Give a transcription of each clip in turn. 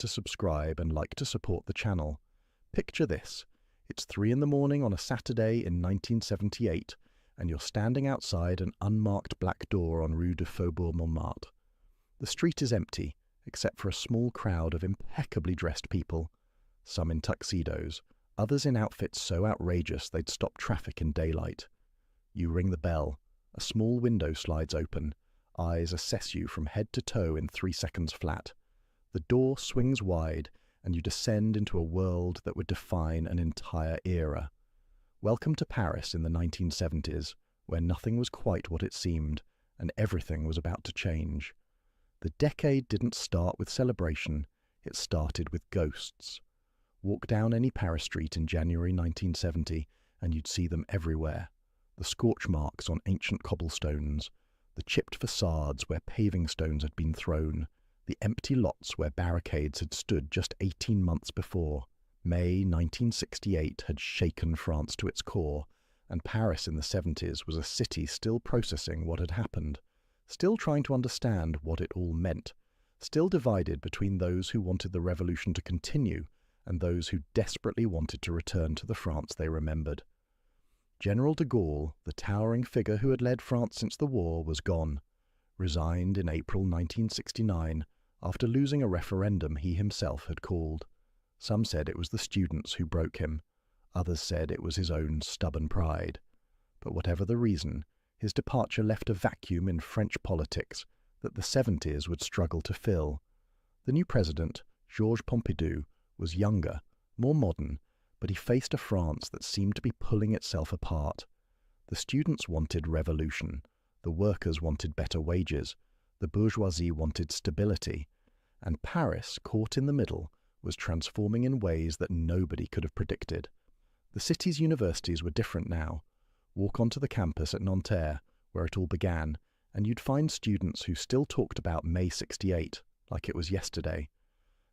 to subscribe and like to support the channel. Picture this. It's 3 in the morning on a Saturday in 1978, and you're standing outside an unmarked black door on Rue de Faubourg Montmartre. The street is empty, except for a small crowd of impeccably dressed people, some in tuxedos, others in outfits so outrageous they'd stop traffic in daylight. You ring the bell. A small window slides open. Eyes assess you from head to toe in 3 seconds flat. The door swings wide, and you descend into a world that would define an entire era. Welcome to Paris in the 1970s, where nothing was quite what it seemed, and everything was about to change. The decade didn't start with celebration, it started with ghosts. Walk down any Paris street in January 1970, and you'd see them everywhere. The scorch marks on ancient cobblestones, the chipped facades where paving stones had been thrown, the empty lots where barricades had stood just 18 months before. May 1968 had shaken France to its core, and Paris in the 70s was a city still processing what had happened, still trying to understand what it all meant, still divided between those who wanted the revolution to continue and those who desperately wanted to return to the France they remembered. General de Gaulle, the towering figure who had led France since the war, was gone, resigned in April 1969 after losing a referendum he himself had called. Some said it was the students who broke him, others said it was his own stubborn pride. But whatever the reason, his departure left a vacuum in French politics that the 70s would struggle to fill. The new president, Georges Pompidou, was younger, more modern, but he faced a France that seemed to be pulling itself apart. The students wanted revolution, the workers wanted better wages, the bourgeoisie wanted stability, and Paris, caught in the middle, was transforming in ways that nobody could have predicted. The city's universities were different now. Walk onto the campus at Nanterre, where it all began, and you'd find students who still talked about May '68 like it was yesterday.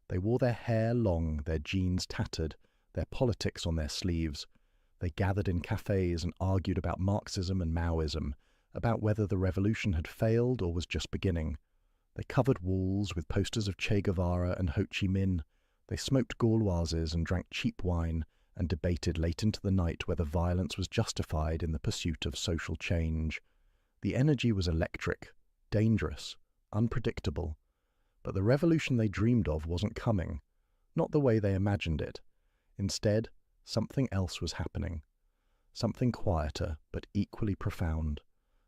They wore their hair long, their jeans tattered, their politics on their sleeves. They gathered in cafes and argued about Marxism and Maoism, about whether the revolution had failed or was just beginning. They covered walls with posters of Che Guevara and Ho Chi Minh. They smoked Gauloises and drank cheap wine and debated late into the night whether violence was justified in the pursuit of social change. The energy was electric, dangerous, unpredictable. But the revolution they dreamed of wasn't coming, not the way they imagined it. Instead, something else was happening. Something quieter, but equally profound.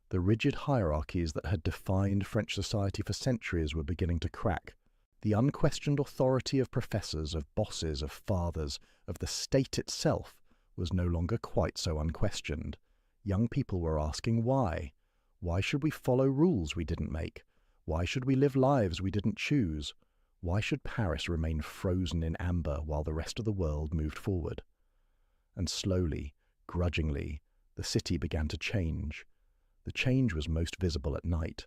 The rigid hierarchies that had defined French society for centuries were beginning to crack. The unquestioned authority of professors, of bosses, of fathers, of the state itself was no longer quite so unquestioned. Young people were asking why. Why should we follow rules we didn't make? Why should we live lives we didn't choose? Why should Paris remain frozen in amber while the rest of the world moved forward? And slowly, grudgingly, the city began to change. The change was most visible at night,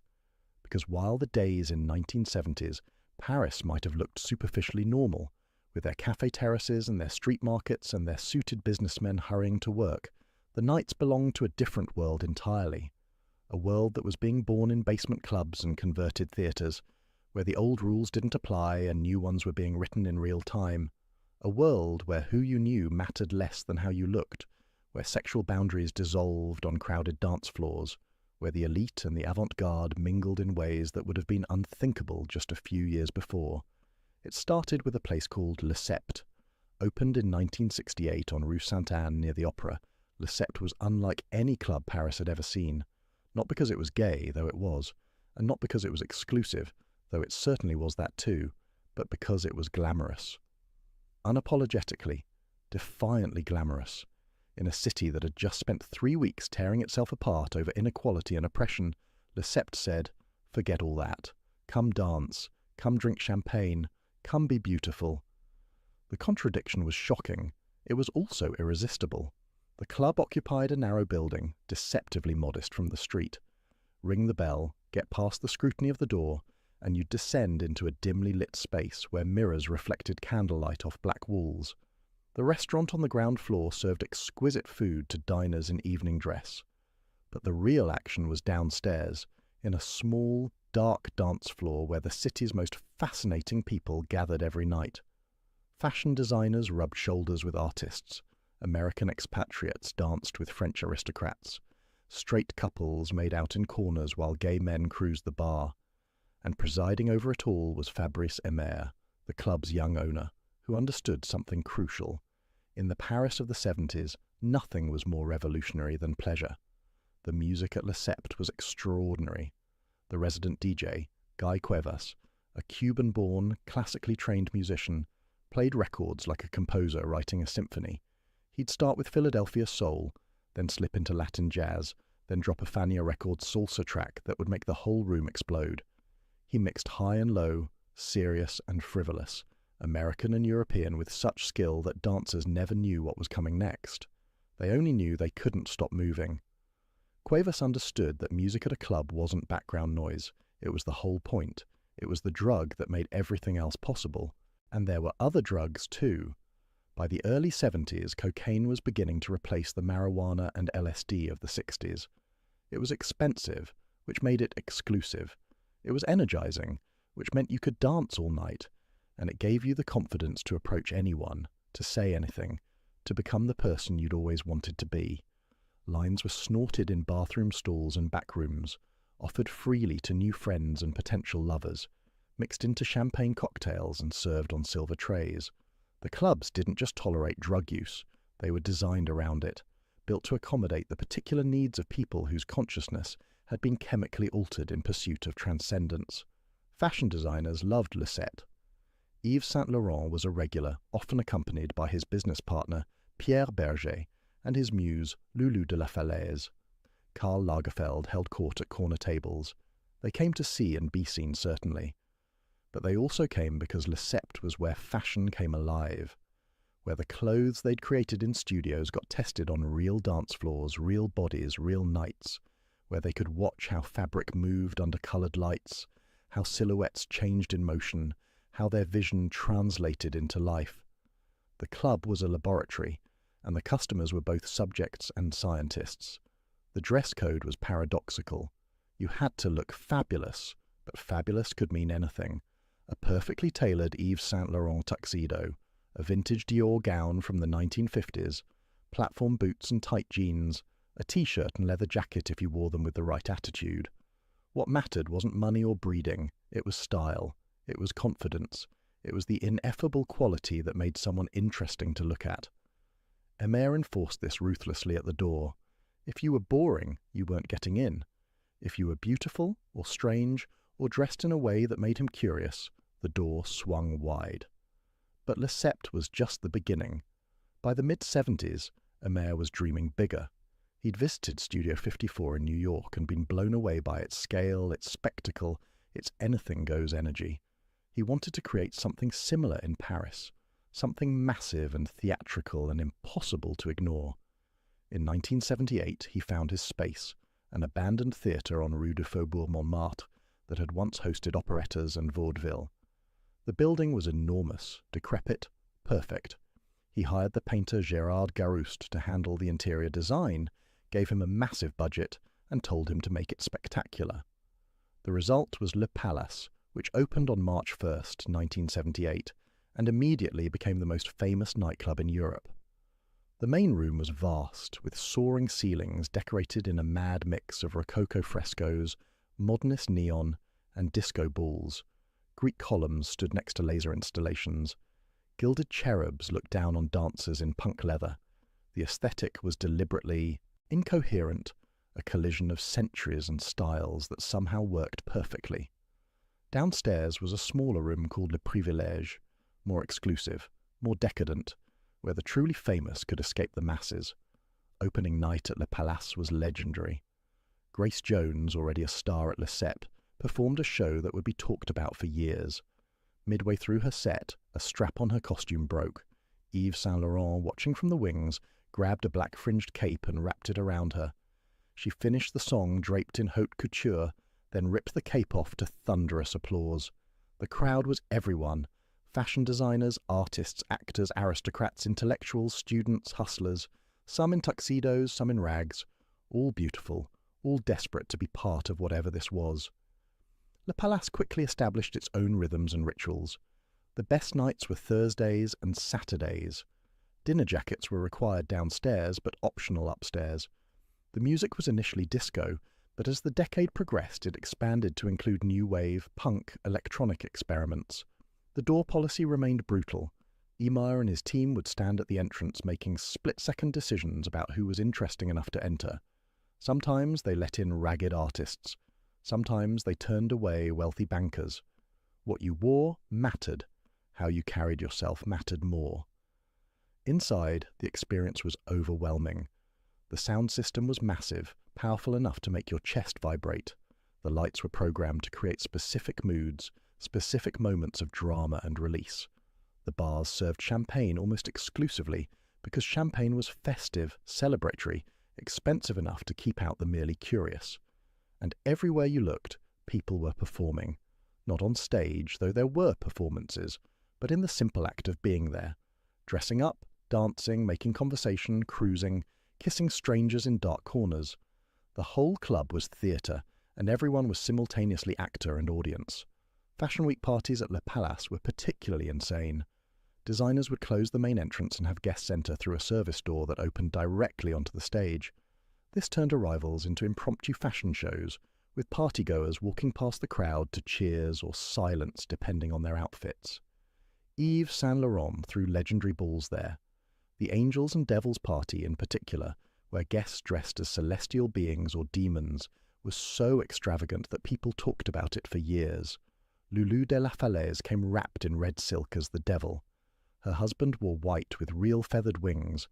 because while the days in 1970s, Paris might have looked superficially normal, with their cafe terraces and their street markets and their suited businessmen hurrying to work, the nights belonged to a different world entirely, a world that was being born in basement clubs and converted theatres, where the old rules didn't apply and new ones were being written in real time, a world where who you knew mattered less than how you looked, where sexual boundaries dissolved on crowded dance floors, where the elite and the avant-garde mingled in ways that would have been unthinkable just a few years before. It started with a place called Le Sept. Opened in 1968 on Rue Sainte-Anne near the Opera, Le Sept was unlike any club Paris had ever seen, not because it was gay, though it was, and not because it was exclusive, though it certainly was that too, but because it was glamorous. Unapologetically, defiantly glamorous. In a city that had just spent 3 weeks tearing itself apart over inequality and oppression, Le Sept said, "Forget all that. Come dance. Come drink champagne. Come be beautiful." The contradiction was shocking. It was also irresistible. The club occupied a narrow building, deceptively modest from the street. Ring the bell, get past the scrutiny of the door, and you'd descend into a dimly lit space where mirrors reflected candlelight off black walls. The restaurant on the ground floor served exquisite food to diners in evening dress. But the real action was downstairs, in a small, dark dance floor where the city's most fascinating people gathered every night. Fashion designers rubbed shoulders with artists. American expatriates danced with French aristocrats. Straight couples made out in corners while gay men cruised the bar. And presiding over it all was Fabrice Hébert, the club's young owner, who understood something crucial. In the Paris of the 70s, nothing was more revolutionary than pleasure. The music at Le Sept was extraordinary. The resident DJ, Guy Cuevas, a Cuban-born, classically trained musician, played records like a composer writing a symphony. He'd start with Philadelphia soul, then slip into Latin jazz, then drop a Fania Records salsa track that would make the whole room explode. He mixed high and low, serious and frivolous, American and European with such skill that dancers never knew what was coming next. They only knew they couldn't stop moving. Cuevas understood that music at a club wasn't background noise. It was the whole point. It was the drug that made everything else possible. And there were other drugs too. By the early 70s, cocaine was beginning to replace the marijuana and LSD of the 60s. It was expensive, which made it exclusive. It was energizing, which meant you could dance all night. And it gave you the confidence to approach anyone, to say anything, to become the person you'd always wanted to be. Lines were snorted in bathroom stalls and back rooms, offered freely to new friends and potential lovers, mixed into champagne cocktails and served on silver trays. The clubs didn't just tolerate drug use, they were designed around it, built to accommodate the particular needs of people whose consciousness had been chemically altered in pursuit of transcendence. Fashion designers loved Le Sept. Yves Saint Laurent was a regular, often accompanied by his business partner, Pierre Berger, and his muse, Loulou de la Falaise. Karl Lagerfeld held court at corner tables. They came to see and be seen, certainly. But they also came because Le Sept was where fashion came alive, where the clothes they'd created in studios got tested on real dance floors, real bodies, real nights, where they could watch how fabric moved under coloured lights, how silhouettes changed in motion, how their vision translated into life. The club was a laboratory, and the customers were both subjects and scientists. The dress code was paradoxical. You had to look fabulous, but fabulous could mean anything. A perfectly tailored Yves Saint Laurent tuxedo, a vintage Dior gown from the 1950s, platform boots and tight jeans, a t-shirt and leather jacket if you wore them with the right attitude. What mattered wasn't money or breeding, it was style, it was confidence, it was the ineffable quality that made someone interesting to look at. Hébert enforced this ruthlessly at the door. If you were boring, you weren't getting in. If you were beautiful, or strange, or dressed in a way that made him curious, the door swung wide. But Le Sept was just the beginning. By the mid-70s, Hébert was dreaming bigger. He'd visited Studio 54 in New York and been blown away by its scale, its spectacle, its anything-goes energy. He wanted to create something similar in Paris, something massive and theatrical and impossible to ignore. In 1978, he found his space, an abandoned theatre on Rue du Faubourg Montmartre that had once hosted operettas and vaudeville. The building was enormous, decrepit, perfect. He hired the painter Gérard Garouste to handle the interior design, gave him a massive budget, and told him to make it spectacular. The result was Le Palace, which opened on March 1st, 1978, and immediately became the most famous nightclub in Europe. The main room was vast, with soaring ceilings decorated in a mad mix of Rococo frescoes, modernist neon, and disco balls. Greek columns stood next to laser installations. Gilded cherubs looked down on dancers in punk leather. The aesthetic was deliberately incoherent, a collision of centuries and styles that somehow worked perfectly. Downstairs was a smaller room called Le Privilège, more exclusive, more decadent, where the truly famous could escape the masses. Opening night at Le Palace was legendary. Grace Jones, already a star at Le Sept, performed a show that would be talked about for years. Midway through her set, a strap on her costume broke. Yves Saint Laurent, watching from the wings, grabbed a black-fringed cape and wrapped it around her. She finished the song draped in haute couture, then ripped the cape off to thunderous applause. The crowd was everyone. Fashion designers, artists, actors, aristocrats, intellectuals, students, hustlers, some in tuxedos, some in rags, all beautiful, all desperate to be part of whatever this was. Le Palace quickly established its own rhythms and rituals. The best nights were Thursdays and Saturdays. Dinner jackets were required downstairs, but optional upstairs. The music was initially disco, but as the decade progressed, it expanded to include new wave, punk, electronic experiments. The door policy remained brutal. Emir and his team would stand at the entrance making split-second decisions about who was interesting enough to enter. Sometimes they let in ragged artists. Sometimes they turned away wealthy bankers. What you wore mattered. How you carried yourself mattered more. Inside, the experience was overwhelming. The sound system was massive, powerful enough to make your chest vibrate. The lights were programmed to create specific moods, specific moments of drama and release. The bars served champagne almost exclusively because champagne was festive, celebratory, expensive enough to keep out the merely curious. And everywhere you looked, people were performing. Not on stage, though there were performances, but in the simple act of being there. Dressing up, dancing, making conversation, cruising, kissing strangers in dark corners. The whole club was theatre, and everyone was simultaneously actor and audience. Fashion Week parties at Le Palace were particularly insane. Designers would close the main entrance and have guests enter through a service door that opened directly onto the stage. This turned arrivals into impromptu fashion shows, with partygoers walking past the crowd to cheers or silence depending on their outfits. Yves Saint Laurent threw legendary balls there. The Angels and Devils party in particular, where guests dressed as celestial beings or demons, was so extravagant that people talked about it for years. Loulou de la Falaise came wrapped in red silk as the devil. Her husband wore white with real feathered wings.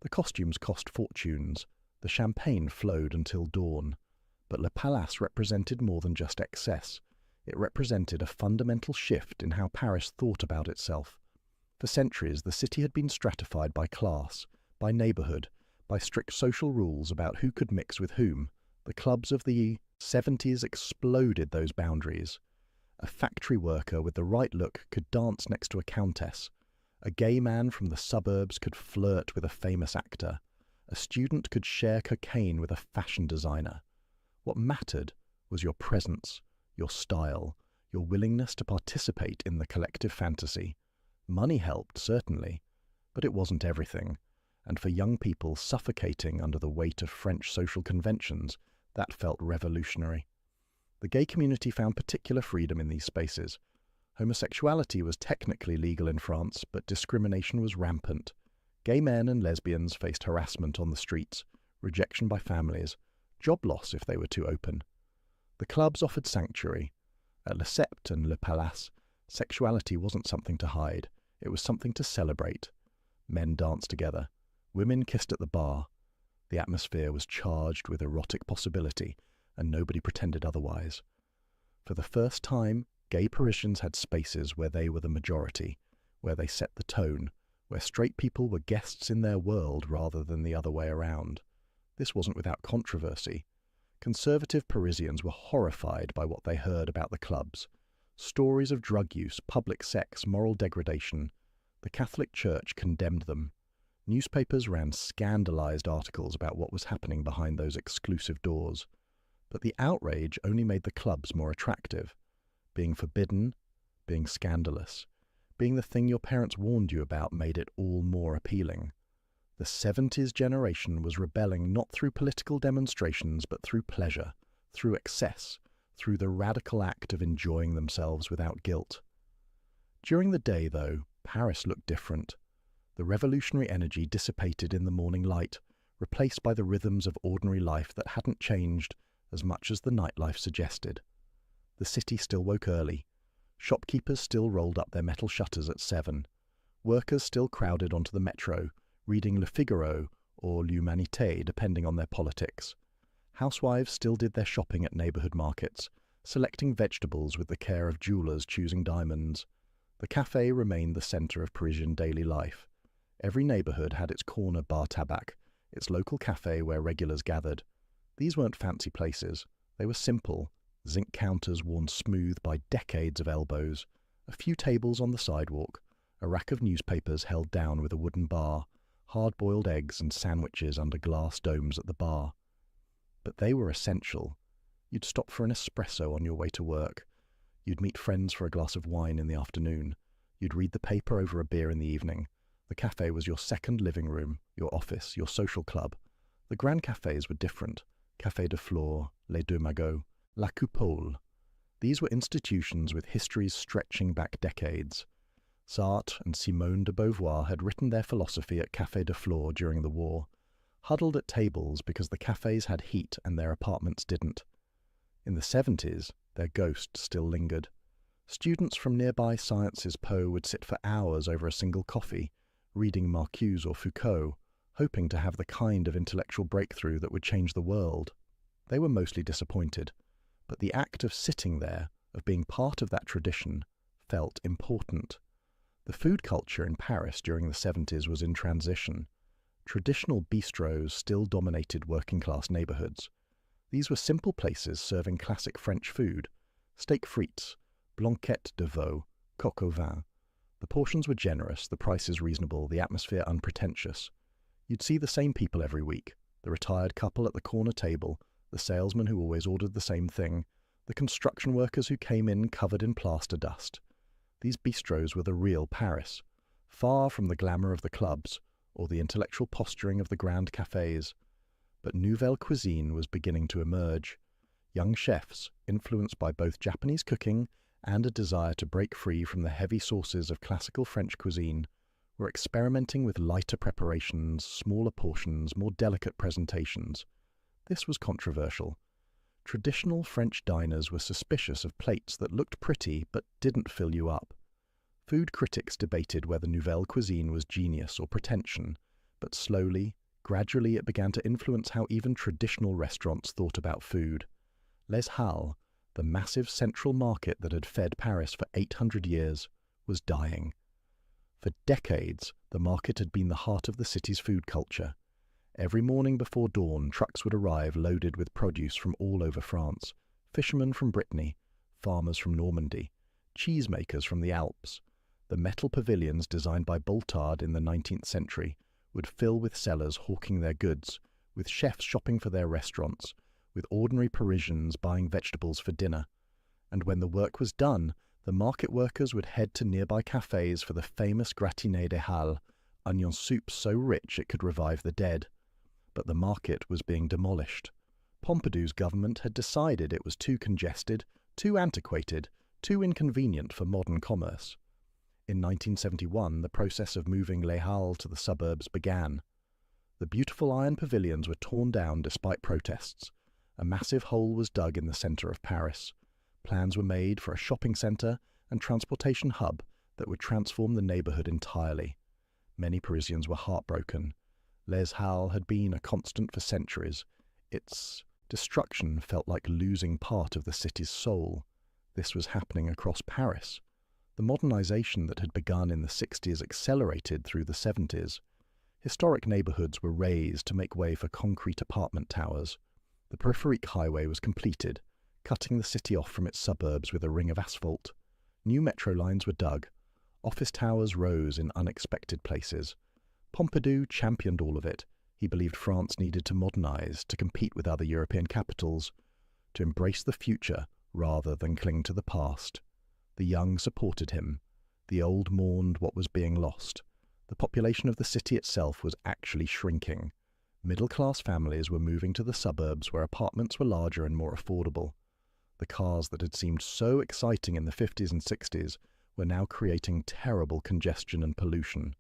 The costumes cost fortunes. The champagne flowed until dawn. But Le Palace represented more than just excess. It represented a fundamental shift in how Paris thought about itself. For centuries, the city had been stratified by class, by neighbourhood, by strict social rules about who could mix with whom. The clubs of the 70s exploded those boundaries. A factory worker with the right look could dance next to a countess. A gay man from the suburbs could flirt with a famous actor. A student could share cocaine with a fashion designer. What mattered was your presence, your style, your willingness to participate in the collective fantasy. Money helped, certainly, but it wasn't everything, and for young people suffocating under the weight of French social conventions, that felt revolutionary. The gay community found particular freedom in these spaces. Homosexuality was technically legal in France, but discrimination was rampant. Gay men and lesbians faced harassment on the streets, rejection by families, job loss if they were too open. The clubs offered sanctuary. At Le Sept and Le Palace, sexuality wasn't something to hide, it was something to celebrate. Men danced together. Women kissed at the bar. The atmosphere was charged with erotic possibility, and nobody pretended otherwise. For the first time, gay Parisians had spaces where they were the majority, where they set the tone, where straight people were guests in their world rather than the other way around. This wasn't without controversy. Conservative Parisians were horrified by what they heard about the clubs. Stories of drug use, public sex, moral degradation. The Catholic Church condemned them. Newspapers ran scandalized articles about what was happening behind those exclusive doors. But the outrage only made the clubs more attractive. Being forbidden, being scandalous, being the thing your parents warned you about made it all more appealing. The 70s generation was rebelling not through political demonstrations but through pleasure, through excess, through the radical act of enjoying themselves without guilt. During the day, though, Paris looked different. The revolutionary energy dissipated in the morning light, replaced by the rhythms of ordinary life that hadn't changed as much as the nightlife suggested. The city still woke early. Shopkeepers still rolled up their metal shutters at 7. Workers still crowded onto the metro, reading Le Figaro or L'Humanité, depending on their politics. Housewives still did their shopping at neighbourhood markets, selecting vegetables with the care of jewellers choosing diamonds. The café remained the centre of Parisian daily life. Every neighbourhood had its corner bar tabac, its local café where regulars gathered. These weren't fancy places. They were simple, zinc counters worn smooth by decades of elbows, a few tables on the sidewalk, a rack of newspapers held down with a wooden bar, hard-boiled eggs and sandwiches under glass domes at the bar. But they were essential. You'd stop for an espresso on your way to work, You'd meet friends for a glass of wine in the afternoon. You'd read the paper over a beer in the evening. The café was your second living room, your office, your social club. The grand cafés were different. Café de Flore, Les Deux Magots, La Coupole. These were institutions with histories stretching back decades. Sartre and Simone de Beauvoir had written their philosophy at Café de Flore during the war, huddled at tables because the cafés had heat and their apartments didn't. In the 70s, their ghost still lingered. Students from nearby Sciences Po would sit for hours over a single coffee, reading Marcuse or Foucault, hoping to have the kind of intellectual breakthrough that would change the world. They were mostly disappointed, but the act of sitting there, of being part of that tradition, felt important. The food culture in Paris during the 70s was in transition. Traditional bistros still dominated working-class neighborhoods. These were simple places serving classic French food: steak frites, blanquette de veau, coq au vin. The portions were generous, the prices reasonable, the atmosphere unpretentious. You'd see the same people every week: the retired couple at the corner table, the salesman who always ordered the same thing, the construction workers who came in covered in plaster dust. These bistros were the real Paris, far from the glamour of the clubs or the intellectual posturing of the grand cafés. But nouvelle cuisine was beginning to emerge. Young chefs, influenced by both Japanese cooking and a desire to break free from the heavy sauces of classical French cuisine, were experimenting with lighter preparations, smaller portions, more delicate presentations. This was controversial. Traditional French diners were suspicious of plates that looked pretty but didn't fill you up. Food critics debated whether nouvelle cuisine was genius or pretension, but slowly, gradually it began to influence how even traditional restaurants thought about food. Les Halles, the massive central market that had fed Paris for 800 years, was dying. For decades, the market had been the heart of the city's food culture. Every morning before dawn, trucks would arrive loaded with produce from all over France: fishermen from Brittany, farmers from Normandy, cheesemakers from the Alps. The metal pavilions designed by Boltard in the 19th century would fill with sellers hawking their goods, with chefs shopping for their restaurants, with ordinary Parisians buying vegetables for dinner. And when the work was done, the market workers would head to nearby cafés for the famous gratiné des Halles, onion soup so rich it could revive the dead. But the market was being demolished. Pompidou's government had decided it was too congested, too antiquated, too inconvenient for modern commerce. In 1971, the process of moving Les Halles to the suburbs began. The beautiful iron pavilions were torn down despite protests. A massive hole was dug in the centre of Paris. Plans were made for a shopping centre and transportation hub that would transform the neighbourhood entirely. Many Parisians were heartbroken. Les Halles had been a constant for centuries. Its destruction felt like losing part of the city's soul. This was happening across Paris. The modernisation that had begun in the 60s accelerated through the 70s. Historic neighbourhoods were razed to make way for concrete apartment towers. The Peripherique Highway was completed, cutting the city off from its suburbs with a ring of asphalt. New metro lines were dug. Office towers rose in unexpected places. Pompidou championed all of it. He believed France needed to modernise, to compete with other European capitals, to embrace the future rather than cling to the past. The young supported him. The old mourned what was being lost. The population of the city itself was actually shrinking. Middle-class families were moving to the suburbs where apartments were larger and more affordable. The cars that had seemed so exciting in the 50s and 60s were now creating terrible congestion and pollution.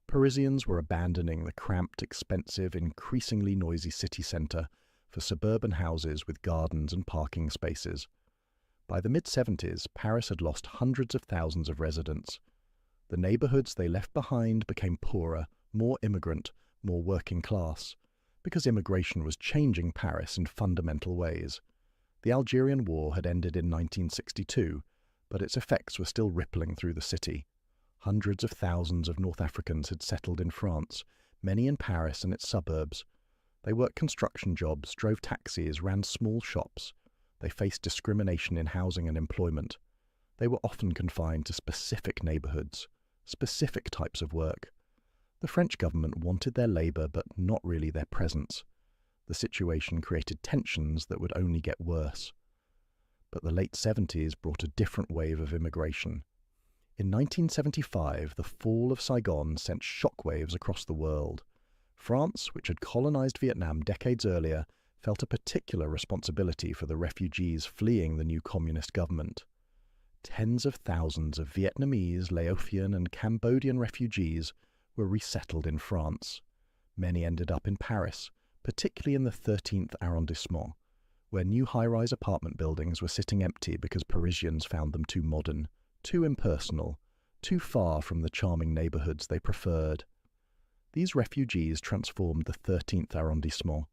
Parisians were abandoning the cramped, expensive, increasingly noisy city centre for suburban houses with gardens and parking spaces. By the mid-70s, Paris had lost hundreds of thousands of residents. The neighbourhoods they left behind became poorer, more immigrant, more working class, because immigration was changing Paris in fundamental ways. The Algerian War had ended in 1962, but its effects were still rippling through the city. Hundreds of thousands of North Africans had settled in France, many in Paris and its suburbs. They worked construction jobs, drove taxis, ran small shops. They faced discrimination in housing and employment. They were often confined to specific neighbourhoods, specific types of work. The French government wanted their labour, but not really their presence. The situation created tensions that would only get worse. But the late 70s brought a different wave of immigration. In 1975, the fall of Saigon sent shockwaves across the world. France, which had colonized Vietnam decades earlier, felt a particular responsibility for the refugees fleeing the new communist government. Tens of thousands of Vietnamese, Laotian, and Cambodian refugees were resettled in France. Many ended up in Paris, particularly in the 13th arrondissement, where new high-rise apartment buildings were sitting empty because Parisians found them too modern, too impersonal, too far from the charming neighborhoods they preferred. These refugees transformed the 13th arrondissement,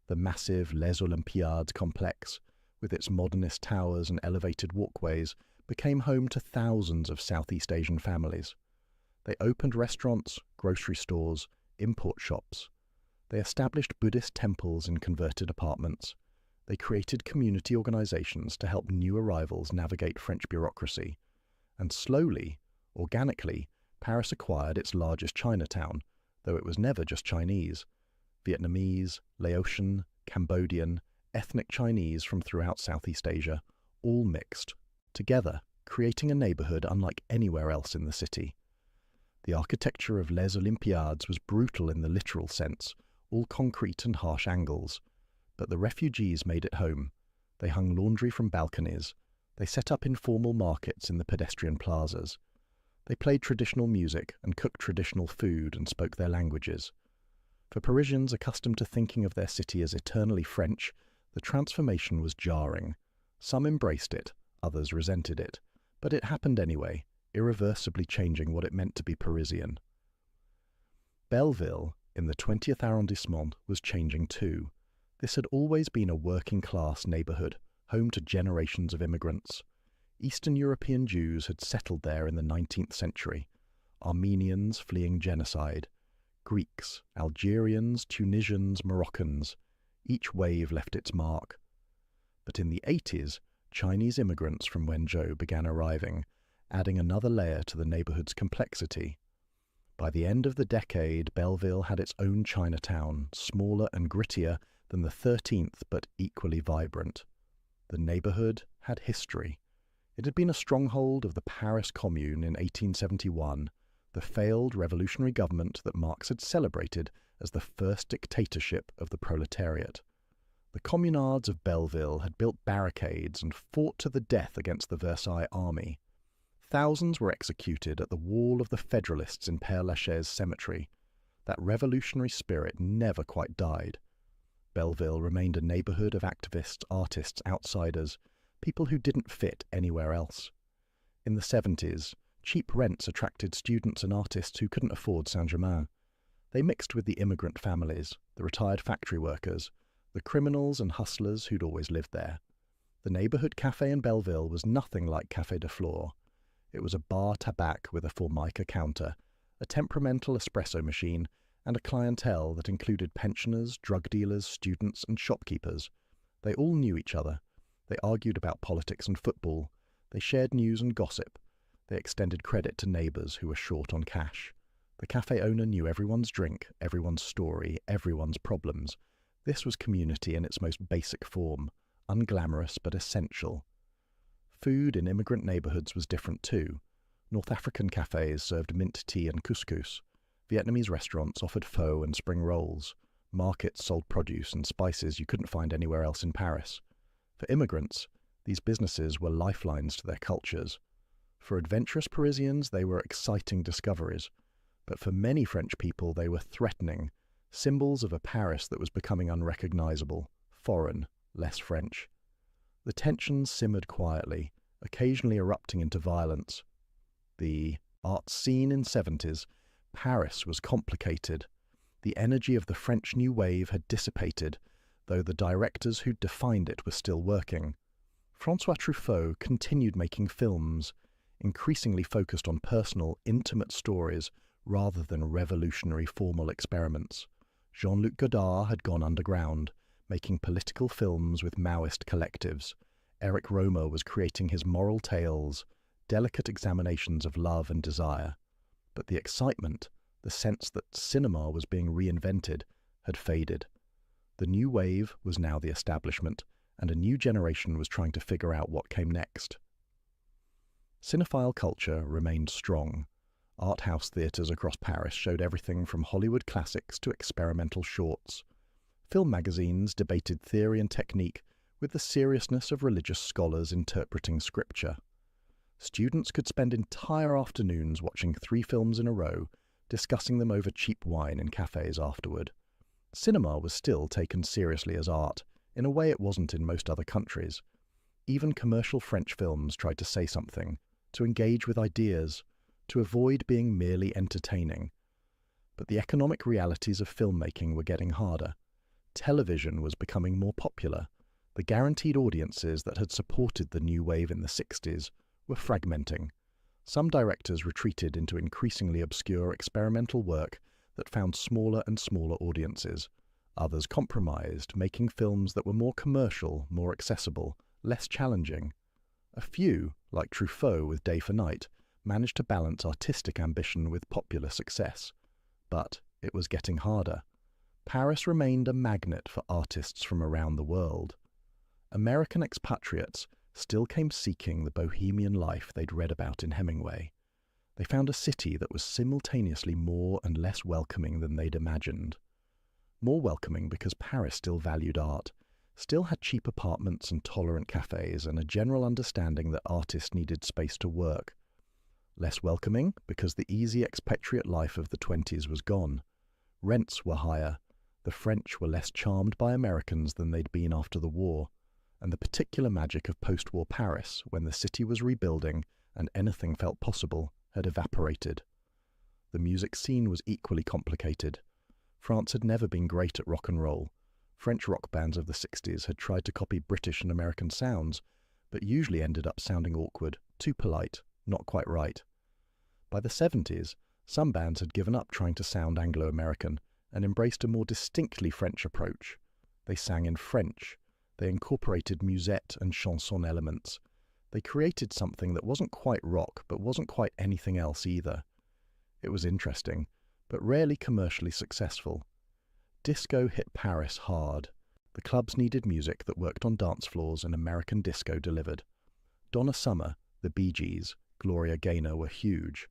the massive Les Olympiades complex, with its modernist towers and elevated walkways, became home to thousands of Southeast Asian families. They opened restaurants, grocery stores, import shops. They established Buddhist temples in converted apartments. They created community organizations to help new arrivals navigate French bureaucracy. And slowly, organically, Paris acquired its largest Chinatown, though it was never just Chinese. Vietnamese, Laotian, Cambodian, ethnic Chinese from throughout Southeast Asia, all mixed, together, creating a neighborhood unlike anywhere else in the city. The architecture of Les Olympiades was brutal in the literal sense, all concrete and harsh angles. But the refugees made it home. They hung laundry from balconies. They set up informal markets in the pedestrian plazas. They played traditional music and cooked traditional food and spoke their languages. For Parisians accustomed to thinking of their city as eternally French, the transformation was jarring. Some embraced it, others resented it. But it happened anyway, irreversibly changing what it meant to be Parisian. Belleville, in the 20th arrondissement, was changing too. This had always been a working-class neighborhood, home to generations of immigrants. Eastern European Jews had settled there in the 19th century. Armenians fleeing genocide. Greeks, Algerians, Tunisians, Moroccans. Each wave left its mark. But in the 80s, Chinese immigrants from Wenzhou began arriving, adding another layer to the neighborhood's complexity. By the end of the decade, Belleville had its own Chinatown, smaller and grittier than the 13th, but equally vibrant. The neighborhood had history. It had been a stronghold of the Paris Commune in 1871, the failed revolutionary government that Marx had celebrated as the first dictatorship of the proletariat. The communards of Belleville had built barricades and fought to the death against the Versailles army. Thousands were executed at the wall of the Federalists in Père Lachaise cemetery. That revolutionary spirit never quite died. Belleville remained a neighborhood of activists, artists, outsiders, people who didn't fit anywhere else. In the 70s, cheap rents attracted students and artists who couldn't afford Saint-Germain. They mixed with the immigrant families, the retired factory workers, the criminals and hustlers who'd always lived there. The neighborhood cafe in Belleville was nothing like Café de Flore. It was a bar tabac with a formica counter, a temperamental espresso machine, and a clientele that included pensioners, drug dealers, students, and shopkeepers. They all knew each other. They argued about politics and football. They shared news and gossip. They extended credit to neighbors who were short on cash. The cafe owner knew everyone's drink, everyone's story, everyone's problems. This was community in its most basic form, unglamorous but essential. Food in immigrant neighborhoods was different too. North African cafes served mint tea and couscous. Vietnamese restaurants offered pho and spring rolls. Markets sold produce and spices you couldn't find anywhere else in Paris. For immigrants, these businesses were lifelines to their cultures. For adventurous Parisians, they were exciting discoveries. But for many French people, they were threatening, symbols of a Paris that was becoming unrecognizable, foreign, less French. The tensions simmered quietly, occasionally erupting into violence. The art scene in 70s, Paris was complicated. The energy of the French New Wave had dissipated, though the directors who'd defined it were still working. François Truffaut continued making films, increasingly focused on personal, intimate stories rather than revolutionary formal experiments. Jean-Luc Godard had gone underground, making political films with Maoist collectives. Eric Romer was creating his moral tales, delicate examinations of love and desire. But the excitement, the sense that cinema was being reinvented, had faded. The new wave was now the establishment, and a new generation was trying to figure out what came next. Cinephile culture remained strong. Art house theatres across Paris showed everything from Hollywood classics to experimental shorts. Film magazines debated theory and technique with the seriousness of religious scholars interpreting scripture. Students could spend entire afternoons watching 3 films in a row, discussing them over cheap wine in cafes afterward. Cinema was still taken seriously as art, in a way it wasn't in most other countries. Even commercial French films tried to say something, to engage with ideas, to avoid being merely entertaining. But the economic realities of filmmaking were getting harder. Television was becoming more popular. The guaranteed audiences that had supported the new wave in the 60s were fragmenting. Some directors retreated into increasingly obscure experimental work that found smaller and smaller audiences. Others compromised, making films that were more commercial, more accessible, less challenging. A few, like Truffaut with Day for Night, managed to balance artistic ambition with popular success. But it was getting harder. Paris remained a magnet for artists from around the world. American expatriates still came seeking the bohemian life they'd read about in Hemingway. They found a city that was simultaneously more and less welcoming than they'd imagined. More welcoming because Paris still valued art, still had cheap apartments and tolerant cafes and a general understanding that artists needed space to work. Less welcoming because the easy expatriate life of the 20s was gone. Rents were higher. The French were less charmed by Americans than they'd been after the war, and the particular magic of post-war Paris, when the city was rebuilding and anything felt possible, had evaporated. The music scene was equally complicated. France had never been great at rock and roll. French rock bands of the 60s had tried to copy British and American sounds, but usually ended up sounding awkward, too polite, not quite right. By the 70s, some bands had given up trying to sound Anglo-American and embraced a more distinctly French approach. They sang in French. They incorporated musette and chanson elements. They created something that wasn't quite rock, but wasn't quite anything else either. It was interesting, but rarely commercially successful. Disco hit Paris hard. The clubs needed music that worked on dance floors, and American disco delivered. Donna Summer, the Bee Gees, Gloria Gaynor were huge,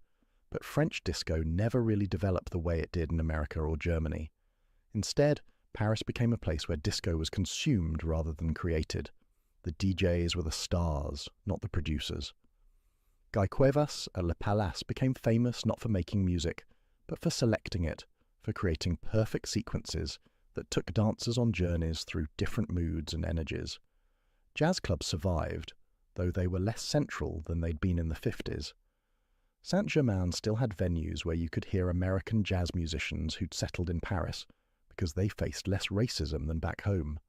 but French disco never really developed the way it did in America or Germany. Instead, Paris became a place where disco was consumed rather than created. The DJs were the stars, not the producers. Guy Cuevas at Le Palace became famous not for making music, but for selecting it, for creating perfect sequences that took dancers on journeys through different moods and energies. Jazz clubs survived, though they were less central than they'd been in the 50s. Saint-Germain still had venues where you could hear American jazz musicians who'd settled in Paris, because they faced less racism than back home.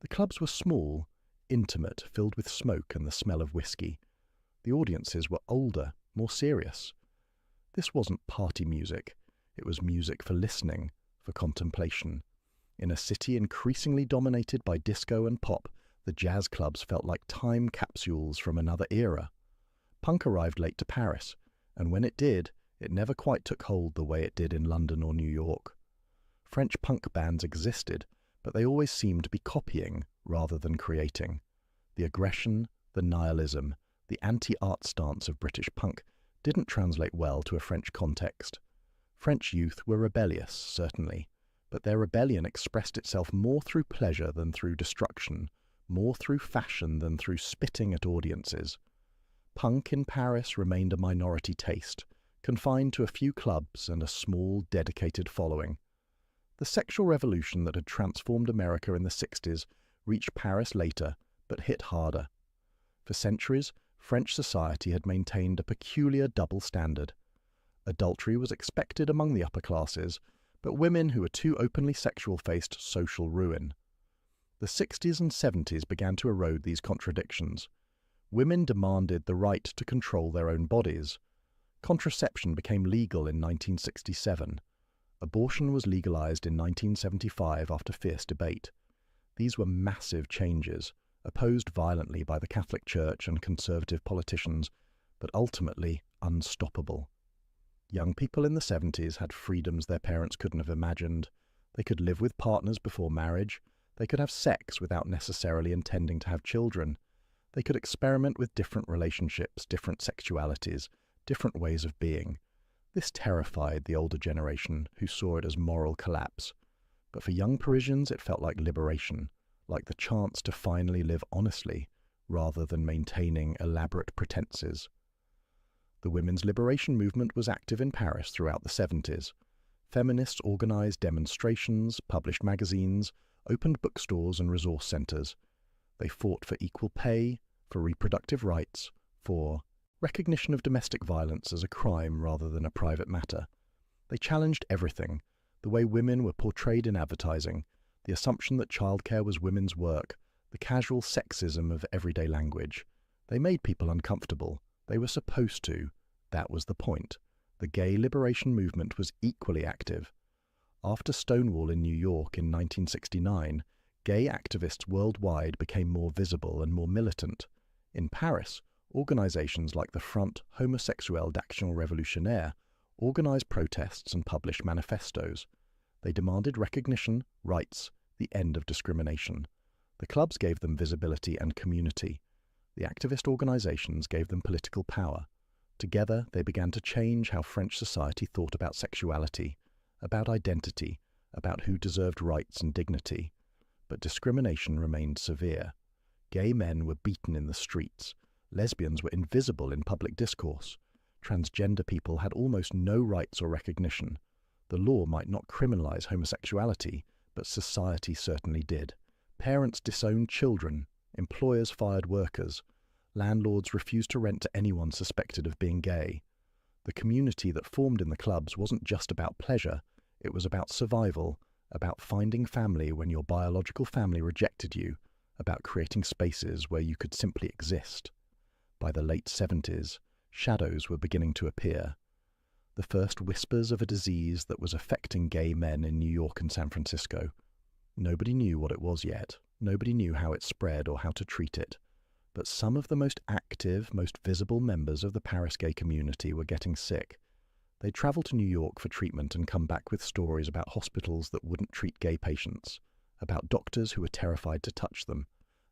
The clubs were small, intimate, filled with smoke and the smell of whiskey. The audiences were older, more serious. This wasn't party music. It was music for listening, for contemplation. In a city increasingly dominated by disco and pop, the jazz clubs felt like time capsules from another era. Punk arrived late to Paris, and when it did, it never quite took hold the way it did in London or New York. French punk bands existed, but they always seemed to be copying rather than creating. The aggression, the nihilism, the anti-art stance of British punk didn't translate well to a French context. French youth were rebellious, certainly, but their rebellion expressed itself more through pleasure than through destruction, more through fashion than through spitting at audiences. Punk in Paris remained a minority taste, confined to a few clubs and a small, dedicated following. The sexual revolution that had transformed America in the 60s reached Paris later, but hit harder. For centuries, French society had maintained a peculiar double standard. Adultery was expected among the upper classes, but women who were too openly sexual faced social ruin. The 60s and 70s began to erode these contradictions. Women demanded the right to control their own bodies. Contraception became legal in 1967. Abortion was legalized in 1975 after fierce debate. These were massive changes, opposed violently by the Catholic Church and conservative politicians, but ultimately unstoppable. Young people in the 70s had freedoms their parents couldn't have imagined. They could live with partners before marriage. They could have sex without necessarily intending to have children. They could experiment with different relationships, different sexualities, different ways of being. This terrified the older generation, who saw it as moral collapse. But for young Parisians, it felt like liberation, like the chance to finally live honestly, rather than maintaining elaborate pretenses. The women's liberation movement was active in Paris throughout the 70s. Feminists organized demonstrations, published magazines, opened bookstores and resource centers. They fought for equal pay, for reproductive rights, for recognition of domestic violence as a crime rather than a private matter. They challenged everything, the way women were portrayed in advertising, the assumption that childcare was women's work, the casual sexism of everyday language. They made people uncomfortable. They were supposed to. That was the point. The gay liberation movement was equally active. After Stonewall in New York in 1969, gay activists worldwide became more visible and more militant. In Paris, organizations like the Front Homosexuel d'Action Révolutionnaire organized protests and published manifestos. They demanded recognition, rights, the end of discrimination. The clubs gave them visibility and community. The activist organizations gave them political power. Together, they began to change how French society thought about sexuality, about identity, about who deserved rights and dignity. But discrimination remained severe. Gay men were beaten in the streets. Lesbians were invisible in public discourse. Transgender people had almost no rights or recognition. The law might not criminalize homosexuality, but society certainly did. Parents disowned children. Employers fired workers. Landlords refused to rent to anyone suspected of being gay. The community that formed in the clubs wasn't just about pleasure, it was about survival, about finding family when your biological family rejected you, about creating spaces where you could simply exist. By the late 70s, shadows were beginning to appear. The first whispers of a disease that was affecting gay men in New York and San Francisco. Nobody knew what it was yet. Nobody knew how it spread or how to treat it. But some of the most active, most visible members of the Paris gay community were getting sick. They'd travel to New York for treatment and come back with stories about hospitals that wouldn't treat gay patients, about doctors who were terrified to touch them,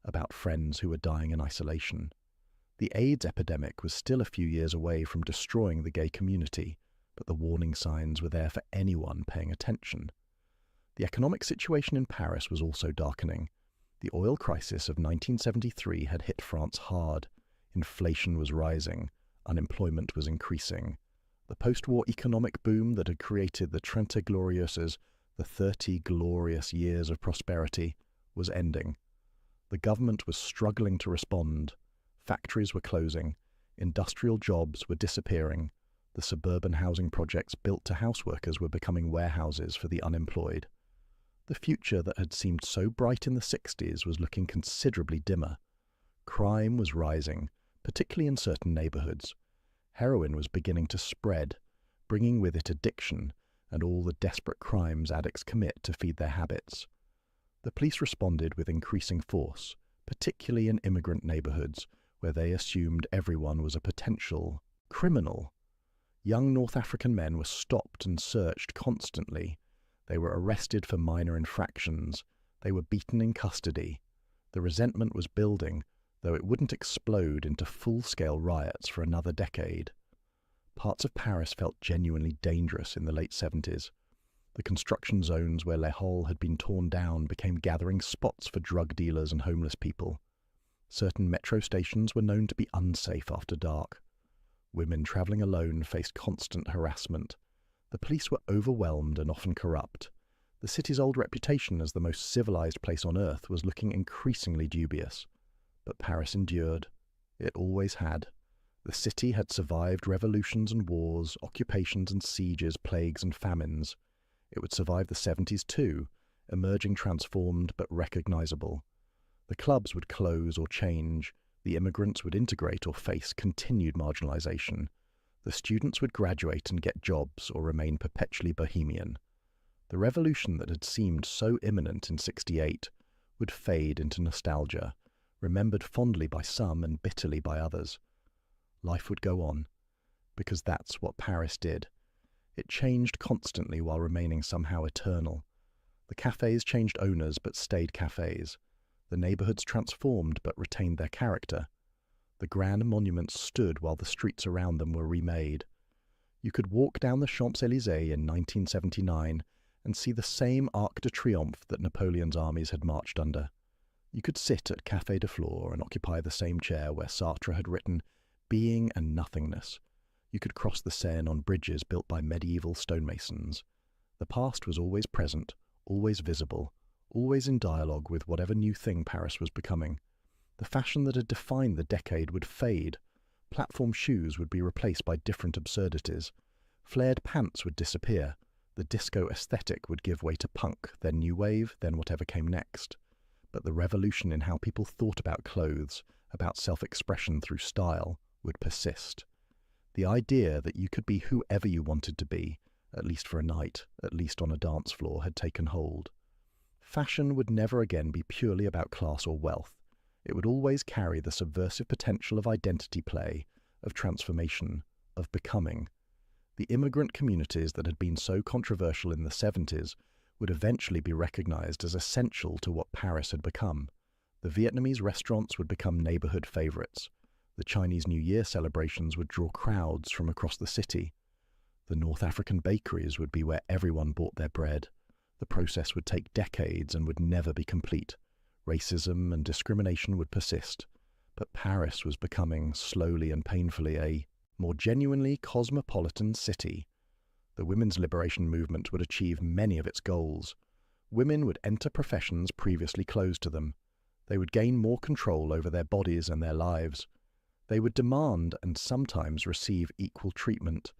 about friends who were dying in isolation. The AIDS epidemic was still a few years away from destroying the gay community, but the warning signs were there for anyone paying attention. The economic situation in Paris was also darkening. The oil crisis of 1973 had hit France hard. Inflation was rising. Unemployment was increasing. The post-war economic boom that had created the Trente Glorieuses, the 30 glorious years of prosperity, was ending. The government was struggling to respond. Factories were closing. Industrial jobs were disappearing. The suburban housing projects built to houseworkers were becoming warehouses for the unemployed. The future that had seemed so bright in the 60s was looking considerably dimmer. Crime was rising, particularly in certain neighborhoods. Heroin was beginning to spread, bringing with it addiction and all the desperate crimes addicts commit to feed their habits. The police responded with increasing force, particularly in immigrant neighborhoods, where they assumed everyone was a potential criminal. Young North African men were stopped and searched constantly. They were arrested for minor infractions. They were beaten in custody. The resentment was building, though it wouldn't explode into full-scale riots for another decade. Parts of Paris felt genuinely dangerous in the late 70s. The construction zones where Les Halles had been torn down became gathering spots for drug dealers and homeless people. Certain metro stations were known to be unsafe after dark. Women traveling alone faced constant harassment. The police were overwhelmed and often corrupt. The city's old reputation as the most civilized place on earth was looking increasingly dubious. But Paris endured. It always had. The city had survived revolutions and wars, occupations and sieges, plagues and famines. It would survive the 70s too, emerging transformed but recognizable. The clubs would close or change. The immigrants would integrate or face continued marginalization. The students would graduate and get jobs or remain perpetually bohemian. The revolution that had seemed so imminent in '68 would fade into nostalgia, remembered fondly by some and bitterly by others. Life would go on, because that's what Paris did. It changed constantly while remaining somehow eternal. The cafes changed owners but stayed cafes. The neighborhoods transformed but retained their character. The grand monuments stood while the streets around them were remade. You could walk down the Champs-Élysées in 1979 and see the same Arc de Triomphe that Napoleon's armies had marched under. You could sit at Café de Flore and occupy the same chair where Sartre had written Being and Nothingness. You could cross the Seine on bridges built by medieval stonemasons. The past was always present, always visible, always in dialogue with whatever new thing Paris was becoming. The fashion that had defined the decade would fade. Platform shoes would be replaced by different absurdities. Flared pants would disappear. The disco aesthetic would give way to punk, then new wave, then whatever came next. But the revolution in how people thought about clothes, about self-expression through style, would persist. The idea that you could be whoever you wanted to be, at least for a night, at least on a dance floor, had taken hold. Fashion would never again be purely about class or wealth. It would always carry the subversive potential of identity play, of transformation, of becoming. The immigrant communities that had been so controversial in the 70s would eventually be recognized as essential to what Paris had become. The Vietnamese restaurants would become neighborhood favorites. The Chinese New Year celebrations would draw crowds from across the city. The North African bakeries would be where everyone bought their bread. The process would take decades and would never be complete. Racism and discrimination would persist. But Paris was becoming, slowly and painfully, a more genuinely cosmopolitan city. The women's liberation movement would achieve many of its goals. Women would enter professions previously closed to them. They would gain more control over their bodies and their lives. They would demand and sometimes receive equal treatment.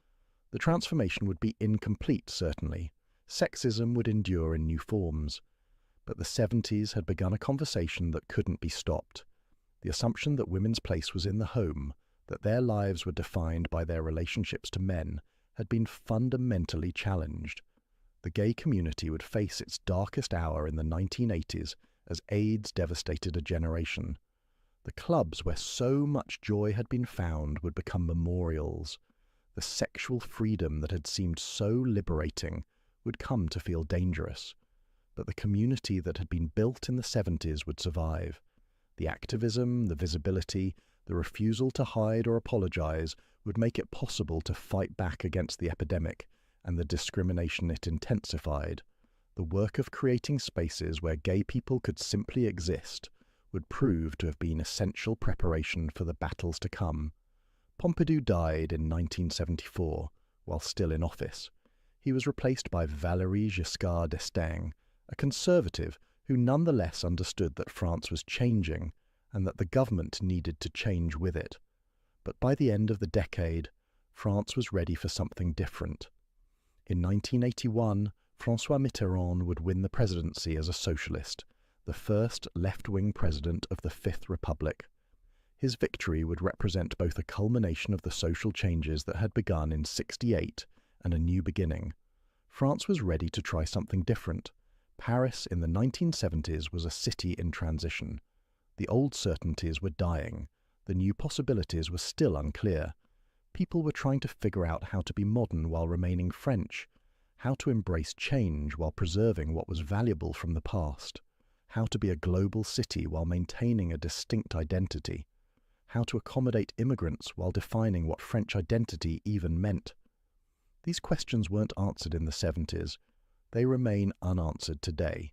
The transformation would be incomplete, certainly. Sexism would endure in new forms. But the 70s had begun a conversation that couldn't be stopped. The assumption that women's place was in the home, that their lives were defined by their relationships to men, had been fundamentally challenged. The gay community would face its darkest hour in the 1980s as AIDS devastated a generation. The clubs where so much joy had been found would become memorials. The sexual freedom that had seemed so liberating would come to feel dangerous. But the community that had been built in the 70s would survive. The activism, the visibility, the refusal to hide or apologize would make it possible to fight back against the epidemic and the discrimination it intensified. The work of creating spaces where gay people could simply exist would prove to have been essential preparation for the battles to come. Pompidou died in 1974, while still in office. He was replaced by Valéry Giscard d'Estaing, a conservative who nonetheless understood that France was changing and that the government needed to change with it. But by the end of the decade, France was ready for something different. In 1981, François Mitterrand would win the presidency as a socialist, the first left-wing president of the Fifth Republic. His victory would represent both a culmination of the social changes that had begun in '68 and a new beginning. France was ready to try something different. Paris in the 1970s was a city in transition. The old certainties were dying. The new possibilities were still unclear. People were trying to figure out how to be modern while remaining French, how to embrace change while preserving what was valuable from the past, how to be a global city while maintaining a distinct identity, how to accommodate immigrants while defining what French identity even meant. These questions weren't answered in the 70s. They remain unanswered today.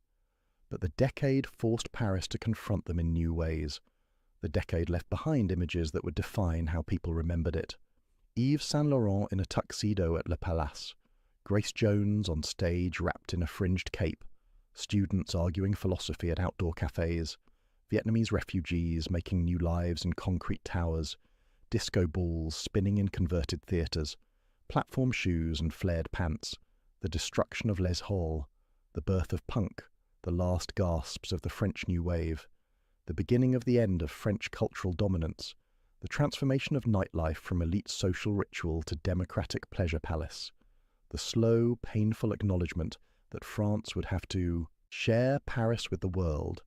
But the decade forced Paris to confront them in new ways. The decade left behind images that would define how people remembered it. Yves Saint Laurent in a tuxedo at Le Palace, Grace Jones on stage wrapped in a fringed cape, students arguing philosophy at outdoor cafes, Vietnamese refugees making new lives in concrete towers, disco balls spinning in converted theatres, platform shoes and flared pants, the destruction of Les Halles, the birth of punk, the last gasps of the French New Wave, the beginning of the end of French cultural dominance, the transformation of nightlife from elite social ritual to democratic pleasure palace, the slow, painful acknowledgement that France would have to share Paris with the world.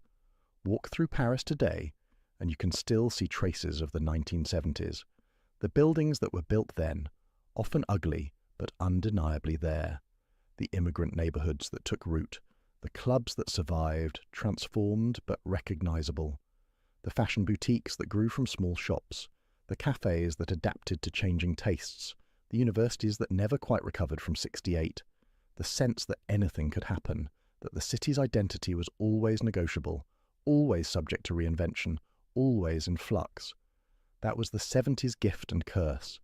Walk through Paris today, and you can still see traces of the 1970s. The buildings that were built then, often ugly, but undeniably there. The immigrant neighborhoods that took root, The clubs that survived, transformed but recognizable. The fashion boutiques that grew from small shops. The cafes that adapted to changing tastes. The universities that never quite recovered from '68. The sense that anything could happen, that the city's identity was always negotiable, always subject to reinvention, always in flux. That was the '70s gift and curse.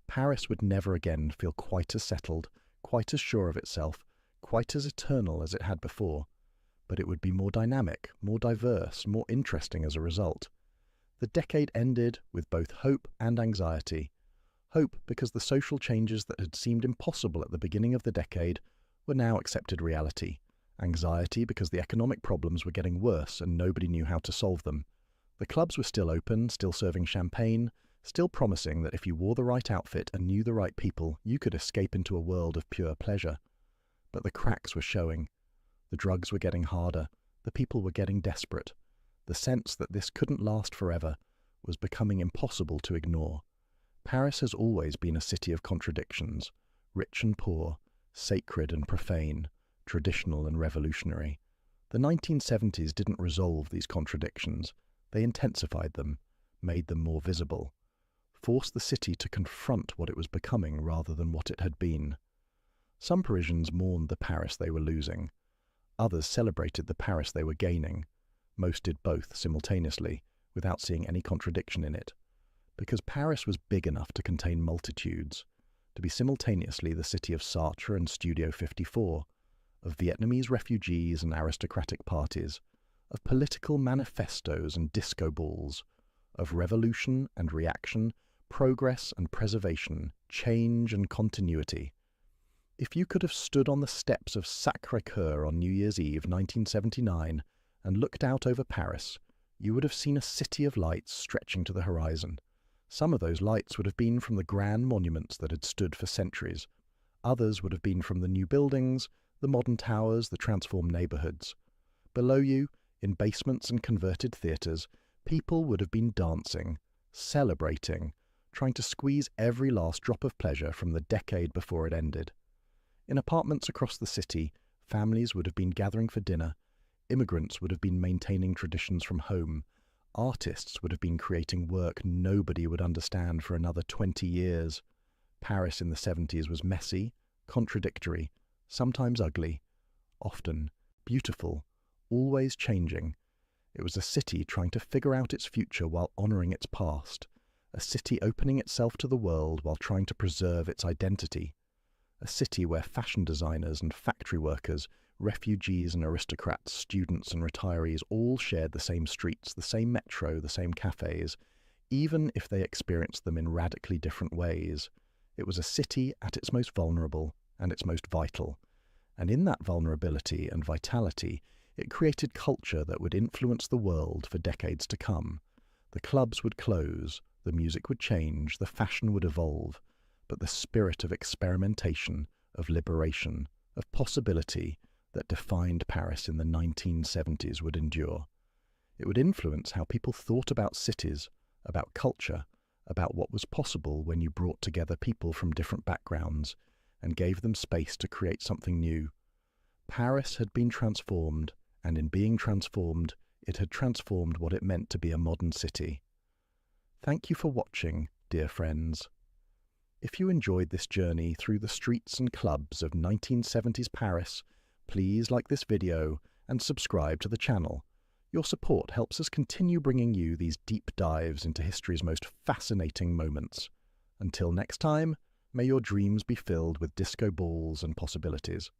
Paris would never again feel quite as settled, quite as sure of itself, quite as eternal as it had before. But it would be more dynamic, more diverse, more interesting as a result. The decade ended with both hope and anxiety. Hope because the social changes that had seemed impossible at the beginning of the decade were now accepted reality. Anxiety because the economic problems were getting worse and nobody knew how to solve them. The clubs were still open, still serving champagne, still promising that if you wore the right outfit and knew the right people, you could escape into a world of pure pleasure. But the cracks were showing. The drugs were getting harder. The people were getting desperate. The sense that this couldn't last forever was becoming impossible to ignore. Paris has always been a city of contradictions, rich and poor, sacred and profane, traditional and revolutionary. The 1970s didn't resolve these contradictions. They intensified them, made them more visible, forced the city to confront what it was becoming rather than what it had been. Some Parisians mourned the Paris they were losing. Others celebrated the Paris they were gaining. Most did both simultaneously, without seeing any contradiction in it. Because Paris was big enough to contain multitudes, to be simultaneously the city of Sartre and Studio 54, of Vietnamese refugees and aristocratic parties, of political manifestos and disco balls, of revolution and reaction, progress and preservation, change and continuity. If you could have stood on the steps of Sacré-Cœur on New Year's Eve 1979 and looked out over Paris, you would have seen a city of lights stretching to the horizon. Some of those lights would have been from the grand monuments that had stood for centuries. Others would have been from the new buildings, the modern towers, the transformed neighborhoods. Below you, in basements and converted theaters, people would have been dancing, celebrating, trying to squeeze every last drop of pleasure from the decade before it ended. In apartments across the city, families would have been gathering for dinner, immigrants would have been maintaining traditions from home, artists would have been creating work nobody would understand for another 20 years. Paris in the '70s was messy, contradictory, sometimes ugly, often beautiful, always changing. It was a city trying to figure out its future while honouring its past, a city opening itself to the world while trying to preserve its identity, a city where fashion designers and factory workers, refugees and aristocrats, students and retirees all shared the same streets, the same metro, the same cafes, even if they experienced them in radically different ways. It was a city at its most vulnerable and its most vital. And in that vulnerability and vitality, it created culture that would influence the world for decades to come. The clubs would close, the music would change, the fashion would evolve, but the spirit of experimentation, of liberation, of possibility that defined Paris in the 1970s would endure. It would influence how people thought about cities, about culture, about what was possible when you brought together people from different backgrounds and gave them space to create something new. Paris had been transformed, and in being transformed, it had transformed what it meant to be a modern city. Thank you for watching, dear friends. If you enjoyed this journey through the streets and clubs of 1970s Paris, please like this video and subscribe to the channel. Your support helps us continue bringing you these deep dives into history's most fascinating moments. Until next time, may your dreams be filled with disco balls and possibilities.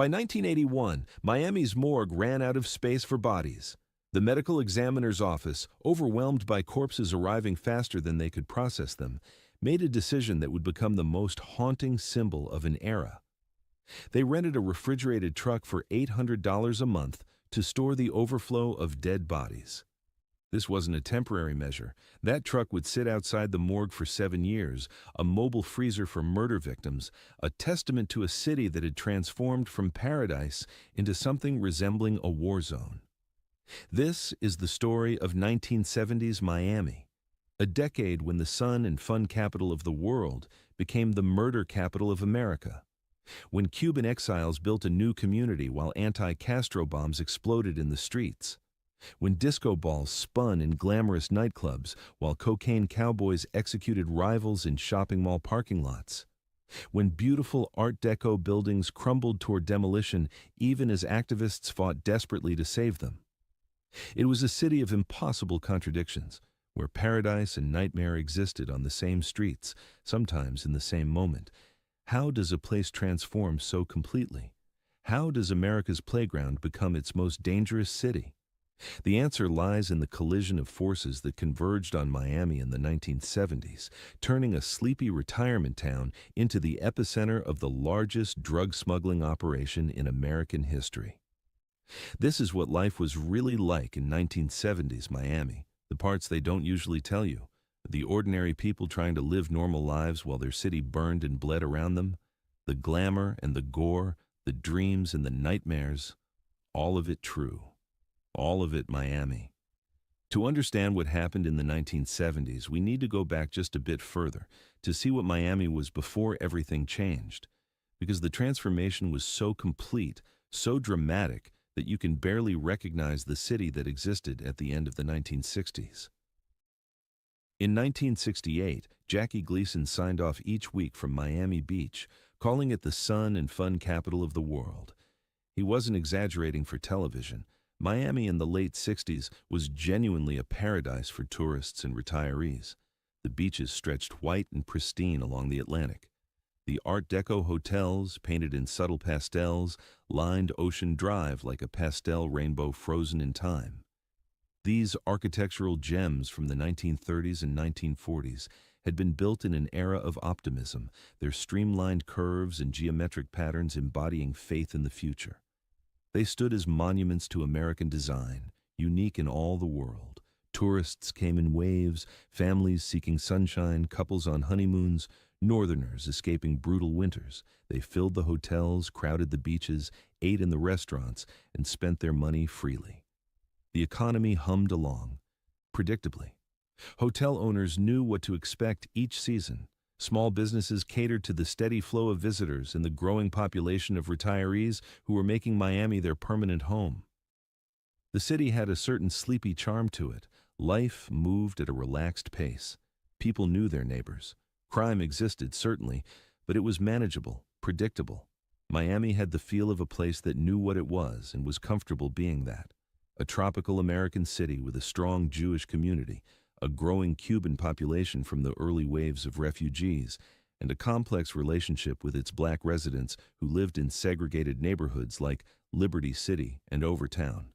By 1981, Miami's morgue ran out of space for bodies. The medical examiner's office, overwhelmed by corpses arriving faster than they could process them, made a decision that would become the most haunting symbol of an era. They rented a refrigerated truck for $800 a month to store the overflow of dead bodies. This wasn't a temporary measure. That truck would sit outside the morgue for 7 years, a mobile freezer for murder victims, a testament to a city that had transformed from paradise into something resembling a war zone. This is the story of 1970s Miami, a decade when the sun and fun capital of the world became the murder capital of America, when Cuban exiles built a new community while anti-Castro bombs exploded in the streets, when disco balls spun in glamorous nightclubs while cocaine cowboys executed rivals in shopping mall parking lots, when beautiful Art Deco buildings crumbled toward demolition even as activists fought desperately to save them. It was a city of impossible contradictions, where paradise and nightmare existed on the same streets, sometimes in the same moment. How does a place transform so completely? How does America's playground become its most dangerous city? The answer lies in the collision of forces that converged on Miami in the 1970s, turning a sleepy retirement town into the epicenter of the largest drug smuggling operation in American history. This is what life was really like in 1970s Miami, the parts they don't usually tell you, the ordinary people trying to live normal lives while their city burned and bled around them, the glamour and the gore, the dreams and the nightmares, all of it true. All of it Miami. To understand what happened in the 1970s, we need to go back just a bit further to see what Miami was before everything changed, because the transformation was so complete, so dramatic, that you can barely recognize the city that existed at the end of the 1960s. In 1968, Jackie Gleason signed off each week from Miami Beach, calling it the sun and fun capital of the world. He wasn't exaggerating for television. Miami in the late 60s was genuinely a paradise for tourists and retirees. The beaches stretched white and pristine along the Atlantic. The Art Deco hotels, painted in subtle pastels, lined Ocean Drive like a pastel rainbow frozen in time. These architectural gems from the 1930s and 1940s had been built in an era of optimism, their streamlined curves and geometric patterns embodying faith in the future. They stood as monuments to American design, unique in all the world. Tourists came in waves, families seeking sunshine, couples on honeymoons, northerners escaping brutal winters. They filled the hotels, crowded the beaches, ate in the restaurants, and spent their money freely. The economy hummed along, predictably. Hotel owners knew what to expect each season. Small businesses catered to the steady flow of visitors and the growing population of retirees who were making Miami their permanent home. The city had a certain sleepy charm to it. Life moved at a relaxed pace. People knew their neighbors. Crime existed, certainly, but it was manageable, predictable. Miami had the feel of a place that knew what it was and was comfortable being that. A tropical American city with a strong Jewish community, a growing Cuban population from the early waves of refugees, and a complex relationship with its black residents who lived in segregated neighborhoods like Liberty City and Overtown.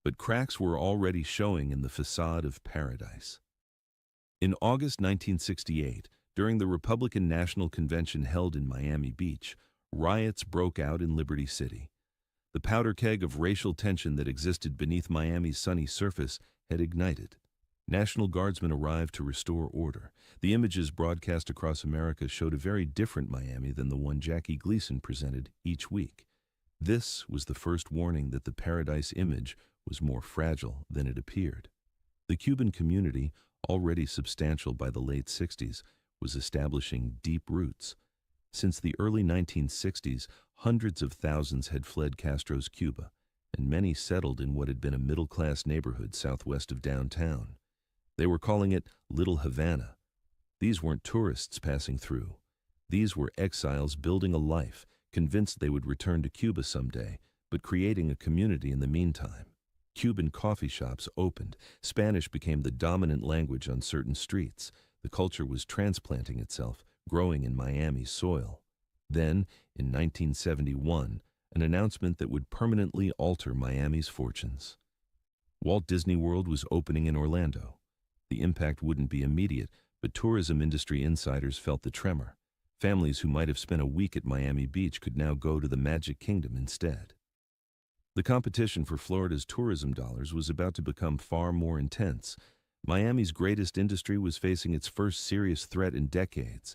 But cracks were already showing in the facade of paradise. In August 1968, during the Republican National Convention held in Miami Beach, riots broke out in Liberty City. The powder keg of racial tension that existed beneath Miami's sunny surface had ignited. National Guardsmen arrived to restore order. The images broadcast across America showed a very different Miami than the one Jackie Gleason presented each week. This was the first warning that the paradise image was more fragile than it appeared. The Cuban community, already substantial by the late 60s, was establishing deep roots. Since the early 1960s, hundreds of thousands had fled Castro's Cuba, and many settled in what had been a middle-class neighborhood southwest of downtown. They were calling it Little Havana. These weren't tourists passing through. These were exiles building a life, convinced they would return to Cuba someday, but creating a community in the meantime. Cuban coffee shops opened. Spanish became the dominant language on certain streets. The culture was transplanting itself, growing in Miami's soil. Then, in 1971, an announcement that would permanently alter Miami's fortunes. Walt Disney World was opening in Orlando. The impact wouldn't be immediate, but tourism industry insiders felt the tremor. Families who might have spent a week at Miami Beach could now go to the Magic Kingdom instead. The competition for Florida's tourism dollars was about to become far more intense. Miami's greatest industry was facing its first serious threat in decades.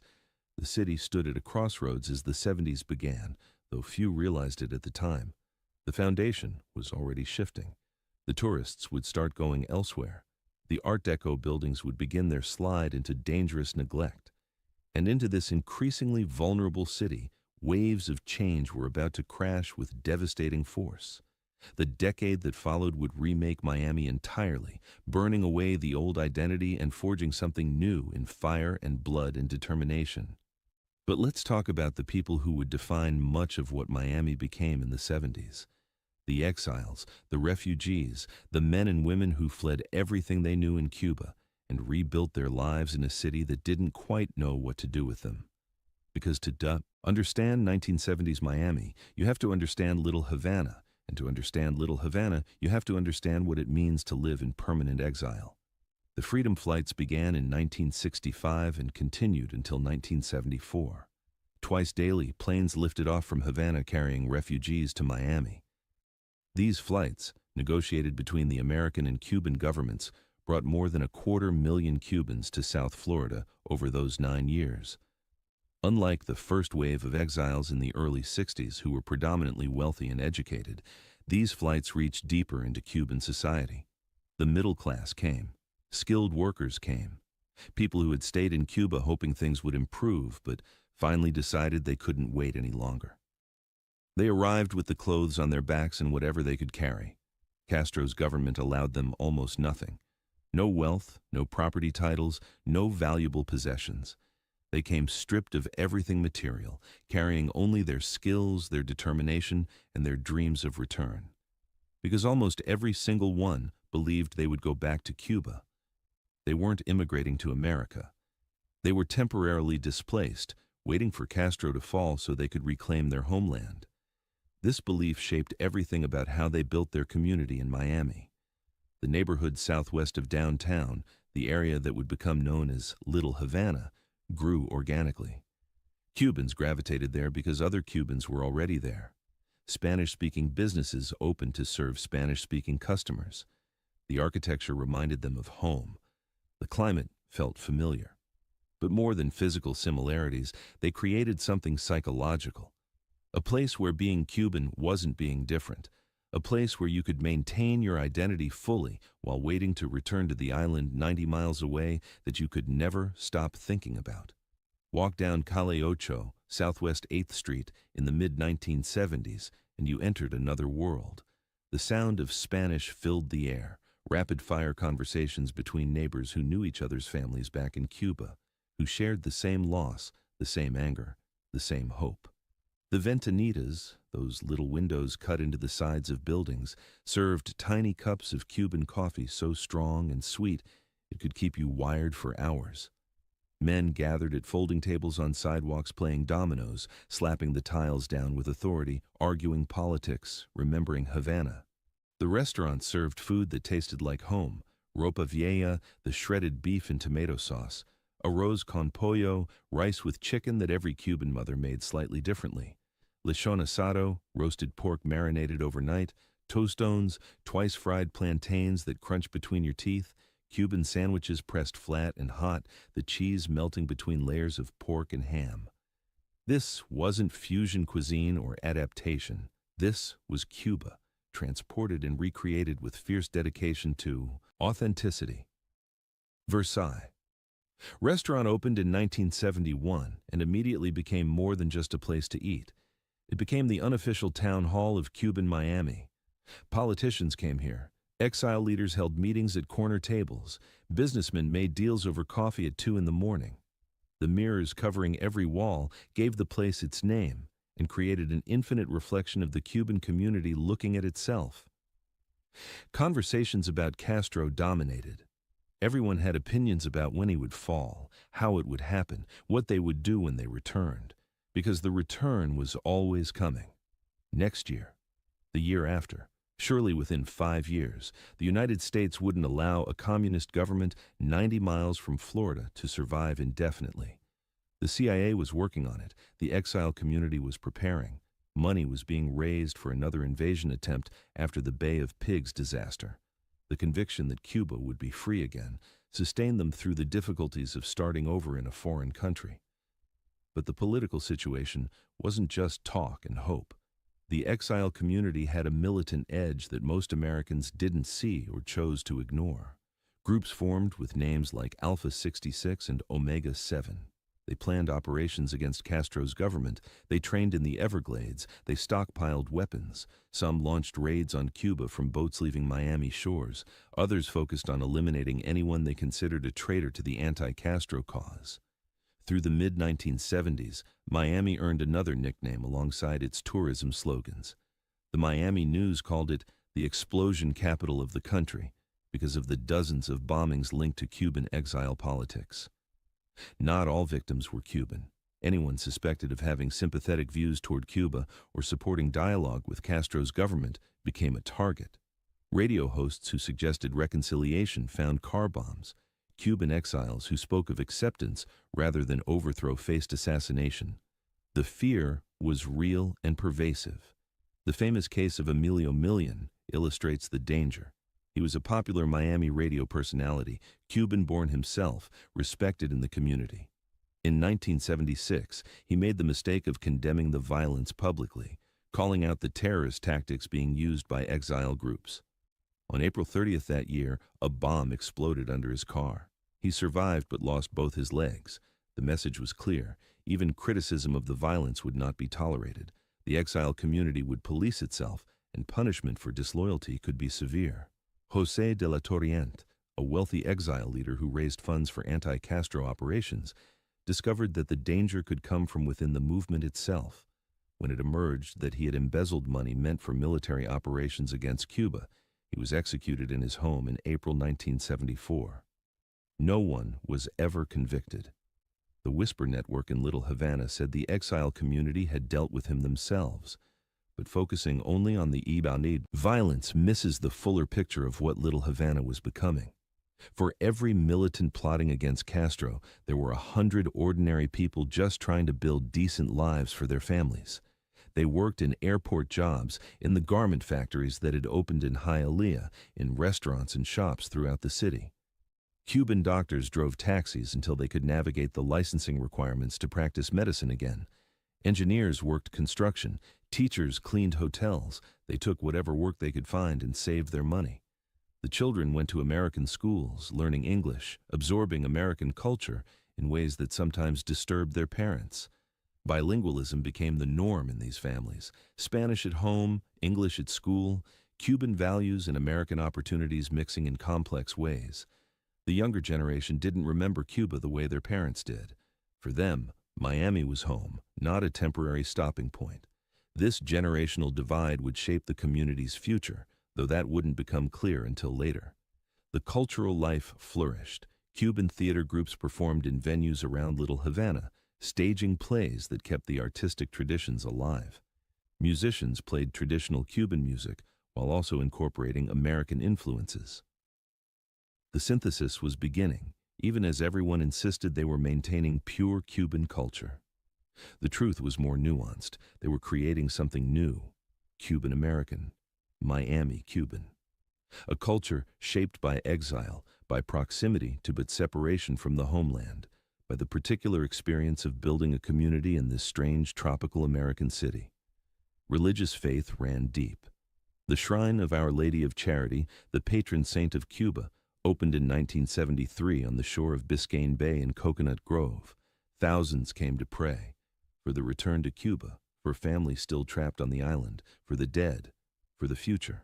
The city stood at a crossroads as the 70s began, though few realized it at the time. The foundation was already shifting. The tourists would start going elsewhere. The Art Deco buildings would begin their slide into dangerous neglect. And into this increasingly vulnerable city, waves of change were about to crash with devastating force. The decade that followed would remake Miami entirely, burning away the old identity and forging something new in fire and blood and determination. But let's talk about the people who would define much of what Miami became in the 70s. The exiles, the refugees, the men and women who fled everything they knew in Cuba and rebuilt their lives in a city that didn't quite know what to do with them. Because to understand 1970s Miami, you have to understand Little Havana, and to understand Little Havana, you have to understand what it means to live in permanent exile. The Freedom Flights began in 1965 and continued until 1974. Twice daily, planes lifted off from Havana carrying refugees to Miami. These flights, negotiated between the American and Cuban governments, brought more than 250,000 Cubans to South Florida over those 9 years. Unlike the first wave of exiles in the early 60s who were predominantly wealthy and educated, these flights reached deeper into Cuban society. The middle class came. Skilled workers came. People who had stayed in Cuba hoping things would improve, but finally decided they couldn't wait any longer. They arrived with the clothes on their backs and whatever they could carry. Castro's government allowed them almost nothing. No wealth, no property titles, no valuable possessions. They came stripped of everything material, carrying only their skills, their determination, and their dreams of return. Because almost every single one believed they would go back to Cuba. They weren't immigrating to America. They were temporarily displaced, waiting for Castro to fall so they could reclaim their homeland. This belief shaped everything about how they built their community in Miami. The neighborhood southwest of downtown, the area that would become known as Little Havana, grew organically. Cubans gravitated there because other Cubans were already there. Spanish-speaking businesses opened to serve Spanish-speaking customers. The architecture reminded them of home. The climate felt familiar. But more than physical similarities, they created something psychological. A place where being Cuban wasn't being different. A place where you could maintain your identity fully while waiting to return to the island 90 miles away that you could never stop thinking about. Walk down Calle Ocho, Southwest 8th Street, in the mid-1970s, and you entered another world. The sound of Spanish filled the air, rapid-fire conversations between neighbors who knew each other's families back in Cuba, who shared the same loss, the same anger, the same hope. The ventanitas, those little windows cut into the sides of buildings, served tiny cups of Cuban coffee so strong and sweet it could keep you wired for hours. Men gathered at folding tables on sidewalks playing dominoes, slapping the tiles down with authority, arguing politics, remembering Havana. The restaurants served food that tasted like home: ropa vieja, the shredded beef and tomato sauce, arroz con pollo, rice with chicken that every Cuban mother made slightly differently, lechon asado, roasted pork marinated overnight, tostones, twice-fried plantains that crunch between your teeth, Cuban sandwiches pressed flat and hot, the cheese melting between layers of pork and ham. This wasn't fusion cuisine or adaptation. This was Cuba, transported and recreated with fierce dedication to authenticity. Versailles. Restaurant opened in 1971 and immediately became more than just a place to eat. It became the unofficial town hall of Cuban Miami. Politicians came here. Exile leaders held meetings at corner tables. Businessmen made deals over coffee at 2 a.m. The mirrors covering every wall gave the place its name and created an infinite reflection of the Cuban community looking at itself. Conversations about Castro dominated. Everyone had opinions about when he would fall, how it would happen, what they would do when they returned, because the return was always coming. Next year, the year after, surely within 5 years, the United States wouldn't allow a communist government 90 miles from Florida to survive indefinitely. The CIA was working on it, the exile community was preparing, money was being raised for another invasion attempt after the Bay of Pigs disaster. The conviction that Cuba would be free again sustained them through the difficulties of starting over in a foreign country. But the political situation wasn't just talk and hope. The exile community had a militant edge that most Americans didn't see or chose to ignore. Groups formed with names like Alpha 66 and Omega 7. They planned operations against Castro's government. They trained in the Everglades. They stockpiled weapons. Some launched raids on Cuba from boats leaving Miami shores. Others focused on eliminating anyone they considered a traitor to the anti-Castro cause. Through the mid-1970s, Miami earned another nickname alongside its tourism slogans. The Miami News called it the explosion capital of the country because of the dozens of bombings linked to Cuban exile politics. Not all victims were Cuban. Anyone suspected of having sympathetic views toward Cuba or supporting dialogue with Castro's government became a target. Radio hosts who suggested reconciliation found car bombs. Cuban exiles who spoke of acceptance rather than overthrow faced assassination. The fear was real and pervasive. The famous case of Emilio Millian illustrates the danger. He was a popular Miami radio personality, Cuban-born himself, respected in the community. In 1976, he made the mistake of condemning the violence publicly, calling out the terrorist tactics being used by exile groups. On April 30th that year, a bomb exploded under his car. He survived but lost both his legs. The message was clear. Even criticism of the violence would not be tolerated. The exile community would police itself, and punishment for disloyalty could be severe. José de la Torriente, a wealthy exile leader who raised funds for anti-Castro operations, discovered that the danger could come from within the movement itself. When it emerged that he had embezzled money meant for military operations against Cuba, he was executed in his home in April 1974. No one was ever convicted. The Whisper Network in Little Havana said the exile community had dealt with him themselves, but focusing only on the Ibanid violence misses the fuller picture of what Little Havana was becoming. For every militant plotting against Castro, there were 100 ordinary people just trying to build decent lives for their families. They worked in airport jobs, in the garment factories that had opened in Hialeah, in restaurants and shops throughout the city. Cuban doctors drove taxis until they could navigate the licensing requirements to practice medicine again. Engineers worked construction. Teachers cleaned hotels. They took whatever work they could find and saved their money. The children went to American schools, learning English, absorbing American culture in ways that sometimes disturbed their parents. Bilingualism became the norm in these families. Spanish at home, English at school, Cuban values and American opportunities mixing in complex ways. The younger generation didn't remember Cuba the way their parents did. For them, Miami was home, not a temporary stopping point. This generational divide would shape the community's future, though that wouldn't become clear until later. The cultural life flourished. Cuban theater groups performed in venues around Little Havana, staging plays that kept the artistic traditions alive. Musicians played traditional Cuban music while also incorporating American influences. The synthesis was beginning, even as everyone insisted they were maintaining pure Cuban culture. The truth was more nuanced. They were creating something new, Cuban-American, Miami Cuban. A culture shaped by exile, by proximity to but separation from the homeland, by the particular experience of building a community in this strange tropical American city. Religious faith ran deep. The Shrine of Our Lady of Charity, the patron saint of Cuba, opened in 1973 on the shore of Biscayne Bay in Coconut Grove. Thousands came to pray for the return to Cuba, for families still trapped on the island, for the dead, for the future.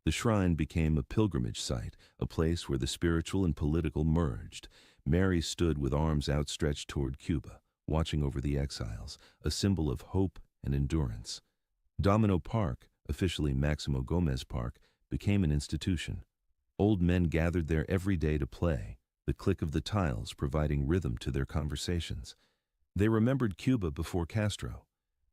The shrine became a pilgrimage site, a place where the spiritual and political merged. Mary stood with arms outstretched toward Cuba, watching over the exiles, a symbol of hope and endurance. Domino Park, officially Maximo Gomez Park, became an institution. Old men gathered there every day to play, the click of the tiles providing rhythm to their conversations. They remembered Cuba before Castro.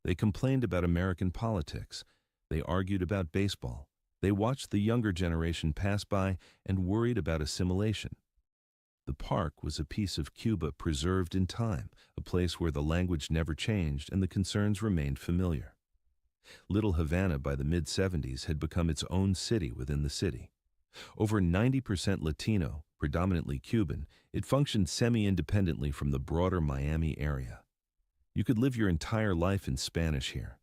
They complained about American politics. They argued about baseball. They watched the younger generation pass by and worried about assimilation. The park was a piece of Cuba preserved in time, a place where the language never changed and the concerns remained familiar. Little Havana by the mid-70s had become its own city within the city. Over 90% Latino, predominantly Cuban, it functioned semi-independently from the broader Miami area. You could live your entire life in Spanish here.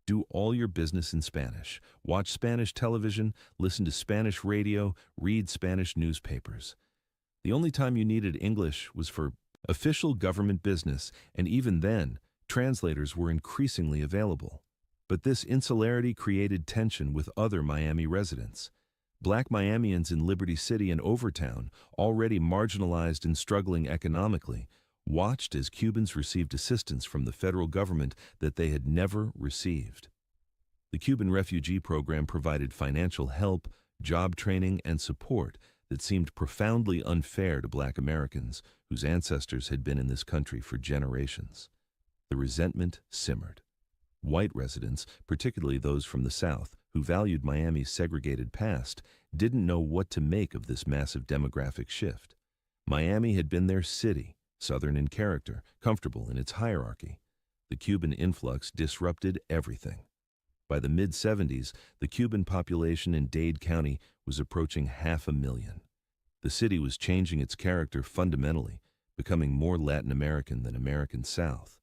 Do all your business in Spanish, watch Spanish television, listen to Spanish radio, read Spanish newspapers. The only time you needed English was for official government business, and even then, translators were increasingly available. But this insularity created tension with other Miami residents. Black Miamians in Liberty City and Overtown, already marginalized and struggling economically, watched as Cubans received assistance from the federal government that they had never received. The Cuban refugee program provided financial help, job training, and support that seemed profoundly unfair to Black Americans whose ancestors had been in this country for generations. The resentment simmered. White residents, particularly those from the South, who valued Miami's segregated past, didn't know what to make of this massive demographic shift. Miami had been their city, Southern in character, comfortable in its hierarchy. The Cuban influx disrupted everything. By the mid-70s, the Cuban population in Dade County was approaching 500,000. The city was changing its character fundamentally, becoming more Latin American than American South.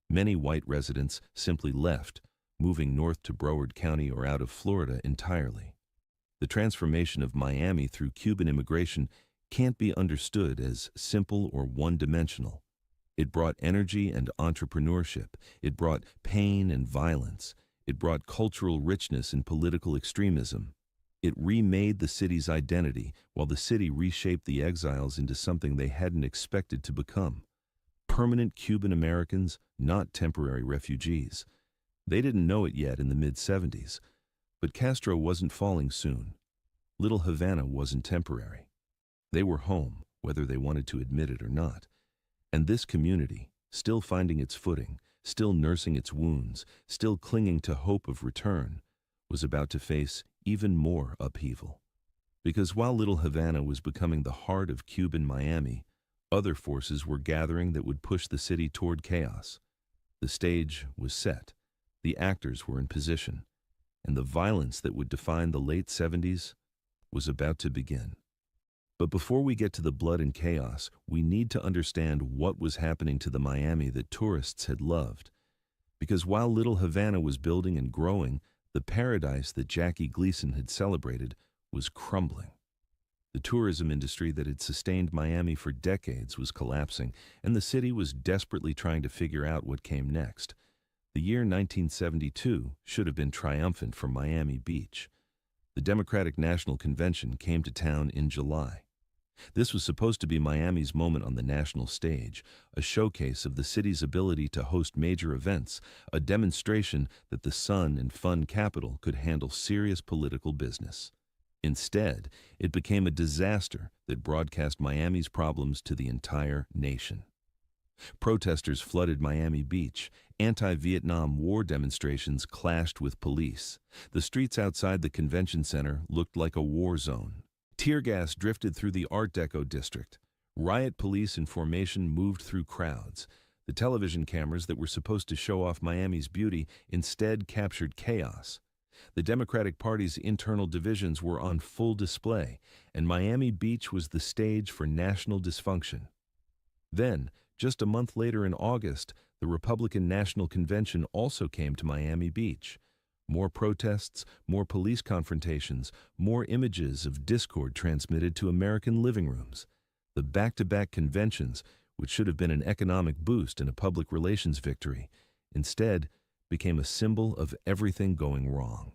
Many white residents simply left, moving north to Broward County or out of Florida entirely. The transformation of Miami through Cuban immigration can't be understood as simple or one-dimensional. It brought energy and entrepreneurship. It brought pain and violence. It brought cultural richness and political extremism. It remade the city's identity, while the city reshaped the exiles into something they hadn't expected to become. Permanent Cuban Americans, not temporary refugees. They didn't know it yet in the mid-70s, but Castro wasn't falling soon. Little Havana wasn't temporary. They were home, whether they wanted to admit it or not. And this community, still finding its footing, still nursing its wounds, still clinging to hope of return, was about to face even more upheaval. Because while Little Havana was becoming the heart of Cuban Miami, other forces were gathering that would push the city toward chaos. The stage was set, the actors were in position, and the violence that would define the late 70s was about to begin. But before we get to the blood and chaos, we need to understand what was happening to the Miami that tourists had loved. Because while Little Havana was building and growing, the paradise that Jackie Gleason had celebrated was crumbling. The tourism industry that had sustained Miami for decades was collapsing, and the city was desperately trying to figure out what came next. The year 1972 should have been triumphant for Miami Beach. The Democratic National Convention came to town in July. This was supposed to be Miami's moment on the national stage, a showcase of the city's ability to host major events, a demonstration that the sun and fun capital could handle serious political business. Instead, it became a disaster that broadcast Miami's problems to the entire nation. Protesters flooded Miami Beach. Anti-Vietnam War demonstrations clashed with police. The streets outside the convention center looked like a war zone. Tear gas drifted through the Art Deco district. Riot police in formation moved through crowds. The television cameras that were supposed to show off Miami's beauty instead captured chaos. The Democratic Party's internal divisions were on full display, and Miami Beach was the stage for national dysfunction. Then, just a month later in August, the Republican National Convention also came to Miami Beach. More protests, more police confrontations, more images of discord transmitted to American living rooms. The back-to-back conventions, which should have been an economic boost and a public relations victory, instead became a symbol of everything going wrong.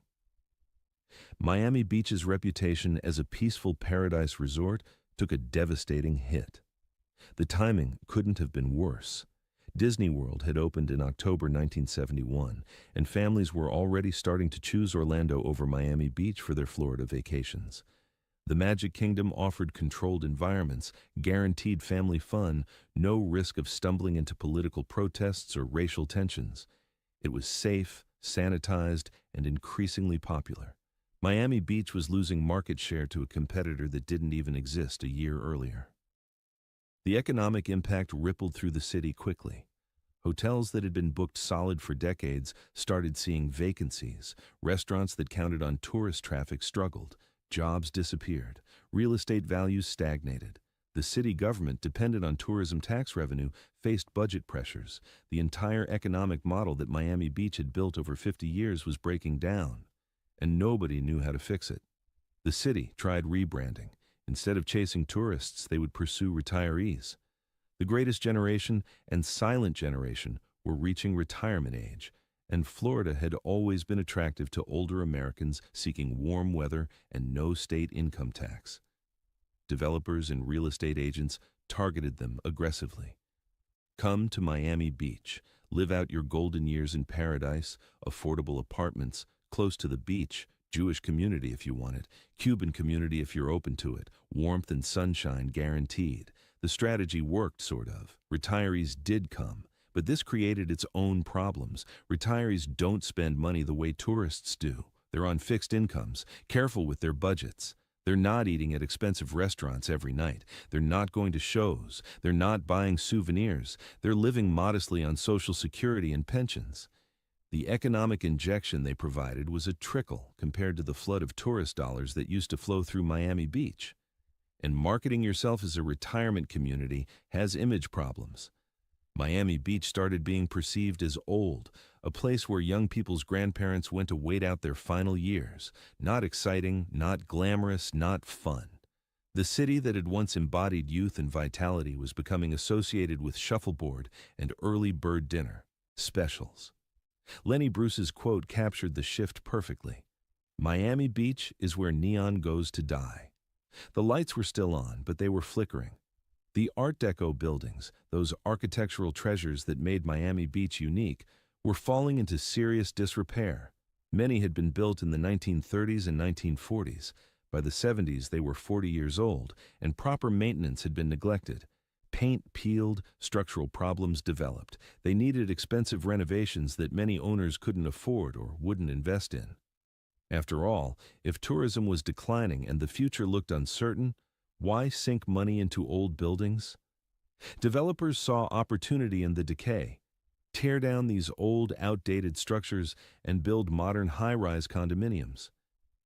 Miami Beach's reputation as a peaceful paradise resort took a devastating hit. The timing couldn't have been worse. Disney World had opened in October 1971, and families were already starting to choose Orlando over Miami Beach for their Florida vacations. The Magic Kingdom offered controlled environments, guaranteed family fun, no risk of stumbling into political protests or racial tensions. It was safe, sanitized, and increasingly popular. Miami Beach was losing market share to a competitor that didn't even exist a year earlier. The economic impact rippled through the city quickly. Hotels that had been booked solid for decades started seeing vacancies. Restaurants that counted on tourist traffic struggled. Jobs disappeared. Real estate values stagnated. The city government, dependent on tourism tax revenue, faced budget pressures. The entire economic model that Miami Beach had built over 50 years was breaking down, and nobody knew how to fix it. The city tried rebranding. Instead of chasing tourists, they would pursue retirees. The greatest generation and silent generation were reaching retirement age, and Florida had always been attractive to older Americans seeking warm weather and no state income tax. Developers and real estate agents targeted them aggressively. Come to Miami Beach, live out your golden years in paradise, affordable apartments, close to the beach, Jewish community if you want it, Cuban community if you're open to it, warmth and sunshine guaranteed. The strategy worked, sort of. Retirees did come, but this created its own problems. Retirees don't spend money the way tourists do. They're on fixed incomes, careful with their budgets. They're not eating at expensive restaurants every night. They're not going to shows. They're not buying souvenirs. They're living modestly on Social Security and pensions. The economic injection they provided was a trickle compared to the flood of tourist dollars that used to flow through Miami Beach. And marketing yourself as a retirement community has image problems. Miami Beach started being perceived as old, a place where young people's grandparents went to wait out their final years. Not exciting, not glamorous, not fun. The city that had once embodied youth and vitality was becoming associated with shuffleboard and early bird dinner specials. Lenny Bruce's quote captured the shift perfectly. Miami Beach is where neon goes to die. The lights were still on, but they were flickering. The Art Deco buildings, those architectural treasures that made Miami Beach unique, were falling into serious disrepair. Many had been built in the 1930s and 1940s. By the 70s, they were 40 years old, and proper maintenance had been neglected. Paint peeled, structural problems developed. They needed expensive renovations that many owners couldn't afford or wouldn't invest in. After all, if tourism was declining and the future looked uncertain, why sink money into old buildings? Developers saw opportunity in the decay. Tear down these old, outdated structures and build modern high-rise condominiums.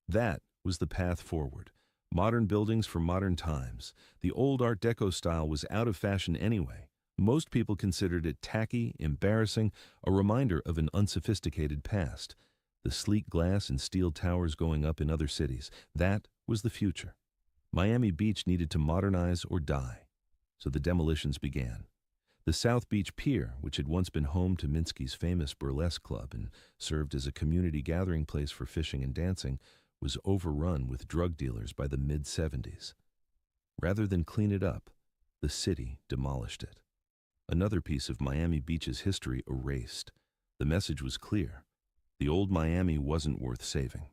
That was the path forward. Modern buildings for modern times. The old Art Deco style was out of fashion anyway. Most people considered it tacky, embarrassing, a reminder of an unsophisticated past. The sleek glass and steel towers going up in other cities, that was the future. Miami Beach needed to modernize or die. So the demolitions began. The South Beach Pier, which had once been home to Minsky's famous burlesque club and served as a community gathering place for fishing and dancing, was overrun with drug dealers by the mid-70s. Rather than clean it up, the city demolished it. Another piece of Miami Beach's history erased. The message was clear. The old Miami wasn't worth saving.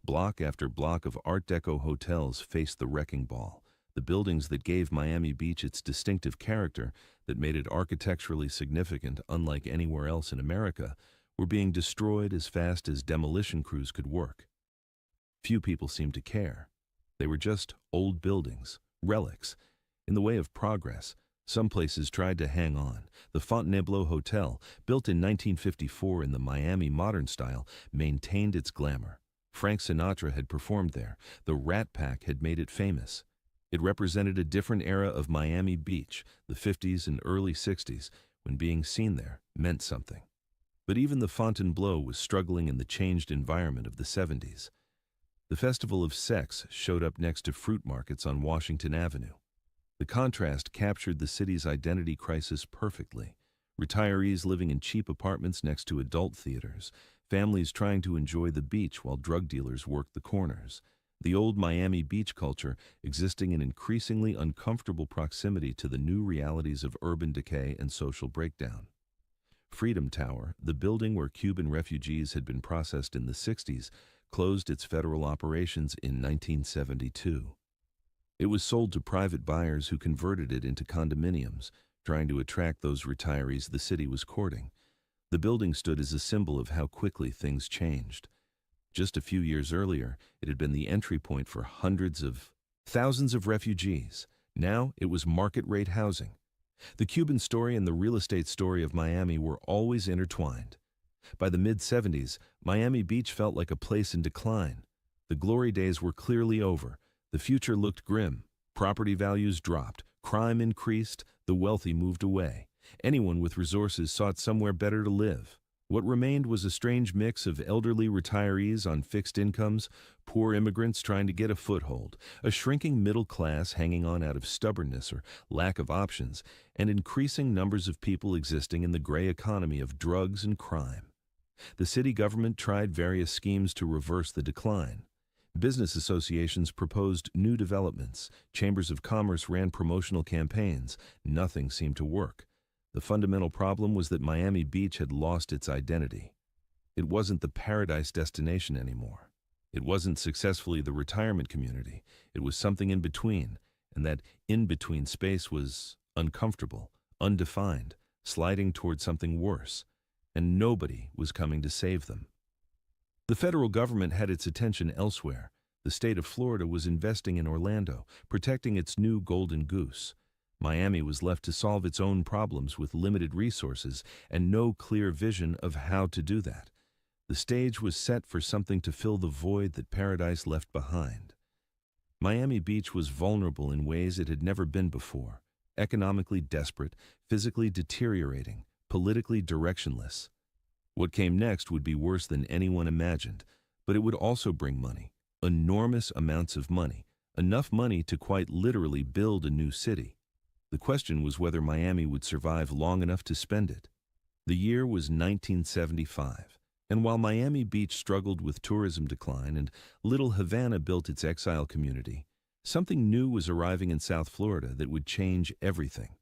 Block after block of Art Deco hotels faced the wrecking ball. The buildings that gave Miami Beach its distinctive character, that made it architecturally significant unlike anywhere else in America, were being destroyed as fast as demolition crews could work. Few people seemed to care. They were just old buildings, relics, in the way of progress. Some places tried to hang on. The Fontainebleau Hotel, built in 1954 in the Miami modern style, maintained its glamour. Frank Sinatra had performed there. The Rat Pack had made it famous. It represented a different era of Miami Beach, the 50s and early 60s, when being seen there meant something. But even the Fontainebleau was struggling in the changed environment of the 70s. The Festival of Sex showed up next to fruit markets on Washington Avenue. The contrast captured the city's identity crisis perfectly. Retirees living in cheap apartments next to adult theaters, families trying to enjoy the beach while drug dealers worked the corners. The old Miami Beach culture existing in increasingly uncomfortable proximity to the new realities of urban decay and social breakdown. Freedom Tower, the building where Cuban refugees had been processed in the 60s, closed its federal operations in 1972. It was sold to private buyers who converted it into condominiums, trying to attract those retirees the city was courting. The building stood as a symbol of how quickly things changed. Just a few years earlier, it had been the entry point for hundreds of thousands of refugees. Now it was market-rate housing. The Cuban story and the real estate story of Miami were always intertwined. By the mid-70s, Miami Beach felt like a place in decline. The glory days were clearly over. The future looked grim. Property values dropped. Crime increased. The wealthy moved away. Anyone with resources sought somewhere better to live. What remained was a strange mix of elderly retirees on fixed incomes, poor immigrants trying to get a foothold, a shrinking middle class hanging on out of stubbornness or lack of options, and increasing numbers of people existing in the gray economy of drugs and crime. The city government tried various schemes to reverse the decline. Business associations proposed new developments. Chambers of commerce ran promotional campaigns. Nothing seemed to work. The fundamental problem was that Miami Beach had lost its identity. It wasn't the paradise destination anymore. It wasn't successfully the retirement community. It was something in between, and that in-between space was uncomfortable, undefined, sliding toward something worse, and nobody was coming to save them. The federal government had its attention elsewhere. The state of Florida was investing in Orlando, protecting its new golden goose. Miami was left to solve its own problems with limited resources and no clear vision of how to do that. The stage was set for something to fill the void that paradise left behind. Miami Beach was vulnerable in ways it had never been before, economically desperate, physically deteriorating, politically directionless. What came next would be worse than anyone imagined, but it would also bring money, enormous amounts of money, enough money to quite literally build a new city. The question was whether Miami would survive long enough to spend it. The year was 1975, and while Miami Beach struggled with tourism decline and Little Havana built its exile community, something new was arriving in South Florida that would change everything.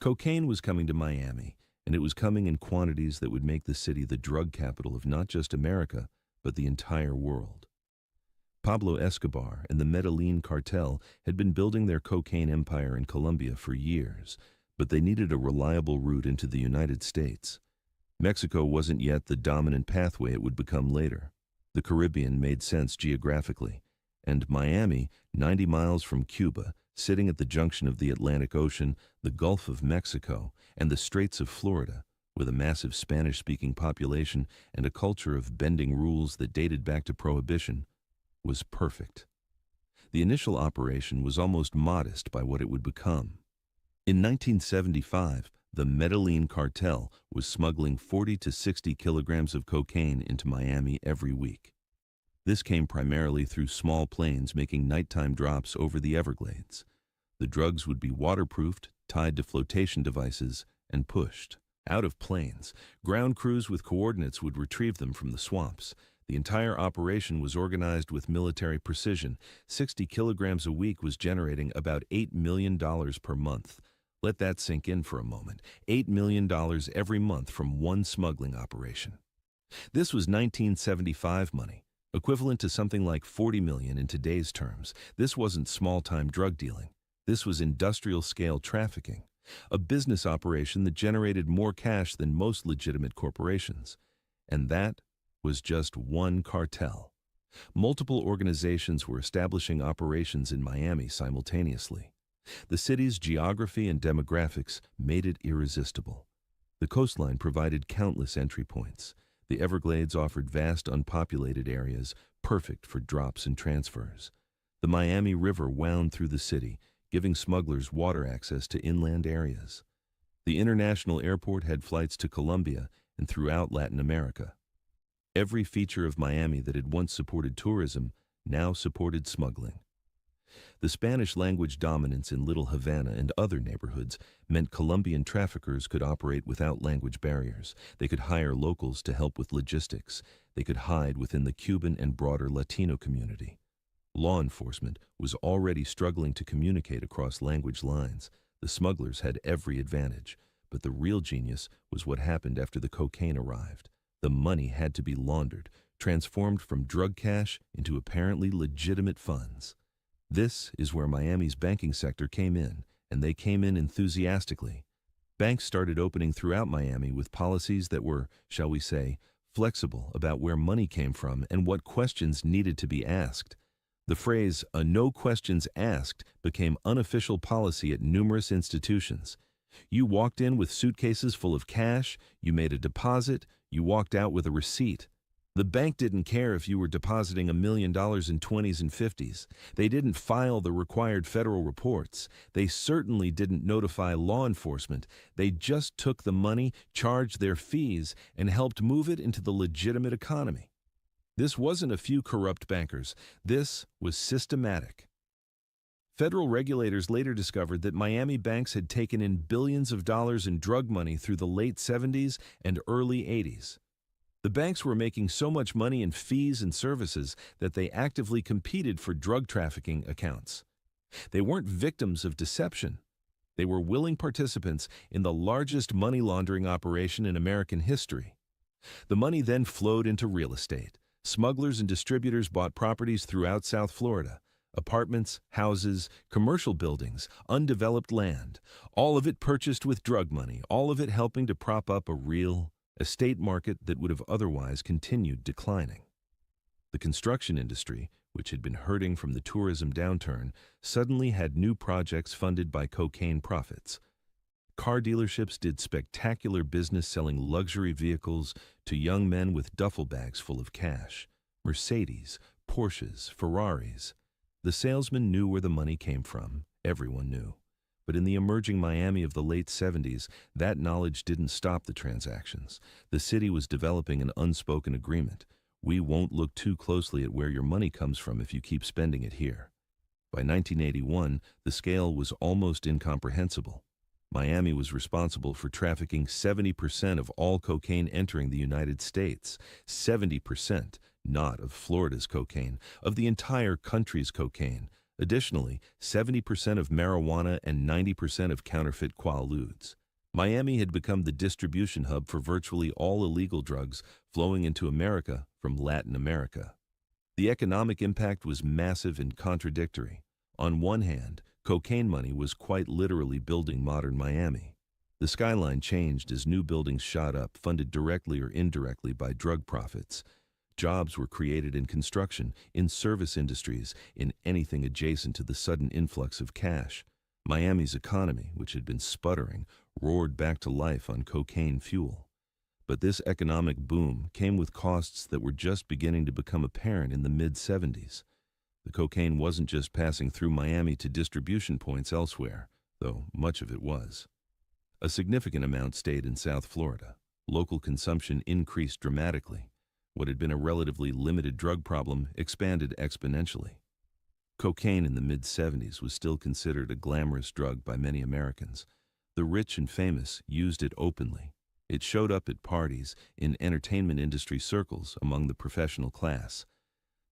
Cocaine was coming to Miami, and it was coming in quantities that would make the city the drug capital of not just America, but the entire world. Pablo Escobar and the Medellin cartel had been building their cocaine empire in Colombia for years, but they needed a reliable route into the United States. Mexico wasn't yet the dominant pathway it would become later. The Caribbean made sense geographically, and Miami, 90 miles from Cuba, sitting at the junction of the Atlantic Ocean, the Gulf of Mexico, and the Straits of Florida, with a massive Spanish-speaking population and a culture of bending rules that dated back to Prohibition, was perfect. The initial operation was almost modest by what it would become. In 1975, the Medellin cartel was smuggling 40 to 60 kilograms of cocaine into Miami every week. This came primarily through small planes making nighttime drops over the Everglades. The drugs would be waterproofed, tied to flotation devices, and pushed out of planes. Ground crews with coordinates would retrieve them from the swamps. The entire operation was organized with military precision. 60 kilograms a week was generating about $8 million per month. Let that sink in for a moment. $8 million every month from one smuggling operation. This was 1975 money, equivalent to something like $40 million in today's terms. This wasn't small-time drug dealing. This was industrial-scale trafficking, a business operation that generated more cash than most legitimate corporations. And that was just one cartel. Multiple organizations were establishing operations in Miami simultaneously. The city's geography and demographics made it irresistible. The coastline provided countless entry points. The Everglades offered vast unpopulated areas, perfect for drops and transfers. The Miami River wound through the city, giving smugglers water access to inland areas. The international airport had flights to Colombia and throughout Latin America. Every feature of Miami that had once supported tourism now supported smuggling. The Spanish-language dominance in Little Havana and other neighborhoods meant Colombian traffickers could operate without language barriers. They could hire locals to help with logistics. They could hide within the Cuban and broader Latino community. Law enforcement was already struggling to communicate across language lines. The smugglers had every advantage, but the real genius was what happened after the cocaine arrived. The money had to be laundered, transformed from drug cash into apparently legitimate funds. This is where Miami's banking sector came in, and they came in enthusiastically. Banks started opening throughout Miami with policies that were, shall we say, flexible about where money came from and what questions needed to be asked. The phrase, a no questions asked, became unofficial policy at numerous institutions. You walked in with suitcases full of cash, you made a deposit, you walked out with a receipt. The bank didn't care if you were depositing $1 million in 20s and 50s. They didn't file the required federal reports. They certainly didn't notify law enforcement. They just took the money, charged their fees, and helped move it into the legitimate economy. This wasn't a few corrupt bankers. This was systematic. Federal regulators later discovered that Miami banks had taken in billions of dollars in drug money through the late 70s and early 80s. The banks were making so much money in fees and services that they actively competed for drug trafficking accounts. They weren't victims of deception. They were willing participants in the largest money laundering operation in American history. The money then flowed into real estate. Smugglers and distributors bought properties throughout South Florida. Apartments, houses, commercial buildings, undeveloped land, all of it purchased with drug money, all of it helping to prop up a real estate market that would have otherwise continued declining. The construction industry, which had been hurting from the tourism downturn, suddenly had new projects funded by cocaine profits. Car dealerships did spectacular business selling luxury vehicles to young men with duffel bags full of cash. Mercedes, Porsches, Ferraris. The salesmen knew where the money came from. Everyone knew. But in the emerging Miami of the late 70s, that knowledge didn't stop the transactions. The city was developing an unspoken agreement. We won't look too closely at where your money comes from if you keep spending it here. By 1981, the scale was almost incomprehensible. Miami was responsible for trafficking 70% of all cocaine entering the United States. 70%, not of Florida's cocaine, of the entire country's cocaine. Additionally, 70% of marijuana and 90% of counterfeit quaaludes. Miami had become the distribution hub for virtually all illegal drugs flowing into America from Latin America. The economic impact was massive and contradictory. On one hand, cocaine money was quite literally building modern Miami. The skyline changed as new buildings shot up, funded directly or indirectly by drug profits. Jobs were created in construction, in service industries, in anything adjacent to the sudden influx of cash. Miami's economy, which had been sputtering, roared back to life on cocaine fuel. But this economic boom came with costs that were just beginning to become apparent in the mid-70s. The cocaine wasn't just passing through Miami to distribution points elsewhere, though much of it was. A significant amount stayed in South Florida. Local consumption increased dramatically. What had been a relatively limited drug problem expanded exponentially. Cocaine in the mid-70s was still considered a glamorous drug by many Americans. The rich and famous used it openly. It showed up at parties, in entertainment industry circles, among the professional class.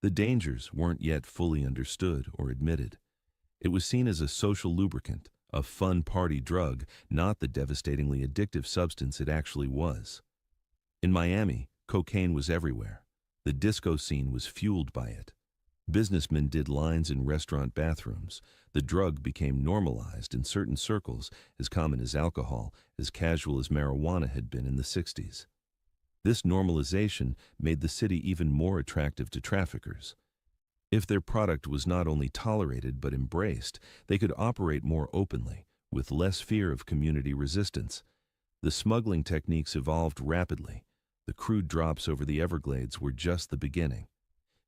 The dangers weren't yet fully understood or admitted. It was seen as a social lubricant, a fun party drug, not the devastatingly addictive substance it actually was. In Miami, cocaine was everywhere. The disco scene was fueled by it. Businessmen did lines in restaurant bathrooms. The drug became normalized in certain circles, as common as alcohol, as casual as marijuana had been in the 60s. This normalization made the city even more attractive to traffickers. If their product was not only tolerated but embraced, they could operate more openly, with less fear of community resistance. The smuggling techniques evolved rapidly. The crude drops over the Everglades were just the beginning.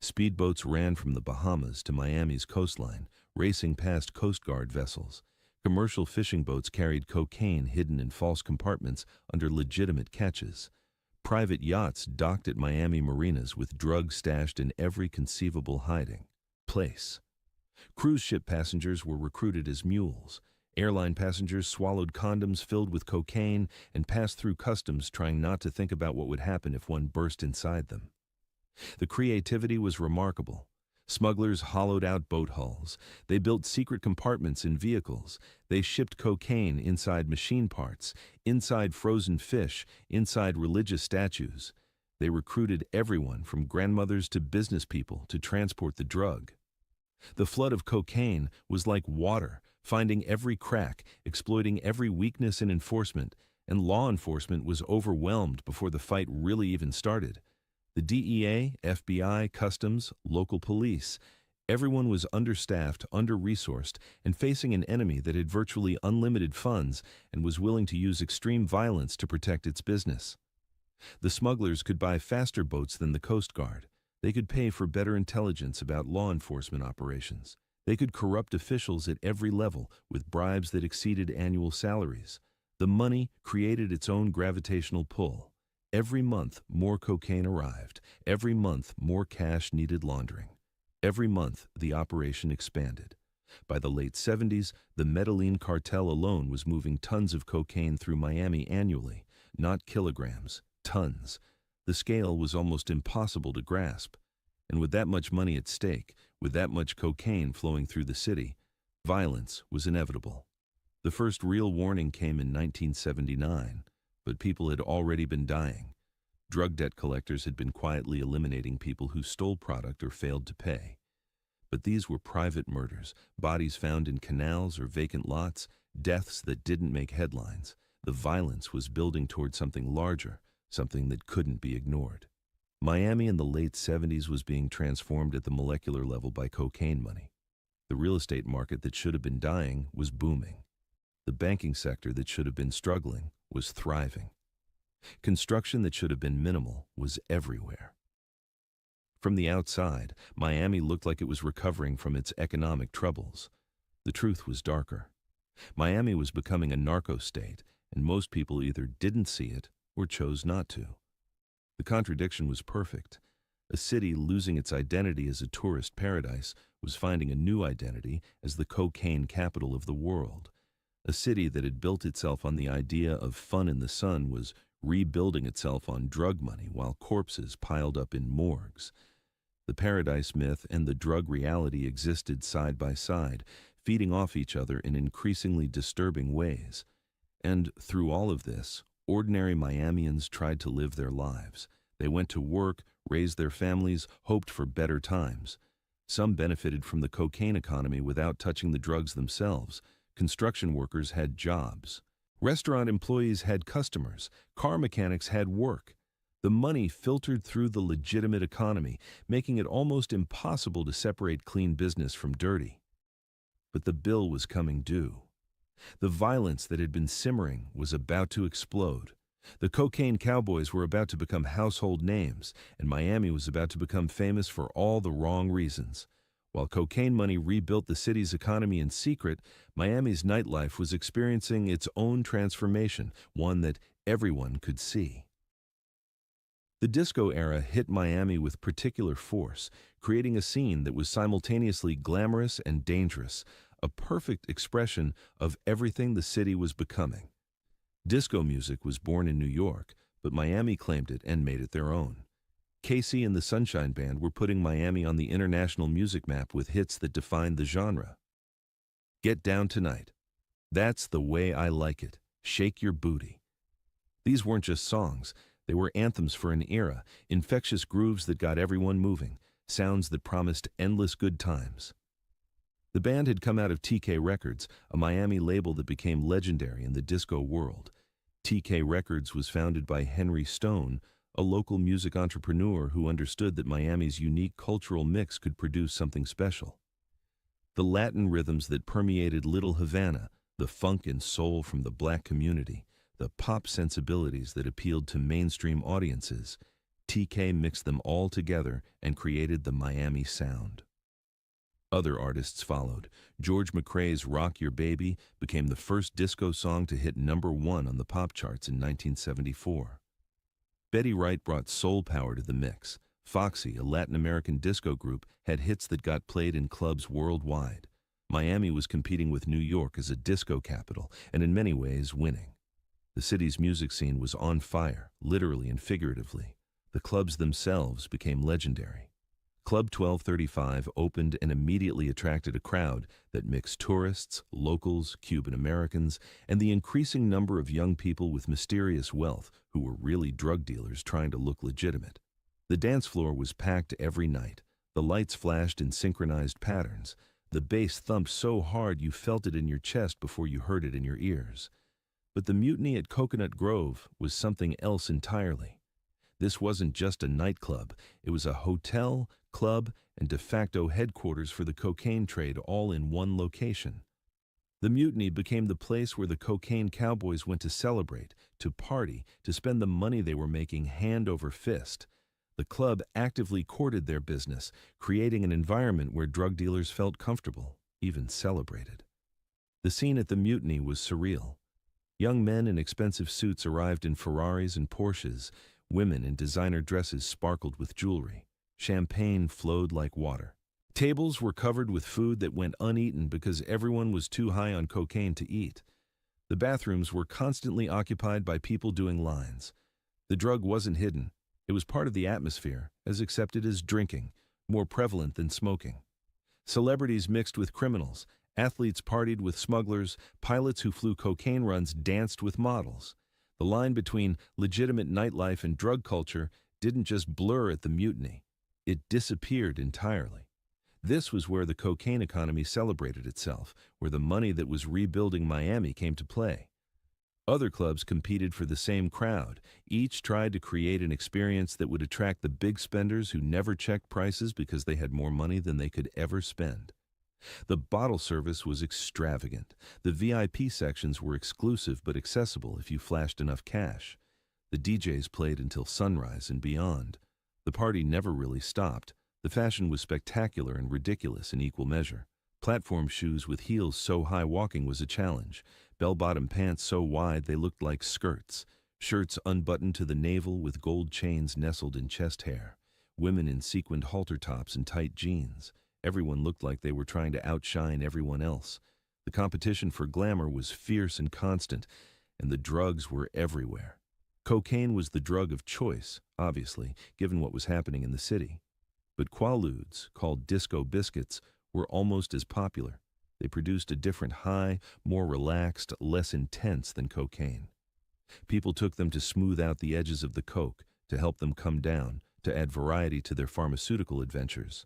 Speedboats ran from the Bahamas to Miami's coastline, racing past Coast Guard vessels. Commercial fishing boats carried cocaine hidden in false compartments under legitimate catches. Private yachts docked at Miami marinas with drugs stashed in every conceivable hiding place. Cruise ship passengers were recruited as mules. Airline passengers swallowed condoms filled with cocaine and passed through customs trying not to think about what would happen if one burst inside them. The creativity was remarkable. Smugglers hollowed out boat hulls. They built secret compartments in vehicles. They shipped cocaine inside machine parts, inside frozen fish, inside religious statues. They recruited everyone from grandmothers to business people to transport the drug. The flood of cocaine was like water, finding every crack, exploiting every weakness in enforcement, and law enforcement was overwhelmed before the fight really even started. The DEA, FBI, Customs, local police, everyone was understaffed, under-resourced, and facing an enemy that had virtually unlimited funds and was willing to use extreme violence to protect its business. The smugglers could buy faster boats than the Coast Guard. They could pay for better intelligence about law enforcement operations. They could corrupt officials at every level with bribes that exceeded annual salaries. The money created its own gravitational pull. Every month, more cocaine arrived. Every month, more cash needed laundering. Every month, the operation expanded. By the late 70s, the Medellin cartel alone was moving tons of cocaine through Miami annually, not kilograms, tons. The scale was almost impossible to grasp. And with that much money at stake, with that much cocaine flowing through the city, violence was inevitable. The first real warning came in 1979, but people had already been dying. Drug debt collectors had been quietly eliminating people who stole product or failed to pay. But these were private murders, bodies found in canals or vacant lots, deaths that didn't make headlines. The violence was building toward something larger, something that couldn't be ignored. Miami in the late 70s was being transformed at the molecular level by cocaine money. The real estate market that should have been dying was booming. The banking sector that should have been struggling was thriving. Construction that should have been minimal was everywhere. From the outside, Miami looked like it was recovering from its economic troubles. The truth was darker. Miami was becoming a narco state, and most people either didn't see it or chose not to. The contradiction was perfect. A city losing its identity as a tourist paradise was finding a new identity as the cocaine capital of the world. A city that had built itself on the idea of fun in the sun was rebuilding itself on drug money while corpses piled up in morgues. The paradise myth and the drug reality existed side by side, feeding off each other in increasingly disturbing ways. And through all of this, ordinary Miamians tried to live their lives. They went to work, raised their families, hoped for better times. Some benefited from the cocaine economy without touching the drugs themselves. Construction workers had jobs. Restaurant employees had customers. Car mechanics had work. The money filtered through the legitimate economy, making it almost impossible to separate clean business from dirty. But the bill was coming due. The violence that had been simmering was about to explode. The cocaine cowboys were about to become household names, and Miami was about to become famous for all the wrong reasons. While cocaine money rebuilt the city's economy in secret, Miami's nightlife was experiencing its own transformation, one that everyone could see. The disco era hit Miami with particular force, creating a scene that was simultaneously glamorous and dangerous, a perfect expression of everything the city was becoming. Disco music was born in New York, but Miami claimed it and made it their own. Casey and the Sunshine Band were putting Miami on the international music map with hits that defined the genre. Get Down Tonight. That's the Way I Like It. Shake Your Booty. These weren't just songs. They were anthems for an era, infectious grooves that got everyone moving, sounds that promised endless good times. The band had come out of TK Records, a Miami label that became legendary in the disco world. TK Records was founded by Henry Stone, a local music entrepreneur who understood that Miami's unique cultural mix could produce something special. The Latin rhythms that permeated Little Havana, the funk and soul from the black community, the pop sensibilities that appealed to mainstream audiences, TK mixed them all together and created the Miami sound. Other artists followed. George McRae's Rock Your Baby became the first disco song to hit #1 on the pop charts in 1974. Betty Wright brought soul power to the mix. Foxy, a Latin American disco group, had hits that got played in clubs worldwide. Miami was competing with New York as a disco capital, and in many ways winning. The city's music scene was on fire, literally and figuratively. The clubs themselves became legendary. Club 1235 opened and immediately attracted a crowd that mixed tourists, locals, Cuban Americans, and the increasing number of young people with mysterious wealth who were really drug dealers trying to look legitimate. The dance floor was packed every night. The lights flashed in synchronized patterns. The bass thumped so hard you felt it in your chest before you heard it in your ears. But the mutiny at Coconut Grove was something else entirely. This wasn't just a nightclub. It was a hotel, club, and de facto headquarters for the cocaine trade all in one location. The mutiny became the place where the cocaine cowboys went to celebrate, to party, to spend the money they were making hand over fist. The club actively courted their business, creating an environment where drug dealers felt comfortable, even celebrated. The scene at the mutiny was surreal. Young men in expensive suits arrived in Ferraris and Porsches. Women in designer dresses sparkled with jewelry. Champagne flowed like water. Tables were covered with food that went uneaten because everyone was too high on cocaine to eat. The bathrooms were constantly occupied by people doing lines. The drug wasn't hidden. It was part of the atmosphere, as accepted as drinking, more prevalent than smoking. Celebrities mixed with criminals. Athletes partied with smugglers. Pilots who flew cocaine runs danced with models. The line between legitimate nightlife and drug culture didn't just blur at the mutiny. It disappeared entirely. This was where the cocaine economy celebrated itself, where the money that was rebuilding Miami came to play. Other clubs competed for the same crowd. Each tried to create an experience that would attract the big spenders who never checked prices because they had more money than they could ever spend. The bottle service was extravagant. The VIP sections were exclusive but accessible if you flashed enough cash. The DJs played until sunrise and beyond. The party never really stopped. The fashion was spectacular and ridiculous in equal measure. Platform shoes with heels so high walking was a challenge. Bell-bottom pants so wide they looked like skirts. Shirts unbuttoned to the navel with gold chains nestled in chest hair. Women in sequined halter tops and tight jeans. Everyone looked like they were trying to outshine everyone else. The competition for glamour was fierce and constant, and the drugs were everywhere. Cocaine was the drug of choice, obviously, given what was happening in the city. But Quaaludes, called disco biscuits, were almost as popular. They produced a different high, more relaxed, less intense than cocaine. People took them to smooth out the edges of the coke, to help them come down, to add variety to their pharmaceutical adventures.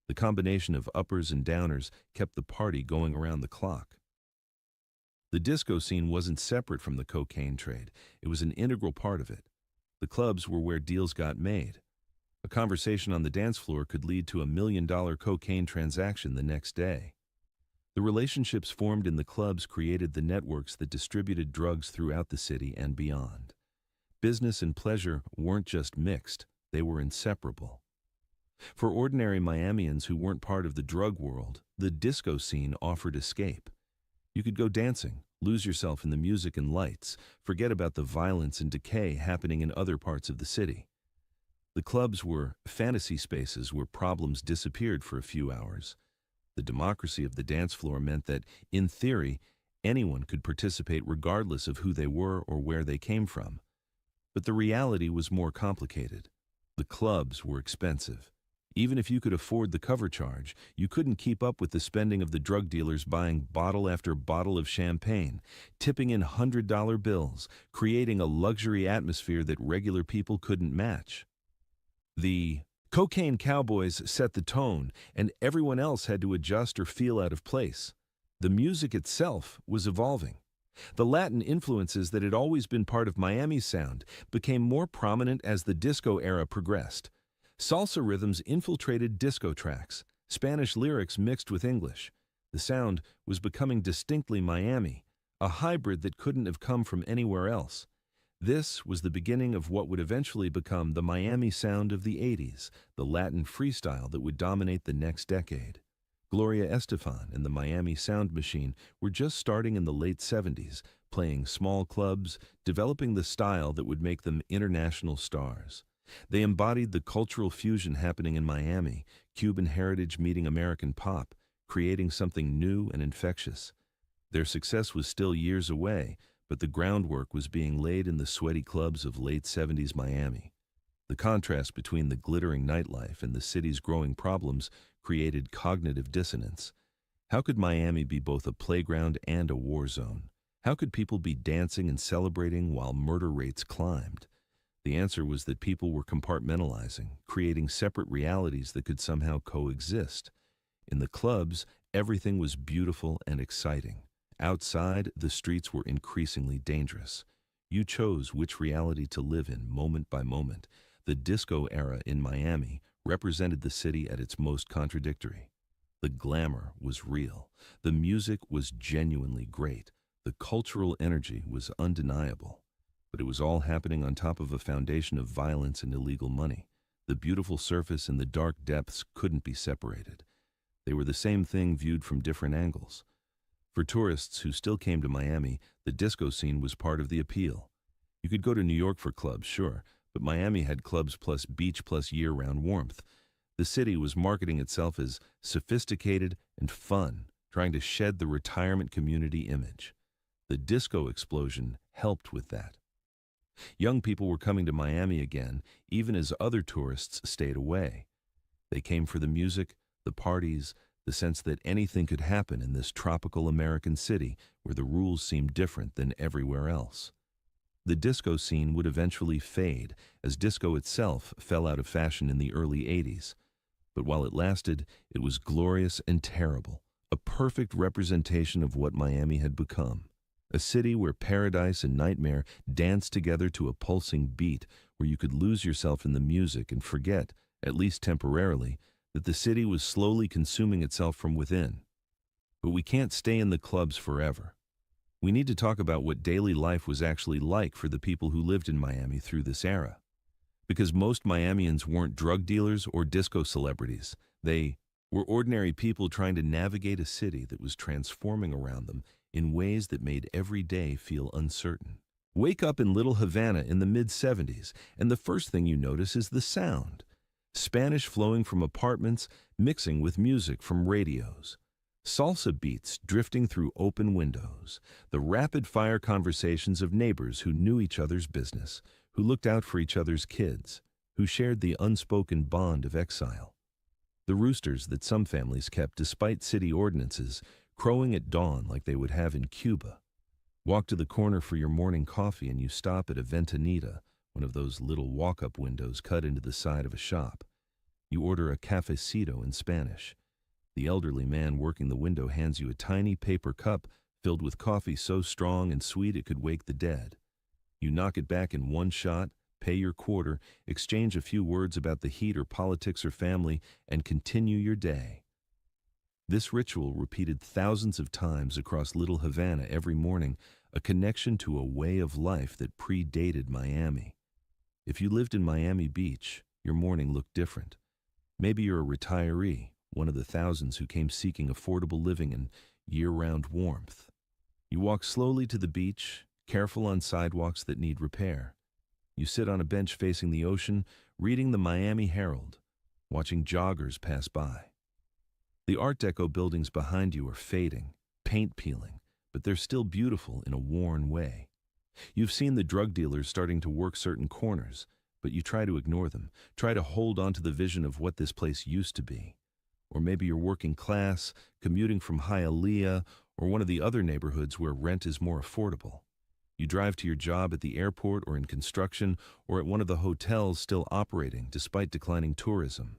The combination of uppers and downers kept the party going around the clock. The disco scene wasn't separate from the cocaine trade. It was an integral part of it. The clubs were where deals got made. A conversation on the dance floor could lead to $1 million cocaine transaction the next day. The relationships formed in the clubs created the networks that distributed drugs throughout the city and beyond. Business and pleasure weren't just mixed, they were inseparable. For ordinary Miamians who weren't part of the drug world, the disco scene offered escape. You could go dancing, lose yourself in the music and lights, forget about the violence and decay happening in other parts of the city. The clubs were fantasy spaces where problems disappeared for a few hours. The democracy of the dance floor meant that, in theory, anyone could participate regardless of who they were or where they came from. But the reality was more complicated. The clubs were expensive. Even if you could afford the cover charge, you couldn't keep up with the spending of the drug dealers buying bottle after bottle of champagne, tipping in $100 bills, creating a luxury atmosphere that regular people couldn't match. The cocaine cowboys set the tone, and everyone else had to adjust or feel out of place. The music itself was evolving. The Latin influences that had always been part of Miami's sound became more prominent as the disco era progressed. Salsa rhythms infiltrated disco tracks, Spanish lyrics mixed with English. The sound was becoming distinctly Miami, a hybrid that couldn't have come from anywhere else. This was the beginning of what would eventually become the Miami sound of the 80s, the Latin freestyle that would dominate the next decade. Gloria Estefan and the Miami Sound Machine were just starting in the late 70s, playing small clubs, developing the style that would make them international stars. They embodied the cultural fusion happening in Miami, Cuban heritage meeting American pop, creating something new and infectious. Their success was still years away, but the groundwork was being laid in the sweaty clubs of late 70s Miami. The contrast between the glittering nightlife and the city's growing problems created cognitive dissonance. How could Miami be both a playground and a war zone? How could people be dancing and celebrating while murder rates climbed? The answer was that people were compartmentalizing, creating separate realities that could somehow coexist. In the clubs, Everything was beautiful and exciting. Outside, the streets were increasingly dangerous. You chose which reality to live in moment by moment. The disco era in Miami represented the city at its most contradictory. The glamour was real. The music was genuinely great. The cultural energy was undeniable. But it was all happening on top of a foundation of violence and illegal money. The beautiful surface and the dark depths couldn't be separated. They were the same thing viewed from different angles. For tourists who still came to Miami, the disco scene was part of the appeal. You could go to New York for clubs, sure, but Miami had clubs plus beach plus year-round warmth. The city was marketing itself as sophisticated and fun, trying to shed the retirement community image. The disco explosion helped with that. Young people were coming to Miami again, even as other tourists stayed away. They came for the music, the parties, the sense that anything could happen in this tropical American city where the rules seemed different than everywhere else. The disco scene would eventually fade, as disco itself fell out of fashion in the early 80s. But while it lasted, it was glorious and terrible, a perfect representation of what Miami had become. A city where paradise and nightmare danced together to a pulsing beat, where you could lose yourself in the music and forget, at least temporarily, that the city was slowly consuming itself from within. But we can't stay in the clubs forever. We need to talk about what daily life was actually like for the people who lived in Miami through this era. Because most Miamians weren't drug dealers or disco celebrities. They were ordinary people trying to navigate a city that was transforming around them in ways that made every day feel uncertain. Wake up in Little Havana in the mid-70s, and the first thing you notice is the sound. Spanish flowing from apartments, mixing with music from radios. Salsa beats drifting through open windows. The rapid-fire conversations of neighbors who knew each other's business, who looked out for each other's kids, who shared the unspoken bond of exile. The roosters that some families kept despite city ordinances, crowing at dawn like they would have in Cuba. Walk to the corner for your morning coffee and you stop at a ventanita, one of those little walk-up windows cut into the side of a shop. You order a cafecito in Spanish. The elderly man working the window hands you a tiny paper cup filled with coffee so strong and sweet it could wake the dead. You knock it back in one shot, pay your quarter, exchange a few words about the heat or politics or family, and continue your day. This ritual repeated thousands of times across Little Havana every morning, a connection to a way of life that predated Miami. If you lived in Miami Beach, your morning looked different. Maybe you're a retiree, one of the thousands who came seeking affordable living and year-round warmth. You walk slowly to the beach, careful on sidewalks that need repair. You sit on a bench facing the ocean, reading the Miami Herald, watching joggers pass by. The Art Deco buildings behind you are fading, paint peeling, but they're still beautiful in a worn way. You've seen the drug dealers starting to work certain corners, but you try to ignore them, try to hold on to the vision of what this place used to be. Or maybe you're working class, commuting from Hialeah, or one of the other neighborhoods where rent is more affordable. You drive to your job at the airport or in construction, or at one of the hotels still operating despite declining tourism.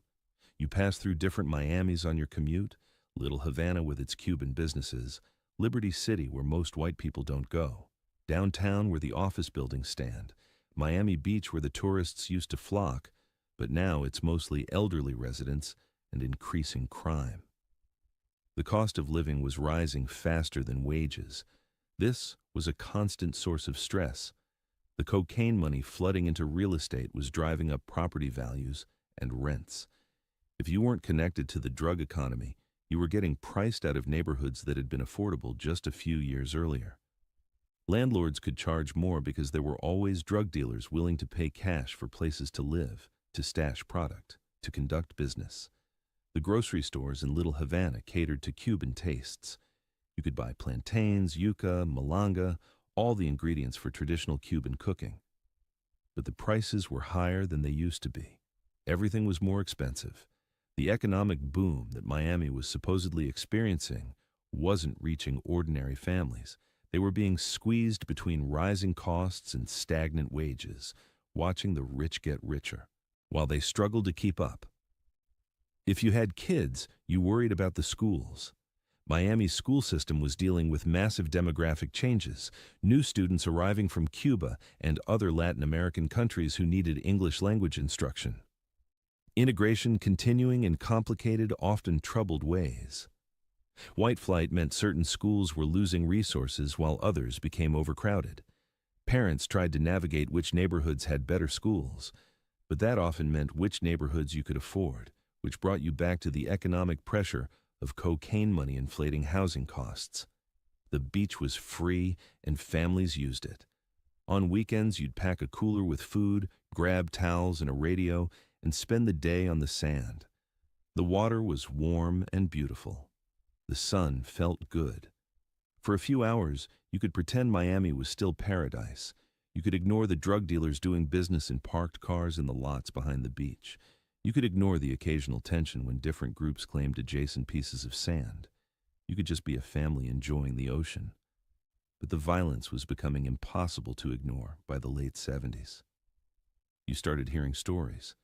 You pass through different Miamis on your commute, Little Havana with its Cuban businesses, Liberty City where most white people don't go, downtown where the office buildings stand, Miami Beach where the tourists used to flock, but now it's mostly elderly residents and increasing crime. The cost of living was rising faster than wages. This was a constant source of stress. The cocaine money flooding into real estate was driving up property values and rents. If you weren't connected to the drug economy, you were getting priced out of neighborhoods that had been affordable just a few years earlier. Landlords could charge more because there were always drug dealers willing to pay cash for places to live, to stash product, to conduct business. The grocery stores in Little Havana catered to Cuban tastes. You could buy plantains, yuca, malanga, all the ingredients for traditional Cuban cooking. But the prices were higher than they used to be. Everything was more expensive. The economic boom that Miami was supposedly experiencing wasn't reaching ordinary families. They were being squeezed between rising costs and stagnant wages, watching the rich get richer, while they struggled to keep up. If you had kids, you worried about the schools. Miami's school system was dealing with massive demographic changes, new students arriving from Cuba and other Latin American countries who needed English language instruction. Integration continuing in complicated, often troubled ways. White flight meant certain schools were losing resources while others became overcrowded. Parents tried to navigate which neighborhoods had better schools, but that often meant which neighborhoods you could afford, which brought you back to the economic pressure of cocaine money inflating housing costs. The beach was free and families used it. On weekends, you'd pack a cooler with food, grab towels and a radio, and spend the day on the sand. The water was warm and beautiful. The sun felt good. For a few hours, you could pretend Miami was still paradise. You could ignore the drug dealers doing business in parked cars in the lots behind the beach. You could ignore the occasional tension when different groups claimed adjacent pieces of sand. You could just be a family enjoying the ocean. But the violence was becoming impossible to ignore by the late 70s. You started hearing stories.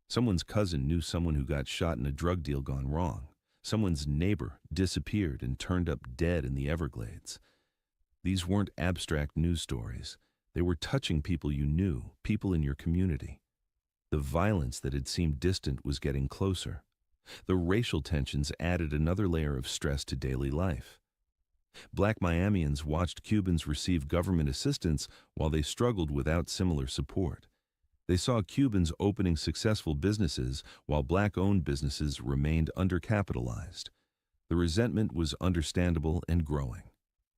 Someone's cousin knew someone who got shot in a drug deal gone wrong. Someone's neighbor disappeared and turned up dead in the Everglades. These weren't abstract news stories. They were touching people you knew, people in your community. The violence that had seemed distant was getting closer. The racial tensions added another layer of stress to daily life. Black Miamians watched Cubans receive government assistance while they struggled without similar support. They saw Cubans opening successful businesses while Black-owned businesses remained undercapitalized. The resentment was understandable and growing.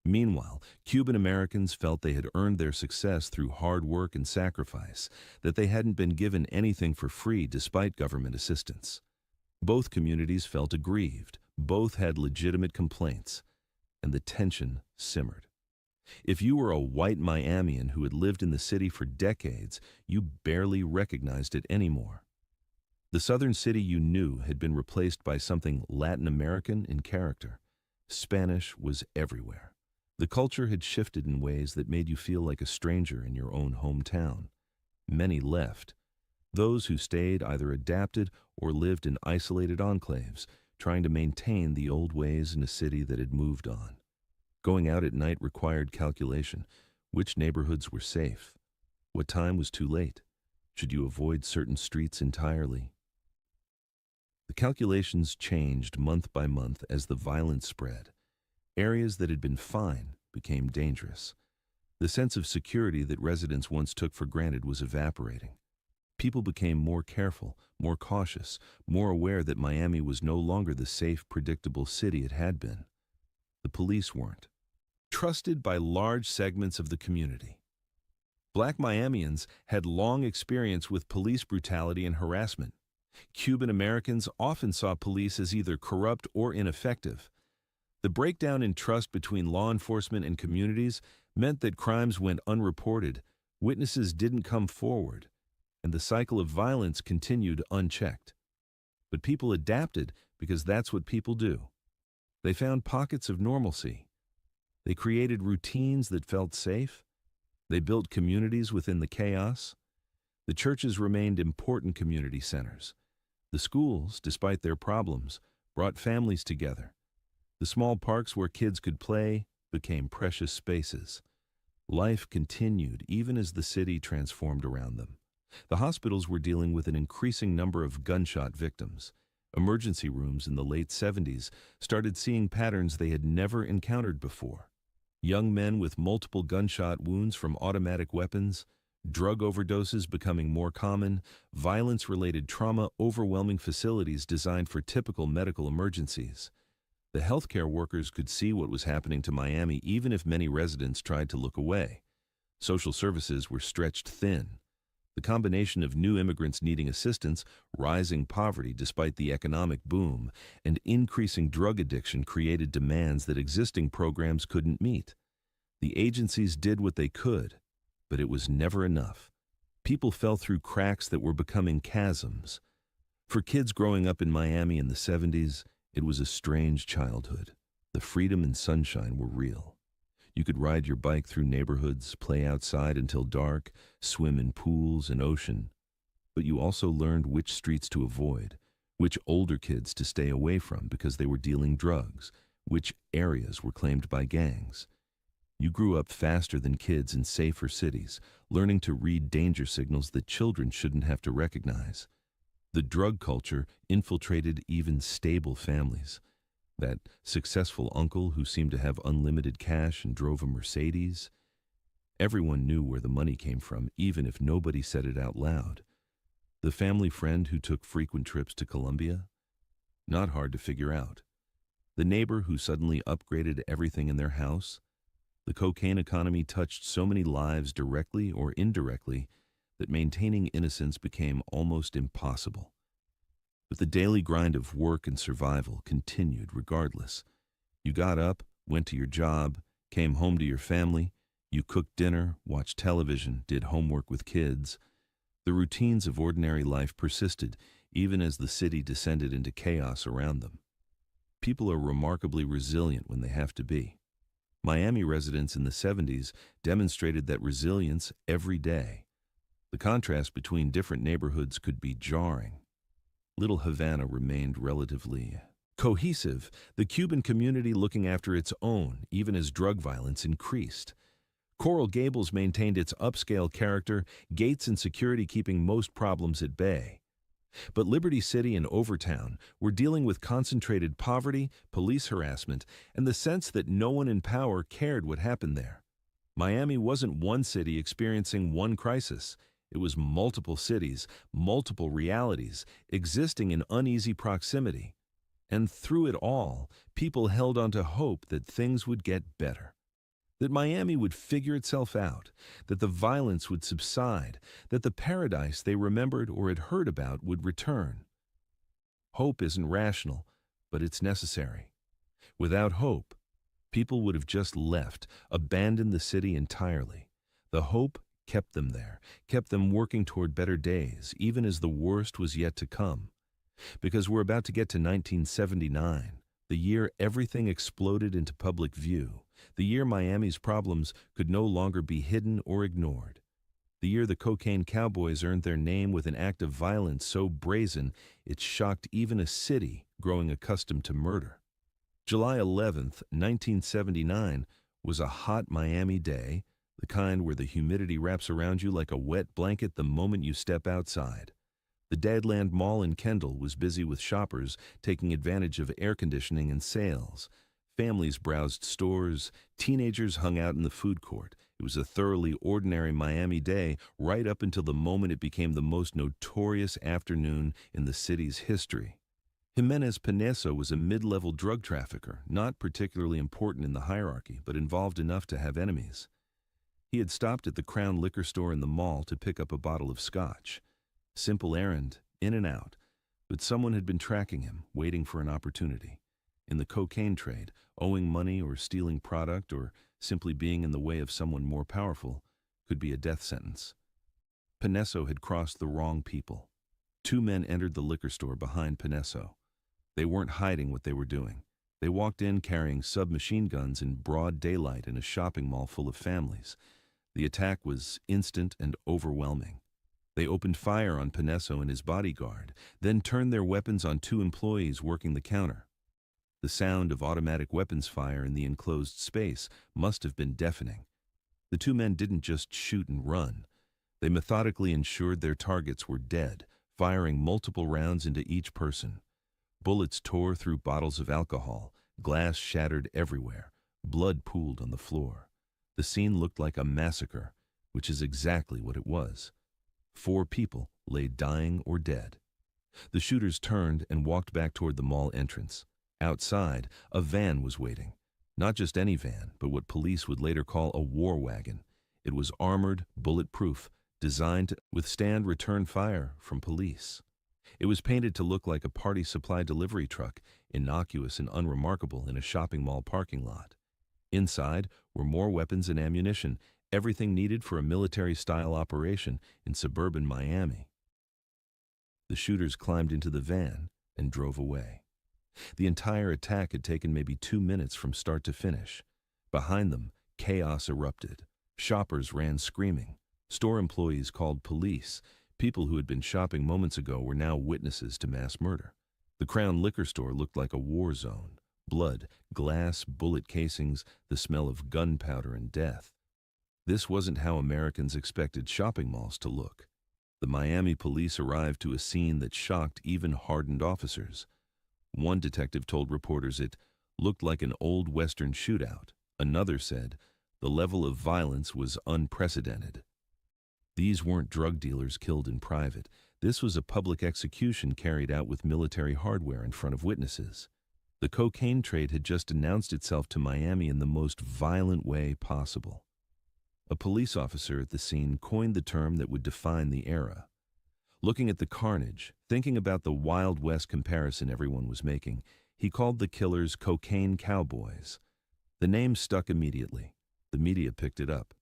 Meanwhile, Cuban Americans felt they had earned their success through hard work and sacrifice, that they hadn't been given anything for free despite government assistance. Both communities felt aggrieved, both had legitimate complaints, and the tension simmered. If you were a white Miamian who had lived in the city for decades, you barely recognized it anymore. The southern city you knew had been replaced by something Latin American in character. Spanish was everywhere. The culture had shifted in ways that made you feel like a stranger in your own hometown. Many left. Those who stayed either adapted or lived in isolated enclaves, trying to maintain the old ways in a city that had moved on. Going out at night required calculation. Which neighborhoods were safe? What time was too late? Should you avoid certain streets entirely? The calculations changed month by month as the violence spread. Areas that had been fine became dangerous. The sense of security that residents once took for granted was evaporating. People became more careful, more cautious, more aware that Miami was no longer the safe, predictable city it had been. The police weren't trusted by large segments of the community. Black Miamians had long experience with police brutality and harassment. Cuban Americans often saw police as either corrupt or ineffective. The breakdown in trust between law enforcement and communities meant that crimes went unreported, witnesses didn't come forward, and the cycle of violence continued unchecked. But people adapted because that's what people do. They found pockets of normalcy. They created routines that felt safe. They built communities within the chaos. The churches remained important community centers. The schools, despite their problems, brought families together. The small parks where kids could play became precious spaces. Life continued even as the city transformed around them. The hospitals were dealing with an increasing number of gunshot victims. Emergency rooms in the late 70s started seeing patterns they had never encountered before. Young men with multiple gunshot wounds from automatic weapons, drug overdoses becoming more common, violence-related trauma overwhelming facilities designed for typical medical emergencies. The healthcare workers could see what was happening to Miami even if many residents tried to look away. Social services were stretched thin. The combination of new immigrants needing assistance, rising poverty despite the economic boom, and increasing drug addiction created demands that existing programs couldn't meet. The agencies did what they could, but it was never enough. People fell through cracks that were becoming chasms. For kids growing up in Miami in the 70s, it was a strange childhood. The freedom and sunshine were real. You could ride your bike through neighborhoods, play outside until dark, swim in pools and ocean. But you also learned which streets to avoid, which older kids to stay away from because they were dealing drugs, which areas were claimed by gangs. You grew up faster than kids in safer cities, learning to read danger signals that children shouldn't have to recognize. The drug culture infiltrated even stable families. That successful uncle who seemed to have unlimited cash and drove a Mercedes. Everyone knew where the money came from, even if nobody said it out loud. The family friend who took frequent trips to Colombia? Not hard to figure out. The neighbor who suddenly upgraded everything in their house? The cocaine economy touched so many lives directly or indirectly that maintaining innocence became almost impossible. But the daily grind of work and survival continued regardless. You got up, went to your job, came home to your family, you cooked dinner, watched television, did homework with kids. The routines of ordinary life persisted, even as the city descended into chaos around them. People are remarkably resilient when they have to be. Miami residents in the 70s demonstrated that resilience every day. The contrast between different neighborhoods could be jarring. Little Havana remained relatively cohesive, the Cuban community looking after its own, even as drug violence increased. Coral Gables maintained its upscale character, gates and security keeping most problems at bay. But Liberty City and Overtown were dealing with concentrated poverty, police harassment, and the sense that no one in power cared what happened there. Miami wasn't one city experiencing one crisis. It was multiple cities, multiple realities, existing in uneasy proximity. And through it all, people held on to hope that things would get better. That Miami would figure itself out, that the violence would subside, that the paradise they remembered or had heard about would return. Hope isn't rational, but it's necessary. Without hope, people would have just left, abandoned the city entirely. The hope kept them there, kept them working toward better days, even as the worst was yet to come. Because we're about to get to 1979, the year everything exploded into public view, the year Miami's problems could no longer be hidden or ignored, the year the cocaine cowboys earned their name with an act of violence so brazen it shocked even a city growing accustomed to murder. July 11th, 1979 was a hot Miami day, the kind where the humidity wraps around you like a wet blanket the moment you step outside. The Deadland Mall in Kendall was busy with shoppers taking advantage of air conditioning and sales. Families browsed stores, teenagers hung out in the food court. It was a thoroughly ordinary Miami day right up until the moment it became the most notorious afternoon in the city's history. Jimenez Pineso was a mid-level drug trafficker, not particularly important in the hierarchy, but involved enough to have enemies. He had stopped at the Crown liquor store in the mall to pick up a bottle of scotch. Simple errand, in and out, but someone had been tracking him, waiting for an opportunity. In the cocaine trade, owing money or stealing product or simply being in the way of someone more powerful could be a death sentence. Pineso had crossed the wrong people. Two men entered the liquor store behind Pineso. They weren't hiding what they were doing. They walked in carrying submachine guns in broad daylight in a shopping mall full of families. The attack was instant and overwhelming. They opened fire on Pineso and his bodyguard, then turned their weapons on two employees working the counter. The sound of automatic weapons fire in the enclosed space must have been deafening. The two men didn't just shoot and run. They methodically ensured their targets were dead, firing multiple rounds into each person. Bullets tore through bottles of alcohol, glass shattered everywhere, blood pooled on the floor. The scene looked like a massacre, which is exactly what it was. 4 people lay dying or dead. The shooters turned and walked back toward the mall entrance. Outside, a van was waiting. Not just any van, but what police would later call a war wagon. It was armored, bulletproof, designed to withstand return fire from police. It was painted to look like a party supply delivery truck, innocuous and unremarkable in a shopping mall parking lot. Inside were more weapons and ammunition, everything needed for a military-style operation in suburban Miami. The shooters climbed into the van and drove away. The entire attack had taken maybe 2 minutes from start to finish. Behind them, chaos erupted. Shoppers ran screaming. Store employees called police. People who had been shopping moments ago were now witnesses to mass murder. The Crown liquor store looked like a war zone. Blood, glass, bullet casings, the smell of gunpowder and death. This wasn't how Americans expected shopping malls to look. The Miami police arrived to a scene that shocked even hardened officers. One detective told reporters it looked like an old Western shootout. Another said the level of violence was unprecedented. These weren't drug dealers killed in private. This was a public execution carried out with military hardware in front of witnesses. The cocaine trade had just announced itself to Miami in the most violent way possible. A police officer at the scene coined the term that would define the era. Looking at the carnage, thinking about the Wild West comparison everyone was making, he called the killers cocaine cowboys. The name stuck immediately. The media picked it up.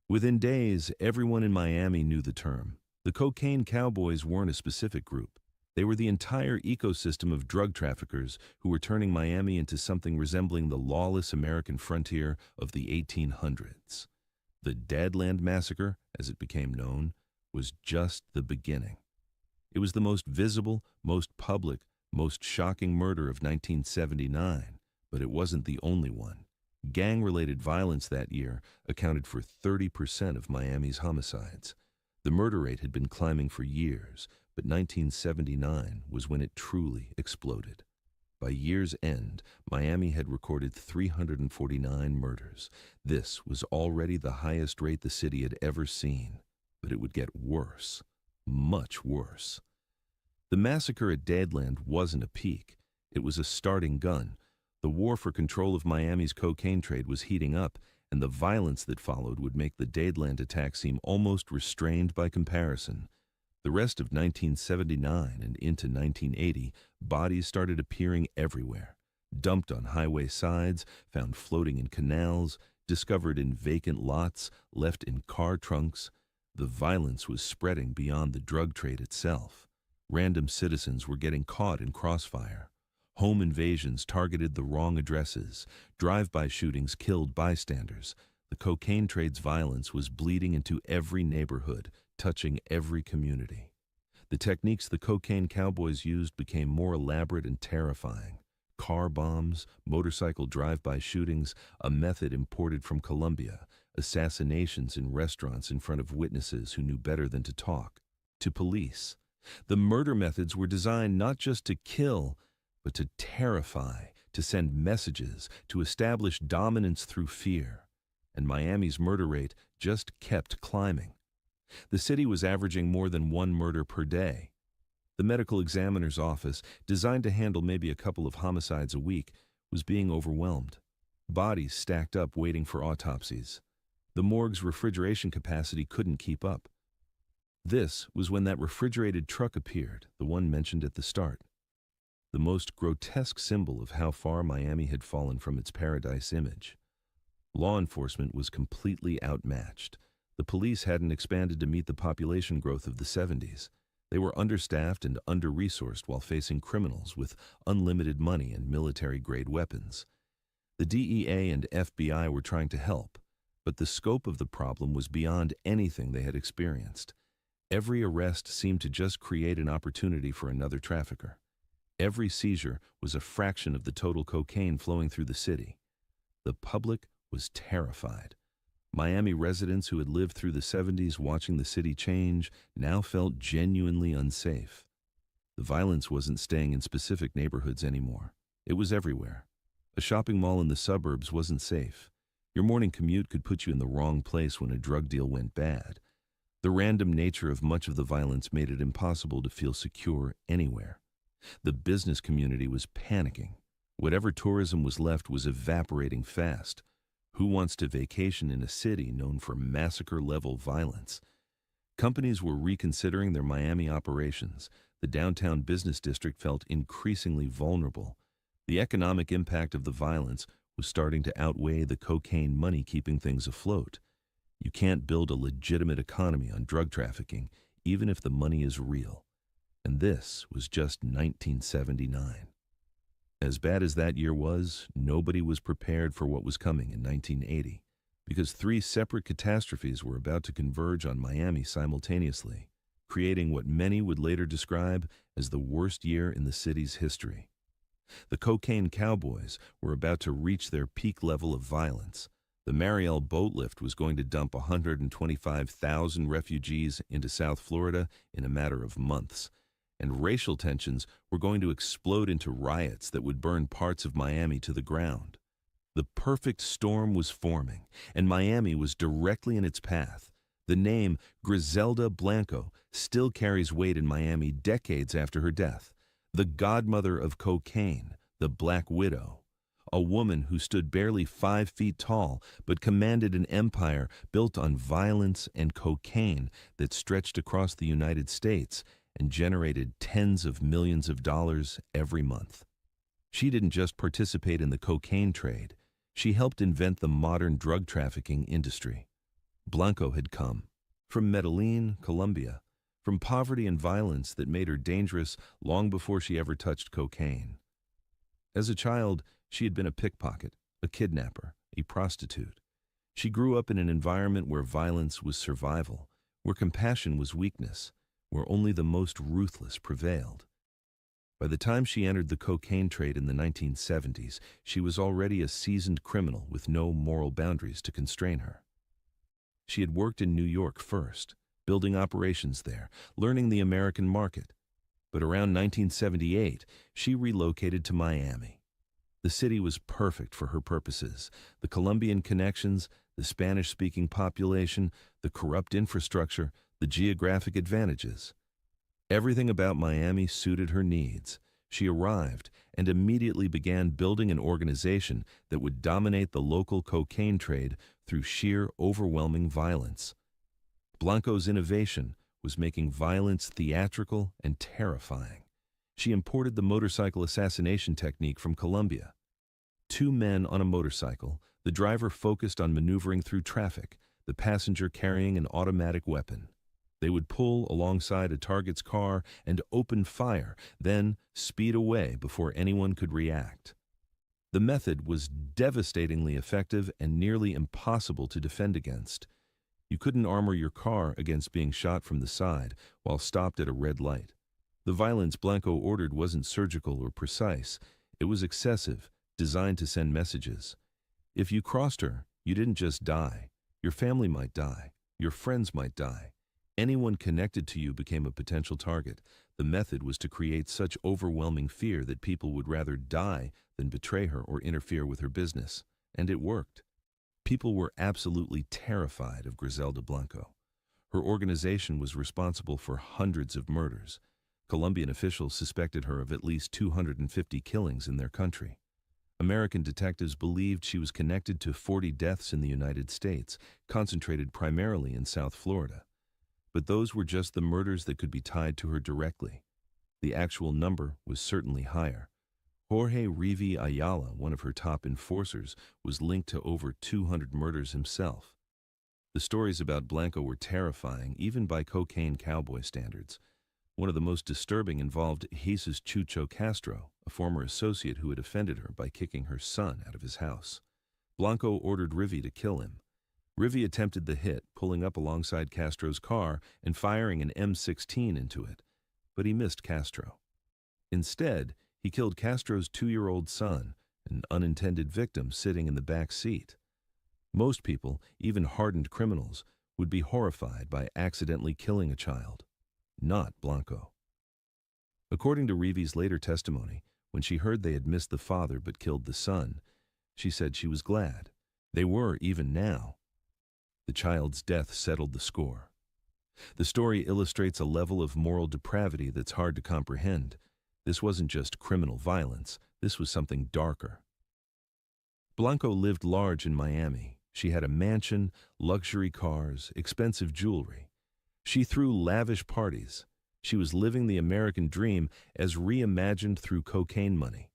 Within days, everyone in Miami knew the term. The cocaine cowboys weren't a specific group. They were the entire ecosystem of drug traffickers who were turning Miami into something resembling the lawless American frontier of the 1800s. The Deadland Massacre, as it became known, was just the beginning. It was the most visible, most public, most shocking murder of 1979, but it wasn't the only one. Gang-related violence that year accounted for 30% of Miami's homicides. The murder rate had been climbing for years, but 1979 was when it truly exploded. By year's end, Miami had recorded 349 murders. This was already the highest rate the city had ever seen, but it would get worse, much worse. The massacre at Deadland wasn't a peak. It was a starting gun. The war for control of Miami's cocaine trade was heating up, and the violence that followed would make the Deadland attack seem almost restrained by comparison. The rest of 1979 and into 1980, bodies started appearing everywhere, dumped on highway sides, found floating in canals, discovered in vacant lots, left in car trunks. The violence was spreading beyond the drug trade itself. Random citizens were getting caught in crossfire. Home invasions targeted the wrong addresses. Drive-by shootings killed bystanders. The cocaine trade's violence was bleeding into every neighborhood, touching every community. The techniques the cocaine cowboys used became more elaborate and terrifying. Car bombs, motorcycle drive-by shootings, a method imported from Colombia, assassinations in restaurants in front of witnesses who knew better than to talk, to police. The murder methods were designed not just to kill, but to terrify, to send messages, to establish dominance through fear. And Miami's murder rate just kept climbing. The city was averaging more than one murder per day. The medical examiner's office, designed to handle maybe a couple of homicides a week, was being overwhelmed. Bodies stacked up waiting for autopsies. The morgue's refrigeration capacity couldn't keep up. This was when that refrigerated truck appeared, the one mentioned at the start. The most grotesque symbol of how far Miami had fallen from its paradise image. Law enforcement was completely outmatched. The police hadn't expanded to meet the population growth of the 70s. They were understaffed and under-resourced while facing criminals with unlimited money and military-grade weapons. The DEA and FBI were trying to help, but the scope of the problem was beyond anything they had experienced. Every arrest seemed to just create an opportunity for another trafficker. Every seizure was a fraction of the total cocaine flowing through the city. The public was terrified. Miami residents who had lived through the 70s watching the city change now felt genuinely unsafe. The violence wasn't staying in specific neighborhoods anymore. It was everywhere. A shopping mall in the suburbs wasn't safe. Your morning commute could put you in the wrong place when a drug deal went bad. The random nature of much of the violence made it impossible to feel secure anywhere. The business community was panicking. Whatever tourism was left was evaporating fast. Who wants to vacation in a city known for massacre-level violence? Companies were reconsidering their Miami operations. The downtown business district felt increasingly vulnerable. The economic impact of the violence was starting to outweigh the cocaine money keeping things afloat. You can't build a legitimate economy on drug trafficking, even if the money is real. And this was just 1979. As bad as that year was, nobody was prepared for what was coming in 1980, because 3 separate catastrophes were about to converge on Miami simultaneously, creating what many would later describe as the worst year in the city's history. The cocaine cowboys were about to reach their peak level of violence. The Mariel boat lift was going to dump 125,000 refugees into South Florida in a matter of months, and racial tensions were going to explode into riots that would burn parts of Miami to the ground. The perfect storm was forming, and Miami was directly in its path. The name Griselda Blanco still carries weight in Miami decades after her death. The godmother of cocaine, the Black Widow. A woman who stood barely 5 feet tall but commanded an empire built on violence and cocaine that stretched across the United States and generated tens of millions of dollars every month. She didn't just participate in the cocaine trade. She helped invent the modern drug trafficking industry. Blanco had come from Medellin, Colombia, from poverty and violence that made her dangerous long before she ever touched cocaine. As a child, she had been a pickpocket, a kidnapper, a prostitute. She grew up in an environment where violence was survival, where compassion was weakness, where only the most ruthless prevailed. By the time she entered the cocaine trade in the 1970s, she was already a seasoned criminal with no moral boundaries to constrain her. She had worked in New York first, building operations there, learning the American market. But around 1978, she relocated to Miami. The city was perfect for her purposes. The Colombian connections, the Spanish-speaking population, the corrupt infrastructure, the geographic advantages. Everything about Miami suited her needs. She arrived and immediately began building an organization that would dominate the local cocaine trade through sheer, overwhelming violence. Blanco's innovation was making violence theatrical and terrifying. She imported the motorcycle assassination technique from Colombia. 2 men on a motorcycle, the driver focused on maneuvering through traffic, the passenger carrying an automatic weapon. They would pull alongside a target's car and open fire, then speed away before anyone could react. The method was devastatingly effective and nearly impossible to defend against. You couldn't armor your car against being shot from the side while stopped at a red light. The violence Blanco ordered wasn't surgical or precise. It was excessive, designed to send messages. If you crossed her, you didn't just die. Your family might die. Your friends might die. Anyone connected to you became a potential target. The method was to create such overwhelming fear that people would rather die than betray her or interfere with her business. And it worked. People were absolutely terrified of Griselda Blanco. Her organization was responsible for hundreds of murders. Colombian officials suspected her of at least 250 killings in their country. American detectives believed she was connected to 40 deaths in the United States, concentrated primarily in South Florida. But those were just the murders that could be tied to her directly. The actual number was certainly higher. Jorge Rivi Ayala, one of her top enforcers, was linked to over 200 murders himself. The stories about Blanco were terrifying, even by cocaine cowboy standards. One of the most disturbing involved Jesus Chucho Castro, a former associate who had offended her by kicking her son out of his house. Blanco ordered Rivi to kill him. Rivi attempted the hit, pulling up alongside Castro's car and firing an M16 into it, but he missed Castro. Instead, he killed Castro's 2-year-old son, an unintended victim sitting in the back seat. Most people, even hardened criminals, would be horrified by accidentally killing a child. Not Blanco. According to Rivi's later testimony, when she heard they had missed the father but killed the son, she said she was glad. They were, even now. The child's death settled the score. The story illustrates a level of moral depravity that's hard to comprehend. This wasn't just criminal violence. This was something darker. Blanco lived large in Miami. She had a mansion, luxury cars, expensive jewelry. She threw lavish parties. She was living the American dream as reimagined through cocaine money.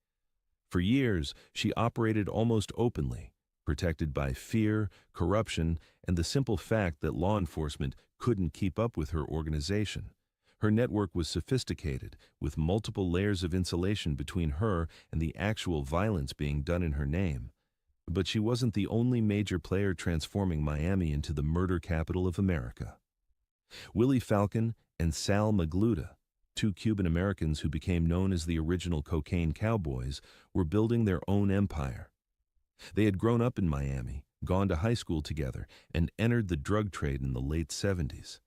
For years, she operated almost openly, protected by fear, corruption, and the simple fact that law enforcement couldn't keep up with her organization. Her network was sophisticated, with multiple layers of insulation between her and the actual violence being done in her name. But she wasn't the only major player transforming Miami into the murder capital of America. Willie Falcon and Sal Magluta, Two Cuban Americans who became known as the original cocaine cowboys were building their own empire. They had grown up in Miami, gone to high school together, and entered the drug trade in the late 70s.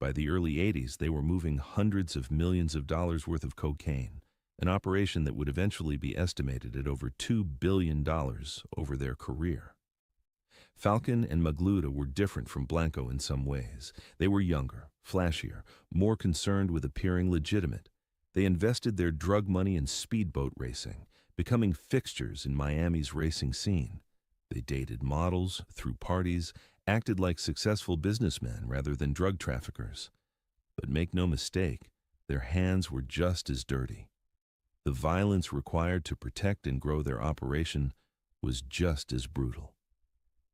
By the early 80s, they were moving hundreds of millions of dollars worth of cocaine, an operation that would eventually be estimated at over $2 billion over their career. Falcon and Magluta were different from Blanco in some ways. They were younger, flashier, more concerned with appearing legitimate. They invested their drug money in speedboat racing, becoming fixtures in Miami's racing scene. They dated models, threw parties, acted like successful businessmen rather than drug traffickers. But make no mistake, their hands were just as dirty. The violence required to protect and grow their operation was just as brutal.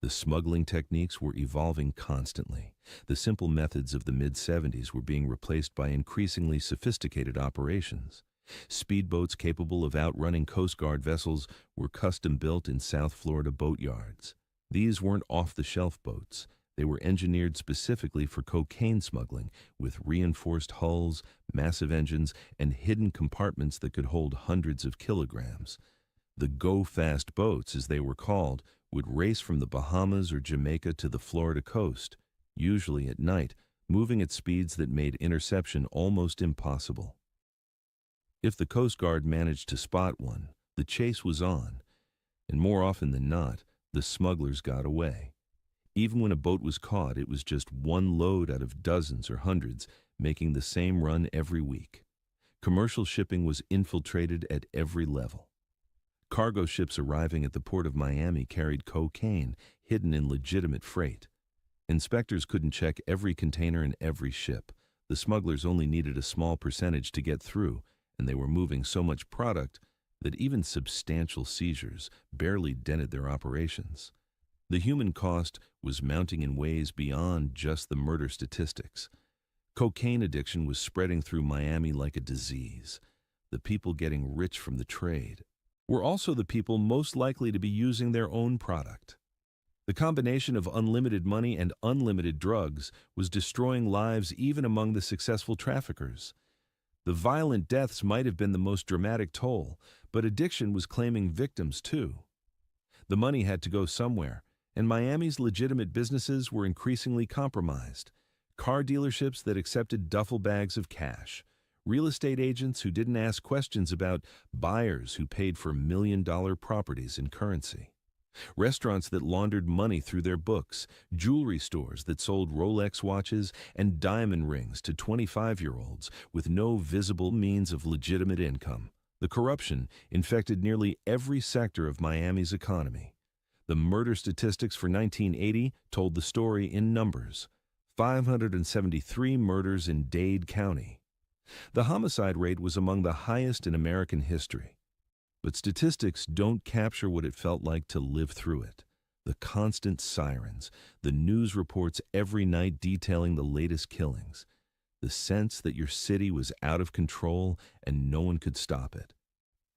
The smuggling techniques were evolving constantly. The simple methods of the mid-70s were being replaced by increasingly sophisticated operations. Speedboats capable of outrunning Coast Guard vessels were custom-built in South Florida boatyards. These weren't off-the-shelf boats. They were engineered specifically for cocaine smuggling, with reinforced hulls, massive engines, and hidden compartments that could hold hundreds of kilograms. The go-fast boats, as they were called, would race from the Bahamas or Jamaica to the Florida coast, usually at night, moving at speeds that made interception almost impossible. If the Coast Guard managed to spot one, the chase was on, and more often than not, the smugglers got away. Even when a boat was caught, it was just one load out of dozens or hundreds, making the same run every week. Commercial shipping was infiltrated at every level. Cargo ships arriving at the port of Miami carried cocaine hidden in legitimate freight. Inspectors couldn't check every container in every ship. The smugglers only needed a small percentage to get through, and they were moving so much product that even substantial seizures barely dented their operations. The human cost was mounting in ways beyond just the murder statistics. Cocaine addiction was spreading through Miami like a disease. The people getting rich from the trade were also the people most likely to be using their own product. The combination of unlimited money and unlimited drugs was destroying lives even among the successful traffickers. The violent deaths might have been the most dramatic toll, but addiction was claiming victims too. The money had to go somewhere, and Miami's legitimate businesses were increasingly compromised. Car dealerships that accepted duffel bags of cash, real estate agents who didn't ask questions about buyers who paid for million-dollar properties in currency, restaurants that laundered money through their books, jewelry stores that sold Rolex watches and diamond rings to 25-year-olds with no visible means of legitimate income. The corruption infected nearly every sector of Miami's economy. The murder statistics for 1980 told the story in numbers: 573 murders in Dade County. The homicide rate was among the highest in American history. But statistics don't capture what it felt like to live through it. The constant sirens, the news reports every night detailing the latest killings, the sense that your city was out of control and no one could stop it,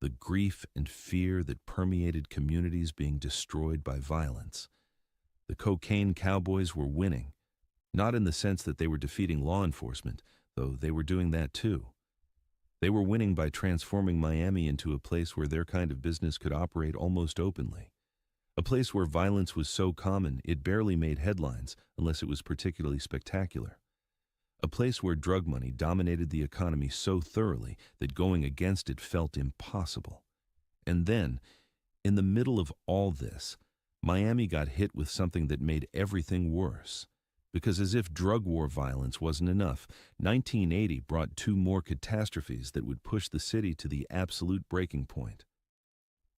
the grief and fear that permeated communities being destroyed by violence. The cocaine cowboys were winning, not in the sense that they were defeating law enforcement, though they were doing that too. They were winning by transforming Miami into a place where their kind of business could operate almost openly. A place where violence was so common it barely made headlines unless it was particularly spectacular. A place where drug money dominated the economy so thoroughly that going against it felt impossible. And then, in the middle of all this, Miami got hit with something that made everything worse. Because as if drug war violence wasn't enough, 1980 brought two more catastrophes that would push the city to the absolute breaking point.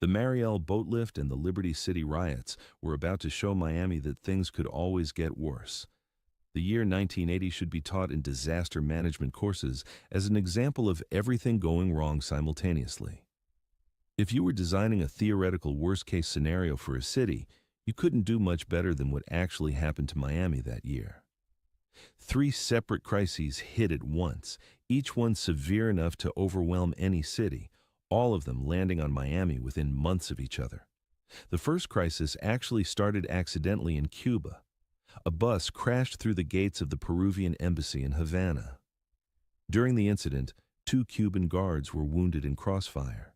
The Mariel boat lift and the Liberty City riots were about to show Miami that things could always get worse. The year 1980 should be taught in disaster management courses as an example of everything going wrong simultaneously. If you were designing a theoretical worst-case scenario for a city, you couldn't do much better than what actually happened to Miami that year. 3 separate crises hit at once, each one severe enough to overwhelm any city, all of them landing on Miami within months of each other. The first crisis actually started accidentally in Cuba. A bus crashed through the gates of the Peruvian embassy in Havana. During the incident, 2 Cuban guards were wounded in crossfire.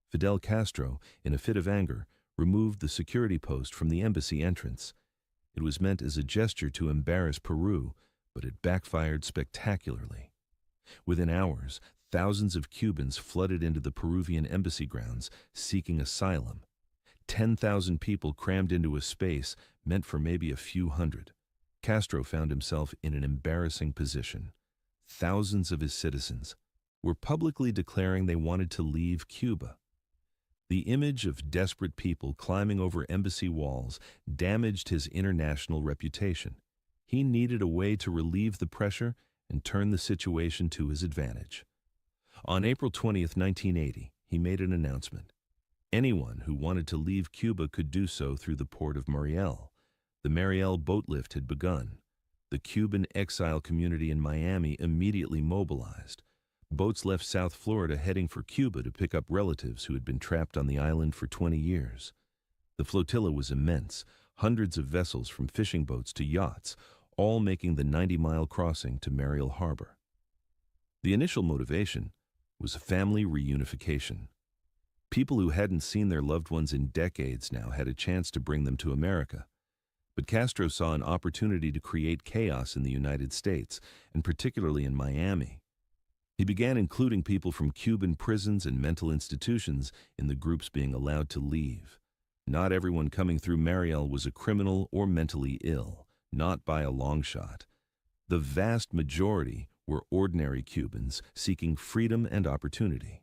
Fidel Castro, in a fit of anger, removed the security post from the embassy entrance. It was meant as a gesture to embarrass Peru, but it backfired spectacularly. Within hours, thousands of Cubans flooded into the Peruvian embassy grounds, seeking asylum. 10,000 people crammed into a space meant for maybe a few hundred. Castro found himself in an embarrassing position. Thousands of his citizens were publicly declaring they wanted to leave Cuba. The image of desperate people climbing over embassy walls damaged his international reputation. He needed a way to relieve the pressure and turn the situation to his advantage. On April 20, 1980, he made an announcement. Anyone who wanted to leave Cuba could do so through the port of Mariel. The Mariel boat lift had begun. The Cuban exile community in Miami immediately mobilized. Boats left South Florida heading for Cuba to pick up relatives who had been trapped on the island for 20 years. The flotilla was immense, hundreds of vessels from fishing boats to yachts, all making the 90-mile crossing to Mariel Harbor. The initial motivation was family reunification. People who hadn't seen their loved ones in decades now had a chance to bring them to America. But Castro saw an opportunity to create chaos in the United States, and particularly in Miami. He began including people from Cuban prisons and mental institutions in the groups being allowed to leave. Not everyone coming through Mariel was a criminal or mentally ill, not by a long shot. The vast majority were ordinary Cubans seeking freedom and opportunity.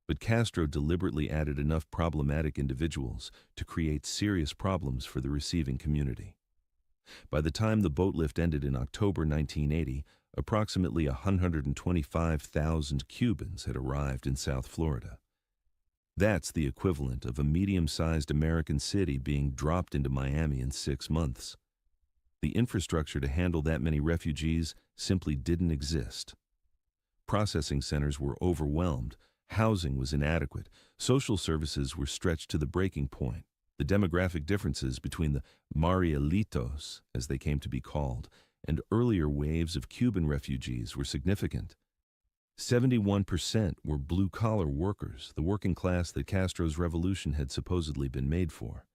But Castro deliberately added enough problematic individuals to create serious problems for the receiving community. By the time the boat lift ended in October 1980, approximately 125,000 Cubans had arrived in South Florida. That's the equivalent of a medium-sized American city being dropped into Miami in 6 months. The infrastructure to handle that many refugees simply didn't exist. Processing centers were overwhelmed, housing was inadequate, social services were stretched to the breaking point. The demographic differences between the Marielitos, as they came to be called, and earlier waves of Cuban refugees were significant. 71% were blue-collar workers, the working class that Castro's revolution had supposedly been made for.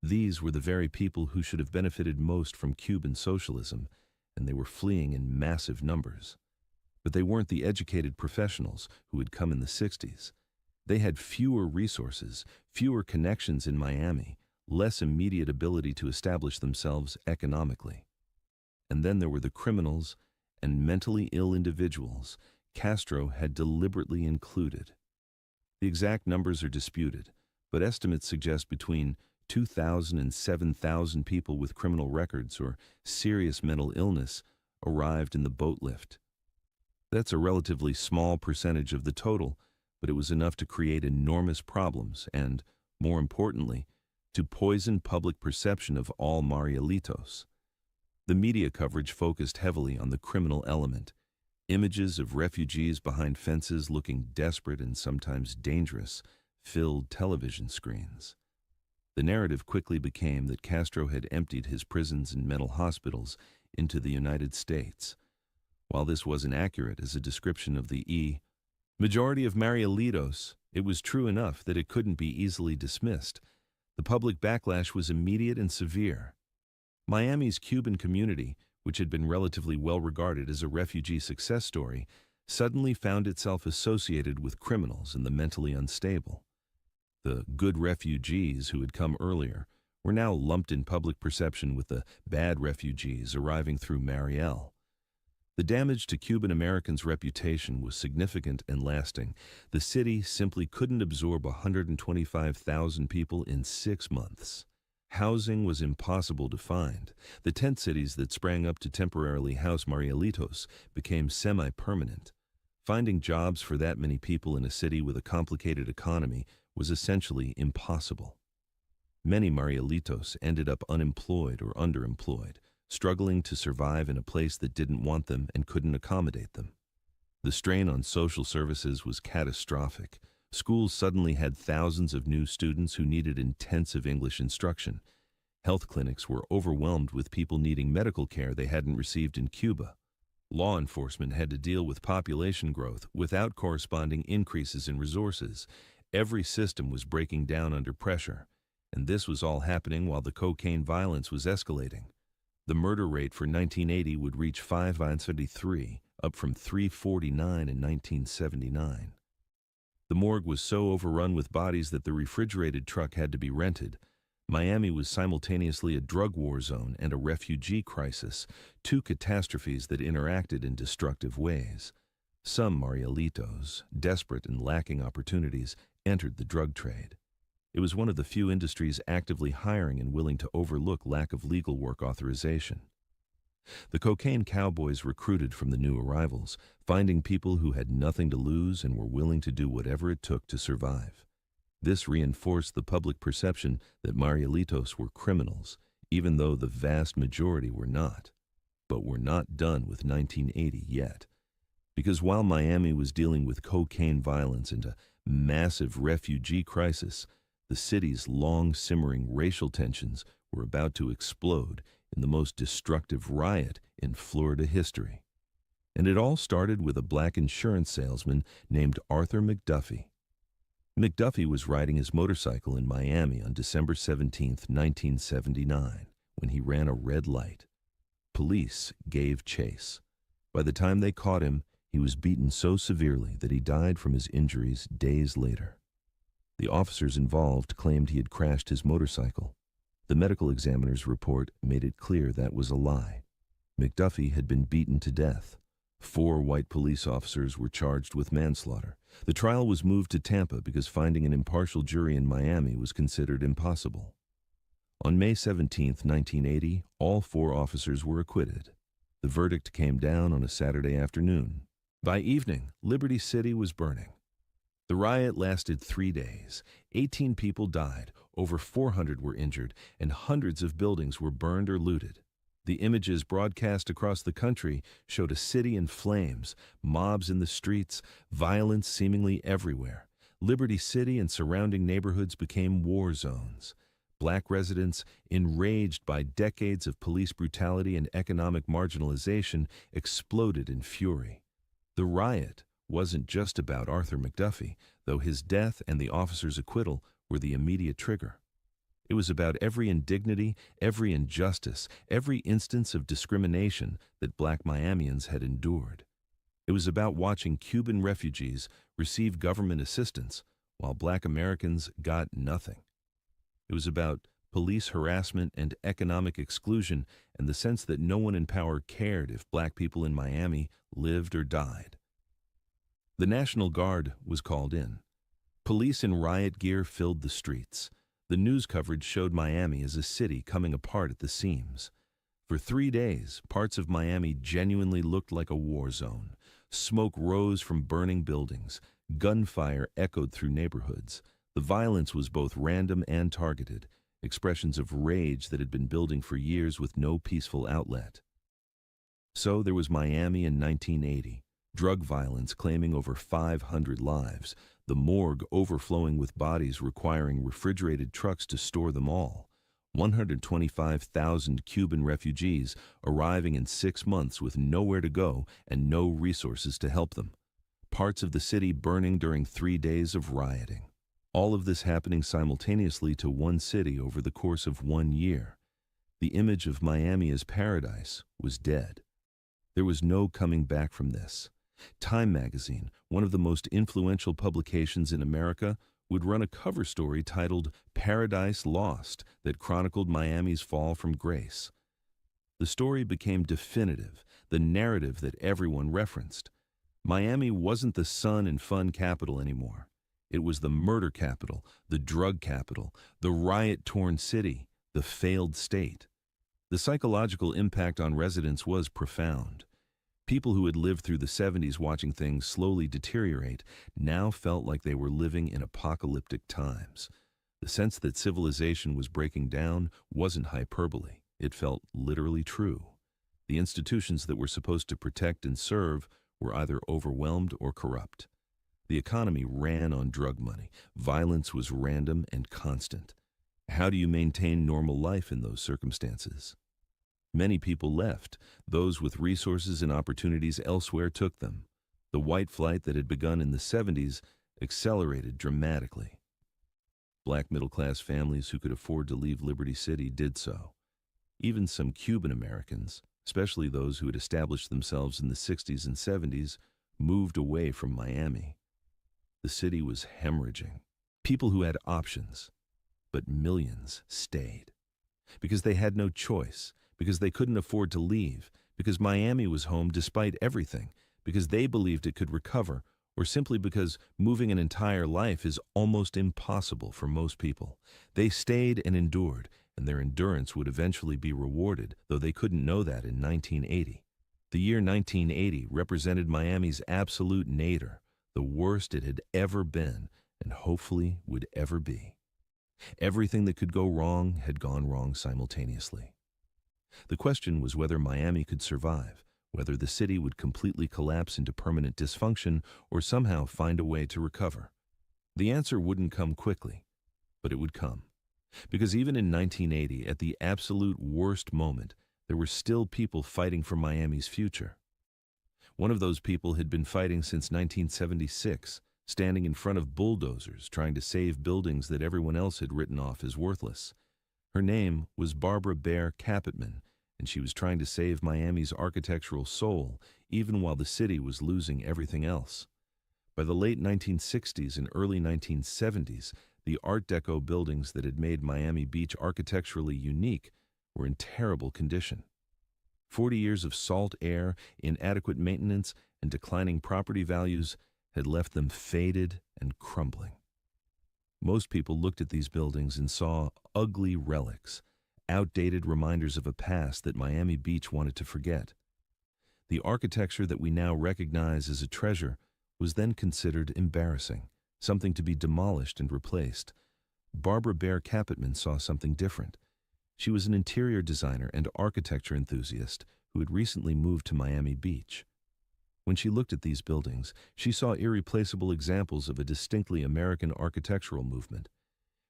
These were the very people who should have benefited most from Cuban socialism, and they were fleeing in massive numbers. But they weren't the educated professionals who had come in the 60s. They had fewer resources, fewer connections in Miami, less immediate ability to establish themselves economically. And then there were the criminals and mentally ill individuals Castro had deliberately included. The exact numbers are disputed, but estimates suggest between 2,000 and 7,000 people with criminal records or serious mental illness arrived in the boat lift. That's a relatively small percentage of the total, but it was enough to create enormous problems and, more importantly, to poison public perception of all Marielitos. The media coverage focused heavily on the criminal element. Images of refugees behind fences looking desperate and sometimes dangerous filled television screens. The narrative quickly became that Castro had emptied his prisons and mental hospitals into the United States. While this wasn't accurate as a description of the majority of Marielitos, it was true enough that it couldn't be easily dismissed. The public backlash was immediate and severe. Miami's Cuban community, which had been relatively well regarded as a refugee success story, suddenly found itself associated with criminals and the mentally unstable. The good refugees who had come earlier were now lumped in public perception with the bad refugees arriving through Mariel. The damage to Cuban Americans' reputation was significant and lasting. The city simply couldn't absorb 125,000 people in 6 months. Housing was impossible to find. The tent cities that sprang up to temporarily house Marielitos became semi-permanent. Finding jobs for that many people in a city with a complicated economy was essentially impossible. Many Marielitos ended up unemployed or underemployed, struggling to survive in a place that didn't want them and couldn't accommodate them. The strain on social services was catastrophic. Schools suddenly had thousands of new students who needed intensive English instruction. Health clinics were overwhelmed with people needing medical care they hadn't received in Cuba. Law enforcement had to deal with population growth without corresponding increases in resources. Every system was breaking down under pressure, and this was all happening while the cocaine violence was escalating. The murder rate for 1980 would reach 573, up from 349 in 1979. The morgue was so overrun with bodies that the refrigerated truck had to be rented. Miami was simultaneously a drug war zone and a refugee crisis, two catastrophes that interacted in destructive ways. Some Marielitos, desperate and lacking opportunities, entered the drug trade. It was one of the few industries actively hiring and willing to overlook lack of legal work authorization. The cocaine cowboys recruited from the new arrivals, finding people who had nothing to lose and were willing to do whatever it took to survive. This reinforced the public perception that Marielitos were criminals, even though the vast majority were not. But we're not done with 1980 yet. Because while Miami was dealing with cocaine violence and a massive refugee crisis, the city's long-simmering racial tensions were about to explode in the most destructive riot in Florida history. And it all started with a black insurance salesman named Arthur McDuffie. McDuffie was riding his motorcycle in Miami on December 17, 1979, when he ran a red light. Police gave chase. By the time they caught him, he was beaten so severely that he died from his injuries days later. The officers involved claimed he had crashed his motorcycle. The medical examiner's report made it clear that was a lie. McDuffie had been beaten to death. 4 white police officers were charged with manslaughter. The trial was moved to Tampa because finding an impartial jury in Miami was considered impossible. On May 17, 1980, all 4 officers were acquitted. The verdict came down on a Saturday afternoon. By evening, Liberty City was burning. The riot lasted 3 days. 18 people died, over 400 were injured, and hundreds of buildings were burned or looted. The images broadcast across the country showed a city in flames, mobs in the streets, violence seemingly everywhere. Liberty City and surrounding neighborhoods became war zones. Black residents, enraged by decades of police brutality and economic marginalization, exploded in fury. The riot wasn't just about Arthur McDuffie, though his death and the officer's acquittal were the immediate trigger. It was about every indignity, every injustice, every instance of discrimination that Black Miamians had endured. It was about watching Cuban refugees receive government assistance while Black Americans got nothing. It was about police harassment and economic exclusion and the sense that no one in power cared if Black people in Miami lived or died. The National Guard was called in. Police in riot gear filled the streets. The news coverage showed Miami as a city coming apart at the seams. For 3 days, parts of Miami genuinely looked like a war zone. Smoke rose from burning buildings. Gunfire echoed through neighborhoods. The violence was both random and targeted, expressions of rage that had been building for years with no peaceful outlet. So there was Miami in 1980, drug violence claiming over 500 lives, the morgue overflowing with bodies requiring refrigerated trucks to store them all, 125,000 Cuban refugees arriving in 6 months with nowhere to go and no resources to help them, parts of the city burning during 3 days of rioting. All of this happening simultaneously to one city over the course of 1 year. The image of Miami as paradise was dead. There was no coming back from this. Time magazine, one of the most influential publications in America, would run a cover story titled Paradise Lost that chronicled Miami's fall from grace. The story became definitive, the narrative that everyone referenced. Miami wasn't the sun and fun capital anymore. It was the murder capital, the drug capital, the riot-torn city, the failed state. The psychological impact on residents was profound. People who had lived through the 70s watching things slowly deteriorate now felt like they were living in apocalyptic times. The sense that civilization was breaking down wasn't hyperbole. It felt literally true. The institutions that were supposed to protect and serve were either overwhelmed or corrupt. The economy ran on drug money. Violence was random and constant. How do you maintain normal life in those circumstances? Many people left. Those with resources and opportunities elsewhere took them. The white flight that had begun in the 70s accelerated dramatically. Black middle-class families who could afford to leave Liberty City did so. Even some Cuban Americans, especially those who had established themselves in the 60s and 70s, moved away from Miami. The city was hemorrhaging. People who had options, but millions stayed. Because they had no choice, because they couldn't afford to leave, because Miami was home despite everything, because they believed it could recover, or simply because moving an entire life is almost impossible for most people. They stayed and endured, and their endurance would eventually be rewarded, though they couldn't know that in 1980. The year 1980 represented Miami's absolute nadir, the worst it had ever been, and hopefully would ever be. Everything that could go wrong had gone wrong simultaneously. The question was whether Miami could survive, whether the city would completely collapse into permanent dysfunction or somehow find a way to recover. The answer wouldn't come quickly, but it would come. Because even in 1980, at the absolute worst moment, there were still people fighting for Miami's future. One of those people had been fighting since 1976, standing in front of bulldozers trying to save buildings that everyone else had written off as worthless. Her name was Barbara Bear Capitman, and she was trying to save Miami's architectural soul, even while the city was losing everything else. By the late 1960s and early 1970s, the Art Deco buildings that had made Miami Beach architecturally unique were in terrible condition. 40 years of salt air, inadequate maintenance, and declining property values had left them faded and crumbling. Most people looked at these buildings and saw ugly relics, outdated reminders of a past that Miami Beach wanted to forget. The architecture that we now recognize as a treasure was then considered embarrassing, something to be demolished and replaced. Barbara Bear Capitman saw something different. She was an interior designer and architecture enthusiast who had recently moved to Miami Beach. When she looked at these buildings, she saw irreplaceable examples of a distinctly American architectural movement.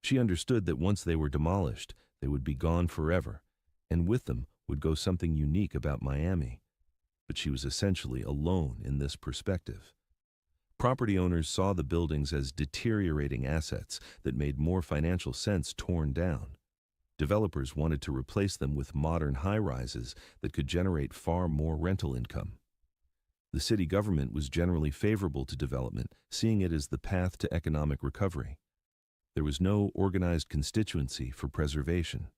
She understood that once they were demolished, they would be gone forever, and with them would go something unique about Miami. But she was essentially alone in this perspective. Property owners saw the buildings as deteriorating assets that made more financial sense torn down. Developers wanted to replace them with modern high-rises that could generate far more rental income. The city government was generally favorable to development, seeing it as the path to economic recovery. There was no organized constituency for preservation.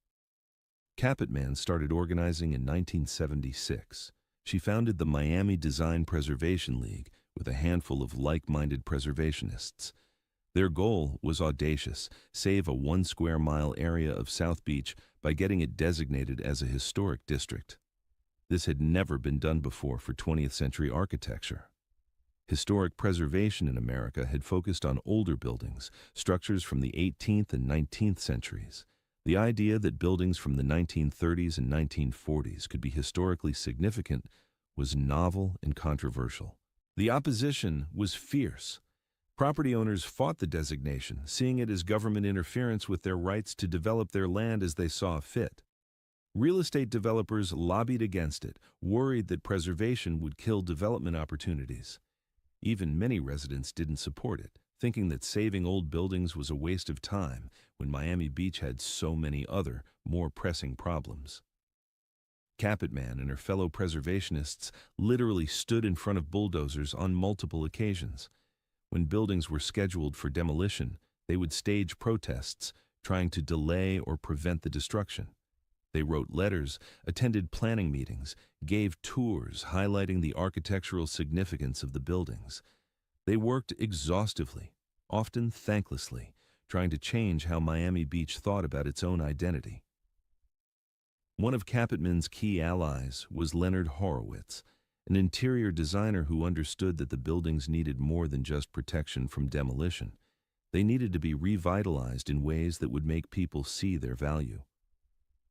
Capitman started organizing in 1976. She founded the Miami Design Preservation League with a handful of like-minded preservationists. Their goal was audacious: save a 1 square mile area of South Beach by getting it designated as a historic district. This had never been done before for 20th century architecture. Historic preservation in America had focused on older buildings, structures from the 18th and 19th centuries. The idea that buildings from the 1930s and 1940s could be historically significant was novel and controversial. The opposition was fierce. Property owners fought the designation, seeing it as government interference with their rights to develop their land as they saw fit. Real estate developers lobbied against it, worried that preservation would kill development opportunities. Even many residents didn't support it, thinking that saving old buildings was a waste of time when Miami Beach had so many other, more pressing problems. Capitman and her fellow preservationists literally stood in front of bulldozers on multiple occasions. When buildings were scheduled for demolition, they would stage protests, trying to delay or prevent the destruction. They wrote letters, attended planning meetings, gave tours highlighting the architectural significance of the buildings. They worked exhaustively, often thanklessly, trying to change how Miami Beach thought about its own identity. One of Capitman's key allies was Leonard Horowitz, an interior designer who understood that the buildings needed more than just protection from demolition. They needed to be revitalized in ways that would make people see their value.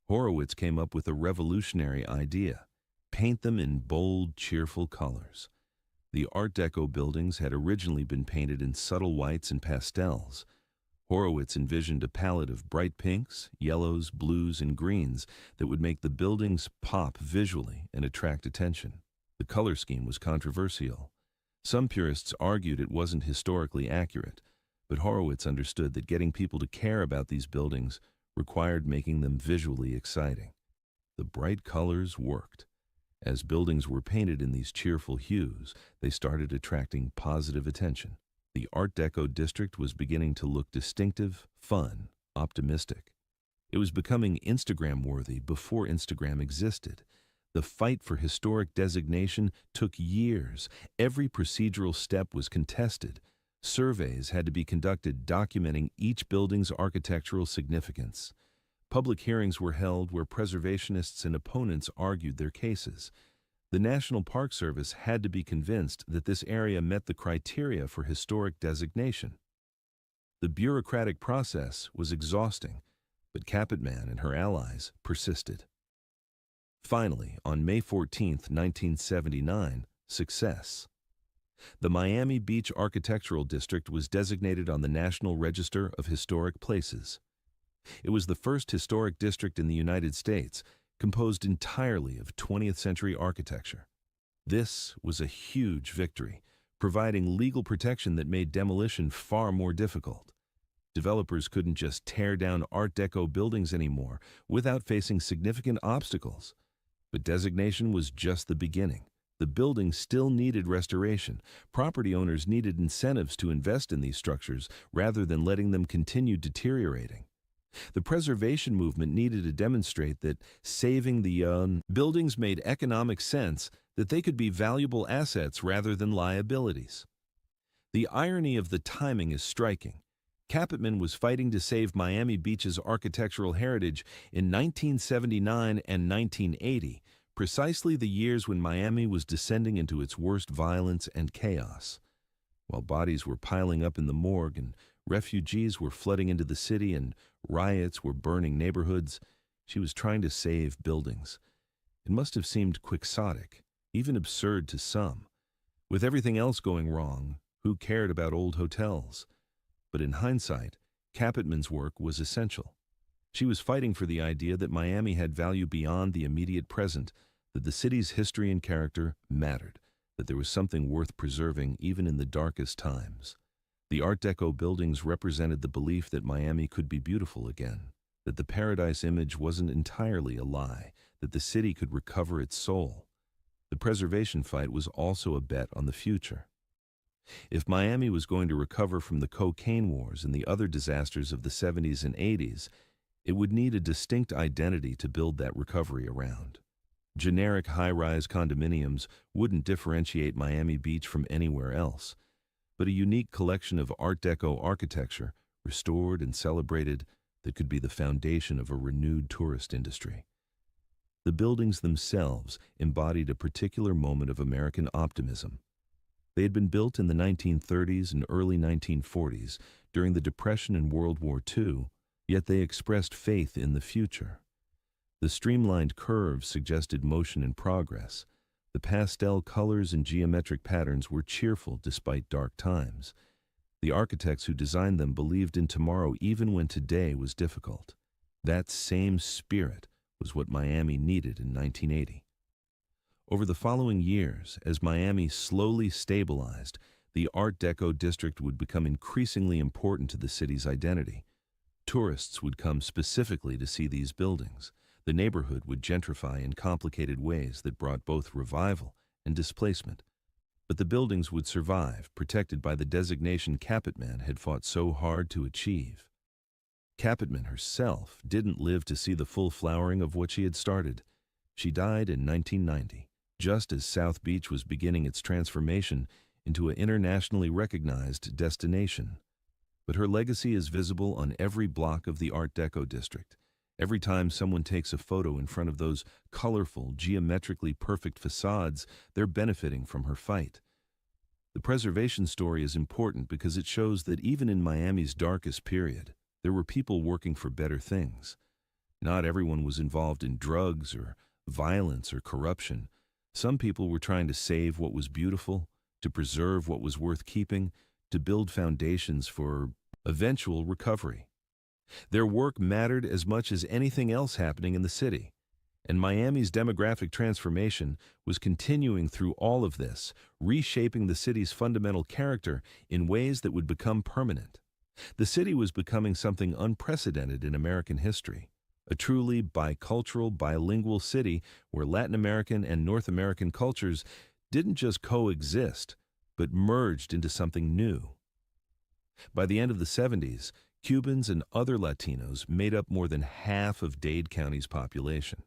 Horowitz came up with a revolutionary idea: paint them in bold, cheerful colors. The Art Deco buildings had originally been painted in subtle whites and pastels. Horowitz envisioned a palette of bright pinks, yellows, blues, and greens that would make the buildings pop visually and attract attention. The color scheme was controversial. Some purists argued it wasn't historically accurate, but Horowitz understood that getting people to care about these buildings required making them visually exciting. The bright colors worked. As buildings were painted in these cheerful hues, they started attracting positive attention. The Art Deco district was beginning to look distinctive, fun, optimistic. It was becoming Instagram-worthy before Instagram existed. The fight for historic designation took years. Every procedural step was contested. Surveys had to be conducted documenting each building's architectural significance. Public hearings were held where preservationists and opponents argued their cases. The National Park Service had to be convinced that this area met the criteria for historic designation. The bureaucratic process was exhausting, but Capitman and her allies persisted. Finally, on May 14, 1979, success. The Miami Beach Architectural District was designated on the National Register of Historic Places. It was the first historic district in the United States, composed entirely of 20th century architecture. This was a huge victory, providing legal protection that made demolition far more difficult. Developers couldn't just tear down Art Deco buildings anymore without facing significant obstacles. But designation was just the beginning. The buildings still needed restoration. Property owners needed incentives to invest in these structures rather than letting them continue deteriorating. The preservation movement needed to demonstrate that saving the buildings made economic sense, that they could be valuable assets rather than liabilities. The irony of the timing is striking. Capitman was fighting to save Miami Beach's architectural heritage in 1979 and 1980, precisely the years when Miami was descending into its worst violence and chaos. While bodies were piling up in the morgue and refugees were flooding into the city and riots were burning neighborhoods, she was trying to save buildings. It must have seemed quixotic, even absurd to some. With everything else going wrong, who cared about old hotels? But in hindsight, Capitman's work was essential. She was fighting for the idea that Miami had value beyond the immediate present, that the city's history and character mattered, that there was something worth preserving even in the darkest times. The Art Deco buildings represented the belief that Miami could be beautiful again, that the paradise image wasn't entirely a lie, that the city could recover its soul. The preservation fight was also a bet on the future. If Miami was going to recover from the cocaine wars and the other disasters of the 70s and 80s, it would need a distinct identity to build that recovery around. Generic high-rise condominiums wouldn't differentiate Miami Beach from anywhere else, but a unique collection of Art Deco architecture, restored and celebrated, that could be the foundation of a renewed tourist industry. The buildings themselves embodied a particular moment of American optimism. They had been built in the 1930s and early 1940s during the Depression and World War II, yet they expressed faith in the future. The streamlined curves suggested motion and progress. The pastel colors and geometric patterns were cheerful despite dark times. The architects who designed them believed in tomorrow even when today was difficult. That same spirit was what Miami needed in 1980. Over the following years, as Miami slowly stabilized, the Art Deco district would become increasingly important to the city's identity. Tourists would come specifically to see these buildings. The neighborhood would gentrify in complicated ways that brought both revival and displacement. But the buildings would survive, protected by the designation Capitman had fought so hard to achieve. Capitman herself didn't live to see the full flowering of what she had started. She died in 1990, just as South Beach was beginning its transformation into an internationally recognized destination. But her legacy is visible on every block of the Art Deco district. Every time someone takes a photo in front of those colorful, geometrically perfect facades, they're benefiting from her fight. The preservation story is important because it shows that even in Miami's darkest period, there were people working for better things. Not everyone was involved in drugs or violence or corruption. Some people were trying to save what was beautiful, to preserve what was worth keeping, to build foundations for eventual recovery. Their work mattered as much as anything else happening in the city, and Miami's demographic transformation was continuing through all of this, reshaping the city's fundamental character in ways that would become permanent. The city was becoming something unprecedented in American history, a truly bicultural, bilingual city where Latin American and North American cultures didn't just coexist, but merged into something new. By the end of the 70s, Cubans and other Latinos made up more than half of Dade County's population.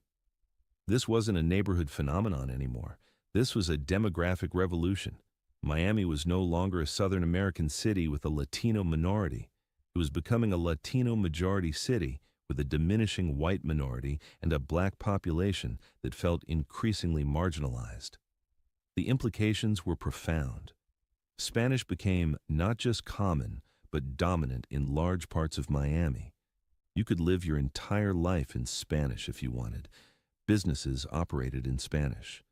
This wasn't a neighborhood phenomenon anymore. This was a demographic revolution. Miami was no longer a Southern American city with a Latino minority. It was becoming a Latino majority city with a diminishing white minority and a black population that felt increasingly marginalized. The implications were profound. Spanish became not just common, but dominant in large parts of Miami. You could live your entire life in Spanish if you wanted. Businesses operated in Spanish.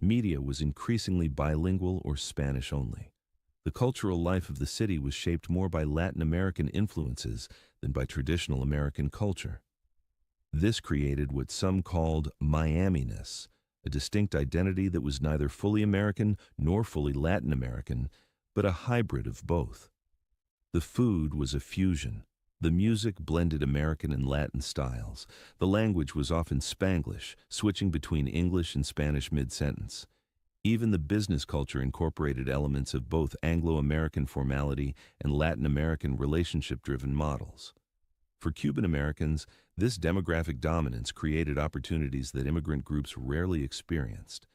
Media was increasingly bilingual or Spanish only. The cultural life of the city was shaped more by Latin American influences than by traditional American culture. This created what some called Miami-ness, a distinct identity that was neither fully American nor fully Latin American, but a hybrid of both. The food was a fusion. The music blended American and Latin styles. The language was often Spanglish, switching between English and Spanish mid-sentence. Even the business culture incorporated elements of both Anglo-American formality and Latin American relationship-driven models. For Cuban Americans, this demographic dominance created opportunities that immigrant groups rarely experienced.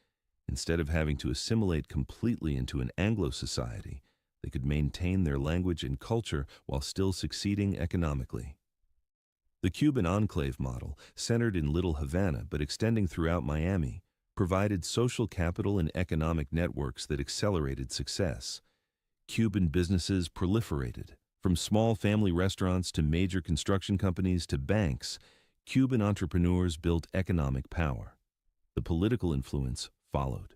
Instead of having to assimilate completely into an Anglo society, they could maintain their language and culture while still succeeding economically. The Cuban enclave model, centered in Little Havana but extending throughout Miami, provided social capital and economic networks that accelerated success. Cuban businesses proliferated. From small family restaurants to major construction companies to banks, Cuban entrepreneurs built economic power. The political influence followed.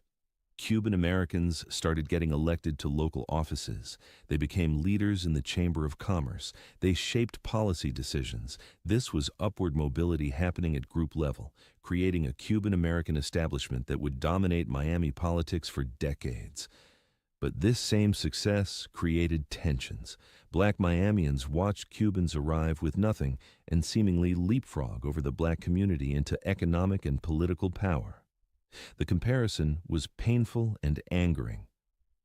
Cuban Americans started getting elected to local offices. They became leaders in the Chamber of Commerce. They shaped policy decisions. This was upward mobility happening at group level, creating a Cuban American establishment that would dominate Miami politics for decades. But this same success created tensions. Black Miamians watched Cubans arrive with nothing and seemingly leapfrog over the black community into economic and political power. The comparison was painful and angering.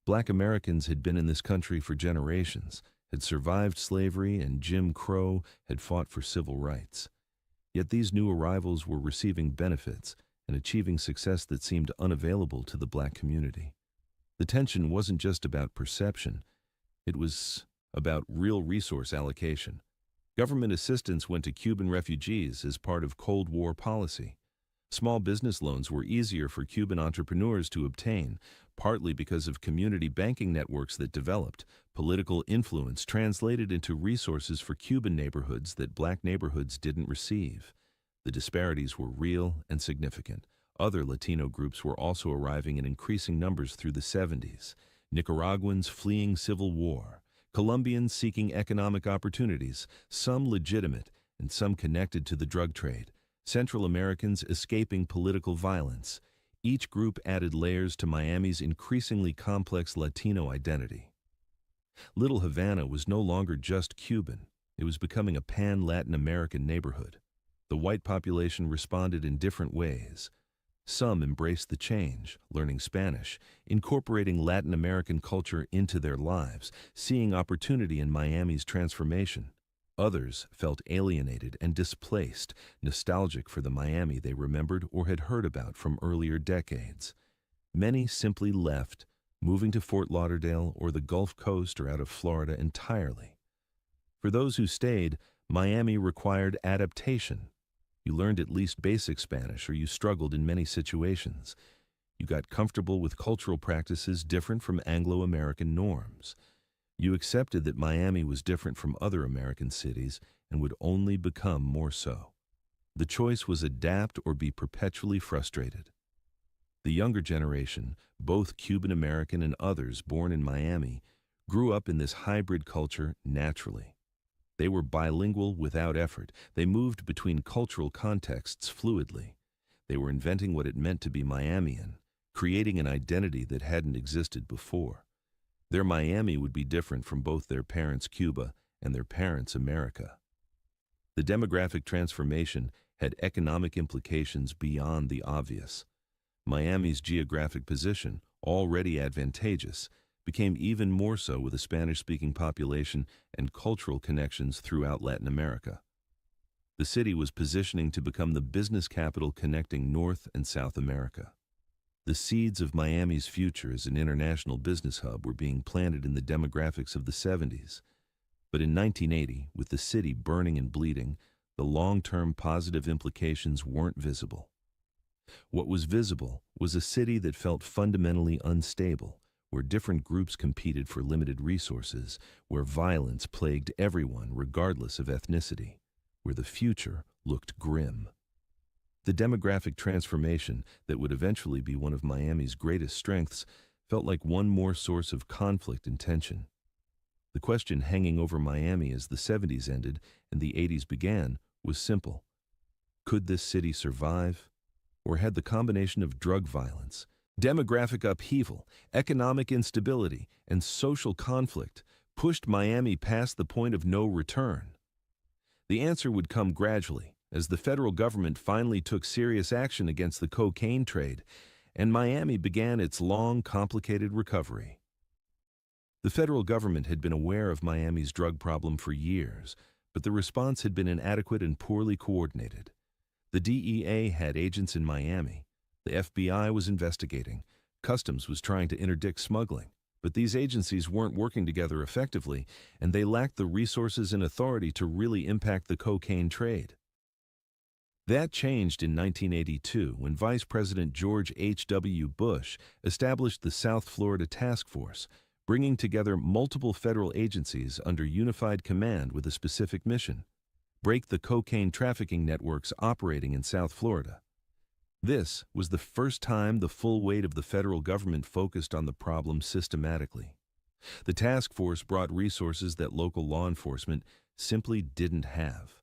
Black Americans had been in this country for generations, had survived slavery and Jim Crow, had fought for civil rights. Yet these new arrivals were receiving benefits and achieving success that seemed unavailable to the black community. The tension wasn't just about perception, it was about real resource allocation. Government assistance went to Cuban refugees as part of Cold War policy. Small business loans were easier for Cuban entrepreneurs to obtain, partly because of community banking networks that developed. Political influence translated into resources for Cuban neighborhoods that black neighborhoods didn't receive. The disparities were real and significant. Other Latino groups were also arriving in increasing numbers through the 70s. Nicaraguans fleeing civil war, Colombians seeking economic opportunities, some legitimate and some connected to the drug trade. Central Americans escaping political violence. Each group added layers to Miami's increasingly complex Latino identity. Little Havana was no longer just Cuban. It was becoming a pan-Latin American neighborhood. The white population responded in different ways. Some embraced the change, learning Spanish, incorporating Latin American culture into their lives, seeing opportunity in Miami's transformation. Others felt alienated and displaced, nostalgic for the Miami they remembered or had heard about from earlier decades. Many simply left, moving to Fort Lauderdale or the Gulf Coast or out of Florida entirely. For those who stayed, Miami required adaptation. You learned at least basic Spanish or you struggled in many situations. You got comfortable with cultural practices different from Anglo-American norms. You accepted that Miami was different from other American cities and would only become more so. The choice was adapt or be perpetually frustrated. The younger generation, both Cuban American and others born in Miami, grew up in this hybrid culture naturally. They were bilingual without effort. They moved between cultural contexts fluidly. They were inventing what it meant to be Miamian, creating an identity that hadn't existed before. Their Miami would be different from both their parents' Cuba and their parents' America. The demographic transformation had economic implications beyond the obvious. Miami's geographic position, already advantageous, became even more so with a Spanish-speaking population and cultural connections throughout Latin America. The city was positioning to become the business capital connecting North and South America. The seeds of Miami's future as an international business hub were being planted in the demographics of the 70s. But in 1980, with the city burning and bleeding, the long-term positive implications weren't visible. What was visible was a city that felt fundamentally unstable, where different groups competed for limited resources, where violence plagued everyone regardless of ethnicity, where the future looked grim. The demographic transformation that would eventually be one of Miami's greatest strengths felt like one more source of conflict and tension. The question hanging over Miami as the 70s ended and the 80s began was simple. Could this city survive? Or had the combination of drug violence, demographic upheaval, economic instability, and social conflict pushed Miami past the point of no return? The answer would come gradually, as the federal government finally took serious action against the cocaine trade, and Miami began its long, complicated recovery. The federal government had been aware of Miami's drug problem for years, but the response had been inadequate and poorly coordinated. The DEA had agents in Miami. The FBI was investigating. Customs was trying to interdict smuggling. But these agencies weren't working together effectively, and they lacked the resources and authority to really impact the cocaine trade. That changed in 1982 when Vice President George H.W. Bush established the South Florida Task Force, bringing together multiple federal agencies under unified command with a specific mission: break the cocaine trafficking networks operating in South Florida. This was the first time the full weight of the federal government focused on the problem systematically. The task force brought resources that local law enforcement simply didn't have.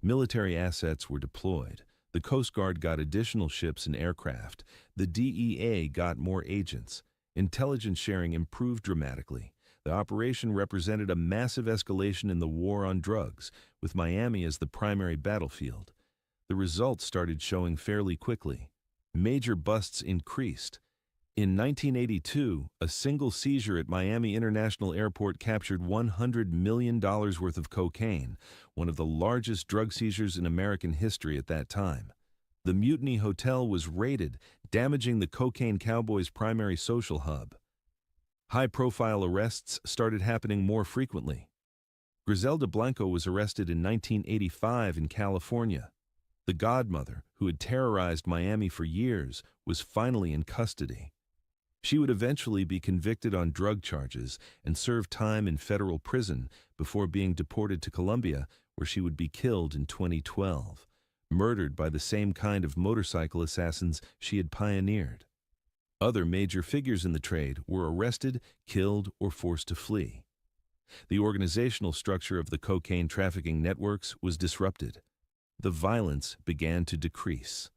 Military assets were deployed. The Coast Guard got additional ships and aircraft. The DEA got more agents. Intelligence sharing improved dramatically. The operation represented a massive escalation in the war on drugs, with Miami as the primary battlefield. The results started showing fairly quickly. Major busts increased. In 1982, a single seizure at Miami International Airport captured $100 million worth of cocaine, one of the largest drug seizures in American history at that time. The Mutiny Hotel was raided, damaging the cocaine cowboys' primary social hub. High-profile arrests started happening more frequently. Griselda Blanco was arrested in 1985 in California. The godmother, who had terrorized Miami for years, was finally in custody. She would eventually be convicted on drug charges and serve time in federal prison before being deported to Colombia, where she would be killed in 2012, murdered by the same kind of motorcycle assassins she had pioneered. Other major figures in the trade were arrested, killed, or forced to flee. The organizational structure of the cocaine trafficking networks was disrupted. The violence began to decrease.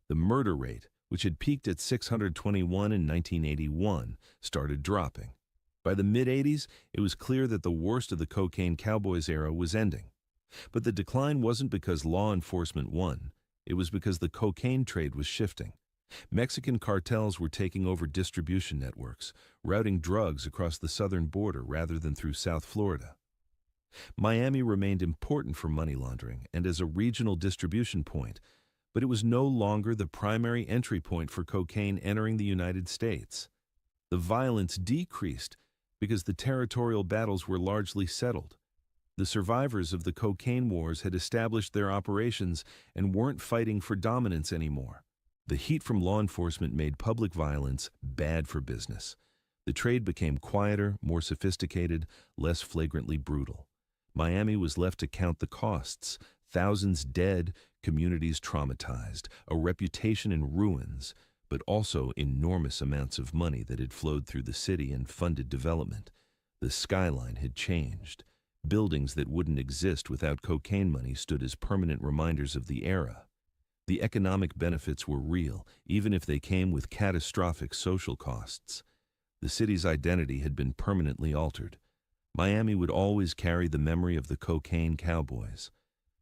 The murder rate, which had peaked at 621 in 1981, started dropping. By the mid-'80s, it was clear that the worst of the cocaine cowboys era was ending. But the decline wasn't because law enforcement won. It was because the cocaine trade was shifting. Mexican cartels were taking over distribution networks, routing drugs across the southern border rather than through South Florida. Miami remained important for money laundering and as a regional distribution point, but it was no longer the primary entry point for cocaine entering the United States. The violence decreased because the territorial battles were largely settled. The survivors of the cocaine wars had established their operations and weren't fighting for dominance anymore. The heat from law enforcement made public violence bad for business. The trade became quieter, more sophisticated, less flagrantly brutal. Miami was left to count the costs: thousands dead, communities traumatized, a reputation in ruins, but also enormous amounts of money that had flowed through the city and funded development. The skyline had changed. Buildings that wouldn't exist without cocaine money stood as permanent reminders of the era. The economic benefits were real, even if they came with catastrophic social costs. The city's identity had been permanently altered. Miami would always carry the memory of the cocaine cowboys.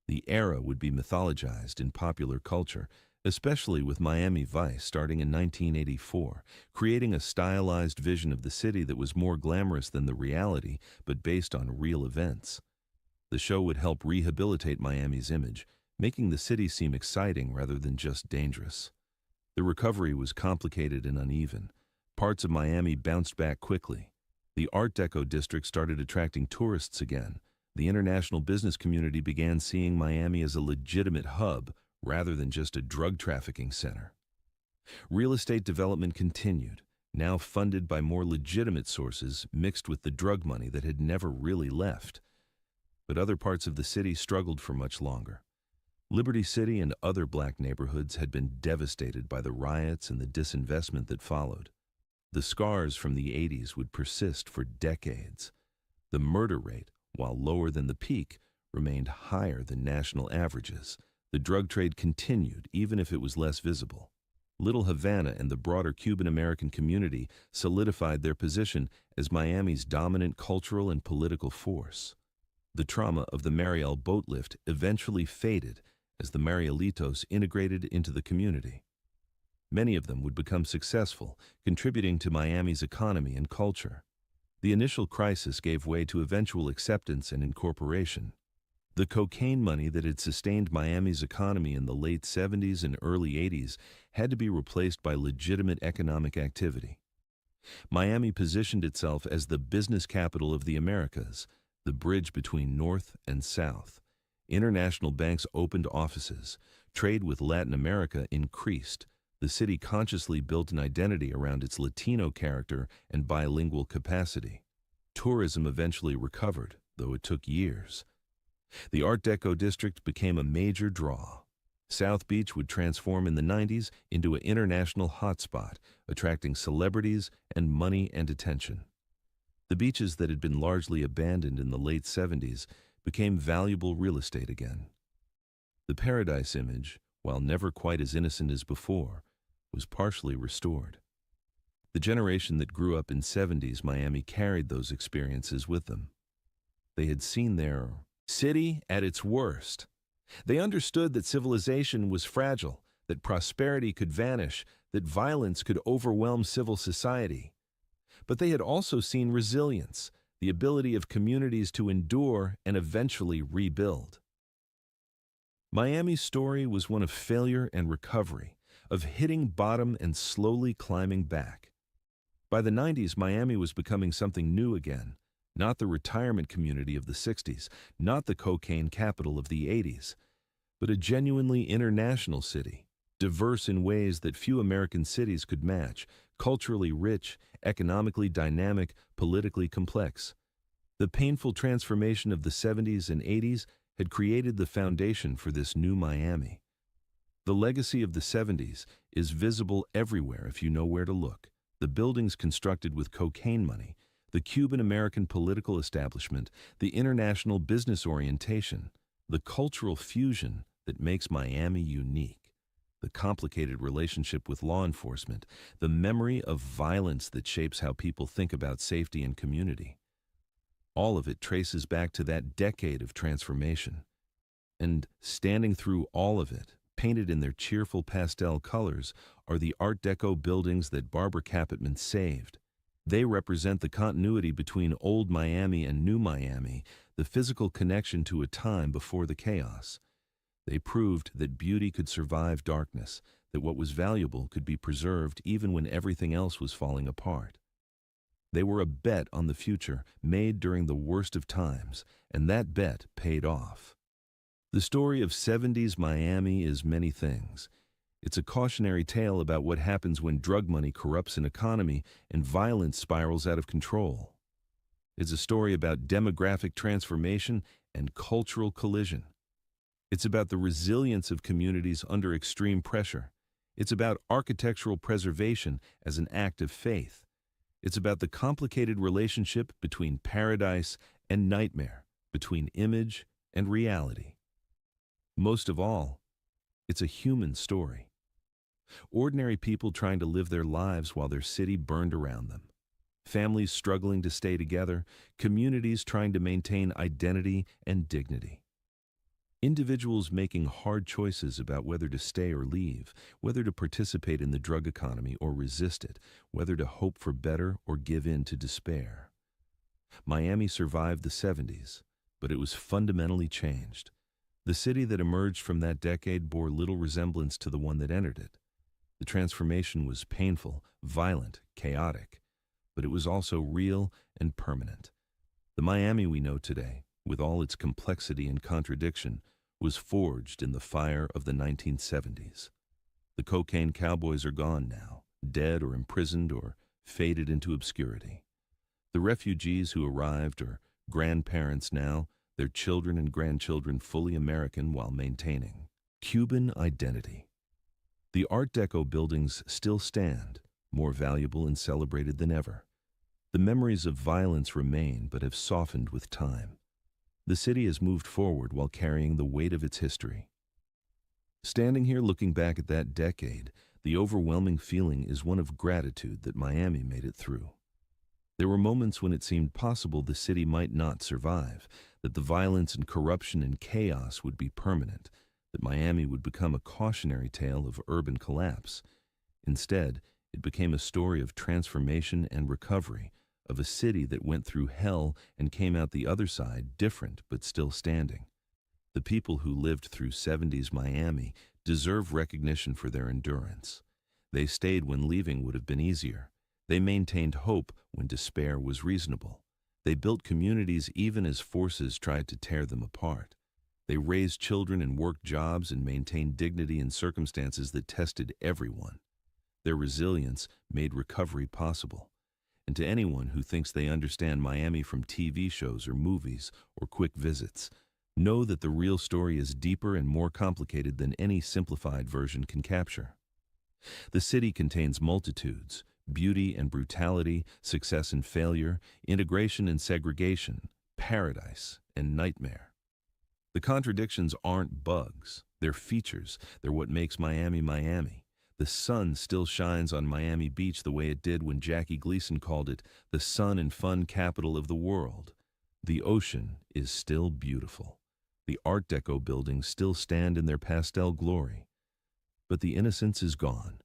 The era would be mythologized in popular culture, especially with Miami Vice starting in 1984, creating a stylized vision of the city that was more glamorous than the reality, but based on real events. The show would help rehabilitate Miami's image, making the city seem exciting rather than just dangerous. The recovery was complicated and uneven. Parts of Miami bounced back quickly. The Art Deco district started attracting tourists again. The international business community began seeing Miami as a legitimate hub rather than just a drug trafficking center. Real estate development continued, now funded by more legitimate sources mixed with the drug money that had never really left. But other parts of the city struggled for much longer. Liberty City and other black neighborhoods had been devastated by the riots and the disinvestment that followed. The scars from the 80s would persist for decades. The murder rate, while lower than the peak, remained higher than national averages. The drug trade continued, even if it was less visible. Little Havana and the broader Cuban-American community solidified their position as Miami's dominant cultural and political force. The trauma of the Mariel boat lift eventually faded as the Marielitos integrated into the community. Many of them would become successful, contributing to Miami's economy and culture. The initial crisis gave way to eventual acceptance and incorporation. The cocaine money that had sustained Miami's economy in the late 70s and early 80s had to be replaced by legitimate economic activity. Miami positioned itself as the business capital of the Americas, the bridge between North and South. International banks opened offices. Trade with Latin America increased. The city consciously built an identity around its Latino character and bilingual capacity. Tourism eventually recovered, though it took years. The Art Deco district became a major draw. South Beach would transform in the 90s into an international hotspot, attracting celebrities and money and attention. The beaches that had been largely abandoned in the late 70s became valuable real estate again. The paradise image, while never quite as innocent as before, was partially restored. The generation that grew up in 70s Miami carried those experiences with them. They had seen their city at its worst. They understood that civilization was fragile, that prosperity could vanish, that violence could overwhelm civil society. But they had also seen resilience, the ability of communities to endure and eventually rebuild. Miami's story was one of failure and recovery, of hitting bottom and slowly climbing back. By the 90s, Miami was becoming something new again, not the retirement community of the 60s, not the cocaine capital of the 80s, but a genuinely international city, diverse in ways that few American cities could match, culturally rich, economically dynamic, politically complex. The painful transformation of the 70s and 80s had created the foundation for this new Miami. The legacy of the 70s is visible everywhere if you know where to look. The buildings constructed with cocaine money, the Cuban-American political establishment, the international business orientation, the cultural fusion that makes Miami unique, the complicated relationship with law enforcement, the memory of violence that shapes how people think about safety and community. All of it traces back to that decade of transformation. And standing through all of it, painted in their cheerful pastel colors, are the Art Deco buildings that Barbara Capitman saved. They represent the continuity between old Miami and new Miami, the physical connection to a time before the chaos. They proved that beauty could survive darkness, that what was valuable could be preserved even when everything else was falling apart. They were a bet on the future made during the worst of times, and that bet paid off. The story of 70s Miami is many things. It's a cautionary tale about what happens when drug money corrupts an economy and violence spirals out of control. It's a story about demographic transformation and cultural collision. It's about the resilience of communities under extreme pressure. It's about architectural preservation as an act of faith. It's about the complicated relationship between paradise and nightmare, between image and reality. Most of all, it's a human story. Ordinary people trying to live their lives while their city burned around them. Families struggling to stay together, communities trying to maintain identity and dignity. Individuals making hard choices about whether to stay or leave, whether to participate in the drug economy or resist it, whether to hope for better or give in to despair. Miami survived the 70s, but it was fundamentally changed. The city that emerged from that decade bore little resemblance to the one that entered it. The transformation was painful, violent, chaotic, but it was also real and permanent. The Miami we know today, with all its complexity and contradiction, was forged in the fire of the 1970s. The cocaine cowboys are gone now, dead or imprisoned or faded into obscurity. The refugees who arrived are grandparents now, their children and grandchildren fully American while maintaining Cuban identity. The Art Deco buildings still stand, more valuable and celebrated than ever. The memories of violence remain but have softened with time. The city has moved forward while carrying the weight of its history. Standing here looking back at that decade, the overwhelming feeling is one of gratitude that Miami made it through. There were moments when it seemed possible the city might not survive, that the violence and corruption and chaos would be permanent, that Miami would become a cautionary tale of urban collapse. Instead, it became a story of transformation and recovery, of a city that went through hell and came out the other side different but still standing. The people who lived through 70s Miami deserve recognition for their endurance. They stayed when leaving would have been easier. They maintained hope when despair was reasonable. They built communities even as forces tried to tear them apart. They raised children and worked jobs and maintained dignity in circumstances that tested everyone. Their resilience made recovery possible. And to anyone who thinks they understand Miami from TV shows or movies or quick visits, know that the real story is deeper and more complicated than any simplified version can capture. The city contains multitudes, beauty and brutality, success and failure, integration and segregation, paradise and nightmare. The contradictions aren't bugs, they're features. They're what makes Miami Miami. The sun still shines on Miami Beach the way it did when Jackie Gleason called it the sun and fun capital of the world. The ocean is still beautiful. The Art Deco buildings still stand in their pastel glory. But the innocence is gone.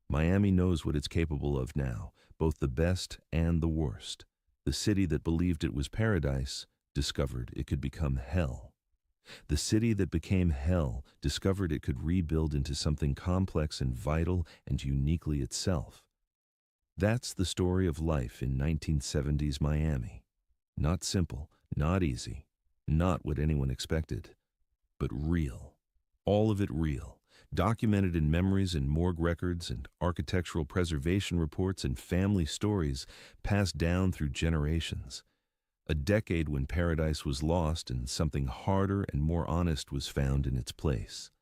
Miami knows what it's capable of now, both the best and the worst. The city that believed it was paradise discovered it could become hell. The city that became hell discovered it could rebuild into something complex and vital and uniquely itself. That's the story of life in 1970s Miami. Not simple, not easy, not what anyone expected, but real. All of it real. Documented in memories and morgue records and architectural preservation reports and family stories passed down through generations. A decade when paradise was lost and something harder and more honest was found in its place.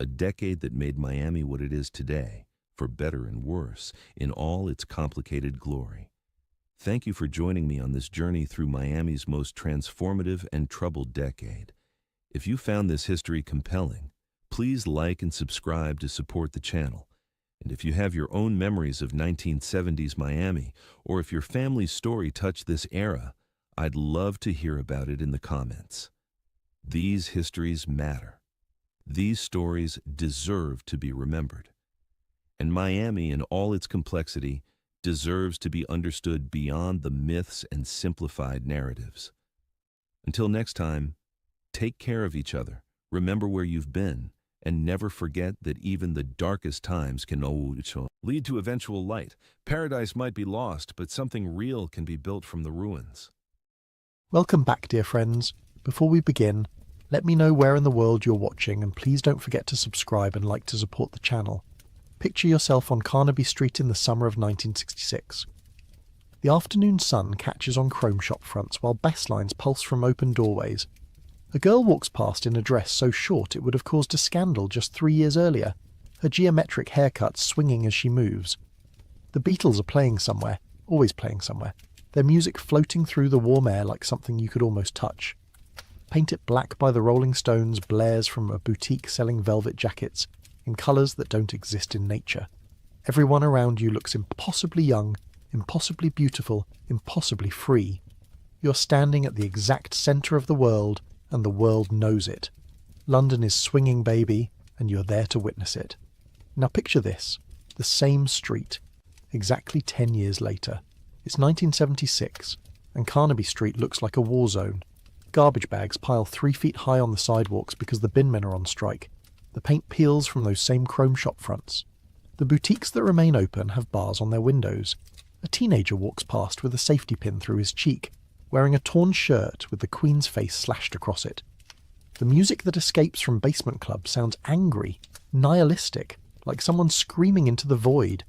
A decade that made Miami what it is today, for better and worse, in all its complicated glory. Thank you for joining me on this journey through Miami's most transformative and troubled decade. If you found this history compelling, please like and subscribe to support the channel. And if you have your own memories of 1970s Miami, or if your family's story touched this era, I'd love to hear about it in the comments. These histories matter. These stories deserve to be remembered. And Miami, in all its complexity, deserves to be understood beyond the myths and simplified narratives. Until next time, take care of each other, remember where you've been, and never forget that even the darkest times can lead to eventual light. Paradise might be lost, but something real can be built from the ruins. Welcome back, dear friends. Before we begin, let me know where in the world you're watching, and please don't forget to subscribe and like to support the channel. Picture yourself on Carnaby Street in the summer of 1966. The afternoon sun catches on chrome shop fronts while bass lines pulse from open doorways. A girl walks past in a dress so short it would have caused a scandal just 3 years earlier, her geometric haircut swinging as she moves. The Beatles are playing somewhere, always playing somewhere, their music floating through the warm air like something you could almost touch. Paint It Black by the Rolling Stones blares from a boutique selling velvet jackets in colours that don't exist in nature. Everyone around you looks impossibly young, impossibly beautiful, impossibly free. You're standing at the exact centre of the world, and the world knows it. London is swinging, baby, and you're there to witness it. Now picture this, the same street, exactly 10 years later. It's 1976, and Carnaby Street looks like a war zone. Garbage bags pile 3 feet high on the sidewalks because the bin men are on strike. The paint peels from those same chrome shop fronts. The boutiques that remain open have bars on their windows. A teenager walks past with a safety pin through his cheek, wearing a torn shirt with the Queen's face slashed across it. The music that escapes from basement clubs sounds angry, nihilistic, like someone screaming into the void.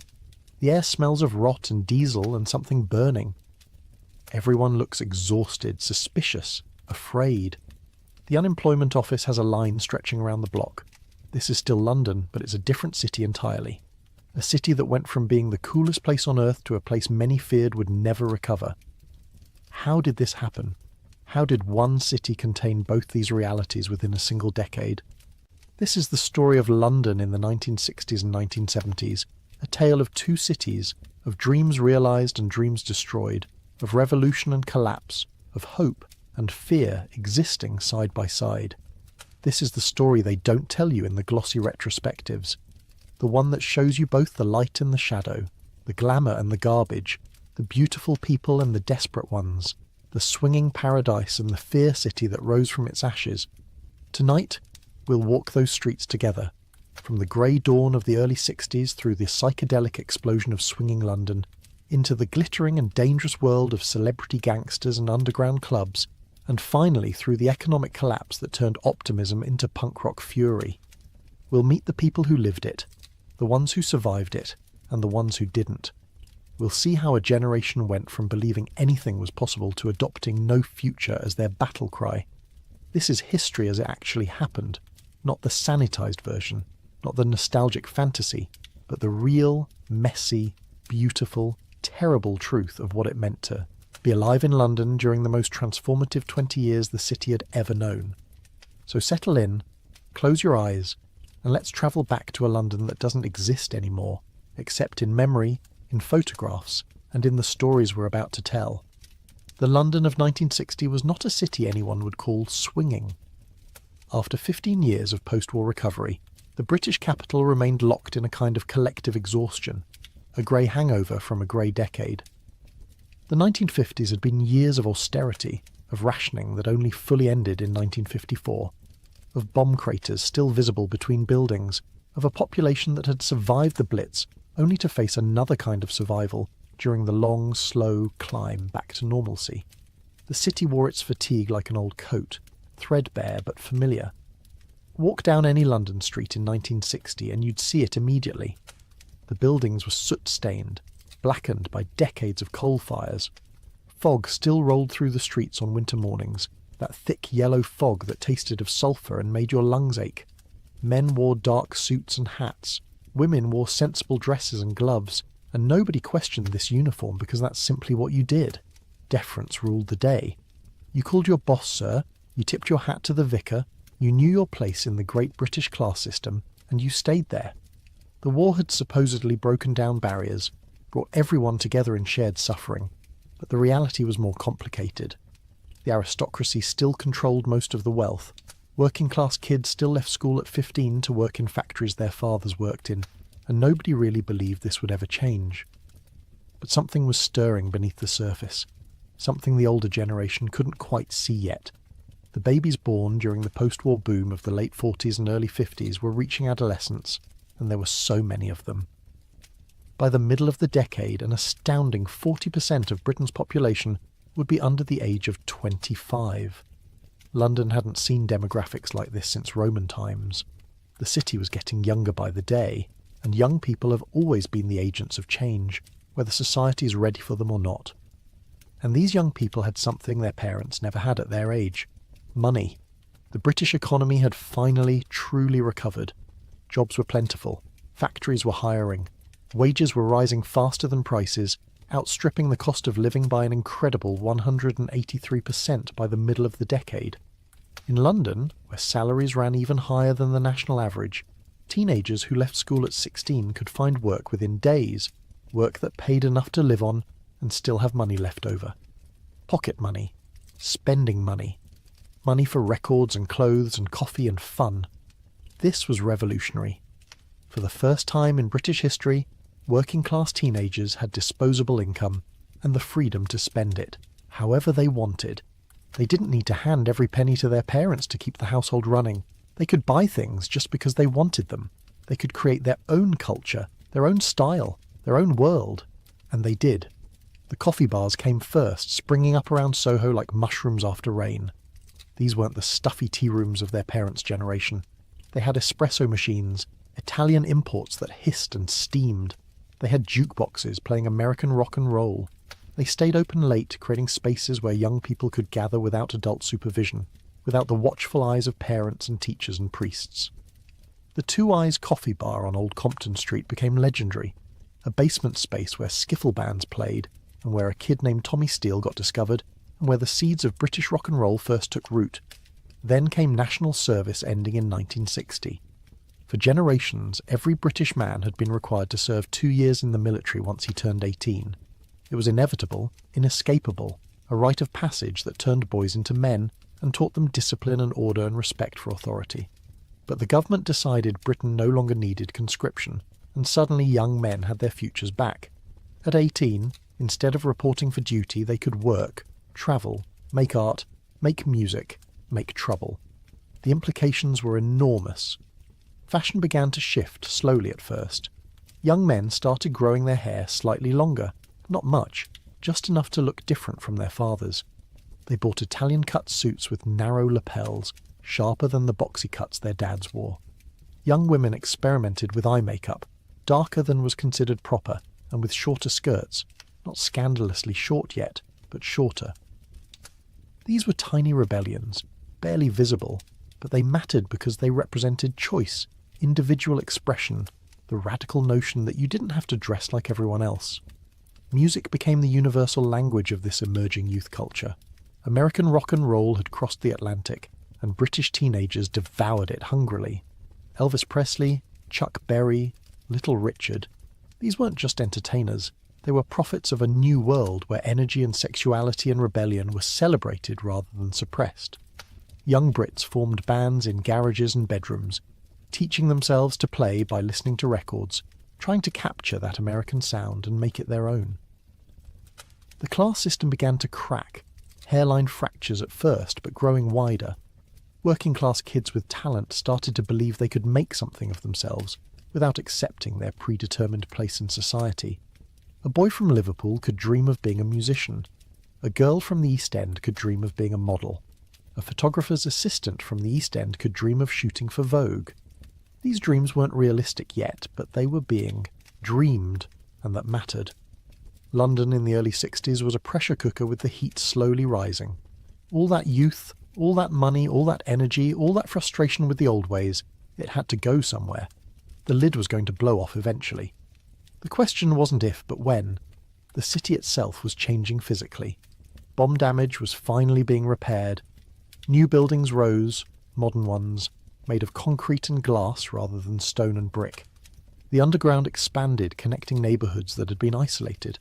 The air smells of rot and diesel and something burning. Everyone looks exhausted, suspicious, afraid. The unemployment office has a line stretching around the block. This is still London, but it's a different city entirely. A city that went from being the coolest place on earth to a place many feared would never recover. How did this happen? How did one city contain both these realities within a single decade? This is the story of London in the 1960s and 1970s, a tale of two cities, of dreams realised and dreams destroyed, of revolution and collapse, of hope and fear existing side by side. This is the story they don't tell you in the glossy retrospectives, the one that shows you both the light and the shadow, the glamour and the garbage, the beautiful people and the desperate ones, the swinging paradise and the fear city that rose from its ashes. Tonight, we'll walk those streets together, from the grey dawn of the early 60s through the psychedelic explosion of swinging London, into the glittering and dangerous world of celebrity gangsters and underground clubs, and finally through the economic collapse that turned optimism into punk rock fury. We'll meet the people who lived it, the ones who survived it, and the ones who didn't. We'll see how a generation went from believing anything was possible to adopting no future as their battle cry. This is history as it actually happened, not the sanitized version, not the nostalgic fantasy, but the real, messy, beautiful, terrible truth of what it meant to be alive in London during the most transformative 20 years the city had ever known. So settle in, close your eyes, and let's travel back to a London that doesn't exist anymore, except in memory, in photographs, and in the stories we're about to tell. The London of 1960 was not a city anyone would call swinging. After 15 years of post-war recovery, the British capital remained locked in a kind of collective exhaustion, a grey hangover from a grey decade. The 1950s had been years of austerity, of rationing that only fully ended in 1954, of bomb craters still visible between buildings, of a population that had survived the Blitz only to face another kind of survival during the long, slow climb back to normalcy. The city wore its fatigue like an old coat, threadbare but familiar. Walk down any London street in 1960 and you'd see it immediately. The buildings were soot-stained, blackened by decades of coal fires. Fog still rolled through the streets on winter mornings, that thick yellow fog that tasted of sulphur and made your lungs ache. Men wore dark suits and hats. Women wore sensible dresses and gloves, and nobody questioned this uniform because that's simply what you did. Deference ruled the day. You called your boss, sir, you tipped your hat to the vicar, you knew your place in the great British class system, and you stayed there. The war had supposedly broken down barriers, brought everyone together in shared suffering, but the reality was more complicated. The aristocracy still controlled most of the wealth. Working-class kids still left school at 15 to work in factories their fathers worked in, and nobody really believed this would ever change. But something was stirring beneath the surface, something the older generation couldn't quite see yet. The babies born during the post-war boom of the late 40s and early 50s were reaching adolescence, and there were so many of them. By the middle of the decade, an astounding 40% of Britain's population would be under the age of 25. London hadn't seen demographics like this since Roman times. The city was getting younger by the day, and young people have always been the agents of change, whether society is ready for them or not. And these young people had something their parents never had at their age: money. The British economy had finally, truly recovered. Jobs were plentiful, factories were hiring, wages were rising faster than prices, outstripping the cost of living by an incredible 183% by the middle of the decade. In London, where salaries ran even higher than the national average, teenagers who left school at 16 could find work within days, work that paid enough to live on and still have money left over. Pocket money, spending money, money for records and clothes and coffee and fun. This was revolutionary. For the first time in British history, working-class teenagers had disposable income and the freedom to spend it however they wanted. They didn't need to hand every penny to their parents to keep the household running. They could buy things just because they wanted them. They could create their own culture, their own style, their own world. And they did. The coffee bars came first, springing up around Soho like mushrooms after rain. These weren't the stuffy tea rooms of their parents' generation. They had espresso machines, Italian imports that hissed and steamed. They had jukeboxes playing American rock and roll. They stayed open late, creating spaces where young people could gather without adult supervision, without the watchful eyes of parents and teachers and priests. The Two Eyes Coffee Bar on Old Compton Street became legendary, a basement space where skiffle bands played, and where a kid named Tommy Steele got discovered, and where the seeds of British rock and roll first took root. Then came national service ending in 1960. For generations, every British man had been required to serve 2 years in the military once he turned 18. It was inevitable, inescapable, a rite of passage that turned boys into men and taught them discipline and order and respect for authority. But the government decided Britain no longer needed conscription, and suddenly young men had their futures back. At 18, instead of reporting for duty, they could work, travel, make art, make music, make trouble. The implications were enormous. Fashion began to shift, slowly at first. Young men started growing their hair slightly longer. Not much, just enough to look different from their fathers. They bought Italian-cut suits with narrow lapels, sharper than the boxy cuts their dads wore. Young women experimented with eye makeup, darker than was considered proper, and with shorter skirts, not scandalously short yet, but shorter. These were tiny rebellions, barely visible, but they mattered because they represented choice, individual expression, the radical notion that you didn't have to dress like everyone else. Music became the universal language of this emerging youth culture. American rock and roll had crossed the Atlantic, and British teenagers devoured it hungrily. Elvis Presley, Chuck Berry, Little Richard. These weren't just entertainers. They were prophets of a new world where energy and sexuality and rebellion were celebrated rather than suppressed. Young Brits formed bands in garages and bedrooms, teaching themselves to play by listening to records, trying to capture that American sound and make it their own. The class system began to crack, hairline fractures at first, but growing wider. Working-class kids with talent started to believe they could make something of themselves without accepting their predetermined place in society. A boy from Liverpool could dream of being a musician. A girl from the East End could dream of being a model. A photographer's assistant from the East End could dream of shooting for Vogue. These dreams weren't realistic yet, but they were being dreamed, and that mattered. London in the early 60s was a pressure cooker with the heat slowly rising. All that youth, all that money, all that energy, all that frustration with the old ways, it had to go somewhere. The lid was going to blow off eventually. The question wasn't if, but when. The city itself was changing physically. Bomb damage was finally being repaired. New buildings rose, modern ones, made of concrete and glass rather than stone and brick. The underground expanded, connecting neighbourhoods that had been isolated.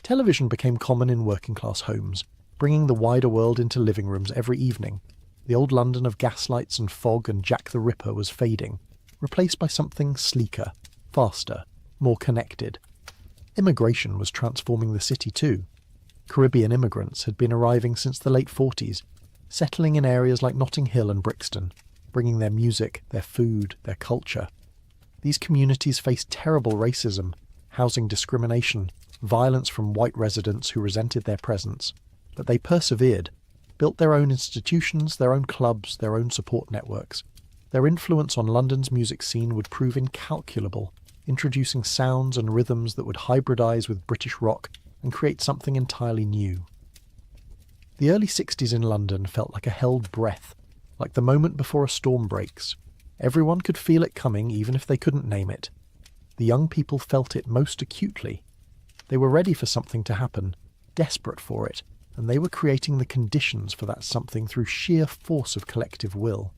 Television became common in working-class homes, bringing the wider world into living rooms every evening. The old London of gaslights and fog and Jack the Ripper was fading, replaced by something sleeker, faster, more connected. Immigration was transforming the city too. Caribbean immigrants had been arriving since the late 40s, settling in areas like Notting Hill and Brixton, bringing their music, their food, their culture. These communities faced terrible racism, housing discrimination, violence from white residents who resented their presence. But they persevered, built their own institutions, their own clubs, their own support networks. Their influence on London's music scene would prove incalculable, introducing sounds and rhythms that would hybridize with British rock and create something entirely new. The early 60s in London felt like a held breath, like the moment before a storm breaks. Everyone could feel it coming even if they couldn't name it. The young people felt it most acutely. They were ready for something to happen, desperate for it, and they were creating the conditions for that something through sheer force of collective will.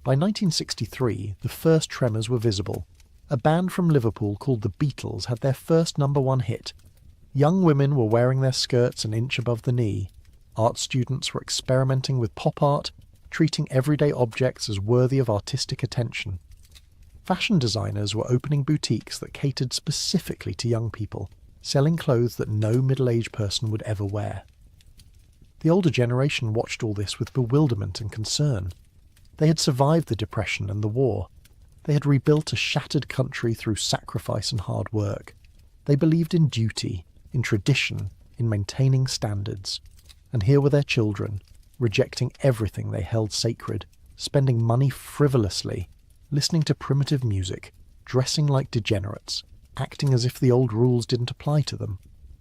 By 1963, the first tremors were visible. A band from Liverpool called the Beatles had their first #1 hit. Young women were wearing their skirts an inch above the knee. Art students were experimenting with pop art, treating everyday objects as worthy of artistic attention. Fashion designers were opening boutiques that catered specifically to young people, selling clothes that no middle-aged person would ever wear. The older generation watched all this with bewilderment and concern. They had survived the Depression and the war. They had rebuilt a shattered country through sacrifice and hard work. They believed in duty, in tradition, in maintaining standards. And here were their children, rejecting everything they held sacred, spending money frivolously, listening to primitive music, dressing like degenerates, acting as if the old rules didn't apply to them.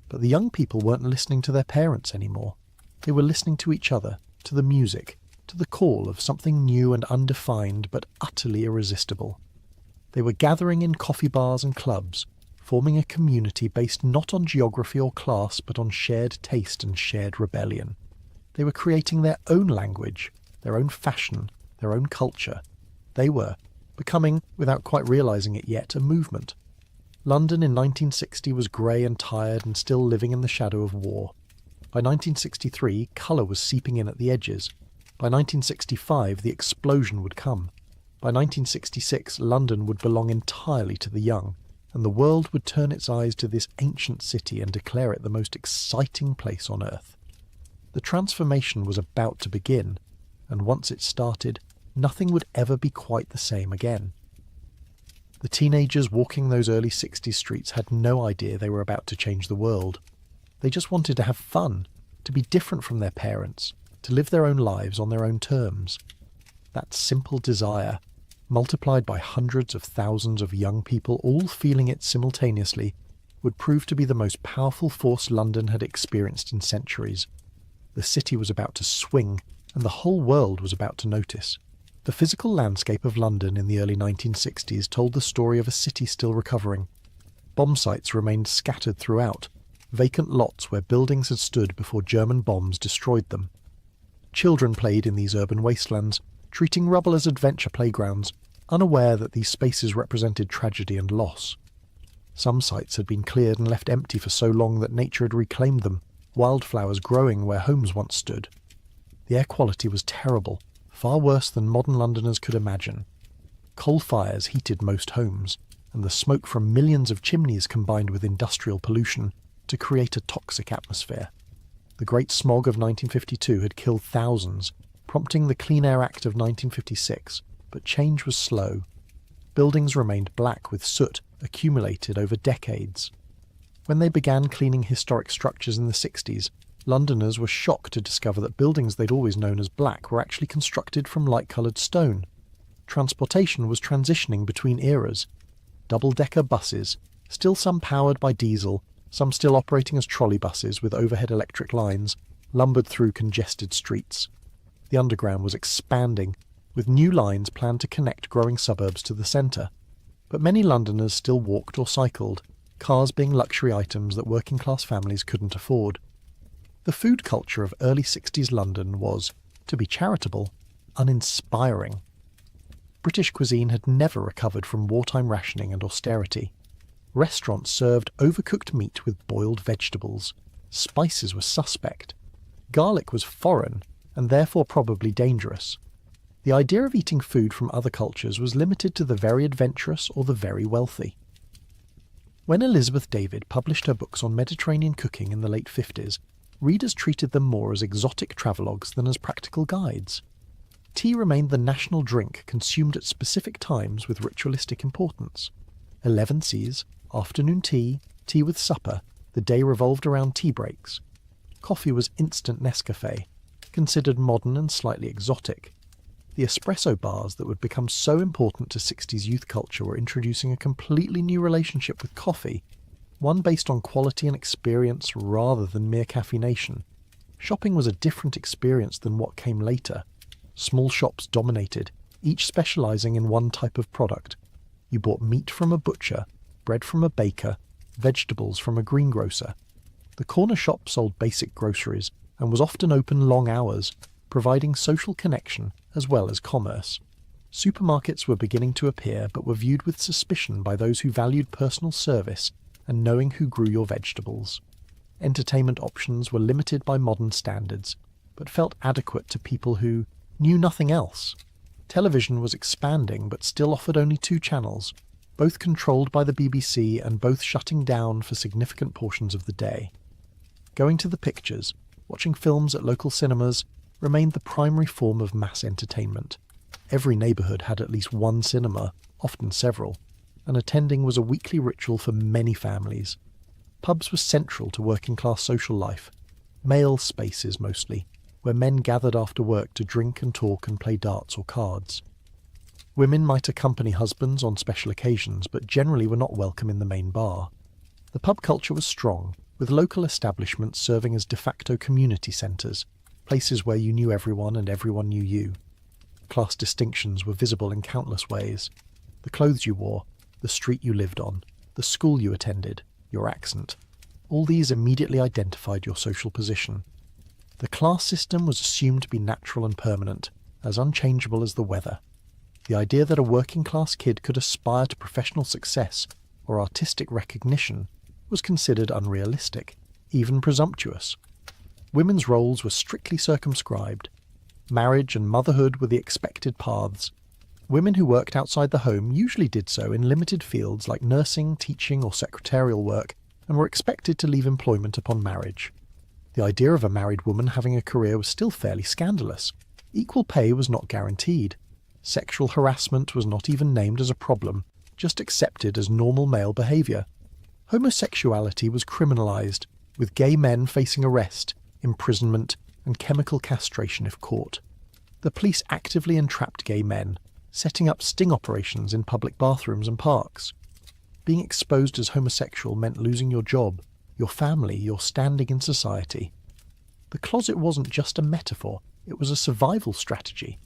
But the young people weren't listening to their parents anymore. They were listening to each other, to the music, to the call of something new and undefined but utterly irresistible. They were gathering in coffee bars and clubs, forming a community based not on geography or class but on shared taste and shared rebellion. They were creating their own language, their own fashion, their own culture. They were becoming, without quite realising it yet, a movement. London in 1960 was grey and tired and still living in the shadow of war. By 1963, colour was seeping in at the edges. By 1965, the explosion would come. By 1966, London would belong entirely to the young, and the world would turn its eyes to this ancient city and declare it the most exciting place on earth. The transformation was about to begin, and once it started, nothing would ever be quite the same again. The teenagers walking those early 60s streets had no idea they were about to change the world. They just wanted to have fun, to be different from their parents, to live their own lives on their own terms. That simple desire, multiplied by hundreds of thousands of young people all feeling it simultaneously, would prove to be the most powerful force London had experienced in centuries. The city was about to swing, and the whole world was about to notice. The physical landscape of London in the early 1960s told the story of a city still recovering. Bomb sites remained scattered throughout, vacant lots where buildings had stood before German bombs destroyed them. Children played in these urban wastelands, treating rubble as adventure playgrounds, unaware that these spaces represented tragedy and loss. Some sites had been cleared and left empty for so long that nature had reclaimed them, wildflowers growing where homes once stood. The air quality was terrible, far worse than modern Londoners could imagine. Coal fires heated most homes, and the smoke from millions of chimneys combined with industrial pollution to create a toxic atmosphere. The Great Smog of 1952 had killed thousands, prompting the Clean Air Act of 1956, but change was slow. Buildings remained black with soot accumulated over decades. When they began cleaning historic structures in the 60s, Londoners were shocked to discover that buildings they'd always known as black were actually constructed from light-coloured stone. Transportation was transitioning between eras. Double-decker buses, still some powered by diesel, some still operating as trolley buses with overhead electric lines, lumbered through congested streets. The underground was expanding, with new lines planned to connect growing suburbs to the centre. But many Londoners still walked or cycled, cars being luxury items that working-class families couldn't afford. The food culture of early 60s London was, to be charitable, uninspiring. British cuisine had never recovered from wartime rationing and austerity. Restaurants served overcooked meat with boiled vegetables. Spices were suspect. Garlic was foreign, and therefore probably dangerous. The idea of eating food from other cultures was limited to the very adventurous or the very wealthy. When Elizabeth David published her books on Mediterranean cooking in the late 50s, readers treated them more as exotic travelogues than as practical guides. Tea remained the national drink consumed at specific times with ritualistic importance. 11 Cs, afternoon tea, tea with supper, the day revolved around tea breaks. Coffee was instant Nescafé, considered modern and slightly exotic. The espresso bars that would become so important to 60s youth culture were introducing a completely new relationship with coffee, one based on quality and experience rather than mere caffeination. Shopping was a different experience than what came later. Small shops dominated, each specialising in one type of product. You bought meat from a butcher, bread from a baker, vegetables from a greengrocer. The corner shop sold basic groceries, and was often open long hours, providing social connection as well as commerce. Supermarkets were beginning to appear, but were viewed with suspicion by those who valued personal service and knowing who grew your vegetables. Entertainment options were limited by modern standards, but felt adequate to people who knew nothing else. Television was expanding, but still offered only 2 channels, both controlled by the BBC and both shutting down for significant portions of the day. Going to the pictures, watching films at local cinemas, remained the primary form of mass entertainment. Every neighbourhood had at least one cinema, often several, and attending was a weekly ritual for many families. Pubs were central to working-class social life, male spaces mostly, where men gathered after work to drink and talk and play darts or cards. Women might accompany husbands on special occasions, but generally were not welcome in the main bar. The pub culture was strong, with local establishments serving as de facto community centres, places where you knew everyone and everyone knew you. Class distinctions were visible in countless ways. The clothes you wore, the street you lived on, the school you attended, your accent. All these immediately identified your social position. The class system was assumed to be natural and permanent, as unchangeable as the weather. The idea that a working-class kid could aspire to professional success or artistic recognition was considered unrealistic, even presumptuous. Women's roles were strictly circumscribed. Marriage and motherhood were the expected paths. Women who worked outside the home usually did so in limited fields like nursing, teaching, or secretarial work, and were expected to leave employment upon marriage. The idea of a married woman having a career was still fairly scandalous. Equal pay was not guaranteed. Sexual harassment was not even named as a problem, just accepted as normal male behaviour. Homosexuality was criminalised, with gay men facing arrest, imprisonment, and chemical castration if caught. The police actively entrapped gay men, setting up sting operations in public bathrooms and parks. Being exposed as homosexual meant losing your job, your family, your standing in society. The closet wasn't just a metaphor, it was a survival strategy.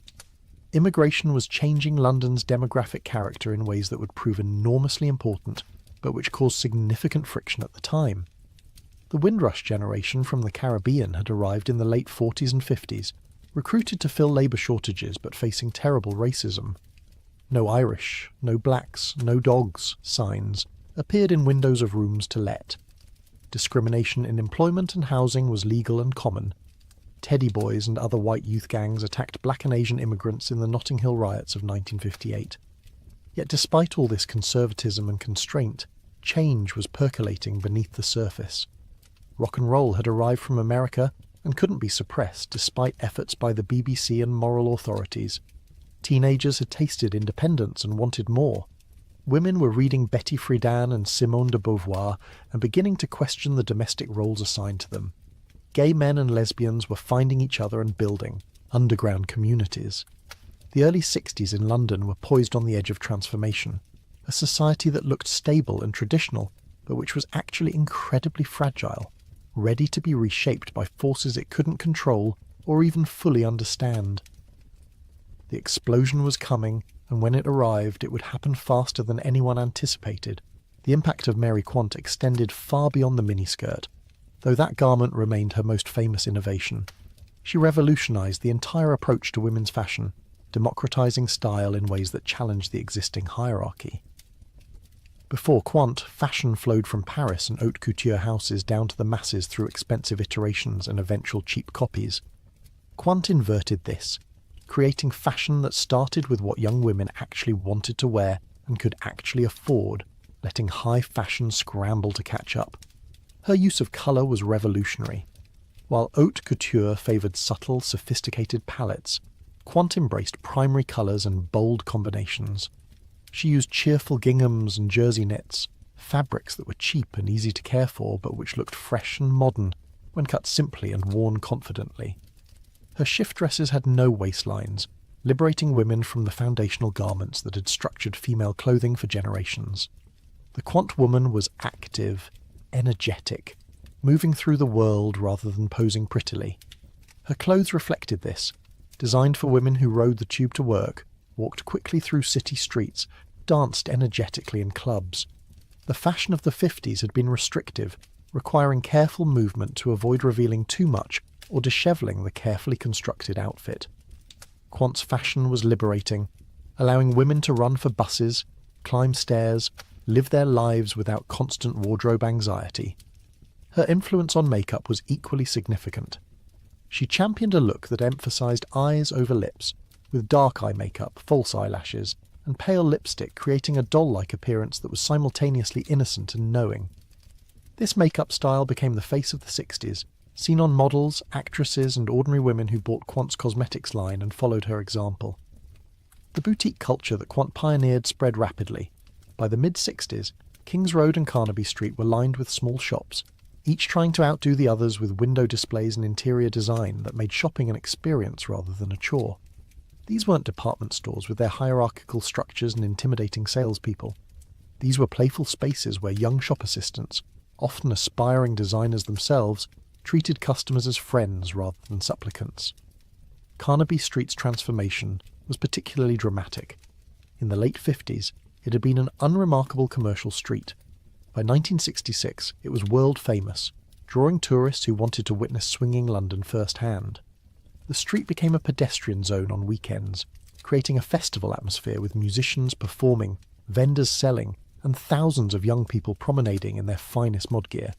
Immigration was changing London's demographic character in ways that would prove enormously important, but which caused significant friction at the time. The Windrush generation from the Caribbean had arrived in the late 40s and 50s, recruited to fill labour shortages but facing terrible racism. No Irish, no blacks, no dogs signs appeared in windows of rooms to let. Discrimination in employment and housing was legal and common. Teddy boys and other white youth gangs attacked black and Asian immigrants in the Notting Hill riots of 1958. Yet despite all this conservatism and constraint, change was percolating beneath the surface. Rock and roll had arrived from America and couldn't be suppressed despite efforts by the BBC and moral authorities. Teenagers had tasted independence and wanted more. Women were reading Betty Friedan and Simone de Beauvoir and beginning to question the domestic roles assigned to them. Gay men and lesbians were finding each other and building underground communities. The early 60s in London were poised on the edge of transformation, a society that looked stable and traditional, but which was actually incredibly fragile, ready to be reshaped by forces it couldn't control or even fully understand. The explosion was coming, and when it arrived, it would happen faster than anyone anticipated. The impact of Mary Quant extended far beyond the miniskirt, though that garment remained her most famous innovation. She revolutionised the entire approach to women's fashion, democratising style in ways that challenged the existing hierarchy. Before Quant, fashion flowed from Paris and haute couture houses down to the masses through expensive iterations and eventual cheap copies. Quant inverted this, creating fashion that started with what young women actually wanted to wear and could actually afford, letting high fashion scramble to catch up. Her use of colour was revolutionary. While haute couture favoured subtle, sophisticated palettes, Quant embraced primary colours and bold combinations. She used cheerful ginghams and jersey knits, fabrics that were cheap and easy to care for but which looked fresh and modern when cut simply and worn confidently. Her shift dresses had no waistlines, liberating women from the foundational garments that had structured female clothing for generations. The Quant woman was active, energetic, moving through the world rather than posing prettily. Her clothes reflected this, designed for women who rode the tube to work, walked quickly through city streets, danced energetically in clubs. The fashion of the 50s had been restrictive, requiring careful movement to avoid revealing too much or disheveling the carefully constructed outfit. Quant's fashion was liberating, allowing women to run for buses, climb stairs, live their lives without constant wardrobe anxiety. Her influence on makeup was equally significant. She championed a look that emphasized eyes over lips, with dark eye makeup, false eyelashes, and pale lipstick, creating a doll-like appearance that was simultaneously innocent and knowing. This makeup style became the face of the 60s, seen on models, actresses, and ordinary women who bought Quant's cosmetics line and followed her example. The boutique culture that Quant pioneered spread rapidly. By the mid-60s, Kings Road and Carnaby Street were lined with small shops, each trying to outdo the others with window displays and interior design that made shopping an experience rather than a chore. These weren't department stores with their hierarchical structures and intimidating salespeople. These were playful spaces where young shop assistants, often aspiring designers themselves, treated customers as friends rather than supplicants. Carnaby Street's transformation was particularly dramatic. In the late 50s, it had been an unremarkable commercial street. By 1966, it was world famous, drawing tourists who wanted to witness swinging London firsthand. The street became a pedestrian zone on weekends, creating a festival atmosphere with musicians performing, vendors selling, and thousands of young people promenading in their finest mod gear.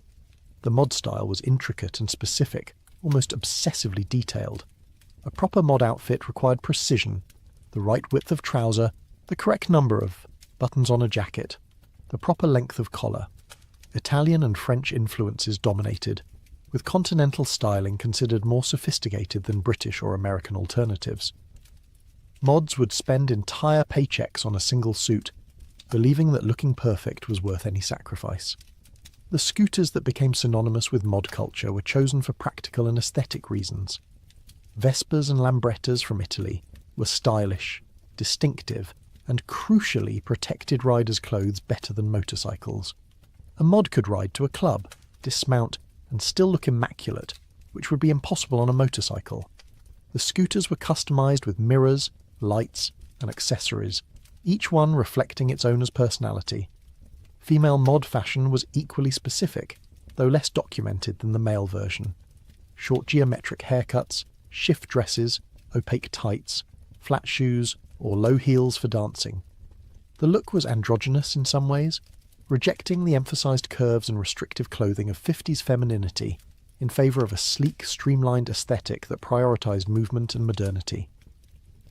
The mod style was intricate and specific, almost obsessively detailed. A proper mod outfit required precision, the right width of trouser, the correct number of buttons on a jacket, the proper length of collar. Italian and French influences dominated, with continental styling considered more sophisticated than British or American alternatives. Mods would spend entire paychecks on a single suit, believing that looking perfect was worth any sacrifice. The scooters that became synonymous with mod culture were chosen for practical and aesthetic reasons. Vespas and Lambrettas from Italy were stylish, distinctive, and crucially protected riders' clothes better than motorcycles. A mod could ride to a club, dismount, and still look immaculate, which would be impossible on a motorcycle. The scooters were customised with mirrors, lights, and accessories, each one reflecting its owner's personality. Female mod fashion was equally specific, though less documented than the male version. Short geometric haircuts, shift dresses, opaque tights, flat shoes, or low heels for dancing. The look was androgynous in some ways, rejecting the emphasised curves and restrictive clothing of 50s femininity in favour of a sleek, streamlined aesthetic that prioritised movement and modernity.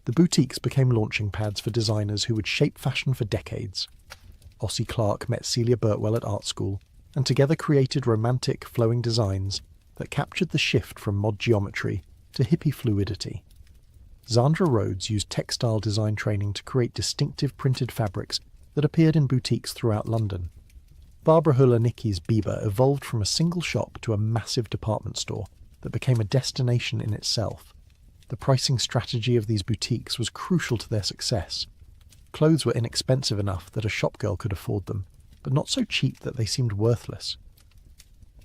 The boutiques became launching pads for designers who would shape fashion for decades. Ossie Clark met Celia Birtwell at art school, and together created romantic, flowing designs that captured the shift from mod geometry to hippie fluidity. Zandra Rhodes used textile design training to create distinctive printed fabrics that appeared in boutiques throughout London. Barbara Hulanicki's Biba evolved from a single shop to a massive department store that became a destination in itself. The pricing strategy of these boutiques was crucial to their success. Clothes were inexpensive enough that a shopgirl could afford them, but not so cheap that they seemed worthless.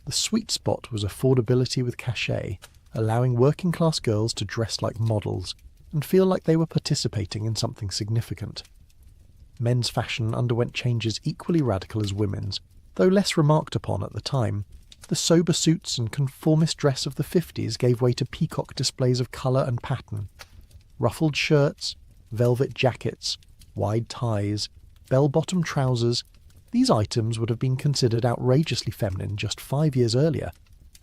The sweet spot was affordability with cachet, allowing working-class girls to dress like models and feel like they were participating in something significant. Men's fashion underwent changes equally radical as women's, though less remarked upon at the time. The sober suits and conformist dress of the 50s gave way to peacock displays of colour and pattern. Ruffled shirts, velvet jackets, wide ties, bell-bottom trousers, these items would have been considered outrageously feminine just 5 years earlier,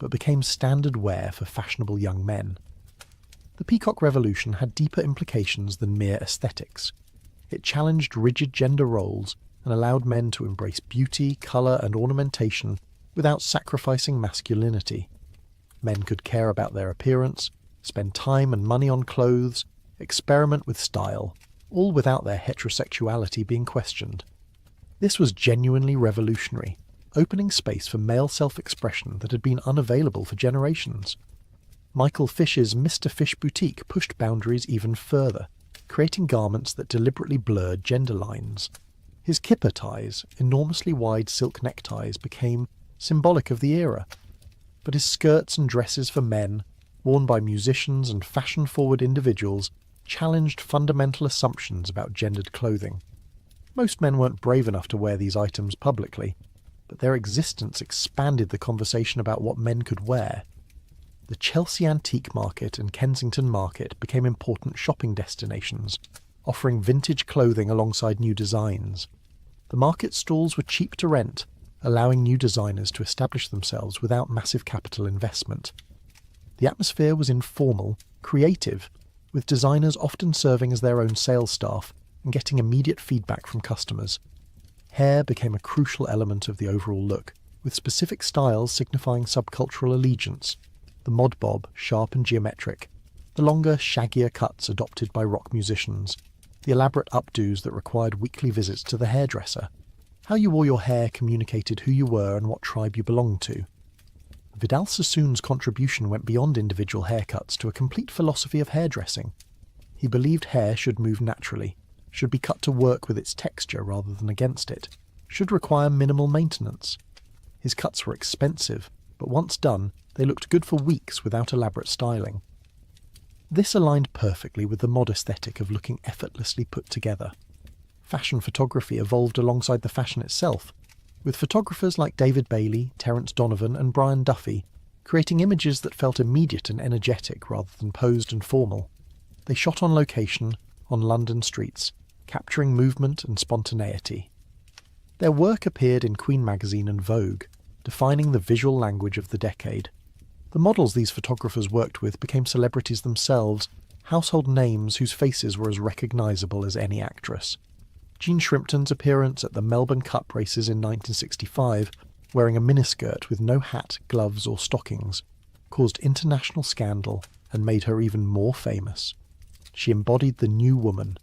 but became standard wear for fashionable young men. The Peacock Revolution had deeper implications than mere aesthetics. It challenged rigid gender roles and allowed men to embrace beauty, colour and ornamentation without sacrificing masculinity. Men could care about their appearance, spend time and money on clothes, experiment with style, all without their heterosexuality being questioned. This was genuinely revolutionary, opening space for male self-expression that had been unavailable for generations. Michael Fish's Mr. Fish boutique pushed boundaries even further, creating garments that deliberately blurred gender lines. His kipper ties, enormously wide silk neckties, became symbolic of the era. But his skirts and dresses for men, worn by musicians and fashion-forward individuals, challenged fundamental assumptions about gendered clothing. Most men weren't brave enough to wear these items publicly, but their existence expanded the conversation about what men could wear. the Chelsea Antique Market and Kensington Market became important shopping destinations, offering vintage clothing alongside new designs. The market stalls were cheap to rent, allowing new designers to establish themselves without massive capital investment. The atmosphere was informal, creative, with designers often serving as their own sales staff and getting immediate feedback from customers. Hair became a crucial element of the overall look, with specific styles signifying subcultural allegiance. The mod bob, sharp and geometric, the longer, shaggier cuts adopted by rock musicians, the elaborate updos that required weekly visits to the hairdresser. How you wore your hair communicated who you were and what tribe you belonged to. Vidal Sassoon's contribution went beyond individual haircuts to a complete philosophy of hairdressing. He believed hair should move naturally, should be cut to work with its texture rather than against it, should require minimal maintenance. His cuts were expensive, but once done, they looked good for weeks without elaborate styling. This aligned perfectly with the mod aesthetic of looking effortlessly put together. Fashion photography evolved alongside the fashion itself, with photographers like David Bailey, Terence Donovan and Brian Duffy creating images that felt immediate and energetic rather than posed and formal. They shot on location, on London streets, capturing movement and spontaneity. Their work appeared in Queen magazine and Vogue, defining the visual language of the decade. The models these photographers worked with became celebrities themselves, household names whose faces were as recognisable as any actress. Jean Shrimpton's appearance at the Melbourne Cup races in 1965, wearing a miniskirt with no hat, gloves or stockings, caused international scandal and made her even more famous. She embodied the new woman,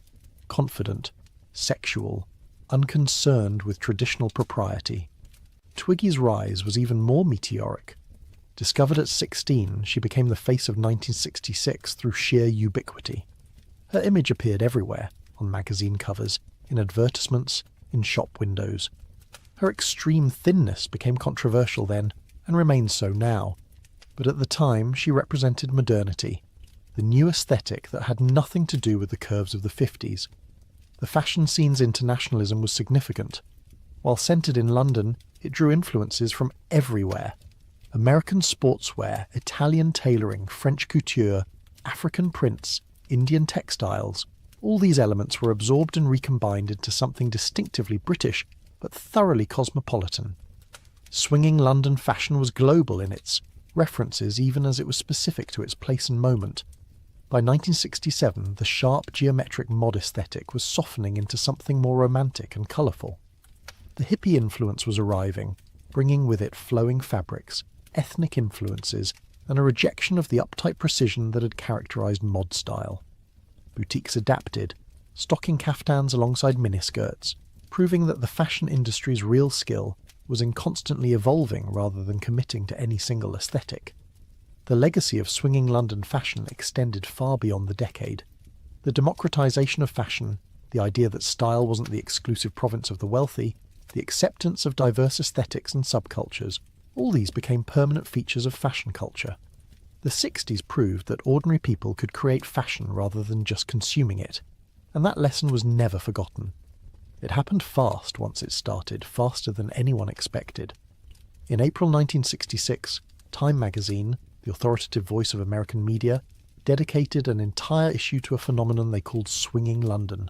confident, sexual, unconcerned with traditional propriety. Twiggy's rise was even more meteoric. Discovered at 16, she became the face of 1966 through sheer ubiquity. Her image appeared everywhere, on magazine covers, in advertisements, in shop windows. Her extreme thinness became controversial then, and remains so now. But at the time, she represented modernity, the new aesthetic that had nothing to do with the curves of the 50s. The fashion scene's internationalism was significant. While centred in London, it drew influences from everywhere. American sportswear, Italian tailoring, French couture, African prints, Indian textiles. All these elements were absorbed and recombined into something distinctively British, but thoroughly cosmopolitan. Swinging London fashion was global in its references, even as it was specific to its place and moment. By 1967, the sharp geometric mod aesthetic was softening into something more romantic and colourful. The hippie influence was arriving, bringing with it flowing fabrics, ethnic influences, and a rejection of the uptight precision that had characterised mod style. Boutiques adapted, stocking caftans alongside miniskirts, proving that the fashion industry's real skill was in constantly evolving rather than committing to any single aesthetic. The legacy of swinging London fashion extended far beyond the decade. The democratisation of fashion, the idea that style wasn't the exclusive province of the wealthy, the acceptance of diverse aesthetics and subcultures, all these became permanent features of fashion culture. The 60s proved that ordinary people could create fashion rather than just consuming it, and that lesson was never forgotten. It happened fast once it started, faster than anyone expected. In April 1966, Time magazine, the authoritative voice of American media, dedicated an entire issue to a phenomenon they called swinging London.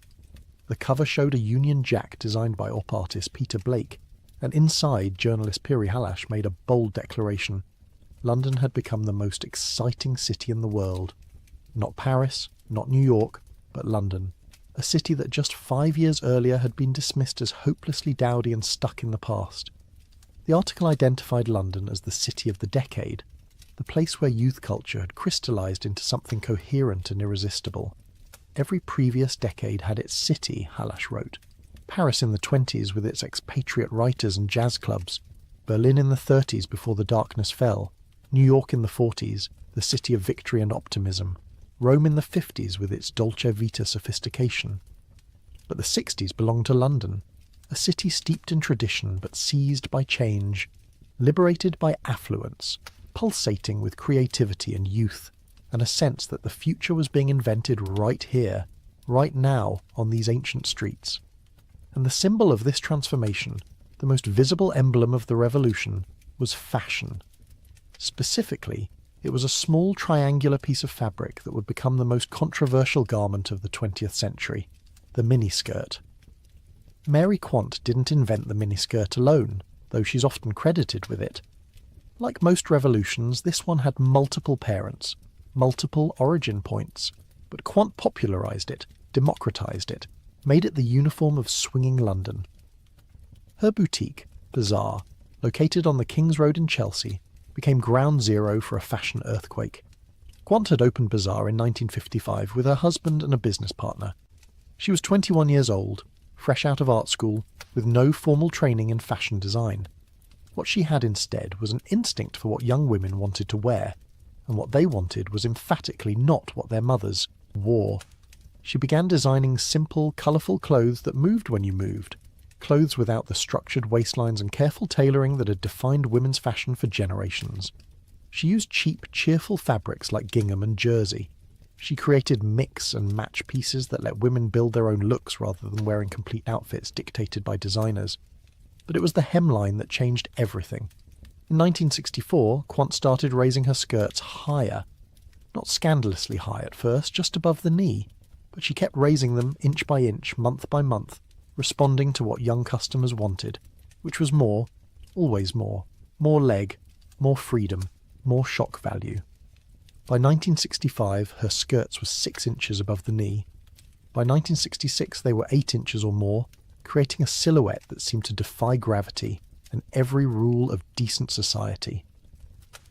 The cover showed a Union Jack designed by op artist Peter Blake, and inside, journalist Piri Halash made a bold declaration. London had become the most exciting city in the world. Not Paris, not New York, but London. A city that just 5 years earlier had been dismissed as hopelessly dowdy and stuck in the past. The article identified London as the city of the decade, the place where youth culture had crystallised into something coherent and irresistible. Every previous decade had its city, Halash wrote. Paris in the 20s with its expatriate writers and jazz clubs, Berlin in the 30s before the darkness fell, New York in the 40s, the city of victory and optimism, Rome in the 50s with its Dolce Vita sophistication. But the 60s belonged to London, a city steeped in tradition but seized by change, liberated by affluence, pulsating with creativity and youth, and a sense that the future was being invented right here, right now, on these ancient streets. And the symbol of this transformation, the most visible emblem of the revolution, was fashion. Specifically, It was a small triangular piece of fabric that would become the most controversial garment of the 20th century, the miniskirt. Mary Quant didn't invent the miniskirt alone, though she's often credited with it. Like most revolutions, this one had multiple parents, multiple origin points, but Quant popularised it, democratised it, made it the uniform of swinging London. Her boutique, Bazaar, located on the King's Road in Chelsea, became ground zero for a fashion earthquake. Quant had opened Bazaar in 1955 with her husband and a business partner. She was 21 years old, fresh out of art school, with no formal training in fashion design. What she had instead was an instinct for what young women wanted to wear, and what they wanted was emphatically not what their mothers wore. She began designing simple, colourful clothes that moved when you moved, clothes without the structured waistlines and careful tailoring that had defined women's fashion for generations. She used cheap, cheerful fabrics like gingham and jersey. She created mix and match pieces that let women build their own looks rather than wearing complete outfits dictated by designers. But it was the hemline that changed everything. In 1964, Quant started raising her skirts higher. Not scandalously high at first, just above the knee, but she kept raising them inch by inch, month by month, responding to what young customers wanted, which was more, always more leg, more freedom, more shock value. By 1965, her skirts were 6 inches above the knee. By 1966, they were 8 inches or more, creating a silhouette that seemed to defy gravity and every rule of decent society.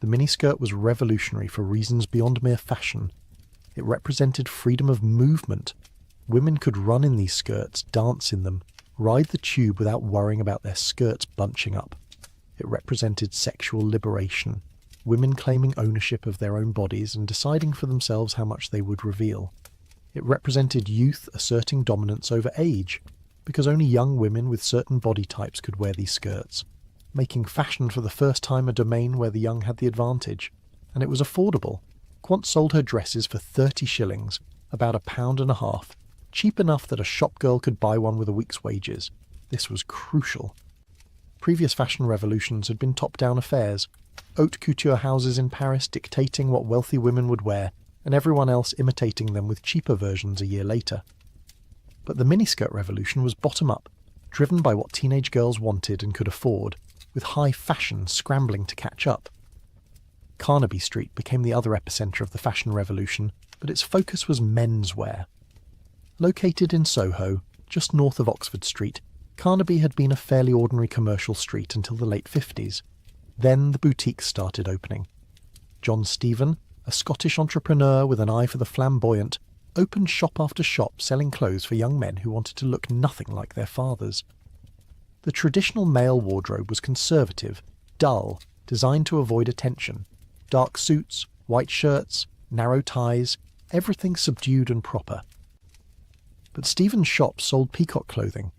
The miniskirt was revolutionary for reasons beyond mere fashion. It represented freedom of movement. Women could run in these skirts, dance in them, ride the tube without worrying about their skirts bunching up. It represented sexual liberation, women claiming ownership of their own bodies and deciding for themselves how much they would reveal. It represented youth asserting dominance over age, because only young women with certain body types could wear these skirts, making fashion for the first time a domain where the young had the advantage. And it was affordable. Quant sold her dresses for 30 shillings, about £1.50, cheap enough that a shop girl could buy one with a week's wages. This was crucial. Previous fashion revolutions had been top-down affairs, haute couture houses in Paris dictating what wealthy women would wear, and everyone else imitating them with cheaper versions a year later. But the miniskirt revolution was bottom-up, driven by what teenage girls wanted and could afford, with high fashion scrambling to catch up. Carnaby Street became the other epicentre of the fashion revolution, but its focus was menswear. Located in Soho, just north of Oxford Street, Carnaby had been a fairly ordinary commercial street until the late 50s. Then the boutiques started opening. John Stephen, a Scottish entrepreneur with an eye for the flamboyant, opened shop after shop selling clothes for young men who wanted to look nothing like their fathers. The traditional male wardrobe was conservative, dull, designed to avoid attention. Dark suits, white shirts, narrow ties, everything subdued and proper. But Stephen's shop sold peacock clothing,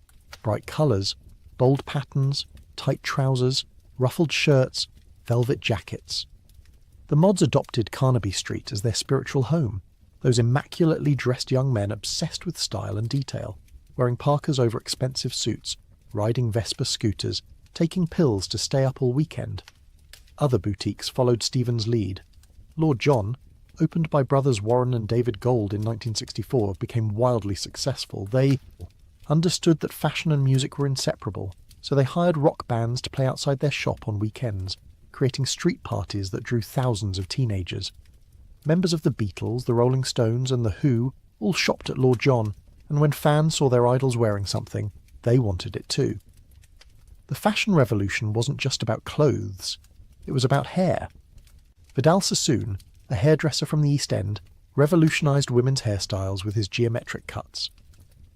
bright colours, bold patterns, tight trousers, ruffled shirts, velvet jackets. The mods adopted Carnaby Street as their spiritual home, those immaculately dressed young men obsessed with style and detail, wearing parkas over expensive suits, riding Vespa scooters, taking pills to stay up all weekend. Other boutiques followed Stephen's lead. Lord John, opened by brothers Warren and David Gold in 1964, became wildly successful. They understood that fashion and music were inseparable, so they hired rock bands to play outside their shop on weekends, creating street parties that drew thousands of teenagers. Members of the Beatles, the Rolling Stones and The Who all shopped at Lord John, and when fans saw their idols wearing something, they wanted it too. The fashion revolution wasn't just about clothes, it was about hair. Vidal Sassoon, a hairdresser from the East End, revolutionised women's hairstyles with his geometric cuts.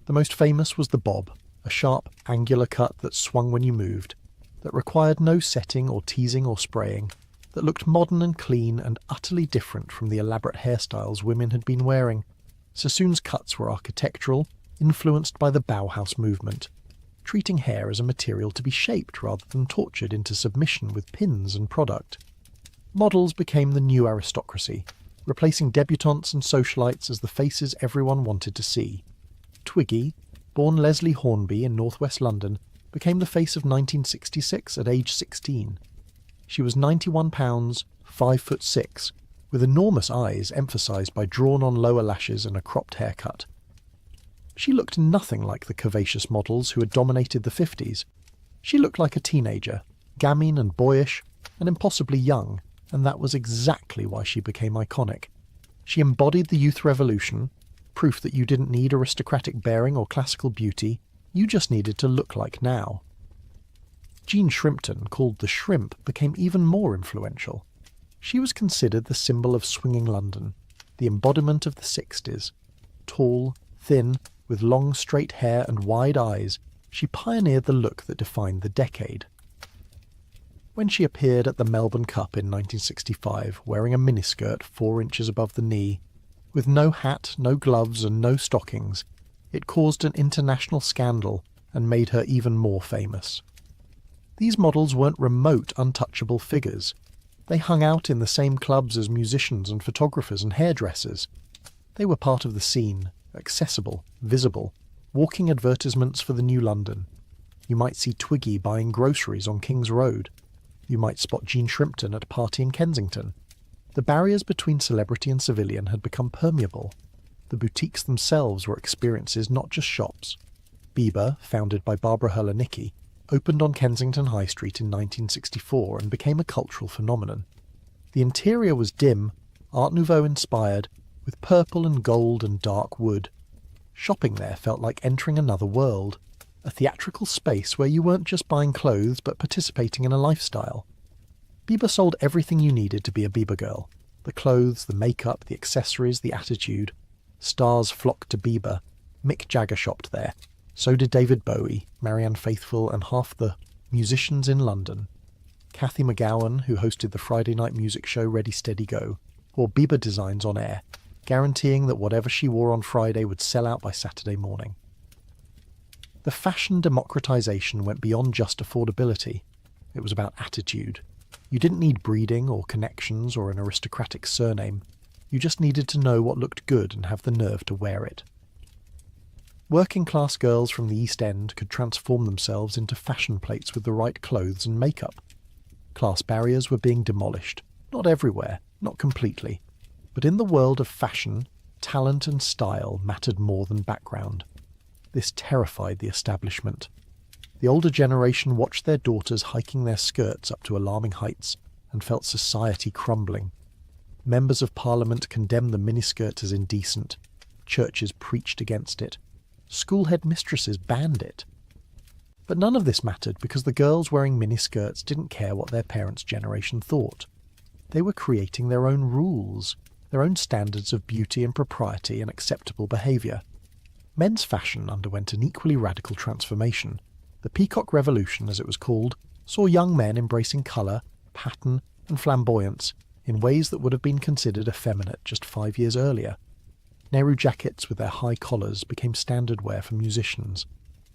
The most famous was the bob, a sharp, angular cut that swung when you moved, that required no setting or teasing or spraying, that looked modern and clean and utterly different from the elaborate hairstyles women had been wearing. Sassoon's cuts were architectural, influenced by the Bauhaus movement, treating hair as a material to be shaped rather than tortured into submission with pins and product. Models became the new aristocracy, replacing debutantes and socialites as the faces everyone wanted to see. Twiggy, born Leslie Hornby in northwest London, became the face of 1966 at age 16. She was £91, 5'6", with enormous eyes emphasised by drawn-on lower lashes and a cropped haircut. She looked nothing like the curvaceous models who had dominated the 50s. She looked like a teenager, gamine and boyish, and impossibly young, and that was exactly why she became iconic. She embodied the youth revolution, proof that you didn't need aristocratic bearing or classical beauty, you just needed to look like now. Jean Shrimpton, called the Shrimp, became even more influential. She was considered the symbol of swinging London, the embodiment of the 60s. Tall, thin, with long straight hair and wide eyes, she pioneered the look that defined the decade. When she appeared at the Melbourne Cup in 1965, wearing a miniskirt 4 inches above the knee, with no hat, no gloves and no stockings, it caused an international scandal and made her even more famous. These models weren't remote, untouchable figures. They hung out in the same clubs as musicians and photographers and hairdressers. They were part of the scene, accessible, visible, walking advertisements for the new London. You might see Twiggy buying groceries on King's Road. You might spot Jean Shrimpton at a party in Kensington. The barriers between celebrity and civilian had become permeable. The boutiques themselves were experiences, not just shops. Bieber, founded by Barbara Hurler-Nicky, opened on Kensington High Street in 1964 and became a cultural phenomenon. The interior was dim, Art Nouveau inspired, with purple and gold and dark wood. Shopping there felt like entering another world, a theatrical space where you weren't just buying clothes but participating in a lifestyle. Bieber sold everything you needed to be a Bieber girl. The clothes, the makeup, the accessories, the attitude. Stars flocked to Bieber. Mick Jagger shopped there. So did David Bowie, Marianne Faithfull and half the musicians in London. Cathy McGowan, who hosted the Friday night music show Ready Steady Go, wore Bieber designs on air, guaranteeing that whatever she wore on Friday would sell out by Saturday morning. The fashion democratization went beyond just affordability. It was about attitude. You didn't need breeding or connections or an aristocratic surname. You just needed to know what looked good and have the nerve to wear it. Working-class girls from the East End could transform themselves into fashion plates with the right clothes and makeup. Class barriers were being demolished. Not everywhere, not completely. But in the world of fashion, talent and style mattered more than background. This terrified the establishment. The older generation watched their daughters hiking their skirts up to alarming heights and felt society crumbling. Members of Parliament condemned the miniskirt as indecent. Churches preached against it. School headmistresses banned it. But none of this mattered because the girls wearing miniskirts didn't care what their parents' generation thought. They were creating their own rules, their own standards of beauty and propriety and acceptable behaviour. Men's fashion underwent an equally radical transformation. The Peacock Revolution, as it was called, saw young men embracing colour, pattern and flamboyance in ways that would have been considered effeminate just 5 years earlier. Nehru jackets with their high collars became standard wear for musicians.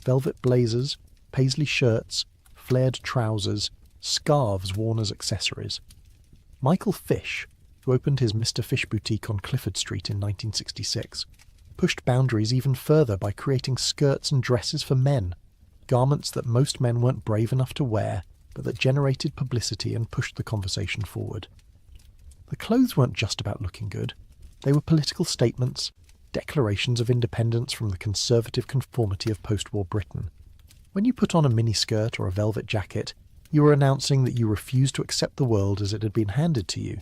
Velvet blazers, paisley shirts, flared trousers, scarves worn as accessories. Michael Fish, who opened his Mr. Fish boutique on Clifford Street in 1966, pushed boundaries even further by creating skirts and dresses for men, garments that most men weren't brave enough to wear, but that generated publicity and pushed the conversation forward. The clothes weren't just about looking good. They were political statements, declarations of independence from the conservative conformity of post-war Britain. When you put on a miniskirt or a velvet jacket, you were announcing that you refused to accept the world as it had been handed to you.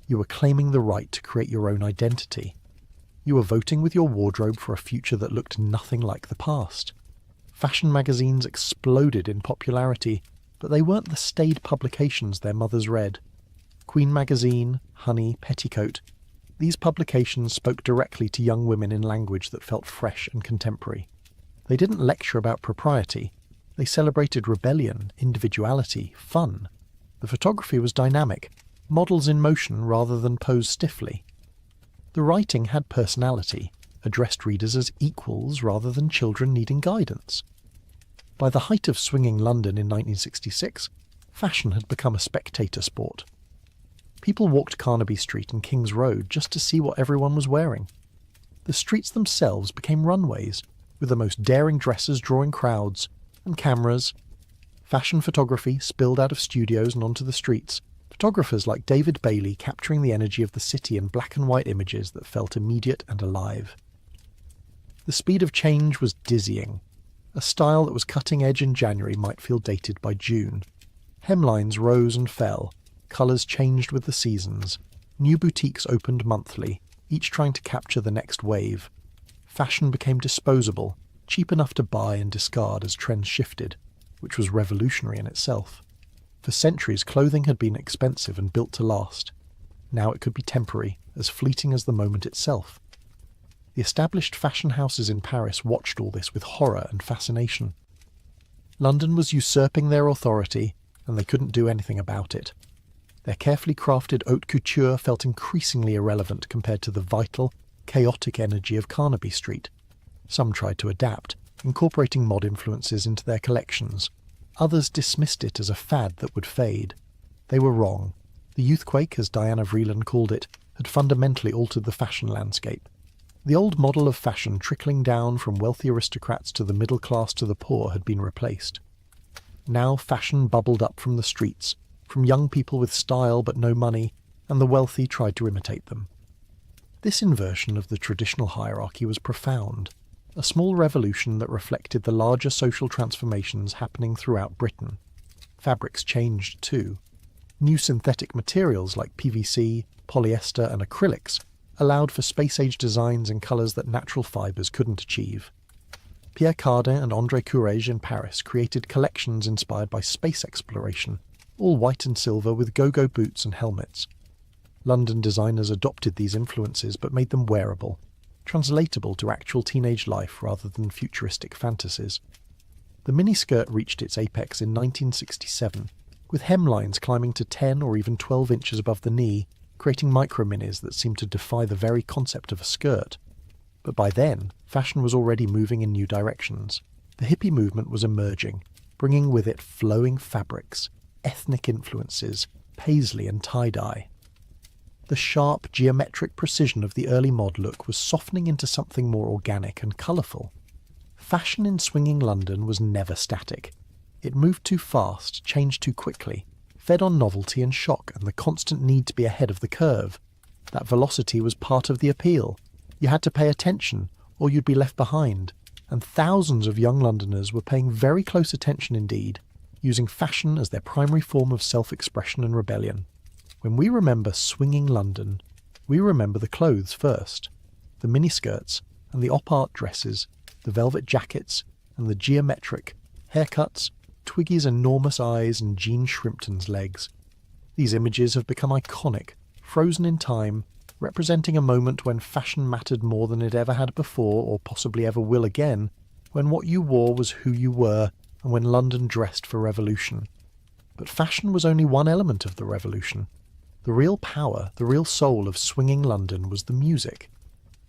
You were claiming the right to create your own identity. You were voting with your wardrobe for a future that looked nothing like the past. Fashion magazines exploded in popularity, but they weren't the staid publications their mothers read. Queen Magazine, Honey, Petticoat. These publications spoke directly to young women in language that felt fresh and contemporary. They didn't lecture about propriety. They celebrated rebellion, individuality, fun. The photography was dynamic, models in motion rather than pose stiffly. The writing had personality, addressed readers as equals rather than children needing guidance. By the height of swinging London in 1966, fashion had become a spectator sport. People walked Carnaby Street and King's Road just to see what everyone was wearing. The streets themselves became runways, with the most daring dresses drawing crowds, and cameras. Fashion photography spilled out of studios and onto the streets, Photographers like David Bailey capturing the energy of the city in black and white images that felt immediate and alive. The speed of change was dizzying. A style that was cutting edge in January might feel dated by June. Hemlines rose and fell, colours changed with the seasons. New boutiques opened monthly, each trying to capture the next wave. Fashion became disposable, cheap enough to buy and discard as trends shifted, which was revolutionary in itself. For centuries, clothing had been expensive and built to last. Now it could be temporary, as fleeting as the moment itself. The established fashion houses in Paris watched all this with horror and fascination. London was usurping their authority, and they couldn't do anything about it. Their carefully crafted haute couture felt increasingly irrelevant compared to the vital, chaotic energy of Carnaby Street. Some tried to adapt, incorporating mod influences into their collections. Others dismissed it as a fad that would fade. They were wrong. The youthquake, as Diana Vreeland called it, had fundamentally altered the fashion landscape. The old model of fashion trickling down from wealthy aristocrats to the middle class to the poor had been replaced. Now fashion bubbled up from the streets, from young people with style but no money, and the wealthy tried to imitate them. This inversion of the traditional hierarchy was profound, a small revolution that reflected the larger social transformations happening throughout Britain. Fabrics changed too. New synthetic materials like PVC, polyester and acrylics allowed for space-age designs in colours that natural fibres couldn't achieve. Pierre Cardin and André Courrèges in Paris created collections inspired by space exploration, all white and silver with go-go boots and helmets. London designers adopted these influences but made them wearable, translatable to actual teenage life rather than futuristic fantasies. The miniskirt reached its apex in 1967, with hemlines climbing to 10 or even 12 inches above the knee, creating micro-minis that seemed to defy the very concept of a skirt. But by then, fashion was already moving in new directions. The hippie movement was emerging, bringing with it flowing fabrics, ethnic influences, paisley and tie-dye. The sharp, geometric precision of the early mod look was softening into something more organic and colourful. Fashion in swinging London was never static. It moved too fast, changed too quickly, fed on novelty and shock and the constant need to be ahead of the curve. That velocity was part of the appeal. You had to pay attention, or you'd be left behind, and thousands of young Londoners were paying very close attention indeed, using fashion as their primary form of self-expression and rebellion. When we remember swinging London, we remember the clothes first, the miniskirts and the op-art dresses, the velvet jackets and the geometric haircuts, Twiggy's enormous eyes and Jean Shrimpton's legs. These images have become iconic, frozen in time, representing a moment when fashion mattered more than it ever had before or possibly ever will again, when what you wore was who you were and when London dressed for revolution. But fashion was only one element of the revolution. The real power, the real soul of swinging London was the music.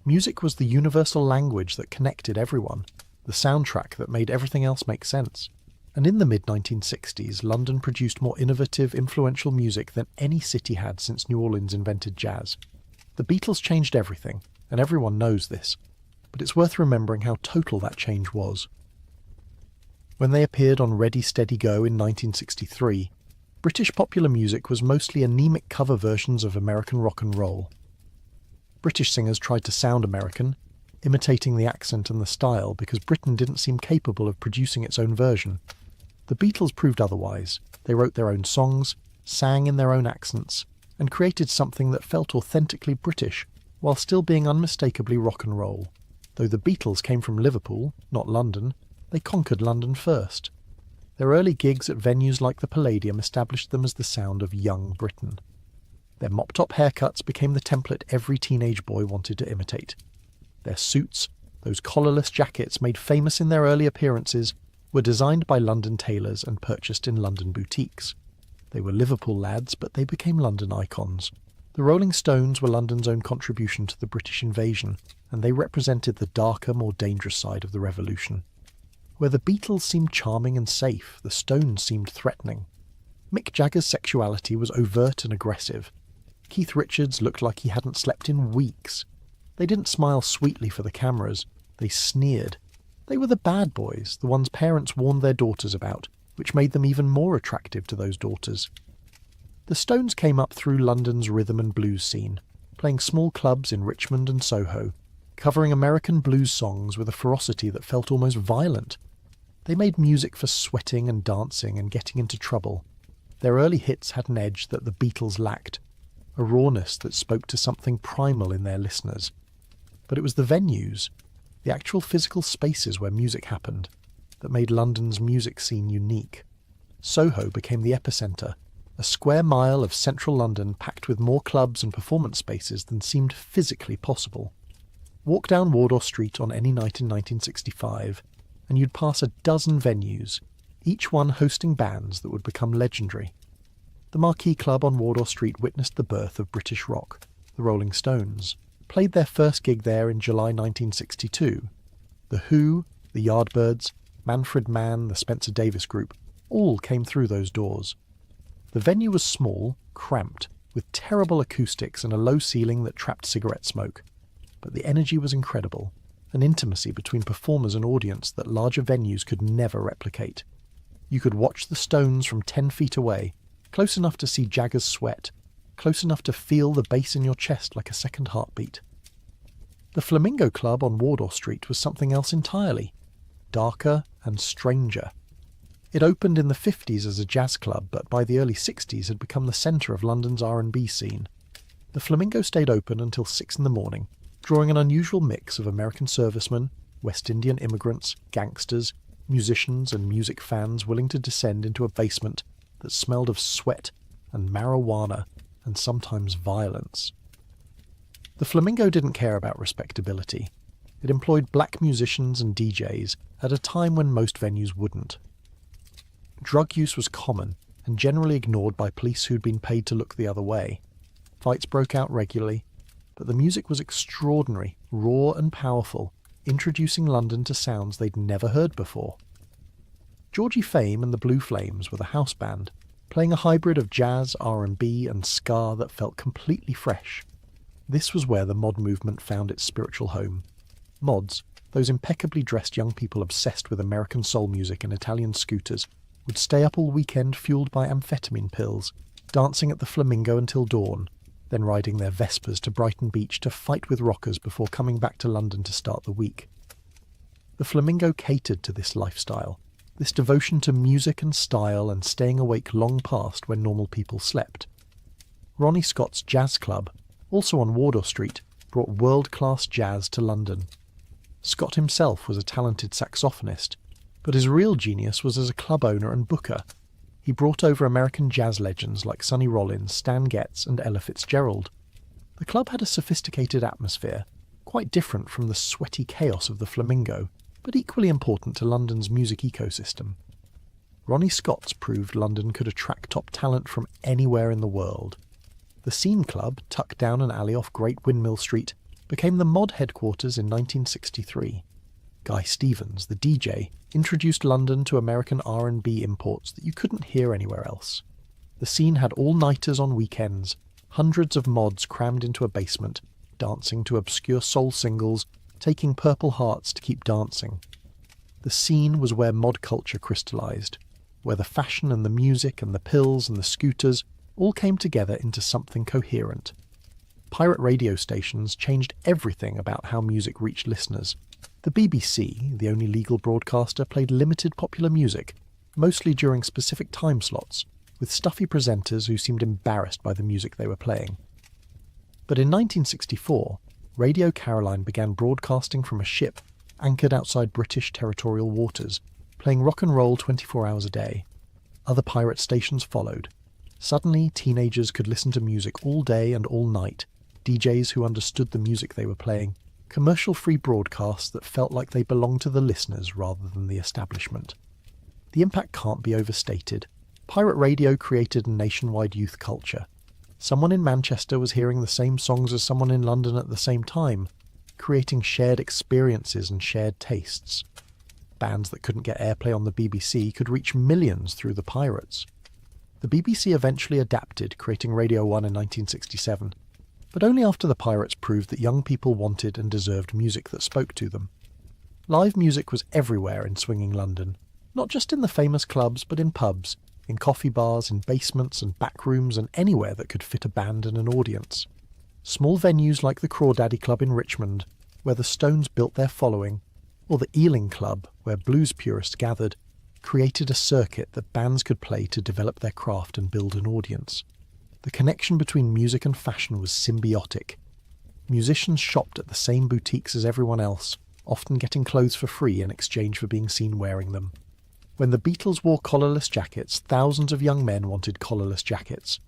Music was the universal language that connected everyone, the soundtrack that made everything else make sense. And in the mid-1960s, London produced more innovative, influential music than any city had since New Orleans invented jazz. The Beatles changed everything, and everyone knows this, but it's worth remembering how total that change was. When they appeared on Ready Steady Go in 1963, British popular music was mostly anemic cover versions of American rock and roll. British singers tried to sound American, imitating the accent and the style because Britain didn't seem capable of producing its own version. The Beatles proved otherwise. They wrote their own songs, sang in their own accents, and created something that felt authentically British, while still being unmistakably rock and roll. Though the Beatles came from Liverpool, not London, they conquered London first. Their early gigs at venues like the Palladium established them as the sound of young Britain. Their mop-top haircuts became the template every teenage boy wanted to imitate. Their suits, those collarless jackets made famous in their early appearances, were designed by London tailors and purchased in London boutiques. They were Liverpool lads, but they became London icons. The Rolling Stones were London's own contribution to the British invasion, and they represented the darker, more dangerous side of the revolution. Where the Beatles seemed charming and safe, the Stones seemed threatening. Mick Jagger's sexuality was overt and aggressive. Keith Richards looked like he hadn't slept in weeks. They didn't smile sweetly for the cameras, they sneered. They were the bad boys, the ones parents warned their daughters about, which made them even more attractive to those daughters. The Stones came up through London's rhythm and blues scene, playing small clubs in Richmond and Soho, covering American blues songs with a ferocity that felt almost violent. They made music for sweating and dancing and getting into trouble. Their early hits had an edge that the Beatles lacked, a rawness that spoke to something primal in their listeners. But it was the venues, the actual physical spaces where music happened, that made London's music scene unique. Soho became the epicentre, a square mile of central London packed with more clubs and performance spaces than seemed physically possible. Walk down Wardour Street on any night in 1965, and you'd pass a dozen venues, each one hosting bands that would become legendary. The Marquee Club on Wardour Street witnessed the birth of British rock. The Rolling Stones played their first gig there in July 1962. The Who, the Yardbirds, Manfred Mann, the Spencer Davis Group, all came through those doors. The venue was small, cramped, with terrible acoustics and a low ceiling that trapped cigarette smoke. But the energy was incredible, an intimacy between performers and audience that larger venues could never replicate. You could watch the Stones from 10 feet away, close enough to see Jagger's sweat, close enough to feel the bass in your chest like a second heartbeat. The Flamingo Club on Wardour Street was something else entirely, darker and stranger. It opened in the 50s as a jazz club, but by the early 60s had become the centre of London's R&B scene. The Flamingo stayed open until 6 in the morning, drawing an unusual mix of American servicemen, West Indian immigrants, gangsters, musicians and music fans willing to descend into a basement that smelled of sweat and marijuana and sometimes violence. The Flamingo didn't care about respectability. It employed black musicians and DJs at a time when most venues wouldn't. Drug use was common and generally ignored by police who'd been paid to look the other way. Fights broke out regularly, but the music was extraordinary, raw and powerful, introducing London to sounds they'd never heard before. Georgie Fame and the Blue Flames were the house band, playing a hybrid of jazz, R&B and ska that felt completely fresh. This was where the mod movement found its spiritual home. Mods, those impeccably dressed young people obsessed with American soul music and Italian scooters, would stay up all weekend fueled by amphetamine pills, dancing at the Flamingo until dawn, then riding their Vespers to Brighton Beach to fight with rockers before coming back to London to start the week. The Flamingo catered to this lifestyle, this devotion to music and style and staying awake long past when normal people slept. Ronnie Scott's Jazz Club, also on Wardour Street, brought world-class jazz to London. Scott himself was a talented saxophonist, but his real genius was as a club owner and booker. He brought over American jazz legends like Sonny Rollins, Stan Getz and Ella Fitzgerald. The club had a sophisticated atmosphere, quite different from the sweaty chaos of the Flamingo, but equally important to London's music ecosystem. Ronnie Scott's proved London could attract top talent from anywhere in the world. The Scene Club, tucked down an alley off Great Windmill Street, became the mod headquarters in 1963. Guy Stevens, the DJ, introduced London to American R&B imports that you couldn't hear anywhere else. The scene had all-nighters on weekends, hundreds of mods crammed into a basement, dancing to obscure soul singles, taking Purple Hearts to keep dancing. The scene was where mod culture crystallized, where the fashion and the music and the pills and the scooters all came together into something coherent. Pirate radio stations changed everything about how music reached listeners. The BBC, the only legal broadcaster, played limited popular music, mostly during specific time slots, with stuffy presenters who seemed embarrassed by the music they were playing. But in 1964, Radio Caroline began broadcasting from a ship anchored outside British territorial waters, playing rock and roll 24 hours a day. Other pirate stations followed. Suddenly, teenagers could listen to music all day and all night, DJs who understood the music they were playing, commercial-free broadcasts that felt like they belonged to the listeners rather than the establishment. The impact can't be overstated. Pirate radio created a nationwide youth culture. Someone in Manchester was hearing the same songs as someone in London at the same time, creating shared experiences and shared tastes. Bands that couldn't get airplay on the BBC could reach millions through the pirates. The BBC eventually adapted, creating Radio 1 in 1967, but only after the pirates proved that young people wanted and deserved music that spoke to them. Live music was everywhere in swinging London, not just in the famous clubs but in pubs, in coffee bars, in basements and back rooms, and anywhere that could fit a band and an audience. Small venues like the Crawdaddy Club in Richmond, where the Stones built their following, or the Ealing Club, where blues purists gathered, created a circuit that bands could play to develop their craft and build an audience. The connection between music and fashion was symbiotic. Musicians shopped at the same boutiques as everyone else, often getting clothes for free in exchange for being seen wearing them. When the Beatles wore collarless jackets, thousands of young men wanted collarless jackets.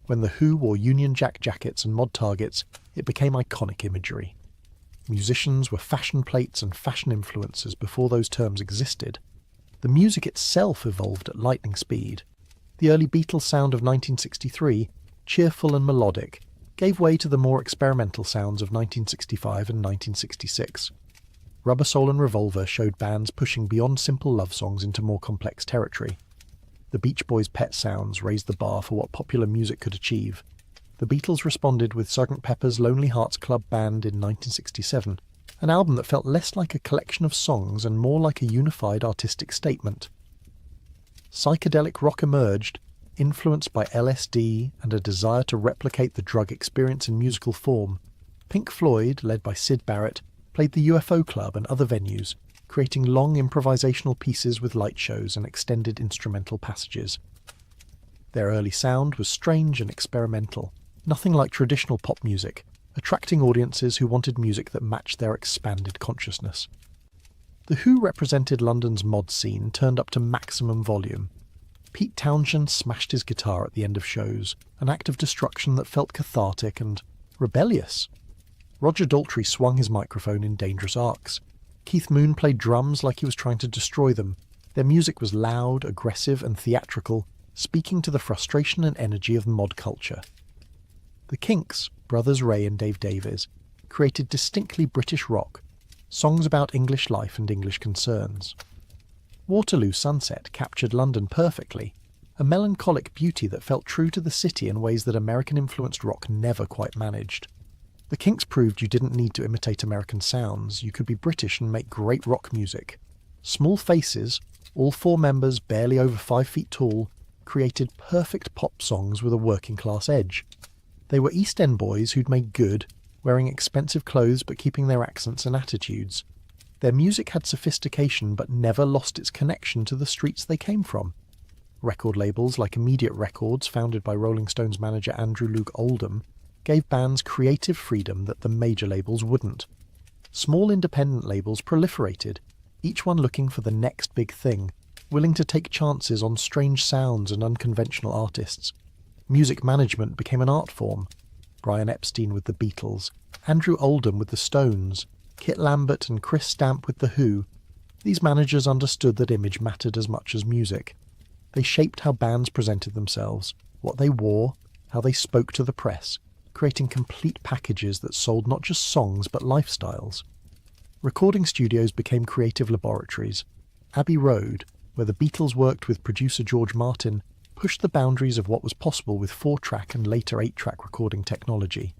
When The Who wore Union Jack jackets and mod targets, it became iconic imagery. Musicians were fashion plates and fashion influencers before those terms existed. The music itself evolved at lightning speed. The early Beatles sound of 1963, cheerful and melodic, gave way to the more experimental sounds of 1965 and 1966. Rubber Soul and Revolver showed bands pushing beyond simple love songs into more complex territory. The Beach Boys' Pet Sounds raised the bar for what popular music could achieve. The Beatles responded with Sgt. Pepper's Lonely Hearts Club Band in 1967, an album that felt less like a collection of songs and more like a unified artistic statement. Psychedelic rock emerged, influenced by LSD and a desire to replicate the drug experience in musical form. Pink Floyd, led by Syd Barrett, played the UFO Club and other venues, creating long improvisational pieces with light shows and extended instrumental passages. Their early sound was strange and experimental, nothing like traditional pop music, attracting audiences who wanted music that matched their expanded consciousness. The Who represented London's mod scene turned up to maximum volume. Pete Townshend smashed his guitar at the end of shows, an act of destruction that felt cathartic and rebellious. Roger Daltrey swung his microphone in dangerous arcs. Keith Moon played drums like he was trying to destroy them. Their music was loud, aggressive and theatrical, speaking to the frustration and energy of mod culture. The Kinks, brothers Ray and Dave Davies, created distinctly British rock, songs about English life and English concerns. Waterloo Sunset captured London perfectly, a melancholic beauty that felt true to the city in ways that American-influenced rock never quite managed. The Kinks proved you didn't need to imitate American sounds, you could be British and make great rock music. Small Faces, all four members barely over 5 feet tall, created perfect pop songs with a working-class edge. They were East End boys who'd made good, wearing expensive clothes but keeping their accents and attitudes. Their music had sophistication but never lost its connection to the streets they came from. Record labels like Immediate Records, founded by Rolling Stones manager Andrew Luke Oldham, gave bands creative freedom that the major labels wouldn't. Small independent labels proliferated, each one looking for the next big thing, willing to take chances on strange sounds and unconventional artists. Music management became an art form. Brian Epstein with the Beatles, Andrew Oldham with the Stones, Kit Lambert and Chris Stamp with The Who. These managers understood that image mattered as much as music. They shaped how bands presented themselves, what they wore, how they spoke to the press, creating complete packages that sold not just songs but lifestyles. Recording studios became creative laboratories. Abbey Road, where the Beatles worked with producer George Martin, pushed the boundaries of what was possible with 4-track and later 8-track recording technology.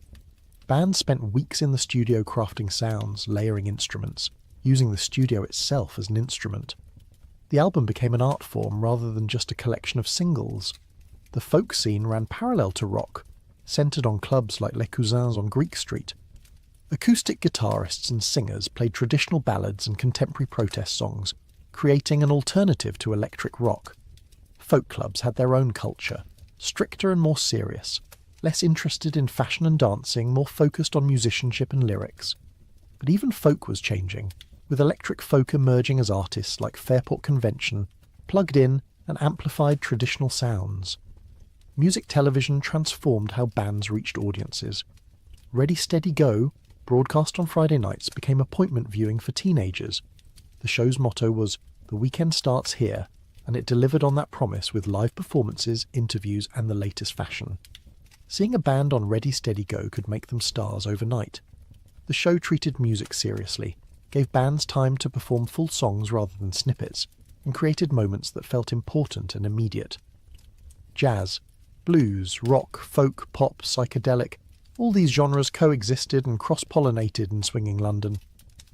Bands spent weeks in the studio crafting sounds, layering instruments, using the studio itself as an instrument. The album became an art form rather than just a collection of singles. The folk scene ran parallel to rock, centred on clubs like Les Cousins on Greek Street. Acoustic guitarists and singers played traditional ballads and contemporary protest songs, creating an alternative to electric rock. Folk clubs had their own culture, stricter and more serious, less interested in fashion and dancing, more focused on musicianship and lyrics. But even folk was changing, with electric folk emerging as artists like Fairport Convention, plugged in and amplified traditional sounds. Music television transformed how bands reached audiences. Ready Steady Go, broadcast on Friday nights, became appointment viewing for teenagers. The show's motto was, "The weekend starts here," and it delivered on that promise with live performances, interviews and the latest fashion. Seeing a band on Ready Steady Go could make them stars overnight. The show treated music seriously, gave bands time to perform full songs rather than snippets, and created moments that felt important and immediate. Jazz, blues, rock, folk, pop, psychedelic, all these genres coexisted and cross-pollinated in swinging London.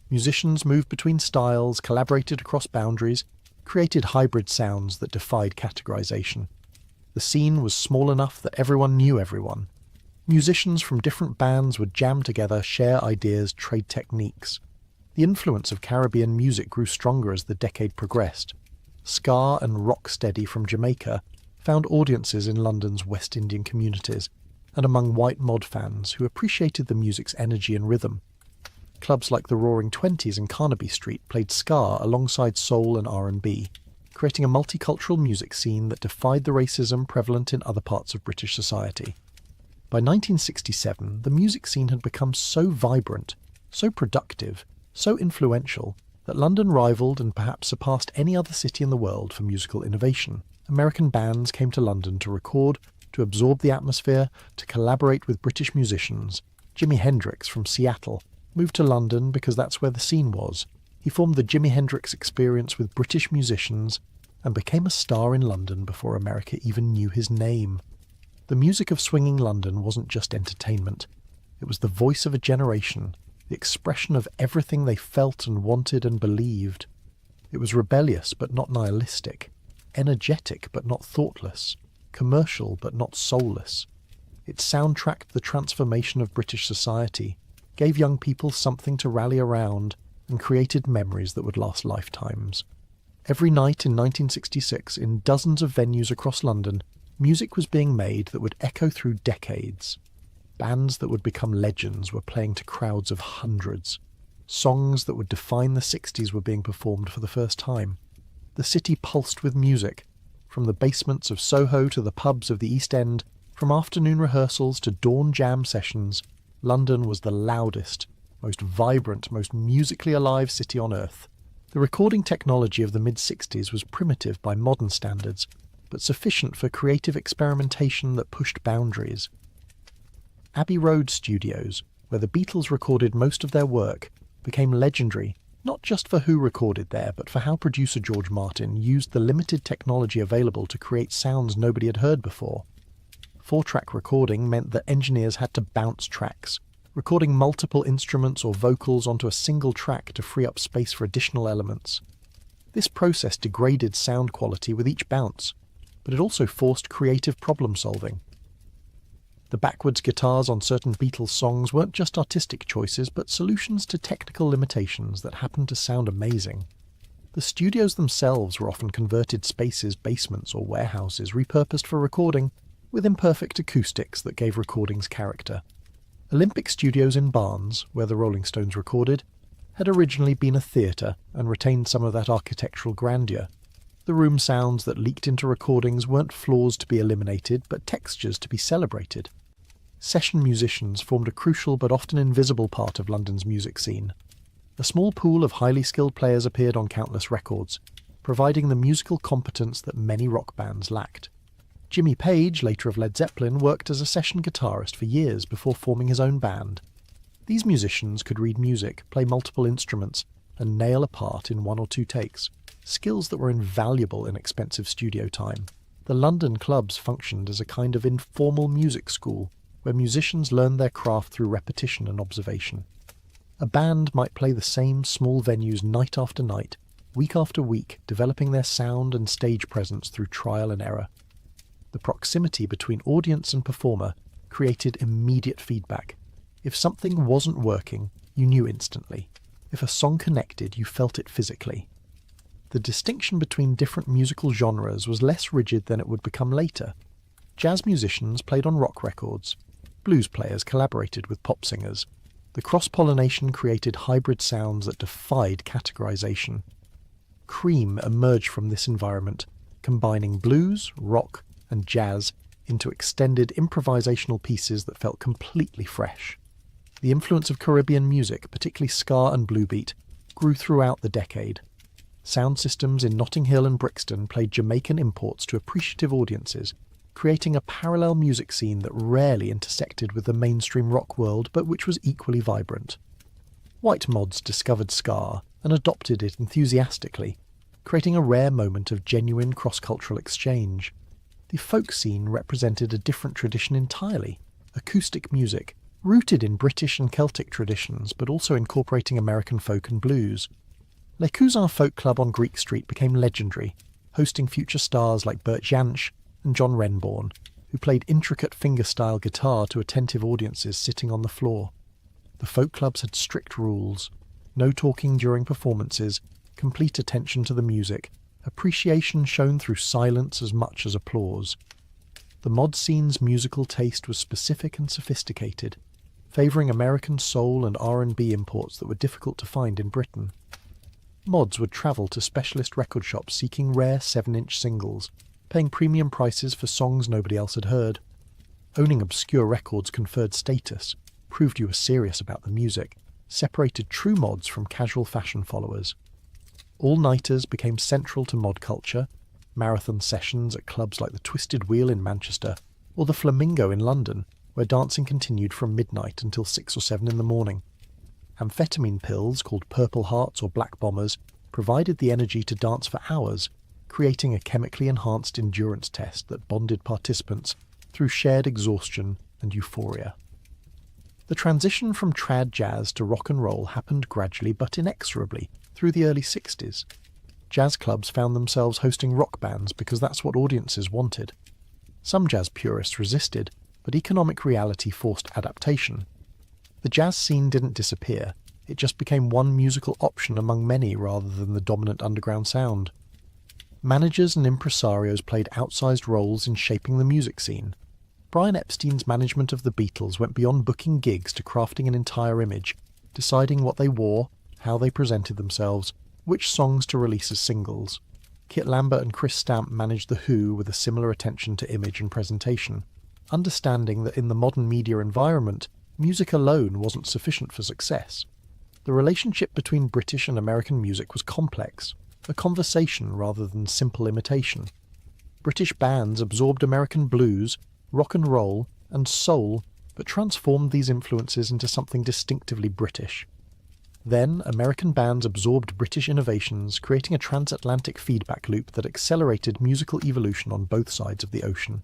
Musicians moved between styles, collaborated across boundaries, created hybrid sounds that defied categorization. The scene was small enough that everyone knew everyone. Musicians from different bands would jam together, share ideas, trade techniques. The influence of Caribbean music grew stronger as the decade progressed. Ska and rocksteady from Jamaica found audiences in London's West Indian communities and among white mod fans who appreciated the music's energy and rhythm. Clubs like the Roaring Twenties in Carnaby Street played ska alongside soul and R&B, creating a multicultural music scene that defied the racism prevalent in other parts of British society. By 1967, the music scene had become so vibrant, so productive, so influential, that London rivaled and perhaps surpassed any other city in the world for musical innovation. American bands came to London to record, to absorb the atmosphere, to collaborate with British musicians. Jimi Hendrix from Seattle moved to London because that's where the scene was. He formed the Jimi Hendrix Experience with British musicians and became a star in London before America even knew his name. The music of swinging London wasn't just entertainment. It was the voice of a generation, the expression of everything they felt and wanted and believed. It was rebellious but not nihilistic, energetic but not thoughtless, commercial but not soulless. It soundtracked the transformation of British society, gave young people something to rally around, and created memories that would last lifetimes. Every night in 1966, in dozens of venues across London, music was being made that would echo through decades. Bands that would become legends were playing to crowds of hundreds. Songs that would define the 60s were being performed for the first time. The city pulsed with music, from the basements of Soho to the pubs of the East End, from afternoon rehearsals to dawn jam sessions. London was the loudest, most vibrant, most musically alive city on earth. The recording technology of the mid-60s was primitive by modern standards, but sufficient for creative experimentation that pushed boundaries. Abbey Road Studios, where the Beatles recorded most of their work, became legendary, not just for who recorded there, but for how producer George Martin used the limited technology available to create sounds nobody had heard before. 4-track recording meant that engineers had to bounce tracks, recording multiple instruments or vocals onto a single track to free up space for additional elements. This process degraded sound quality with each bounce, but it also forced creative problem-solving. The backwards guitars on certain Beatles songs weren't just artistic choices, but solutions to technical limitations that happened to sound amazing. The studios themselves were often converted spaces, basements, or warehouses repurposed for recording, with imperfect acoustics that gave recordings character. Olympic Studios in Barnes, where the Rolling Stones recorded, had originally been a theatre and retained some of that architectural grandeur. The room sounds that leaked into recordings weren't flaws to be eliminated, but textures to be celebrated. Session musicians formed a crucial but often invisible part of London's music scene. A small pool of highly skilled players appeared on countless records, providing the musical competence that many rock bands lacked. Jimmy Page, later of Led Zeppelin, worked as a session guitarist for years before forming his own band. These musicians could read music, play multiple instruments, and nail a part in 1 or 2 takes, skills that were invaluable in expensive studio time. The London clubs functioned as a kind of informal music school, where musicians learned their craft through repetition and observation. A band might play the same small venues night after night, week after week, developing their sound and stage presence through trial and error. The proximity between audience and performer created immediate feedback. If something wasn't working, you knew instantly. If a song connected, you felt it physically. The distinction between different musical genres was less rigid than it would become later. Jazz musicians played on rock records. Blues players collaborated with pop singers. The cross-pollination created hybrid sounds that defied categorization. Cream emerged from this environment, combining blues, rock, and jazz into extended improvisational pieces that felt completely fresh. The influence of Caribbean music, particularly ska and bluebeat, grew throughout the decade. Sound systems in Notting Hill and Brixton played Jamaican imports to appreciative audiences, creating a parallel music scene that rarely intersected with the mainstream rock world, but which was equally vibrant. White mods discovered ska and adopted it enthusiastically, creating a rare moment of genuine cross-cultural exchange. The folk scene represented a different tradition entirely, acoustic music, rooted in British and Celtic traditions, but also incorporating American folk and blues. Les Cousins Folk Club on Greek Street became legendary, hosting future stars like Bert Jansch and John Renbourn, who played intricate fingerstyle guitar to attentive audiences sitting on the floor. The folk clubs had strict rules: no talking during performances, complete attention to the music, appreciation shown through silence as much as applause. The mod scene's musical taste was specific and sophisticated, favouring American soul and R&B imports that were difficult to find in Britain. Mods would travel to specialist record shops seeking rare 7-inch singles, paying premium prices for songs nobody else had heard. Owning obscure records conferred status, proved you were serious about the music, separated true mods from casual fashion followers. All-nighters became central to mod culture, marathon sessions at clubs like the Twisted Wheel in Manchester or the Flamingo in London, where dancing continued from midnight until 6 or 7 in the morning. Amphetamine pills, called Purple Hearts or Black Bombers, provided the energy to dance for hours, creating a chemically enhanced endurance test that bonded participants through shared exhaustion and euphoria. The transition from trad jazz to rock and roll happened gradually but inexorably through the early 60s. Jazz clubs found themselves hosting rock bands because that's what audiences wanted. Some jazz purists resisted, but economic reality forced adaptation. The jazz scene didn't disappear, it just became one musical option among many rather than the dominant underground sound. Managers and impresarios played outsized roles in shaping the music scene. Brian Epstein's management of the Beatles went beyond booking gigs to crafting an entire image, deciding what they wore, how they presented themselves, which songs to release as singles. Kit Lambert and Chris Stamp managed The Who with a similar attention to image and presentation, understanding that in the modern media environment, music alone wasn't sufficient for success. The relationship between British and American music was complex, a conversation rather than simple imitation. British bands absorbed American blues, rock and roll, and soul, but transformed these influences into something distinctively British. Then, American bands absorbed British innovations, creating a transatlantic feedback loop that accelerated musical evolution on both sides of the ocean.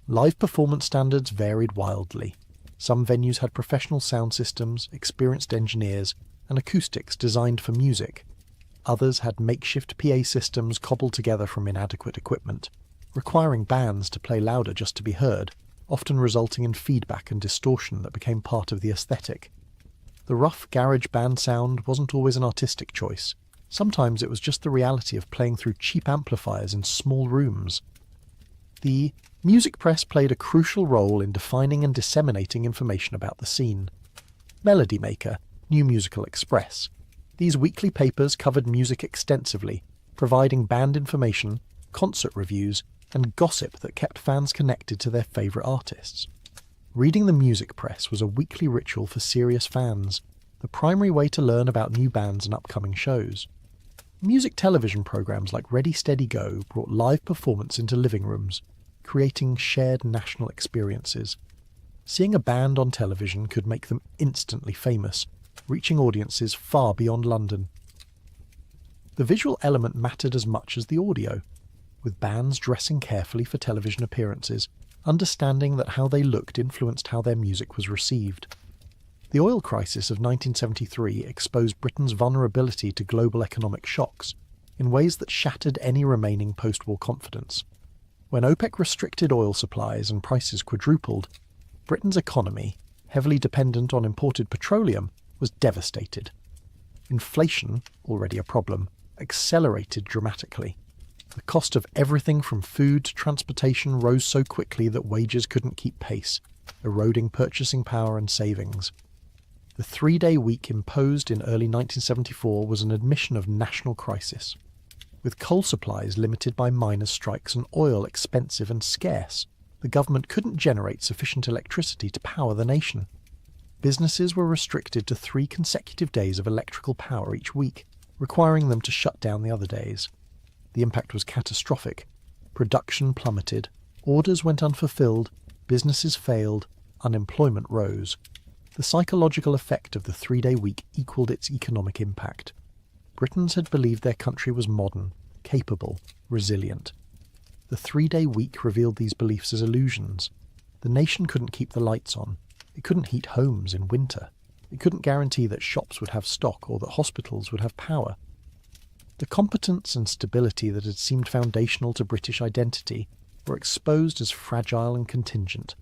Live performance standards varied wildly. Some venues had professional sound systems, experienced engineers, and acoustics designed for music. Others had makeshift PA systems cobbled together from inadequate equipment, requiring bands to play louder just to be heard, often resulting in feedback and distortion that became part of the aesthetic. The rough garage band sound wasn't always an artistic choice. Sometimes it was just the reality of playing through cheap amplifiers in small rooms. The music press played a crucial role in defining and disseminating information about the scene. Melody Maker, New Musical Express. These weekly papers covered music extensively, providing band information, concert reviews, and gossip that kept fans connected to their favourite artists. Reading the music press was a weekly ritual for serious fans, the primary way to learn about new bands and upcoming shows. Music television programmes like Ready Steady Go brought live performance into living rooms, creating shared national experiences. Seeing a band on television could make them instantly famous, reaching audiences far beyond London. The visual element mattered as much as the audio, with bands dressing carefully for television appearances, understanding that how they looked influenced how their music was received. The oil crisis of 1973 exposed Britain's vulnerability to global economic shocks in ways that shattered any remaining post-war confidence. When OPEC restricted oil supplies and prices quadrupled, Britain's economy, heavily dependent on imported petroleum, was devastated. Inflation, already a problem, accelerated dramatically. The cost of everything from food to transportation rose so quickly that wages couldn't keep pace, eroding purchasing power and savings. The 3-day week imposed in early 1974 was an admission of national crisis. With coal supplies limited by miners' strikes and oil expensive and scarce, the government couldn't generate sufficient electricity to power the nation. Businesses were restricted to 3 consecutive days of electrical power each week, requiring them to shut down the other days. The impact was catastrophic. Production plummeted, orders went unfulfilled, businesses failed, unemployment rose. The psychological effect of the 3-day week equalled its economic impact. Britons had believed their country was modern, capable, resilient. The 3-day week revealed these beliefs as illusions. The nation couldn't keep the lights on. It couldn't heat homes in winter. It couldn't guarantee that shops would have stock or that hospitals would have power. The competence and stability that had seemed foundational to British identity were exposed as fragile and contingent.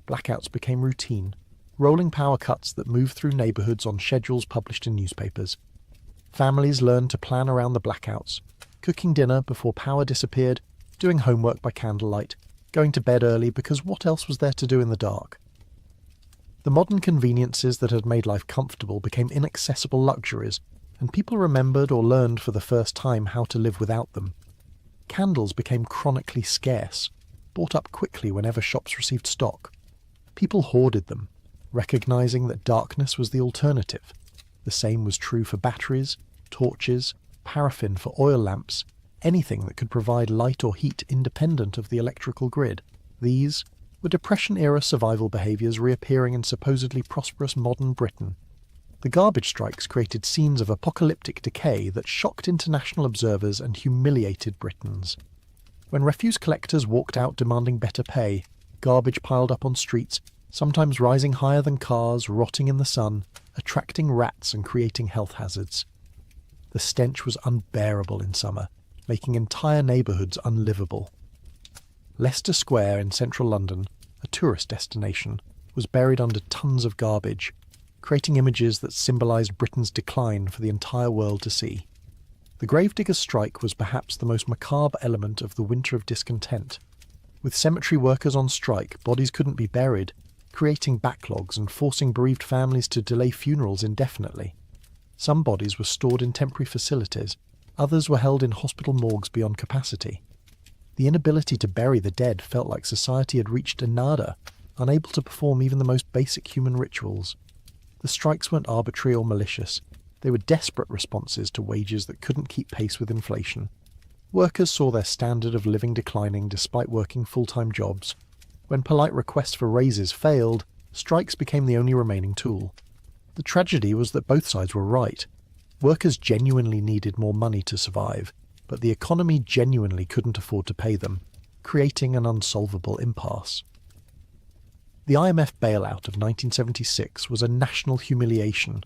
Blackouts became routine, rolling power cuts that moved through neighbourhoods on schedules published in newspapers. Families learned to plan around the blackouts, cooking dinner before power disappeared, doing homework by candlelight, going to bed early because what else was there to do in the dark? The modern conveniences that had made life comfortable became inaccessible luxuries, and people remembered or learned for the first time how to live without them. Candles became chronically scarce, bought up quickly whenever shops received stock. People hoarded them, recognising that darkness was the alternative. The same was true for batteries, torches, paraffin for oil lamps, anything that could provide light or heat independent of the electrical grid. These were Depression-era survival behaviours reappearing in supposedly prosperous modern Britain. The garbage strikes created scenes of apocalyptic decay that shocked international observers and humiliated Britons. When refuse collectors walked out demanding better pay, garbage piled up on streets, sometimes rising higher than cars, rotting in the sun, attracting rats and creating health hazards. The stench was unbearable in summer, making entire neighbourhoods unlivable. Leicester Square in central London, a tourist destination, was buried under tons of garbage, creating images that symbolised Britain's decline for the entire world to see. The gravediggers' strike was perhaps the most macabre element of the winter of discontent. With cemetery workers on strike, bodies couldn't be buried, creating backlogs and forcing bereaved families to delay funerals indefinitely. Some bodies were stored in temporary facilities, others were held in hospital morgues beyond capacity. The inability to bury the dead felt like society had reached a nada, unable to perform even the most basic human rituals. The strikes weren't arbitrary or malicious. They were desperate responses to wages that couldn't keep pace with inflation. Workers saw their standard of living declining despite working full-time jobs. When polite requests for raises failed, strikes became the only remaining tool. The tragedy was that both sides were right. Workers genuinely needed more money to survive, but the economy genuinely couldn't afford to pay them, creating an unsolvable impasse. The IMF bailout of 1976 was a national humiliation.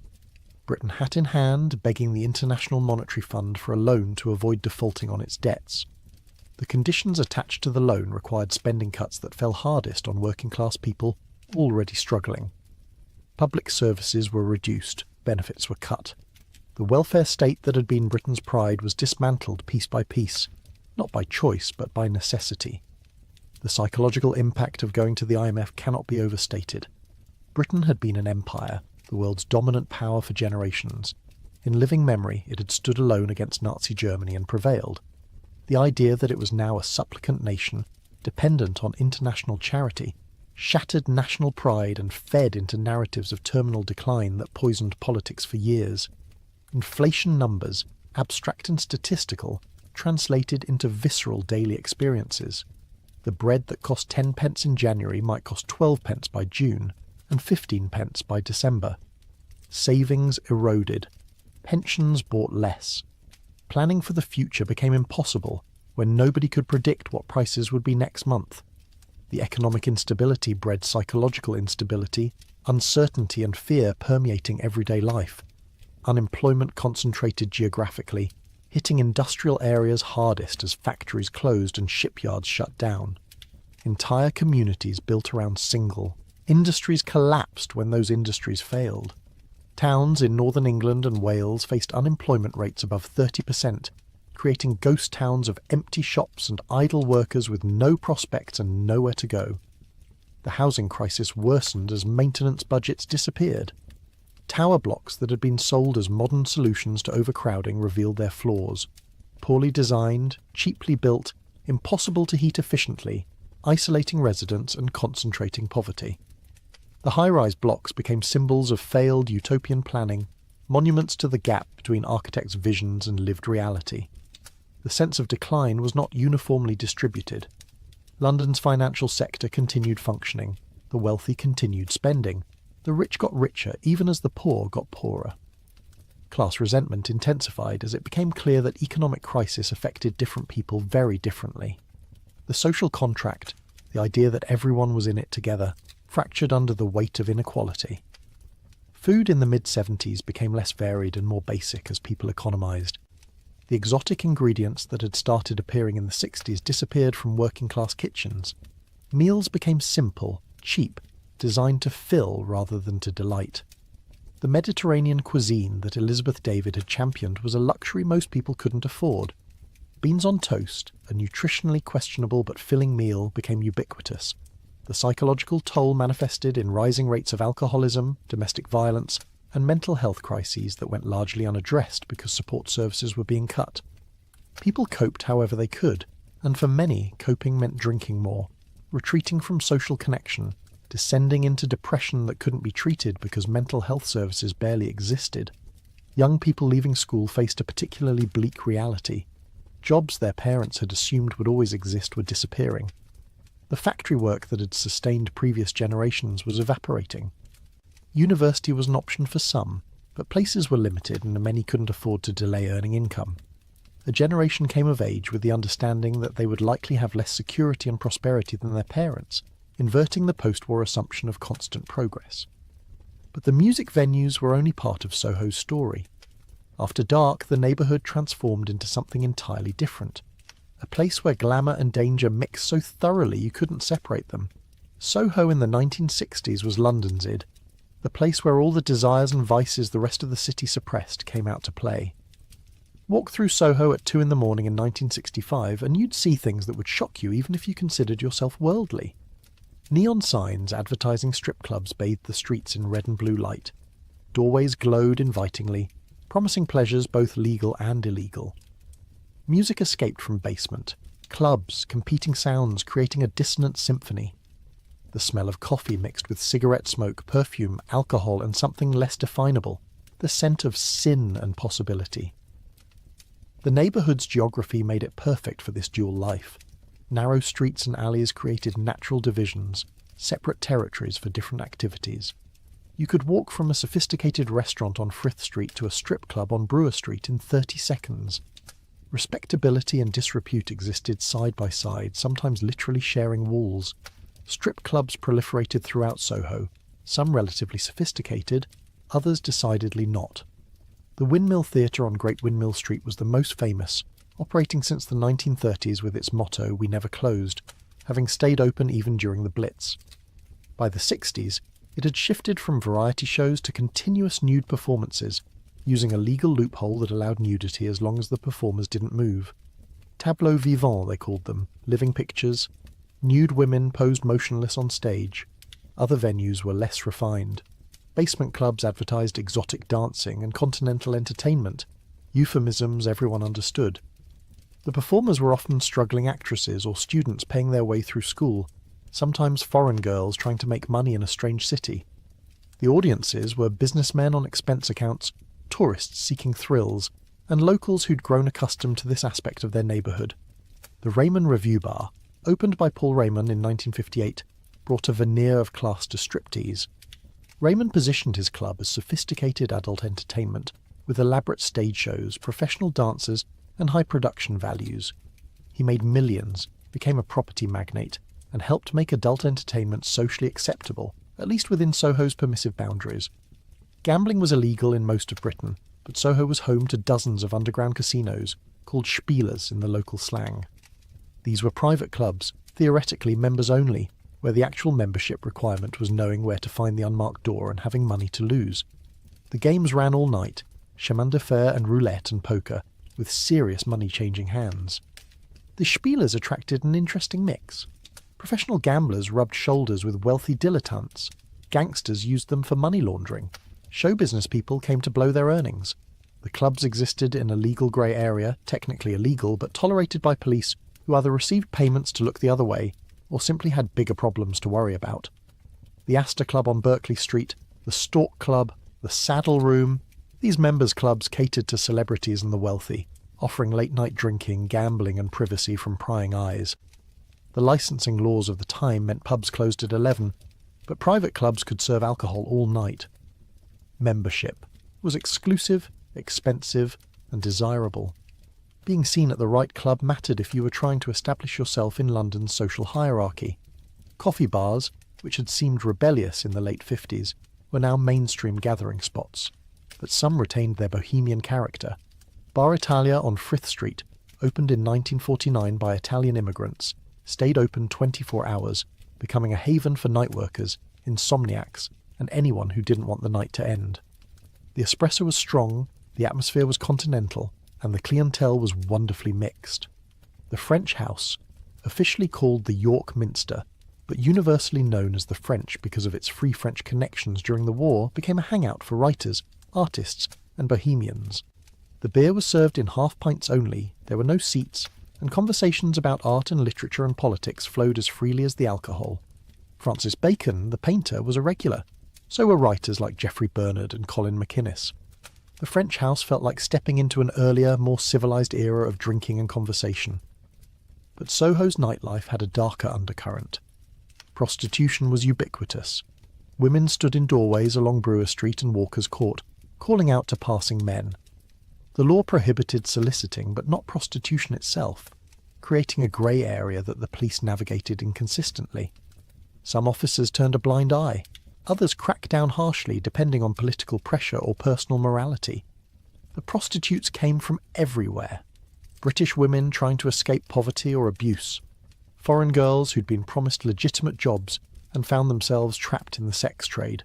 Britain hat in hand, begging the International Monetary Fund for a loan to avoid defaulting on its debts. The conditions attached to the loan required spending cuts that fell hardest on working-class people already struggling. Public services were reduced, benefits were cut. The welfare state that had been Britain's pride was dismantled piece by piece, not by choice but by necessity. The psychological impact of going to the IMF cannot be overstated. Britain had been an empire, the world's dominant power for generations. In living memory, it had stood alone against Nazi Germany and prevailed. The idea that it was now a supplicant nation, dependent on international charity, shattered national pride and fed into narratives of terminal decline that poisoned politics for years. Inflation numbers, abstract and statistical, translated into visceral daily experiences. The bread that cost 10 pence in January might cost 12 pence by June, and 15 pence by December. Savings eroded. Pensions bought less. Planning for the future became impossible when nobody could predict what prices would be next month. The economic instability bred psychological instability, uncertainty and fear permeating everyday life. Unemployment concentrated geographically, hitting industrial areas hardest as factories closed and shipyards shut down. Entire communities built around single. Industries collapsed when those industries failed. Towns in northern England and Wales faced unemployment rates above 30%, creating ghost towns of empty shops and idle workers with no prospects and nowhere to go. The housing crisis worsened as maintenance budgets disappeared. Tower blocks that had been sold as modern solutions to overcrowding revealed their flaws. Poorly designed, cheaply built, impossible to heat efficiently, isolating residents and concentrating poverty. The high-rise blocks became symbols of failed utopian planning, monuments to the gap between architects' visions and lived reality. The sense of decline was not uniformly distributed. London's financial sector continued functioning, the wealthy continued spending. The rich got richer even as the poor got poorer. Class resentment intensified as it became clear that economic crisis affected different people very differently. The social contract, the idea that everyone was in it together, fractured under the weight of inequality. Food in the mid-70s became less varied and more basic as people economised. The exotic ingredients that had started appearing in the 60s disappeared from working-class kitchens. Meals became simple, cheap, designed to fill rather than to delight. The Mediterranean cuisine that Elizabeth David had championed was a luxury most people couldn't afford. Beans on toast, a nutritionally questionable but filling meal, became ubiquitous. The psychological toll manifested in rising rates of alcoholism, domestic violence, and mental health crises that went largely unaddressed because support services were being cut. People coped however they could, and for many, coping meant drinking more, retreating from social connection, descending into depression that couldn't be treated because mental health services barely existed. Young people leaving school faced a particularly bleak reality. Jobs their parents had assumed would always exist were disappearing. The factory work that had sustained previous generations was evaporating. University was an option for some, but places were limited and many couldn't afford to delay earning income. A generation came of age with the understanding that they would likely have less security and prosperity than their parents, inverting the post-war assumption of constant progress. But the music venues were only part of Soho's story. After dark, the neighbourhood transformed into something entirely different. A place where glamour and danger mixed so thoroughly you couldn't separate them. Soho in the 1960s was London's id. The place where all the desires and vices the rest of the city suppressed came out to play. Walk through Soho at 2 in the morning in 1965 and you'd see things that would shock you even if you considered yourself worldly. Neon signs advertising strip clubs bathed the streets in red and blue light. Doorways glowed invitingly, promising pleasures both legal and illegal. Music escaped from basement. Clubs, competing sounds creating a dissonant symphony. The smell of coffee mixed with cigarette smoke, perfume, alcohol, and something less definable, the scent of sin and possibility. The neighbourhood's geography made it perfect for this dual life. Narrow streets and alleys created natural divisions, separate territories for different activities. You could walk from a sophisticated restaurant on Frith Street to a strip club on Brewer Street in 30 seconds. Respectability and disrepute existed side by side, sometimes literally sharing walls. Strip clubs proliferated throughout Soho, some relatively sophisticated, others decidedly not. The Windmill Theatre on Great Windmill Street was the most famous, operating since the 1930s with its motto, "We never closed," having stayed open even during the Blitz. By the 60s, it had shifted from variety shows to continuous nude performances, using a legal loophole that allowed nudity as long as the performers didn't move. Tableaux vivants, they called them, living pictures. Nude women posed motionless on stage. Other venues were less refined. Basement clubs advertised exotic dancing and continental entertainment, euphemisms everyone understood. The performers were often struggling actresses or students paying their way through school, sometimes foreign girls trying to make money in a strange city. The audiences were businessmen on expense accounts, tourists seeking thrills, and locals who'd grown accustomed to this aspect of their neighbourhood. The Raymond Revue Bar, opened by Paul Raymond in 1958, brought a veneer of class to striptease. Raymond positioned his club as sophisticated adult entertainment, with elaborate stage shows, professional dancers, and high production values. He made millions, became a property magnate, and helped make adult entertainment socially acceptable, at least within Soho's permissive boundaries. Gambling was illegal in most of Britain, but Soho was home to dozens of underground casinos, called spielers in the local slang. These were private clubs, theoretically members only, where the actual membership requirement was knowing where to find the unmarked door and having money to lose. The games ran all night, chemin de fer and roulette and poker, with serious money-changing hands. The spielers attracted an interesting mix. Professional gamblers rubbed shoulders with wealthy dilettantes. Gangsters used them for money laundering. Show business people came to blow their earnings. The clubs existed in a legal grey area, technically illegal, but tolerated by police who either received payments to look the other way or simply had bigger problems to worry about. The Astor Club on Berkeley Street, the Stork Club, the Saddle Room, these members' clubs catered to celebrities and the wealthy, offering late-night drinking, gambling and privacy from prying eyes. The licensing laws of the time meant pubs closed at 11, but private clubs could serve alcohol all night. Membership was exclusive, expensive, and desirable. Being seen at the right club mattered if you were trying to establish yourself in London's social hierarchy. Coffee bars, which had seemed rebellious in the late 50s, were now mainstream gathering spots, but some retained their bohemian character. Bar Italia on Frith Street, opened in 1949 by Italian immigrants, stayed open 24 hours, becoming a haven for night workers, insomniacs, and anyone who didn't want the night to end. The espresso was strong, the atmosphere was continental, and the clientele was wonderfully mixed. The French House, officially called the York Minster, but universally known as the French because of its Free French connections during the war, became a hangout for writers, artists, and bohemians. The beer was served in half pints only, there were no seats, and conversations about art and literature and politics flowed as freely as the alcohol. Francis Bacon, the painter, was a regular. So were writers like Geoffrey Bernard and Colin MacInnes. The French House felt like stepping into an earlier, more civilised era of drinking and conversation. But Soho's nightlife had a darker undercurrent. Prostitution was ubiquitous. Women stood in doorways along Brewer Street and Walker's Court, calling out to passing men. The law prohibited soliciting, but not prostitution itself, creating a grey area that the police navigated inconsistently. Some officers turned a blind eye. Others cracked down harshly depending on political pressure or personal morality. The prostitutes came from everywhere. British women trying to escape poverty or abuse. Foreign girls who'd been promised legitimate jobs and found themselves trapped in the sex trade.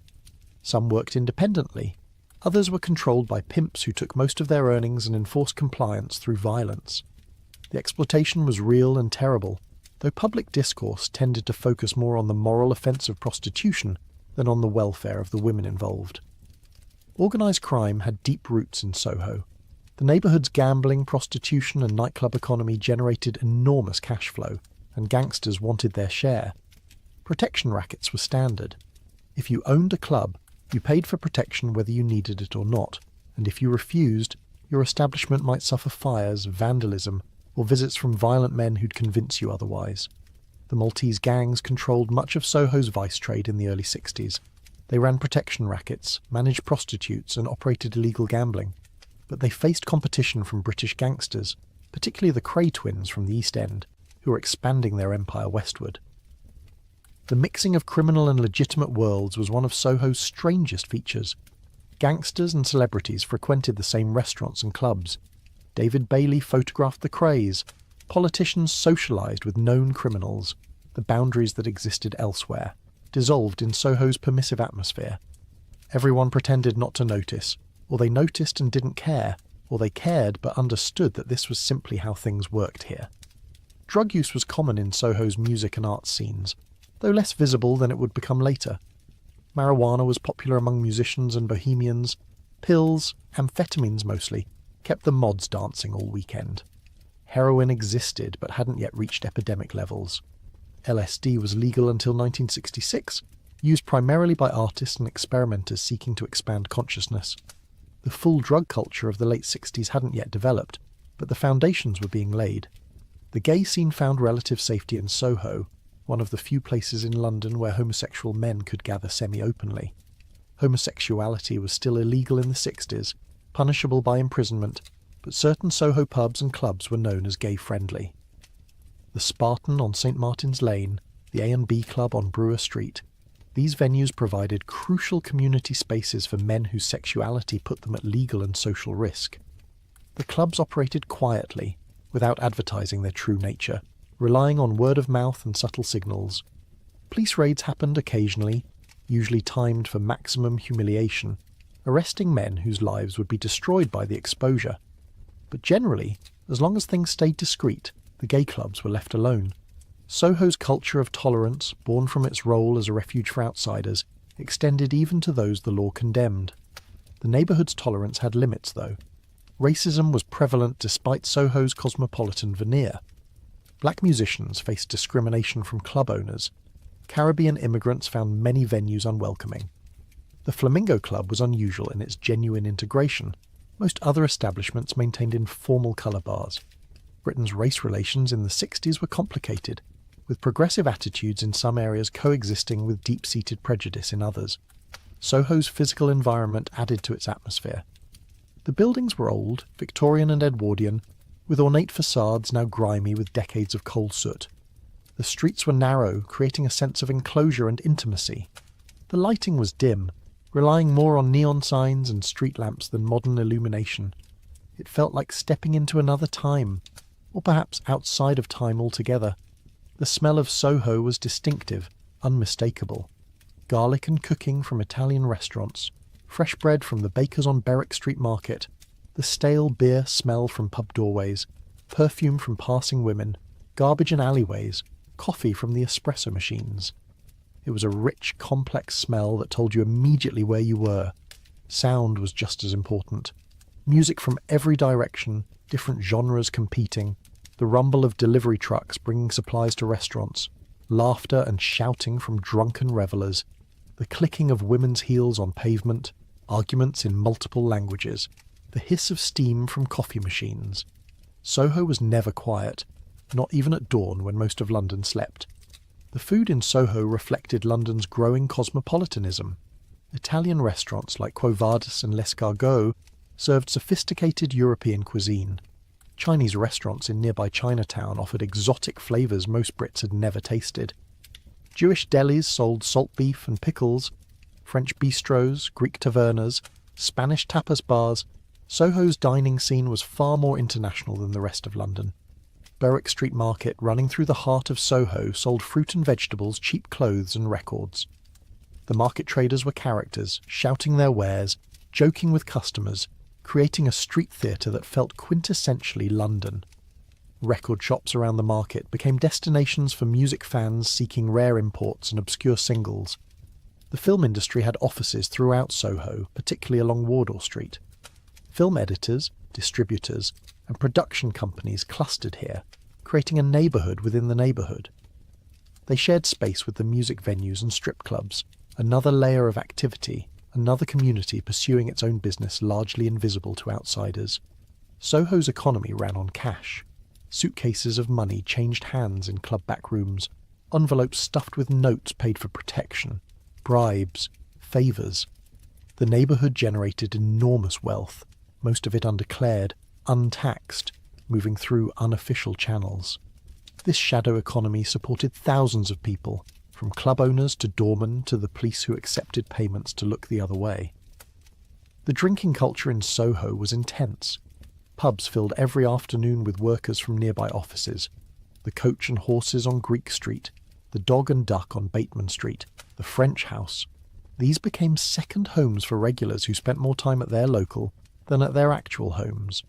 Some worked independently. Others were controlled by pimps who took most of their earnings and enforced compliance through violence. The exploitation was real and terrible, though public discourse tended to focus more on the moral offence of prostitution than on the welfare of the women involved. Organised crime had deep roots in Soho. The neighbourhood's gambling, prostitution and nightclub economy generated enormous cash flow, and gangsters wanted their share. Protection rackets were standard. If you owned a club, you paid for protection whether you needed it or not, and if you refused, your establishment might suffer fires, vandalism, or visits from violent men who'd convince you otherwise. The Maltese gangs controlled much of Soho's vice trade in the early 60s. They ran protection rackets, managed prostitutes, and operated illegal gambling. But they faced competition from British gangsters, particularly the Cray twins from the East End, who were expanding their empire westward. The mixing of criminal and legitimate worlds was one of Soho's strangest features. Gangsters and celebrities frequented the same restaurants and clubs. David Bailey photographed the Crays. Politicians socialised with known criminals. The boundaries that existed elsewhere dissolved in Soho's permissive atmosphere. Everyone pretended not to notice, or they noticed and didn't care, or they cared but understood that this was simply how things worked here. Drug use was common in Soho's music and arts scenes, though less visible than it would become later. Marijuana was popular among musicians and bohemians. Pills, amphetamines mostly, kept the mods dancing all weekend. Heroin existed but hadn't yet reached epidemic levels. LSD was legal until 1966, used primarily by artists and experimenters seeking to expand consciousness. The full drug culture of the late 60s hadn't yet developed, but the foundations were being laid. The gay scene found relative safety in Soho, one of the few places in London where homosexual men could gather semi-openly. Homosexuality was still illegal in the 60s, punishable by imprisonment, but certain Soho pubs and clubs were known as gay-friendly. The Spartan on St Martin's Lane, the A&B Club on Brewer Street, these venues provided crucial community spaces for men whose sexuality put them at legal and social risk. The clubs operated quietly, without advertising their true nature, relying on word of mouth and subtle signals. Police raids happened occasionally, usually timed for maximum humiliation, arresting men whose lives would be destroyed by the exposure. But generally, as long as things stayed discreet, the gay clubs were left alone. Soho's culture of tolerance, born from its role as a refuge for outsiders, extended even to those the law condemned. The neighbourhood's tolerance had limits, though. Racism was prevalent despite Soho's cosmopolitan veneer. Black musicians faced discrimination from club owners. Caribbean immigrants found many venues unwelcoming. The Flamingo Club was unusual in its genuine integration. Most other establishments maintained informal colour bars. Britain's race relations in the 60s were complicated, with progressive attitudes in some areas coexisting with deep-seated prejudice in others. Soho's physical environment added to its atmosphere. The buildings were old, Victorian and Edwardian, with ornate facades now grimy with decades of coal soot. The streets were narrow, creating a sense of enclosure and intimacy. The lighting was dim, relying more on neon signs and street lamps than modern illumination. It felt like stepping into another time, or perhaps outside of time altogether. The smell of Soho was distinctive, unmistakable. Garlic and cooking from Italian restaurants, fresh bread from the bakers on Berwick Street Market, the stale beer smell from pub doorways, perfume from passing women, garbage in alleyways, coffee from the espresso machines. It was a rich, complex smell that told you immediately where you were. Sound was just as important. Music from every direction, different genres competing, the rumble of delivery trucks bringing supplies to restaurants, laughter and shouting from drunken revellers, the clicking of women's heels on pavement, arguments in multiple languages, the hiss of steam from coffee machines. Soho was never quiet, not even at dawn when most of London slept. The food in Soho reflected London's growing cosmopolitanism. Italian restaurants like Quo Vadis and L'Escargot served sophisticated European cuisine. Chinese restaurants in nearby Chinatown offered exotic flavours most Brits had never tasted. Jewish delis sold salt beef and pickles. French bistros, Greek tavernas, Spanish tapas bars. Soho's dining scene was far more international than the rest of London. Berwick Street Market, running through the heart of Soho, sold fruit and vegetables, cheap clothes and records. The market traders were characters, shouting their wares, joking with customers, creating a street theatre that felt quintessentially London. Record shops around the market became destinations for music fans seeking rare imports and obscure singles. The film industry had offices throughout Soho, particularly along Wardour Street. Film editors, distributors, and production companies clustered here, creating a neighbourhood within the neighbourhood. They shared space with the music venues and strip clubs, another layer of activity, another community pursuing its own business largely invisible to outsiders. Soho's economy ran on cash. Suitcases of money changed hands in club back rooms, envelopes stuffed with notes paid for protection, bribes, favours. The neighbourhood generated enormous wealth, most of it undeclared, untaxed, moving through unofficial channels. This shadow economy supported thousands of people, from club owners to doormen to the police who accepted payments to look the other way. The drinking culture in Soho was intense. Pubs filled every afternoon with workers from nearby offices. The Coach and Horses on Greek Street, the Dog and Duck on Bateman Street, the French House. These became second homes for regulars who spent more time at their local than at their actual homes.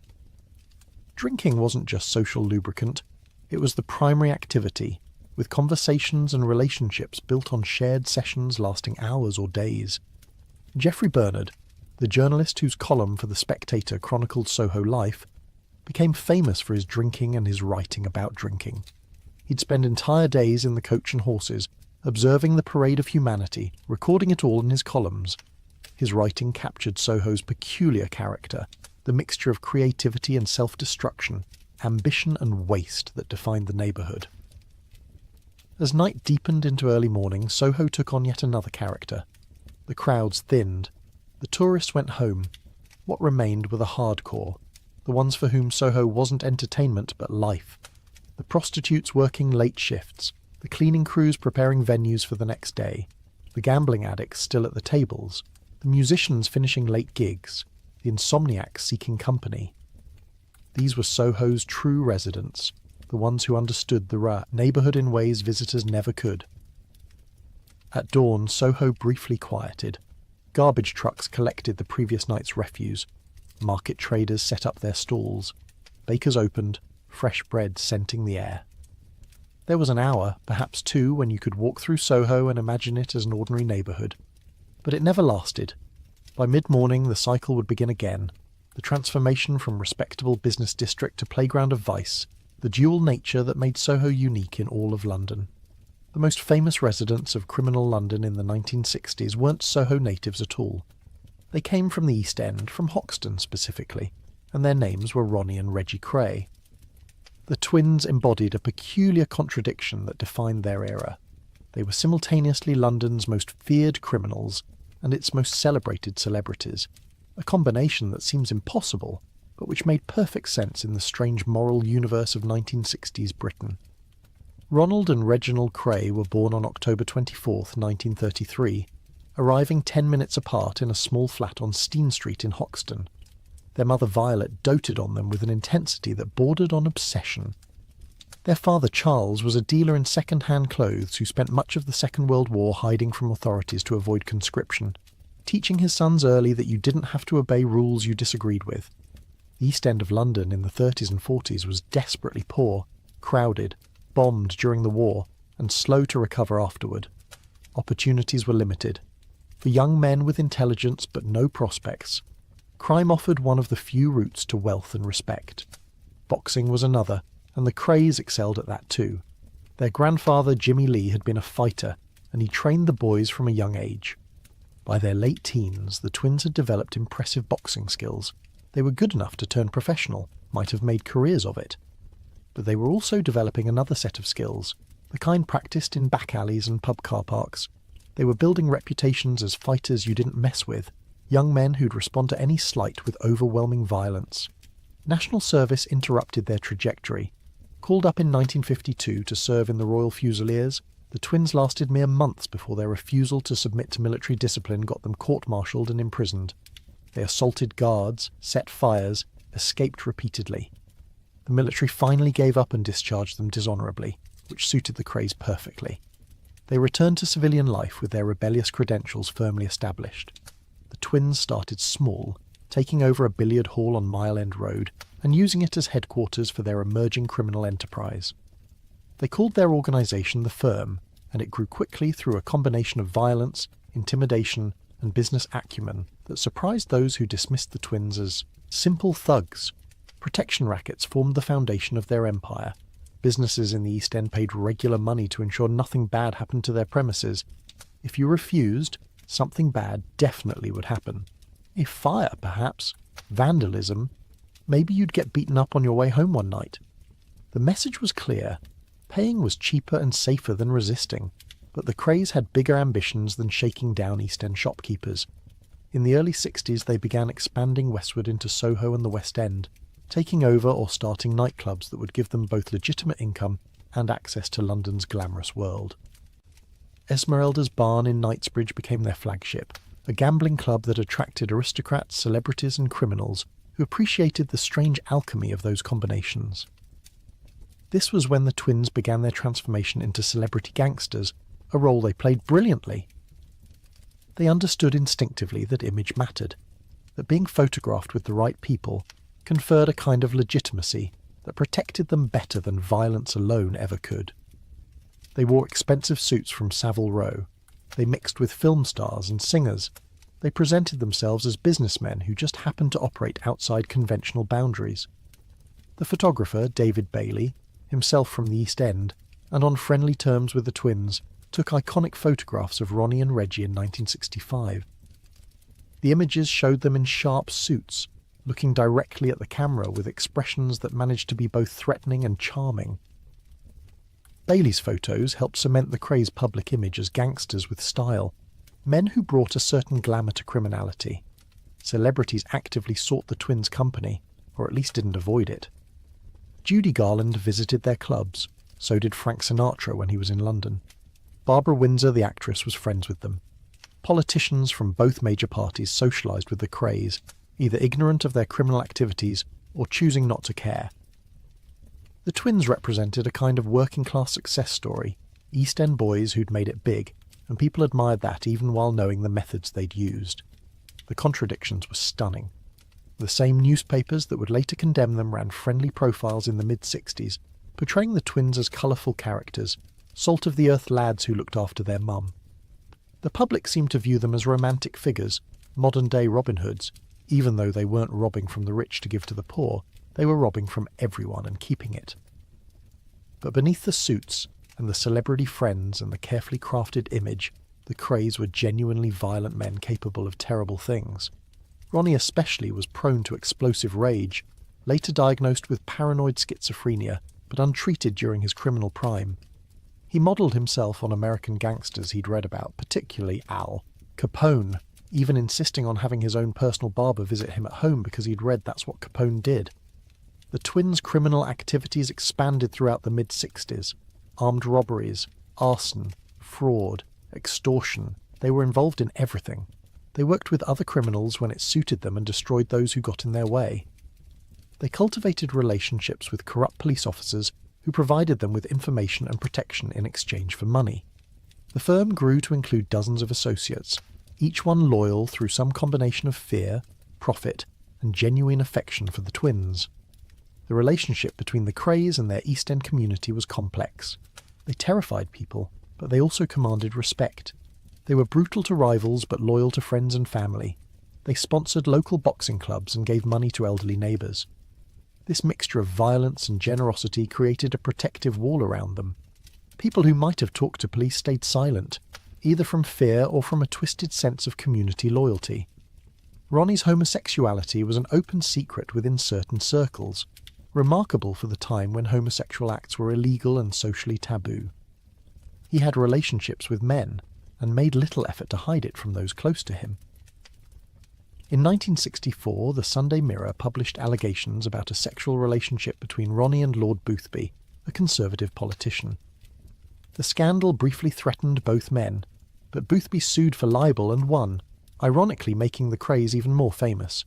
Drinking wasn't just social lubricant, it was the primary activity, with conversations and relationships built on shared sessions lasting hours or days. Geoffrey Bernard, the journalist whose column for The Spectator chronicled Soho life, became famous for his drinking and his writing about drinking. He'd spend entire days in the Coach and Horses, observing the parade of humanity, recording it all in his columns. His writing captured Soho's peculiar character, the mixture of creativity and self-destruction, ambition and waste that defined the neighbourhood. As night deepened into early morning, Soho took on yet another character. The crowds thinned. The tourists went home. What remained were the hardcore, the ones for whom Soho wasn't entertainment but life. The prostitutes working late shifts, the cleaning crews preparing venues for the next day, the gambling addicts still at the tables, the musicians finishing late gigs, the insomniacs seeking company. These were Soho's true residents, the ones who understood the neighbourhood in ways visitors never could. At dawn, Soho briefly quieted. Garbage trucks collected the previous night's refuse. Market traders set up their stalls. Bakers opened, fresh bread scenting the air. There was an hour, perhaps two, when you could walk through Soho and imagine it as an ordinary neighbourhood. But it never lasted. By mid-morning, the cycle would begin again. The transformation from respectable business district to playground of vice, the dual nature that made Soho unique in all of London. The most famous residents of criminal London in the 1960s weren't Soho natives at all. They came from the East End, from Hoxton specifically, and their names were Ronnie and Reggie Cray. The twins embodied a peculiar contradiction that defined their era. They were simultaneously London's most feared criminals and its most celebrated celebrities, a combination that seems impossible, but which made perfect sense in the strange moral universe of 1960s Britain. Ronald and Reginald Cray were born on October 24, 1933, arriving 10 minutes apart in a small flat on Steen Street in Hoxton. Their mother Violet doted on them with an intensity that bordered on obsession. Their father Charles was a dealer in second-hand clothes who spent much of the Second World War hiding from authorities to avoid conscription, teaching his sons early that you didn't have to obey rules you disagreed with. The East End of London in the 30s and 40s was desperately poor, crowded, bombed during the war, and slow to recover afterward. Opportunities were limited. For young men with intelligence but no prospects, crime offered one of the few routes to wealth and respect. Boxing was another, and the Krays excelled at that too. Their grandfather Jimmy Lee had been a fighter, and he trained the boys from a young age. By their late teens, the twins had developed impressive boxing skills. They were good enough to turn professional, might have made careers of it. But they were also developing another set of skills, the kind practiced in back alleys and pub car parks. They were building reputations as fighters you didn't mess with, young men who'd respond to any slight with overwhelming violence. National service interrupted their trajectory. Called up in 1952 to serve in the Royal Fusiliers, the twins lasted mere months before their refusal to submit to military discipline got them court-martialed and imprisoned. They assaulted guards, set fires, escaped repeatedly. The military finally gave up and discharged them dishonourably, which suited the Krays perfectly. They returned to civilian life with their rebellious credentials firmly established. The twins started small, taking over a billiard hall on Mile End Road and using it as headquarters for their emerging criminal enterprise. They called their organisation the Firm, and it grew quickly through a combination of violence, intimidation, and business acumen that surprised those who dismissed the twins as simple thugs. Protection rackets formed the foundation of their empire. Businesses in the East End paid regular money to ensure nothing bad happened to their premises. If you refused, something bad definitely would happen. A fire, perhaps. Vandalism. Maybe you'd get beaten up on your way home one night. The message was clear. Paying was cheaper and safer than resisting, but the Krays had bigger ambitions than shaking down East End shopkeepers. In the early 60s they began expanding westward into Soho and the West End, taking over or starting nightclubs that would give them both legitimate income and access to London's glamorous world. Esmeralda's Barn in Knightsbridge became their flagship, a gambling club that attracted aristocrats, celebrities and criminals who appreciated the strange alchemy of those combinations. This was when the twins began their transformation into celebrity gangsters, a role they played brilliantly. They understood instinctively that image mattered, that being photographed with the right people conferred a kind of legitimacy that protected them better than violence alone ever could. They wore expensive suits from Savile Row. They mixed with film stars and singers. They presented themselves as businessmen who just happened to operate outside conventional boundaries. The photographer, David Bailey, himself from the East End, and on friendly terms with the twins, took iconic photographs of Ronnie and Reggie in 1965. The images showed them in sharp suits, looking directly at the camera with expressions that managed to be both threatening and charming. Bailey's photos helped cement the Krays' public image as gangsters with style, men who brought a certain glamour to criminality. Celebrities actively sought the twins' company, or at least didn't avoid it. Judy Garland visited their clubs, so did Frank Sinatra when he was in London. Barbara Windsor, the actress, was friends with them. Politicians from both major parties socialised with the Krays, either ignorant of their criminal activities or choosing not to care. The twins represented a kind of working-class success story, East End boys who'd made it big, and people admired that even while knowing the methods they'd used. The contradictions were stunning. The same newspapers that would later condemn them ran friendly profiles in the mid-60s, portraying the twins as colourful characters, salt-of-the-earth lads who looked after their mum. The public seemed to view them as romantic figures, modern-day Robin Hoods. Even though they weren't robbing from the rich to give to the poor, they were robbing from everyone and keeping it. But beneath the suits and the celebrity friends and the carefully crafted image, the Krays were genuinely violent men capable of terrible things. Ronnie especially was prone to explosive rage, later diagnosed with paranoid schizophrenia, but untreated during his criminal prime. He modelled himself on American gangsters he'd read about, particularly Al Capone, even insisting on having his own personal barber visit him at home because he'd read that's what Capone did. The twins' criminal activities expanded throughout the mid-60s. Armed robberies, arson, fraud, extortion, they were involved in everything. They worked with other criminals when it suited them and destroyed those who got in their way. They cultivated relationships with corrupt police officers who provided them with information and protection in exchange for money. The firm grew to include dozens of associates, each one loyal through some combination of fear, profit, and genuine affection for the twins. The relationship between the Krays and their East End community was complex. They terrified people, but they also commanded respect. They were brutal to rivals but loyal to friends and family. They sponsored local boxing clubs and gave money to elderly neighbours. This mixture of violence and generosity created a protective wall around them. People who might have talked to police stayed silent, either from fear or from a twisted sense of community loyalty. Ronnie's homosexuality was an open secret within certain circles, remarkable for the time when homosexual acts were illegal and socially taboo. He had relationships with men, and made little effort to hide it from those close to him. In 1964, the Sunday Mirror published allegations about a sexual relationship between Ronnie and Lord Boothby, a Conservative politician. The scandal briefly threatened both men, but Boothby sued for libel and won, ironically making the Krays even more famous.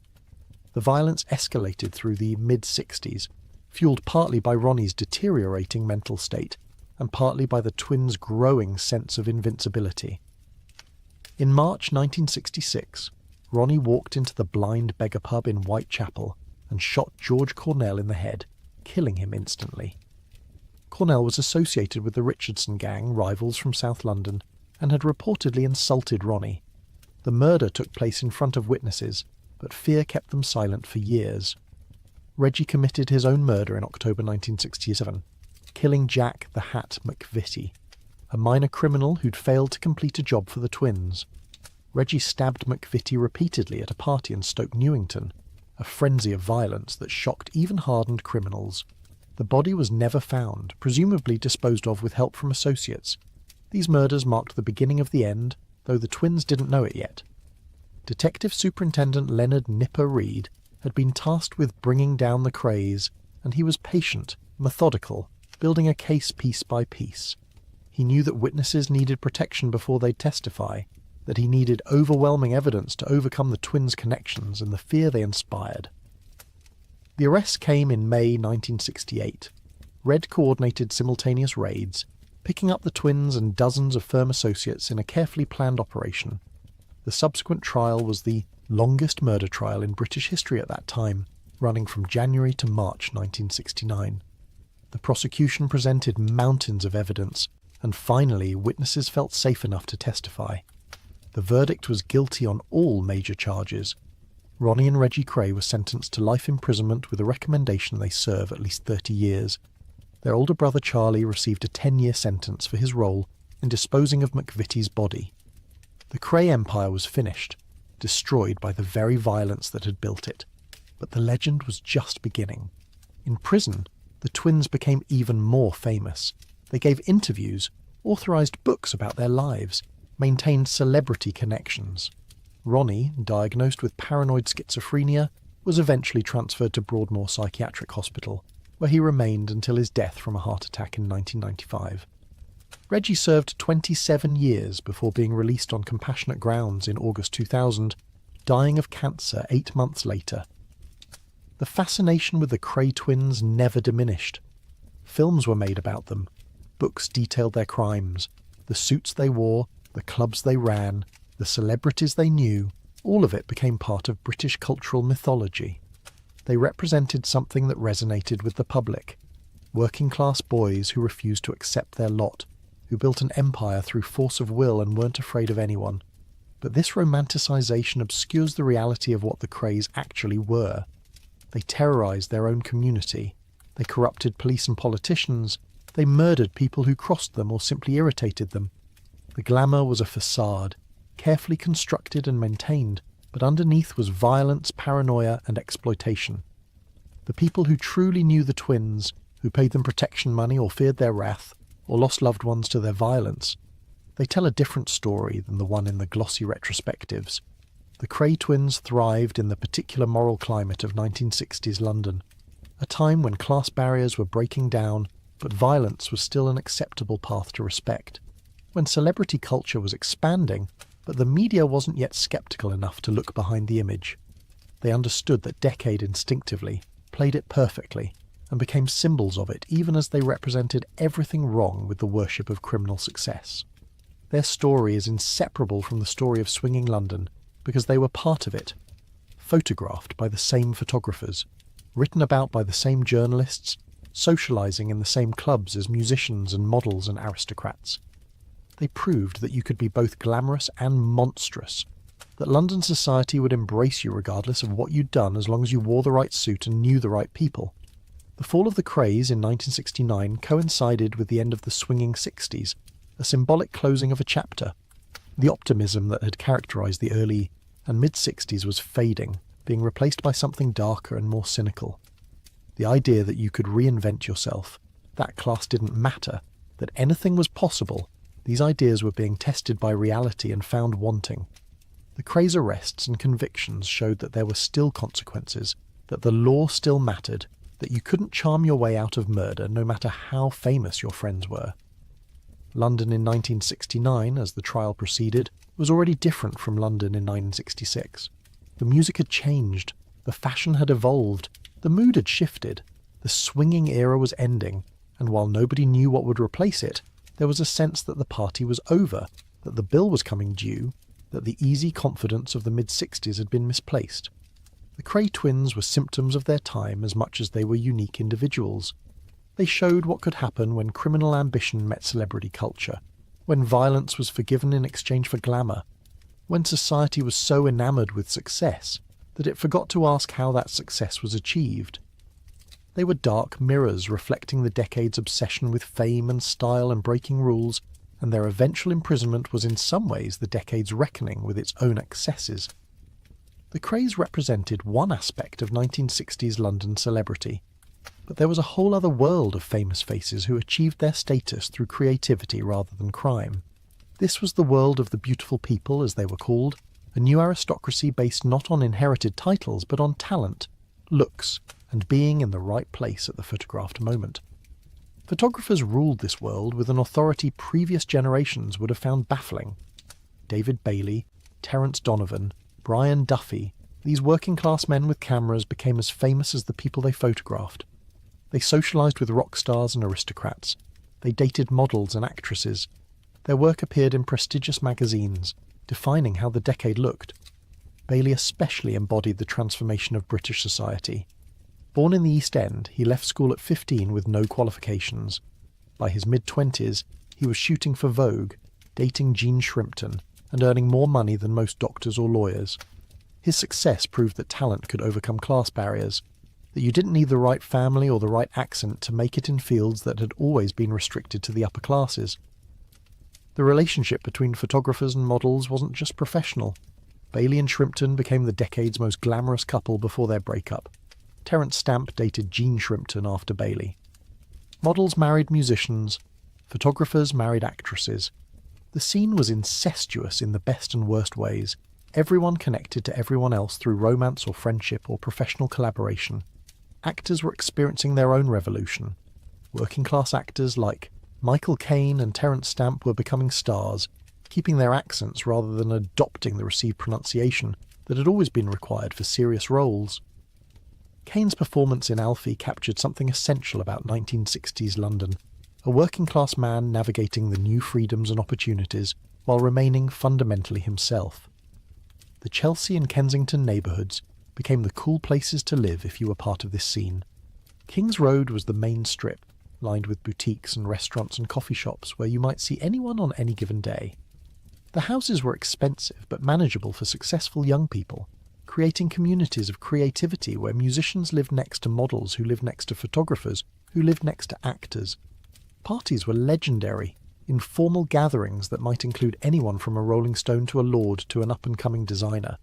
The violence escalated through the mid-60s, fueled partly by Ronnie's deteriorating mental state and partly by the twins' growing sense of invincibility. In March 1966, Ronnie walked into the Blind Beggar pub in Whitechapel and shot George Cornell in the head, killing him instantly. Cornell was associated with the Richardson gang, rivals from South London, and had reportedly insulted Ronnie. The murder took place in front of witnesses, but fear kept them silent for years. Reggie committed his own murder in October 1967, killing Jack the Hat McVitie, a minor criminal who'd failed to complete a job for the twins. Reggie stabbed McVitie repeatedly at a party in Stoke Newington, a frenzy of violence that shocked even hardened criminals. The body was never found, presumably disposed of with help from associates. These murders marked the beginning of the end, though the twins didn't know it yet. Detective Superintendent Leonard Nipper Reed had been tasked with bringing down the Krays, and he was patient, methodical, building a case piece by piece. He knew that witnesses needed protection before they'd testify, that he needed overwhelming evidence to overcome the twins' connections and the fear they inspired. The arrest came in May 1968. Red coordinated simultaneous raids, picking up the twins and dozens of firm associates in a carefully planned operation. The subsequent trial was the longest murder trial in British history at that time, running from January to March 1969. The prosecution presented mountains of evidence, and finally witnesses felt safe enough to testify. The verdict was guilty on all major charges. Ronnie and Reggie Kray were sentenced to life imprisonment with a recommendation they serve at least 30 years. Their older brother Charlie received a 10-year sentence for his role in disposing of McVitie's body. The Kray empire was finished, destroyed by the very violence that had built it. But the legend was just beginning. In prison, the twins became even more famous. They gave interviews, authorised books about their lives, maintained celebrity connections. Ronnie, diagnosed with paranoid schizophrenia, was eventually transferred to Broadmoor Psychiatric Hospital, where he remained until his death from a heart attack in 1995. Reggie served 27 years before being released on compassionate grounds in August 2000, dying of cancer 8 months later. The fascination with the Kray twins never diminished. Films were made about them. Books detailed their crimes, the suits they wore, the clubs they ran, the celebrities they knew. All of it became part of British cultural mythology. They represented something that resonated with the public. Working-class boys who refused to accept their lot, who built an empire through force of will and weren't afraid of anyone. But this romanticisation obscures the reality of what the Krays actually were. They terrorised their own community. They corrupted police and politicians. They murdered people who crossed them or simply irritated them. The glamour was a facade, carefully constructed and maintained, but underneath was violence, paranoia, and exploitation. The people who truly knew the twins, who paid them protection money or feared their wrath, or lost loved ones to their violence, they tell a different story than the one in the glossy retrospectives. The Kray twins thrived in the particular moral climate of 1960s London, a time when class barriers were breaking down, but violence was still an acceptable path to respect. When celebrity culture was expanding, But the media wasn't yet skeptical enough to look behind the image. They understood that Decade instinctively played it perfectly and became symbols of it, even as they represented everything wrong with the worship of criminal success. Their story is inseparable from the story of swinging London because they were part of it, photographed by the same photographers, written about by the same journalists, socialising in the same clubs as musicians and models and aristocrats. They proved that you could be both glamorous and monstrous, that London society would embrace you regardless of what you'd done as long as you wore the right suit and knew the right people. The fall of the craze in 1969 coincided with the end of the swinging 60s, a symbolic closing of a chapter. The optimism that had characterised the early and mid-60s was fading, being replaced by something darker and more cynical. The idea that you could reinvent yourself, that class didn't matter, that anything was possible, these ideas were being tested by reality and found wanting. The craze arrests and convictions showed that there were still consequences, that the law still mattered, that you couldn't charm your way out of murder no matter how famous your friends were. London in 1969, as the trial proceeded, was already different from London in 1966. The music had changed, the fashion had evolved, the mood had shifted, the swinging era was ending, and while nobody knew what would replace it, there was a sense that the party was over, that the bill was coming due, that the easy confidence of the mid-60s had been misplaced. The Cray twins were symptoms of their time as much as they were unique individuals. They showed what could happen when criminal ambition met celebrity culture, when violence was forgiven in exchange for glamour, when society was so enamoured with success that it forgot to ask how that success was achieved. They were dark mirrors reflecting the decade's obsession with fame and style and breaking rules, and their eventual imprisonment was in some ways the decade's reckoning with its own excesses. The craze represented one aspect of 1960s London celebrity, but there was a whole other world of famous faces who achieved their status through creativity rather than crime. This was the world of the beautiful people, as they were called, a new aristocracy based not on inherited titles but on talent, looks, and being in the right place at the photographed moment. Photographers ruled this world with an authority previous generations would have found baffling. David Bailey, Terence Donovan, Brian Duffy, these working-class men with cameras became as famous as the people they photographed. They socialised with rock stars and aristocrats. They dated models and actresses. Their work appeared in prestigious magazines, defining how the decade looked. Bailey especially embodied the transformation of British society. Born in the East End, he left school at 15 with no qualifications. By his mid-20s, he was shooting for Vogue, dating Jean Shrimpton, and earning more money than most doctors or lawyers. His success proved that talent could overcome class barriers, that you didn't need the right family or the right accent to make it in fields that had always been restricted to the upper classes. The relationship between photographers and models wasn't just professional. Bailey and Shrimpton became the decade's most glamorous couple before their breakup. Terence Stamp dated Jean Shrimpton after Bailey. Models married musicians, photographers married actresses. The scene was incestuous in the best and worst ways. Everyone connected to everyone else through romance or friendship or professional collaboration. Actors were experiencing their own revolution. Working-class actors like Michael Caine and Terence Stamp were becoming stars, keeping their accents rather than adopting the received pronunciation that had always been required for serious roles. Caine's performance in Alfie captured something essential about 1960s London, a working-class man navigating the new freedoms and opportunities while remaining fundamentally himself. The Chelsea and Kensington neighbourhoods became the cool places to live if you were part of this scene. King's Road was the main strip, lined with boutiques and restaurants and coffee shops where you might see anyone on any given day. The houses were expensive but manageable for successful young people, creating communities of creativity where musicians lived next to models who lived next to photographers who lived next to actors. Parties were legendary, informal gatherings that might include anyone from a Rolling Stone to a lord to an up-and-coming designer.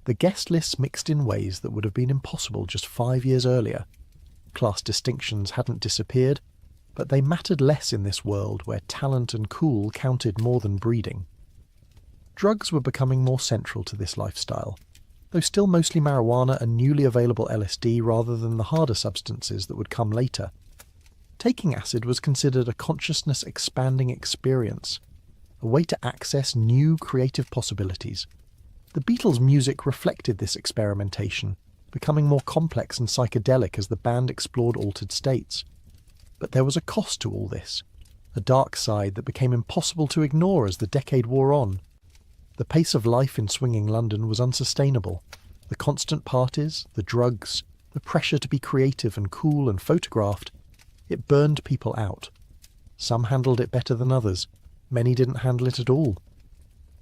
The guest lists mixed in ways that would have been impossible just 5 years earlier. Class distinctions hadn't disappeared, but they mattered less in this world where talent and cool counted more than breeding. Drugs were becoming more central to this lifestyle, though still mostly marijuana and newly available LSD rather than the harder substances that would come later. Taking acid was considered a consciousness-expanding experience. a way to access new creative possibilities. The Beatles' music reflected this experimentation, becoming more complex and psychedelic as the band explored altered states. But there was a cost to all this, a dark side that became impossible to ignore as the decade wore on. The pace of life in swinging London was unsustainable. The constant parties, the drugs, the pressure to be creative and cool and photographed, it burned people out. Some handled it better than others. Many didn't handle it at all.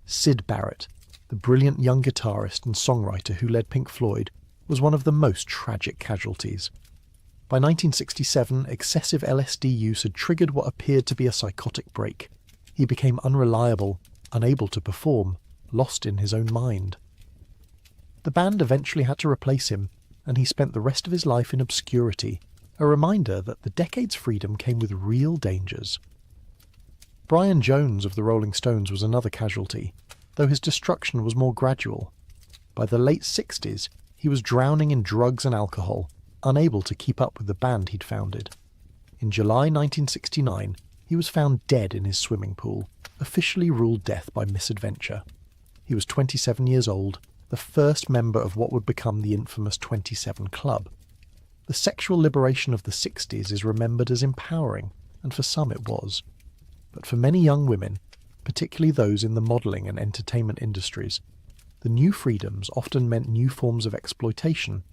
Syd Barrett, the brilliant young guitarist and songwriter who led Pink Floyd, was one of the most tragic casualties. By 1967, excessive LSD use had triggered what appeared to be a psychotic break. He became unreliable, unable to perform, lost in his own mind. The band eventually had to replace him, and he spent the rest of his life in obscurity, a reminder that the decade's freedom came with real dangers. Brian Jones of the Rolling Stones was another casualty, though his destruction was more gradual. By the late 60s, he was drowning in drugs and alcohol, unable to keep up with the band he'd founded. In July 1969, he was found dead in his swimming pool, officially ruled death by misadventure. He was 27 years old, the first member of what would become the infamous 27 Club. The sexual liberation of the 60s is remembered as empowering, and for some it was. But for many young women, particularly those in the modelling and entertainment industries, the new freedoms often meant new forms of exploitation.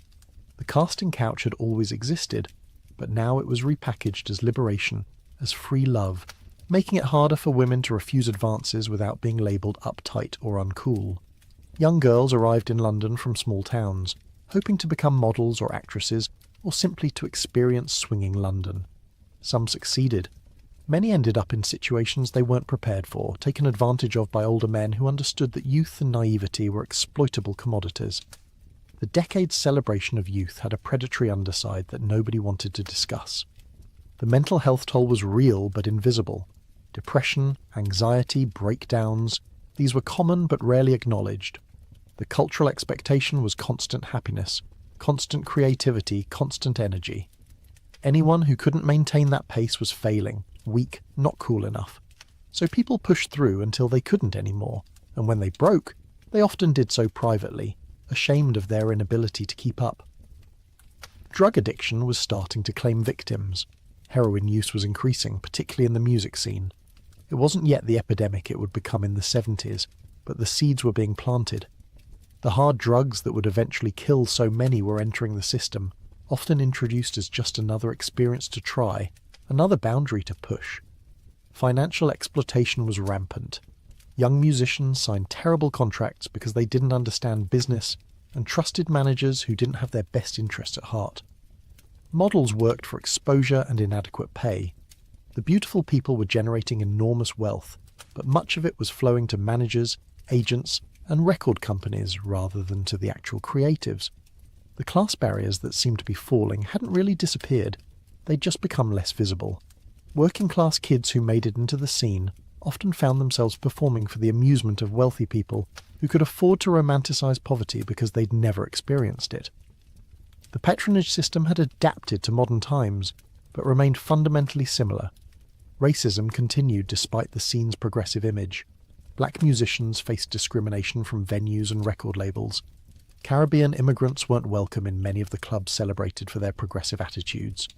The casting couch had always existed, but now it was repackaged as liberation, as free love, making it harder for women to refuse advances without being labelled uptight or uncool. Young girls arrived in London from small towns, hoping to become models or actresses, or simply to experience swinging London. Some succeeded. Many ended up in situations they weren't prepared for, taken advantage of by older men who understood that youth and naivety were exploitable commodities. The decade's celebration of youth had a predatory underside that nobody wanted to discuss. The mental health toll was real but invisible. Depression, anxiety, breakdowns, these were common but rarely acknowledged. The cultural expectation was constant happiness, constant creativity, constant energy. Anyone who couldn't maintain that pace was failing, weak, not cool enough. So people pushed through until they couldn't anymore, and when they broke, they often did so privately, ashamed of their inability to keep up. Drug addiction was starting to claim victims. Heroin use was increasing, particularly in the music scene. It wasn't yet the epidemic it would become in the 70s, but the seeds were being planted. The hard drugs that would eventually kill so many were entering the system, often introduced as just another experience to try, another boundary to push. Financial exploitation was rampant. Young musicians signed terrible contracts because they didn't understand business and trusted managers who didn't have their best interests at heart. Models worked for exposure and inadequate pay. The beautiful people were generating enormous wealth, but much of it was flowing to managers, agents, and record companies rather than to the actual creatives. The class barriers that seemed to be falling hadn't really disappeared, they'd just become less visible. Working-class kids who made it into the scene often found themselves performing for the amusement of wealthy people who could afford to romanticize poverty because they'd never experienced it. The patronage system had adapted to modern times, but remained fundamentally similar. Racism continued despite the scene's progressive image. Black musicians faced discrimination from venues and record labels. Caribbean immigrants weren't welcome in many of the clubs celebrated for their progressive attitudes.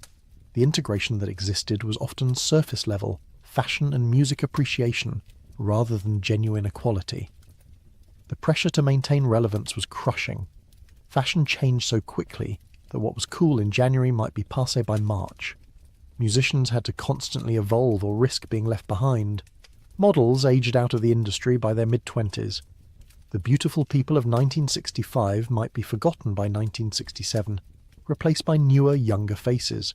The integration that existed was often surface level, fashion and music appreciation, rather than genuine equality. The pressure to maintain relevance was crushing. Fashion changed so quickly that what was cool in January might be passé by March. Musicians had to constantly evolve or risk being left behind. Models aged out of the industry by their mid-20s. The beautiful people of 1965 might be forgotten by 1967, replaced by newer, younger faces.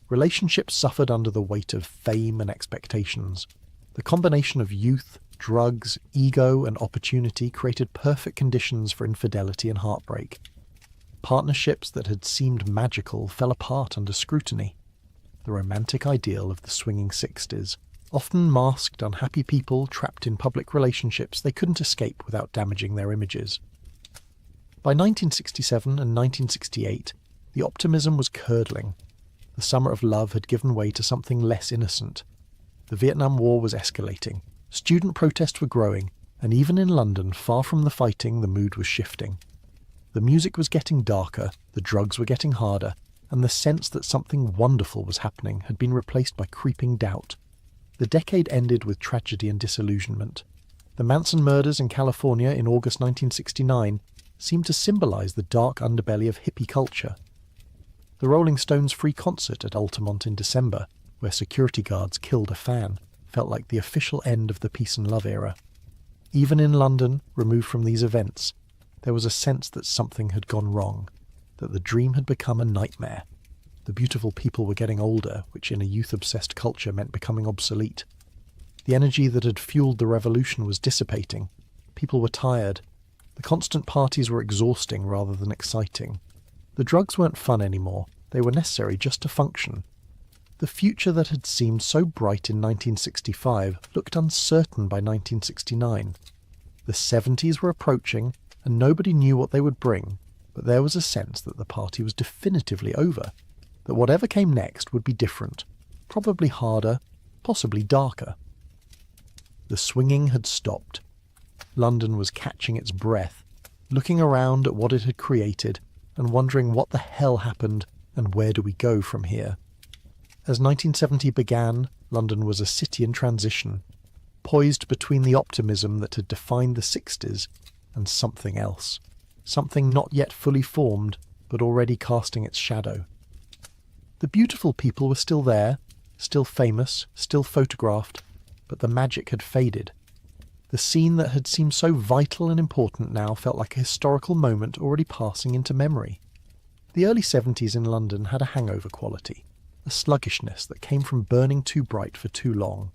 Relationships suffered under the weight of fame and expectations. The combination of youth, drugs, ego, and opportunity created perfect conditions for infidelity and heartbreak. Partnerships that had seemed magical fell apart under scrutiny. The romantic ideal of the swinging 60s often masked unhappy people trapped in public relationships they couldn't escape without damaging their images. By 1967 and 1968, the optimism was curdling. The summer of love had given way to something less innocent. The Vietnam War was escalating. Student protests were growing, and even in London, far from the fighting, the mood was shifting. The music was getting darker, the drugs were getting harder, and the sense that something wonderful was happening had been replaced by creeping doubt. The decade ended with tragedy and disillusionment. The Manson murders in California in August 1969 seemed to symbolize the dark underbelly of hippie culture. The Rolling Stones' free concert at Altamont in December, where security guards killed a fan, felt like the official end of the peace and love era. Even in London, removed from these events, there was a sense that something had gone wrong, that the dream had become a nightmare. The beautiful people were getting older, which in a youth-obsessed culture meant becoming obsolete. The energy that had fueled the revolution was dissipating. People were tired. The constant parties were exhausting rather than exciting. The drugs weren't fun anymore. They were necessary just to function. The future that had seemed so bright in 1965 looked uncertain by 1969. The 70s were approaching, and nobody knew what they would bring, but there was a sense that the party was definitively over, that whatever came next would be different, probably harder, possibly darker. The swinging had stopped. London was catching its breath, looking around at what it had created and wondering what the hell happened and where do we go from here. As 1970 began, London was a city in transition, poised between the optimism that had defined the 60s and something else, something not yet fully formed but already casting its shadow. The beautiful people were still there, still famous, still photographed, but the magic had faded. The scene that had seemed so vital and important now felt like a historical moment already passing into memory. The early 70s in London had a hangover quality, a sluggishness that came from burning too bright for too long.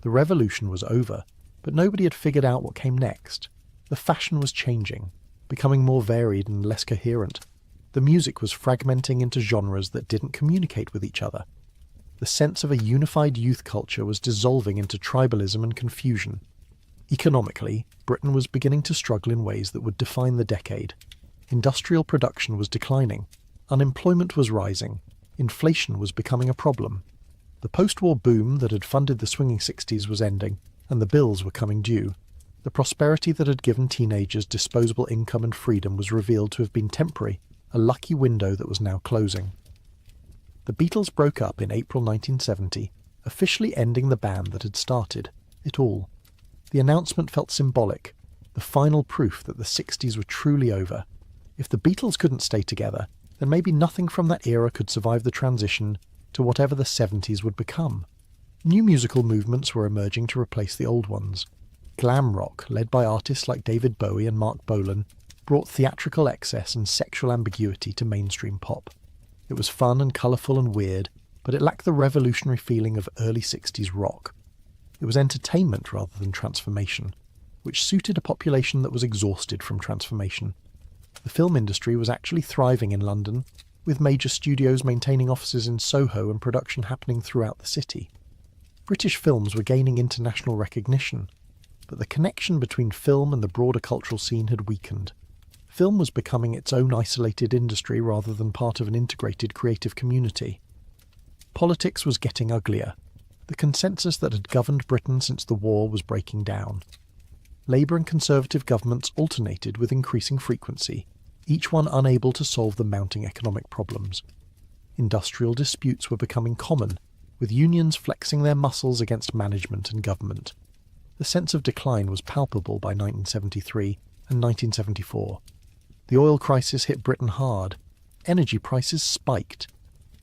The revolution was over, but nobody had figured out what came next. The fashion was changing, becoming more varied and less coherent. The music was fragmenting into genres that didn't communicate with each other. The sense of a unified youth culture was dissolving into tribalism and confusion. Economically, Britain was beginning to struggle in ways that would define the decade. Industrial production was declining. Unemployment was rising. Inflation was becoming a problem. The post-war boom that had funded the swinging 60s was ending, and the bills were coming due. The prosperity that had given teenagers disposable income and freedom was revealed to have been temporary, a lucky window that was now closing. The Beatles broke up in April 1970, officially ending the band that had started it all. The announcement felt symbolic, the final proof that the 60s were truly over. If the Beatles couldn't stay together, then maybe nothing from that era could survive the transition to whatever the 70s would become. New musical movements were emerging to replace the old ones. Glam rock, led by artists like David Bowie and Mark Bolan, brought theatrical excess and sexual ambiguity to mainstream pop. It was fun and colourful and weird, but it lacked the revolutionary feeling of early 60s rock. It was entertainment rather than transformation, which suited a population that was exhausted from transformation. The film industry was actually thriving in London, with major studios maintaining offices in Soho and production happening throughout the city. British films were gaining international recognition, but the connection between film and the broader cultural scene had weakened. Film was becoming its own isolated industry rather than part of an integrated creative community. Politics was getting uglier. The consensus that had governed Britain since the war was breaking down. Labour and Conservative governments alternated with increasing frequency, each one unable to solve the mounting economic problems. Industrial disputes were becoming common, with unions flexing their muscles against management and government. The sense of decline was palpable by 1973 and 1974. The oil crisis hit Britain hard. Energy prices spiked.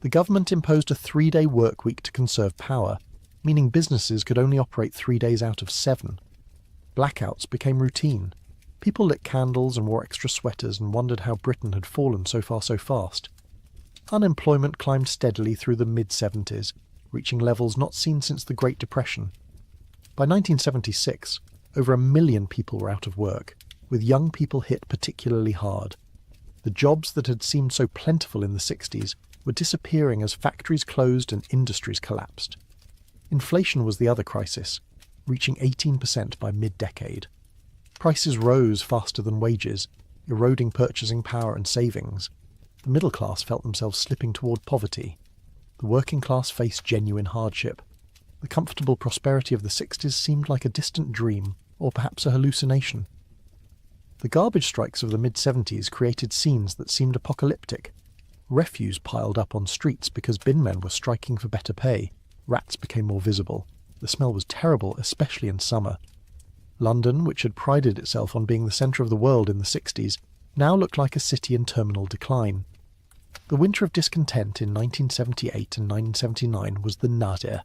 The government imposed a 3-day work week to conserve power, meaning businesses could only operate 3 days out of 7. Blackouts became routine. People lit candles and wore extra sweaters and wondered how Britain had fallen so far so fast. Unemployment climbed steadily through the mid-70s, reaching levels not seen since the Great Depression. By 1976, over 1 million people were out of work, with young people hit particularly hard. The jobs that had seemed so plentiful in the 60s were disappearing as factories closed and industries collapsed. Inflation was the other crisis, reaching 18% by mid-decade. Prices rose faster than wages, eroding purchasing power and savings. The middle class felt themselves slipping toward poverty. The working class faced genuine hardship. The comfortable prosperity of the 60s seemed like a distant dream, or perhaps a hallucination. The garbage strikes of the mid-70s created scenes that seemed apocalyptic. Refuse piled up on streets because bin men were striking for better pay. Rats became more visible. The smell was terrible, especially in summer. London, which had prided itself on being the centre of the world in the 60s, now looked like a city in terminal decline. The winter of discontent in 1978 and 1979 was the nadir.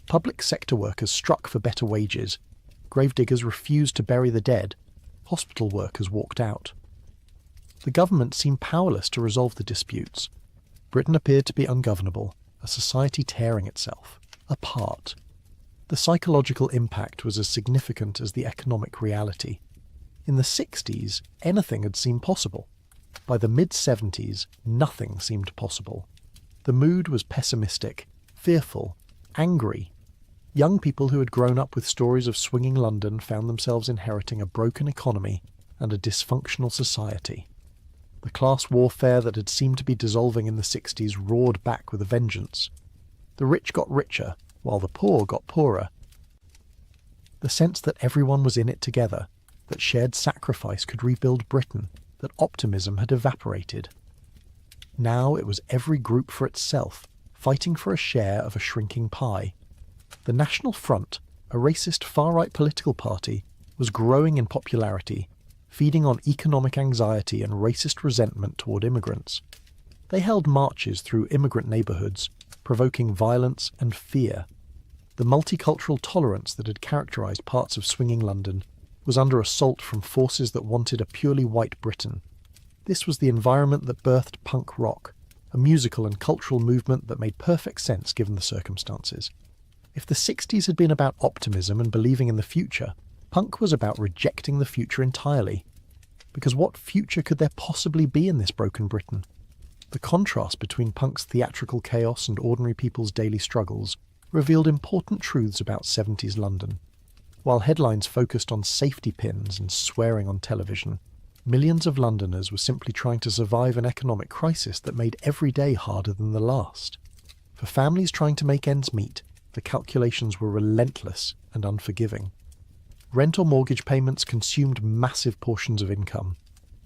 Public sector workers struck for better wages. Gravediggers refused to bury the dead. Hospital workers walked out. The government seemed powerless to resolve the disputes. Britain appeared to be ungovernable, a society tearing itself apart. The psychological impact was as significant as the economic reality. In the 60s, anything had seemed possible. By the mid-70s, nothing seemed possible. The mood was pessimistic, fearful, angry. Young people who had grown up with stories of swinging London found themselves inheriting a broken economy and a dysfunctional society. The class warfare that had seemed to be dissolving in the 60s roared back with a vengeance. The rich got richer, while the poor got poorer. The sense that everyone was in it together, that shared sacrifice could rebuild Britain, that optimism had evaporated. Now it was every group for itself, fighting for a share of a shrinking pie. The National Front, a racist far-right political party, was growing in popularity, feeding on economic anxiety and racist resentment toward immigrants. They held marches through immigrant neighbourhoods, provoking violence and fear. The multicultural tolerance that had characterised parts of swinging London was under assault from forces that wanted a purely white Britain. This was the environment that birthed punk rock, a musical and cultural movement that made perfect sense given the circumstances. If the 60s had been about optimism and believing in the future, punk was about rejecting the future entirely. Because what future could there possibly be in this broken Britain? The contrast between punk's theatrical chaos and ordinary people's daily struggles revealed important truths about 70s London. While headlines focused on safety pins and swearing on television, millions of Londoners were simply trying to survive an economic crisis that made every day harder than the last. For families trying to make ends meet, the calculations were relentless and unforgiving. Rent or mortgage payments consumed massive portions of income.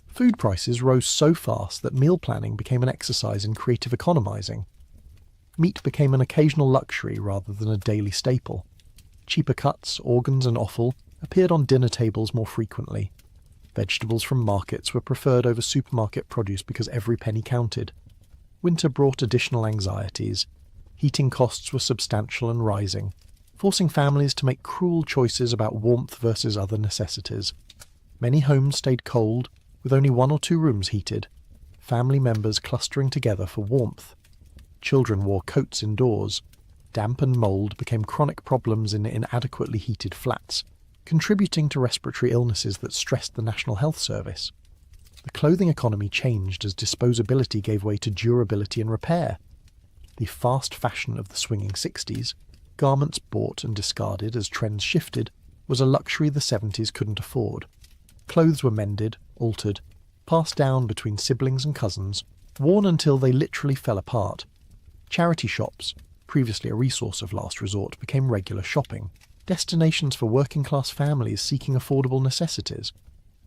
Food prices rose so fast that meal planning became an exercise in creative economizing. Meat became an occasional luxury rather than a daily staple. Cheaper cuts, organs and offal appeared on dinner tables more frequently. Vegetables from markets were preferred over supermarket produce because every penny counted. Winter brought additional anxieties. Heating costs were substantial and rising, forcing families to make cruel choices about warmth versus other necessities. Many homes stayed cold, with only 1 or 2 rooms heated, family members clustering together for warmth. Children wore coats indoors. Damp and mould became chronic problems in inadequately heated flats, contributing to respiratory illnesses that stressed the National Health Service. The clothing economy changed as disposability gave way to durability and repair. The fast fashion of the swinging 60s, garments bought and discarded as trends shifted, was a luxury the 70s couldn't afford. Clothes were mended, altered, passed down between siblings and cousins, worn until they literally fell apart. Charity shops, previously a resource of last resort, became regular shopping, destinations for working-class families seeking affordable necessities.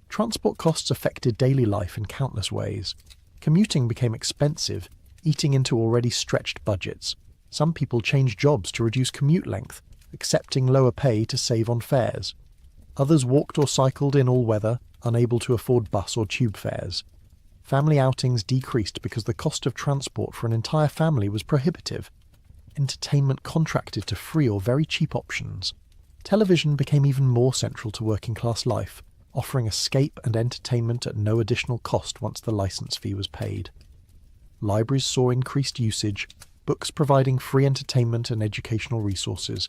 Transport costs affected daily life in countless ways. Commuting became expensive, eating into already stretched budgets. Some people changed jobs to reduce commute length, accepting lower pay to save on fares. Others walked or cycled in all weather, unable to afford bus or tube fares. Family outings decreased because the cost of transport for an entire family was prohibitive. Entertainment contracted to free or very cheap options. Television became even more central to working-class life, offering escape and entertainment at no additional cost once the license fee was paid. Libraries saw increased usage, books providing free entertainment and educational resources.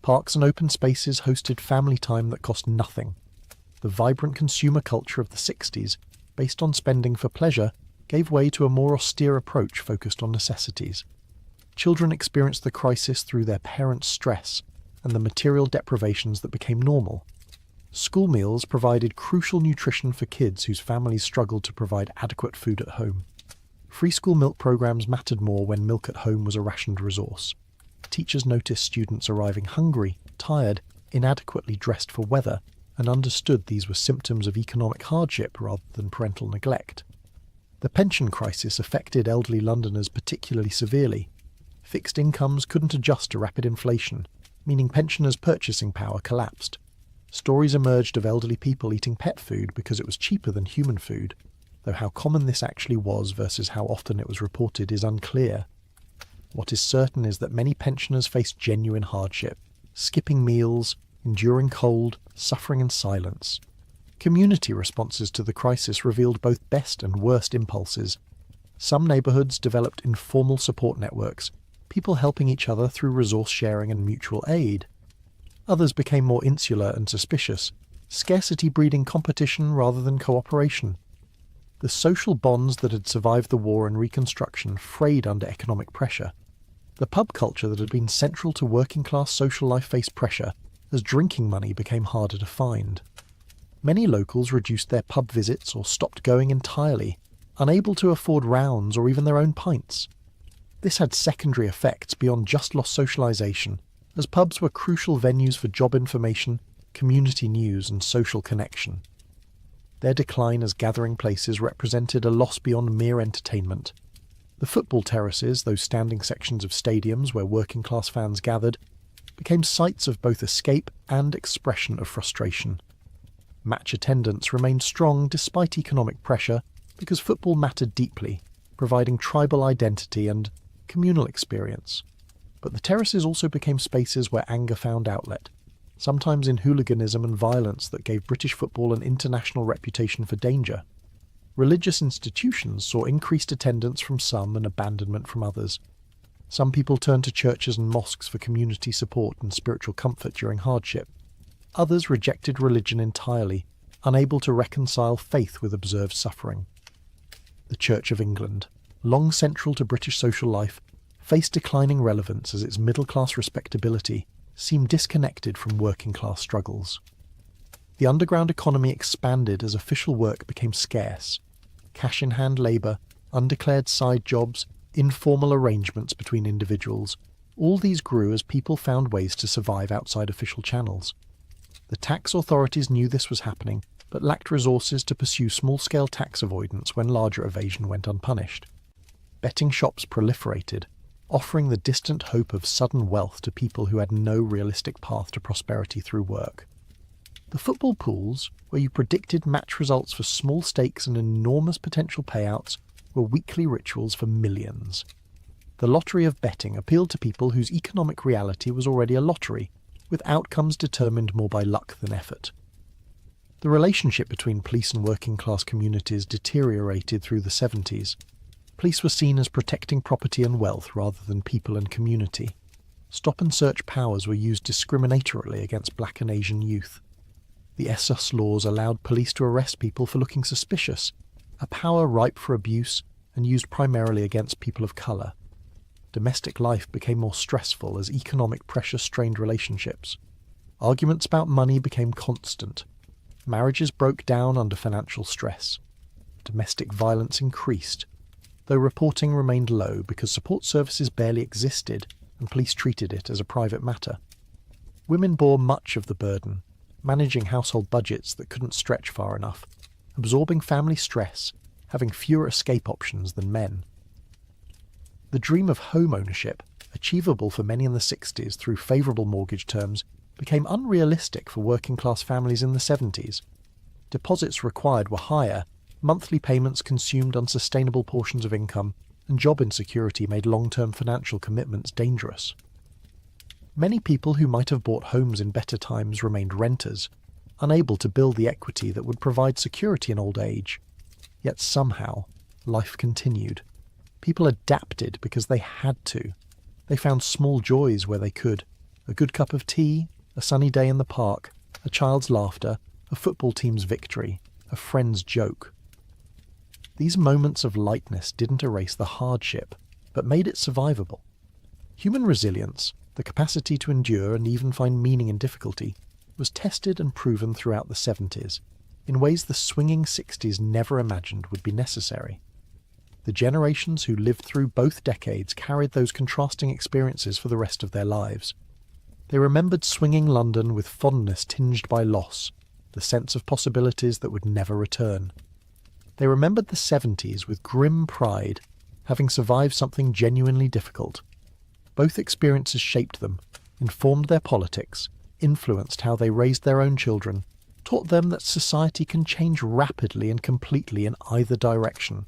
Parks and open spaces hosted family time that cost nothing. The vibrant consumer culture of the 60s, based on spending for pleasure, gave way to a more austere approach focused on necessities. Children experienced the crisis through their parents' stress and the material deprivations that became normal. School meals provided crucial nutrition for kids whose families struggled to provide adequate food at home. Free school milk programs mattered more when milk at home was a rationed resource. teachers noticed students arriving hungry, tired, inadequately dressed for weather, and understood these were symptoms of economic hardship rather than parental neglect. The pension crisis affected elderly Londoners particularly severely. Fixed incomes couldn't adjust to rapid inflation, meaning pensioners' purchasing power collapsed. Stories emerged of elderly people eating pet food because it was cheaper than human food, though how common this actually was versus how often it was reported is unclear. What is certain is that many pensioners faced genuine hardship, skipping meals, enduring cold, suffering in silence. Community responses to the crisis revealed both best and worst impulses. Some neighbourhoods developed informal support networks, people helping each other through resource sharing and mutual aid. Others became more insular and suspicious, scarcity breeding competition rather than cooperation. The social bonds that had survived the war and Reconstruction frayed under economic pressure. The pub culture that had been central to working-class social life faced pressure as drinking money became harder to find. Many locals reduced their pub visits or stopped going entirely, unable to afford rounds or even their own pints. This had secondary effects beyond just lost socialisation, as pubs were crucial venues for job information, community news and social connection. Their decline as gathering places represented a loss beyond mere entertainment. The football terraces, those standing sections of stadiums where working-class fans gathered, became sites of both escape and expression of frustration. Match attendance remained strong despite economic pressure because football mattered deeply, providing tribal identity and communal experience. But the terraces also became spaces where anger found outlet, sometimes in hooliganism and violence that gave British football an international reputation for danger. Religious institutions saw increased attendance from some and abandonment from others. Some people turned to churches and mosques for community support and spiritual comfort during hardship. Others rejected religion entirely, unable to reconcile faith with observed suffering. The Church of England, long central to British social life, faced declining relevance as its middle-class respectability seemed disconnected from working-class struggles. The underground economy expanded as official work became scarce. Cash-in-hand labour, undeclared side jobs, informal arrangements between individuals, all these grew as people found ways to survive outside official channels. The tax authorities knew this was happening, but lacked resources to pursue small-scale tax avoidance when larger evasion went unpunished. Betting shops proliferated, offering the distant hope of sudden wealth to people who had no realistic path to prosperity through work. The football pools, where you predicted match results for small stakes and enormous potential payouts, were weekly rituals for millions. The lottery of betting appealed to people whose economic reality was already a lottery, with outcomes determined more by luck than effort. The relationship between police and working-class communities deteriorated through the 70s. Police were seen as protecting property and wealth rather than people and community. Stop-and-search powers were used discriminatorily against black and Asian youth. The ESOS laws allowed police to arrest people for looking suspicious, a power ripe for abuse and used primarily against people of colour. Domestic life became more stressful as economic pressure strained relationships. Arguments about money became constant. Marriages broke down under financial stress. Domestic violence increased, though reporting remained low because support services barely existed and police treated it as a private matter. Women bore much of the burden, managing household budgets that couldn't stretch far enough, absorbing family stress, having fewer escape options than men. The dream of home ownership, achievable for many in the 60s through favourable mortgage terms, became unrealistic for working-class families in the 70s. Deposits required were higher, monthly payments consumed unsustainable portions of income, and job insecurity made long-term financial commitments dangerous. Many people who might have bought homes in better times remained renters, unable to build the equity that would provide security in old age. Yet somehow, life continued. People adapted because they had to. They found small joys where they could. A good cup of tea, a sunny day in the park, a child's laughter, a football team's victory, a friend's joke. These moments of lightness didn't erase the hardship, but made it survivable. Human resilience, the capacity to endure and even find meaning in difficulty, was tested and proven throughout the 70s, in ways the swinging 60s never imagined would be necessary. The generations who lived through both decades carried those contrasting experiences for the rest of their lives. They remembered swinging London with fondness tinged by loss, the sense of possibilities that would never return. They remembered the 70s with grim pride, having survived something genuinely difficult. Both experiences shaped them, informed their politics, influenced how they raised their own children, taught them that society can change rapidly and completely in either direction.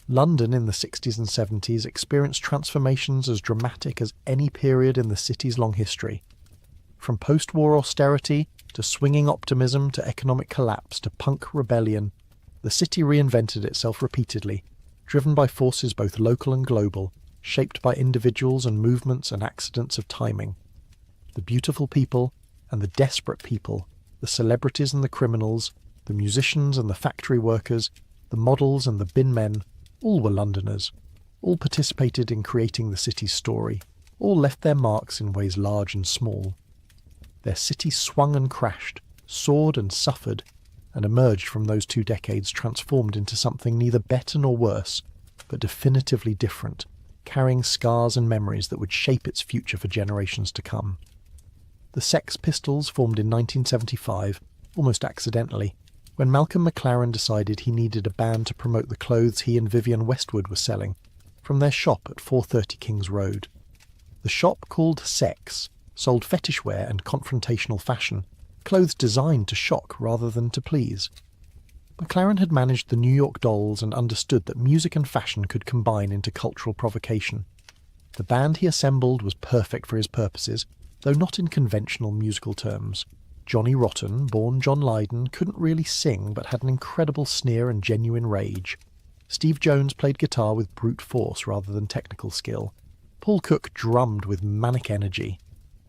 London in the 60s and 70s experienced transformations as dramatic as any period in the city's long history. From post-war austerity to swinging optimism to economic collapse to punk rebellion, the city reinvented itself repeatedly, driven by forces both local and global, shaped by individuals and movements and accidents of timing. The beautiful people and the desperate people, the celebrities and the criminals, the musicians and the factory workers, the models and the bin men, all were Londoners. All participated in creating the city's story. All left their marks in ways large and small. Their city swung and crashed, soared and suffered, and emerged from those 2 decades transformed into something neither better nor worse, but definitively different, carrying scars and memories that would shape its future for generations to come. The Sex Pistols formed in 1975, almost accidentally, when Malcolm McLaren decided he needed a band to promote the clothes he and Vivienne Westwood were selling, from their shop at 430 Kings Road. The shop, called Sex, sold fetish wear and confrontational fashion, clothes designed to shock rather than to please. McLaren had managed the New York Dolls and understood that music and fashion could combine into cultural provocation. The band he assembled was perfect for his purposes, though not in conventional musical terms. Johnny Rotten, born John Lydon, couldn't really sing but had an incredible sneer and genuine rage. Steve Jones played guitar with brute force rather than technical skill. Paul Cook drummed with manic energy.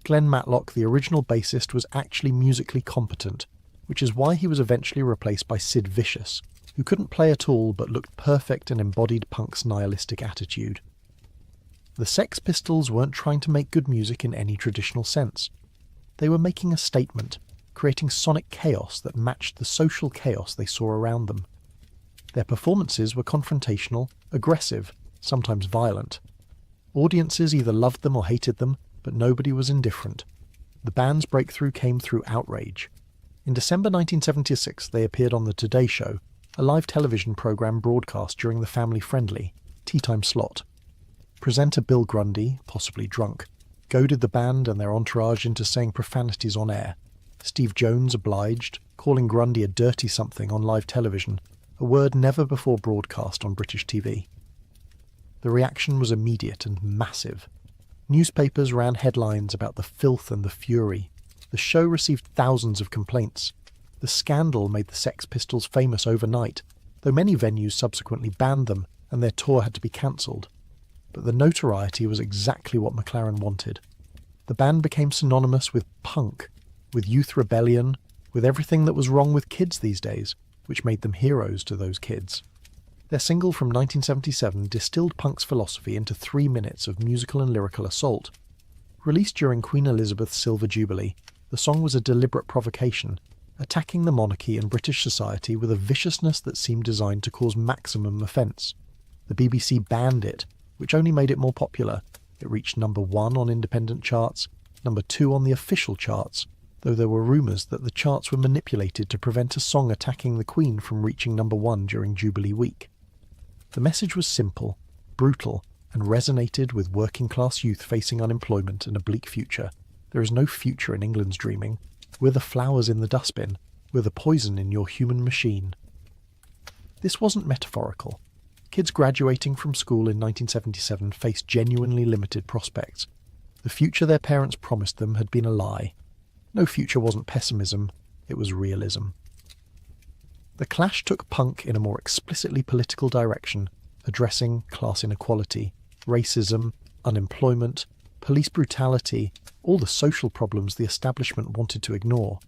Glenn Matlock, the original bassist, was actually musically competent, which is why he was eventually replaced by Sid Vicious, who couldn't play at all but looked perfect and embodied punk's nihilistic attitude. The Sex Pistols weren't trying to make good music in any traditional sense. They were making a statement, creating sonic chaos that matched the social chaos they saw around them. Their performances were confrontational, aggressive, sometimes violent. Audiences either loved them or hated them, but nobody was indifferent. The band's breakthrough came through outrage. In December 1976, they appeared on The Today Show, a live television program broadcast during the family-friendly tea time slot. Presenter Bill Grundy, possibly drunk, goaded the band and their entourage into saying profanities on air. Steve Jones obliged, calling Grundy a dirty something on live television, a word never before broadcast on British TV. The reaction was immediate and massive. Newspapers ran headlines about the filth and the fury. The show received thousands of complaints. The scandal made the Sex Pistols famous overnight, though many venues subsequently banned them and their tour had to be cancelled. But the notoriety was exactly what McLaren wanted. The band became synonymous with punk, with youth rebellion, with everything that was wrong with kids these days, which made them heroes to those kids. Their single from 1977 distilled punk's philosophy into 3 minutes of musical and lyrical assault. Released during Queen Elizabeth's Silver Jubilee, the song was a deliberate provocation, attacking the monarchy and British society with a viciousness that seemed designed to cause maximum offence. The BBC banned it, which only made it more popular. It reached number 1 on independent charts, number 2 on the official charts, though there were rumours that the charts were manipulated to prevent a song attacking the Queen from reaching number 1 during Jubilee week. The message was simple, brutal, and resonated with working-class youth facing unemployment and a bleak future. There is no future in England's dreaming. We're the flowers in the dustbin. We're the poison in your human machine. This wasn't metaphorical. Kids graduating from school in 1977 faced genuinely limited prospects. The future their parents promised them had been a lie. No future wasn't pessimism, it was realism. The Clash took punk in a more explicitly political direction, addressing class inequality, racism, unemployment, police brutality, all the social problems the establishment wanted to ignore.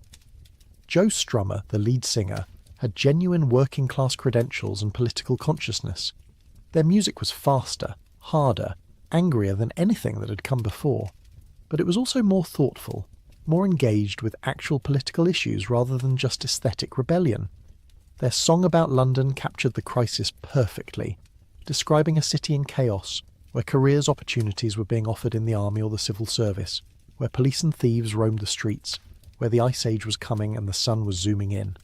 Joe Strummer, the lead singer, had genuine working-class credentials and political consciousness. Their music was faster, harder, angrier than anything that had come before, but it was also more thoughtful, more engaged with actual political issues rather than just aesthetic rebellion. Their song about London captured the crisis perfectly. describing a city in chaos, where careers opportunities were being offered in the army or the civil service, where police and thieves roamed the streets, where the ice age was coming and the sun was zooming in.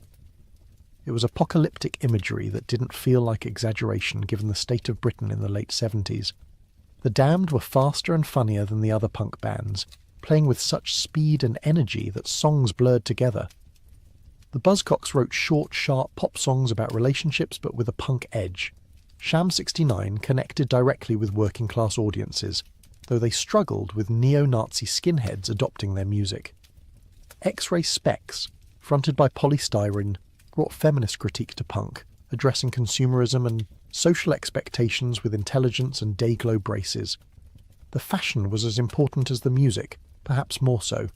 It was apocalyptic imagery that didn't feel like exaggeration given the state of Britain in the late 70s. The Damned were faster and funnier than the other punk bands, playing with such speed and energy that songs blurred together. The Buzzcocks wrote short, sharp pop songs about relationships but with a punk edge. Sham 69 connected directly with working-class audiences, though they struggled with neo-Nazi skinheads adopting their music. X-Ray Specs, fronted by Polystyrene, brought feminist critique to punk, addressing consumerism and social expectations with intelligence and day-glow braces. The fashion was as important as the music, perhaps more so.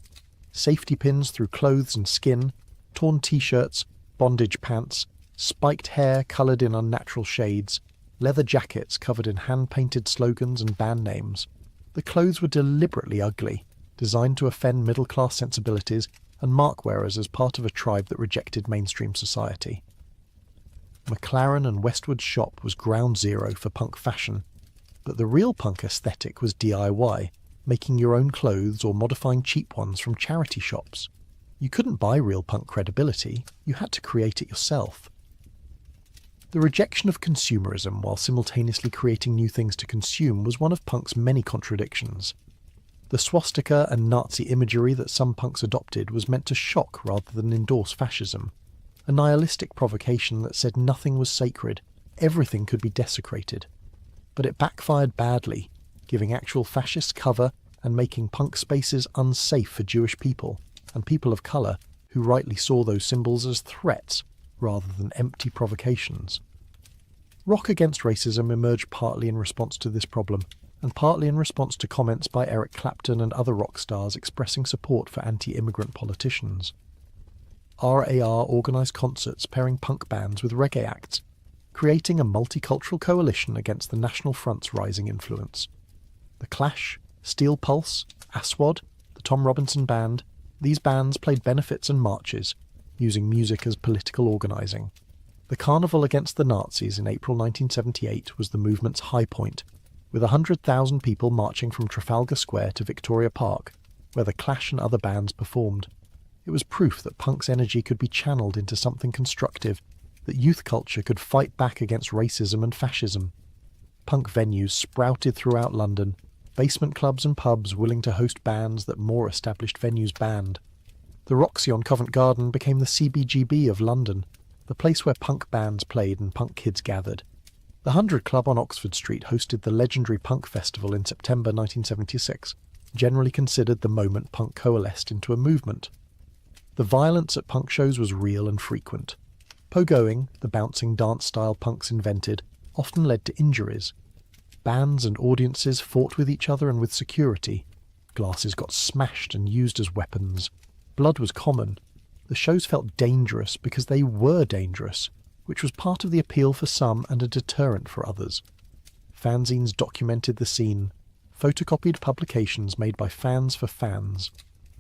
Safety pins through clothes and skin, torn t-shirts, bondage pants, spiked hair coloured in unnatural shades, leather jackets covered in hand-painted slogans and band names. The clothes were deliberately ugly, designed to offend middle-class sensibilities and mark wearers as part of a tribe that rejected mainstream society. McLaren and Westwood's shop was ground zero for punk fashion, but the real punk aesthetic was DIY, making your own clothes or modifying cheap ones from charity shops. You couldn't buy real punk credibility, you had to create it yourself. The rejection of consumerism while simultaneously creating new things to consume was one of punk's many contradictions. The swastika and Nazi imagery that some punks adopted was meant to shock rather than endorse fascism, a nihilistic provocation that said nothing was sacred, everything could be desecrated. But it backfired badly, giving actual fascists cover and making punk spaces unsafe for Jewish people and people of colour who rightly saw those symbols as threats rather than empty provocations. Rock Against Racism emerged partly in response to this problem, and partly in response to comments by Eric Clapton and other rock stars expressing support for anti-immigrant politicians. RAR organised concerts pairing punk bands with reggae acts, creating a multicultural coalition against the National Front's rising influence. The Clash, Steel Pulse, Aswad, the Tom Robinson Band, these bands played benefits and marches, using music as political organising. The Carnival Against the Nazis in April 1978 was the movement's high point, with 100,000 people marching from Trafalgar Square to Victoria Park, where the Clash and other bands performed. It was proof that punk's energy could be channeled into something constructive, that youth culture could fight back against racism and fascism. Punk venues sprouted throughout London, basement clubs and pubs willing to host bands that more established venues banned. The Roxy on Covent Garden became the CBGB of London, the place where punk bands played and punk kids gathered. The 100 Club on Oxford Street hosted the legendary Punk Festival in September 1976, generally considered the moment punk coalesced into a movement. The violence at punk shows was real and frequent. Pogoing, the bouncing dance-style punks invented, often led to injuries. Bands and audiences fought with each other and with security. Glasses got smashed and used as weapons. Blood was common. The shows felt dangerous because they were dangerous, which was part of the appeal for some and a deterrent for others. Fanzines documented the scene, photocopied publications made by fans for fans.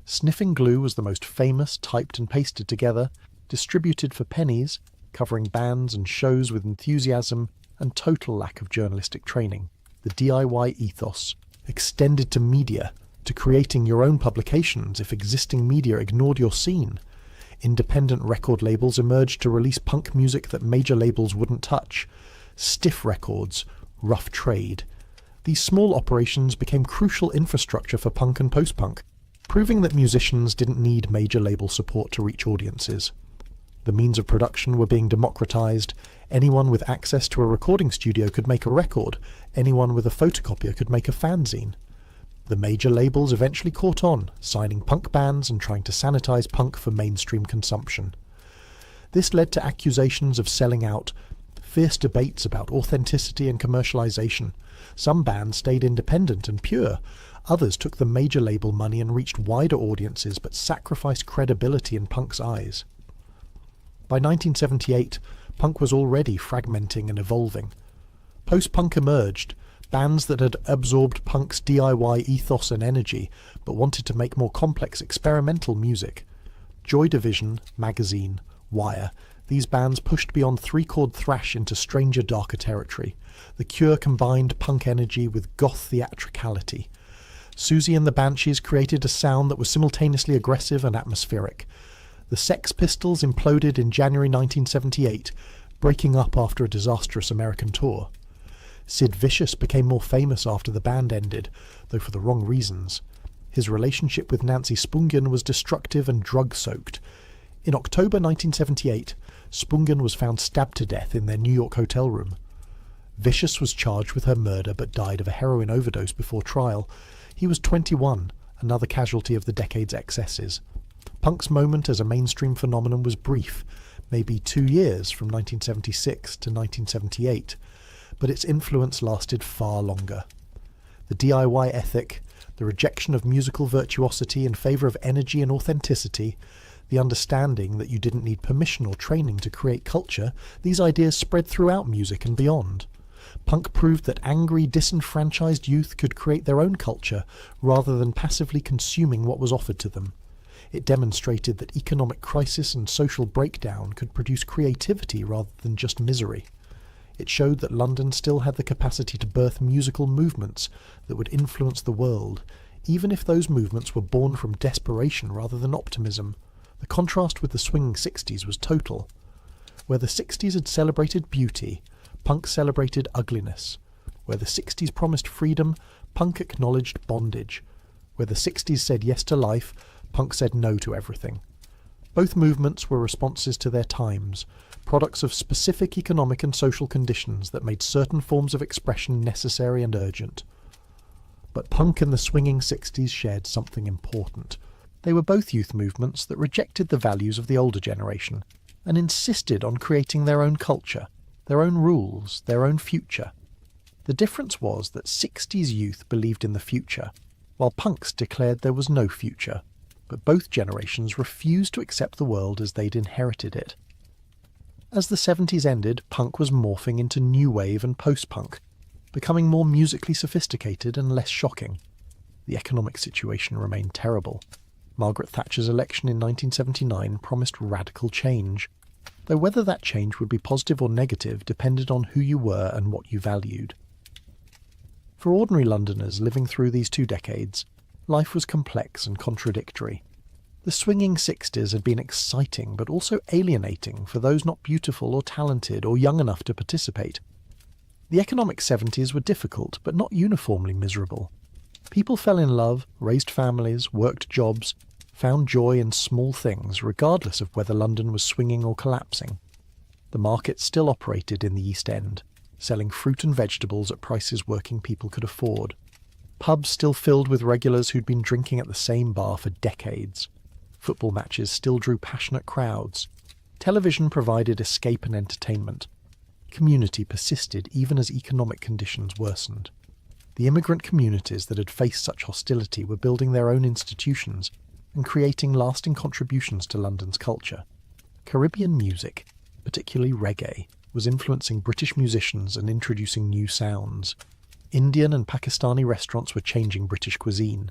Sniffing Glue was the most famous, typed and pasted together, distributed for pennies, covering bands and shows with enthusiasm and total lack of journalistic training. The DIY ethos extended to media, to creating your own publications if existing media ignored your scene. Independent record labels emerged to release punk music that major labels wouldn't touch. Stiff Records, Rough Trade. These small operations became crucial infrastructure for punk and post-punk, proving that musicians didn't need major label support to reach audiences. The means of production were being democratized. Anyone with access to a recording studio could make a record. Anyone with a photocopier could make a fanzine. The major labels eventually caught on, signing punk bands and trying to sanitize punk for mainstream consumption. This led to accusations of selling out, fierce debates about authenticity and commercialization. Some bands stayed independent and pure. Others took the major label money and reached wider audiences but sacrificed credibility in punk's eyes. By 1978, punk was already fragmenting and evolving. Post-punk emerged, bands that had absorbed punk's DIY ethos and energy, but wanted to make more complex experimental music. Joy Division, Magazine, Wire, These bands pushed beyond three-chord thrash into stranger, darker territory. The Cure combined punk energy with goth theatricality. Susie and the Banshees created a sound that was simultaneously aggressive and atmospheric. The Sex Pistols imploded in January 1978, breaking up after a disastrous American tour. Sid Vicious became more famous after the band ended, though for the wrong reasons. His relationship with Nancy Spungen was destructive and drug-soaked. In October 1978, Spungen was found stabbed to death in their New York hotel room. Vicious was charged with her murder but died of a heroin overdose before trial. He was 21, another casualty of the decade's excesses. Punk's moment as a mainstream phenomenon was brief, maybe 2 years from 1976 to 1978, but its influence lasted far longer. The DIY ethic, the rejection of musical virtuosity in favour of energy and authenticity, the understanding that you didn't need permission or training to create culture, these ideas spread throughout music and beyond. Punk proved that angry, disenfranchised youth could create their own culture rather than passively consuming what was offered to them. It demonstrated that economic crisis and social breakdown could produce creativity rather than just misery. It showed that London still had the capacity to birth musical movements that would influence the world, even if those movements were born from desperation rather than optimism. The contrast with the swinging 60s was total. Where the 60s had celebrated beauty, punk celebrated ugliness. Where the 60s promised freedom, punk acknowledged bondage. Where the 60s said yes to life, punk said no to everything. Both movements were responses to their times, products of specific economic and social conditions that made certain forms of expression necessary and urgent. But punk and the swinging 60s shared something important. They were both youth movements that rejected the values of the older generation and insisted on creating their own culture, their own rules, their own future. The difference was that 60s youth believed in the future, while punks declared there was no future. But both generations refused to accept the world as they'd inherited it. As the 70s ended, punk was morphing into new wave and post-punk, becoming more musically sophisticated and less shocking. The economic situation remained terrible. Margaret Thatcher's election in 1979 promised radical change, though whether that change would be positive or negative depended on who you were and what you valued. For ordinary Londoners living through these 2 decades, life was complex and contradictory. The swinging 60s had been exciting but also alienating for those not beautiful or talented or young enough to participate. The economic 70s were difficult but not uniformly miserable. People fell in love, raised families, worked jobs, found joy in small things regardless of whether London was swinging or collapsing. The market still operated in the East End, selling fruit and vegetables at prices working people could afford. Pubs still filled with regulars who'd been drinking at the same bar for decades. Football matches still drew passionate crowds. Television provided escape and entertainment. Community persisted even as economic conditions worsened. The immigrant communities that had faced such hostility were building their own institutions and creating lasting contributions to London's culture. Caribbean music, particularly reggae, was influencing British musicians and introducing new sounds. Indian and Pakistani restaurants were changing British cuisine.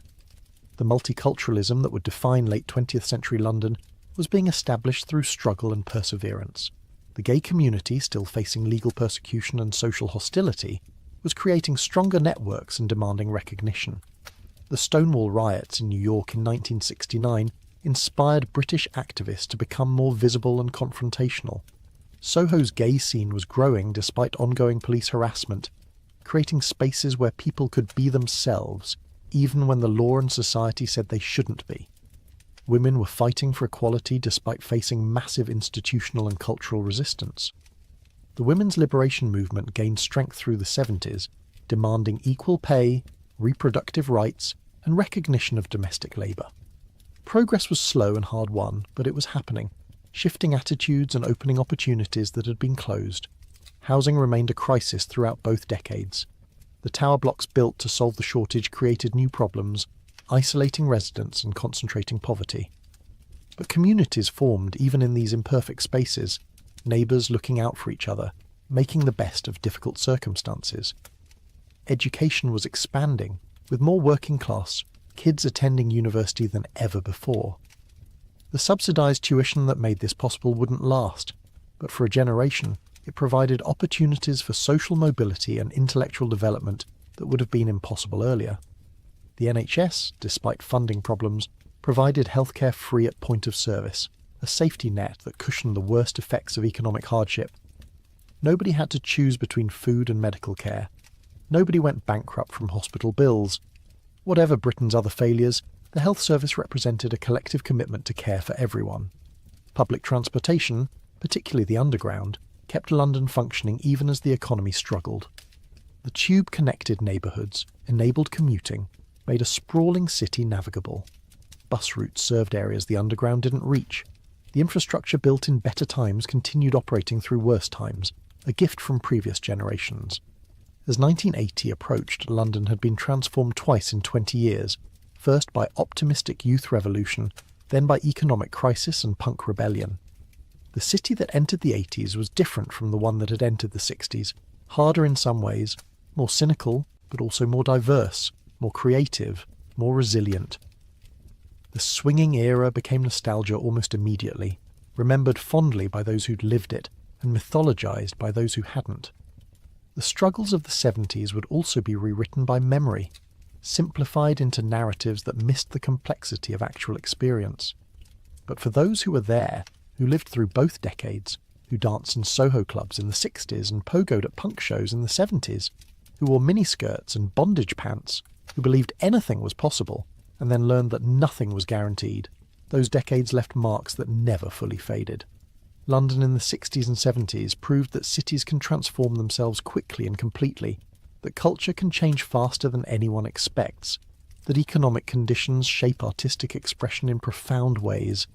The multiculturalism that would define late 20th century London was being established through struggle and perseverance. The gay community, still facing legal persecution and social hostility, was creating stronger networks and demanding recognition. The Stonewall riots in New York in 1969 inspired British activists to become more visible and confrontational. Soho's gay scene was growing despite ongoing police harassment, creating spaces where people could be themselves, even when the law and society said they shouldn't be. Women were fighting for equality despite facing massive institutional and cultural resistance. The women's liberation movement gained strength through the 70s, demanding equal pay, reproductive rights, and recognition of domestic labour. Progress was slow and hard-won, but it was happening, shifting attitudes and opening opportunities that had been closed. Housing remained a crisis throughout both decades. The tower blocks built to solve the shortage created new problems, isolating residents and concentrating poverty. But communities formed even in these imperfect spaces, neighbours looking out for each other, making the best of difficult circumstances. Education was expanding, with more working class kids attending university than ever before. The subsidised tuition that made this possible wouldn't last. but for a generation, it provided opportunities for social mobility and intellectual development that would have been impossible earlier. The NHS, despite funding problems, provided healthcare free at point of service, a safety net that cushioned the worst effects of economic hardship. Nobody had to choose between food and medical care. Nobody went bankrupt from hospital bills. Whatever Britain's other failures, the health service represented a collective commitment to care for everyone. Public transportation, particularly the Underground, kept London functioning even as the economy struggled. The tube connected neighbourhoods, enabled commuting, made a sprawling city navigable. Bus routes served areas the Underground didn't reach. The infrastructure built in better times continued operating through worse times, a gift from previous generations. As 1980 approached, London had been transformed twice in 20 years, first by optimistic youth revolution, then by economic crisis and punk rebellion. The city that entered the 80s was different from the one that had entered the 60s, harder in some ways, more cynical, but also more diverse, more creative, more resilient. The swinging era became nostalgia almost immediately, remembered fondly by those who'd lived it, and mythologized by those who hadn't. The struggles of the 70s would also be rewritten by memory, simplified into narratives that missed the complexity of actual experience. But for those who were there, who lived through both decades, who danced in Soho clubs in the 60s and pogoed at punk shows in the 70s, who wore miniskirts and bondage pants, who believed anything was possible, and then learned that nothing was guaranteed, those decades left marks that never fully faded. London in the 60s and 70s proved that cities can transform themselves quickly and completely, that culture can change faster than anyone expects, that economic conditions shape artistic expression in profound ways,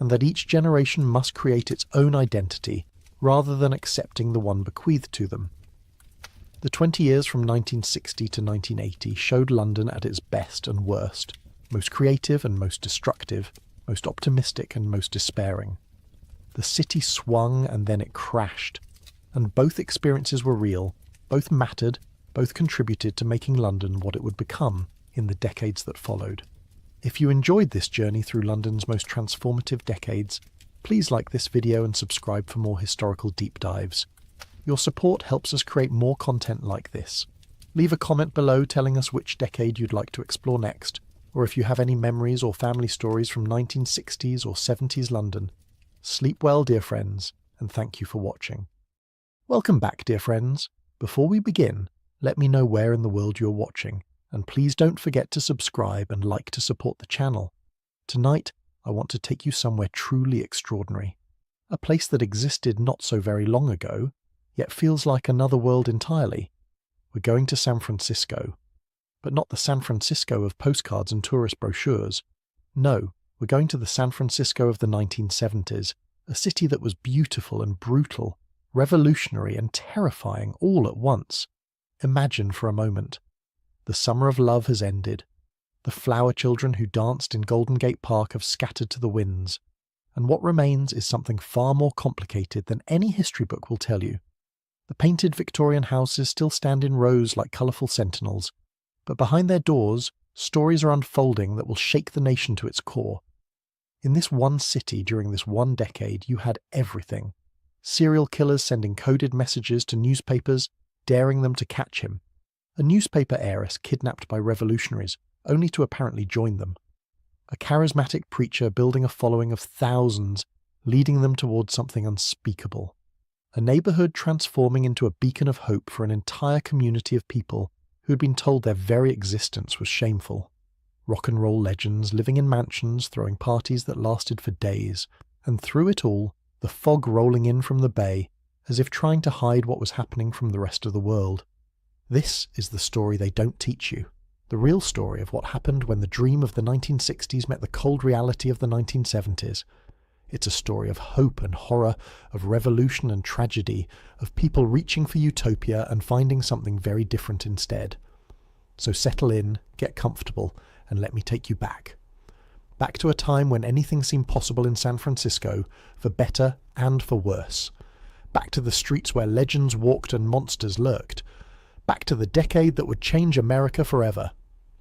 and that each generation must create its own identity rather than accepting the one bequeathed to them. The 20 years from 1960 to 1980 showed London at its best and worst, most creative and most destructive, most optimistic and most despairing. The city swung and then it crashed, and both experiences were real, both mattered, both contributed to making London what it would become in the decades that followed. If you enjoyed this journey through London's most transformative decades, please like this video and subscribe for more historical deep dives. Your support helps us create more content like this. Leave a comment below telling us which decade you'd like to explore next, or if you have any memories or family stories from 1960s or 70s London. Sleep well, dear friends, and thank you for watching. Welcome back, dear friends. Before we begin, let me know where in the world you're watching, and please don't forget to subscribe and like to support the channel. Tonight, I want to take you somewhere truly extraordinary. A place that existed not so very long ago, yet feels like another world entirely. We're going to San Francisco. But not the San Francisco of postcards and tourist brochures. No, we're going to the San Francisco of the 1970s, a city that was beautiful and brutal, revolutionary and terrifying all at once. Imagine for a moment. The summer of love has ended. The flower children who danced in Golden Gate Park have scattered to the winds. And what remains is something far more complicated than any history book will tell you. The painted Victorian houses still stand in rows like colourful sentinels, but behind their doors, stories are unfolding that will shake the nation to its core. In this one city during this one decade, you had everything. Serial killers sending coded messages to newspapers, daring them to catch him. A newspaper heiress kidnapped by revolutionaries, only to apparently join them. A charismatic preacher building a following of thousands, leading them towards something unspeakable. A neighbourhood transforming into a beacon of hope for an entire community of people who had been told their very existence was shameful. Rock and roll legends living in mansions, throwing parties that lasted for days, and through it all, the fog rolling in from the bay, as if trying to hide what was happening from the rest of the world. This is the story they don't teach you. The real story of what happened when the dream of the 1960s met the cold reality of the 1970s. It's a story of hope and horror, of revolution and tragedy, of people reaching for utopia and finding something very different instead. So settle in, get comfortable, and let me take you back. Back to a time when anything seemed possible in San Francisco, for better and for worse. Back to the streets where legends walked and monsters lurked. Back to the decade that would change America forever.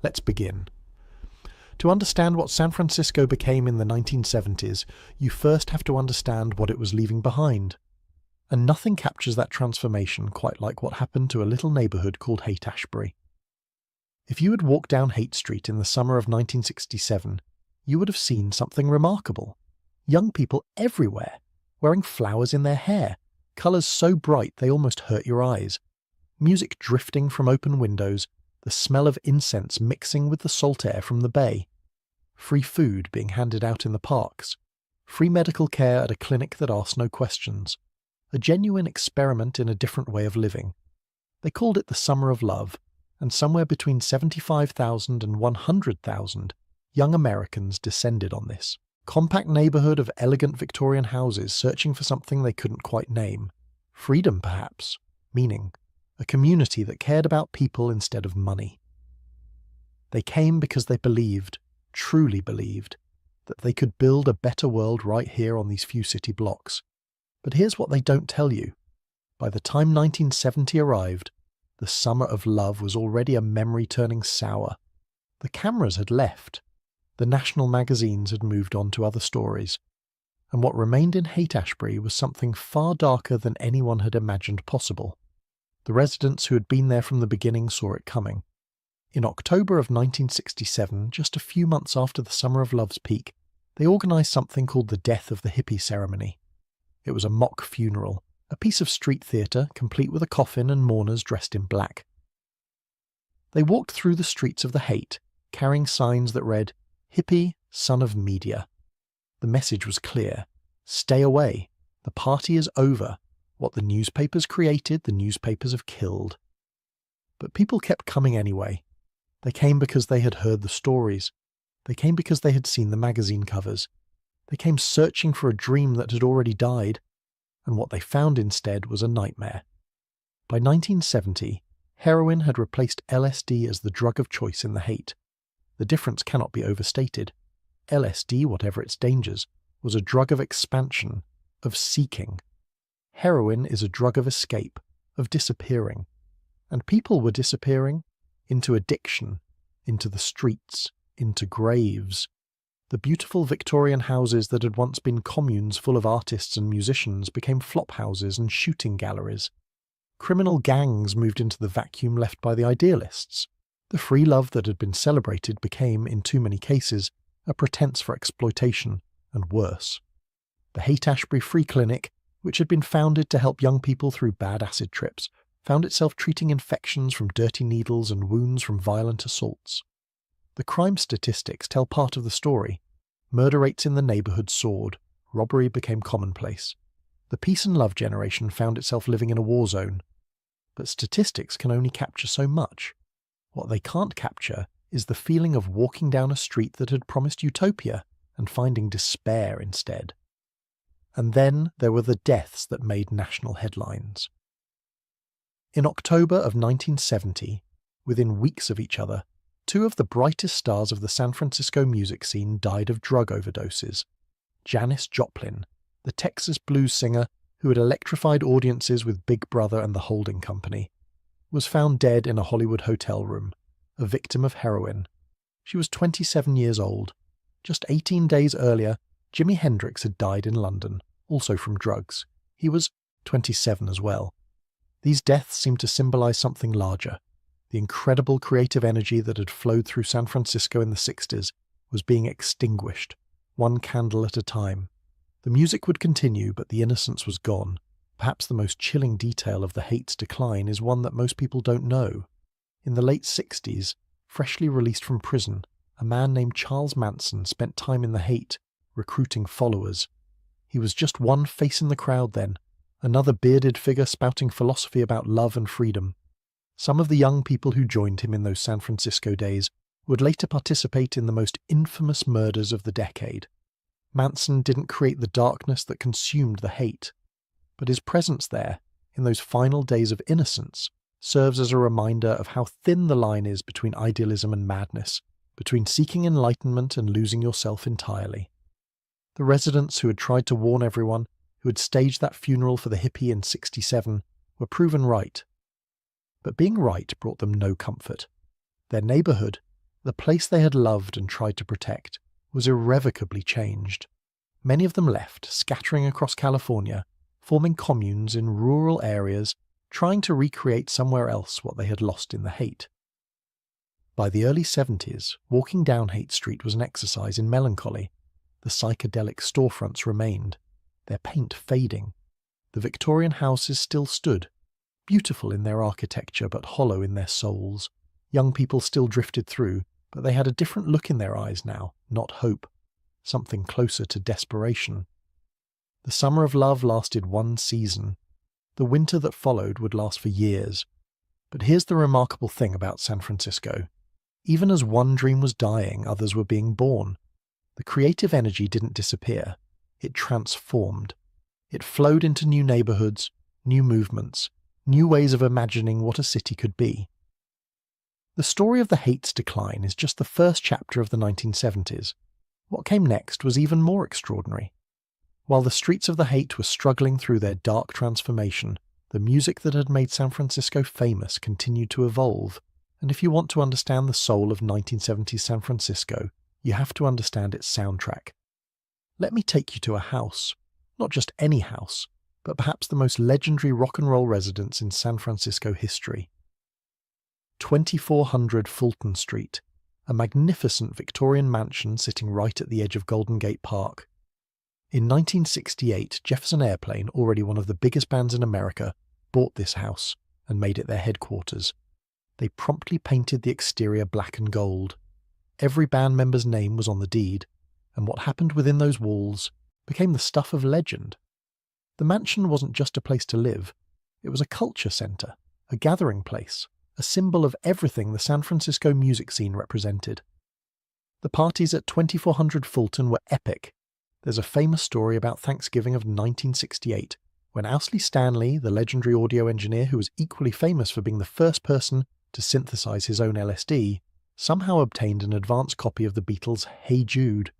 Let's begin. To understand what San Francisco became in the 1970s, you first have to understand what it was leaving behind. And nothing captures that transformation quite like what happened to a little neighbourhood called Haight-Ashbury. If you had walked down Haight Street in the summer of 1967, you would have seen something remarkable. Young people everywhere, wearing flowers in their hair, colours so bright they almost hurt your eyes, music drifting from open windows, the smell of incense mixing with the salt air from the bay, free food being handed out in the parks, free medical care at a clinic that asked no questions, a genuine experiment in a different way of living. They called it the Summer of Love, and somewhere between 75,000 and 100,000 young Americans descended on this compact neighbourhood of elegant Victorian houses searching for something they couldn't quite name. Freedom, perhaps. Meaning. A community that cared about people instead of money. They came because they believed, truly believed, that they could build a better world right here on these few city blocks. But here's what they don't tell you. By the time 1970 arrived, the Summer of Love was already a memory turning sour. The cameras had left. The national magazines had moved on to other stories. And what remained in Haight-Ashbury was something far darker than anyone had imagined possible. The residents who had been there from the beginning saw it coming. In October of 1967, just a few months after the Summer of Love's peak, they organised something called the Death of the Hippie Ceremony. It was a mock funeral, a piece of street theatre complete with a coffin and mourners dressed in black. They walked through the streets of the Haight, carrying signs that read, "Hippie, son of media." The message was clear. Stay away. The party is over. What the newspapers created, the newspapers have killed. But people kept coming anyway. They came because they had heard the stories. They came because they had seen the magazine covers. They came searching for a dream that had already died, and what they found instead was a nightmare. By 1970, heroin had replaced LSD as the drug of choice in the Haight. The difference cannot be overstated. LSD, whatever its dangers, was a drug of expansion, of seeking. Heroin is a drug of escape, of disappearing. And people were disappearing into addiction, into the streets, into graves. The beautiful Victorian houses that had once been communes full of artists and musicians became flop houses and shooting galleries. Criminal gangs moved into the vacuum left by the idealists. The free love that had been celebrated became, in too many cases, a pretense for exploitation, and worse. The Haight-Ashbury Free Clinic, which had been founded to help young people through bad acid trips, found itself treating infections from dirty needles and wounds from violent assaults. The crime statistics tell part of the story. Murder rates in the neighbourhood soared. Robbery became commonplace. The peace and love generation found itself living in a war zone. But statistics can only capture so much. What they can't capture is the feeling of walking down a street that had promised utopia and finding despair instead. And then there were the deaths that made national headlines. In October of 1970, within weeks of each other, two of the brightest stars of the San Francisco music scene died of drug overdoses. Janis Joplin, the Texas blues singer who had electrified audiences with Big Brother and the Holding Company, was found dead in a Hollywood hotel room, a victim of heroin. She was 27 years old. Just 18 days earlier, Jimi Hendrix had died in London, also from drugs. He was 27 as well. These deaths seemed to symbolize something larger. The incredible creative energy that had flowed through San Francisco in the 60s was being extinguished, one candle at a time. The music would continue, but the innocence was gone. Perhaps the most chilling detail of the Haight's decline is one that most people don't know. In the late 60s, freshly released from prison, a man named Charles Manson spent time in the Haight, recruiting followers. He was just one face in the crowd then, another bearded figure spouting philosophy about love and freedom. Some of the young people who joined him in those San Francisco days would later participate in the most infamous murders of the decade. Manson didn't create the darkness that consumed the Haight, but his presence there, in those final days of innocence, serves as a reminder of how thin the line is between idealism and madness, between seeking enlightenment and losing yourself entirely. The residents who had tried to warn everyone, who had staged that funeral for the hippie in 67, were proven right. But being right brought them no comfort. Their neighbourhood, the place they had loved and tried to protect, was irrevocably changed. Many of them left, scattering across California, forming communes in rural areas, trying to recreate somewhere else what they had lost in the hate. By the early 70s, walking down Haight Street was an exercise in melancholy. The psychedelic storefronts remained, their paint fading. The Victorian houses still stood, beautiful in their architecture but hollow in their souls. Young people still drifted through, but they had a different look in their eyes now, not hope, something closer to desperation. The summer of love lasted one season. The winter that followed would last for years. But here's the remarkable thing about San Francisco. Even as one dream was dying, others were being born. The creative energy didn't disappear. It transformed. It flowed into new neighborhoods, new movements, new ways of imagining what a city could be. The story of the Haight's decline is just the first chapter of the 1970s. What came next was even more extraordinary. While the streets of the Haight were struggling through their dark transformation, the music that had made San Francisco famous continued to evolve. And if you want to understand the soul of 1970s San Francisco, you have to understand its soundtrack. Let me take you to a house. Not just any house, but perhaps the most legendary rock and roll residence in San Francisco history. 2400 Fulton Street, a magnificent Victorian mansion sitting right at the edge of Golden Gate Park. In 1968, Jefferson Airplane, already one of the biggest bands in America, bought this house and made it their headquarters. They promptly painted the exterior black and gold. Every band member's name was on the deed, and what happened within those walls became the stuff of legend. The mansion wasn't just a place to live, it was a culture center, a gathering place, a symbol of everything the San Francisco music scene represented. The parties at 2400 Fulton were epic. There's a famous story about Thanksgiving of 1968, when Owsley Stanley, the legendary audio engineer who was equally famous for being the first person to synthesize his own LSD, somehow obtained an advance copy of the Beatles' Hey Jude.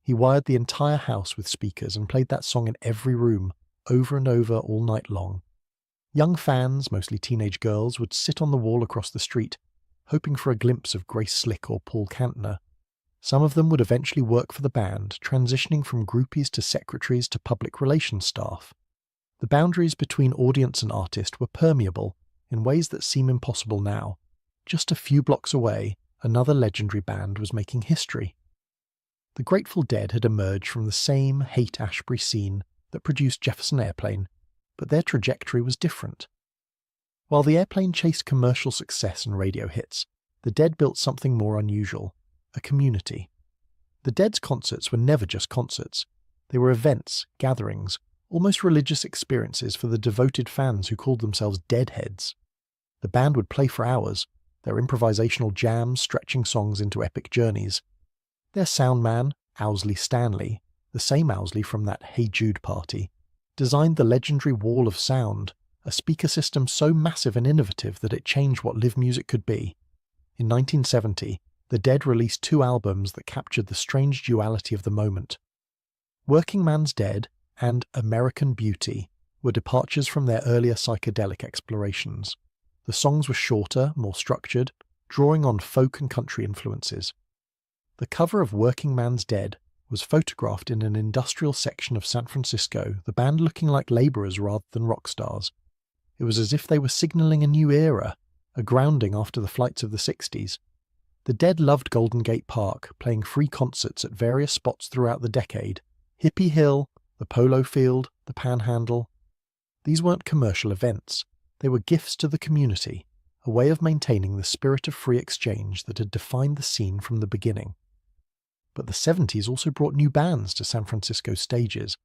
He wired the entire house with speakers and played that song in every room, over and over all night long. Young fans, mostly teenage girls, would sit on the wall across the street, hoping for a glimpse of Grace Slick or Paul Kantner. Some of them would eventually work for the band, transitioning from groupies to secretaries to public relations staff. The boundaries between audience and artist were permeable in ways that seem impossible now. Just a few blocks away, another legendary band was making history. The Grateful Dead had emerged from the same Haight-Ashbury scene that produced Jefferson Airplane, but their trajectory was different. While the Airplane chased commercial success and radio hits, the Dead built something more unusual, a community. The Dead's concerts were never just concerts. They were events, gatherings, almost religious experiences for the devoted fans who called themselves Deadheads. The band would play for hours, their improvisational jams stretching songs into epic journeys. Their sound man, Owsley Stanley, the same Owsley from that Hey Jude party, designed the legendary Wall of Sound, a speaker system so massive and innovative that it changed what live music could be. In 1970, the Dead released 2 albums that captured the strange duality of the moment. Working Man's Dead and American Beauty were departures from their earlier psychedelic explorations. The songs were shorter, more structured, drawing on folk and country influences. The cover of Working Man's Dead was photographed in an industrial section of San Francisco, the band looking like laborers rather than rock stars. It was as if they were signaling a new era, a grounding after the flights of the 60s. The Dead loved Golden Gate Park, playing free concerts at various spots throughout the decade. Hippie Hill, the Polo Field, the Panhandle. These weren't commercial events. They were gifts to the community, a way of maintaining the spirit of free exchange that had defined the scene from the beginning. But the 70s also brought new bands to San Francisco stages.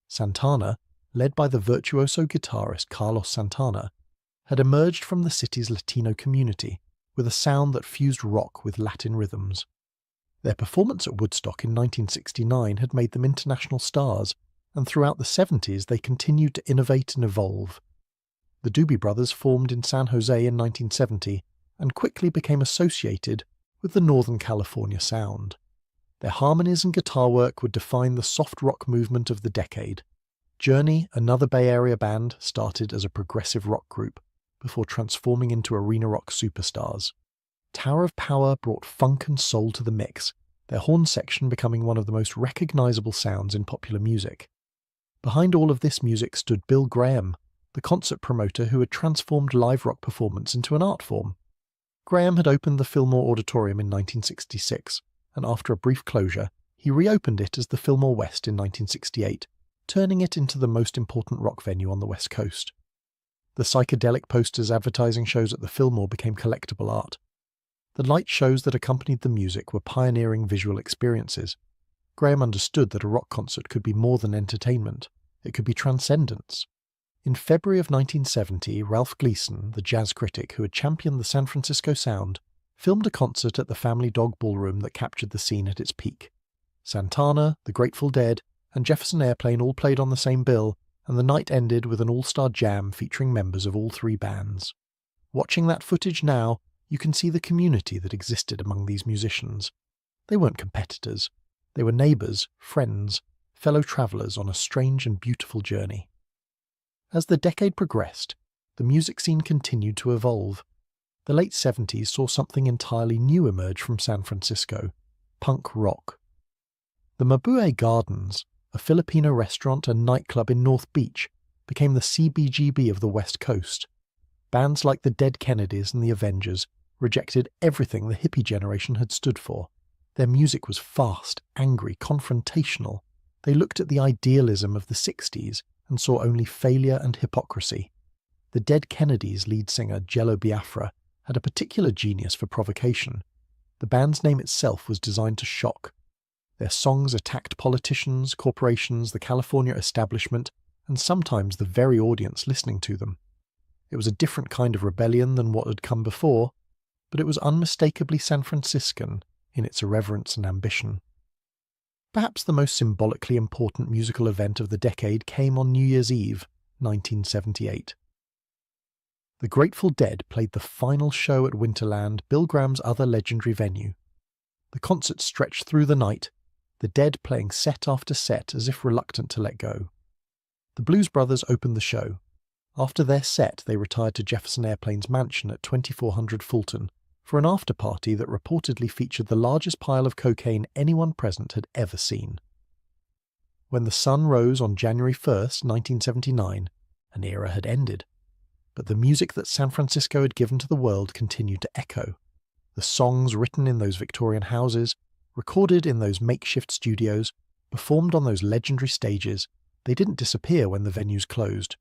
Santana, led by the virtuoso guitarist Carlos Santana, had emerged from the city's Latino community with a sound that fused rock with Latin rhythms. Their performance at Woodstock in 1969 had made them international stars, and throughout the 70s they continued to innovate and evolve. The Doobie Brothers formed in San Jose in 1970 and quickly became associated with the Northern California sound. Their harmonies and guitar work would define the soft rock movement of the decade. Journey, another Bay Area band, started as a progressive rock group before transforming into arena rock superstars. Tower of Power brought funk and soul to the mix, their horn section becoming one of the most recognizable sounds in popular music. Behind all of this music stood Bill Graham, the concert promoter who had transformed live rock performance into an art form. Graham had opened the Fillmore Auditorium in 1966, and after a brief closure, he reopened it as the Fillmore West in 1968, turning it into the most important rock venue on the West Coast. The psychedelic posters advertising shows at the Fillmore became collectible art. The light shows that accompanied the music were pioneering visual experiences. Graham understood that a rock concert could be more than entertainment. It could be transcendence. In February of 1970, Ralph Gleason, the jazz critic who had championed the San Francisco sound, filmed a concert at the Family Dog Ballroom that captured the scene at its peak. Santana, the Grateful Dead, and Jefferson Airplane all played on the same bill, and the night ended with an all-star jam featuring members of all three bands. Watching that footage now, you can see the community that existed among these musicians. They weren't competitors. They were neighbours, friends, fellow travellers on a strange and beautiful journey. As the decade progressed, the music scene continued to evolve. The late 70s saw something entirely new emerge from San Francisco: punk rock. The Mabuhay Gardens, a Filipino restaurant and nightclub in North Beach, became the CBGB of the West Coast. Bands like the Dead Kennedys and the Avengers rejected everything the hippie generation had stood for. Their music was fast, angry, confrontational. They looked at the idealism of the 60s and saw only failure and hypocrisy. The Dead Kennedys' lead singer, Jello Biafra, had a particular genius for provocation. The band's name itself was designed to shock. Their songs attacked politicians, corporations, the California establishment, and sometimes the very audience listening to them. It was a different kind of rebellion than what had come before, but it was unmistakably San Franciscan in its irreverence and ambition. Perhaps the most symbolically important musical event of the decade came on New Year's Eve, 1978. The Grateful Dead played the final show at Winterland, Bill Graham's other legendary venue. The concert stretched through the night, the Dead playing set after set as if reluctant to let go. The Blues Brothers opened the show. After their set, they retired to Jefferson Airplane's mansion at 2400 Fulton for an after-party that reportedly featured the largest pile of cocaine anyone present had ever seen. When the sun rose on January 1st, 1979, an era had ended. But the music that San Francisco had given to the world continued to echo. The songs written in those Victorian houses, recorded in those makeshift studios, performed on those legendary stages, they didn't disappear when the venues closed.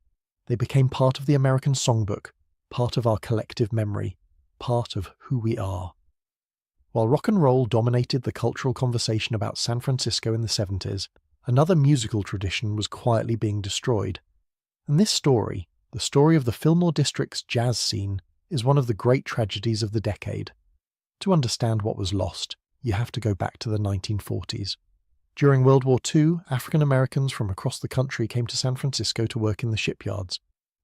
They became part of the American songbook, part of our collective memory, part of who we are. While rock and roll dominated the cultural conversation about San Francisco in the 70s, another musical tradition was quietly being destroyed. And this story, the story of the Fillmore District's jazz scene, is one of the great tragedies of the decade. To understand what was lost, you have to go back to the 1940s. During World War II, African Americans from across the country came to San Francisco to work in the shipyards.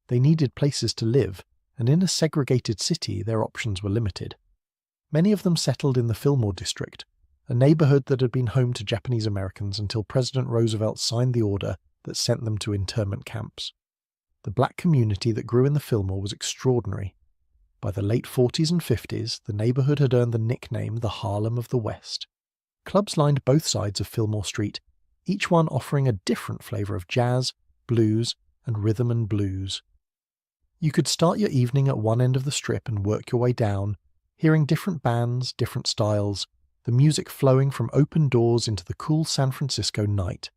They needed places to live, and in a segregated city their options were limited. Many of them settled in the Fillmore District, a neighborhood that had been home to Japanese Americans until President Roosevelt signed the order that sent them to internment camps. The black community that grew in the Fillmore was extraordinary. By the late 40s and 50s, the neighborhood had earned the nickname the Harlem of the West. Clubs lined both sides of Fillmore Street, each one offering a different flavor of jazz, blues, and rhythm and blues. You could start your evening at one end of the strip and work your way down, hearing different bands, different styles, the music flowing from open doors into the cool San Francisco night.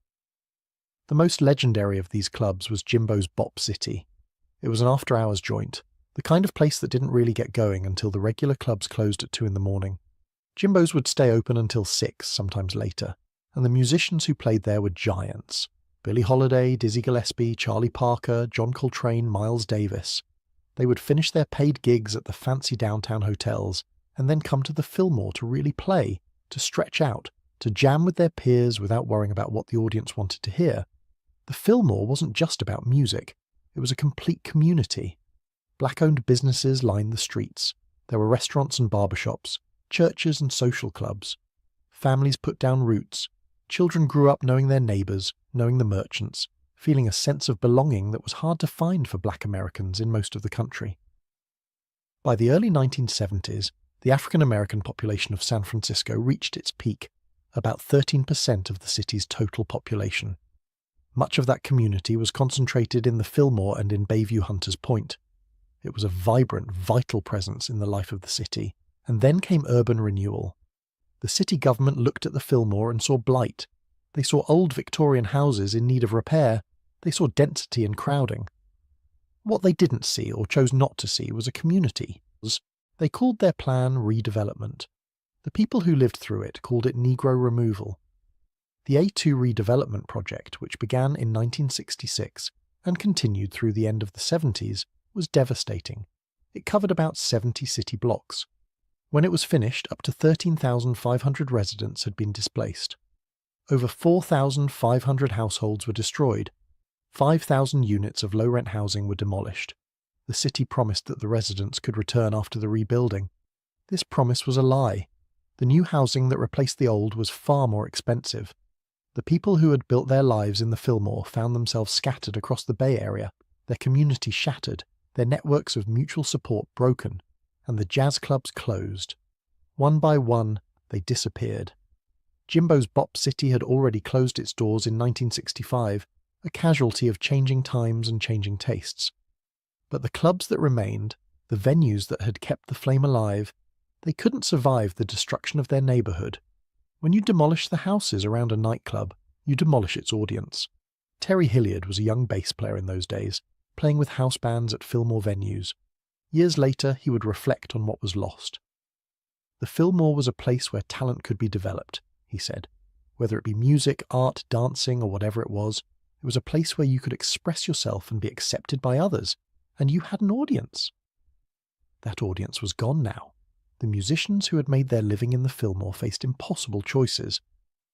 The most legendary of these clubs was Jimbo's Bop City. It was an after-hours joint, the kind of place that didn't really get going until the regular clubs closed at 2 in the morning. Jimbo's would stay open until 6, sometimes later, and the musicians who played there were giants. Billie Holiday, Dizzy Gillespie, Charlie Parker, John Coltrane, Miles Davis. They would finish their paid gigs at the fancy downtown hotels and then come to the Fillmore to really play, to stretch out, to jam with their peers without worrying about what the audience wanted to hear. The Fillmore wasn't just about music. It was a complete community. Black-owned businesses lined the streets. There were restaurants and barbershops, churches and social clubs. Families put down roots. Children grew up knowing their neighbours, knowing the merchants, feeling a sense of belonging that was hard to find for black Americans in most of the country. By the early 1970s, the African American population of San Francisco reached its peak, about 13% of the city's total population. Much of that community was concentrated in the Fillmore and in Bayview Hunters Point. It was a vibrant, vital presence in the life of the city. And then came urban renewal. The city government looked at the Fillmore and saw blight. They saw old Victorian houses in need of repair. They saw density and crowding. What they didn't see, or chose not to see, was a community. They called their plan redevelopment. The people who lived through it called it Negro removal. The A2 redevelopment project, which began in 1966 and continued through the end of the 70s, was devastating. It covered about 70 city blocks. When it was finished, up to 13,500 residents had been displaced. Over 4,500 households were destroyed. 5,000 units of low-rent housing were demolished. The city promised that the residents could return after the rebuilding. This promise was a lie. The new housing that replaced the old was far more expensive. The people who had built their lives in the Fillmore found themselves scattered across the Bay Area, their community shattered, their networks of mutual support broken, and the jazz clubs closed. One by one, they disappeared. Jimbo's Bop City had already closed its doors in 1965, a casualty of changing times and changing tastes. But the clubs that remained, the venues that had kept the flame alive, they couldn't survive the destruction of their neighbourhood. When you demolish the houses around a nightclub, you demolish its audience. Terry Hilliard was a young bass player in those days, playing with house bands at Fillmore venues. Years later, he would reflect on what was lost. The Fillmore was a place where talent could be developed, he said. Whether it be music, art, dancing, or whatever it was a place where you could express yourself and be accepted by others, and you had an audience. That audience was gone now. The musicians who had made their living in the Fillmore faced impossible choices.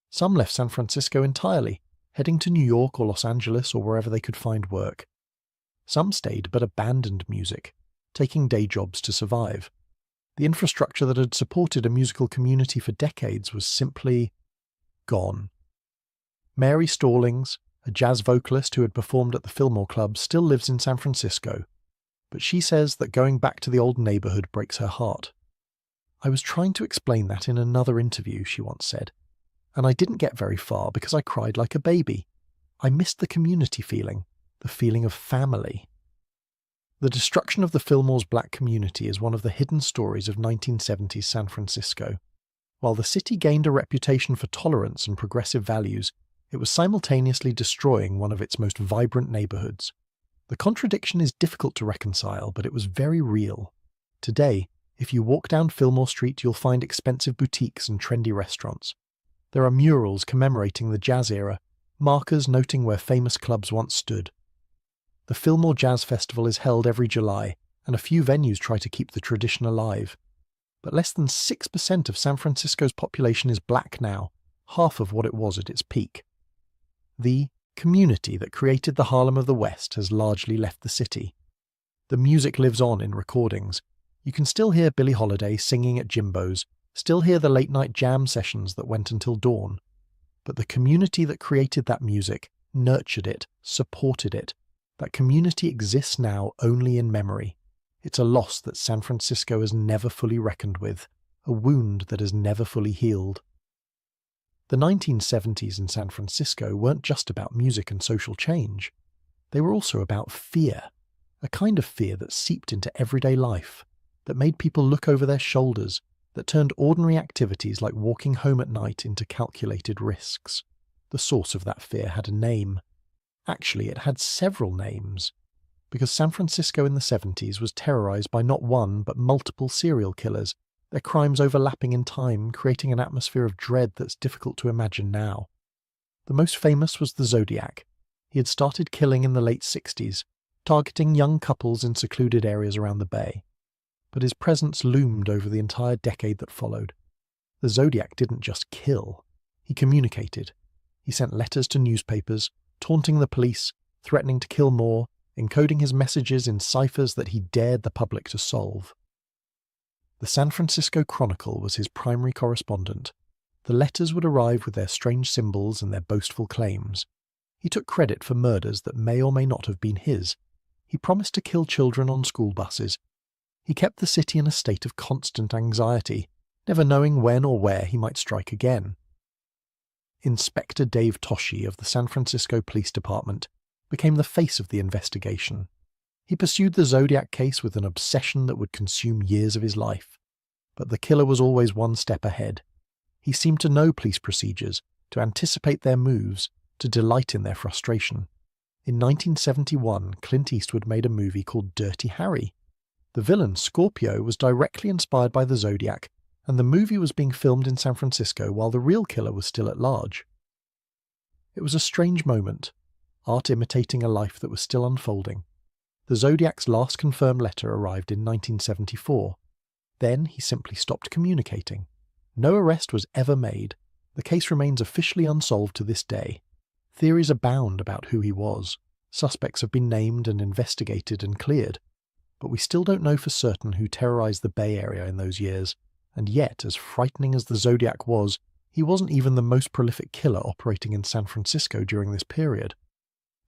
Some left San Francisco entirely, heading to New York or Los Angeles or wherever they could find work. Some stayed but abandoned music, taking day jobs to survive. The infrastructure that had supported a musical community for decades was simply gone. Mary Stallings, a jazz vocalist who had performed at the Fillmore Club, still lives in San Francisco, but she says that going back to the old neighborhood breaks her heart. "I was trying to explain that in another interview," she once said, "and I didn't get very far because I cried like a baby. I missed the community feeling, the feeling of family." The destruction of the Fillmore's black community is one of the hidden stories of 1970s San Francisco. While the city gained a reputation for tolerance and progressive values, it was simultaneously destroying one of its most vibrant neighborhoods. The contradiction is difficult to reconcile, but it was very real. Today, if you walk down Fillmore Street, you'll find expensive boutiques and trendy restaurants. There are murals commemorating the jazz era, markers noting where famous clubs once stood. The Fillmore Jazz Festival is held every July, and a few venues try to keep the tradition alive. But less than 6% of San Francisco's population is black now, half of what it was at its peak. The community that created the Harlem of the West has largely left the city. The music lives on in recordings. You can still hear Billie Holiday singing at Jimbo's, still hear the late-night jam sessions that went until dawn. But the community that created that music, nurtured it, supported it, that community exists now only in memory. It's a loss that San Francisco has never fully reckoned with, a wound that has never fully healed. The 1970s in San Francisco weren't just about music and social change. They were also about fear, a kind of fear that seeped into everyday life, that made people look over their shoulders, that turned ordinary activities like walking home at night into calculated risks. The source of that fear had a name. Actually, it had several names, because San Francisco in the 70s was terrorized by not one but multiple serial killers, their crimes overlapping in time, creating an atmosphere of dread that's difficult to imagine now. The most famous was the Zodiac. He had started killing in the late 60s, targeting young couples in secluded areas around the Bay. But his presence loomed over the entire decade that followed. The Zodiac didn't just kill, he communicated. He sent letters to newspapers, taunting the police, threatening to kill more, encoding his messages in ciphers that he dared the public to solve. The San Francisco Chronicle was his primary correspondent. The letters would arrive with their strange symbols and their boastful claims. He took credit for murders that may or may not have been his. He promised to kill children on school buses. He kept the city in a state of constant anxiety, never knowing when or where he might strike again. Inspector Dave Toschi of the San Francisco Police Department, became the face of the investigation. He pursued the Zodiac case with an obsession that would consume years of his life. But the killer was always one step ahead. He seemed to know police procedures, to anticipate their moves, to delight in their frustration. In 1971, Clint Eastwood made a movie called Dirty Harry. The villain, Scorpio, was directly inspired by the Zodiac, and the movie was being filmed in San Francisco while the real killer was still at large. It was a strange moment, art imitating a life that was still unfolding. The Zodiac's last confirmed letter arrived in 1974. Then he simply stopped communicating. No arrest was ever made. The case remains officially unsolved to this day. Theories abound about who he was. Suspects have been named and investigated and cleared. But we still don't know for certain who terrorized the Bay Area in those years. And yet, as frightening as the Zodiac was, he wasn't even the most prolific killer operating in San Francisco during this period.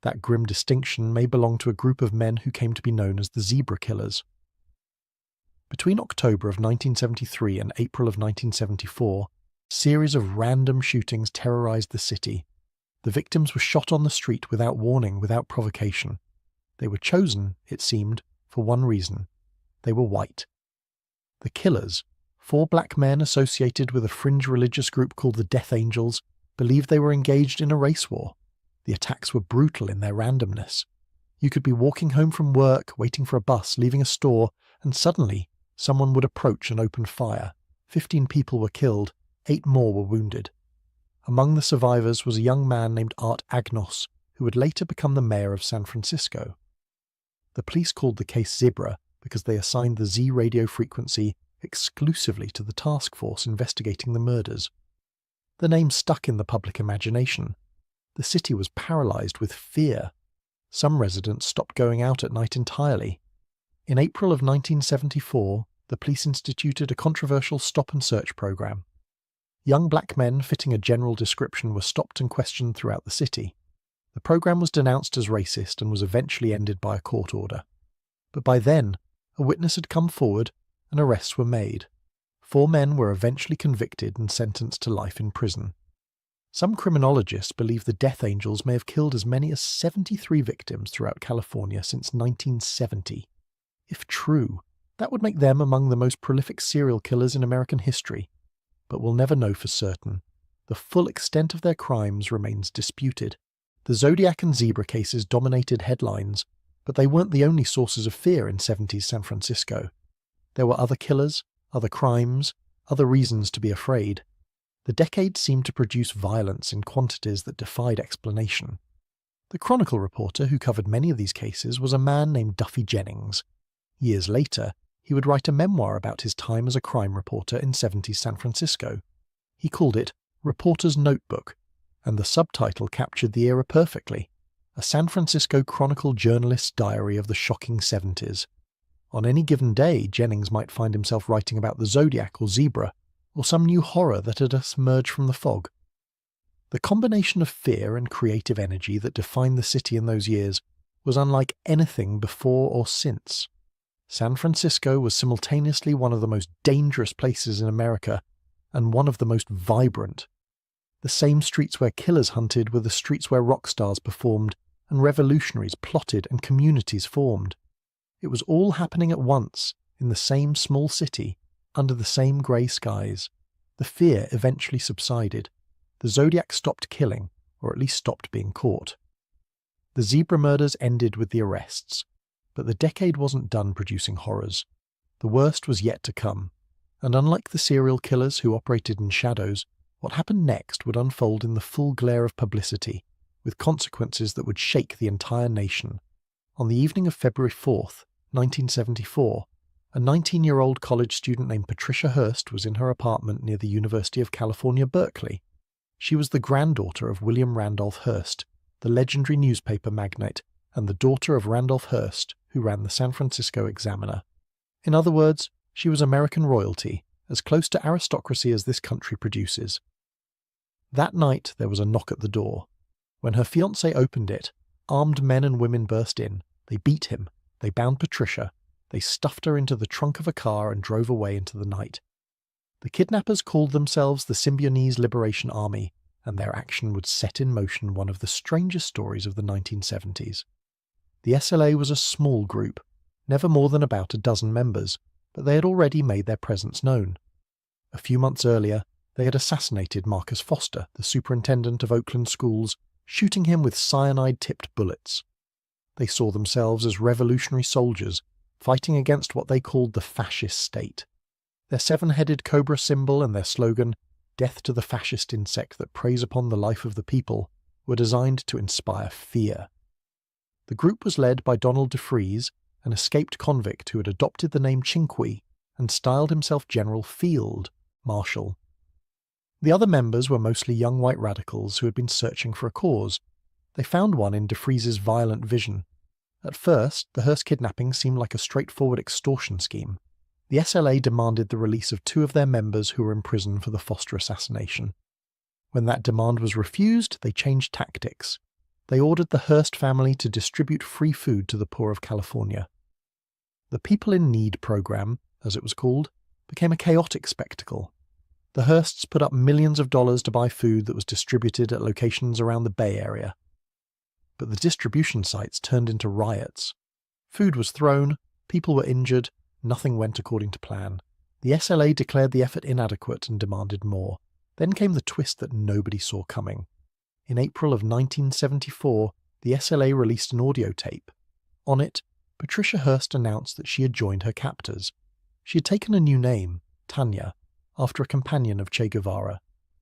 That grim distinction may belong to a group of men who came to be known as the Zebra Killers. Between October of 1973 and April of 1974, a series of random shootings terrorized the city. The victims were shot on the street without warning, without provocation. They were chosen, it seemed, for one reason. They were white. The killers, 4 black men associated with a fringe religious group called the Death Angels, believed they were engaged in a race war. The attacks were brutal in their randomness. You could be walking home from work, waiting for a bus, leaving a store, and suddenly someone would approach and open fire. 15 people were killed, 8 more were wounded. Among the survivors was a young man named Art Agnos, who would later become the mayor of San Francisco. The police called the case Zebra because they assigned the Z radio frequency exclusively to the task force investigating the murders. The name stuck in the public imagination. The city was paralyzed with fear. Some residents stopped going out at night entirely. In April of 1974, the police instituted a controversial stop-and-search program. Young black men fitting a general description were stopped and questioned throughout the city. The program was denounced as racist and was eventually ended by a court order. But by then, a witness had come forward and arrests were made. 4 men were eventually convicted and sentenced to life in prison. Some criminologists believe the Death Angels may have killed as many as 73 victims throughout California since 1970. If true, that would make them among the most prolific serial killers in American history. But we'll never know for certain. The full extent of their crimes remains disputed. The Zodiac and Zebra cases dominated headlines, but they weren't the only sources of fear in 70s San Francisco. There were other killers, other crimes, other reasons to be afraid. The decade seemed to produce violence in quantities that defied explanation. The Chronicle reporter who covered many of these cases was a man named Duffy Jennings. Years later, he would write a memoir about his time as a crime reporter in 70s San Francisco. He called it Reporter's Notebook, and the subtitle captured the era perfectly: a San Francisco Chronicle journalist's diary of the shocking 70s. On any given day, Jennings might find himself writing about the Zodiac or Zebra, or some new horror that had emerged from the fog. The combination of fear and creative energy that defined the city in those years was unlike anything before or since. San Francisco was simultaneously one of the most dangerous places in America and one of the most vibrant. The same streets where killers hunted were the streets where rock stars performed and revolutionaries plotted and communities formed. It was all happening at once, in the same small city, under the same grey skies. The fear eventually subsided. The Zodiac stopped killing, or at least stopped being caught. The Zebra murders ended with the arrests, but the decade wasn't done producing horrors. The worst was yet to come, and unlike the serial killers who operated in shadows, what happened next would unfold in the full glare of publicity, with consequences that would shake the entire nation. On the evening of February 4th, 1974, a 19-year-old college student named Patricia Hearst was in her apartment near the University of California, Berkeley. She was the granddaughter of William Randolph Hearst, the legendary newspaper magnate, and the daughter of Randolph Hearst, who ran the San Francisco Examiner. In other words, she was American royalty, as close to aristocracy as this country produces. That night there was a knock at the door. When her fiancé opened it, armed men and women burst in. They beat him, they bound Patricia, they stuffed her into the trunk of a car and drove away into the night. The kidnappers called themselves the Symbionese Liberation Army, and their action would set in motion one of the strangest stories of the 1970s. The SLA was a small group, never more than about a dozen members, but they had already made their presence known. A few months earlier, they had assassinated Marcus Foster, the superintendent of Oakland schools, shooting him with cyanide-tipped bullets. They saw themselves as revolutionary soldiers, fighting against what they called the fascist state. Their seven-headed cobra symbol and their slogan, "Death to the fascist insect that preys upon the life of the people," were designed to inspire fear. The group was led by Donald DeFreeze, an escaped convict who had adopted the name Chinqui and styled himself General Field Marshal. The other members were mostly young white radicals who had been searching for a cause. They found one in DeFreeze's violent vision. At first, the Hearst kidnapping seemed like a straightforward extortion scheme. The SLA demanded the release of two of their members who were in prison for the Foster assassination. When that demand was refused, they changed tactics. They ordered the Hearst family to distribute free food to the poor of California. The People in Need program, as it was called, became a chaotic spectacle. The Hearsts put up millions of dollars to buy food that was distributed at locations around the Bay Area. But the distribution sites turned into riots. Food was thrown, people were injured, nothing went according to plan. The SLA declared the effort inadequate and demanded more. Then came the twist that nobody saw coming. In April of 1974, the SLA released an audio tape. On it, Patricia Hearst announced that she had joined her captors. She had taken a new name, Tanya, after a companion of Che Guevara.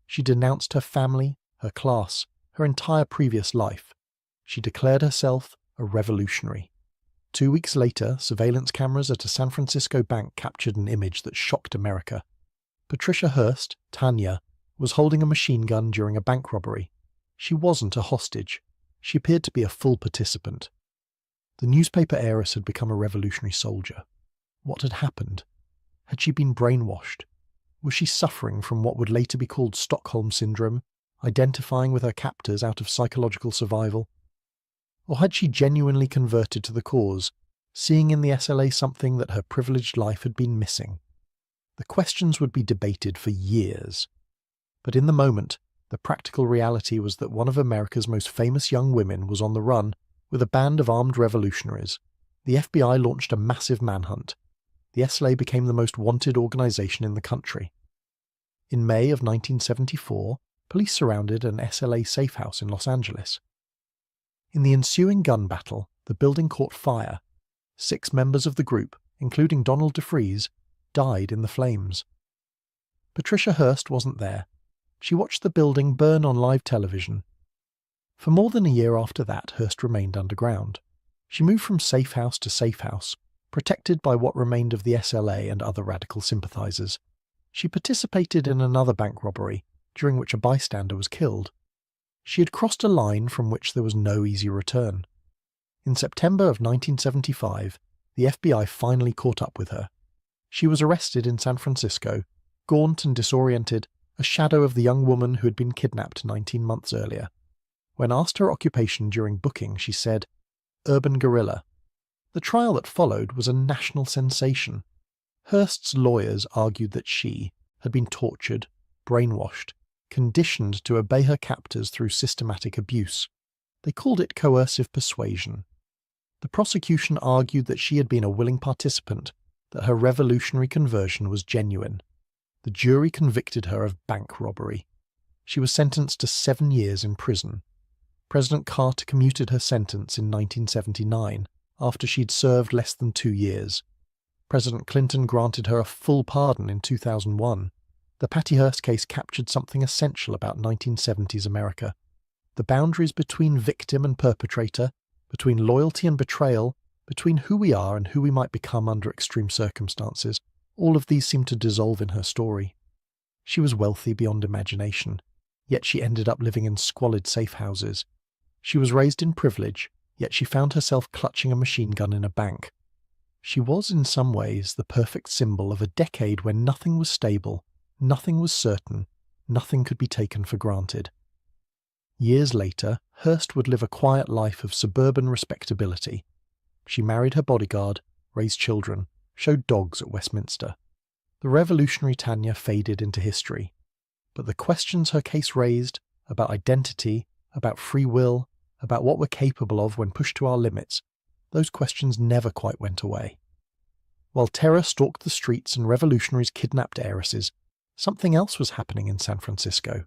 She denounced her family, her class, her entire previous life. She declared herself a revolutionary. 2 weeks later, surveillance cameras at a San Francisco bank captured an image that shocked America. Patricia Hearst, Tanya, was holding a machine gun during a bank robbery. She wasn't a hostage. She appeared to be a full participant. The newspaper heiress had become a revolutionary soldier. What had happened? Had she been brainwashed? Was she suffering from what would later be called Stockholm Syndrome, identifying with her captors out of psychological survival? Or had she genuinely converted to the cause, seeing in the SLA something that her privileged life had been missing? The questions would be debated for years. But in the moment, the practical reality was that one of America's most famous young women was on the run with a band of armed revolutionaries. The FBI launched a massive manhunt. The SLA became the most wanted organization in the country. In May of 1974, police surrounded an SLA safe house in Los Angeles. In the ensuing gun battle, the building caught fire. 6 members of the group, including Donald DeFreeze, died in the flames. Patricia Hearst wasn't there. She watched the building burn on live television. For more than a year after that, Hearst remained underground. She moved from safe house to safe house, protected by what remained of the SLA and other radical sympathizers. She participated in another bank robbery, during which a bystander was killed. She had crossed a line from which there was no easy return. In September of 1975, the FBI finally caught up with her. She was arrested in San Francisco, gaunt and disoriented, a shadow of the young woman who had been kidnapped 19 months earlier. When asked her occupation during booking, she said, "Urban guerrilla." The trial that followed was a national sensation. Hearst's lawyers argued that she had been tortured, brainwashed, conditioned to obey her captors through systematic abuse. They called it coercive persuasion. The prosecution argued that she had been a willing participant, that her revolutionary conversion was genuine. The jury convicted her of bank robbery. She was sentenced to 7 years in prison. President Carter commuted her sentence in 1979, after she'd served less than 2 years. President Clinton granted her a full pardon in 2001. The Patty Hearst case captured something essential about 1970s America. The boundaries between victim and perpetrator, between loyalty and betrayal, between who we are and who we might become under extreme circumstances, all of these seemed to dissolve in her story. She was wealthy beyond imagination, yet she ended up living in squalid safe houses. She was raised in privilege, yet she found herself clutching a machine gun in a bank. She was in some ways the perfect symbol of a decade when nothing was stable, nothing was certain, nothing could be taken for granted. Years later, Hearst would live a quiet life of suburban respectability. She married her bodyguard, raised children, showed dogs at Westminster. The revolutionary Tanya faded into history, but the questions her case raised about identity, about free will, about what we're capable of when pushed to our limits, those questions never quite went away. While terror stalked the streets and revolutionaries kidnapped heiresses, something else was happening in San Francisco.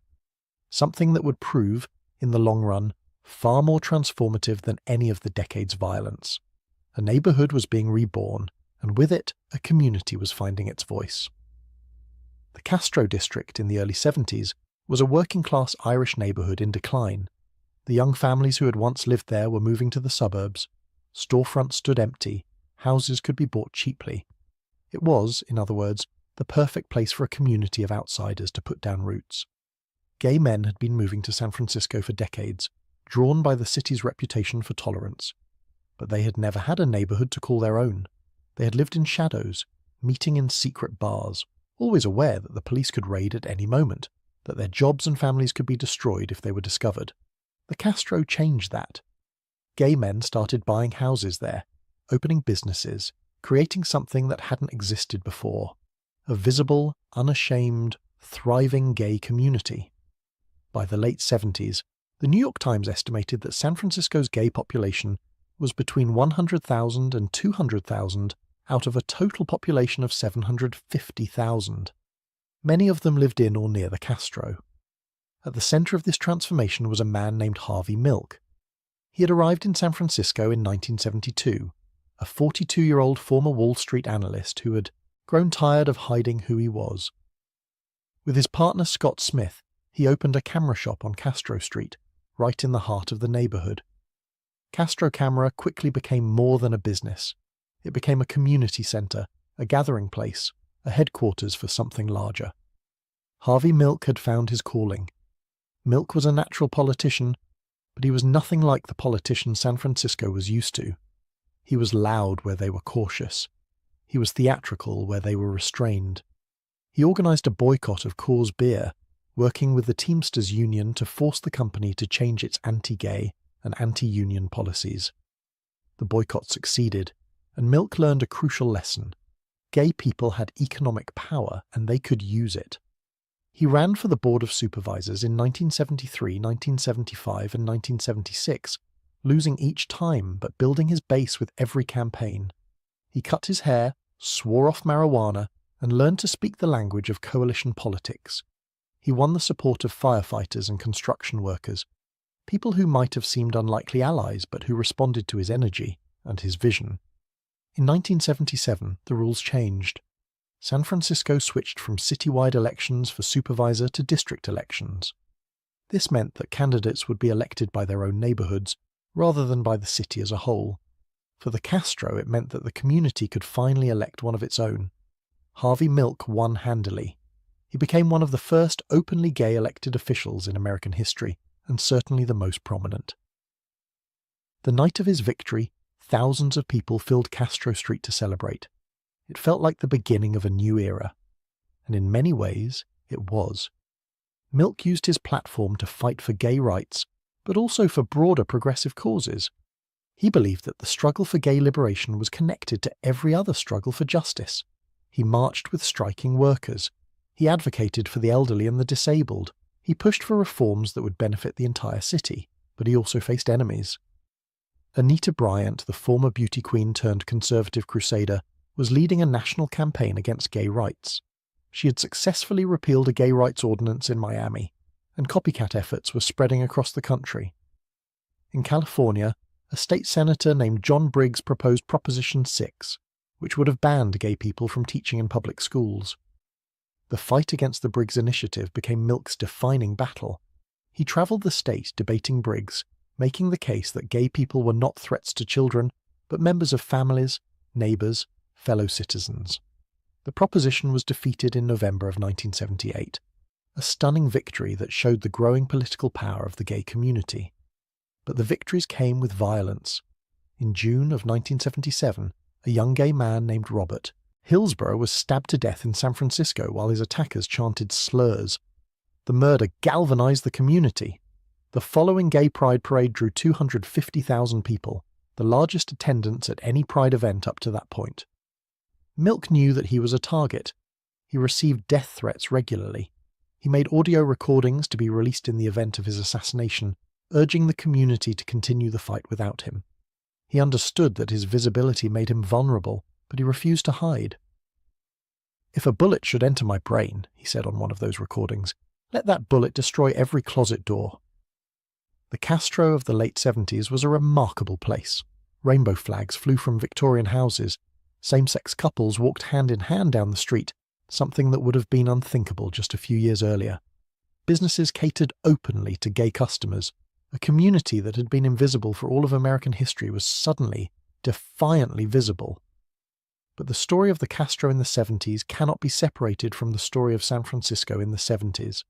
Something that would prove, in the long run, far more transformative than any of the decade's violence. A neighborhood was being reborn, and with it, a community was finding its voice. The Castro district in the early 70s was a working-class Irish neighborhood in decline. The young families who had once lived there were moving to the suburbs. Storefronts stood empty. Houses could be bought cheaply. It was, in other words, the perfect place for a community of outsiders to put down roots. Gay men had been moving to San Francisco for decades, drawn by the city's reputation for tolerance. But they had never had a neighborhood to call their own. They had lived in shadows, meeting in secret bars, always aware that the police could raid at any moment, that their jobs and families could be destroyed if they were discovered. The Castro changed that. Gay men started buying houses there, opening businesses, creating something that hadn't existed before. A visible, unashamed, thriving gay community. By the late 70s, the New York Times estimated that San Francisco's gay population was between 100,000 and 200,000 out of a total population of 750,000. Many of them lived in or near the Castro. At the center of this transformation was a man named Harvey Milk. He had arrived in San Francisco in 1972, a 42-year-old former Wall Street analyst who had grown tired of hiding who he was. With his partner Scott Smith, he opened a camera shop on Castro Street, right in the heart of the neighborhood. Castro Camera quickly became more than a business. It became a community center, a gathering place, a headquarters for something larger. Harvey Milk had found his calling. Milk was a natural politician, but he was nothing like the politician San Francisco was used to. He was loud where they were cautious. He was theatrical where they were restrained. He organized a boycott of Coors Beer, working with the Teamsters Union to force the company to change its anti-gay and anti-union policies. The boycott succeeded, and Milk learned a crucial lesson. Gay people had economic power, and they could use it. He ran for the Board of Supervisors in 1973, 1975, and 1976, losing each time but building his base with every campaign. He cut his hair, swore off marijuana, and learned to speak the language of coalition politics. He won the support of firefighters and construction workers, people who might have seemed unlikely allies but who responded to his energy and his vision. In 1977, the rules changed. San Francisco switched from citywide elections for supervisor to district elections. This meant that candidates would be elected by their own neighborhoods, rather than by the city as a whole. For the Castro, it meant that the community could finally elect one of its own. Harvey Milk won handily. He became one of the first openly gay elected officials in American history, and certainly the most prominent. The night of his victory, thousands of people filled Castro Street to celebrate. It felt like the beginning of a new era. And in many ways, it was. Milk used his platform to fight for gay rights, but also for broader progressive causes. He believed that the struggle for gay liberation was connected to every other struggle for justice. He marched with striking workers. He advocated for the elderly and the disabled. He pushed for reforms that would benefit the entire city, but he also faced enemies. Anita Bryant, the former beauty queen turned conservative crusader, was leading a national campaign against gay rights. She had successfully repealed a gay rights ordinance in Miami, and copycat efforts were spreading across the country. In California, a state senator named John Briggs proposed Proposition 6, which would have banned gay people from teaching in public schools. The fight against the Briggs initiative became Milk's defining battle. He traveled the state debating Briggs, making the case that gay people were not threats to children, but members of families, neighbors, fellow citizens. The proposition was defeated in November of 1978, a stunning victory that showed the growing political power of the gay community. But the victories came with violence. In June of 1977, a young gay man named Robert Hillsborough was stabbed to death in San Francisco while his attackers chanted slurs. The murder galvanized the community. The following Gay Pride parade drew 250,000 people, the largest attendance at any Pride event up to that point. Milk knew that he was a target. He received death threats regularly. He made audio recordings to be released in the event of his assassination, urging the community to continue the fight without him. He understood that his visibility made him vulnerable, but he refused to hide. "If a bullet should enter my brain," he said on one of those recordings, "let that bullet destroy every closet door." The Castro of the late 70s was a remarkable place. Rainbow flags flew from Victorian houses. Same-sex couples walked hand in hand down the street, something that would have been unthinkable just a few years earlier. Businesses catered openly to gay customers. A community that had been invisible for all of American history was suddenly, defiantly visible. But the story of the Castro in the 70s cannot be separated from the story of San Francisco in the 70s.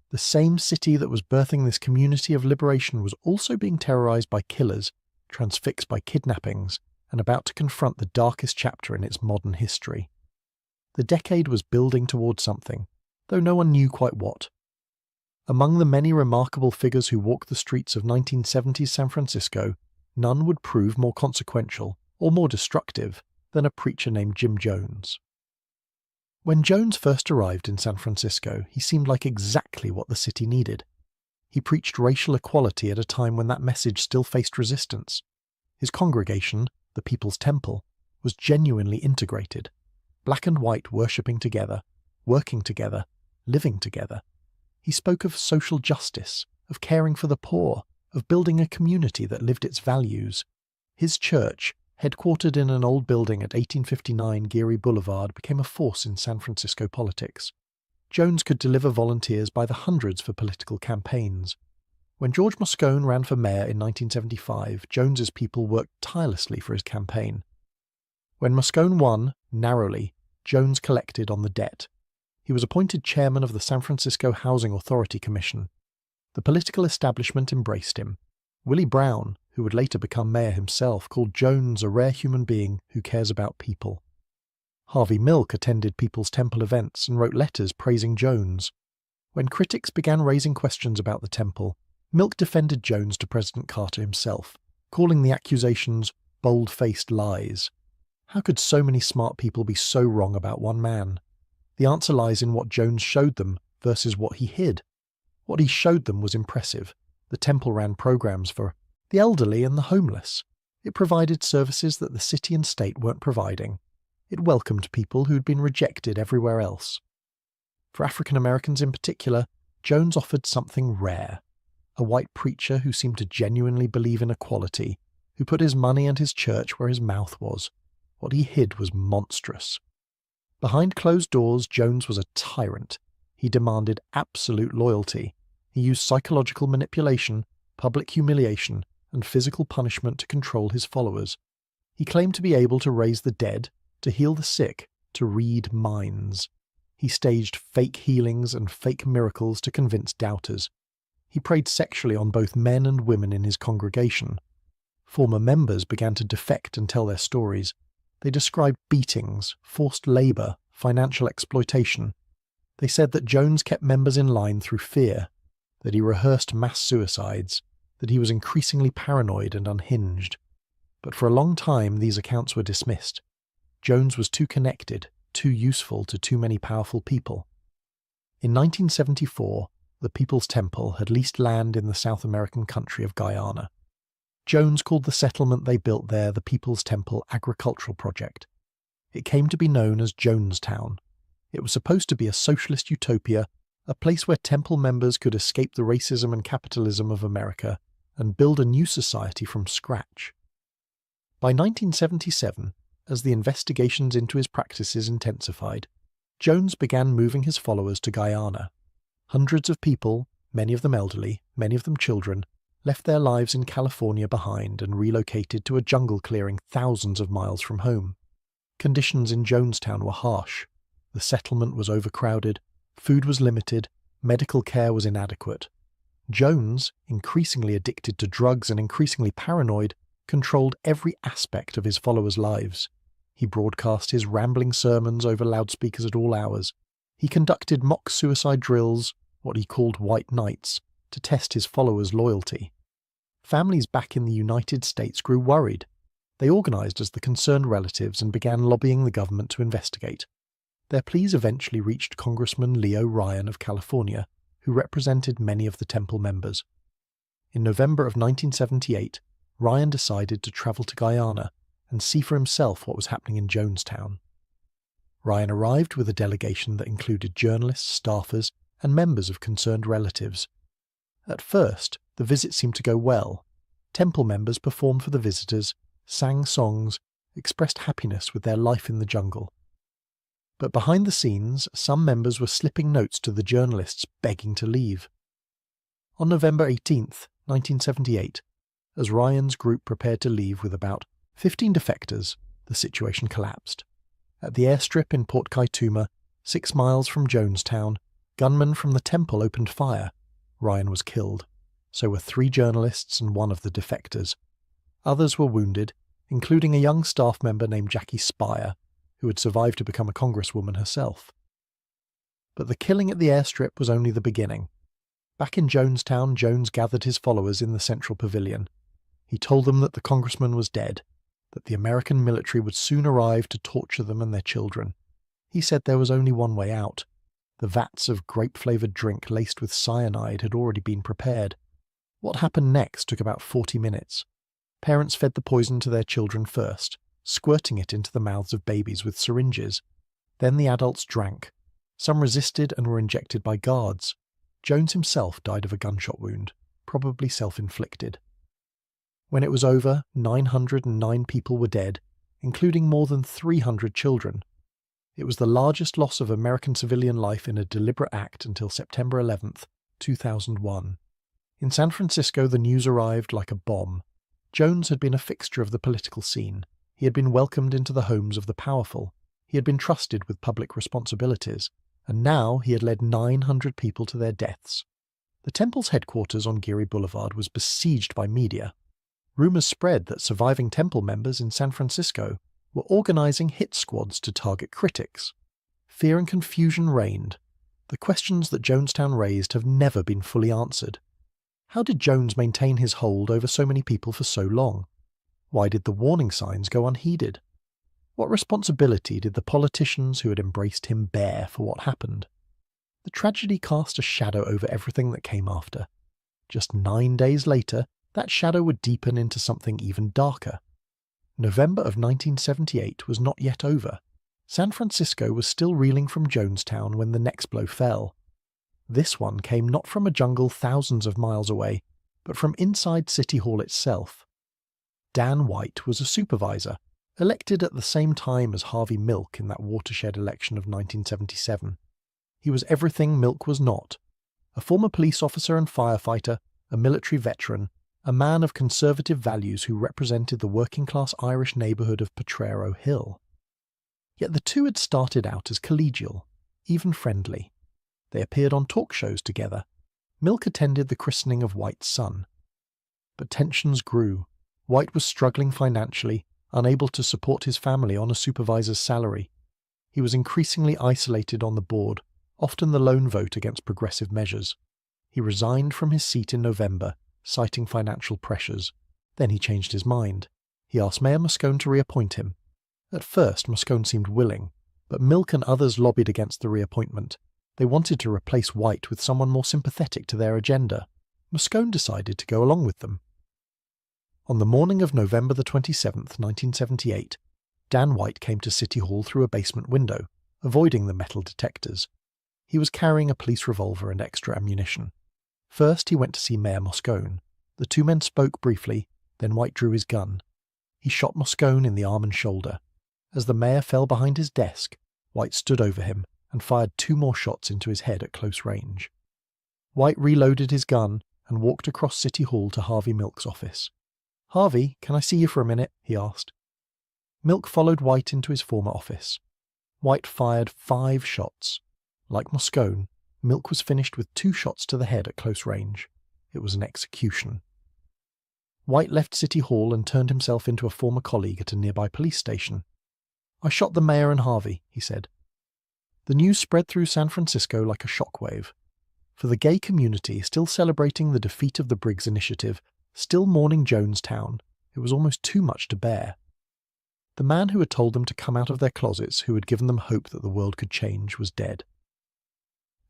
The same city that was birthing this community of liberation was also being terrorized by killers, transfixed by kidnappings, and about to confront the darkest chapter in its modern history. The decade was building towards something, though no one knew quite what. Among the many remarkable figures who walked the streets of 1970s San Francisco, none would prove more consequential or more destructive than a preacher named Jim Jones. When Jones first arrived in San Francisco, he seemed like exactly what the city needed. He preached racial equality at a time when that message still faced resistance. His congregation, the People's Temple, was genuinely integrated. Black and white worshipping together, working together, living together. He spoke of social justice, of caring for the poor, of building a community that lived its values. His church, headquartered in an old building at 1859 Geary Boulevard, became a force in San Francisco politics. Jones could deliver volunteers by the hundreds for political campaigns. When George Moscone ran for mayor in 1975, Jones's people worked tirelessly for his campaign. When Moscone won, narrowly, Jones collected on the debt. He was appointed chairman of the San Francisco Housing Authority Commission. The political establishment embraced him. Willie Brown, who would later become mayor himself, called Jones a rare human being who cares about people. Harvey Milk attended People's Temple events and wrote letters praising Jones. When critics began raising questions about the temple, Milk defended Jones to President Carter himself, calling the accusations bold-faced lies. How could so many smart people be so wrong about one man? The answer lies in what Jones showed them versus what he hid. What he showed them was impressive. The temple ran programs for the elderly and the homeless. It provided services that the city and state weren't providing. It welcomed people who'd been rejected everywhere else. For African Americans in particular, Jones offered something rare. A white preacher who seemed to genuinely believe in equality, who put his money and his church where his mouth was. What he hid was monstrous. Behind closed doors, Jones was a tyrant. He demanded absolute loyalty. He used psychological manipulation, public humiliation, and physical punishment to control his followers. He claimed to be able to raise the dead, to heal the sick, to read minds. He staged fake healings and fake miracles to convince doubters. He preyed sexually on both men and women in his congregation. Former members began to defect and tell their stories. They described beatings, forced labor, financial exploitation. They said that Jones kept members in line through fear, that he rehearsed mass suicides, that he was increasingly paranoid and unhinged. But for a long time these accounts were dismissed. Jones was too connected, too useful to too many powerful people. In 1974, the People's Temple had leased land in the South American country of Guyana. Jones called the settlement they built there the People's Temple Agricultural Project. It came to be known as Jonestown. It was supposed to be a socialist utopia, a place where temple members could escape the racism and capitalism of America and build a new society from scratch. By 1977, as the investigations into his practices intensified, Jones began moving his followers to Guyana. Hundreds of people, many of them elderly, many of them children, left their lives in California behind and relocated to a jungle clearing thousands of miles from home. Conditions in Jonestown were harsh. The settlement was overcrowded, food was limited, medical care was inadequate. Jones, increasingly addicted to drugs and increasingly paranoid, controlled every aspect of his followers' lives. He broadcast his rambling sermons over loudspeakers at all hours. He conducted mock suicide drills, what he called white nights, to test his followers' loyalty. Families back in the United States grew worried. They organized as the concerned relatives and began lobbying the government to investigate. Their pleas eventually reached Congressman Leo Ryan of California, who represented many of the temple members. In November of 1978, Ryan decided to travel to Guyana and see for himself what was happening in Jonestown. Ryan arrived with a delegation that included journalists, staffers, and members of concerned relatives. At first, the visit seemed to go well. Temple members performed for the visitors, sang songs, expressed happiness with their life in the jungle. But behind the scenes, some members were slipping notes to the journalists begging to leave. On November 18, 1978, as Ryan's group prepared to leave with about 15 defectors, the situation collapsed. At the airstrip in Port Kaituma, 6 miles from Jonestown, gunmen from the temple opened fire. Ryan was killed. So were 3 journalists and 1 of the defectors. Others were wounded, including a young staff member named Jackie Spire, who had survived to become a congresswoman herself. But the killing at the airstrip was only the beginning. Back in Jonestown, Jones gathered his followers in the central pavilion. He told them that the congressman was dead, that the American military would soon arrive to torture them and their children. He said there was only one way out. The vats of grape-flavoured drink laced with cyanide had already been prepared. What happened next took about 40 minutes. Parents fed the poison to their children first, squirting it into the mouths of babies with syringes. Then the adults drank. Some resisted and were injected by guards. Jones himself died of a gunshot wound, probably self-inflicted. When it was over, 909 people were dead, including more than 300 children. It was the largest loss of American civilian life in a deliberate act until September 11, 2001. In San Francisco, the news arrived like a bomb. Jones had been a fixture of the political scene. He had been welcomed into the homes of the powerful. He had been trusted with public responsibilities. And now he had led 900 people to their deaths. The temple's headquarters on Geary Boulevard was besieged by media. Rumors spread that surviving temple members in San Francisco were organizing hit squads to target critics. Fear and confusion reigned. The questions that Jonestown raised have never been fully answered. How did Jones maintain his hold over so many people for so long? Why did the warning signs go unheeded? What responsibility did the politicians who had embraced him bear for what happened? The tragedy cast a shadow over everything that came after. Just 9 days later, that shadow would deepen into something even darker. November of 1978 was not yet over. San Francisco was still reeling from Jonestown when the next blow fell. This one came not from a jungle thousands of miles away, but from inside City Hall itself. Dan White was a supervisor, elected at the same time as Harvey Milk in that watershed election of 1977. He was everything Milk was not. A former police officer and firefighter, a military veteran, a man of conservative values who represented the working-class Irish neighbourhood of Potrero Hill. Yet the two had started out as collegial, even friendly. They appeared on talk shows together. Milk attended the christening of White's son. But tensions grew. White was struggling financially, unable to support his family on a supervisor's salary. He was increasingly isolated on the board, often the lone vote against progressive measures. He resigned from his seat in November, citing financial pressures. Then he changed his mind. He asked Mayor Moscone to reappoint him. At first, Moscone seemed willing, but Milk and others lobbied against the reappointment. They wanted to replace White with someone more sympathetic to their agenda. Moscone decided to go along with them. On the morning of November the 27th, 1978, Dan White came to City Hall through a basement window, avoiding the metal detectors. He was carrying a police revolver and extra ammunition. First, he went to see Mayor Moscone. The two men spoke briefly, then White drew his gun. He shot Moscone in the arm and shoulder. As the mayor fell behind his desk, White stood over him and fired 2 more shots into his head at close range. White reloaded his gun and walked across City Hall to Harvey Milk's office. "Harvey, can I see you for a minute?" he asked. Milk followed White into his former office. White fired 5 shots. Like Moscone, Milk was finished with 2 shots to the head at close range. It was an execution. White left City Hall and turned himself into a former colleague at a nearby police station. "I shot the mayor and Harvey," he said. The news spread through San Francisco like a shockwave. For the gay community, still celebrating the defeat of the Briggs Initiative, still mourning Jonestown, it was almost too much to bear. The man who had told them to come out of their closets, who had given them hope that the world could change, was dead.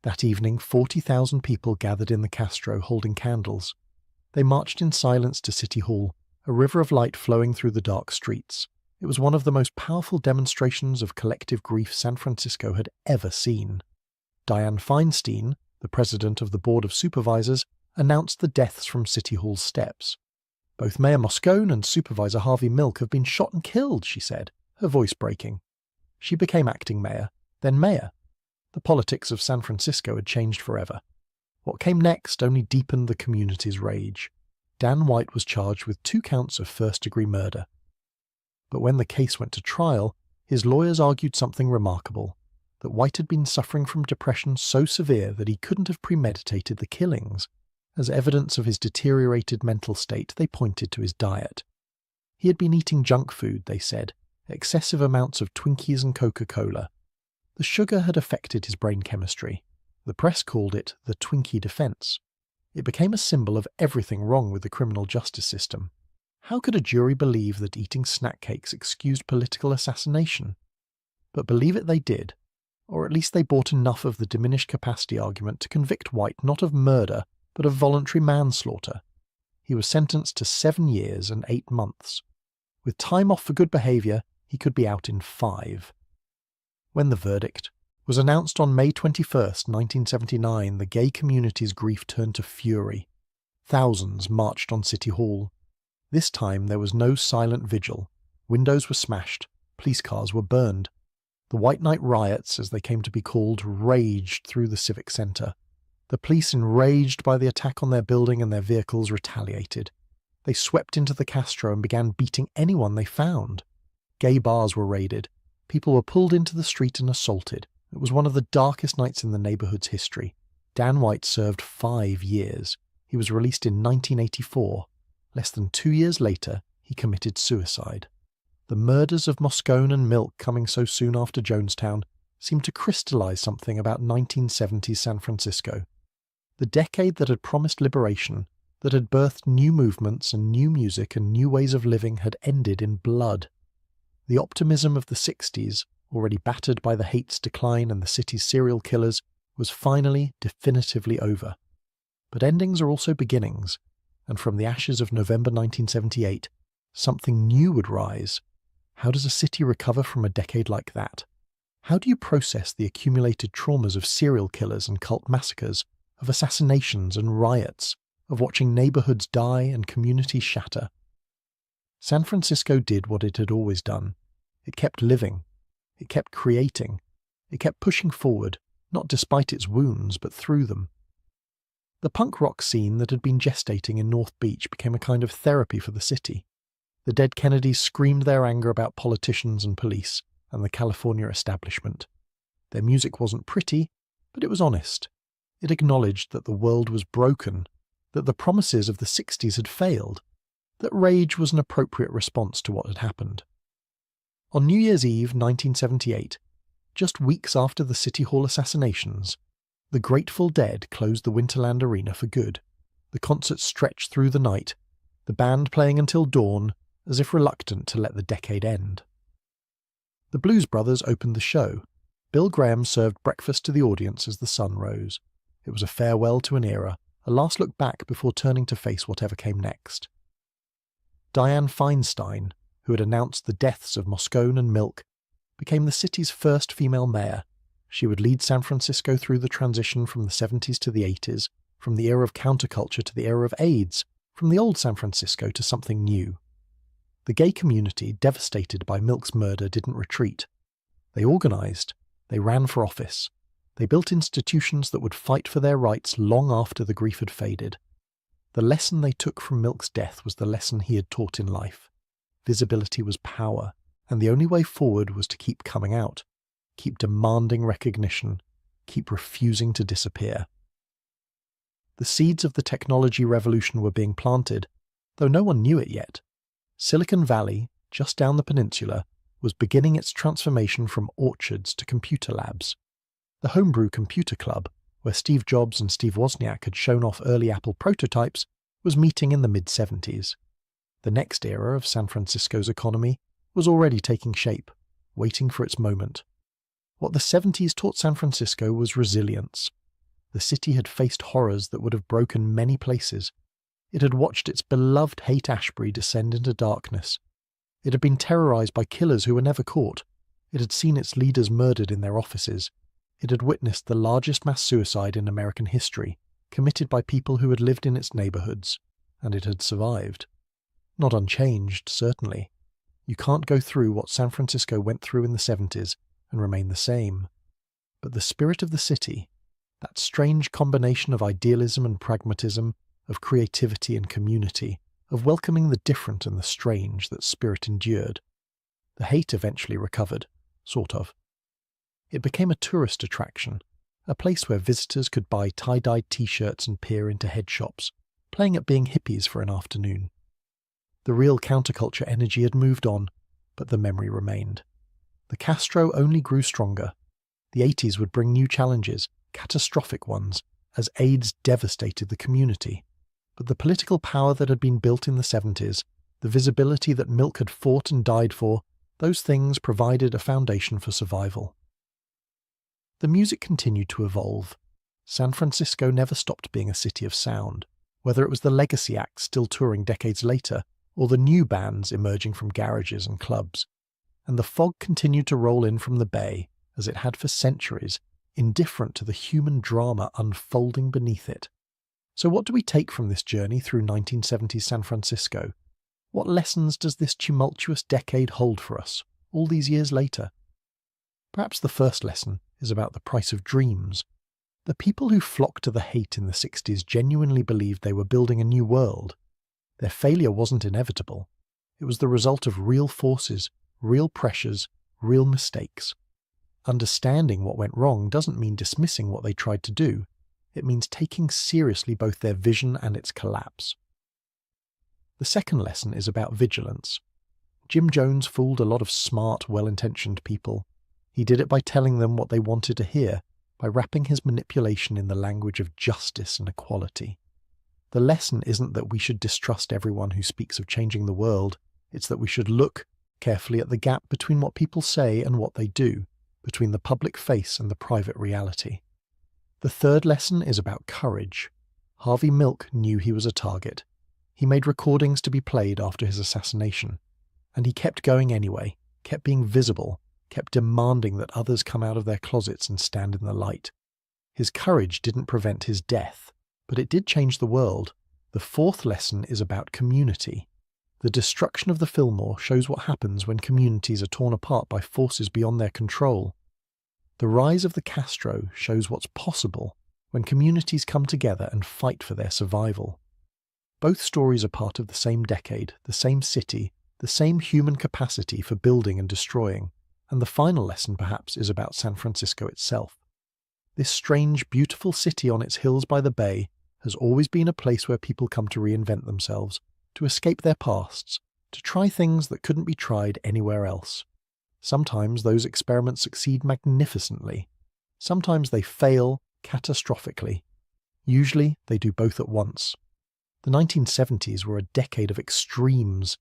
That evening, 40,000 people gathered in the Castro holding candles. They marched in silence to City Hall, a river of light flowing through the dark streets. It was one of the most powerful demonstrations of collective grief San Francisco had ever seen. Dianne Feinstein, the president of the Board of Supervisors, announced the deaths from City Hall's steps. "Both Mayor Moscone and Supervisor Harvey Milk have been shot and killed," she said, her voice breaking. She became acting mayor, then mayor. The politics of San Francisco had changed forever. What came next only deepened the community's rage. Dan White was charged with 2 counts of first-degree murder. But when the case went to trial, his lawyers argued something remarkable, that White had been suffering from depression so severe that he couldn't have premeditated the killings. As evidence of his deteriorated mental state, they pointed to his diet. He had been eating junk food, they said, excessive amounts of Twinkies and Coca-Cola. The sugar had affected his brain chemistry. The press called it the Twinkie defense. It became a symbol of everything wrong with the criminal justice system. How could a jury believe that eating snack cakes excused political assassination? But believe it they did, or at least they bought enough of the diminished capacity argument to convict White not of murder, but of voluntary manslaughter. He was sentenced to 7 years and 8 months. With time off for good behaviour, he could be out in 5. When the verdict was announced on May 21, 1979, the gay community's grief turned to fury. Thousands marched on City Hall. This time there was no silent vigil. Windows were smashed, police cars were burned. The White Night riots, as they came to be called, raged through the civic centre. The police, enraged by the attack on their building and their vehicles, retaliated. They swept into the Castro and began beating anyone they found. Gay bars were raided. People were pulled into the street and assaulted. It was one of the darkest nights in the neighbourhood's history. Dan White served 5 years. He was released in 1984. Less than 2 years later, he committed suicide. The murders of Moscone and Milk, coming so soon after Jonestown, seemed to crystallize something about 1970s San Francisco. The decade that had promised liberation, that had birthed new movements and new music and new ways of living, had ended in blood. The optimism of the 60s, already battered by the Hate's decline and the city's serial killers, was finally, definitively over. But endings are also beginnings, and from the ashes of November 1978, something new would rise. How does a city recover from a decade like that? How do you process the accumulated traumas of serial killers and cult massacres, of assassinations and riots, of watching neighborhoods die and communities shatter? San Francisco did what it had always done. It kept living. It kept creating. It kept pushing forward, not despite its wounds, but through them. The punk rock scene that had been gestating in North Beach became a kind of therapy for the city. The dead Kennedys screamed their anger about politicians and police and the California establishment. Their music wasn't pretty, but it was honest. It acknowledged that the world was broken, that the promises of the 60s had failed, that rage was an appropriate response to what had happened. On New Year's Eve 1978, just weeks after the City Hall assassinations, the Grateful Dead closed the Winterland Arena for good. The concert stretched through the night, the band playing until dawn, as if reluctant to let the decade end. The Blues Brothers opened the show. Bill Graham served breakfast to the audience as the sun rose. It was a farewell to an era, a last look back before turning to face whatever came next. Dianne Feinstein, who had announced the deaths of Moscone and Milk, became the city's first female mayor. She would lead San Francisco through the transition from the 70s to the 80s, from the era of counterculture to the era of AIDS, from the old San Francisco to something new. The gay community, devastated by Milk's murder, didn't retreat. They organised. They ran for office. They built institutions that would fight for their rights long after the grief had faded. The lesson they took from Milk's death was the lesson he had taught in life. Visibility was power, and the only way forward was to keep coming out, keep demanding recognition, keep refusing to disappear. The seeds of the technology revolution were being planted, though no one knew it yet. Silicon Valley, just down the peninsula, was beginning its transformation from orchards to computer labs. The Homebrew Computer Club, where Steve Jobs and Steve Wozniak had shown off early Apple prototypes, was meeting in the mid-70s. The next era of San Francisco's economy was already taking shape, waiting for its moment. What the 70s taught San Francisco was resilience. The city had faced horrors that would have broken many places. It had watched its beloved Haight-Ashbury descend into darkness. It had been terrorized by killers who were never caught. It had seen its leaders murdered in their offices. It had witnessed the largest mass suicide in American history, committed by people who had lived in its neighborhoods, and it had survived. Not unchanged, certainly. You can't go through what San Francisco went through in the 70s and remain the same. But the spirit of the city, that strange combination of idealism and pragmatism, of creativity and community, of welcoming the different and the strange, that spirit endured. The hate eventually recovered, sort of. It became a tourist attraction, a place where visitors could buy tie-dyed t-shirts and peer into head shops, playing at being hippies for an afternoon. The real counterculture energy had moved on, but the memory remained. The Castro only grew stronger. The 80s would bring new challenges, catastrophic ones, as AIDS devastated the community. But the political power that had been built in the 70s, the visibility that Milk had fought and died for, those things provided a foundation for survival. The music continued to evolve. San Francisco never stopped being a city of sound, whether it was the legacy acts still touring decades later, or the new bands emerging from garages and clubs. And the fog continued to roll in from the bay, as it had for centuries, indifferent to the human drama unfolding beneath it. So what do we take from this journey through 1970s San Francisco? What lessons does this tumultuous decade hold for us, all these years later? Perhaps the first lesson is about the price of dreams. The people who flocked to the hate in the 60s genuinely believed they were building a new world. Their failure wasn't inevitable. It was the result of real forces, real pressures, real mistakes. Understanding what went wrong doesn't mean dismissing what they tried to do. It means taking seriously both their vision and its collapse. The second lesson is about vigilance. Jim Jones fooled a lot of smart, well-intentioned people. He did it by telling them what they wanted to hear, by wrapping his manipulation in the language of justice and equality. The lesson isn't that we should distrust everyone who speaks of changing the world. It's that we should look carefully at the gap between what people say and what they do, between the public face and the private reality. The third lesson is about courage. Harvey Milk knew he was a target. He made recordings to be played after his assassination. And he kept going anyway, kept being visible, kept demanding that others come out of their closets and stand in the light. His courage didn't prevent his death, but it did change the world. The fourth lesson is about community. The destruction of the Fillmore shows what happens when communities are torn apart by forces beyond their control. The rise of the Castro shows what's possible when communities come together and fight for their survival. Both stories are part of the same decade, the same city, the same human capacity for building and destroying, and the final lesson perhaps is about San Francisco itself. This strange, beautiful city on its hills by the bay has always been a place where people come to reinvent themselves, to escape their pasts, to try things that couldn't be tried anywhere else. Sometimes those experiments succeed magnificently. Sometimes they fail catastrophically. Usually they do both at once. The 1970s were a decade of extremes.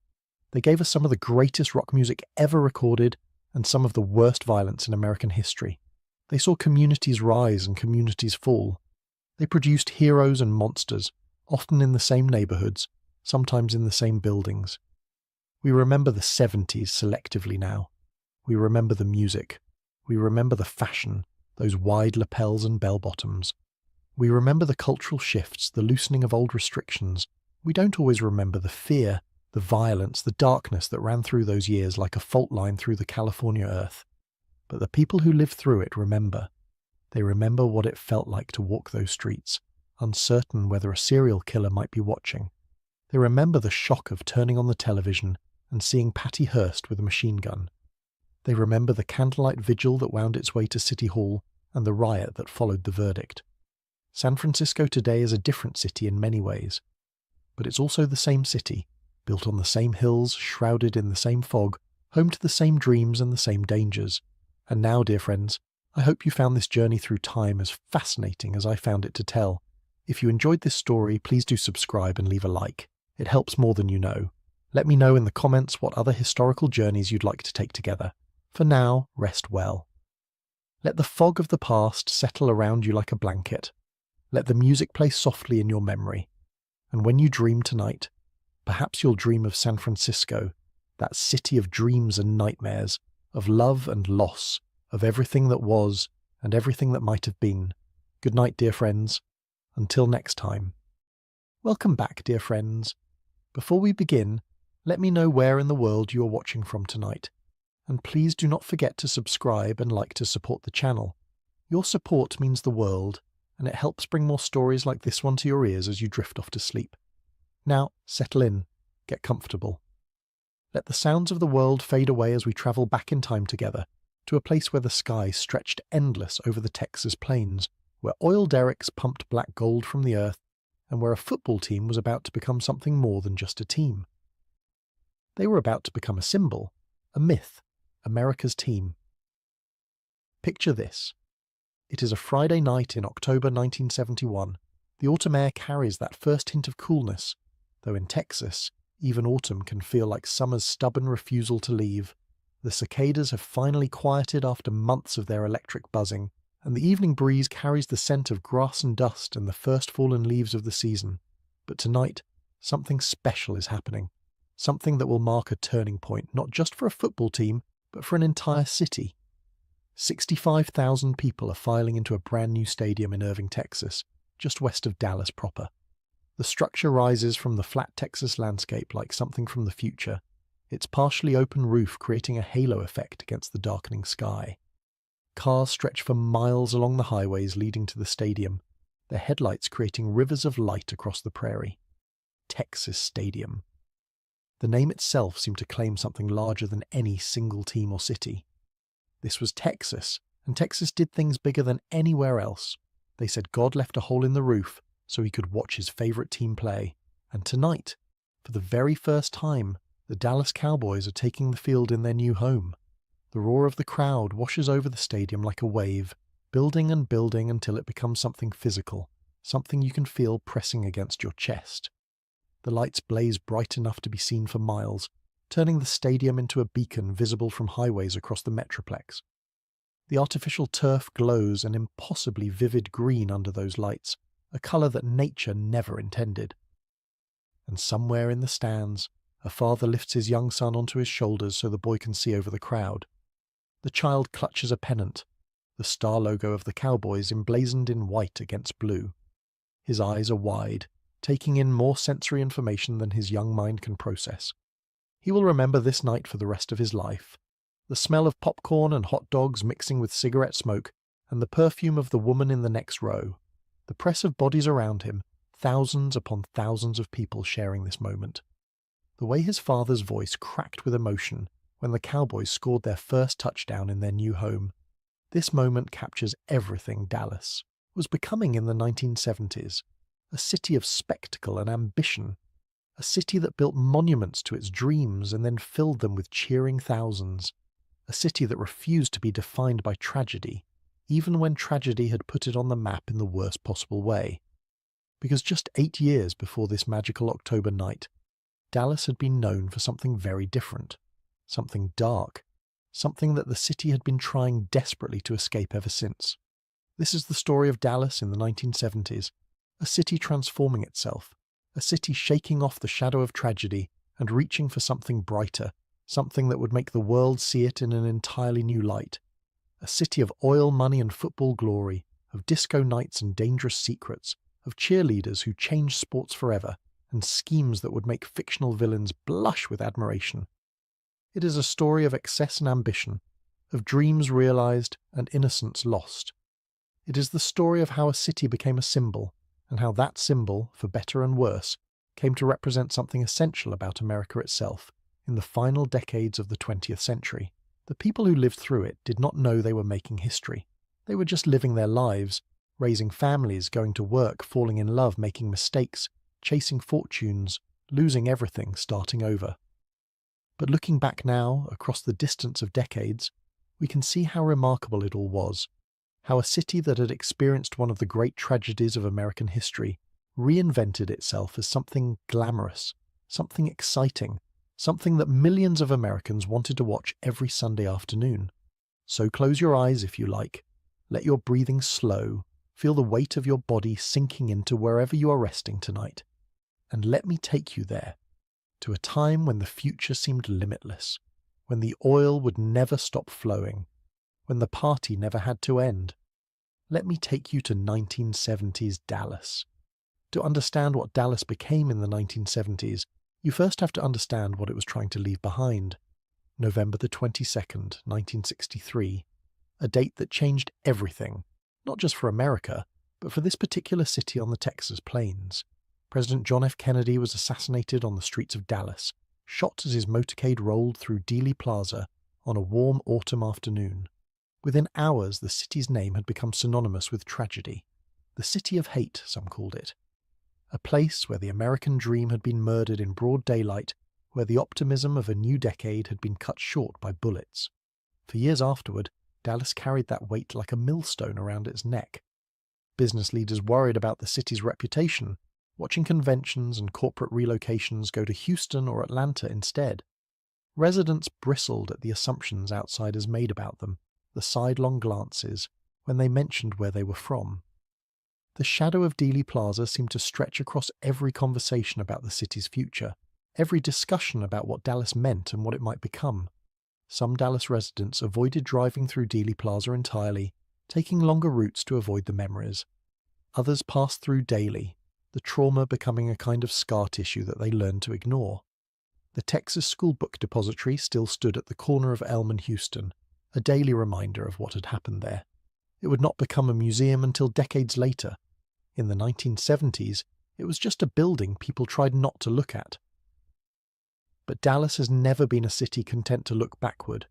They gave us some of the greatest rock music ever recorded and some of the worst violence in American history. They saw communities rise and communities fall. They produced heroes and monsters, often in the same neighborhoods, sometimes in the same buildings. We remember the 70s selectively now. We remember the music. We remember the fashion, those wide lapels and bell-bottoms. We remember the cultural shifts, the loosening of old restrictions. We don't always remember the fear, the violence, the darkness that ran through those years like a fault line through the California earth. But the people who lived through it remember. They remember what it felt like to walk those streets, uncertain whether a serial killer might be watching. They remember the shock of turning on the television and seeing Patty Hearst with a machine gun. They remember the candlelight vigil that wound its way to City Hall and the riot that followed the verdict. San Francisco today is a different city in many ways, but it's also the same city, built on the same hills, shrouded in the same fog, home to the same dreams and the same dangers. And now, dear friends, I hope you found this journey through time as fascinating as I found it to tell. If you enjoyed this story, please do subscribe and leave a like. It helps more than you know. Let me know in the comments what other historical journeys you'd like to take together. For now, rest well. Let the fog of the past settle around you like a blanket. Let the music play softly in your memory. And when you dream tonight, perhaps you'll dream of San Francisco, that city of dreams and nightmares, of love and loss, of everything that was and everything that might have been. Good night, dear friends. Until next time. Welcome back, dear friends. Before we begin, let me know where in the world you are watching from tonight. And please do not forget to subscribe and like to support the channel. Your support means the world, and it helps bring more stories like this one to your ears as you drift off to sleep. Now, settle in, get comfortable. Let the sounds of the world fade away as we travel back in time together, to a place where the sky stretched endless over the Texas plains, where oil derricks pumped black gold from the earth, and where a football team was about to become something more than just a team. They were about to become a symbol, a myth, America's team. Picture this. It is a Friday night in October 1971. The autumn air carries that first hint of coolness, though in Texas, even autumn can feel like summer's stubborn refusal to leave. The cicadas have finally quieted after months of their electric buzzing, and the evening breeze carries the scent of grass and dust and the first fallen leaves of the season. But tonight, something special is happening. Something that will mark a turning point, not just for a football team, but for an entire city. 65,000 people are filing into a brand new stadium in Irving, Texas, just west of Dallas proper. The structure rises from the flat Texas landscape like something from the future, its partially open roof creating a halo effect against the darkening sky. Cars stretch for miles along the highways leading to the stadium, their headlights creating rivers of light across the prairie. Texas Stadium. The name itself seemed to claim something larger than any single team or city. This was Texas, and Texas did things bigger than anywhere else. They said God left a hole in the roof so he could watch his favorite team play. And tonight, for the very first time, the Dallas Cowboys are taking the field in their new home. The roar of the crowd washes over the stadium like a wave, building and building until it becomes something physical, something you can feel pressing against your chest. The lights blaze bright enough to be seen for miles, turning the stadium into a beacon visible from highways across the Metroplex. The artificial turf glows an impossibly vivid green under those lights, a colour that nature never intended. And somewhere in the stands, a father lifts his young son onto his shoulders so the boy can see over the crowd. The child clutches a pennant, the star logo of the Cowboys emblazoned in white against blue. His eyes are wide, taking in more sensory information than his young mind can process. He will remember this night for the rest of his life. The smell of popcorn and hot dogs mixing with cigarette smoke, and the perfume of the woman in the next row. The press of bodies around him, thousands upon thousands of people sharing this moment. The way his father's voice cracked with emotion when the Cowboys scored their first touchdown in their new home. This moment captures everything Dallas was becoming in the 1970s. A city of spectacle and ambition. A city that built monuments to its dreams and then filled them with cheering thousands. A city that refused to be defined by tragedy, even when tragedy had put it on the map in the worst possible way. Because just 8 years before this magical October night, Dallas had been known for something very different. Something dark. Something that the city had been trying desperately to escape ever since. This is the story of Dallas in the 1970s. A city transforming itself, a city shaking off the shadow of tragedy and reaching for something brighter, something that would make the world see it in an entirely new light. A city of oil money and football glory, of disco nights and dangerous secrets, of cheerleaders who changed sports forever, and schemes that would make fictional villains blush with admiration. It is a story of excess and ambition, of dreams realized and innocence lost. It is the story of how a city became a symbol, and how that symbol, for better and worse, came to represent something essential about America itself in the final decades of the 20th century. The people who lived through it did not know they were making history. They were just living their lives, raising families, going to work, falling in love, making mistakes, chasing fortunes, losing everything, starting over. But looking back now, across the distance of decades, we can see how remarkable it all was. How a city that had experienced one of the great tragedies of American history reinvented itself as something glamorous, something exciting, something that millions of Americans wanted to watch every Sunday afternoon. So close your eyes if you like. Let your breathing slow. Feel the weight of your body sinking into wherever you are resting tonight. And let me take you there, to a time when the future seemed limitless, when the oil would never stop flowing, when the party never had to end. Let me take you to 1970s Dallas. To understand what Dallas became in the 1970s, you first have to understand what it was trying to leave behind. November the 22nd, 1963, a date that changed everything, not just for America, but for this particular city on the Texas plains. President John F. Kennedy was assassinated on the streets of Dallas, shot as his motorcade rolled through Dealey Plaza on a warm autumn afternoon. Within hours, the city's name had become synonymous with tragedy. The City of Hate, some called it. A place where the American dream had been murdered in broad daylight, where the optimism of a new decade had been cut short by bullets. For years afterward, Dallas carried that weight like a millstone around its neck. Business leaders worried about the city's reputation, watching conventions and corporate relocations go to Houston or Atlanta instead. Residents bristled at the assumptions outsiders made about them, the sidelong glances, when they mentioned where they were from. The shadow of Dealey Plaza seemed to stretch across every conversation about the city's future, every discussion about what Dallas meant and what it might become. Some Dallas residents avoided driving through Dealey Plaza entirely, taking longer routes to avoid the memories. Others passed through daily, the trauma becoming a kind of scar tissue that they learned to ignore. The Texas School Book Depository still stood at the corner of Elm and Houston, a daily reminder of what had happened there. It would not become a museum until decades later. In the 1970s, it was just a building people tried not to look at. But Dallas has never been a city content to look backward.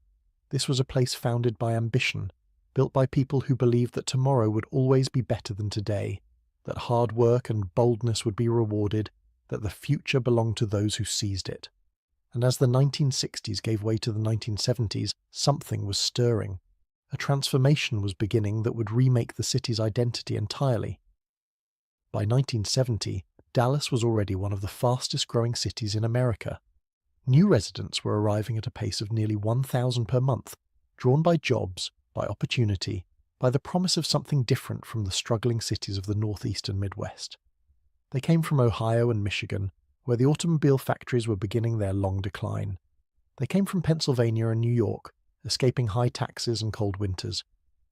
This was a place founded by ambition, built by people who believed that tomorrow would always be better than today, that hard work and boldness would be rewarded, that the future belonged to those who seized it. And as the 1960s gave way to the 1970s, something was stirring. A transformation was beginning that would remake the city's identity entirely. By 1970, Dallas was already one of the fastest-growing cities in America. New residents were arriving at a pace of nearly 1,000 per month, drawn by jobs, by opportunity, by the promise of something different from the struggling cities of the Northeast and Midwest. They came from Ohio and Michigan, where the automobile factories were beginning their long decline. They came from Pennsylvania and New York, escaping high taxes and cold winters.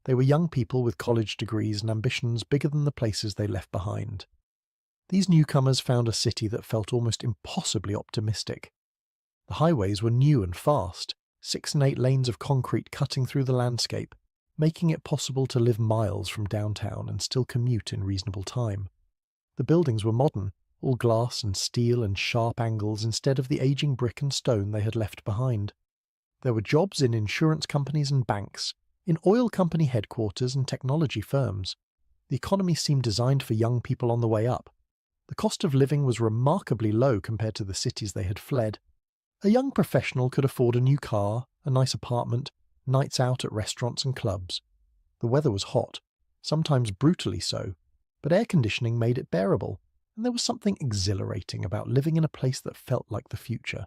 They were young people with college degrees and ambitions bigger than the places they left behind. These newcomers found a city that felt almost impossibly optimistic. The highways were new and fast, 6 and 8 lanes of concrete cutting through the landscape, making it possible to live miles from downtown and still commute in reasonable time. The buildings were modern, all glass and steel and sharp angles instead of the aging brick and stone they had left behind. There were jobs in insurance companies and banks, in oil company headquarters and technology firms. The economy seemed designed for young people on the way up. The cost of living was remarkably low compared to the cities they had fled. A young professional could afford a new car, a nice apartment, nights out at restaurants and clubs. The weather was hot, sometimes brutally so, but air conditioning made it bearable, and there was something exhilarating about living in a place that felt like the future.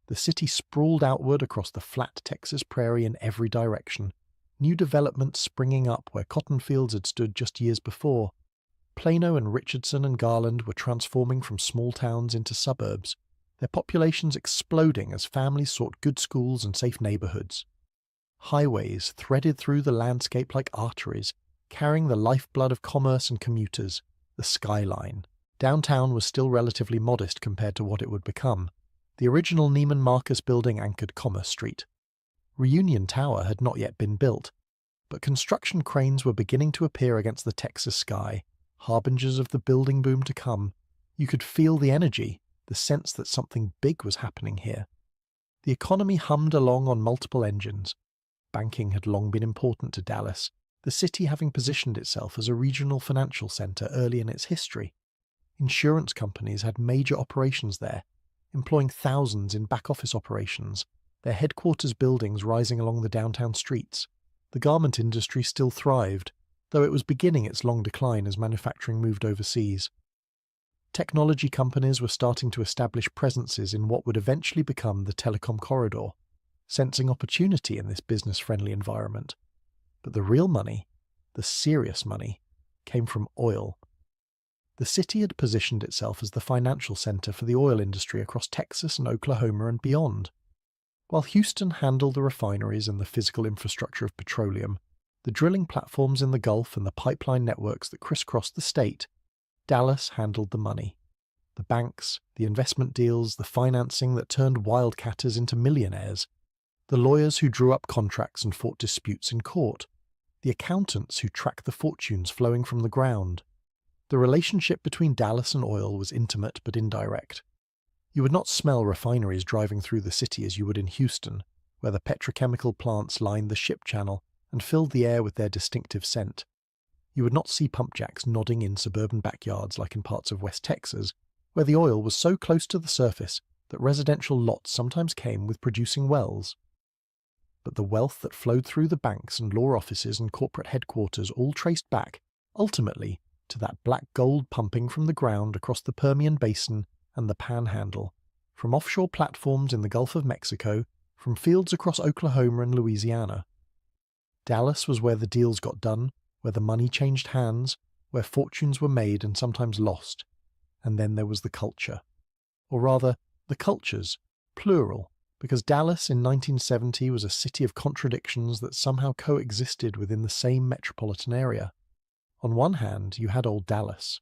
The city sprawled outward across the flat Texas prairie in every direction, new developments springing up where cotton fields had stood just years before. Plano and Richardson and Garland were transforming from small towns into suburbs, their populations exploding as families sought good schools and safe neighborhoods. Highways threaded through the landscape like arteries, carrying the lifeblood of commerce and commuters, the skyline. Downtown was still relatively modest compared to what it would become. The original Neiman Marcus building anchored Commerce Street. Reunion Tower had not yet been built, but construction cranes were beginning to appear against the Texas sky, harbingers of the building boom to come. You could feel the energy, the sense that something big was happening here. The economy hummed along on multiple engines. Banking had long been important to Dallas, the city having positioned itself as a regional financial center early in its history. Insurance companies had major operations there, employing thousands in back-office operations, their headquarters buildings rising along the downtown streets. The garment industry still thrived, though it was beginning its long decline as manufacturing moved overseas. Technology companies were starting to establish presences in what would eventually become the telecom corridor, sensing opportunity in this business-friendly environment. But the real money, the serious money, came from oil. The city had positioned itself as the financial center for the oil industry across Texas and Oklahoma and beyond. While Houston handled the refineries and the physical infrastructure of petroleum, the drilling platforms in the Gulf and the pipeline networks that crisscrossed the state, Dallas handled the money. The banks, the investment deals, the financing that turned wildcatters into millionaires, the lawyers who drew up contracts and fought disputes in court, the accountants who tracked the fortunes flowing from the ground. The relationship between Dallas and oil was intimate but indirect. You would not smell refineries driving through the city as you would in Houston, where the petrochemical plants lined the ship channel and filled the air with their distinctive scent. You would not see pump jacks nodding in suburban backyards like in parts of West Texas, where the oil was so close to the surface that residential lots sometimes came with producing wells. But the wealth that flowed through the banks and law offices and corporate headquarters all traced back, ultimately, to that black gold pumping from the ground across the Permian Basin and the Panhandle, from offshore platforms in the Gulf of Mexico, from fields across Oklahoma and Louisiana. Dallas was where the deals got done, where the money changed hands, where fortunes were made and sometimes lost. And then there was the culture. Or rather, the cultures, plural, because Dallas in 1970 was a city of contradictions that somehow coexisted within the same metropolitan area. On one hand, you had old Dallas,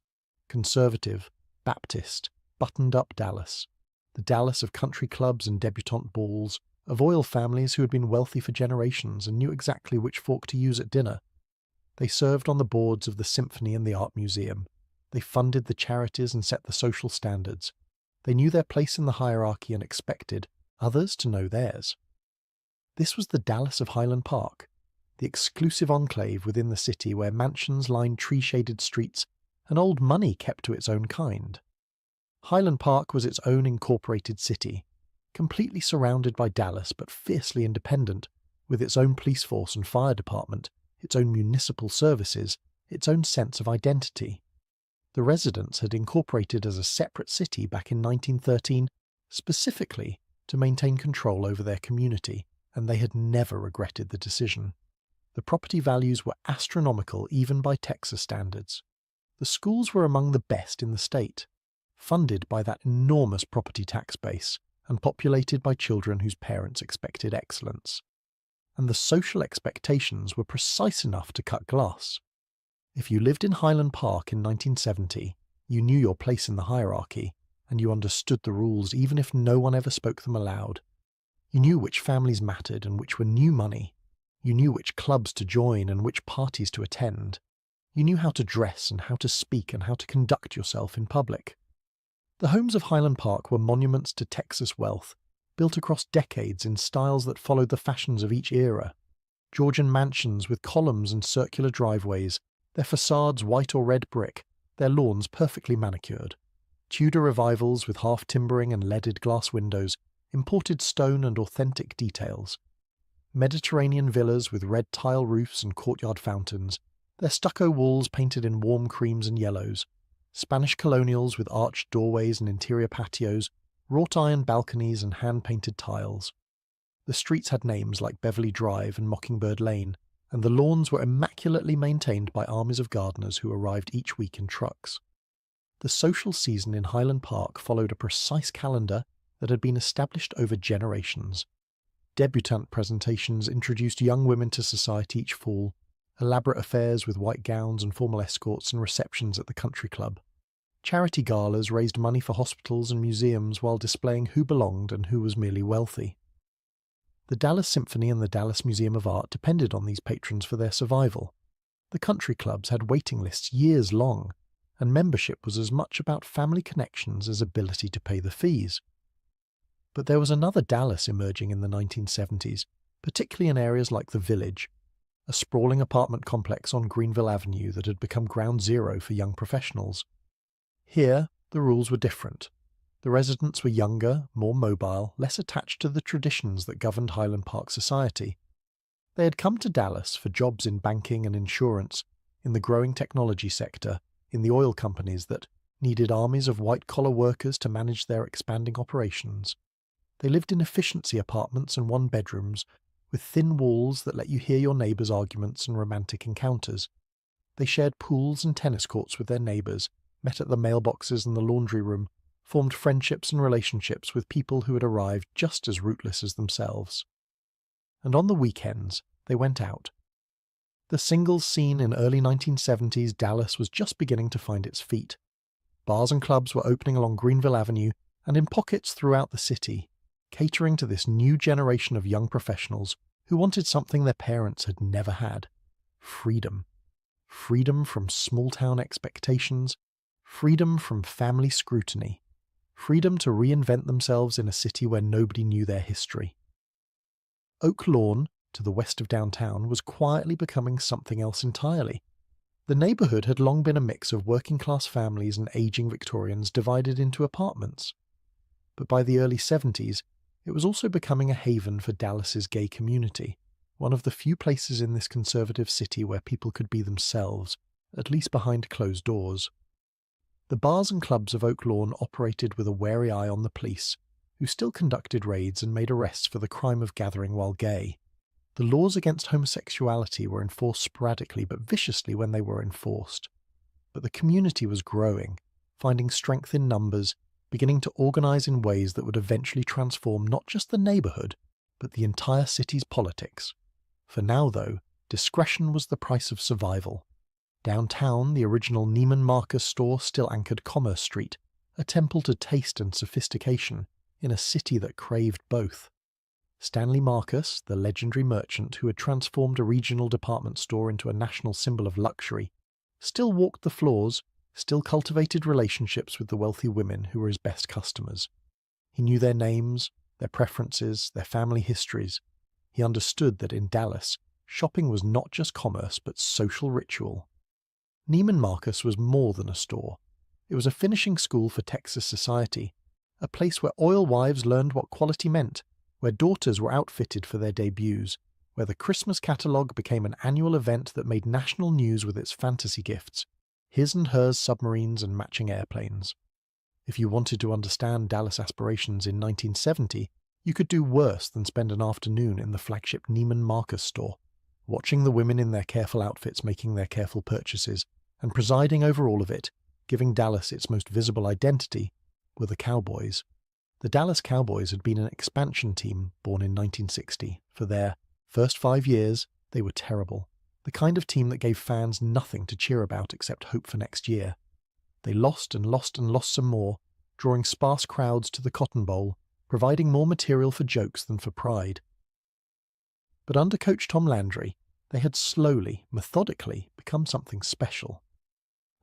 conservative, Baptist, buttoned-up Dallas, the Dallas of country clubs and debutante balls, of oil families who had been wealthy for generations and knew exactly which fork to use at dinner. They served on the boards of the Symphony and the Art Museum. They funded the charities and set the social standards. They knew their place in the hierarchy and expected others to know theirs. This was the Dallas of Highland Park, the exclusive enclave within the city where mansions lined tree-shaded streets and old money kept to its own kind. Highland Park was its own incorporated city, completely surrounded by Dallas but fiercely independent, with its own police force and fire department, its own municipal services, its own sense of identity. The residents had incorporated as a separate city back in 1913, specifically to maintain control over their community, and they had never regretted the decision. The property values were astronomical even by Texas standards. The schools were among the best in the state, funded by that enormous property tax base and populated by children whose parents expected excellence. And the social expectations were precise enough to cut glass. If you lived in Highland Park in 1970, you knew your place in the hierarchy, and you understood the rules even if no one ever spoke them aloud. You knew which families mattered and which were new money. You knew which clubs to join and which parties to attend. You knew how to dress and how to speak and how to conduct yourself in public. The homes of Highland Park were monuments to Texas wealth, built across decades in styles that followed the fashions of each era. Georgian mansions with columns and circular driveways, their facades white or red brick, their lawns perfectly manicured. Tudor revivals with half-timbering and leaded glass windows, imported stone and authentic details. Mediterranean villas with red tile roofs and courtyard fountains, their stucco walls painted in warm creams and yellows. Spanish colonials with arched doorways and interior patios, wrought iron balconies and hand-painted tiles. The streets had names like Beverly Drive and Mockingbird Lane, and the lawns were immaculately maintained by armies of gardeners who arrived each week in trucks. The social season in Highland Park followed a precise calendar that had been established over generations. Debutante presentations introduced young women to society each fall, elaborate affairs with white gowns and formal escorts and receptions at the country club. Charity galas raised money for hospitals and museums while displaying who belonged and who was merely wealthy. The Dallas Symphony and the Dallas Museum of Art depended on these patrons for their survival. The country clubs had waiting lists years long, and membership was as much about family connections as ability to pay the fees. But there was another Dallas emerging in the 1970s, particularly in areas like the Village, a sprawling apartment complex on Greenville Avenue that had become ground zero for young professionals. Here, the rules were different. The residents were younger, more mobile, less attached to the traditions that governed Highland Park society. They had come to Dallas for jobs in banking and insurance, in the growing technology sector, in the oil companies that, needed armies of white-collar workers to manage their expanding operations. They lived in efficiency apartments and one-bedrooms, with thin walls that let you hear your neighbours' arguments and romantic encounters. They shared pools and tennis courts with their neighbours, met at the mailboxes and the laundry room, formed friendships and relationships with people who had arrived just as rootless as themselves. And on the weekends, they went out. The singles scene in early 1970s Dallas was just beginning to find its feet. Bars and clubs were opening along Greenville Avenue and in pockets throughout the city, catering to this new generation of young professionals who wanted something their parents had never had: freedom. Freedom from small-town expectations, freedom from family scrutiny, freedom to reinvent themselves in a city where nobody knew their history. Oak Lawn, to the west of downtown, was quietly becoming something else entirely. The neighbourhood had long been a mix of working-class families and ageing Victorians divided into apartments. But by the early 70s, it was also becoming a haven for Dallas's gay community, one of the few places in this conservative city where people could be themselves, at least behind closed doors. The bars and clubs of Oak Lawn operated with a wary eye on the police, who still conducted raids and made arrests for the crime of gathering while gay. The laws against homosexuality were enforced sporadically but viciously when they were enforced. But the community was growing, finding strength in numbers, beginning to organise in ways that would eventually transform not just the neighbourhood, but the entire city's politics. For now, though, discretion was the price of survival. Downtown, the original Neiman Marcus store still anchored Commerce Street, a temple to taste and sophistication, in a city that craved both. Stanley Marcus, the legendary merchant who had transformed a regional department store into a national symbol of luxury, still walked the floors, still cultivated relationships with the wealthy women who were his best customers. He knew their names, their preferences, their family histories. He understood that in Dallas, shopping was not just commerce but social ritual. Neiman Marcus was more than a store. It was a finishing school for Texas society, a place where oil wives learned what quality meant, where daughters were outfitted for their debuts, where the Christmas catalogue became an annual event that made national news with its fantasy gifts, his and hers submarines and matching airplanes. If you wanted to understand Dallas aspirations in 1970, you could do worse than spend an afternoon in the flagship Neiman Marcus store, watching the women in their careful outfits making their careful purchases, and presiding over all of it, giving Dallas its most visible identity, were the Cowboys. The Dallas Cowboys had been an expansion team born in 1960. For their first 5 years, they were terrible. The kind of team that gave fans nothing to cheer about except hope for next year. They lost and lost and lost some more, drawing sparse crowds to the Cotton Bowl, providing more material for jokes than for pride. But under coach Tom Landry, they had slowly, methodically, become something special.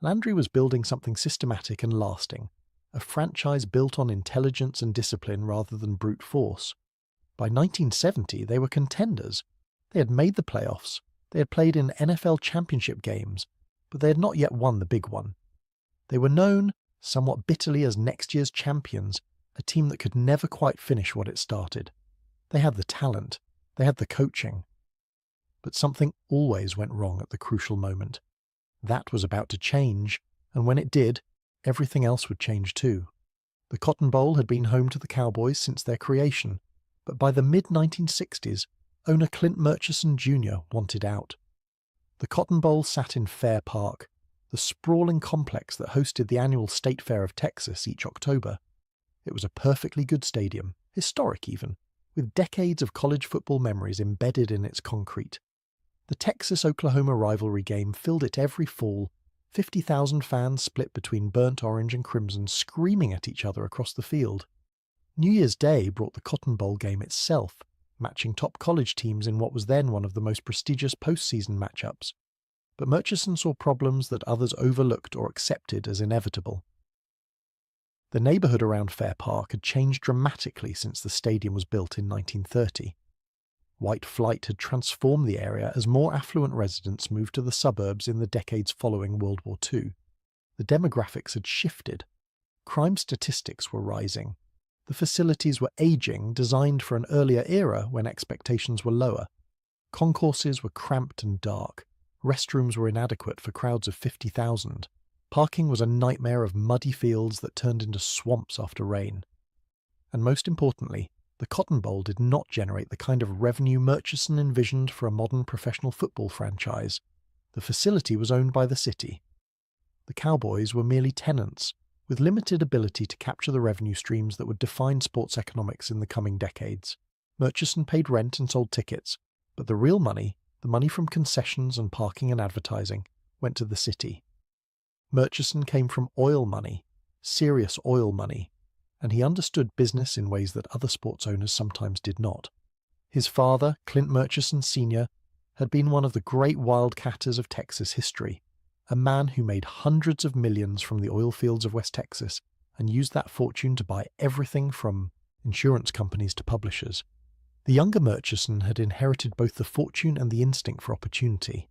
Landry was building something systematic and lasting, a franchise built on intelligence and discipline rather than brute force. By 1970, they were contenders. They had made the playoffs. They had played in NFL championship games, but they had not yet won the big one. They were known, somewhat bitterly, as next year's champions, a team that could never quite finish what it started. They had the talent. They had the coaching. But something always went wrong at the crucial moment. That was about to change, and when it did, everything else would change too. The Cotton Bowl had been home to the Cowboys since their creation, but by the mid-1960s, owner Clint Murchison Jr. wanted out. The Cotton Bowl sat in Fair Park, the sprawling complex that hosted the annual State Fair of Texas each October. It was a perfectly good stadium, historic even, with decades of college football memories embedded in its concrete. The Texas-Oklahoma rivalry game filled it every fall, 50,000 fans split between burnt orange and crimson screaming at each other across the field. New Year's Day brought the Cotton Bowl game itself, matching top college teams in what was then one of the most prestigious postseason matchups. But Murchison saw problems that others overlooked or accepted as inevitable. The neighbourhood around Fair Park had changed dramatically since the stadium was built in 1930. White flight had transformed the area as more affluent residents moved to the suburbs in the decades following World War II. The demographics had shifted. Crime statistics were rising. The facilities were aging, designed for an earlier era when expectations were lower. Concourses were cramped and dark. Restrooms were inadequate for crowds of 50,000. Parking was a nightmare of muddy fields that turned into swamps after rain. And most importantly, the Cotton Bowl did not generate the kind of revenue Murchison envisioned for a modern professional football franchise. The facility was owned by the city. The Cowboys were merely tenants, with limited ability to capture the revenue streams that would define sports economics in the coming decades. Murchison paid rent and sold tickets, but the real money, the money from concessions and parking and advertising, went to the city. Murchison came from oil money, serious oil money, and he understood business in ways that other sports owners sometimes did not. His father, Clint Murchison Sr., had been one of the great wildcatters of Texas history, a man who made hundreds of millions from the oil fields of West Texas and used that fortune to buy everything from insurance companies to publishers. The younger Murchison had inherited both the fortune and the instinct for opportunity.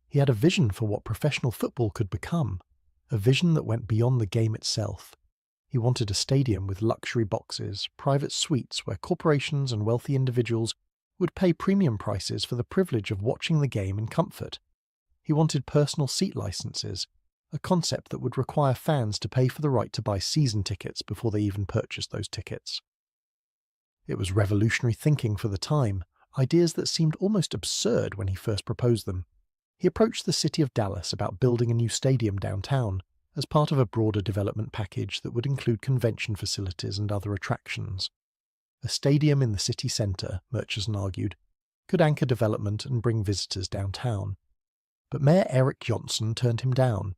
He had a vision for what professional football could become, a vision that went beyond the game itself. He wanted a stadium with luxury boxes, private suites where corporations and wealthy individuals would pay premium prices for the privilege of watching the game in comfort. He wanted personal seat licenses, a concept that would require fans to pay for the right to buy season tickets before they even purchased those tickets. It was revolutionary thinking for the time, ideas that seemed almost absurd when he first proposed them. He approached the city of Dallas about building a new stadium downtown as part of a broader development package that would include convention facilities and other attractions. A stadium in the city centre, Murchison argued, could anchor development and bring visitors downtown. But Mayor Eric Johnson turned him down.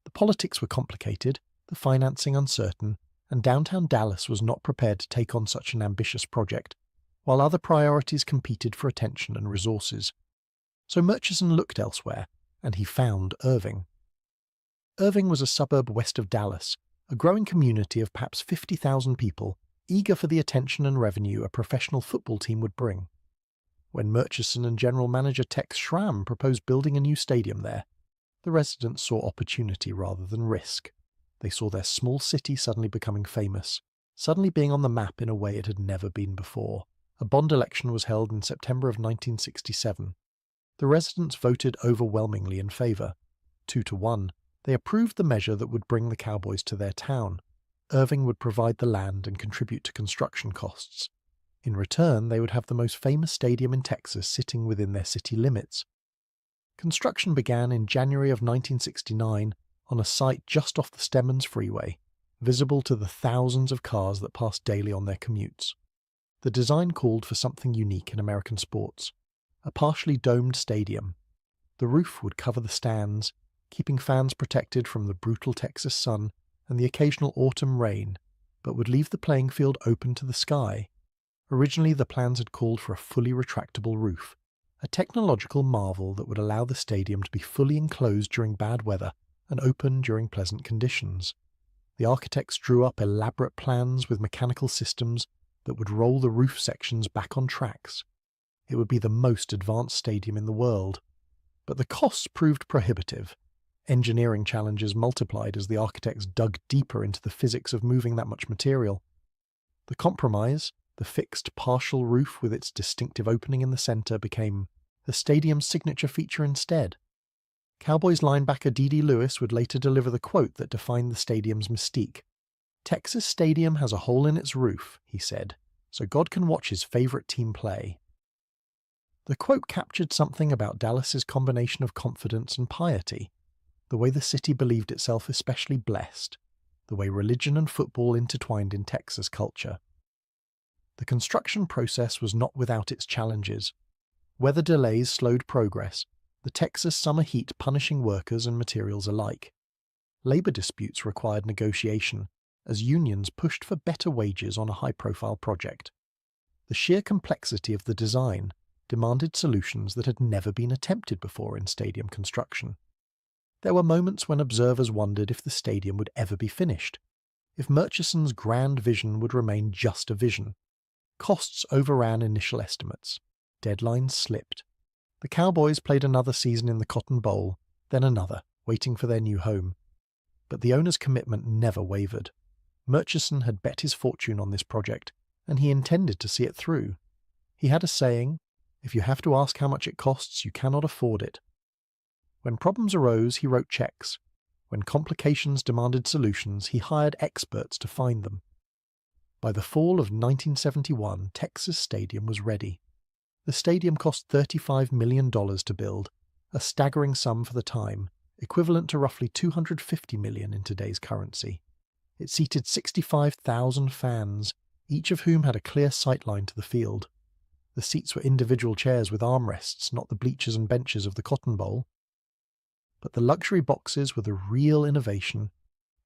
The politics were complicated, the financing uncertain, and downtown Dallas was not prepared to take on such an ambitious project, while other priorities competed for attention and resources. So Murchison looked elsewhere, and he found Irving. Irving was a suburb west of Dallas, a growing community of perhaps 50,000 people, eager for the attention and revenue a professional football team would bring. When Murchison and general manager Tex Schramm proposed building a new stadium there, the residents saw opportunity rather than risk. They saw their small city suddenly becoming famous, suddenly being on the map in a way it had never been before. A bond election was held in September of 1967. The residents voted overwhelmingly in favour. 2-1, they approved the measure that would bring the Cowboys to their town. Irving would provide the land and contribute to construction costs. In return, they would have the most famous stadium in Texas sitting within their city limits. Construction began in January of 1969 on a site just off the Stemmons Freeway, visible to the thousands of cars that passed daily on their commutes. The design called for something unique in American sports, a partially domed stadium. The roof would cover the stands, keeping fans protected from the brutal Texas sun and the occasional autumn rain, but would leave the playing field open to the sky. Originally, the plans had called for a fully retractable roof, a technological marvel that would allow the stadium to be fully enclosed during bad weather and open during pleasant conditions. The architects drew up elaborate plans with mechanical systems that would roll the roof sections back on tracks. It would be the most advanced stadium in the world. But the costs proved prohibitive. Engineering challenges multiplied as the architects dug deeper into the physics of moving that much material. The compromise, the fixed partial roof with its distinctive opening in the centre, became the stadium's signature feature instead. Cowboys linebacker D.D. Lewis would later deliver the quote that defined the stadium's mystique. "Texas Stadium has a hole in its roof," he said, "so God can watch his favourite team play." The quote captured something about Dallas's combination of confidence and piety, the way the city believed itself especially blessed, the way religion and football intertwined in Texas culture. The construction process was not without its challenges. Weather delays slowed progress, the Texas summer heat punishing workers and materials alike. Labour disputes required negotiation, as unions pushed for better wages on a high-profile project. The sheer complexity of the design demanded solutions that had never been attempted before in stadium construction. There were moments when observers wondered if the stadium would ever be finished, if Murchison's grand vision would remain just a vision. Costs overran initial estimates. Deadlines slipped. The Cowboys played another season in the Cotton Bowl, then another, waiting for their new home. But the owner's commitment never wavered. Murchison had bet his fortune on this project, and he intended to see it through. He had a saying, "If you have to ask how much it costs, you cannot afford it." When problems arose, he wrote checks. When complications demanded solutions, he hired experts to find them. By the fall of 1971, Texas Stadium was ready. The stadium cost $35 million to build, a staggering sum for the time, equivalent to roughly $250 million in today's currency. It seated 65,000 fans, each of whom had a clear sightline to the field. The seats were individual chairs with armrests, not the bleachers and benches of the Cotton Bowl. But the luxury boxes were the real innovation.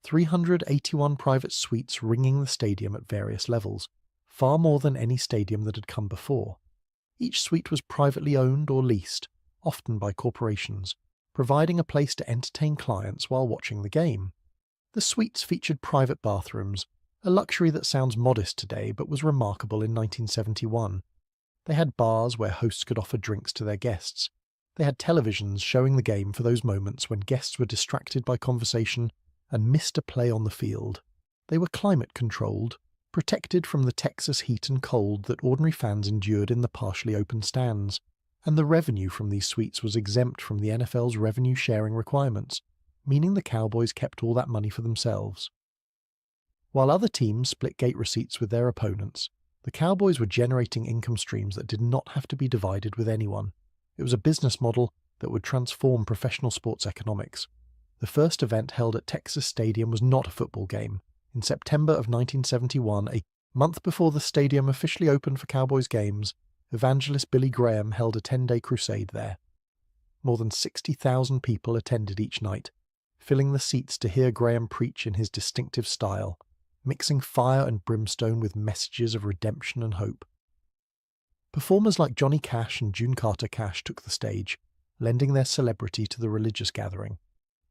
381 private suites ringing the stadium at various levels, far more than any stadium that had come before. Each suite was privately owned or leased, often by corporations, providing a place to entertain clients while watching the game. The suites featured private bathrooms, a luxury that sounds modest today but was remarkable in 1971. They had bars where hosts could offer drinks to their guests. They had televisions showing the game for those moments when guests were distracted by conversation and missed a play on the field. They were climate-controlled, protected from the Texas heat and cold that ordinary fans endured in the partially open stands, and the revenue from these suites was exempt from the NFL's revenue-sharing requirements, meaning the Cowboys kept all that money for themselves. While other teams split gate receipts with their opponents, the Cowboys were generating income streams that did not have to be divided with anyone. It was a business model that would transform professional sports economics. The first event held at Texas Stadium was not a football game. In September of 1971, a month before the stadium officially opened for Cowboys games, evangelist Billy Graham held a 10-day crusade there. More than 60,000 people attended each night, filling the seats to hear Graham preach in his distinctive style, mixing fire and brimstone with messages of redemption and hope. Performers like Johnny Cash and June Carter Cash took the stage, lending their celebrity to the religious gathering.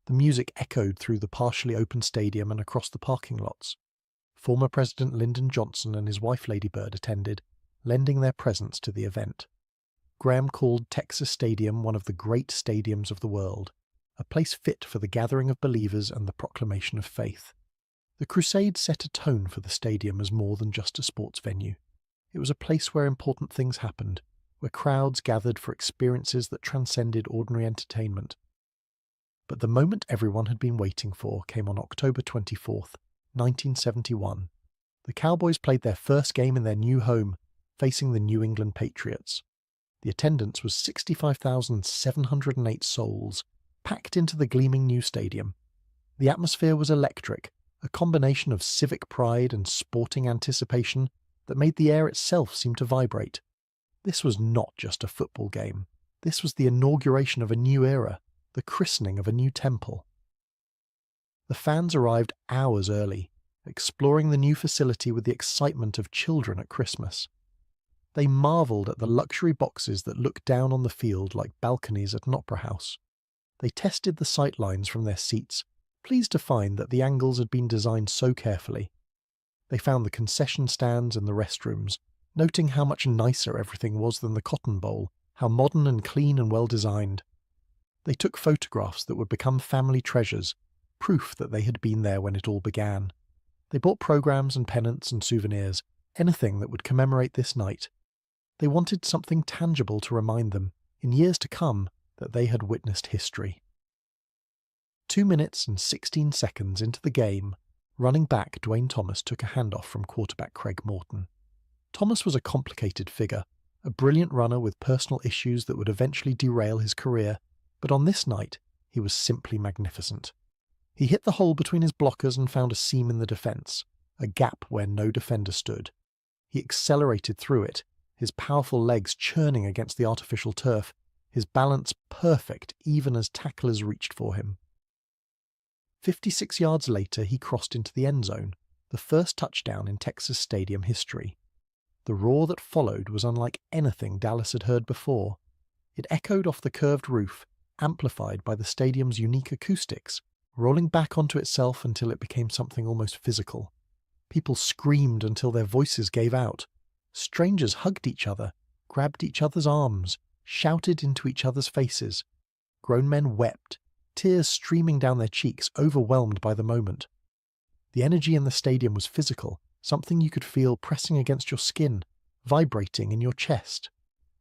The music echoed through the partially open stadium and across the parking lots. Former President Lyndon Johnson and his wife Lady Bird attended, lending their presence to the event. Graham called Texas Stadium one of the great stadiums of the world, a place fit for the gathering of believers and the proclamation of faith. The crusade set a tone for the stadium as more than just a sports venue. It was a place where important things happened, where crowds gathered for experiences that transcended ordinary entertainment. But the moment everyone had been waiting for came on October 24th, 1971. The Cowboys played their first game in their new home, facing the New England Patriots. The attendance was 65,708 souls, packed into the gleaming new stadium. The atmosphere was electric, a combination of civic pride and sporting anticipation that made the air itself seem to vibrate. This was not just a football game. This was the inauguration of a new era, the christening of a new temple. The fans arrived hours early, exploring the new facility with the excitement of children at Christmas. They marvelled at the luxury boxes that looked down on the field like balconies at an opera house. They tested the sight lines from their seats, pleased to find that the angles had been designed so carefully. They found the concession stands and the restrooms, noting how much nicer everything was than the Cotton Bowl, how modern and clean and well designed. They took photographs that would become family treasures, proof that they had been there when it all began. They bought programs and pennants and souvenirs, anything that would commemorate this night. They wanted something tangible to remind them, in years to come, that they had witnessed history. 2 minutes and 16 seconds into the game, running back Dwayne Thomas took a handoff from quarterback Craig Morton. Thomas was a complicated figure, a brilliant runner with personal issues that would eventually derail his career, but on this night, he was simply magnificent. He hit the hole between his blockers and found a seam in the defence, a gap where no defender stood. He accelerated through it, his powerful legs churning against the artificial turf, his balance perfect even as tacklers reached for him. 56 yards later, he crossed into the end zone, the first touchdown in Texas Stadium history. The roar that followed was unlike anything Dallas had heard before. It echoed off the curved roof, amplified by the stadium's unique acoustics, rolling back onto itself until it became something almost physical. People screamed until their voices gave out. Strangers hugged each other, grabbed each other's arms, shouted into each other's faces. Grown men wept, tears streaming down their cheeks, overwhelmed by the moment. The energy in the stadium was physical, something you could feel pressing against your skin, vibrating in your chest.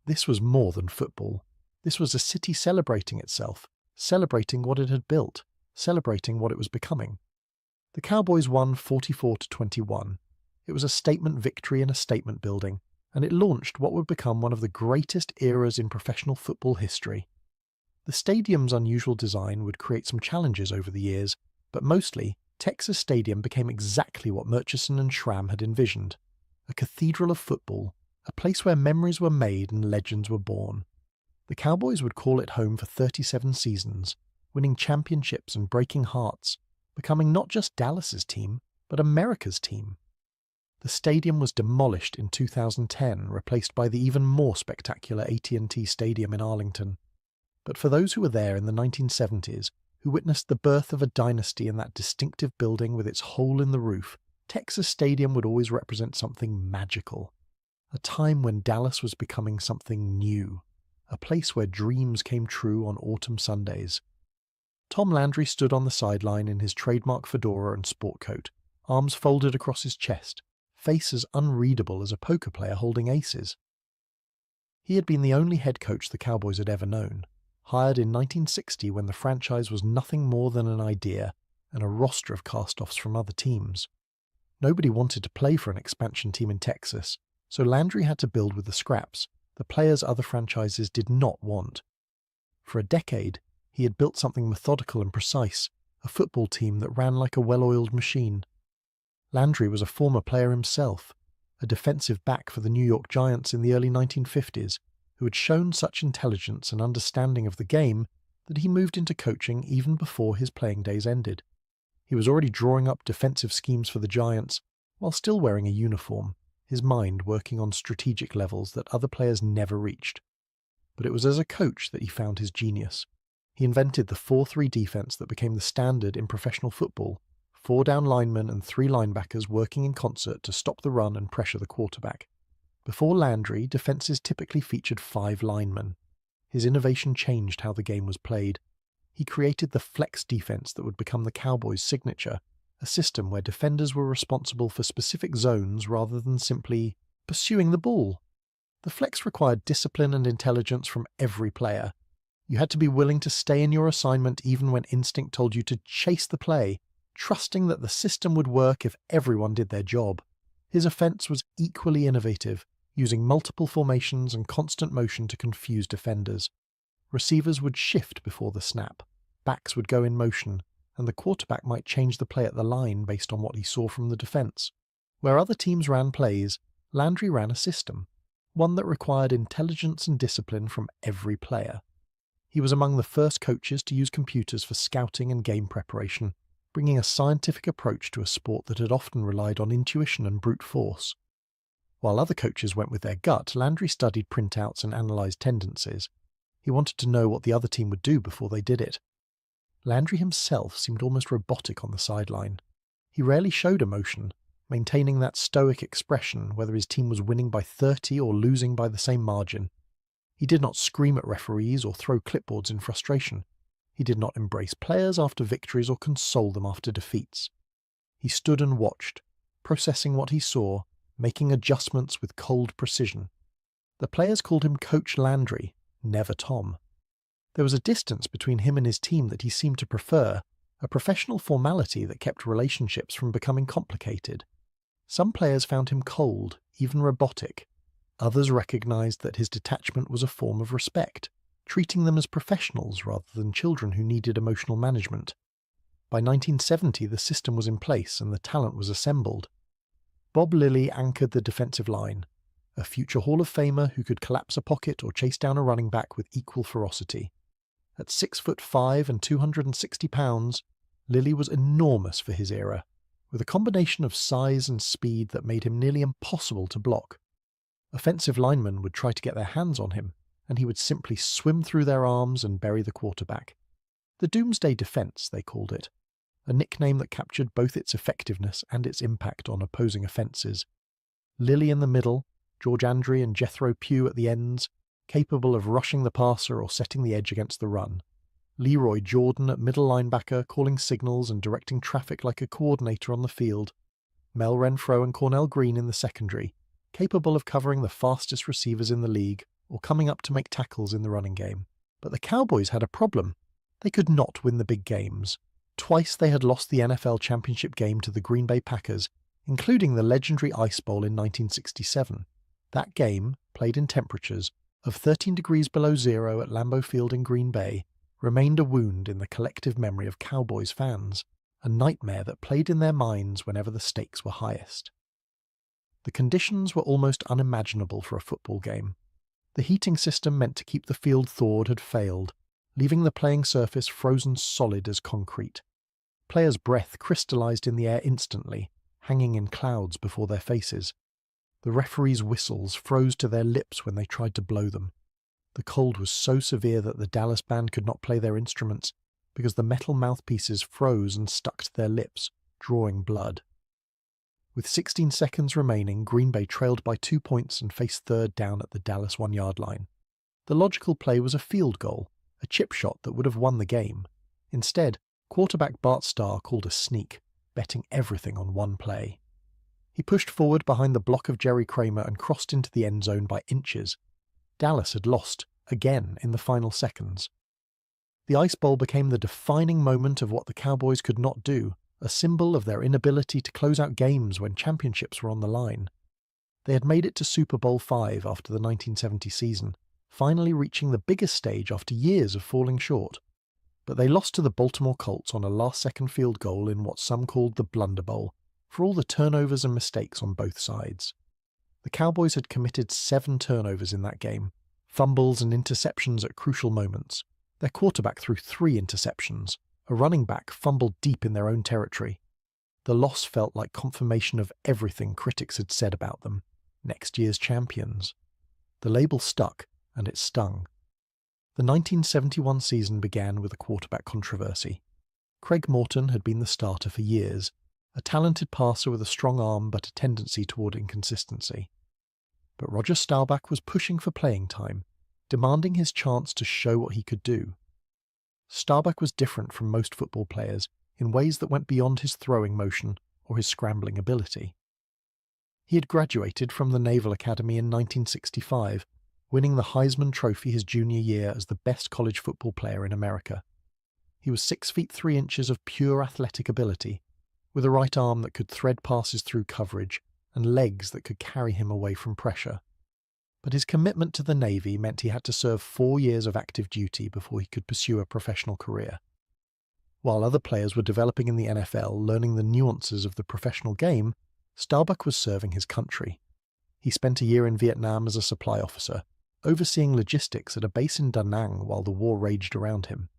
This was more than football. This was a city celebrating itself, celebrating what it had built, celebrating what it was becoming. The Cowboys won 44-21. It was a statement victory in a statement building, and it launched what would become one of the greatest eras in professional football history. The stadium's unusual design would create some challenges over the years, but mostly, Texas Stadium became exactly what Murchison and Schramm had envisioned: a cathedral of football, a place where memories were made and legends were born. The Cowboys would call it home for 37 seasons, winning championships and breaking hearts, becoming not just Dallas's team, but America's team. The stadium was demolished in 2010, replaced by the even more spectacular AT&T Stadium in Arlington. But for those who were there in the 1970s, who witnessed the birth of a dynasty in that distinctive building with its hole in the roof, Texas Stadium would always represent something magical. A time when Dallas was becoming something new, a place where dreams came true on autumn Sundays. Tom Landry stood on the sideline in his trademark fedora and sport coat, arms folded across his chest, face as unreadable as a poker player holding aces. He had been the only head coach the Cowboys had ever known, hired in 1960 when the franchise was nothing more than an idea and a roster of cast-offs from other teams. Nobody wanted to play for an expansion team in Texas, so Landry had to build with the scraps, the players other franchises did not want. For a decade, he had built something methodical and precise, a football team that ran like a well-oiled machine. Landry was a former player himself, a defensive back for the New York Giants in the early 1950s, who had shown such intelligence and understanding of the game that he moved into coaching even before his playing days ended. He was already drawing up defensive schemes for the Giants, while still wearing a uniform, his mind working on strategic levels that other players never reached. But it was as a coach that he found his genius. He invented the 4-3 defense that became the standard in professional football: 4 down linemen and 3 linebackers working in concert to stop the run and pressure the quarterback. Before Landry, defenses typically featured 5 linemen. His innovation changed how the game was played. He created the flex defense that would become the Cowboys' signature, a system where defenders were responsible for specific zones rather than simply pursuing the ball. The flex required discipline and intelligence from every player. You had to be willing to stay in your assignment even when instinct told you to chase the play, trusting that the system would work if everyone did their job. His offense was equally innovative, using multiple formations and constant motion to confuse defenders. Receivers would shift before the snap, backs would go in motion, and the quarterback might change the play at the line based on what he saw from the defense. Where other teams ran plays, Landry ran a system, one that required intelligence and discipline from every player. He was among the first coaches to use computers for scouting and game preparation, bringing a scientific approach to a sport that had often relied on intuition and brute force. While other coaches went with their gut, Landry studied printouts and analysed tendencies. He wanted to know what the other team would do before they did it. Landry himself seemed almost robotic on the sideline. He rarely showed emotion, maintaining that stoic expression whether his team was winning by 30 or losing by the same margin. He did not scream at referees or throw clipboards in frustration. He did not embrace players after victories or console them after defeats. He stood and watched, processing what he saw, making adjustments with cold precision. The players called him Coach Landry, never Tom. There was a distance between him and his team that he seemed to prefer, a professional formality that kept relationships from becoming complicated. Some players found him cold, even robotic. Others recognized that his detachment was a form of respect, treating them as professionals rather than children who needed emotional management. By 1970, the system was in place and the talent was assembled. Bob Lilly anchored the defensive line, a future Hall of Famer who could collapse a pocket or chase down a running back with equal ferocity. At 6'5" and 260 pounds, Lilly was enormous for his era, with a combination of size and speed that made him nearly impossible to block. Offensive linemen would try to get their hands on him, and he would simply swim through their arms and bury the quarterback. The Doomsday Defense, they called it, a nickname that captured both its effectiveness and its impact on opposing offenses. Lilly in the middle, George Andre and Jethro Pugh at the ends, capable of rushing the passer or setting the edge against the run. Leroy Jordan at middle linebacker, calling signals and directing traffic like a coordinator on the field. Mel Renfro and Cornell Green in the secondary, capable of covering the fastest receivers in the league or coming up to make tackles in the running game. But the Cowboys had a problem. They could not win the big games. Twice they had lost the NFL championship game to the Green Bay Packers, including the legendary Ice Bowl in 1967. That game, played in temperatures of 13 degrees below zero at Lambeau Field in Green Bay, remained a wound in the collective memory of Cowboys fans, a nightmare that played in their minds whenever the stakes were highest. The conditions were almost unimaginable for a football game. The heating system meant to keep the field thawed had failed, leaving the playing surface frozen solid as concrete. Players' breath crystallized in the air instantly, hanging in clouds before their faces. The referees' whistles froze to their lips when they tried to blow them. The cold was so severe that the Dallas band could not play their instruments because the metal mouthpieces froze and stuck to their lips, drawing blood. With 16 seconds remaining, Green Bay trailed by 2 points and faced third down at the Dallas 1-yard line. The logical play was a field goal, a chip shot that would have won the game. Instead, quarterback Bart Starr called a sneak, betting everything on one play. He pushed forward behind the block of Jerry Kramer and crossed into the end zone by inches. Dallas had lost, again, in the final seconds. The Ice Bowl became the defining moment of what the Cowboys could not do, a symbol of their inability to close out games when championships were on the line. They had made it to Super Bowl V after the 1970 season, finally reaching the biggest stage after years of falling short. But they lost to the Baltimore Colts on a last-second field goal in what some called the Blunder Bowl, for all the turnovers and mistakes on both sides. The Cowboys had committed 7 turnovers in that game, fumbles and interceptions at crucial moments. Their quarterback threw 3 interceptions. A running back fumbled deep in their own territory. The loss felt like confirmation of everything critics had said about them. Next year's champions. The label stuck, and it stung. The 1971 season began with a quarterback controversy. Craig Morton had been the starter for years, a talented passer with a strong arm but a tendency toward inconsistency. But Roger Staubach was pushing for playing time, demanding his chance to show what he could do. Staubach was different from most football players in ways that went beyond his throwing motion or his scrambling ability. He had graduated from the Naval Academy in 1965, winning the Heisman Trophy his junior year as the best college football player in America. He was 6 feet 3 inches of pure athletic ability, with a right arm that could thread passes through coverage and legs that could carry him away from pressure. But his commitment to the Navy meant he had to serve 4 years of active duty before he could pursue a professional career. While other players were developing in the NFL, learning the nuances of the professional game, Staubach was serving his country. He spent a year in Vietnam as a supply officer, overseeing logistics at a base in Da Nang while the war raged around him.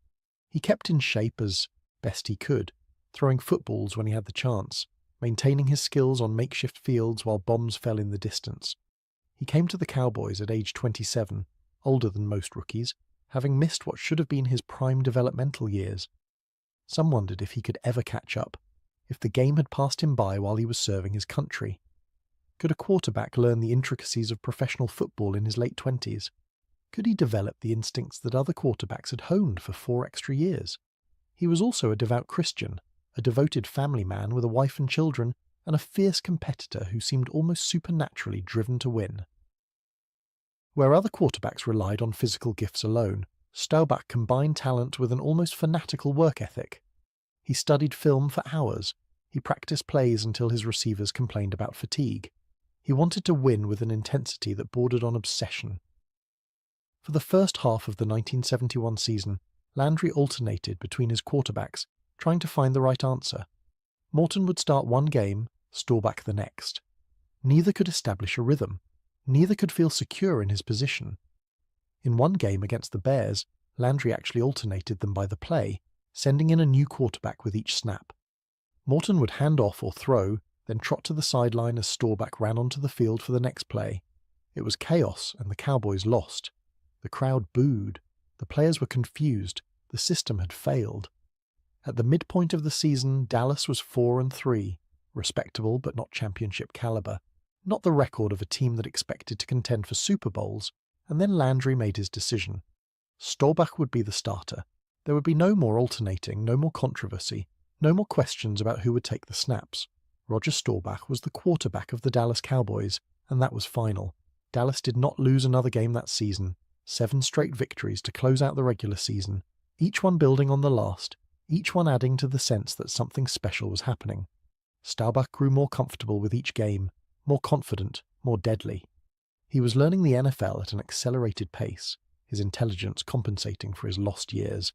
He kept in shape as best he could, throwing footballs when he had the chance, maintaining his skills on makeshift fields while bombs fell in the distance. He came to the Cowboys at age 27, older than most rookies, having missed what should have been his prime developmental years. Some wondered if he could ever catch up, if the game had passed him by while he was serving his country. Could a quarterback learn the intricacies of professional football in his late 20s? Could he develop the instincts that other quarterbacks had honed for 4 extra years? He was also a devout Christian, a devoted family man with a wife and children, and a fierce competitor who seemed almost supernaturally driven to win. Where other quarterbacks relied on physical gifts alone, Staubach combined talent with an almost fanatical work ethic. He studied film for hours. He practiced plays until his receivers complained about fatigue. He wanted to win with an intensity that bordered on obsession. For the first half of the 1971 season, Landry alternated between his quarterbacks, trying to find the right answer. Morton would start one game, Staubach the next. Neither could establish a rhythm. Neither could feel secure in his position. In one game against the Bears, Landry actually alternated them by the play, sending in a new quarterback with each snap. Morton would hand off or throw, then trot to the sideline as Staubach ran onto the field for the next play. It was chaos, and the Cowboys lost. The crowd booed. The players were confused. The system had failed. At the midpoint of the season, Dallas was 4-3, respectable but not championship caliber, not the record of a team that expected to contend for Super Bowls, and then Landry made his decision. Staubach would be the starter. There would be no more alternating, no more controversy, no more questions about who would take the snaps. Roger Staubach was the quarterback of the Dallas Cowboys, and that was final. Dallas did not lose another game that season. 7 straight victories to close out the regular season, each one building on the last, each one adding to the sense that something special was happening. Staubach grew more comfortable with each game, more confident, more deadly. He was learning the NFL at an accelerated pace, his intelligence compensating for his lost years.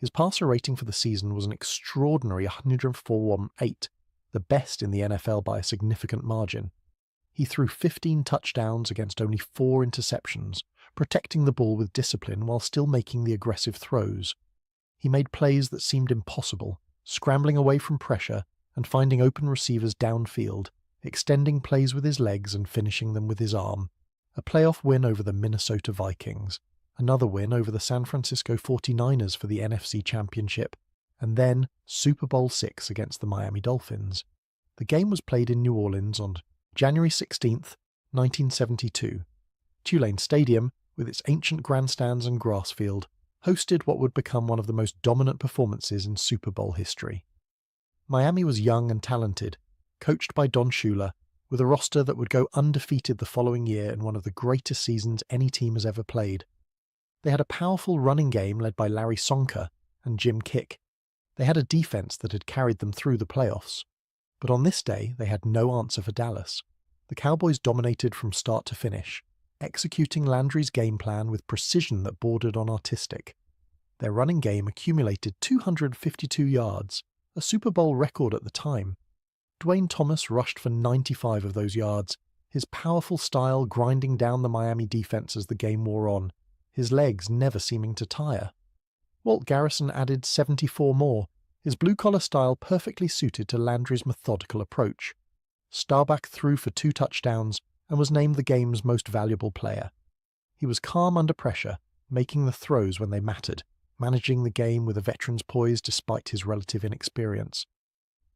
His passer rating for the season was an extraordinary 104.18, the best in the NFL by a significant margin. He threw 15 touchdowns against only 4 interceptions, protecting the ball with discipline while still making the aggressive throws. He made plays that seemed impossible, scrambling away from pressure and finding open receivers downfield, extending plays with his legs and finishing them with his arm. A playoff win over the Minnesota Vikings, another win over the San Francisco 49ers for the NFC Championship, and then Super Bowl VI against the Miami Dolphins. The game was played in New Orleans on January 16, 1972. Tulane Stadium, with its ancient grandstands and grass field, hosted what would become one of the most dominant performances in Super Bowl history. Miami was young and talented, coached by Don Shula, with a roster that would go undefeated the following year in one of the greatest seasons any team has ever played. They had a powerful running game led by Larry Sonka and Jim Kick. They had a defense that had carried them through the playoffs. But on this day, they had no answer for Dallas. The Cowboys dominated from start to finish, executing Landry's game plan with precision that bordered on artistic. Their running game accumulated 252 yards, a Super Bowl record at the time. Dwayne Thomas rushed for 95 of those yards, his powerful style grinding down the Miami defense as the game wore on, his legs never seeming to tire. Walt Garrison added 74 more, his blue-collar style perfectly suited to Landry's methodical approach. Staubach threw for 2 touchdowns and was named the game's most valuable player. He was calm under pressure, making the throws when they mattered, managing the game with a veteran's poise despite his relative inexperience.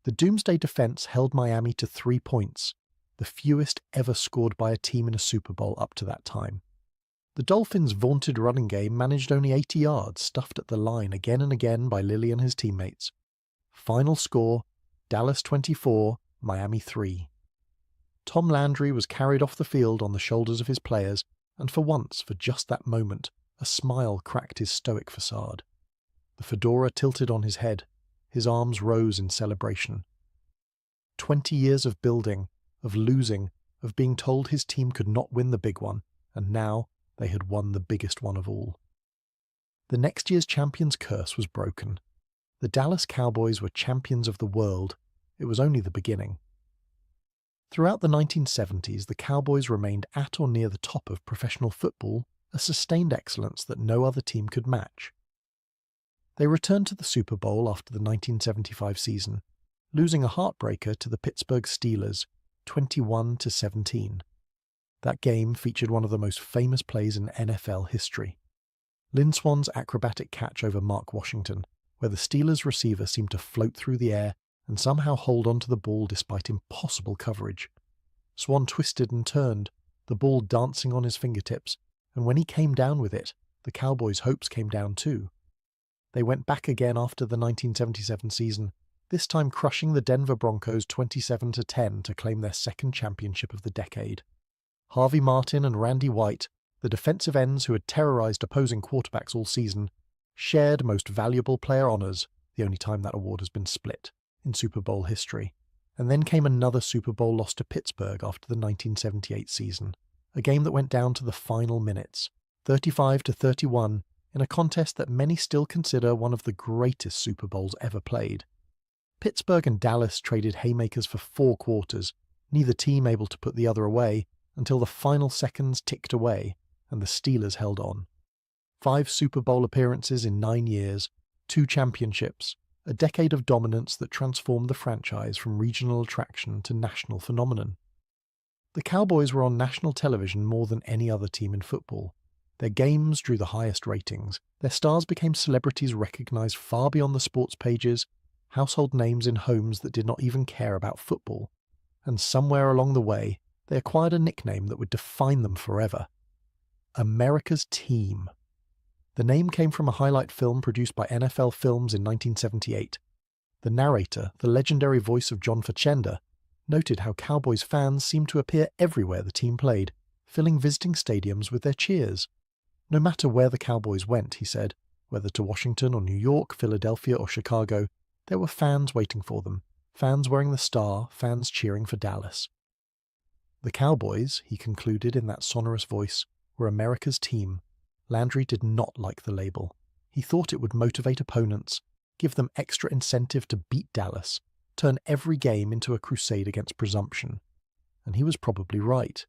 The Doomsday defense held Miami to 3 points, the fewest ever scored by a team in a Super Bowl up to that time. The Dolphins' vaunted running game managed only 80 yards, stuffed at the line again and again by Lilly and his teammates. Final score, Dallas 24, Miami 3. Tom Landry was carried off the field on the shoulders of his players, and for once, for just that moment, a smile cracked his stoic facade. The fedora tilted on his head, his arms rose in celebration. 20 years of building, of losing, of being told his team could not win the big one, and now they had won the biggest one of all. The next year's champion's curse was broken. The Dallas Cowboys were champions of the world. It was only the beginning. Throughout the 1970s, the Cowboys remained at or near the top of professional football, a sustained excellence that no other team could match. They returned to the Super Bowl after the 1975 season, losing a heartbreaker to the Pittsburgh Steelers, 21-17. That game featured one of the most famous plays in NFL history. Lynn Swann's acrobatic catch over Mark Washington, where the Steelers' receiver seemed to float through the air and somehow hold onto the ball despite impossible coverage. Swann twisted and turned, the ball dancing on his fingertips, and when he came down with it, the Cowboys' hopes came down too. They went back again after the 1977 season, this time crushing the Denver Broncos 27-10 to claim their second championship of the decade. Harvey Martin and Randy White, the defensive ends who had terrorized opposing quarterbacks all season, shared Most Valuable Player honors, the only time that award has been split, in Super Bowl history. And then came another Super Bowl loss to Pittsburgh after the 1978 season, a game that went down to the final minutes, 35-31, in a contest that many still consider one of the greatest Super Bowls ever played. Pittsburgh and Dallas traded haymakers for 4 quarters, neither team able to put the other away, until the final seconds ticked away, and the Steelers held on. 5 Super Bowl appearances in 9 years, 2 championships, a decade of dominance that transformed the franchise from regional attraction to national phenomenon. The Cowboys were on national television more than any other team in football. Their games drew the highest ratings. Their stars became celebrities recognized far beyond the sports pages, household names in homes that did not even care about football. And somewhere along the way, they acquired a nickname that would define them forever. America's Team. The name came from a highlight film produced by NFL Films in 1978. The narrator, the legendary voice of John Facenda, noted how Cowboys fans seemed to appear everywhere the team played, filling visiting stadiums with their cheers. No matter where the Cowboys went, he said, Whether to Washington or New York, Philadelphia or Chicago, there were fans waiting for them, fans wearing the star, fans cheering for Dallas. The Cowboys, he concluded in that sonorous voice, were America's team. Landry did not like the label. He thought it would motivate opponents, give them extra incentive to beat Dallas, turn every game into a crusade against presumption. And he was probably right.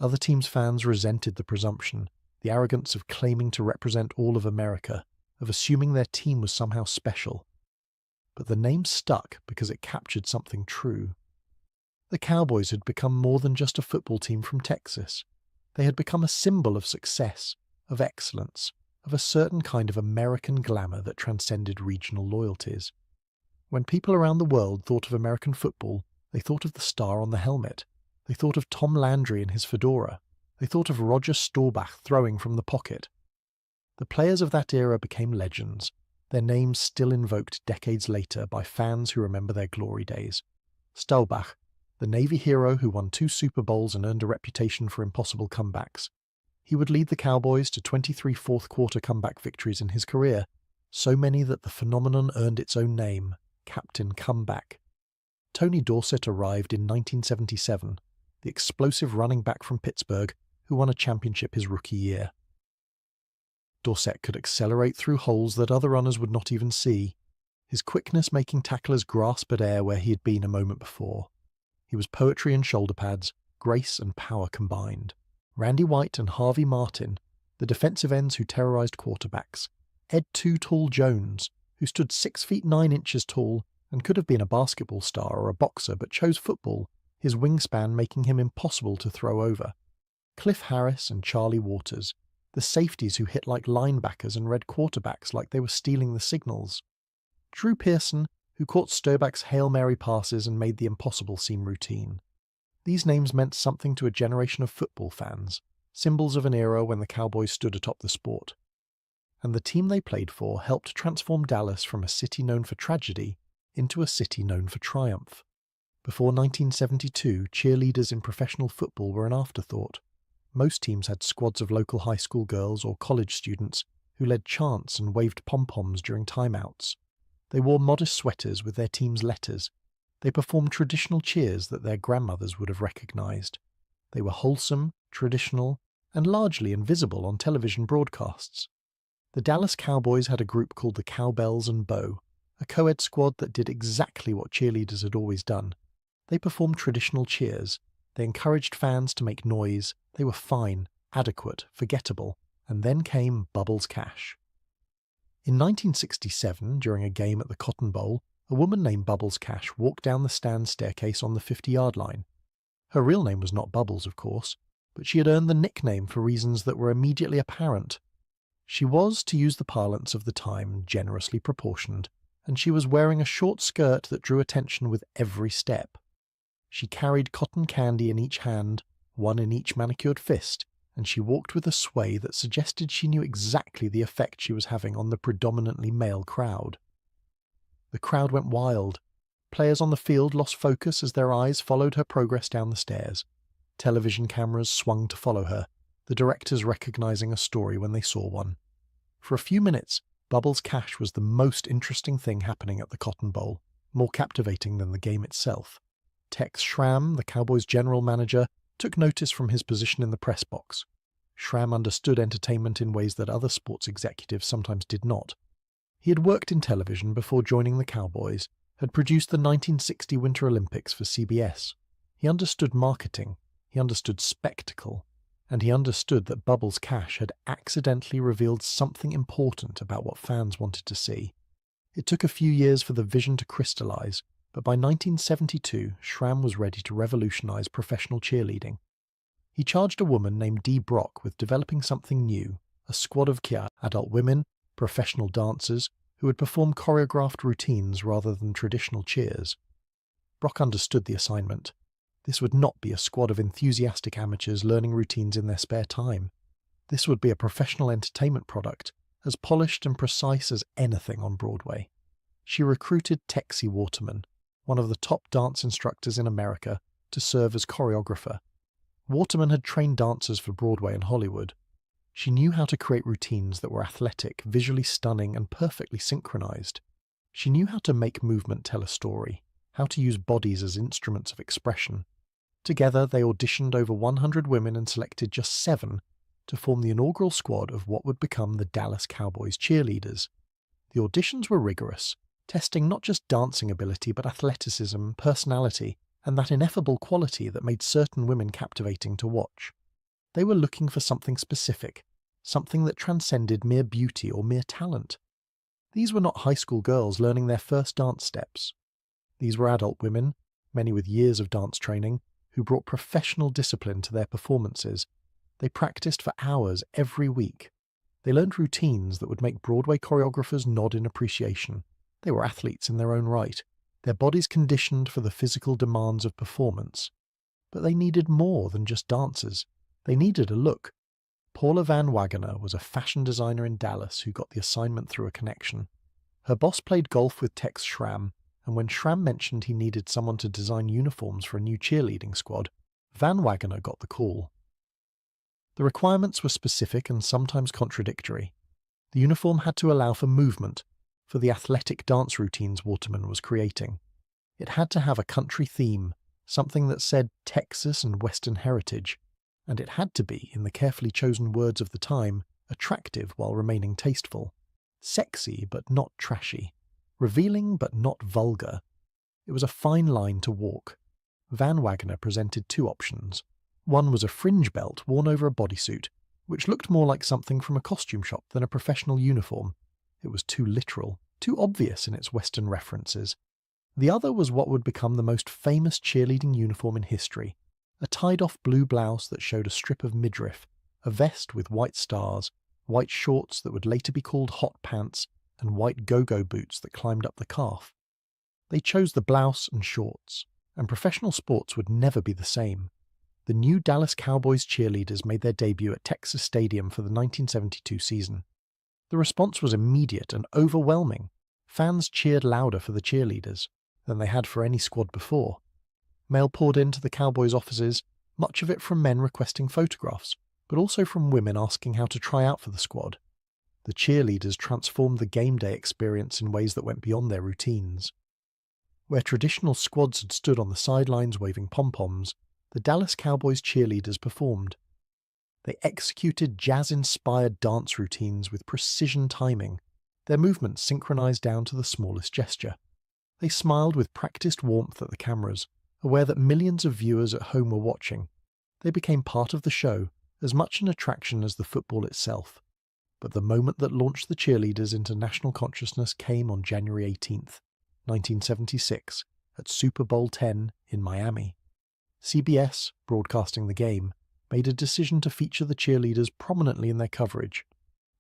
Other teams' fans resented the presumption, the arrogance of claiming to represent all of America, of assuming their team was somehow special. But the name stuck because it captured something true. The Cowboys had become more than just a football team from Texas. They had become a symbol of success, of excellence, of a certain kind of American glamour that transcended regional loyalties. When people around the world thought of American football, they thought of the star on the helmet. They thought of Tom Landry in his fedora. They thought of Roger Staubach throwing from the pocket. The players of that era became legends, their names still invoked decades later by fans who remember their glory days. Staubach, the Navy hero who won 2 Super Bowls and earned a reputation for impossible comebacks. He would lead the Cowboys to 23 fourth-quarter comeback victories in his career, so many that the phenomenon earned its own name, Captain Comeback. Tony Dorsett arrived in 1977, the explosive running back from Pittsburgh who won a championship his rookie year. Dorsett could accelerate through holes that other runners would not even see, his quickness making tacklers grasp at air where he had been a moment before. He was poetry and shoulder pads, grace and power combined. Randy White and Harvey Martin, the defensive ends who terrorized quarterbacks. Ed Too Tall Jones, who stood 6 feet 9 inches tall and could have been a basketball star or a boxer but chose football, his wingspan making him impossible to throw over. Cliff Harris and Charlie Waters, the safeties who hit like linebackers and read quarterbacks like they were stealing the signals. Drew Pearson, who caught Staubach's Hail Mary passes and made the impossible seem routine. These names meant something to a generation of football fans, symbols of an era when the Cowboys stood atop the sport. And the team they played for helped transform Dallas from a city known for tragedy into a city known for triumph. Before 1972, cheerleaders in professional football were an afterthought. Most teams had squads of local high school girls or college students who led chants and waved pom-poms during timeouts. They wore modest sweaters with their team's letters. They performed traditional cheers that their grandmothers would have recognized. They were wholesome, traditional, and largely invisible on television broadcasts. The Dallas Cowboys had a group called the Cowbells and Bow, a co-ed squad that did exactly what cheerleaders had always done. They performed traditional cheers. They encouraged fans to make noise. They were fine, adequate, forgettable. And then came Bubbles Cash. In 1967, during a game at the Cotton Bowl, a woman named Bubbles Cash walked down the stand staircase on the 50-yard line. Her real name was not Bubbles, of course, but she had earned the nickname for reasons that were immediately apparent. She was, to use the parlance of the time, generously proportioned, and she was wearing a short skirt that drew attention with every step. She carried cotton candy in each hand, one in each manicured fist, and she walked with a sway that suggested she knew exactly the effect she was having on the predominantly male crowd. The crowd went wild. Players on the field lost focus as their eyes followed her progress down the stairs. Television cameras swung to follow her, the directors recognizing a story when they saw one. For a few minutes, Bubbles Cash was the most interesting thing happening at the Cotton Bowl, more captivating than the game itself. Tex Schramm, the Cowboys' general manager, took notice from his position in the press box. Schramm understood entertainment in ways that other sports executives sometimes did not. He had worked in television before joining the Cowboys, had produced the 1960 Winter Olympics for CBS. He understood marketing, he understood spectacle, and he understood that Bubbles Cash had accidentally revealed something important about what fans wanted to see. It took a few years for the vision to crystallize, but by 1972, Schramm was ready to revolutionize professional cheerleading. He charged a woman named Dee Brock with developing something new, a squad of adult women, professional dancers, who would perform choreographed routines rather than traditional cheers. Brock understood the assignment. This would not be a squad of enthusiastic amateurs learning routines in their spare time. This would be a professional entertainment product, as polished and precise as anything on Broadway. She recruited Texie Waterman, one of the top dance instructors in America, to serve as choreographer. Waterman had trained dancers for Broadway and Hollywood. She knew how to create routines that were athletic, visually stunning, and perfectly synchronized. She knew how to make movement tell a story, how to use bodies as instruments of expression. Together, they auditioned over 100 women and selected just 7 to form the inaugural squad of what would become the Dallas Cowboys cheerleaders. The auditions were rigorous, testing not just dancing ability but athleticism, personality, and that ineffable quality that made certain women captivating to watch. They were looking for something specific, something that transcended mere beauty or mere talent. These were not high school girls learning their first dance steps. These were adult women, many with years of dance training, who brought professional discipline to their performances. They practiced for hours every week. They learned routines that would make Broadway choreographers nod in appreciation. They were athletes in their own right, their bodies conditioned for the physical demands of performance. But they needed more than just dancers. They needed a look. Paula Van Wagener was a fashion designer in Dallas who got the assignment through a connection. Her boss played golf with Tex Schramm, and when Schramm mentioned he needed someone to design uniforms for a new cheerleading squad, Van Wagener got the call. The requirements were specific and sometimes contradictory. The uniform had to allow for movement, for the athletic dance routines Waterman was creating. It had to have a country theme, something that said Texas and Western heritage, and it had to be, in the carefully chosen words of the time, attractive while remaining tasteful, sexy but not trashy, revealing but not vulgar. It was a fine line to walk. Van Wagener presented 2 options. One was a fringe belt worn over a bodysuit, which looked more like something from a costume shop than a professional uniform. It was too literal, too obvious in its Western references. The other was what would become the most famous cheerleading uniform in history, a tied-off blue blouse that showed a strip of midriff, a vest with white stars, white shorts that would later be called hot pants, and white go-go boots that climbed up the calf. They chose the blouse and shorts, and professional sports would never be the same. The new Dallas Cowboys cheerleaders made their debut at Texas Stadium for the 1972 season. The response was immediate and overwhelming. Fans cheered louder for the cheerleaders than they had for any squad before. Mail poured into the Cowboys' offices, much of it from men requesting photographs, but also from women asking how to try out for the squad. The cheerleaders transformed the game day experience in ways that went beyond their routines. Where traditional squads had stood on the sidelines waving pom-poms, the Dallas Cowboys cheerleaders performed. They executed jazz-inspired dance routines with precision timing, their movements synchronized down to the smallest gesture. They smiled with practiced warmth at the cameras, aware that millions of viewers at home were watching. They became part of the show, as much an attraction as the football itself. But the moment that launched the cheerleaders into national consciousness came on January 18th, 1976, at Super Bowl X in Miami. CBS, broadcasting the game, made a decision to feature the cheerleaders prominently in their coverage.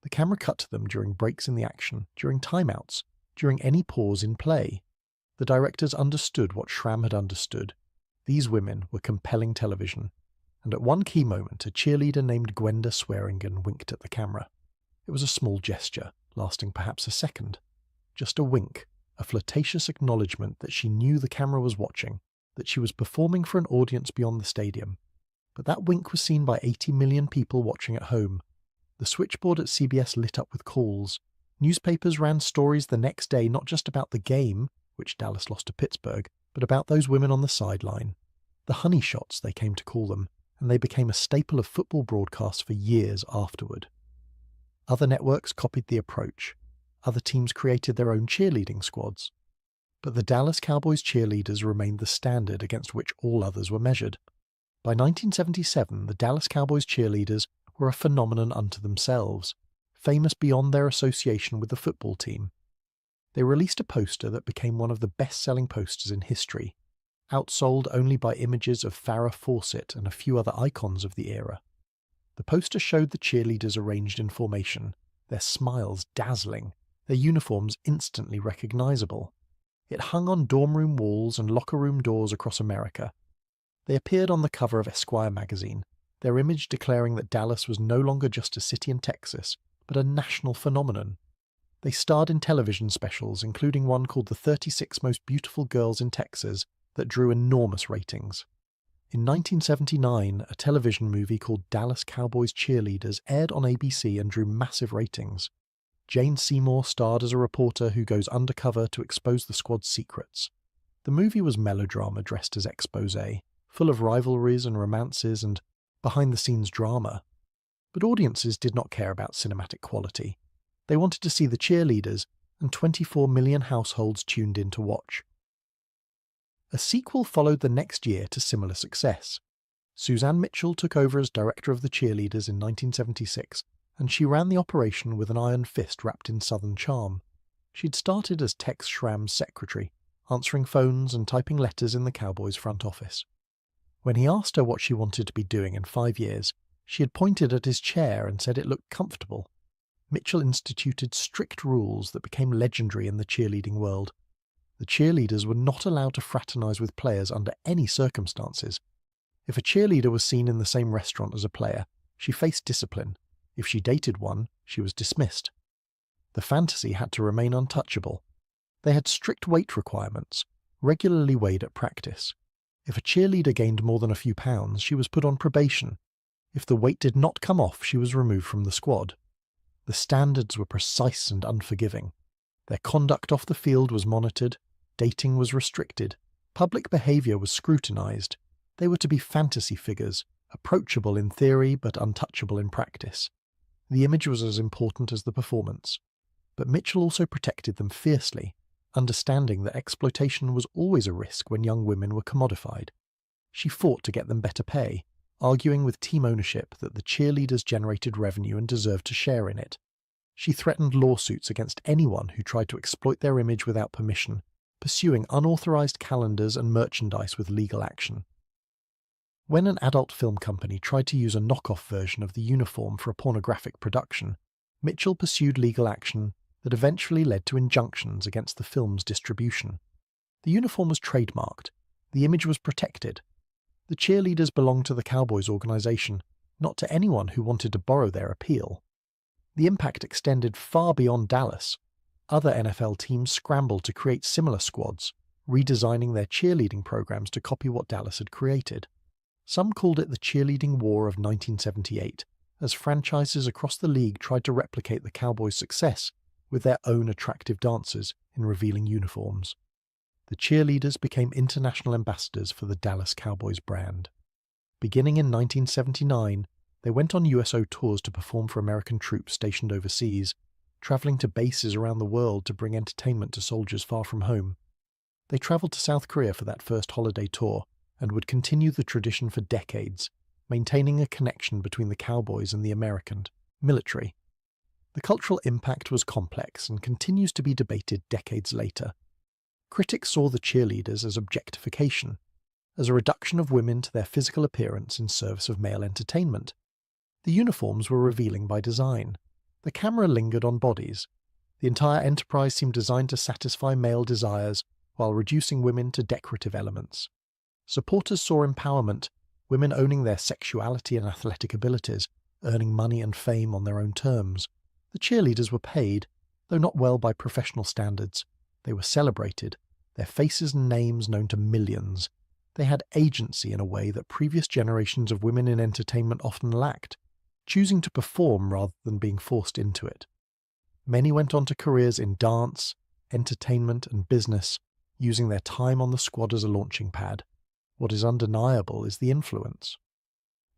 The camera cut to them during breaks in the action, during timeouts, during any pause in play. The directors understood what Schramm had understood. These women were compelling television, and at one key moment a cheerleader named Gwenda Swearingen winked at the camera. It was a small gesture, lasting perhaps a second. Just a wink, a flirtatious acknowledgement that she knew the camera was watching, that she was performing for an audience beyond the stadium. But that wink was seen by 80 million people watching at home. The switchboard at CBS lit up with calls. Newspapers ran stories the next day not just about the game, which Dallas lost to Pittsburgh, but about those women on the sideline. The honey shots, they came to call them, and they became a staple of football broadcasts for years afterward. Other networks copied the approach. Other teams created their own cheerleading squads. But the Dallas Cowboys cheerleaders remained the standard against which all others were measured. By 1977, the Dallas Cowboys cheerleaders were a phenomenon unto themselves, famous beyond their association with the football team. They released a poster that became one of the best-selling posters in history, outsold only by images of Farrah Fawcett and a few other icons of the era. The poster showed the cheerleaders arranged in formation, their smiles dazzling, their uniforms instantly recognizable. It hung on dorm room walls and locker room doors across America. They appeared on the cover of Esquire magazine, their image declaring that Dallas was no longer just a city in Texas, but a national phenomenon. They starred in television specials, including one called The 36 Most Beautiful Girls in Texas, that drew enormous ratings. In 1979, a television movie called Dallas Cowboys Cheerleaders aired on ABC and drew massive ratings. Jane Seymour starred as a reporter who goes undercover to expose the squad's secrets. The movie was melodrama dressed as exposé, full of rivalries and romances and behind-the-scenes drama. But audiences did not care about cinematic quality. They wanted to see the cheerleaders, and 24 million households tuned in to watch. A sequel followed the next year to similar success. Suzanne Mitchell took over as director of the cheerleaders in 1976, and she ran the operation with an iron fist wrapped in Southern charm. She'd started as Tex Schramm's secretary, answering phones and typing letters in the Cowboys' front office. When he asked her what she wanted to be doing in 5 years, she had pointed at his chair and said it looked comfortable. Mitchell instituted strict rules that became legendary in the cheerleading world. The cheerleaders were not allowed to fraternize with players under any circumstances. If a cheerleader was seen in the same restaurant as a player, she faced discipline. If she dated one, she was dismissed. The fantasy had to remain untouchable. They had strict weight requirements, regularly weighed at practice. If a cheerleader gained more than a few pounds, she was put on probation. If the weight did not come off, she was removed from the squad. The standards were precise and unforgiving. Their conduct off the field was monitored, dating was restricted, public behaviour was scrutinised. They were to be fantasy figures, approachable in theory but untouchable in practice. The image was as important as the performance. But Mitchell also protected them fiercely, understanding that exploitation was always a risk when young women were commodified. She fought to get them better pay, arguing with team ownership that the cheerleaders generated revenue and deserved to share in it. She threatened lawsuits against anyone who tried to exploit their image without permission, pursuing unauthorized calendars and merchandise with legal action. When an adult film company tried to use a knockoff version of the uniform for a pornographic production, Mitchell pursued legal action that eventually led to injunctions against the film's distribution. The uniform was trademarked. The image was protected. The cheerleaders belonged to the Cowboys organization, not to anyone who wanted to borrow their appeal. The impact extended far beyond Dallas. Other NFL teams scrambled to create similar squads, redesigning their cheerleading programs to copy what Dallas had created. Some called it the cheerleading war of 1978, as franchises across the league tried to replicate the Cowboys' success with their own attractive dancers in revealing uniforms. The cheerleaders became international ambassadors for the Dallas Cowboys brand. Beginning in 1979, they went on USO tours to perform for American troops stationed overseas, traveling to bases around the world to bring entertainment to soldiers far from home. They traveled to South Korea for that first holiday tour and would continue the tradition for decades, maintaining a connection between the Cowboys and the American military. The cultural impact was complex and continues to be debated decades later. Critics saw the cheerleaders as objectification, as a reduction of women to their physical appearance in service of male entertainment. The uniforms were revealing by design. The camera lingered on bodies. The entire enterprise seemed designed to satisfy male desires while reducing women to decorative elements. Supporters saw empowerment, women owning their sexuality and athletic abilities, earning money and fame on their own terms. The cheerleaders were paid, though not well by professional standards. They were celebrated, their faces and names known to millions. They had agency in a way that previous generations of women in entertainment often lacked, choosing to perform rather than being forced into it. Many went on to careers in dance, entertainment, and business, using their time on the squad as a launching pad. What is undeniable is the influence.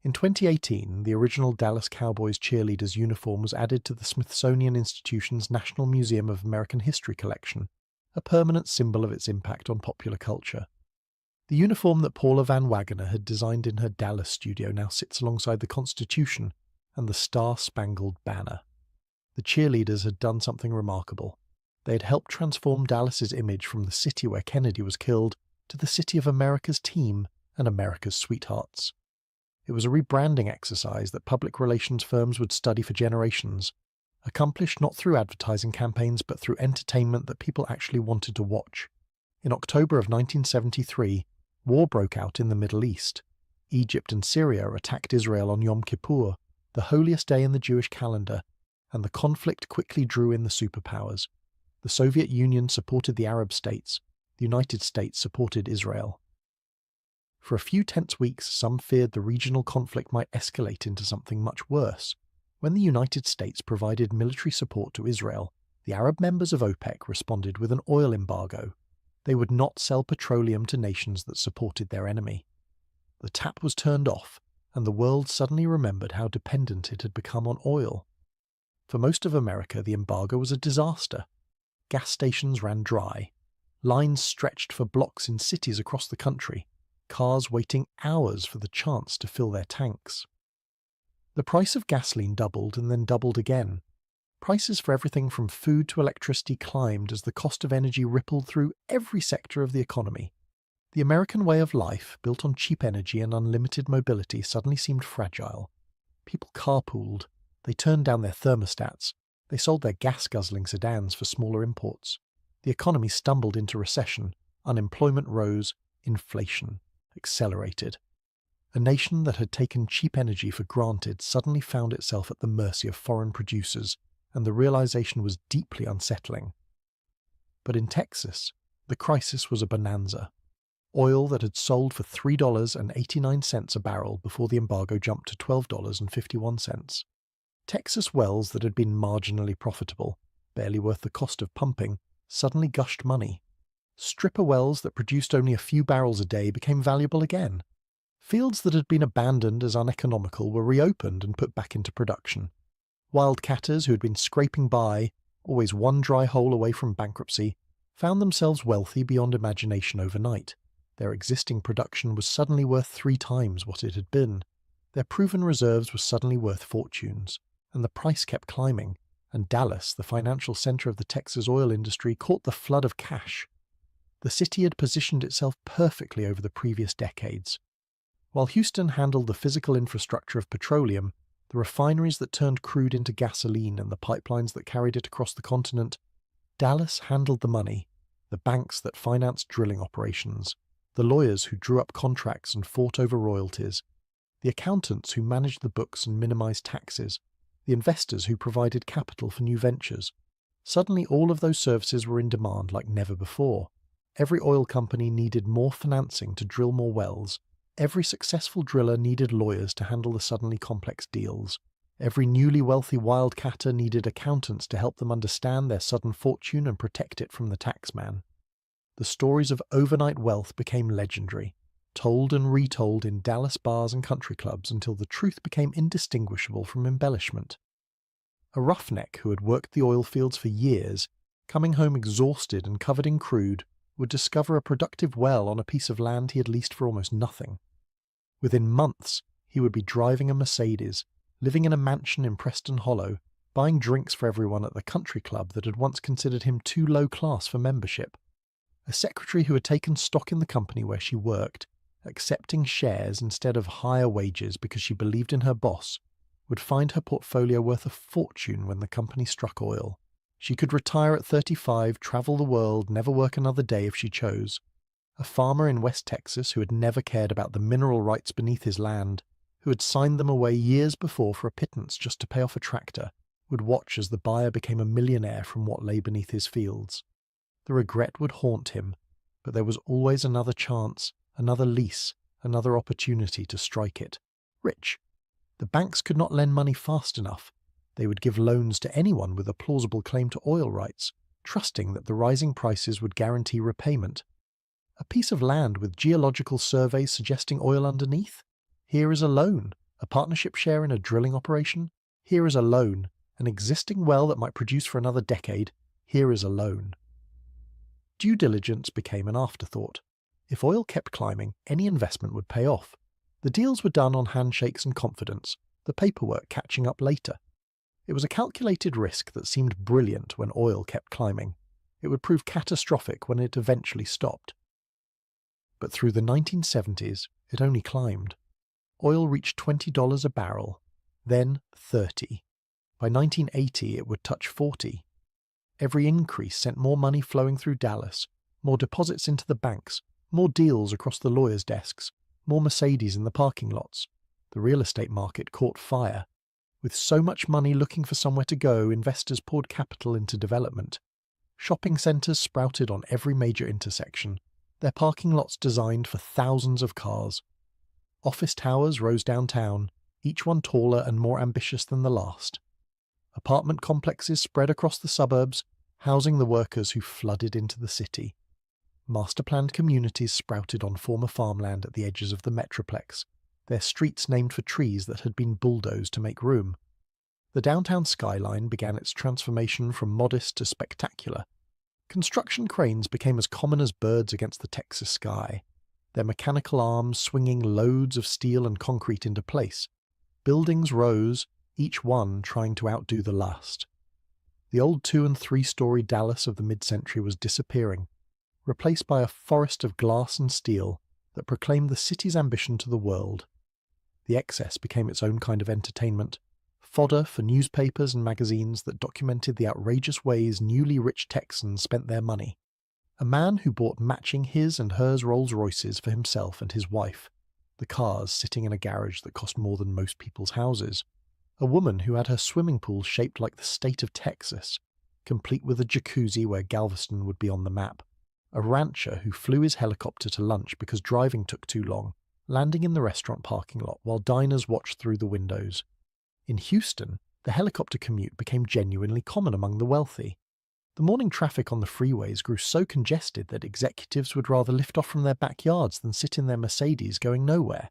In 2018, the original Dallas Cowboys cheerleaders uniform was added to the Smithsonian Institution's National Museum of American History collection, a permanent symbol of its impact on popular culture. The uniform that Paula Van Wagener had designed in her Dallas studio now sits alongside the Constitution and the Star-Spangled Banner. The cheerleaders had done something remarkable. They had helped transform Dallas's image from the city where Kennedy was killed to the city of America's team and America's sweethearts. It was a rebranding exercise that public relations firms would study for generations, accomplished not through advertising campaigns but through entertainment that people actually wanted to watch. In October of 1973, war broke out in the Middle East. Egypt and Syria attacked Israel on Yom Kippur, the holiest day in the Jewish calendar, and the conflict quickly drew in the superpowers. The Soviet Union supported the Arab states. The United States supported Israel. For a few tense weeks, some feared the regional conflict might escalate into something much worse. When the United States provided military support to Israel, the Arab members of OPEC responded with an oil embargo. They would not sell petroleum to nations that supported their enemy. The tap was turned off, and the world suddenly remembered how dependent it had become on oil. For most of America, the embargo was a disaster. Gas stations ran dry. Lines stretched for blocks in cities across the country, cars waiting hours for the chance to fill their tanks. The price of gasoline doubled and then doubled again. Prices for everything from food to electricity climbed as the cost of energy rippled through every sector of the economy. The American way of life, built on cheap energy and unlimited mobility, suddenly seemed fragile. People carpooled. They turned down their thermostats. They sold their gas-guzzling sedans for smaller imports. The economy stumbled into recession. Unemployment rose. Inflation accelerated. A nation that had taken cheap energy for granted suddenly found itself at the mercy of foreign producers, and the realization was deeply unsettling. But in Texas, the crisis was a bonanza. Oil that had sold for $3.89 a barrel before the embargo jumped to $12.51. Texas wells that had been marginally profitable, barely worth the cost of pumping, suddenly gushed money. Stripper wells that produced only a few barrels a day became valuable again. Fields that had been abandoned as uneconomical were reopened and put back into production. Wildcatters who had been scraping by, always one dry hole away from bankruptcy, found themselves wealthy beyond imagination overnight. Their existing production was suddenly worth 3 times what it had been. Their proven reserves were suddenly worth fortunes, and the price kept climbing, and Dallas, the financial center of the Texas oil industry, caught the flood of cash. The city had positioned itself perfectly over the previous decades. While Houston handled the physical infrastructure of petroleum, the refineries that turned crude into gasoline and the pipelines that carried it across the continent, Dallas handled the money, the banks that financed drilling operations, the lawyers who drew up contracts and fought over royalties, the accountants who managed the books and minimized taxes, the investors who provided capital for new ventures. Suddenly all of those services were in demand like never before. Every oil company needed more financing to drill more wells. Every successful driller needed lawyers to handle the suddenly complex deals. Every newly wealthy wildcatter needed accountants to help them understand their sudden fortune and protect it from the taxman. The stories of overnight wealth became legendary, told and retold in Dallas bars and country clubs until the truth became indistinguishable from embellishment. A roughneck who had worked the oil fields for years, coming home exhausted and covered in crude, would discover a productive well on a piece of land he had leased for almost nothing. Within months, he would be driving a Mercedes, living in a mansion in Preston Hollow, buying drinks for everyone at the country club that had once considered him too low class for membership. A secretary who had taken stock in the company where she worked, accepting shares instead of higher wages because she believed in her boss, would find her portfolio worth a fortune when the company struck oil. She could retire at 35, travel the world, never work another day if she chose. A farmer in West Texas who had never cared about the mineral rights beneath his land, who had signed them away years before for a pittance just to pay off a tractor, would watch as the buyer became a millionaire from what lay beneath his fields. The regret would haunt him, but there was always another chance, another lease, another opportunity to strike it. Rich. The banks could not lend money fast enough. They would give loans to anyone with a plausible claim to oil rights, trusting that the rising prices would guarantee repayment. A piece of land with geological surveys suggesting oil underneath? Here is a loan. A partnership share in a drilling operation? Here is a loan. An existing well that might produce for another decade? Here is a loan. Due diligence became an afterthought. If oil kept climbing, any investment would pay off. The deals were done on handshakes and confidence, the paperwork catching up later. It was a calculated risk that seemed brilliant when oil kept climbing. It would prove catastrophic when it eventually stopped. But through the 1970s, it only climbed. Oil reached $20 a barrel, then $30. By 1980, it would touch $40. Every increase sent more money flowing through Dallas, more deposits into the banks, more deals across the lawyers' desks, more Mercedes in the parking lots. The real estate market caught fire. With so much money looking for somewhere to go, investors poured capital into development. Shopping centres sprouted on every major intersection. their parking lots designed for thousands of cars. Office towers rose downtown, each one taller and more ambitious than the last. Apartment complexes spread across the suburbs, housing the workers who flooded into the city. Master-planned communities sprouted on former farmland at the edges of the metroplex, their streets named for trees that had been bulldozed to make room. The downtown skyline began its transformation from modest to spectacular. Construction cranes became as common as birds against the Texas sky, their mechanical arms swinging loads of steel and concrete into place. Buildings rose, each one trying to outdo the last. The old 2- and 3-story Dallas of the mid-century was disappearing, replaced by a forest of glass and steel that proclaimed the city's ambition to the world. The excess became its own kind of entertainment, fodder for newspapers and magazines that documented the outrageous ways newly rich Texans spent their money. A man who bought matching his and hers Rolls-Royces for himself and his wife, the cars sitting in a garage that cost more than most people's houses. A woman who had her swimming pool shaped like the state of Texas, complete with a jacuzzi where Galveston would be on the map. A rancher who flew his helicopter to lunch because driving took too long, landing in the restaurant parking lot while diners watched through the windows. In Houston, the helicopter commute became genuinely common among the wealthy. The morning traffic on the freeways grew so congested that executives would rather lift off from their backyards than sit in their Mercedes going nowhere.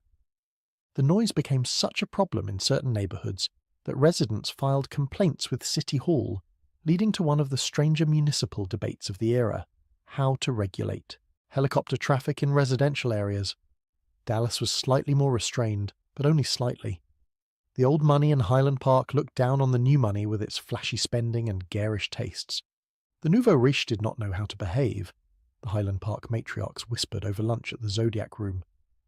The noise became such a problem in certain neighborhoods that residents filed complaints with City Hall, leading to one of the stranger municipal debates of the era: how to regulate helicopter traffic in residential areas. Dallas was slightly more restrained, but only slightly. The old money in Highland Park looked down on the new money with its flashy spending and garish tastes. The nouveau riche did not know how to behave, the Highland Park matriarchs whispered over lunch at the Zodiac Room.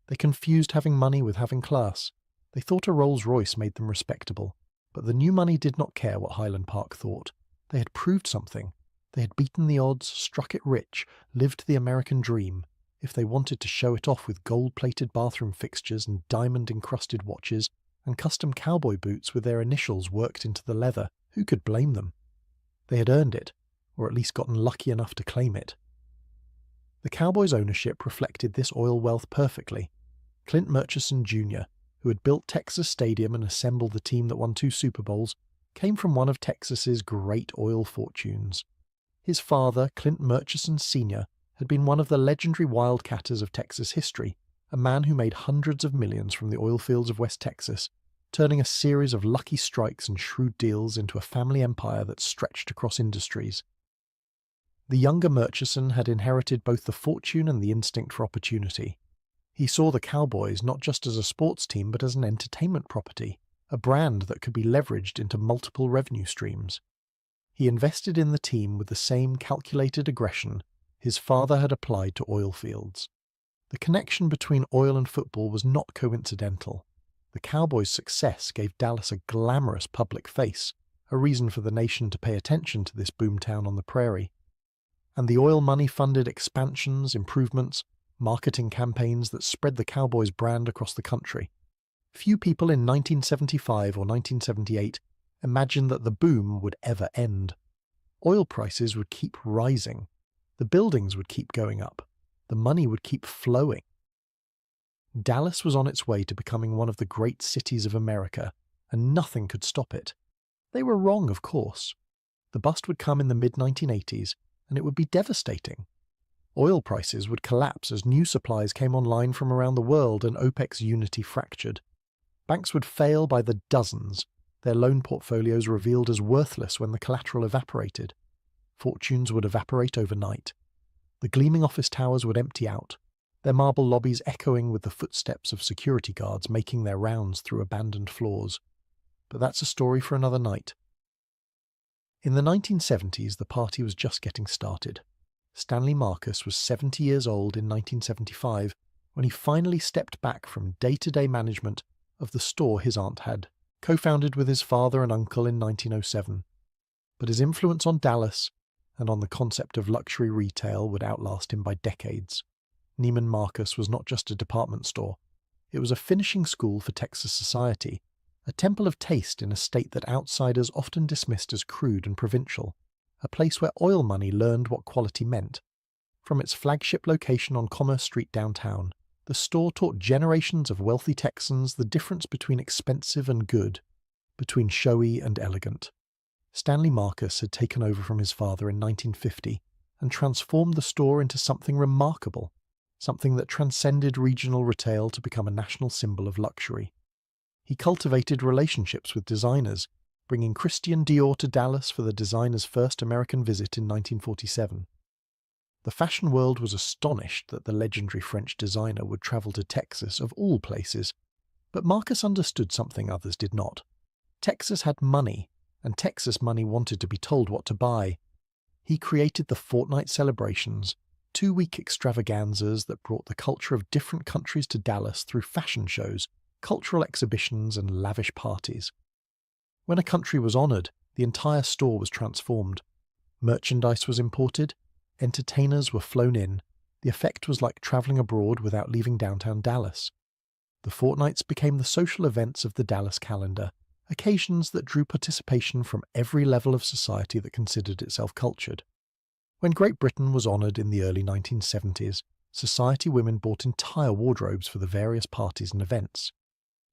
They confused having money with having class. They thought a Rolls-Royce made them respectable, but the new money did not care what Highland Park thought. They had proved something. They had beaten the odds, struck it rich, lived the American dream. If they wanted to show it off with gold-plated bathroom fixtures and diamond-encrusted watches and custom cowboy boots with their initials worked into the leather, who could blame them? They had earned it, or at least gotten lucky enough to claim it. The Cowboys' ownership reflected this oil wealth perfectly. Clint Murchison Jr., who had built Texas Stadium and assembled the team that won 2 Super Bowls, came from one of Texas's great oil fortunes. His father, Clint Murchison Sr., had been one of the legendary wildcatters of Texas history, a man who made hundreds of millions from the oil fields of West Texas, turning a series of lucky strikes and shrewd deals into a family empire that stretched across industries. The younger Murchison had inherited both the fortune and the instinct for opportunity. He saw the Cowboys not just as a sports team but as an entertainment property, a brand that could be leveraged into multiple revenue streams. He invested in the team with the same calculated aggression his father had applied to oil fields. The connection between oil and football was not coincidental. The Cowboys' success gave Dallas a glamorous public face, a reason for the nation to pay attention to this boomtown on the prairie. And the oil money funded expansions, improvements, marketing campaigns that spread the Cowboys' brand across the country. Few people in 1975 or 1978 imagined that the boom would ever end. Oil prices would keep rising. The buildings would keep going up. The money would keep flowing. Dallas was on its way to becoming one of the great cities of America, and nothing could stop it. They were wrong, of course. The bust would come in the mid-1980s, and it would be devastating. Oil prices would collapse as new supplies came online from around the world and OPEC's unity fractured. Banks would fail by the dozens, their loan portfolios revealed as worthless when the collateral evaporated. Fortunes would evaporate overnight. The gleaming office towers would empty out, their marble lobbies echoing with the footsteps of security guards making their rounds through abandoned floors. But that's a story for another night. In the 1970s, the party was just getting started. Stanley Marcus was 70 years old in 1975 when he finally stepped back from day-to-day management of the store his aunt had co-founded with his father and uncle in 1907. But his influence on Dallas and on the concept of luxury retail would outlast him by decades. Neiman Marcus was not just a department store. It was a finishing school for Texas society, a temple of taste in a state that outsiders often dismissed as crude and provincial, a place where oil money learned what quality meant. From its flagship location on Commerce Street downtown, the store taught generations of wealthy Texans the difference between expensive and good, between showy and elegant. Stanley Marcus had taken over from his father in 1950 and transformed the store into something remarkable, something that transcended regional retail to become a national symbol of luxury. He cultivated relationships with designers, bringing Christian Dior to Dallas for the designer's first American visit in 1947. The fashion world was astonished that the legendary French designer would travel to Texas of all places, but Marcus understood something others did not. Texas had money, and Texas money wanted to be told what to buy. He created the fortnight celebrations, 2-week extravaganzas that brought the culture of different countries to Dallas through fashion shows, cultural exhibitions, and lavish parties. When a country was honoured, the entire store was transformed. Merchandise was imported, entertainers were flown in. The effect was like travelling abroad without leaving downtown Dallas. The fortnights became the social events of the Dallas calendar, occasions that drew participation from every level of society that considered itself cultured. When Great Britain was honoured in the early 1970s, society women bought entire wardrobes for the various parties and events.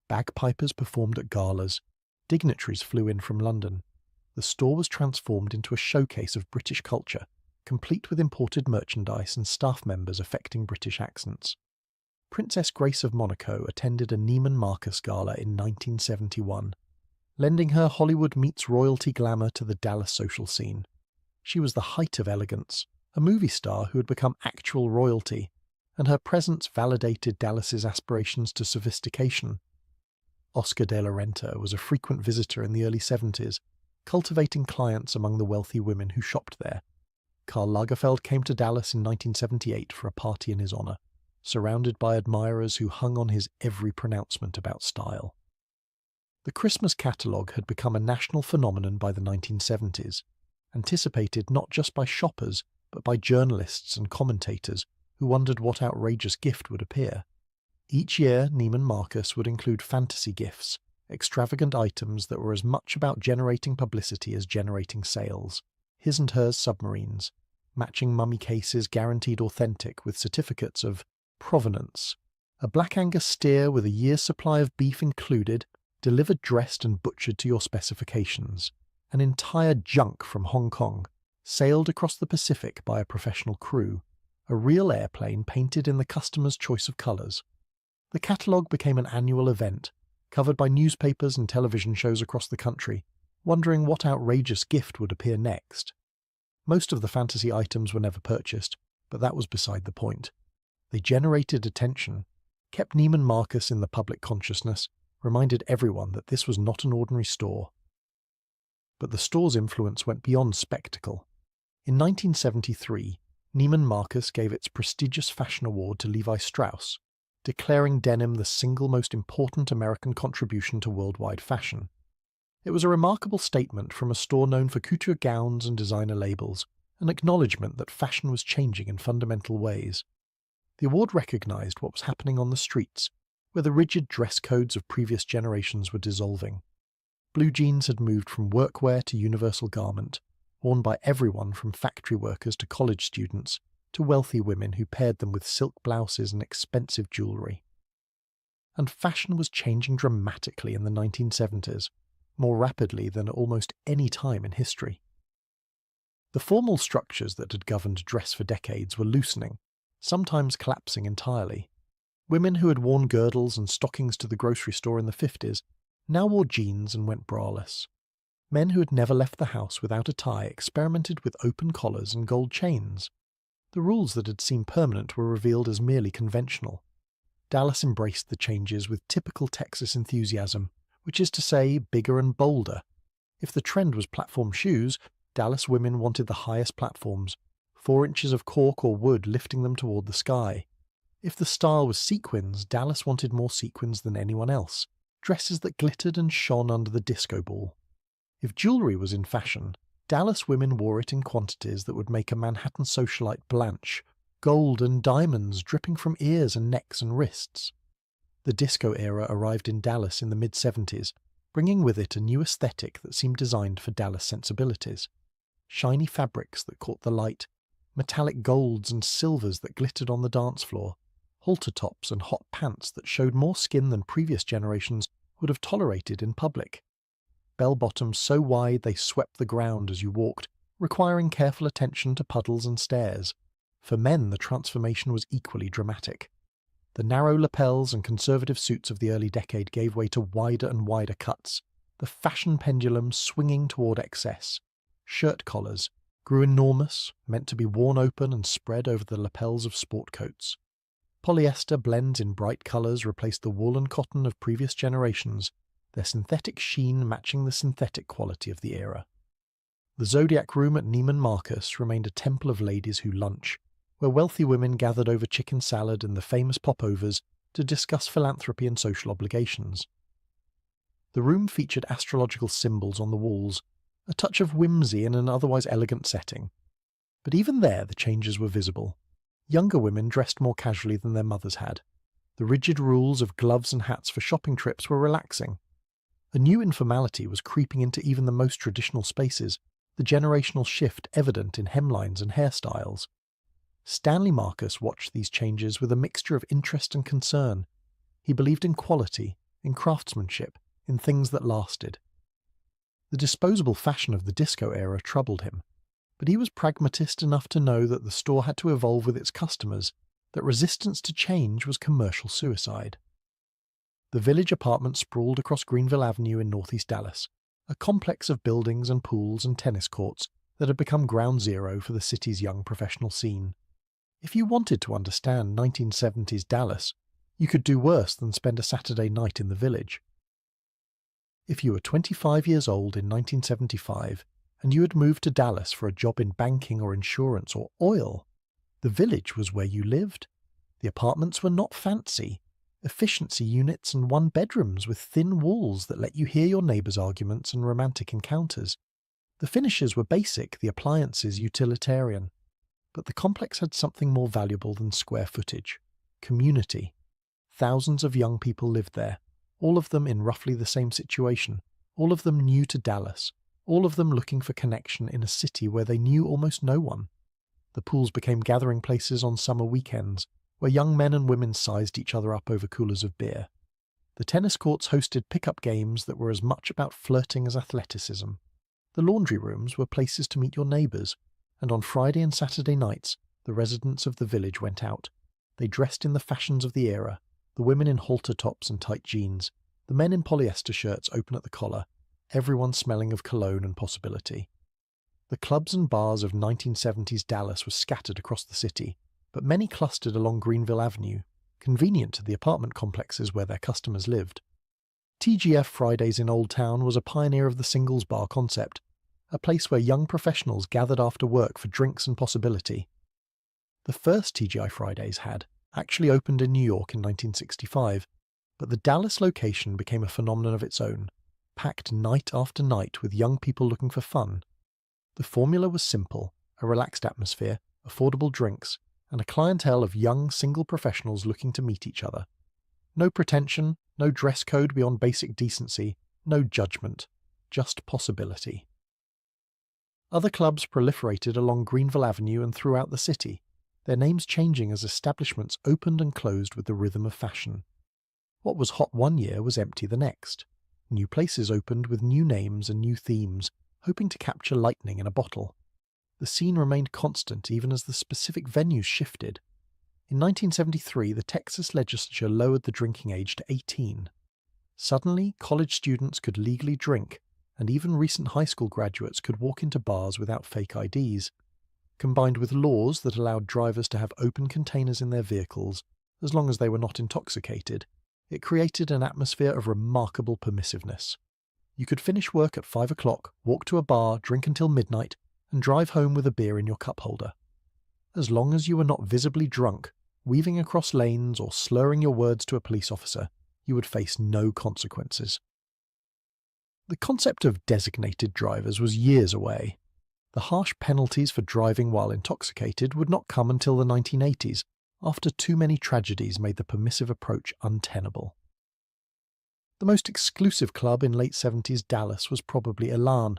Bagpipers performed at galas. Dignitaries flew in from London. The store was transformed into a showcase of British culture, complete with imported merchandise and staff members affecting British accents. Princess Grace of Monaco attended a Neiman Marcus gala in 1971, lending her Hollywood meets royalty glamour to the Dallas social scene. She was the height of elegance, a movie star who had become actual royalty, and her presence validated Dallas's aspirations to sophistication. Oscar de la Renta was a frequent visitor in the early 70s, cultivating clients among the wealthy women who shopped there. Karl Lagerfeld came to Dallas in 1978 for a party in his honor, surrounded by admirers who hung on his every pronouncement about style. The Christmas catalogue had become a national phenomenon by the 1970s, anticipated not just by shoppers, but by journalists and commentators who wondered what outrageous gift would appear. Each year, Neiman Marcus would include fantasy gifts, extravagant items that were as much about generating publicity as generating sales. His and hers submarines, matching mummy cases guaranteed authentic with certificates of provenance, a Black Angus steer with a year's supply of beef included, delivered dressed and butchered to your specifications, an entire junk from Hong Kong, sailed across the Pacific by a professional crew, a real airplane painted in the customer's choice of colours. The catalogue became an annual event, covered by newspapers and television shows across the country, wondering what outrageous gift would appear next. Most of the fantasy items were never purchased, but that was beside the point. They generated attention, kept Neiman Marcus in the public consciousness, reminded everyone that this was not an ordinary store. But the store's influence went beyond spectacle. In 1973, Neiman Marcus gave its prestigious fashion award to Levi Strauss, declaring denim the single most important American contribution to worldwide fashion. It was a remarkable statement from a store known for couture gowns and designer labels, an acknowledgement that fashion was changing in fundamental ways. The award recognized what was happening on the streets, where the rigid dress codes of previous generations were dissolving. Blue jeans had moved from workwear to universal garment, worn by everyone from factory workers to college students, to wealthy women who paired them with silk blouses and expensive jewellery. And fashion was changing dramatically in the 1970s, more rapidly than at almost any time in history. The formal structures that had governed dress for decades were loosening, sometimes collapsing entirely. Women who had worn girdles and stockings to the grocery store in the 50s now wore jeans and went braless. Men who had never left the house without a tie experimented with open collars and gold chains. The rules that had seemed permanent were revealed as merely conventional. Dallas embraced the changes with typical Texas enthusiasm, which is to say, bigger and bolder. If the trend was platform shoes, Dallas women wanted the highest platforms, 4 inches of cork or wood lifting them toward the sky. If the style was sequins, Dallas wanted more sequins than anyone else, dresses that glittered and shone under the disco ball. If jewellery was in fashion, Dallas women wore it in quantities that would make a Manhattan socialite blanch, gold and diamonds dripping from ears and necks and wrists. The disco era arrived in Dallas in the mid-70s, bringing with it a new aesthetic that seemed designed for Dallas sensibilities. Shiny fabrics that caught the light, metallic golds and silvers that glittered on the dance floor, halter tops and hot pants that showed more skin than previous generations would have tolerated in public. Bell-bottoms so wide they swept the ground as you walked, requiring careful attention to puddles and stairs. For men, the transformation was equally dramatic. The narrow lapels and conservative suits of the early decade gave way to wider and wider cuts, the fashion pendulum swinging toward excess. Shirt collars grew enormous, meant to be worn open and spread over the lapels of sport coats. Polyester blends in bright colours replaced the wool and cotton of previous generations, their synthetic sheen matching the synthetic quality of the era. The Zodiac Room at Neiman Marcus remained a temple of ladies who lunch, where wealthy women gathered over chicken salad and the famous popovers to discuss philanthropy and social obligations. The room featured astrological symbols on the walls, a touch of whimsy in an otherwise elegant setting. But even there the changes were visible. Younger women dressed more casually than their mothers had. The rigid rules of gloves and hats for shopping trips were relaxing. A new informality was creeping into even the most traditional spaces, the generational shift evident in hemlines and hairstyles. Stanley Marcus watched these changes with a mixture of interest and concern. He believed in quality, in craftsmanship, in things that lasted. The disposable fashion of the disco era troubled him, but he was pragmatist enough to know that the store had to evolve with its customers, that resistance to change was commercial suicide. The Village apartment sprawled across Greenville Avenue in northeast Dallas, a complex of buildings and pools and tennis courts that had become ground zero for the city's young professional scene. If you wanted to understand 1970s Dallas, you could do worse than spend a Saturday night in the Village. If you were 25 years old in 1975 and you had moved to Dallas for a job in banking or insurance or oil, the Village was where you lived. The apartments were not fancy. Efficiency units and one-bedrooms with thin walls that let you hear your neighbours' arguments and romantic encounters. The finishes were basic, the appliances utilitarian. But the complex had something more valuable than square footage: community. Thousands of young people lived there, all of them in roughly the same situation, all of them new to Dallas, all of them looking for connection in a city where they knew almost no one. The pools became gathering places on summer weekends, where young men and women sized each other up over coolers of beer. The tennis courts hosted pickup games that were as much about flirting as athleticism. The laundry rooms were places to meet your neighbours, and on Friday and Saturday nights, the residents of the Village went out. They dressed in the fashions of the era, the women in halter tops and tight jeans, the men in polyester shirts open at the collar, everyone smelling of cologne and possibility. The clubs and bars of 1970s Dallas were scattered across the city, but many clustered along Greenville Avenue, convenient to the apartment complexes where their customers lived. TGF Fridays in Old Town was a pioneer of the singles bar concept, a place where young professionals gathered after work for drinks and possibility. The first TGI Fridays had actually opened in New York in 1965, but the Dallas location became a phenomenon of its own, packed night after night with young people looking for fun. The formula was simple: a relaxed atmosphere, affordable drinks, and a clientele of young single professionals looking to meet each other. No pretension, no dress code beyond basic decency, no judgment, just possibility. Other clubs proliferated along Greenville Avenue and throughout the city, their names changing as establishments opened and closed with the rhythm of fashion. What was hot one year was empty the next. New places opened with new names and new themes, hoping to capture lightning in a bottle. The scene remained constant even as the specific venues shifted. In 1973, the Texas legislature lowered the drinking age to 18. Suddenly, college students could legally drink, and even recent high school graduates could walk into bars without fake IDs. Combined with laws that allowed drivers to have open containers in their vehicles, as long as they were not intoxicated, it created an atmosphere of remarkable permissiveness. You could finish work at 5 o'clock, walk to a bar, drink until midnight, and drive home with a beer in your cup holder. As long as you were not visibly drunk, weaving across lanes or slurring your words to a police officer, you would face no consequences. The concept of designated drivers was years away. The harsh penalties for driving while intoxicated would not come until the 1980s, after too many tragedies made the permissive approach untenable. The most exclusive club in late 70s Dallas was probably Elan,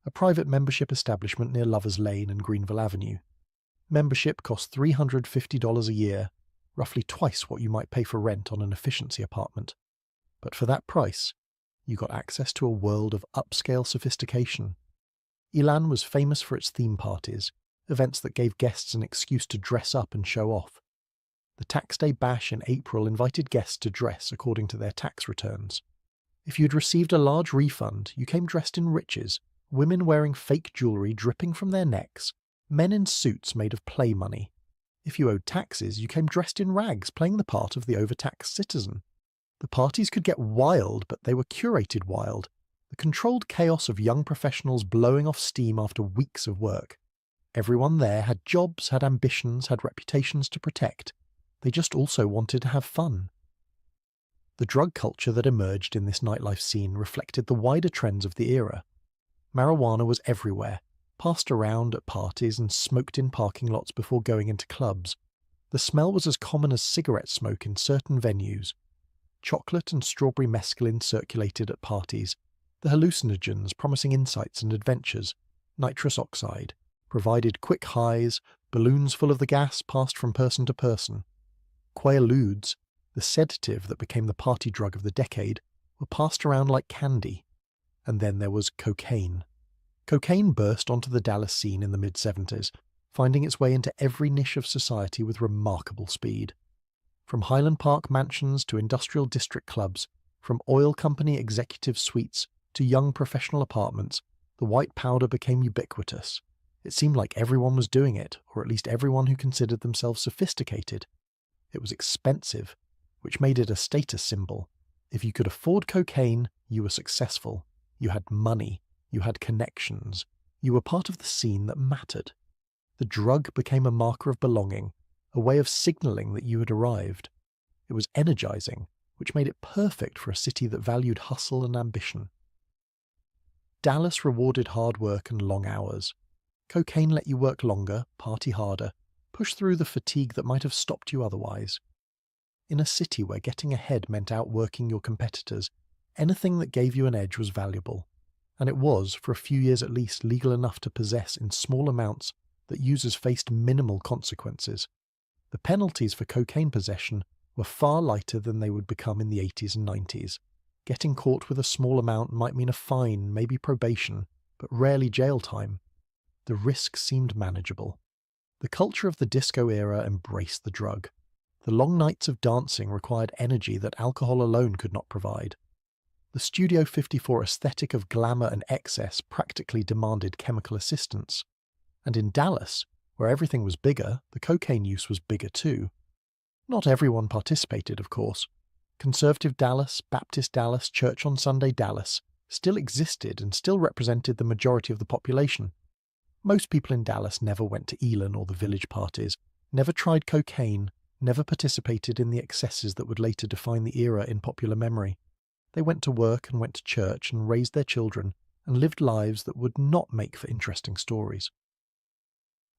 a private membership establishment near Lovers Lane and Greenville Avenue. Membership cost $350 a year, roughly twice what you might pay for rent on an efficiency apartment. But for that price, you got access to a world of upscale sophistication. Elan was famous for its theme parties, events that gave guests an excuse to dress up and show off. The Tax Day Bash in April invited guests to dress according to their tax returns. If you'd received a large refund, you came dressed in riches, women wearing fake jewellery dripping from their necks, men in suits made of play money. If you owed taxes, you came dressed in rags, playing the part of the overtaxed citizen. The parties could get wild, but they were curated wild, the controlled chaos of young professionals blowing off steam after weeks of work. Everyone there had jobs, had ambitions, had reputations to protect. They just also wanted to have fun. The drug culture that emerged in this nightlife scene reflected the wider trends of the era. Marijuana was everywhere, passed around at parties and smoked in parking lots before going into clubs. The smell was as common as cigarette smoke in certain venues. Chocolate and strawberry mescaline circulated at parties, the hallucinogens promising insights and adventures. Nitrous oxide provided quick highs, balloons full of the gas passed from person to person. Quaaludes, the sedative that became the party drug of the decade, were passed around like candy. And then there was cocaine. Cocaine burst onto the Dallas scene in the mid-70s, finding its way into every niche of society with remarkable speed. From Highland Park mansions to industrial district clubs, from oil company executive suites to young professional apartments, the white powder became ubiquitous. It seemed like everyone was doing it, or at least everyone who considered themselves sophisticated. It was expensive, which made it a status symbol. If you could afford cocaine, you were successful. You had money. You had connections. You were part of the scene that mattered. The drug became a marker of belonging, a way of signalling that you had arrived. It was energizing, which made it perfect for a city that valued hustle and ambition. Dallas rewarded hard work and long hours. Cocaine let you work longer, party harder, push through the fatigue that might have stopped you otherwise. In a city where getting ahead meant outworking your competitors, anything that gave you an edge was valuable. And it was, for a few years at least, legal enough to possess in small amounts that users faced minimal consequences. The penalties for cocaine possession were far lighter than they would become in the 80s and 90s. Getting caught with a small amount might mean a fine, maybe probation, but rarely jail time. The risk seemed manageable. The culture of the disco era embraced the drug. The long nights of dancing required energy that alcohol alone could not provide. The Studio 54 aesthetic of glamour and excess practically demanded chemical assistance. And in Dallas, where everything was bigger, the cocaine use was bigger too. Not everyone participated, of course. Conservative Dallas, Baptist Dallas, Church on Sunday Dallas still existed and still represented the majority of the population. Most people in Dallas never went to Elan or the village parties, never tried cocaine, never participated in the excesses that would later define the era in popular memory. They went to work and went to church and raised their children and lived lives that would not make for interesting stories.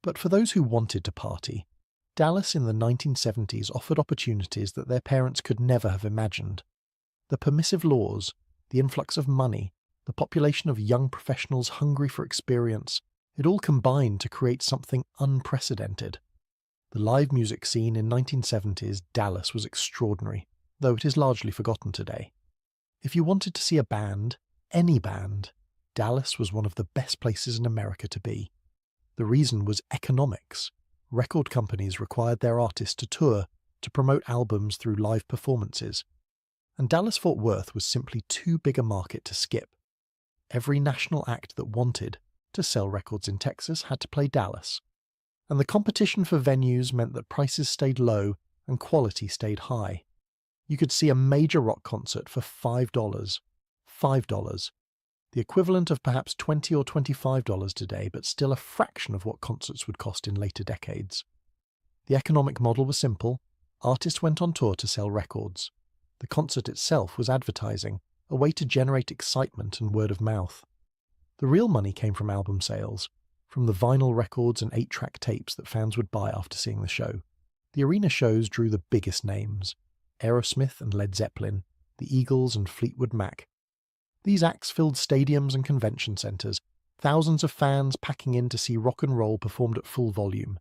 But for those who wanted to party, Dallas in the 1970s offered opportunities that their parents could never have imagined. The permissive laws, the influx of money, the population of young professionals hungry for experience, it all combined to create something unprecedented. The live music scene in 1970s Dallas was extraordinary, though it is largely forgotten today. If you wanted to see a band, any band, Dallas was one of the best places in America to be. The reason was economics. Record companies required their artists to tour, to promote albums through live performances. And Dallas-Fort Worth was simply too big a market to skip. Every national act that wanted to sell records in Texas had to play Dallas. And the competition for venues meant that prices stayed low and quality stayed high. You could see a major rock concert for $5. $5. The equivalent of perhaps $20 or $25 today, but still a fraction of what concerts would cost in later decades. The economic model was simple. Artists went on tour to sell records. The concert itself was advertising, a way to generate excitement and word of mouth. The real money came from album sales, from the vinyl records and 8-track tapes that fans would buy after seeing the show. The arena shows drew the biggest names: Aerosmith and Led Zeppelin, the Eagles and Fleetwood Mac. These acts filled stadiums and convention centres, thousands of fans packing in to see rock and roll performed at full volume.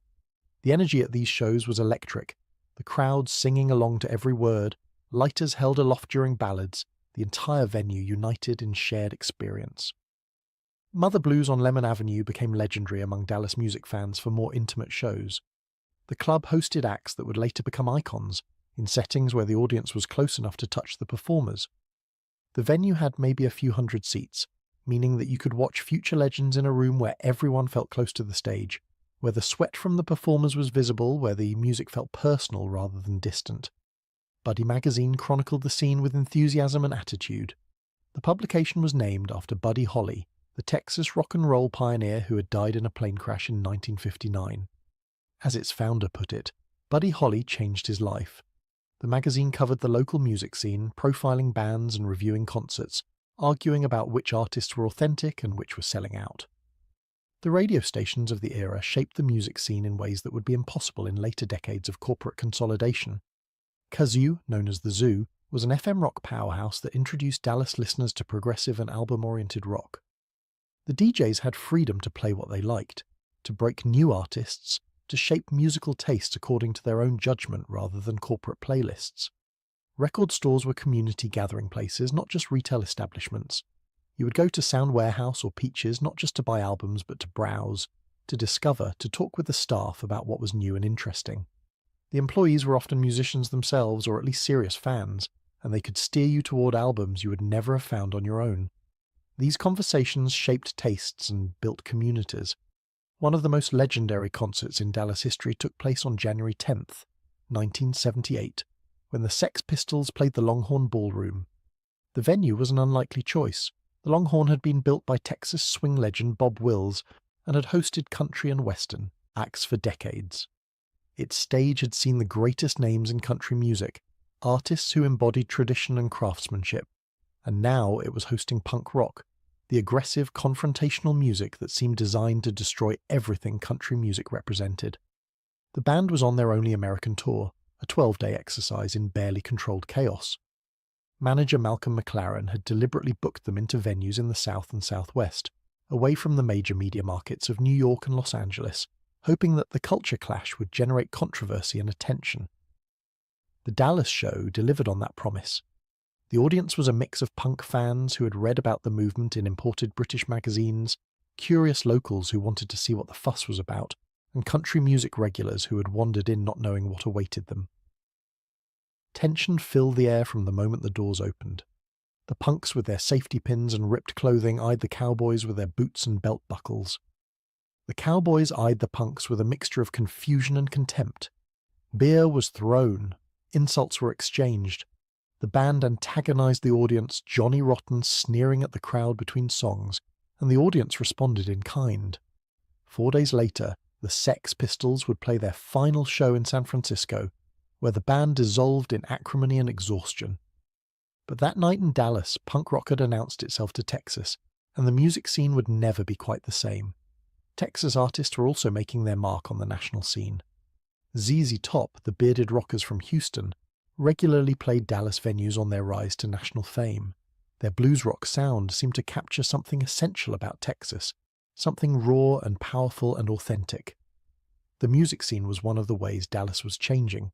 The energy at these shows was electric, the crowd singing along to every word, lighters held aloft during ballads, the entire venue united in shared experience. Mother Blues on Lemon Avenue became legendary among Dallas music fans for more intimate shows. The club hosted acts that would later become icons, in settings where the audience was close enough to touch the performers. The venue had maybe a few hundred seats, meaning that you could watch future legends in a room where everyone felt close to the stage, where the sweat from the performers was visible, where the music felt personal rather than distant. Buddy magazine chronicled the scene with enthusiasm and attitude. The publication was named after Buddy Holly, the Texas rock and roll pioneer who had died in a plane crash in 1959. As its founder put it, Buddy Holly changed his life. The magazine covered the local music scene, profiling bands and reviewing concerts, arguing about which artists were authentic and which were selling out. The radio stations of the era shaped the music scene in ways that would be impossible in later decades of corporate consolidation. Kazoo, known as The Zoo, was an FM rock powerhouse that introduced Dallas listeners to progressive and album-oriented rock. The DJs had freedom to play what they liked, to break new artists, to shape musical taste according to their own judgment rather than corporate playlists. Record stores were community gathering places, not just retail establishments. You would go to Sound Warehouse or Peaches not just to buy albums but to browse, to discover, to talk with the staff about what was new and interesting. The employees were often musicians themselves or at least serious fans, and they could steer you toward albums you would never have found on your own. These conversations shaped tastes and built communities. One of the most legendary concerts in Dallas history took place on January 10th, 1978, when the Sex Pistols played the Longhorn Ballroom. The venue was an unlikely choice. The Longhorn had been built by Texas swing legend Bob Wills and had hosted country and western acts for decades. Its stage had seen the greatest names in country music, artists who embodied tradition and craftsmanship, and now it was hosting punk rock, the aggressive, confrontational music that seemed designed to destroy everything country music represented. The band was on their only American tour, a 12-day exercise in barely controlled chaos. Manager Malcolm McLaren had deliberately booked them into venues in the South and Southwest, away from the major media markets of New York and Los Angeles, hoping that the culture clash would generate controversy and attention. The Dallas show delivered on that promise. The audience was a mix of punk fans who had read about the movement in imported British magazines, curious locals who wanted to see what the fuss was about, and country music regulars who had wandered in not knowing what awaited them. Tension filled the air from the moment the doors opened. The punks with their safety pins and ripped clothing eyed the cowboys with their boots and belt buckles. The cowboys eyed the punks with a mixture of confusion and contempt. Beer was thrown. Insults were exchanged. The band antagonized the audience, Johnny Rotten sneering at the crowd between songs, and the audience responded in kind. 4 days later, the Sex Pistols would play their final show in San Francisco, where the band dissolved in acrimony and exhaustion. But that night in Dallas, punk rock had announced itself to Texas, and the music scene would never be quite the same. Texas artists were also making their mark on the national scene. ZZ Top, the bearded rockers from Houston, regularly played Dallas venues on their rise to national fame. Their blues rock sound seemed to capture something essential about Texas, something raw and powerful and authentic. The music scene was one of the ways Dallas was changing,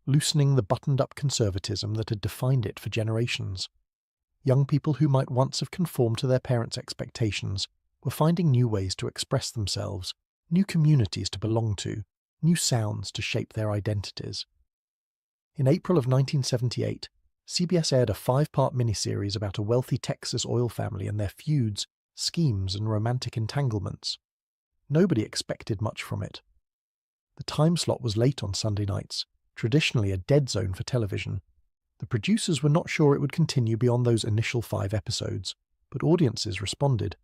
loosening the buttoned-up conservatism that had defined it for generations. Young people who might once have conformed to their parents' expectations were finding new ways to express themselves, new communities to belong to, new sounds to shape their identities. In April of 1978, CBS aired a 5-part miniseries about a wealthy Texas oil family and their feuds, schemes, and romantic entanglements. Nobody expected much from it. The time slot was late on Sunday nights, traditionally a dead zone for television. The producers were not sure it would continue beyond those initial 5 episodes, but audiences responded.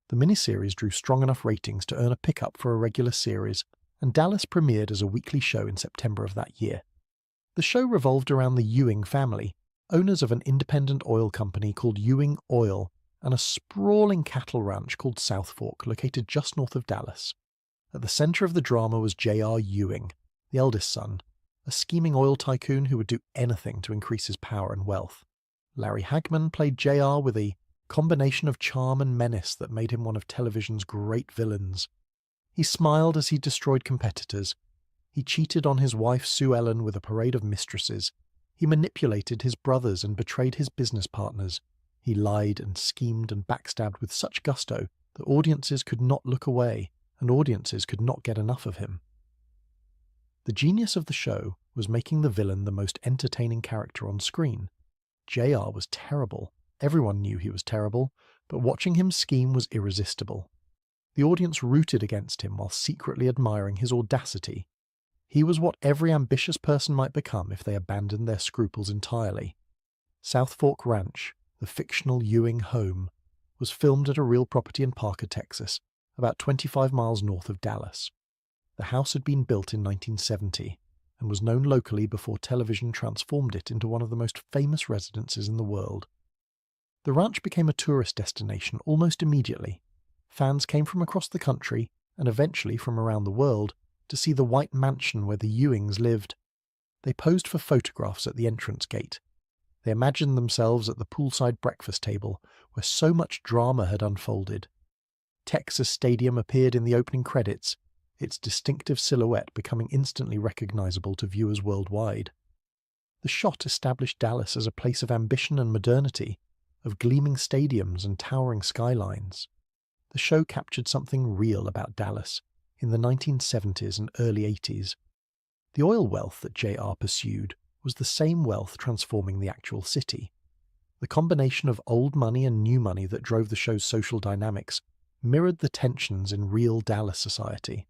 The miniseries drew strong enough ratings to earn a pickup for a regular series, and Dallas premiered as a weekly show in September of that year. The show revolved around the Ewing family, owners of an independent oil company called Ewing Oil and a sprawling cattle ranch called South Fork, located just north of Dallas. At the center of the drama was J.R. Ewing, the eldest son, a scheming oil tycoon who would do anything to increase his power and wealth. Larry Hagman played J.R. with a combination of charm and menace that made him one of television's great villains. He smiled as he destroyed competitors, He cheated on his wife Sue Ellen with a parade of mistresses. He manipulated his brothers and betrayed his business partners. He lied and schemed and backstabbed with such gusto that audiences could not look away, and audiences could not get enough of him. The genius of the show was making the villain the most entertaining character on screen. JR was terrible. Everyone knew he was terrible, but watching him scheme was irresistible. The audience rooted against him while secretly admiring his audacity. He was what every ambitious person might become if they abandoned their scruples entirely. South Fork Ranch, the fictional Ewing home, was filmed at a real property in Parker, Texas, about 25 miles north of Dallas. The house had been built in 1970 and was known locally before television transformed it into one of the most famous residences in the world. The ranch became a tourist destination almost immediately. Fans came from across the country, and eventually from around the world, to see the white mansion where the Ewings lived. They posed for photographs at the entrance gate. They imagined themselves at the poolside breakfast table, where so much drama had unfolded. Texas Stadium appeared in the opening credits, its distinctive silhouette becoming instantly recognizable to viewers worldwide. The shot established Dallas as a place of ambition and modernity, of gleaming stadiums and towering skylines. The show captured something real about Dallas in the 1970s and early 80s. The oil wealth that JR pursued was the same wealth transforming the actual city. The combination of old money and new money that drove the show's social dynamics mirrored the tensions in real Dallas society.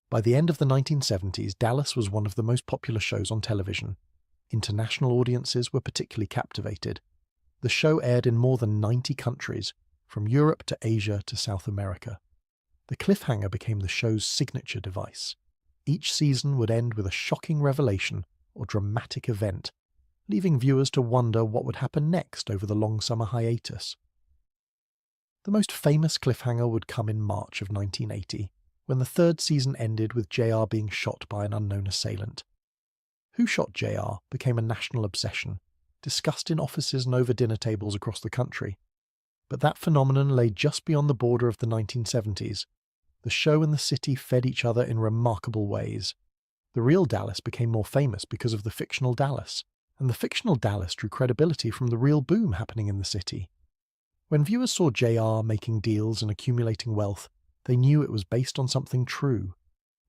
By the end of the 1970s, Dallas was one of the most popular shows on television. International audiences were particularly captivated. The show aired in more than 90 countries, from Europe to Asia to South America. The cliffhanger became the show's signature device. Each season would end with a shocking revelation or dramatic event, leaving viewers to wonder what would happen next over the long summer hiatus. The most famous cliffhanger would come in March of 1980, when the third season ended with JR being shot by an unknown assailant. Who shot JR became a national obsession, discussed in offices and over dinner tables across the country. But that phenomenon lay just beyond the border of the 1970s. The show and the city fed each other in remarkable ways. The real Dallas became more famous because of the fictional Dallas, and the fictional Dallas drew credibility from the real boom happening in the city. When viewers saw JR making deals and accumulating wealth, they knew it was based on something true.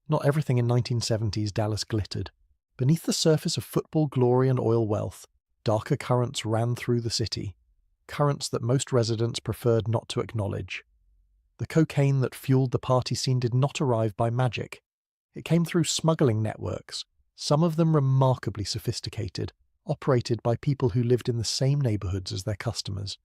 Not everything in 1970s Dallas glittered. Beneath the surface of football glory and oil wealth, darker currents ran through the city, currents that most residents preferred not to acknowledge. The cocaine that fueled the party scene did not arrive by magic. It came through smuggling networks, some of them remarkably sophisticated, operated by people who lived in the same neighborhoods as their customers.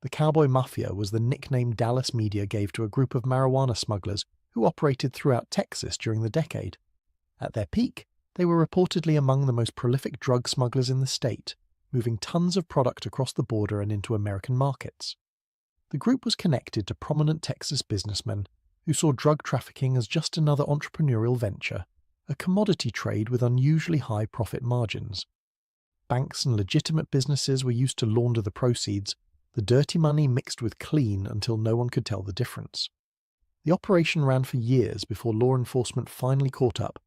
The Cowboy Mafia was the nickname Dallas media gave to a group of marijuana smugglers who operated throughout Texas during the decade. At their peak, they were reportedly among the most prolific drug smugglers in the state, moving tons of product across the border and into American markets. The group was connected to prominent Texas businessmen who saw drug trafficking as just another entrepreneurial venture, a commodity trade with unusually high profit margins. Banks and legitimate businesses were used to launder the proceeds, the dirty money mixed with clean until no one could tell the difference. The operation ran for years before law enforcement finally caught up,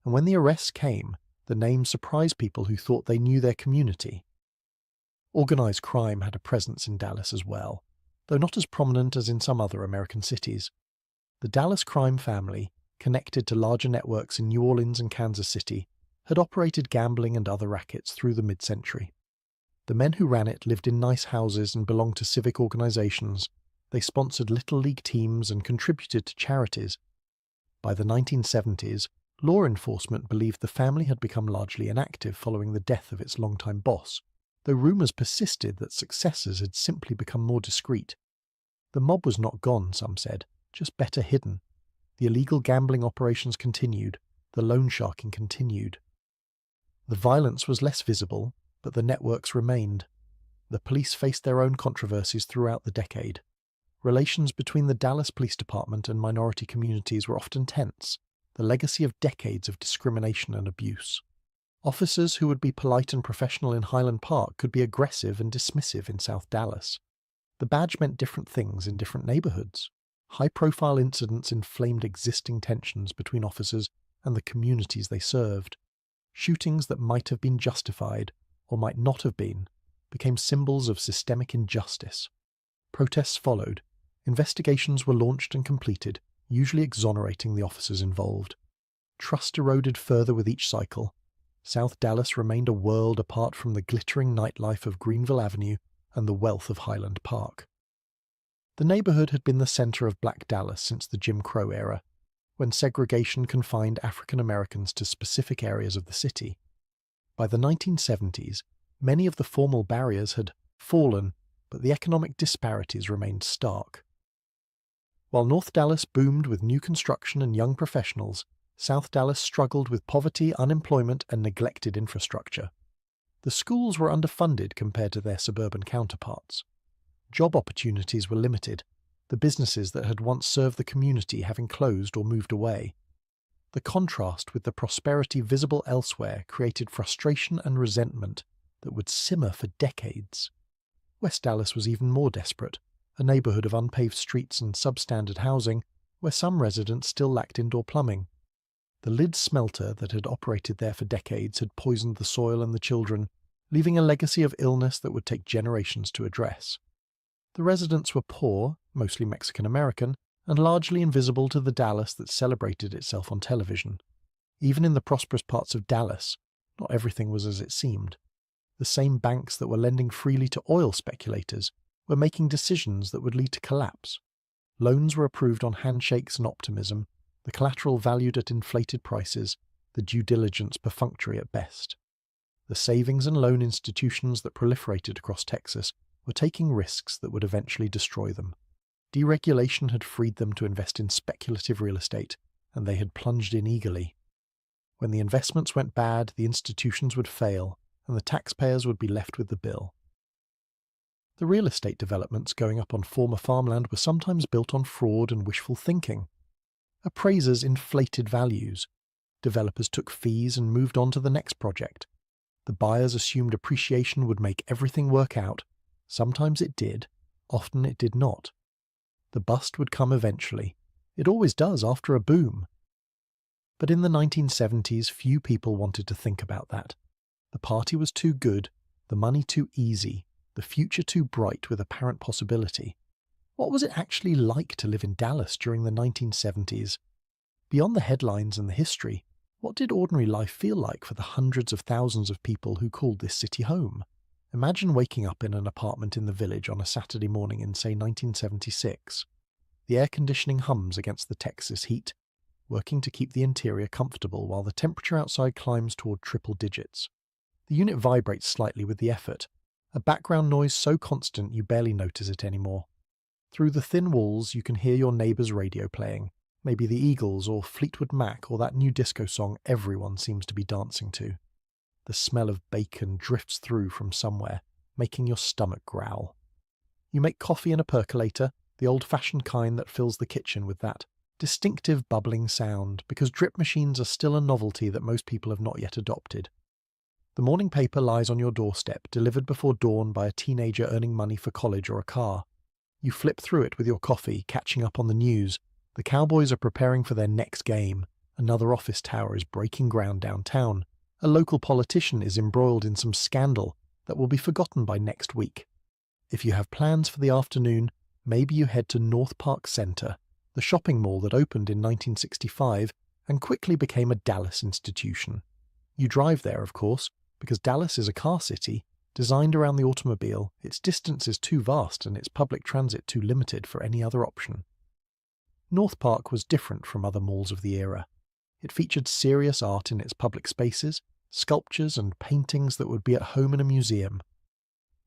and when the arrests came, the name surprised people who thought they knew their community. Organized crime had a presence in Dallas as well, though not as prominent as in some other American cities. The Dallas crime family, connected to larger networks in New Orleans and Kansas City, had operated gambling and other rackets through the mid-century. The men who ran it lived in nice houses and belonged to civic organizations. They sponsored Little League teams and contributed to charities. By the 1970s, law enforcement believed the family had become largely inactive following the death of its longtime boss, though rumors persisted that successors had simply become more discreet. The mob was not gone, some said, just better hidden. The illegal gambling operations continued, the loan sharking continued. The violence was less visible, but the networks remained. The police faced their own controversies throughout the decade. Relations between the Dallas Police Department and minority communities were often tense, the legacy of decades of discrimination and abuse. Officers who would be polite and professional in Highland Park could be aggressive and dismissive in South Dallas. The badge meant different things in different neighborhoods. High-profile incidents inflamed existing tensions between officers and the communities they served. Shootings that might have been justified, or might not have been, became symbols of systemic injustice. Protests followed. Investigations were launched and completed, usually exonerating the officers involved. Trust eroded further with each cycle. South Dallas remained a world apart from the glittering nightlife of Greenville Avenue and the wealth of Highland Park. The neighborhood had been the center of Black Dallas since the Jim Crow era, when segregation confined African Americans to specific areas of the city. By the 1970s, many of the formal barriers had fallen, but the economic disparities remained stark. While North Dallas boomed with new construction and young professionals, South Dallas struggled with poverty, unemployment, and neglected infrastructure. The schools were underfunded compared to their suburban counterparts. Job opportunities were limited, the businesses that had once served the community having closed or moved away. The contrast with the prosperity visible elsewhere created frustration and resentment that would simmer for decades. West Dallas was even more desperate, a neighborhood of unpaved streets and substandard housing where some residents still lacked indoor plumbing. The Lids smelter that had operated there for decades had poisoned the soil and the children, leaving a legacy of illness that would take generations to address. The residents were poor, mostly Mexican-American, and largely invisible to the Dallas that celebrated itself on television. Even in the prosperous parts of Dallas, not everything was as it seemed. The same banks that were lending freely to oil speculators were making decisions that would lead to collapse. Loans were approved on handshakes and optimism, the collateral valued at inflated prices, the due diligence perfunctory at best. The savings and loan institutions that proliferated across Texas were taking risks that would eventually destroy them. Deregulation had freed them to invest in speculative real estate, and they had plunged in eagerly. When the investments went bad, the institutions would fail, and the taxpayers would be left with the bill. The real estate developments going up on former farmland were sometimes built on fraud and wishful thinking. Appraisers inflated values. Developers took fees and moved on to the next project. The buyers assumed appreciation would make everything work out. Sometimes it did, often it did not. The bust would come eventually. It always does after a boom. But in the 1970s, few people wanted to think about that. The party was too good, the money too easy, the future too bright with apparent possibility. What was it actually like to live in Dallas during the 1970s? Beyond the headlines and the history, what did ordinary life feel like for the hundreds of thousands of people who called this city home? Imagine waking up in an apartment in the village on a Saturday morning in, say, 1976. The air conditioning hums against the Texas heat, working to keep the interior comfortable while the temperature outside climbs toward triple digits. The unit vibrates slightly with the effort, a background noise so constant you barely notice it anymore. Through the thin walls you can hear your neighbour's radio playing, maybe the Eagles or Fleetwood Mac or that new disco song everyone seems to be dancing to. The smell of bacon drifts through from somewhere, making your stomach growl. You make coffee in a percolator, the old-fashioned kind that fills the kitchen with that distinctive bubbling sound, because drip machines are still a novelty that most people have not yet adopted. The morning paper lies on your doorstep, delivered before dawn by a teenager earning money for college or a car. You flip through it with your coffee, catching up on the news. The Cowboys are preparing for their next game. Another office tower is breaking ground downtown. A local politician is embroiled in some scandal that will be forgotten by next week. If you have plans for the afternoon, maybe you head to North Park Center, the shopping mall that opened in 1965 and quickly became a Dallas institution. You drive there, of course, because Dallas is a car city, designed around the automobile. Its distance is too vast and its public transit too limited for any other option. North Park was different from other malls of the era. It featured serious art in its public spaces, sculptures and paintings that would be at home in a museum.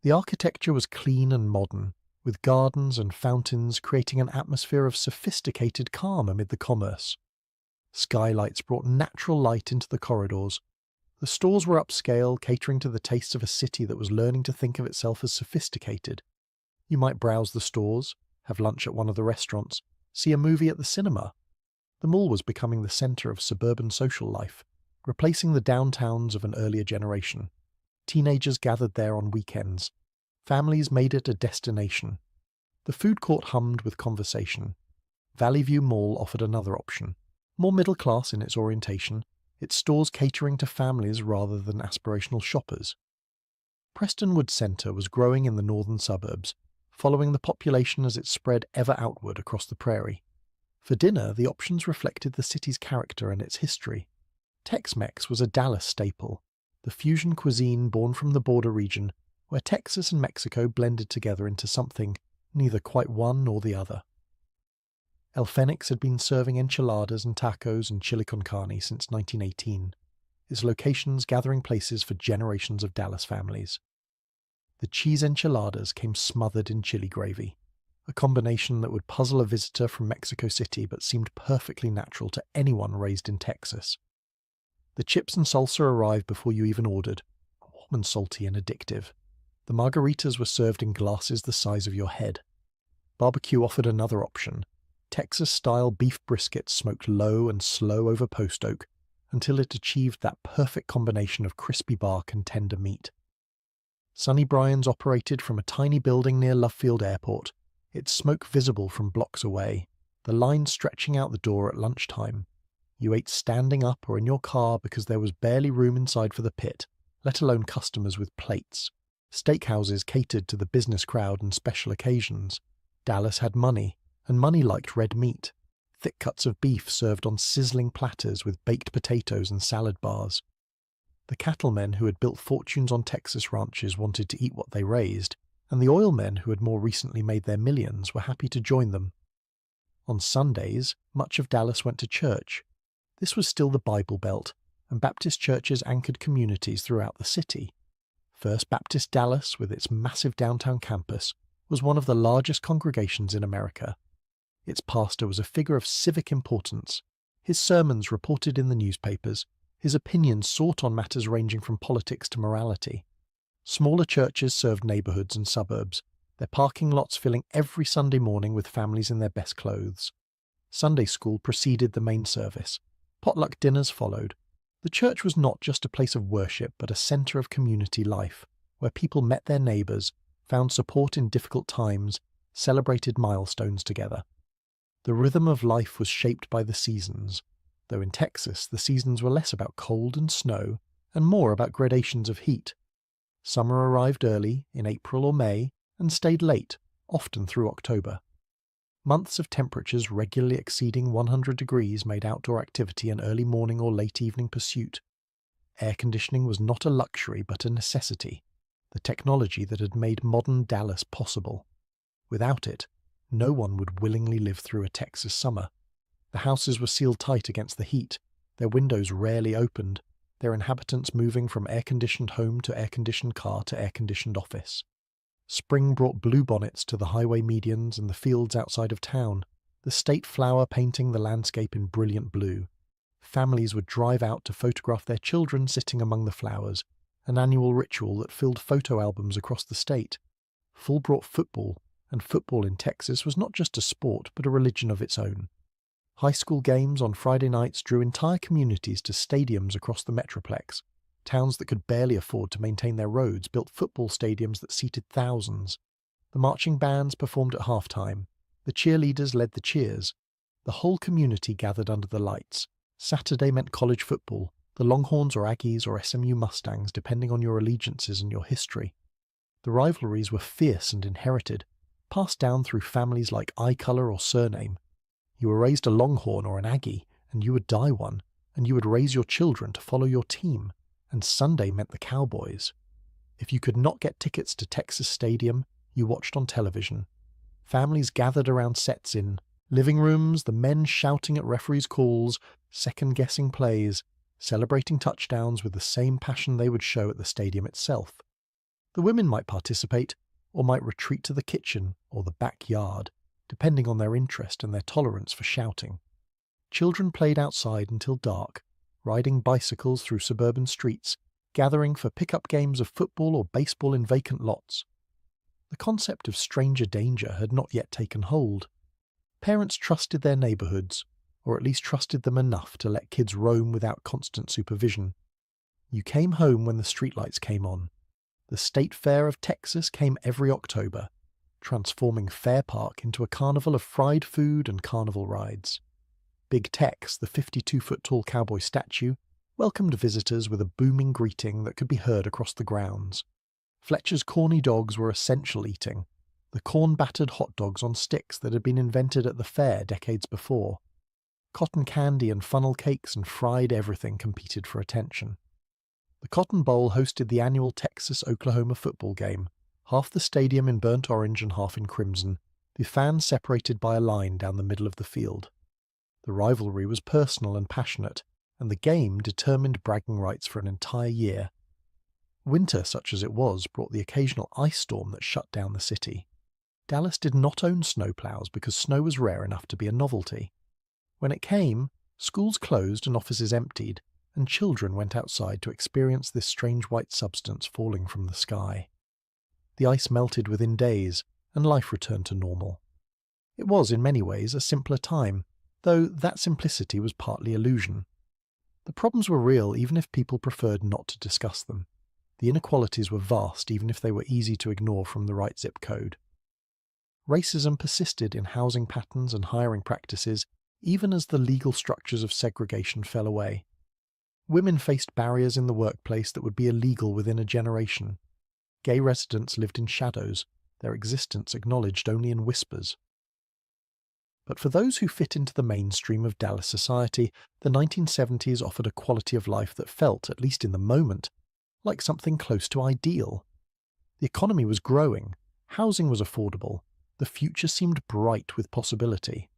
The architecture was clean and modern, with gardens and fountains creating an atmosphere of sophisticated calm amid the commerce. Skylights brought natural light into the corridors. The stores were upscale, catering to the tastes of a city that was learning to think of itself as sophisticated. You might browse the stores, have lunch at one of the restaurants, see a movie at the cinema. The mall was becoming the centre of suburban social life, replacing the downtowns of an earlier generation. Teenagers gathered there on weekends. Families made it a destination. The food court hummed with conversation. Valley View Mall offered another option. More middle class in its orientation, its stores catering to families rather than aspirational shoppers. Prestonwood Centre was growing in the northern suburbs, following the population as it spread ever outward across the prairie. For dinner, the options reflected the city's character and its history. Tex-Mex was a Dallas staple, the fusion cuisine born from the border region, where Texas and Mexico blended together into something neither quite one nor the other. El Fenix had been serving enchiladas and tacos and chili con carne since 1918, its locations gathering places for generations of Dallas families. The cheese enchiladas came smothered in chili gravy, a combination that would puzzle a visitor from Mexico City but seemed perfectly natural to anyone raised in Texas. The chips and salsa arrived before you even ordered, warm and salty and addictive. The margaritas were served in glasses the size of your head. Barbecue offered another option, Texas-style beef brisket smoked low and slow over post oak until it achieved that perfect combination of crispy bark and tender meat. Sonny Bryan's operated from a tiny building near Lovefield Airport, its smoke visible from blocks away, the line stretching out the door at lunchtime. You ate standing up or in your car because there was barely room inside for the pit, let alone customers with plates. Steakhouses catered to the business crowd and special occasions. Dallas had money, and money liked red meat. Thick cuts of beef served on sizzling platters with baked potatoes and salad bars. The cattlemen who had built fortunes on Texas ranches wanted to eat what they raised, and the oilmen who had more recently made their millions were happy to join them. On Sundays, much of Dallas went to church. This was still the Bible Belt, and Baptist churches anchored communities throughout the city. First Baptist Dallas, with its massive downtown campus, was one of the largest congregations in America. Its pastor was a figure of civic importance. His sermons reported in the newspapers, his opinions sought on matters ranging from politics to morality. Smaller churches served neighbourhoods and suburbs, their parking lots filling every Sunday morning with families in their best clothes. Sunday school preceded the main service. Potluck dinners followed. The church was not just a place of worship, but a centre of community life, where people met their neighbours, found support in difficult times, celebrated milestones together. The rhythm of life was shaped by the seasons, though in Texas the seasons were less about cold and snow and more about gradations of heat. Summer arrived early, in April or May, and stayed late, often through October. Months of temperatures regularly exceeding 100 degrees made outdoor activity an early morning or late evening pursuit. Air conditioning was not a luxury but a necessity, the technology that had made modern Dallas possible. Without it, no one would willingly live through a Texas summer. The houses were sealed tight against the heat, their windows rarely opened, their inhabitants moving from air-conditioned home to air-conditioned car to air-conditioned office. Spring brought bluebonnets to the highway medians and the fields outside of town, the state flower painting the landscape in brilliant blue. Families would drive out to photograph their children sitting among the flowers, an annual ritual that filled photo albums across the state. Fall brought football, and football in Texas was not just a sport but a religion of its own. High school games on Friday nights drew entire communities to stadiums across the Metroplex. Towns that could barely afford to maintain their roads built football stadiums that seated thousands. The marching bands performed at halftime. The cheerleaders led the cheers. The whole community gathered under the lights. Saturday meant college football, the Longhorns or Aggies or SMU Mustangs depending on your allegiances and your history. The rivalries were fierce and inherited, passed down through families like eye colour or surname. You were raised a Longhorn or an Aggie, and you would die one, and you would raise your children to follow your team, and Sunday meant the Cowboys. If you could not get tickets to Texas Stadium, you watched on television. Families gathered around sets in living rooms, the men shouting at referees' calls, second-guessing plays, celebrating touchdowns with the same passion they would show at the stadium itself. The women might participate, or might retreat to the kitchen or the backyard, depending on their interest and their tolerance for shouting. Children played outside until dark, riding bicycles through suburban streets, gathering for pick-up games of football or baseball in vacant lots. The concept of stranger danger had not yet taken hold. Parents trusted their neighbourhoods, or at least trusted them enough to let kids roam without constant supervision. You came home when the streetlights came on. The State Fair of Texas came every October, transforming Fair Park into a carnival of fried food and carnival rides. Big Tex, the 52-foot-tall cowboy statue, welcomed visitors with a booming greeting that could be heard across the grounds. Fletcher's corny dogs were essential eating, the corn-battered hot dogs on sticks that had been invented at the fair decades before. Cotton candy and funnel cakes and fried everything competed for attention. The Cotton Bowl hosted the annual Texas-Oklahoma football game, half the stadium in burnt orange and half in crimson, the fans separated by a line down the middle of the field. The rivalry was personal and passionate, and the game determined bragging rights for an entire year. Winter, such as it was, brought the occasional ice storm that shut down the city. Dallas did not own snowplows because snow was rare enough to be a novelty. When it came, schools closed and offices emptied, and children went outside to experience this strange white substance falling from the sky. The ice melted within days, and life returned to normal. It was, in many ways, a simpler time, though that simplicity was partly illusion. The problems were real even if people preferred not to discuss them. The inequalities were vast even if they were easy to ignore from the right zip code. Racism persisted in housing patterns and hiring practices even as the legal structures of segregation fell away. Women faced barriers in the workplace that would be illegal within a generation. Gay residents lived in shadows, their existence acknowledged only in whispers. But for those who fit into the mainstream of Dallas society, the 1970s offered a quality of life that felt, at least in the moment, like something close to ideal. The economy was growing, housing was affordable, the future seemed bright with possibility.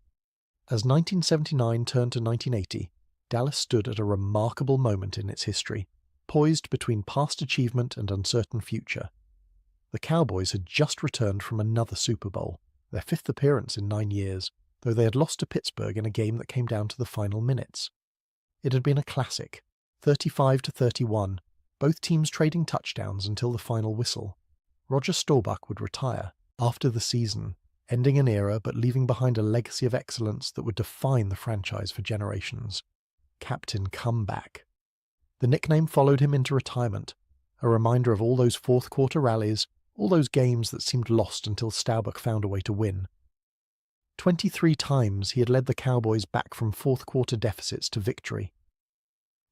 As 1979 turned to 1980, Dallas stood at a remarkable moment in its history, poised between past achievement and uncertain future. The Cowboys had just returned from another Super Bowl, their 5th appearance in 9 years, though they had lost to Pittsburgh in a game that came down to the final minutes. It had been a classic, 35-31, both teams trading touchdowns until the final whistle. Roger Staubach would retire after the season, ending an era but leaving behind a legacy of excellence that would define the franchise for generations. Captain Comeback. The nickname followed him into retirement, a reminder of all those fourth-quarter rallies, all those games that seemed lost until Staubach found a way to win. 23 times he had led the Cowboys back from fourth-quarter deficits to victory.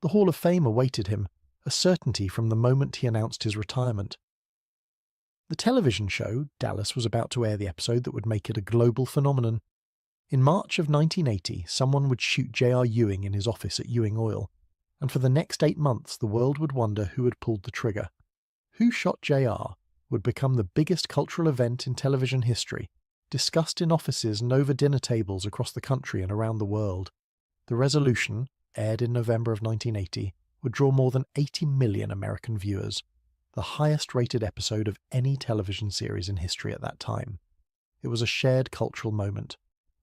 The Hall of Fame awaited him, a certainty from the moment he announced his retirement. The television show, Dallas, was about to air the episode that would make it a global phenomenon. In March of 1980, someone would shoot J.R. Ewing in his office at Ewing Oil, and for the next 8 months the world would wonder who had pulled the trigger. Who shot J.R. would become the biggest cultural event in television history, discussed in offices and over dinner tables across the country and around the world. The resolution, aired in November of 1980, would draw more than 80 million American viewers, the highest-rated episode of any television series in history at that time. It was a shared cultural moment,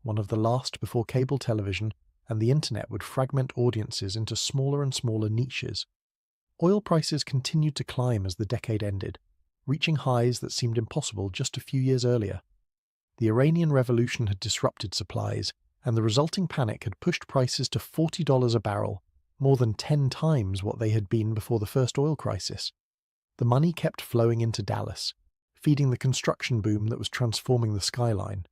one of the last before cable television and the internet would fragment audiences into smaller and smaller niches. Oil prices continued to climb as the decade ended, reaching highs that seemed impossible just a few years earlier. The Iranian Revolution had disrupted supplies, and the resulting panic had pushed prices to $40 a barrel, more than 10 times what they had been before the first oil crisis. The money kept flowing into Dallas, feeding the construction boom that was transforming the skyline.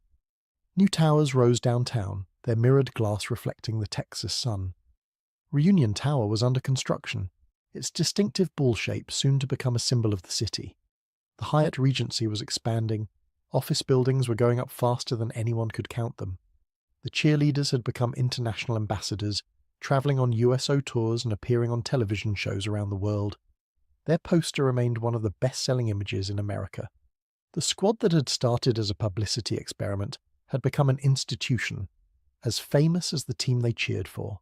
New towers rose downtown, their mirrored glass reflecting the Texas sun. Reunion Tower was under construction, its distinctive ball shape soon to become a symbol of the city. The Hyatt Regency was expanding, office buildings were going up faster than anyone could count them. The cheerleaders had become international ambassadors, travelling on USO tours and appearing on television shows around the world. Their poster remained one of the best-selling images in America. The squad that had started as a publicity experiment had become an institution, as famous as the team they cheered for.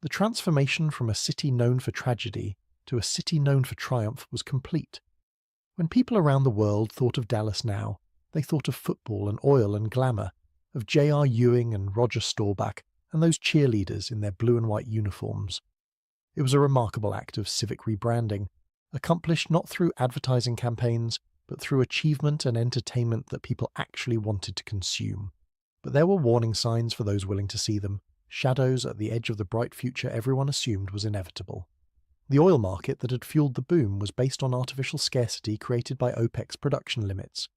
The transformation from a city known for tragedy to a city known for triumph was complete. When people around the world thought of Dallas now, they thought of football and oil and glamour, of J.R. Ewing and Roger Staubach and those cheerleaders in their blue and white uniforms. It was a remarkable act of civic rebranding, accomplished not through advertising campaigns, but through achievement and entertainment that people actually wanted to consume. But there were warning signs for those willing to see them, shadows at the edge of the bright future everyone assumed was inevitable. The oil market that had fueled the boom was based on artificial scarcity created by OPEC's production limits.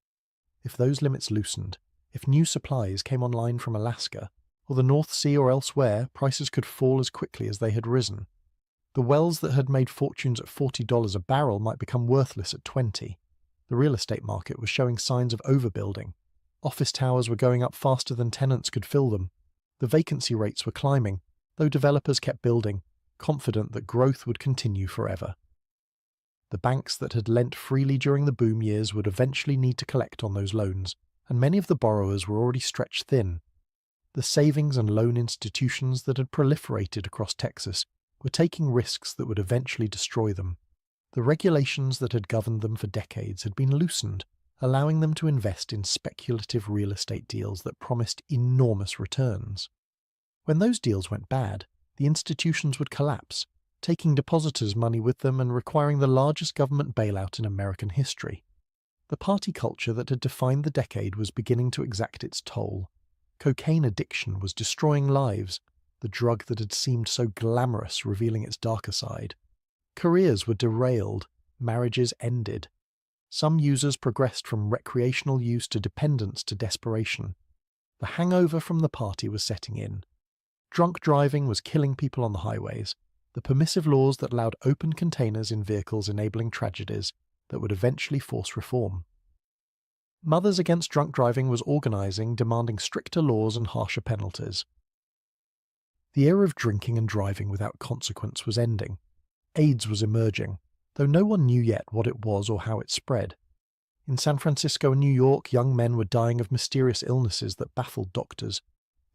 If those limits loosened, if new supplies came online from Alaska, or the North Sea or elsewhere, prices could fall as quickly as they had risen. The wells that had made fortunes at $40 a barrel might become worthless at $20. The real estate market was showing signs of overbuilding. Office towers were going up faster than tenants could fill them. The vacancy rates were climbing, though developers kept building, confident that growth would continue forever. The banks that had lent freely during the boom years would eventually need to collect on those loans, and many of the borrowers were already stretched thin. The savings and loan institutions that had proliferated across Texas were taking risks that would eventually destroy them. The regulations that had governed them for decades had been loosened, allowing them to invest in speculative real estate deals that promised enormous returns. When those deals went bad, the institutions would collapse, taking depositors' money with them and requiring the largest government bailout in American history. The party culture that had defined the decade was beginning to exact its toll. Cocaine addiction was destroying lives, the drug that had seemed so glamorous revealing its darker side. Careers were derailed, marriages ended. Some users progressed from recreational use to dependence to desperation. The hangover from the party was setting in. Drunk driving was killing people on the highways. The permissive laws that allowed open containers in vehicles enabling tragedies that would eventually force reform. Mothers Against Drunk Driving was organising, demanding stricter laws and harsher penalties. The era of drinking and driving without consequence was ending. AIDS was emerging, though no one knew yet what it was or how it spread. In San Francisco and New York, young men were dying of mysterious illnesses that baffled doctors.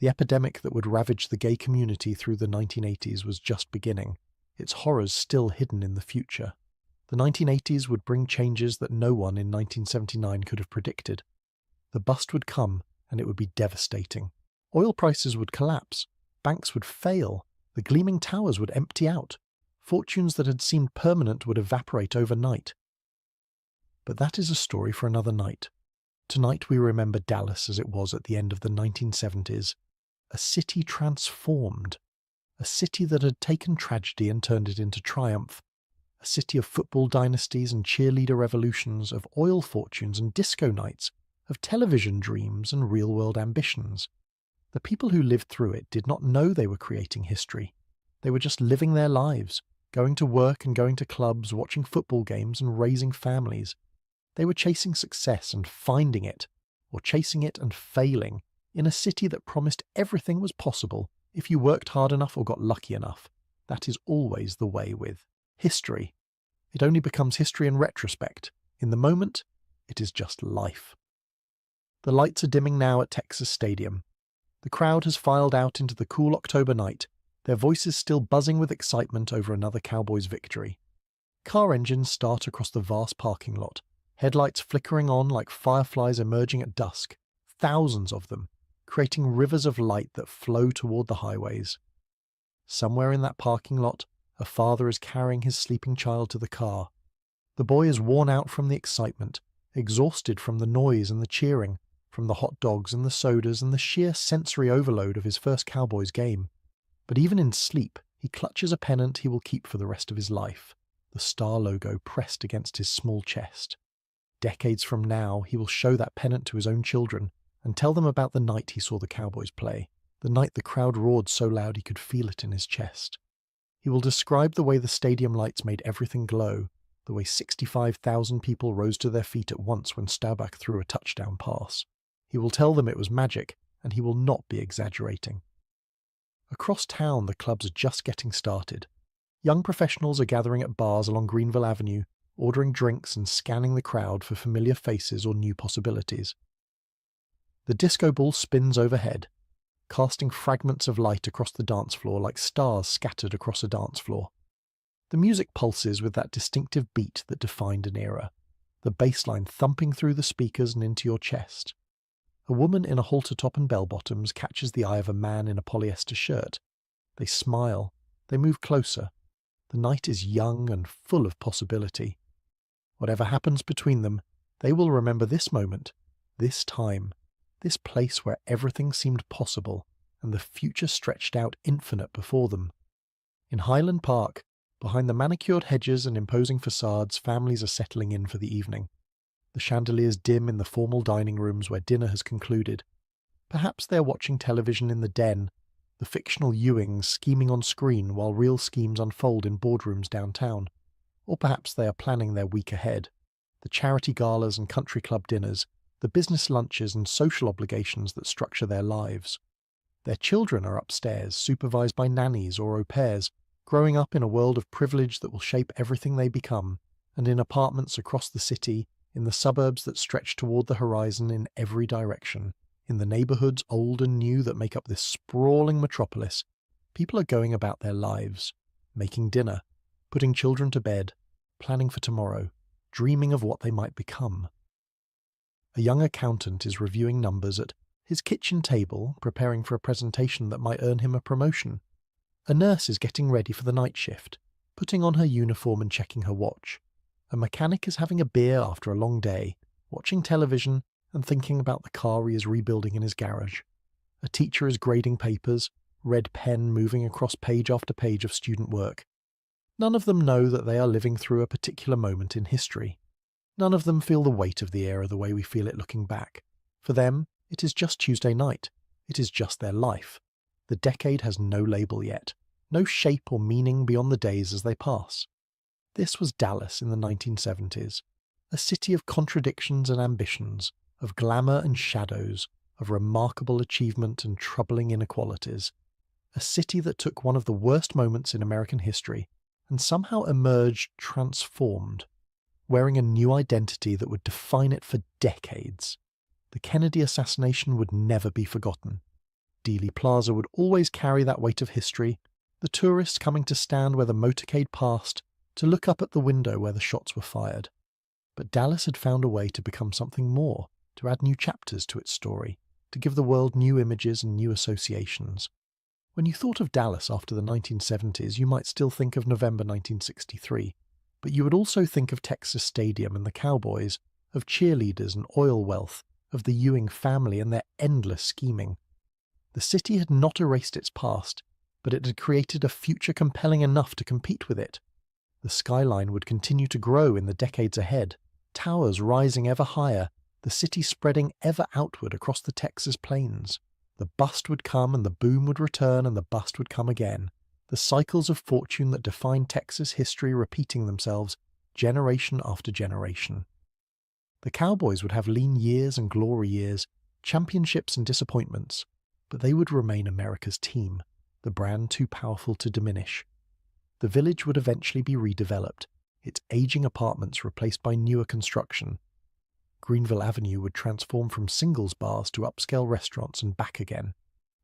The epidemic that would ravage the gay community through the 1980s was just beginning, its horrors still hidden in the future. The 1980s would bring changes that no one in 1979 could have predicted. The bust would come, and it would be devastating. Oil prices would collapse, banks would fail, the gleaming towers would empty out, fortunes that had seemed permanent would evaporate overnight. But that is a story for another night. Tonight we remember Dallas as it was at the end of the 1970s. A city transformed. A city that had taken tragedy and turned it into triumph. A city of football dynasties and cheerleader revolutions, of oil fortunes and disco nights, of television dreams and real-world ambitions. The people who lived through it did not know they were creating history. They were just living their lives, going to work and going to clubs, watching football games and raising families. They were chasing success and finding it, or chasing it and failing, in a city that promised everything was possible if you worked hard enough or got lucky enough. That is always the way with history. It only becomes history in retrospect. In the moment, it is just life. The lights are dimming now at Texas Stadium. The crowd has filed out into the cool October night, their voices still buzzing with excitement over another Cowboys victory. Car engines start across the vast parking lot, headlights flickering on like fireflies emerging at dusk, thousands of them, creating rivers of light that flow toward the highways. Somewhere in that parking lot, a father is carrying his sleeping child to the car. The boy is worn out from the excitement, exhausted from the noise and the cheering, from the hot dogs and the sodas and the sheer sensory overload of his first Cowboys game. But even in sleep, he clutches a pennant he will keep for the rest of his life, the star logo pressed against his small chest. Decades from now, he will show that pennant to his own children and tell them about the night he saw the Cowboys play, the night the crowd roared so loud he could feel it in his chest. He will describe the way the stadium lights made everything glow, the way 65,000 people rose to their feet at once when Staubach threw a touchdown pass. He will tell them it was magic, and he will not be exaggerating. Across town, the clubs are just getting started. Young professionals are gathering at bars along Greenville Avenue, ordering drinks and scanning the crowd for familiar faces or new possibilities. The disco ball spins overhead, casting fragments of light across the dance floor like stars scattered across a dance floor. The music pulses with that distinctive beat that defined an era, the bass line thumping through the speakers and into your chest. A woman in a halter top and bell-bottoms catches the eye of a man in a polyester shirt. They smile. They move closer. The night is young and full of possibility. Whatever happens between them, they will remember this moment, this time, this place where everything seemed possible and the future stretched out infinite before them. In Highland Park, behind the manicured hedges and imposing facades, families are settling in for the evening. The chandeliers dim in the formal dining rooms where dinner has concluded. Perhaps they are watching television in the den, the fictional Ewings scheming on screen while real schemes unfold in boardrooms downtown. Or perhaps they are planning their week ahead. The charity galas and country club dinners, the business lunches and social obligations that structure their lives. Their children are upstairs, supervised by nannies or au pairs, growing up in a world of privilege that will shape everything they become, and in apartments across the city, in the suburbs that stretch toward the horizon in every direction, in the neighborhoods old and new that make up this sprawling metropolis, people are going about their lives, making dinner, putting children to bed, planning for tomorrow, dreaming of what they might become. A young accountant is reviewing numbers at his kitchen table, preparing for a presentation that might earn him a promotion. A nurse is getting ready for the night shift, putting on her uniform and checking her watch. A mechanic is having a beer after a long day, watching television and thinking about the car he is rebuilding in his garage. A teacher is grading papers, red pen moving across page after page of student work. None of them know that they are living through a particular moment in history. None of them feel the weight of the era the way we feel it looking back. For them, it is just Tuesday night. It is just their life. The decade has no label yet, no shape or meaning beyond the days as they pass. This was Dallas in the 1970s, a city of contradictions and ambitions, of glamour and shadows, of remarkable achievement and troubling inequalities. A city that took one of the worst moments in American history and somehow emerged transformed, wearing a new identity that would define it for decades. The Kennedy assassination would never be forgotten. Dealey Plaza would always carry that weight of history, the tourists coming to stand where the motorcade passed, to look up at the window where the shots were fired. But Dallas had found a way to become something more, to add new chapters to its story, to give the world new images and new associations. When you thought of Dallas after the 1970s, you might still think of November 1963, but you would also think of Texas Stadium and the Cowboys, of cheerleaders and oil wealth, of the Ewing family and their endless scheming. The city had not erased its past, but it had created a future compelling enough to compete with it. The skyline would continue to grow in the decades ahead, towers rising ever higher, the city spreading ever outward across the Texas plains. The bust would come and the boom would return and the bust would come again, the cycles of fortune that define Texas history repeating themselves generation after generation. The Cowboys would have lean years and glory years, championships and disappointments, but they would remain America's team, the brand too powerful to diminish. The village would eventually be redeveloped, its aging apartments replaced by newer construction. Greenville Avenue would transform from singles bars to upscale restaurants and back again.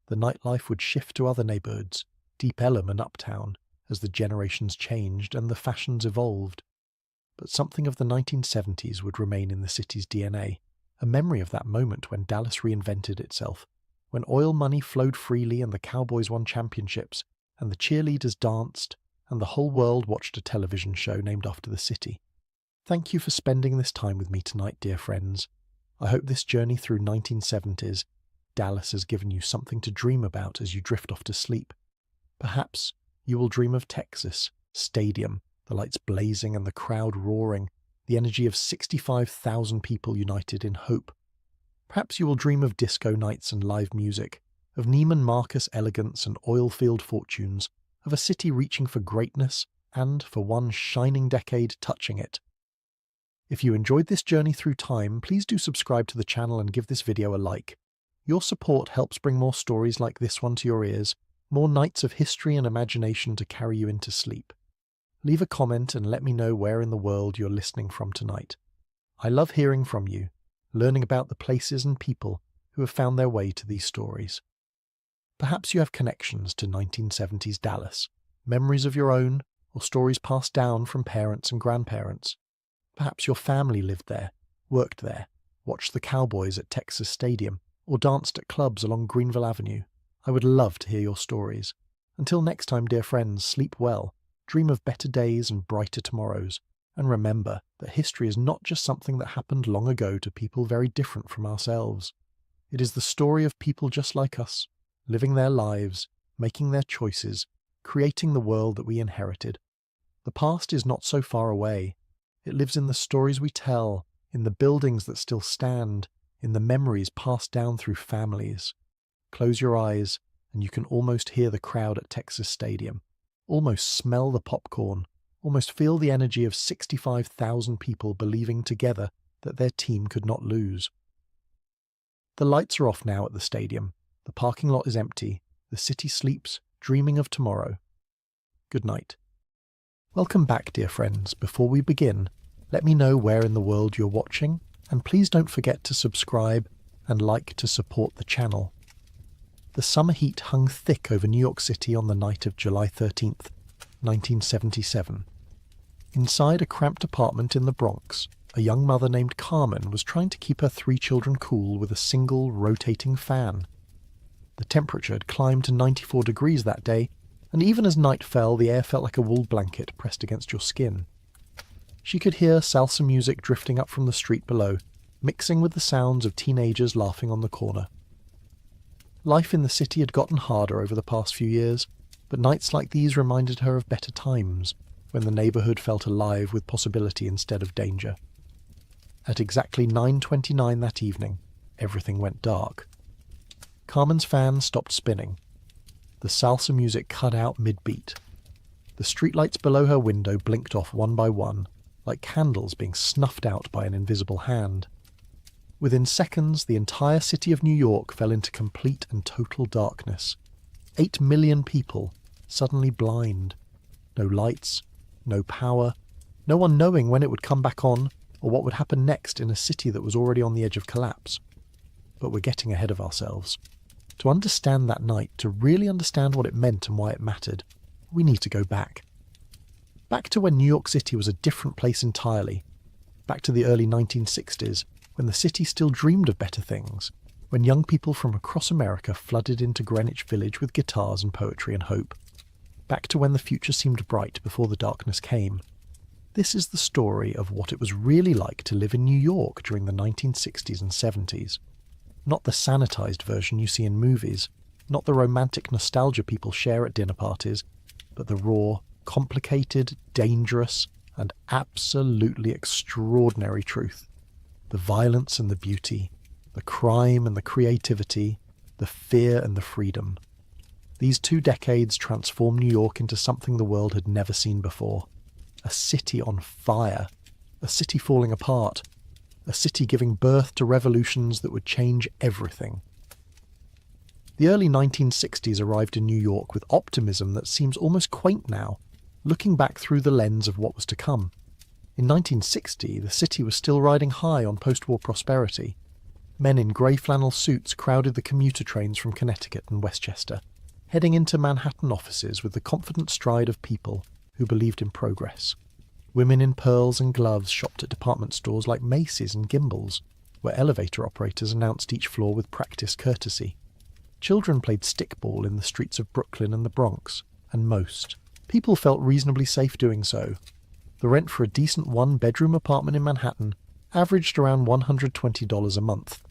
The nightlife would shift to other neighborhoods, Deep Ellum and Uptown, as the generations changed and the fashions evolved. But something of the 1970s would remain in the city's DNA, a memory of that moment when Dallas reinvented itself, when oil money flowed freely and the Cowboys won championships, and the cheerleaders danced, and the whole world watched a television show named after the city. Thank you for spending this time with me tonight, dear friends. I hope this journey through 1970s, Dallas has given you something to dream about as you drift off to sleep. Perhaps you will dream of Texas, Stadium, the lights blazing and the crowd roaring, the energy of 65,000 people united in hope. Perhaps you will dream of disco nights and live music, of Neiman Marcus elegance and oil-field fortunes, of a city reaching for greatness and, for one shining decade, touching it. If you enjoyed this journey through time, please do subscribe to the channel and give this video a like. Your support helps bring more stories like this one to your ears, more nights of history and imagination to carry you into sleep. Leave a comment and let me know where in the world you're listening from tonight. I love hearing from you, learning about the places and people who have found their way to these stories. Perhaps you have connections to 1970s Dallas, memories of your own, or stories passed down from parents and grandparents. Perhaps your family lived there, worked there, watched the Cowboys at Texas Stadium, or danced at clubs along Greenville Avenue. I would love to hear your stories. Until next time, dear friends, sleep well, dream of better days and brighter tomorrows, and remember that history is not just something that happened long ago to people very different from ourselves. It is the story of people just like us, living their lives, making their choices, creating the world that we inherited. The past is not so far away. It lives in the stories we tell, in the buildings that still stand, in the memories passed down through families. Close your eyes, and you can almost hear the crowd at Texas Stadium, almost smell the popcorn, almost feel the energy of 65,000 people believing together that their team could not lose. The lights are off now at the stadium. The parking lot is empty. The city sleeps, dreaming of tomorrow. Good night. Welcome back, dear friends. Before we begin, let me know where in the world you're watching, and please don't forget to subscribe and like to support the channel. The summer heat hung thick over New York City on the night of July 13th, 1977. Inside a cramped apartment in the Bronx, a young mother named Carmen was trying to keep her 3 children cool with a single rotating fan. The temperature had climbed to 94 degrees that day, and even as night fell, the air felt like a wool blanket pressed against your skin. She could hear salsa music drifting up from the street below, mixing with the sounds of teenagers laughing on the corner. Life in the city had gotten harder over the past few years, but nights like these reminded her of better times, when the neighborhood felt alive with possibility instead of danger. At exactly 9:29 that evening, everything went dark. Carmen's fan stopped spinning. The salsa music cut out mid-beat. The streetlights below her window blinked off one by one, like candles being snuffed out by an invisible hand. Within seconds, the entire city of New York fell into complete and total darkness. 8 million people, suddenly blind. No lights, no power, no one knowing when it would come back on or what would happen next in a city that was already on the edge of collapse. But we're getting ahead of ourselves. To understand that night, to really understand what it meant and why it mattered, we need to go back. Back to when New York City was a different place entirely. Back to the early 1960s, when the city still dreamed of better things, when young people from across America flooded into Greenwich Village with guitars and poetry and hope. Back to when the future seemed bright before the darkness came. This is the story of what it was really like to live in New York during the 1960s and 70s. Not the sanitized version you see in movies, not the romantic nostalgia people share at dinner parties, but the raw, complicated, dangerous, and absolutely extraordinary truth. The violence and the beauty, the crime and the creativity, the fear and the freedom. These 2 decades transformed New York into something the world had never seen before. A city on fire, a city falling apart, a city giving birth to revolutions that would change everything. The early 1960s arrived in New York with optimism that seems almost quaint now, looking back through the lens of what was to come. In 1960, the city was still riding high on post-war prosperity. Men in grey flannel suits crowded the commuter trains from Connecticut and Westchester, heading into Manhattan offices with the confident stride of people who believed in progress. Women in pearls and gloves shopped at department stores like Macy's and Gimbel's, where elevator operators announced each floor with practiced courtesy. Children played stickball in the streets of Brooklyn and the Bronx, and most people felt reasonably safe doing so. The rent for a decent 1-bedroom apartment in Manhattan averaged around $120 a month.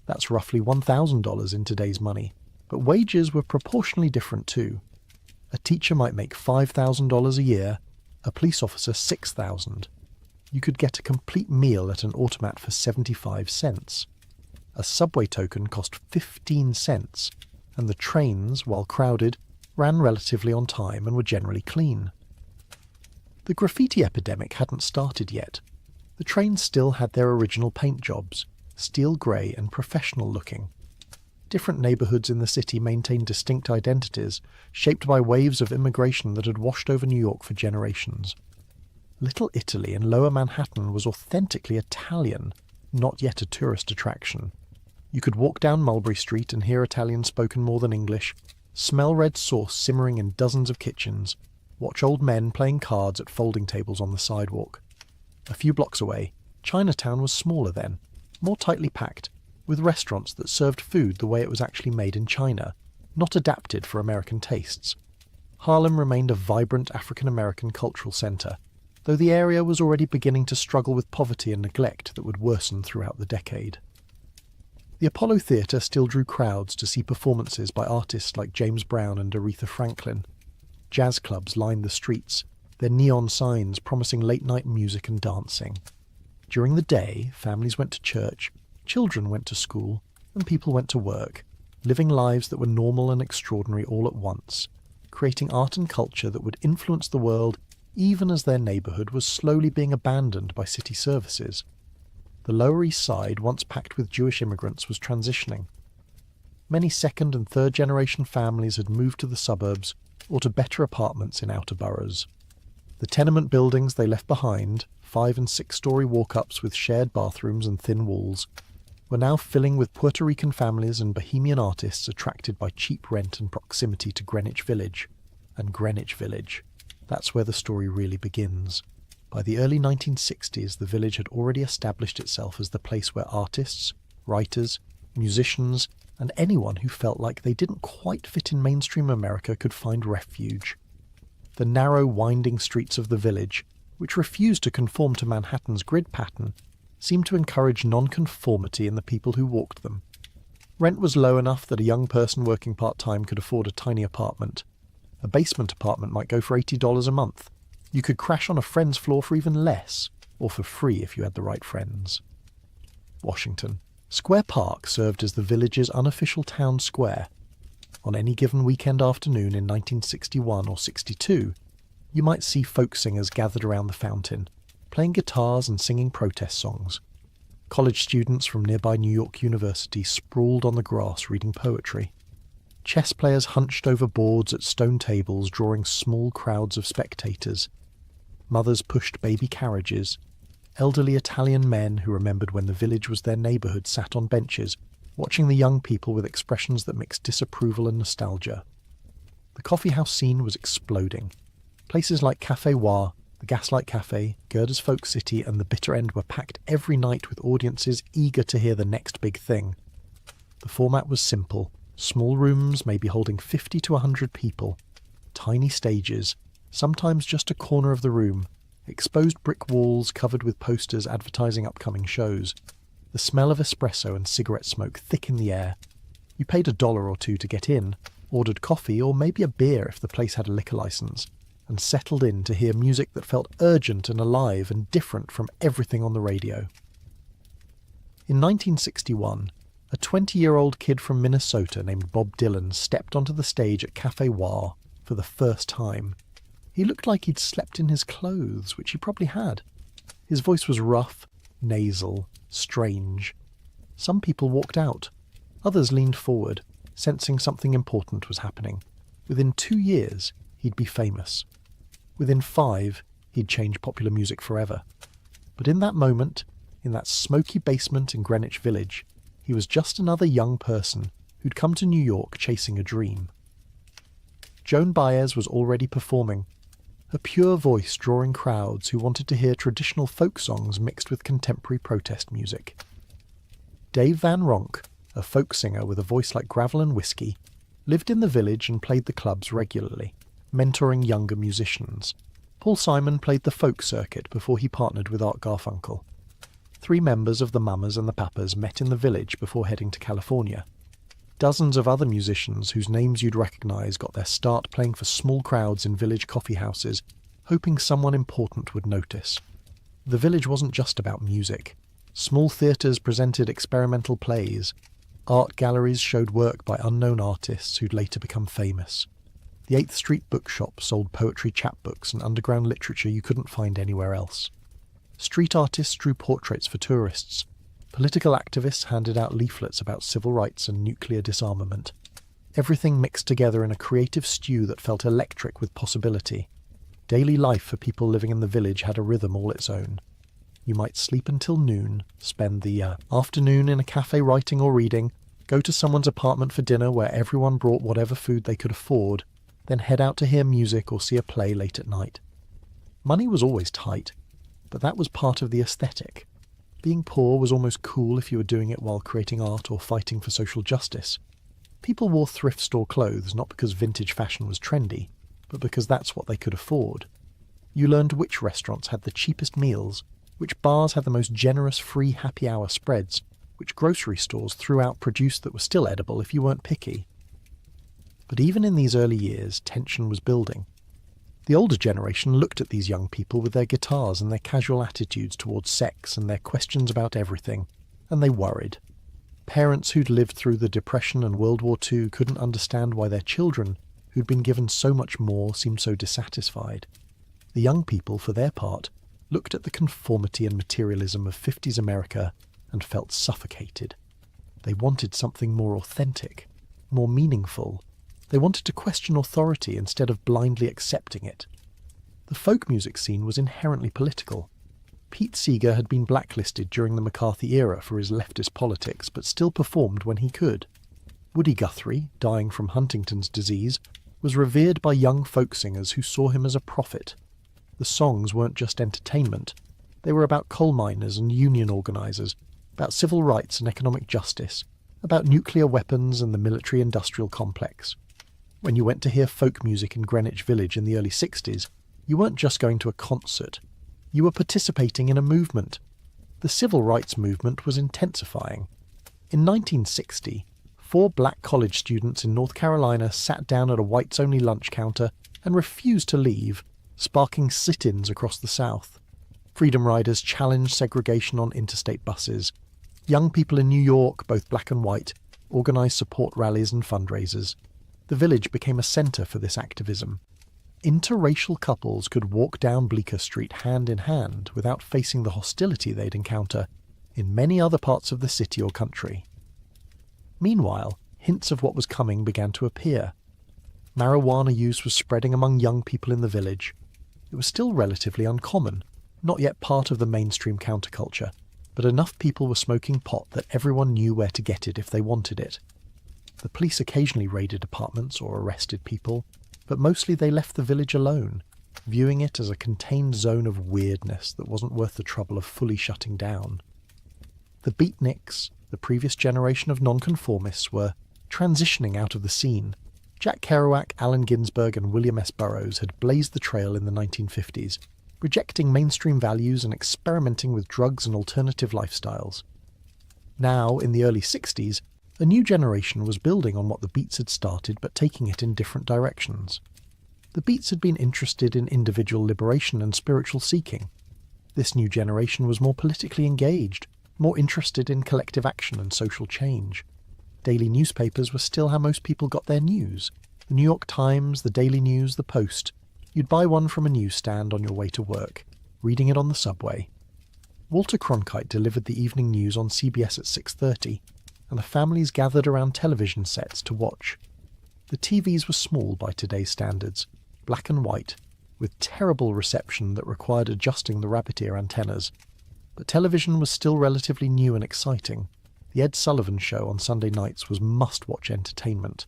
That's roughly $1,000 in today's money. But wages were proportionally different too. A teacher might make $5,000 a year, a police officer $6,000. You could get a complete meal at an automat for 75 cents. A subway token cost 15 cents, and the trains, while crowded, ran relatively on time and were generally clean. The graffiti epidemic hadn't started yet. The trains still had their original paint jobs, steel grey and professional looking. Different neighbourhoods in the city maintained distinct identities, shaped by waves of immigration that had washed over New York for generations. Little Italy in Lower Manhattan was authentically Italian, not yet a tourist attraction. You could walk down Mulberry Street and hear Italian spoken more than English, smell red sauce simmering in dozens of kitchens, watch old men playing cards at folding tables on the sidewalk. A few blocks away, Chinatown was smaller then, more tightly packed, with restaurants that served food the way it was actually made in China, not adapted for American tastes. Harlem remained a vibrant African-American cultural centre, though the area was already beginning to struggle with poverty and neglect that would worsen throughout the decade. The Apollo Theatre still drew crowds to see performances by artists like James Brown and Aretha Franklin. Jazz clubs lined the streets, their neon signs promising late-night music and dancing. During the day, families went to church, children went to school, and people went to work. living lives that were normal and extraordinary all at once, creating art and culture that would influence the world even as their neighbourhood was slowly being abandoned by city services. The Lower East Side, once packed with Jewish immigrants, was transitioning. Many second and third generation families had moved to the suburbs or to better apartments in outer boroughs. The tenement buildings they left behind, 5- and 6-story walk-ups with shared bathrooms and thin walls, were now filling with Puerto Rican families and bohemian artists attracted by cheap rent and proximity to Greenwich Village. And Greenwich Village, that's where the story really begins. By the early 1960s, the village had already established itself as the place where artists, writers, musicians, and anyone who felt like they didn't quite fit in mainstream America could find refuge. The narrow, winding streets of the village, which refused to conform to Manhattan's grid pattern, seemed to encourage non-conformity in the people who walked them. Rent was low enough that a young person working part-time could afford a tiny apartment. A basement apartment might go for $80 a month. You could crash on a friend's floor for even less, or for free if you had the right friends. Washington. Square Park served as the village's unofficial town square. On any given weekend afternoon in 1961 or 62, you might see folk singers gathered around the fountain, playing guitars and singing protest songs. College students from nearby New York University sprawled on the grass reading poetry. Chess players hunched over boards at stone tables, drawing small crowds of spectators. Mothers pushed baby carriages. Elderly Italian men who remembered when the village was their neighbourhood sat on benches, watching the young people with expressions that mixed disapproval and nostalgia. The coffeehouse scene was exploding. Places like Café Wa, the Gaslight Cafe, Gerda's Folk City, and the Bitter End were packed every night with audiences eager to hear the next big thing. The format was simple. Small rooms, maybe holding 50 to 100 people. Tiny stages, sometimes just a corner of the room. Exposed brick walls covered with posters advertising upcoming shows. The smell of espresso and cigarette smoke thick in the air. You paid $1 or $2 to get in, ordered coffee or maybe a beer if the place had a liquor license, and settled in to hear music that felt urgent and alive and different from everything on the radio. In 1961, a 20-year-old kid from Minnesota named Bob Dylan stepped onto the stage at Café Wa for the first time. He looked like he'd slept in his clothes, which he probably had. His voice was rough, nasal, strange. Some people walked out. Others leaned forward, sensing something important was happening. Within 2 years, he'd be famous. Within 5, he'd change popular music forever. But in that moment, in that smoky basement in Greenwich Village, he was just another young person who'd come to New York chasing a dream. Joan Baez was already performing, her pure voice drawing crowds who wanted to hear traditional folk songs mixed with contemporary protest music. Dave Van Ronk, a folk singer with a voice like gravel and whiskey, lived in the village and played the clubs regularly, mentoring younger musicians. Paul Simon played the folk circuit before he partnered with Art Garfunkel. 3 members of the Mamas and the Papas met in the village before heading to California. Dozens of other musicians whose names you'd recognise got their start playing for small crowds in village coffee houses, hoping someone important would notice. The village wasn't just about music. Small theatres presented experimental plays. Art galleries showed work by unknown artists who'd later become famous. The 8th Street bookshop sold poetry chapbooks and underground literature you couldn't find anywhere else. Street artists drew portraits for tourists. Political activists handed out leaflets about civil rights and nuclear disarmament. Everything mixed together in a creative stew that felt electric with possibility. Daily life for people living in the village had a rhythm all its own. You might sleep until noon, spend the afternoon in a cafe writing or reading, go to someone's apartment for dinner where everyone brought whatever food they could afford, then head out to hear music or see a play late at night. Money was always tight, but that was part of the aesthetic. Being poor was almost cool if you were doing it while creating art or fighting for social justice. People wore thrift store clothes not because vintage fashion was trendy, but because that's what they could afford. You learned which restaurants had the cheapest meals, which bars had the most generous free happy hour spreads, which grocery stores threw out produce that was still edible if you weren't picky. But even in these early years, tension was building. The older generation looked at these young people with their guitars and their casual attitudes towards sex and their questions about everything, and they worried. Parents who'd lived through the Depression and World War II couldn't understand why their children, who'd been given so much more, seemed so dissatisfied. The young people, for their part, looked at the conformity and materialism of 50s America and felt suffocated. They wanted something more authentic, more meaningful. They wanted to question authority instead of blindly accepting it. The folk music scene was inherently political. Pete Seeger had been blacklisted during the McCarthy era for his leftist politics, but still performed when he could. Woody Guthrie, dying from Huntington's disease, was revered by young folk singers who saw him as a prophet. The songs weren't just entertainment. They were about coal miners and union organisers, about civil rights and economic justice, about nuclear weapons and the military-industrial complex. When you went to hear folk music in Greenwich Village in the early 60s, you weren't just going to a concert. You were participating in a movement. The civil rights movement was intensifying. In 1960, 4 black college students in North Carolina sat down at a whites-only lunch counter and refused to leave, sparking sit-ins across the South. Freedom Riders challenged segregation on interstate buses. Young people in New York, both black and white, organised support rallies and fundraisers. The village became a centre for this activism. Interracial couples could walk down Bleecker Street hand in hand without facing the hostility they'd encounter in many other parts of the city or country. Meanwhile, hints of what was coming began to appear. Marijuana use was spreading among young people in the village. It was still relatively uncommon, not yet part of the mainstream counterculture, but enough people were smoking pot that everyone knew where to get it if they wanted it. The police occasionally raided apartments or arrested people, but mostly they left the village alone, viewing it as a contained zone of weirdness that wasn't worth the trouble of fully shutting down. The beatniks, the previous generation of nonconformists, were transitioning out of the scene. Jack Kerouac, Allen Ginsberg and William S. Burroughs had blazed the trail in the 1950s, rejecting mainstream values and experimenting with drugs and alternative lifestyles. Now, in the early 60s, a new generation was building on what the Beats had started, but taking it in different directions. The Beats had been interested in individual liberation and spiritual seeking. This new generation was more politically engaged, more interested in collective action and social change. Daily newspapers were still how most people got their news. The New York Times, the Daily News, the Post. You'd buy one from a newsstand on your way to work, reading it on the subway. Walter Cronkite delivered the evening news on CBS at 6:30, and the families gathered around television sets to watch. The TVs were small by today's standards, black and white, with terrible reception that required adjusting the rabbit ear antennas. But television was still relatively new and exciting. The Ed Sullivan Show on Sunday nights was must-watch entertainment.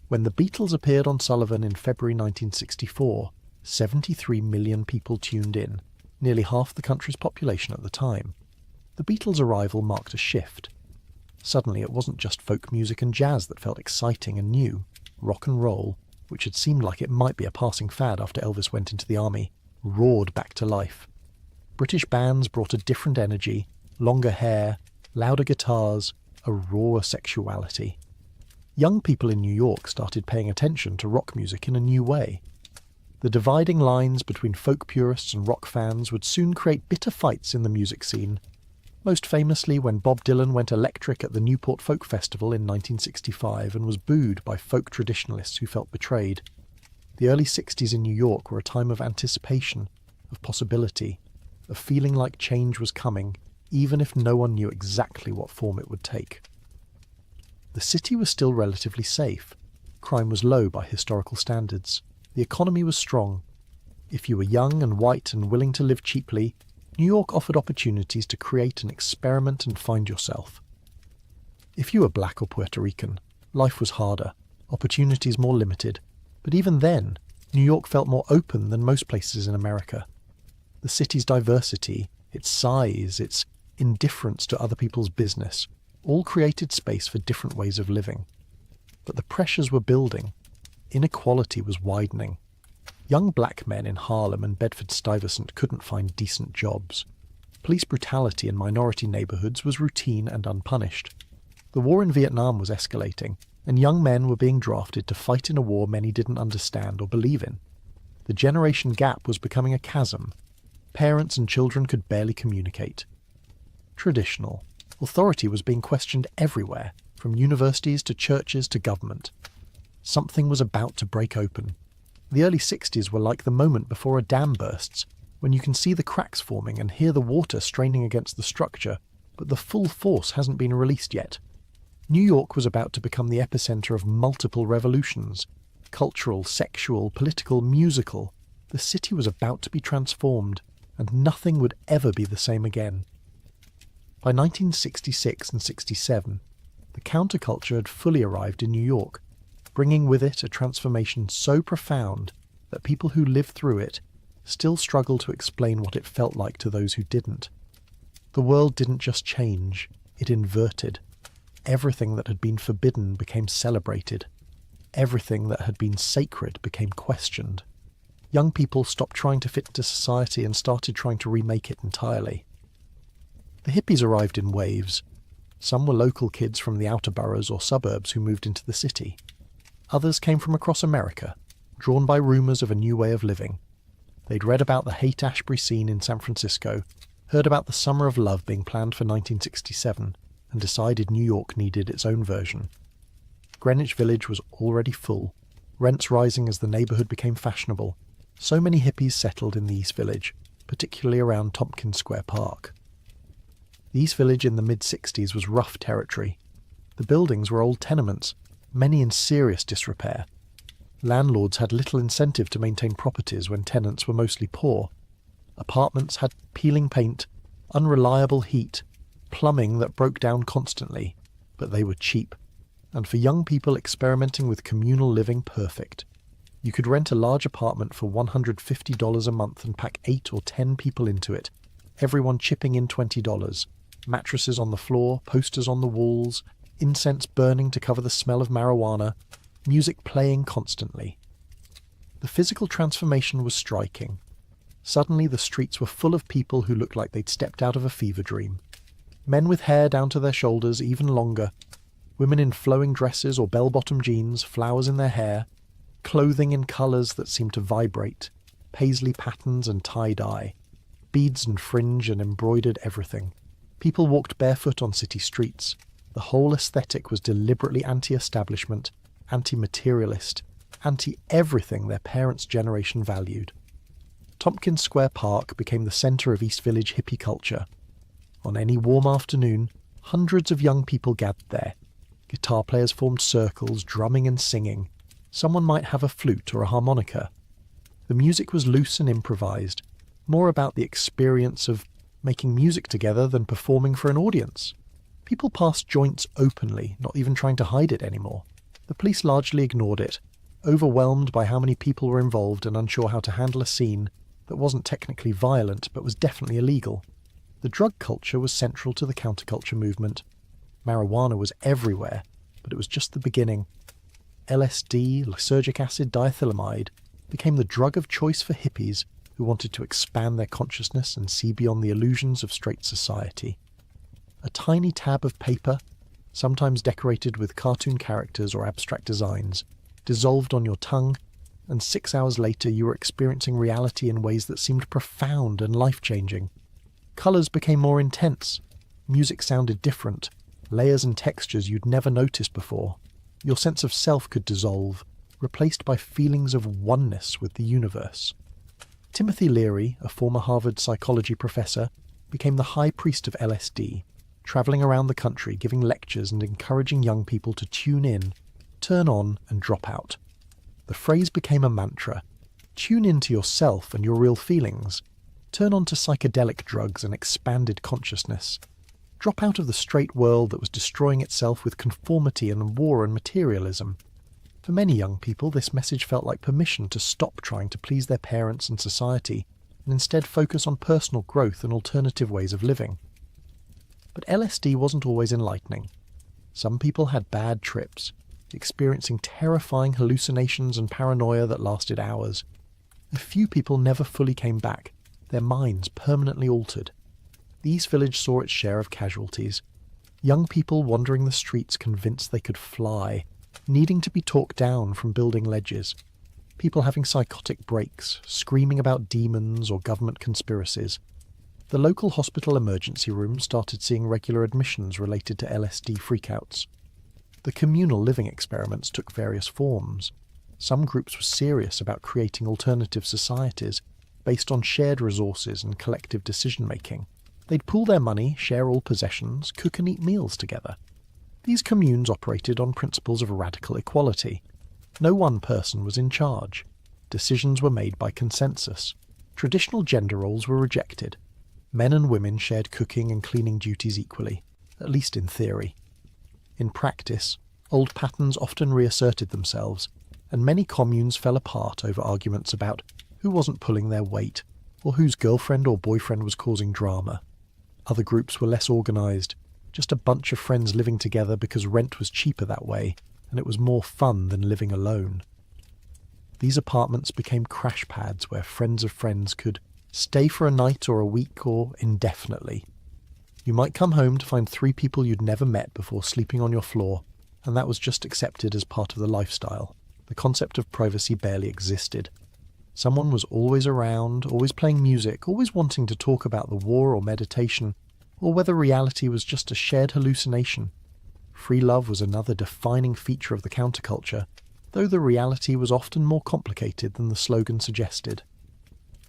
When the Beatles appeared on Sullivan in February 1964, 73 million people tuned in, nearly half the country's population at the time. The Beatles' arrival marked a shift. Suddenly it wasn't just folk music and jazz that felt exciting and new. Rock and roll, which had seemed like it might be a passing fad after Elvis went into the army, roared back to life. British bands brought a different energy, longer hair, louder guitars, a rawer sexuality. Young people in New York started paying attention to rock music in a new way. The dividing lines between folk purists and rock fans would soon create bitter fights in the music scene, most famously when Bob Dylan went electric at the Newport Folk Festival in 1965 and was booed by folk traditionalists who felt betrayed. The early 60s in New York were a time of anticipation, of possibility, of feeling like change was coming, even if no one knew exactly what form it would take. The city was still relatively safe. Crime was low by historical standards. The economy was strong. If you were young and white and willing to live cheaply, New York offered opportunities to create and experiment and find yourself. If you were black or Puerto Rican, life was harder, opportunities more limited, but even then, New York felt more open than most places in America. The city's diversity, its size, its indifference to other people's business, all created space for different ways of living. But the pressures were building. Inequality was widening. Young black men in Harlem and Bedford-Stuyvesant couldn't find decent jobs. Police brutality in minority neighborhoods was routine and unpunished. The war in Vietnam was escalating, and young men were being drafted to fight in a war many didn't understand or believe in. The generation gap was becoming a chasm. Parents and children could barely communicate. Traditional. Authority was being questioned everywhere, from universities to churches to government. Something was about to break open. The early 60s were like the moment before a dam bursts, when you can see the cracks forming and hear the water straining against the structure, but the full force hasn't been released yet. New York was about to become the epicenter of multiple revolutions. Cultural, sexual, political, musical. The city was about to be transformed, and nothing would ever be the same again. By 1966 and 67, the counterculture had fully arrived in New York, bringing with it a transformation so profound that people who lived through it still struggle to explain what it felt like to those who didn't. The world didn't just change, it inverted. Everything that had been forbidden became celebrated. Everything that had been sacred became questioned. Young people stopped trying to fit into society and started trying to remake it entirely. The hippies arrived in waves. Some were local kids from the outer boroughs or suburbs who moved into the city. Others came from across America, drawn by rumours of a new way of living. They'd read about the Haight-Ashbury scene in San Francisco, heard about the Summer of Love being planned for 1967, and decided New York needed its own version. Greenwich Village was already full, rents rising as the neighbourhood became fashionable. So many hippies settled in the East Village, particularly around Tompkins Square Park. The East Village in the mid-60s was rough territory. The buildings were old tenements, many in serious disrepair. Landlords had little incentive to maintain properties when tenants were mostly poor. Apartments had peeling paint, unreliable heat, plumbing that broke down constantly, but they were cheap, and for young people experimenting with communal living, perfect. You could rent a large apartment for $150 a month and pack 8 or 10 people into it, everyone chipping in $20. Mattresses on the floor, posters on the walls, incense burning to cover the smell of marijuana, music playing constantly. The physical transformation was striking. Suddenly the streets were full of people who looked like they'd stepped out of a fever dream. Men with hair down to their shoulders, even longer. Women in flowing dresses or bell-bottom jeans, flowers in their hair. Clothing in colours that seemed to vibrate. Paisley patterns and tie-dye. Beads and fringe and embroidered everything. People walked barefoot on city streets. The whole aesthetic was deliberately anti-establishment, anti-materialist, anti-everything their parents' generation valued. Tompkins Square Park became the centre of East Village hippie culture. On any warm afternoon, hundreds of young people gathered there. Guitar players formed circles, drumming and singing. Someone might have a flute or a harmonica. The music was loose and improvised, more about the experience of making music together than performing for an audience. People passed joints openly, not even trying to hide it anymore. The police largely ignored it, overwhelmed by how many people were involved and unsure how to handle a scene that wasn't technically violent but was definitely illegal. The drug culture was central to the counterculture movement. Marijuana was everywhere, but it was just the beginning. LSD, lysergic acid diethylamide, became the drug of choice for hippies who wanted to expand their consciousness and see beyond the illusions of straight society. A tiny tab of paper, sometimes decorated with cartoon characters or abstract designs, dissolved on your tongue, and 6 hours later you were experiencing reality in ways that seemed profound and life-changing. Colours became more intense, music sounded different, layers and textures you'd never noticed before. Your sense of self could dissolve, replaced by feelings of oneness with the universe. Timothy Leary, a former Harvard psychology professor, became the high priest of LSD, travelling around the country giving lectures and encouraging young people to tune in, turn on and drop out. The phrase became a mantra. Tune into yourself and your real feelings. Turn on to psychedelic drugs and expanded consciousness. Drop out of the straight world that was destroying itself with conformity and war and materialism. For many young people, this message felt like permission to stop trying to please their parents and society and instead focus on personal growth and alternative ways of living. But LSD wasn't always enlightening. Some people had bad trips, experiencing terrifying hallucinations and paranoia that lasted hours. A few people never fully came back, their minds permanently altered. The East Village saw its share of casualties. Young people wandering the streets convinced they could fly, needing to be talked down from building ledges. People having psychotic breaks, screaming about demons or government conspiracies. The local hospital emergency room started seeing regular admissions related to LSD freakouts. The communal living experiments took various forms. Some groups were serious about creating alternative societies based on shared resources and collective decision-making. They'd pool their money, share all possessions, cook and eat meals together. These communes operated on principles of radical equality. No one person was in charge. Decisions were made by consensus. Traditional gender roles were rejected. Men and women shared cooking and cleaning duties equally, at least in theory. In practice, old patterns often reasserted themselves, and many communes fell apart over arguments about who wasn't pulling their weight, or whose girlfriend or boyfriend was causing drama. Other groups were less organised, just a bunch of friends living together because rent was cheaper that way, and it was more fun than living alone. These apartments became crash pads where friends of friends could stay for a night or a week or indefinitely. You might come home to find 3 people you'd never met before sleeping on your floor, and that was just accepted as part of the lifestyle. The concept of privacy barely existed. Someone was always around, always playing music, always wanting to talk about the war or meditation, or whether reality was just a shared hallucination. Free love was another defining feature of the counterculture, though the reality was often more complicated than the slogan suggested.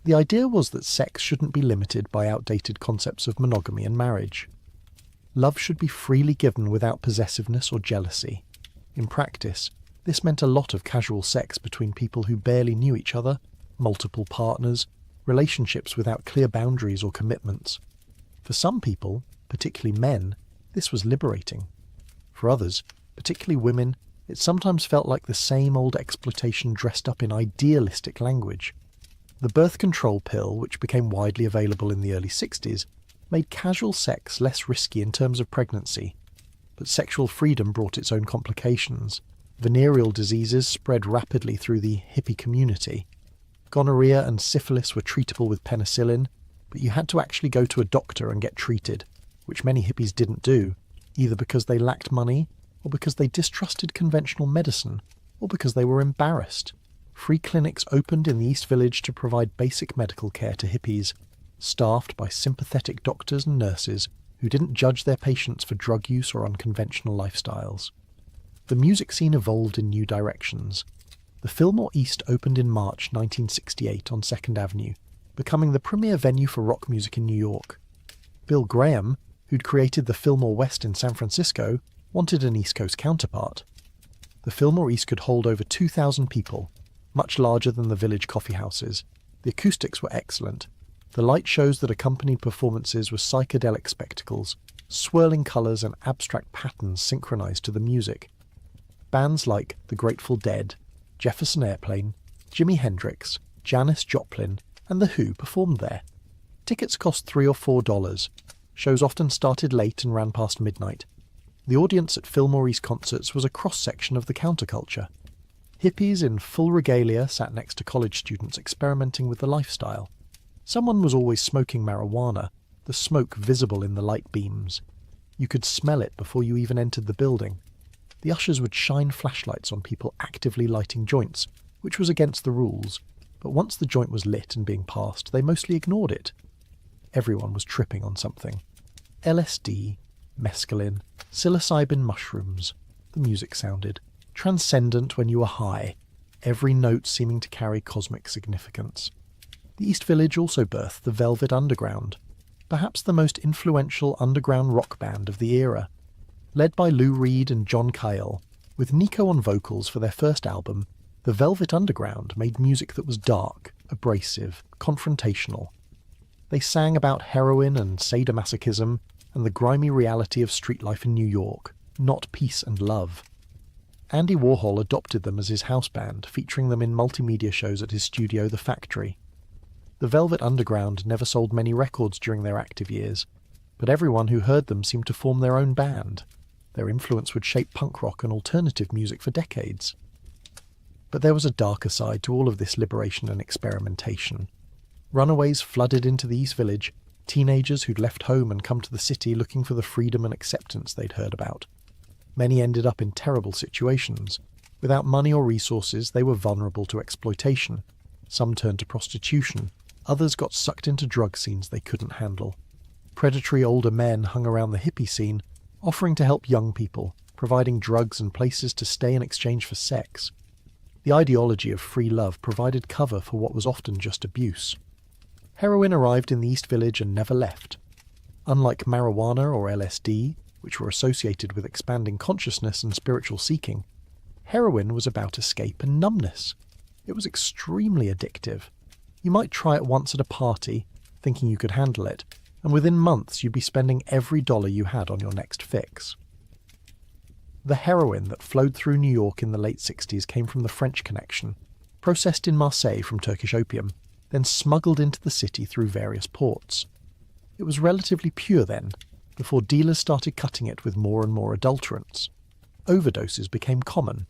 The idea was that sex shouldn't be limited by outdated concepts of monogamy and marriage. Love should be freely given without possessiveness or jealousy. In practice, this meant a lot of casual sex between people who barely knew each other, multiple partners, relationships without clear boundaries or commitments. For some people, particularly men, this was liberating. For others, particularly women, it sometimes felt like the same old exploitation dressed up in idealistic language. The birth control pill, which became widely available in the early 60s, made casual sex less risky in terms of pregnancy. But sexual freedom brought its own complications. Venereal diseases spread rapidly through the hippie community. Gonorrhea and syphilis were treatable with penicillin, but you had to actually go to a doctor and get treated, which many hippies didn't do, either because they lacked money, or because they distrusted conventional medicine, or because they were embarrassed. Free clinics opened in the East Village to provide basic medical care to hippies, staffed by sympathetic doctors and nurses who didn't judge their patients for drug use or unconventional lifestyles. The music scene evolved in new directions. The Fillmore East opened in March 1968 on 2nd Avenue, becoming the premier venue for rock music in New York. Bill Graham, who'd created the Fillmore West in San Francisco, wanted an East Coast counterpart. The Fillmore East could hold over 2,000 people, much larger than the Village coffeehouses. The acoustics were excellent. The light shows that accompanied performances were psychedelic spectacles, swirling colours and abstract patterns synchronized to the music. Bands like The Grateful Dead, Jefferson Airplane, Jimi Hendrix, Janis Joplin, and The Who performed there. Tickets cost $3 or $4. Shows often started late and ran past midnight. The audience at Fillmore East concerts was a cross-section of the counterculture. Hippies in full regalia sat next to college students experimenting with the lifestyle. Someone was always smoking marijuana, the smoke visible in the light beams. You could smell it before you even entered the building. The ushers would shine flashlights on people actively lighting joints, which was against the rules, but once the joint was lit and being passed, they mostly ignored it. Everyone was tripping on something. LSD, mescaline, psilocybin mushrooms, the music sounded. Transcendent when you were high, every note seeming to carry cosmic significance. The East Village also birthed the Velvet Underground, perhaps the most influential underground rock band of the era. Led by Lou Reed and John Cale, with Nico on vocals for their first album, the Velvet Underground made music that was dark, abrasive, confrontational. They sang about heroin and sadomasochism and the grimy reality of street life in New York, not peace and love. Andy Warhol adopted them as his house band, featuring them in multimedia shows at his studio The Factory. The Velvet Underground never sold many records during their active years, but everyone who heard them seemed to form their own band. Their influence would shape punk rock and alternative music for decades. But there was a darker side to all of this liberation and experimentation. Runaways flooded into the East Village, teenagers who'd left home and come to the city looking for the freedom and acceptance they'd heard about. Many ended up in terrible situations. Without money or resources, they were vulnerable to exploitation. Some turned to prostitution. Others got sucked into drug scenes they couldn't handle. Predatory older men hung around the hippie scene, offering to help young people, providing drugs and places to stay in exchange for sex. The ideology of free love provided cover for what was often just abuse. Heroin arrived in the East Village and never left. Unlike marijuana or LSD, which were associated with expanding consciousness and spiritual seeking, heroin was about escape and numbness. It was extremely addictive. You might try it once at a party, thinking you could handle it, and within months you'd be spending every dollar you had on your next fix. The heroin that flowed through New York in the late 60s came from the French Connection, processed in Marseille from Turkish opium, then smuggled into the city through various ports. It was relatively pure then, before dealers started cutting it with more and more adulterants. Overdoses became common.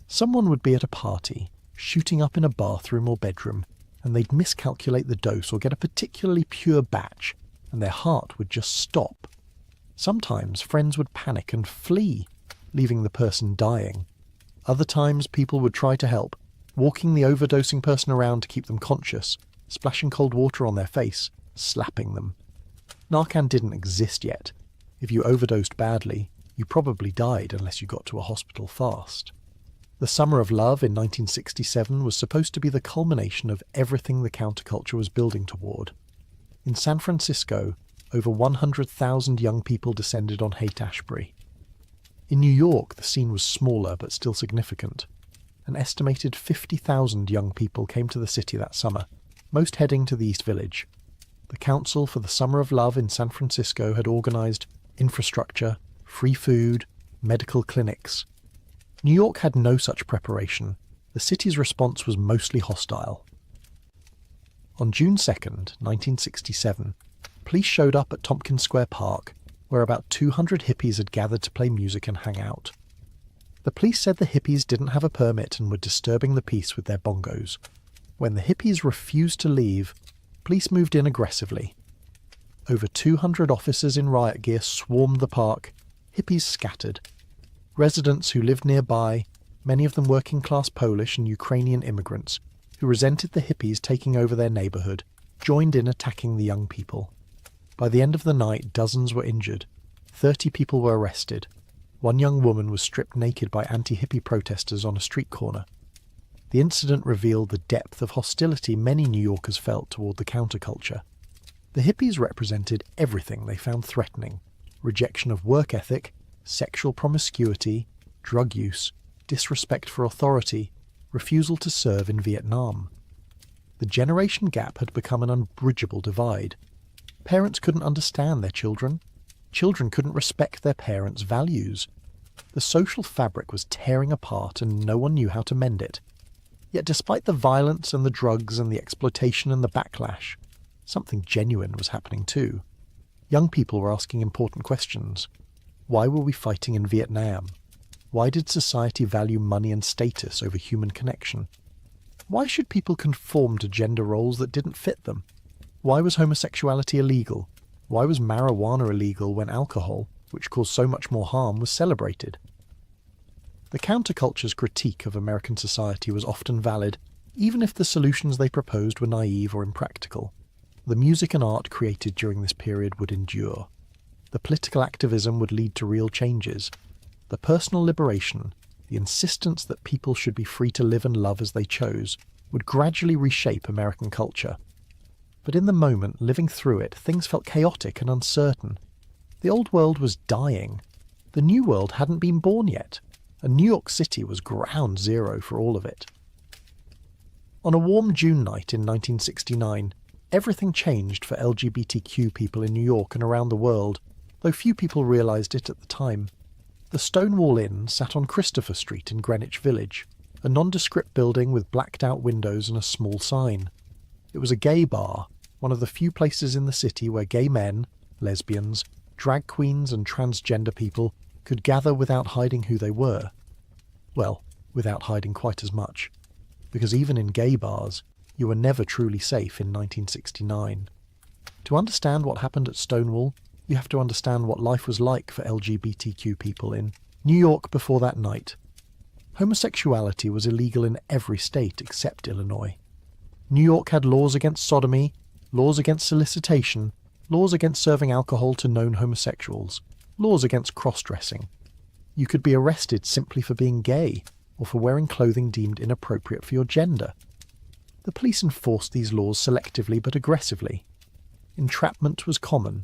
Someone would be at a party, shooting up in a bathroom or bedroom, and they'd miscalculate the dose or get a particularly pure batch, and their heart would just stop. Sometimes friends would panic and flee, leaving the person dying. Other times people would try to help, walking the overdosing person around to keep them conscious, splashing cold water on their face, slapping them. Narcan didn't exist yet. If you overdosed badly, you probably died unless you got to a hospital fast. The Summer of Love in 1967 was supposed to be the culmination of everything the counterculture was building toward. In San Francisco, over 100,000 young people descended on Haight-Ashbury. In New York, the scene was smaller but still significant. An estimated 50,000 young people came to the city that summer, most heading to the East Village. The Council for the Summer of Love in San Francisco had organized infrastructure, free food, medical clinics. New York had no such preparation. The city's response was mostly hostile. On June 2nd, 1967, police showed up at Tompkins Square Park, where about 200 hippies had gathered to play music and hang out. The police said the hippies didn't have a permit and were disturbing the peace with their bongos. When the hippies refused to leave, police moved in aggressively. Over 200 officers in riot gear swarmed the park. Hippies scattered. Residents who lived nearby, many of them working-class Polish and Ukrainian immigrants, who resented the hippies taking over their neighborhood, joined in attacking the young people. By the end of the night, dozens were injured. 30 people were arrested. One young woman was stripped naked by anti-hippie protesters on a street corner. The incident revealed the depth of hostility many New Yorkers felt toward the counterculture. The hippies represented everything they found threatening: rejection of work ethic, sexual promiscuity, drug use, disrespect for authority, refusal to serve in Vietnam. The generation gap had become an unbridgeable divide. Parents couldn't understand their children. Children couldn't respect their parents' values. The social fabric was tearing apart and no one knew how to mend it. Yet despite the violence and the drugs and the exploitation and the backlash, something genuine was happening too. Young people were asking important questions. Why were we fighting in Vietnam? Why did society value money and status over human connection? Why should people conform to gender roles that didn't fit them? Why was homosexuality illegal? Why was marijuana illegal when alcohol, which caused so much more harm, was celebrated? The counterculture's critique of American society was often valid, even if the solutions they proposed were naive or impractical. The music and art created during this period would endure. The political activism would lead to real changes. The personal liberation, the insistence that people should be free to live and love as they chose, would gradually reshape American culture. But in the moment, living through it, things felt chaotic and uncertain. The old world was dying. The new world hadn't been born yet, and New York City was ground zero for all of it. On a warm June night in 1969, everything changed for LGBTQ people in New York and around the world, though few people realized it at the time. The Stonewall Inn sat on Christopher Street in Greenwich Village, a nondescript building with blacked-out windows and a small sign. It was a gay bar, one of the few places in the city where gay men, lesbians, drag queens and transgender people could gather without hiding who they were. Well, without hiding quite as much. Because even in gay bars, you were never truly safe in 1969. To understand what happened at Stonewall, you have to understand what life was like for LGBTQ people in New York before that night. Homosexuality was illegal in every state except Illinois. New York had laws against sodomy, laws against solicitation, laws against serving alcohol to known homosexuals, laws against cross-dressing. You could be arrested simply for being gay, or for wearing clothing deemed inappropriate for your gender. The police enforced these laws selectively but aggressively. Entrapment was common.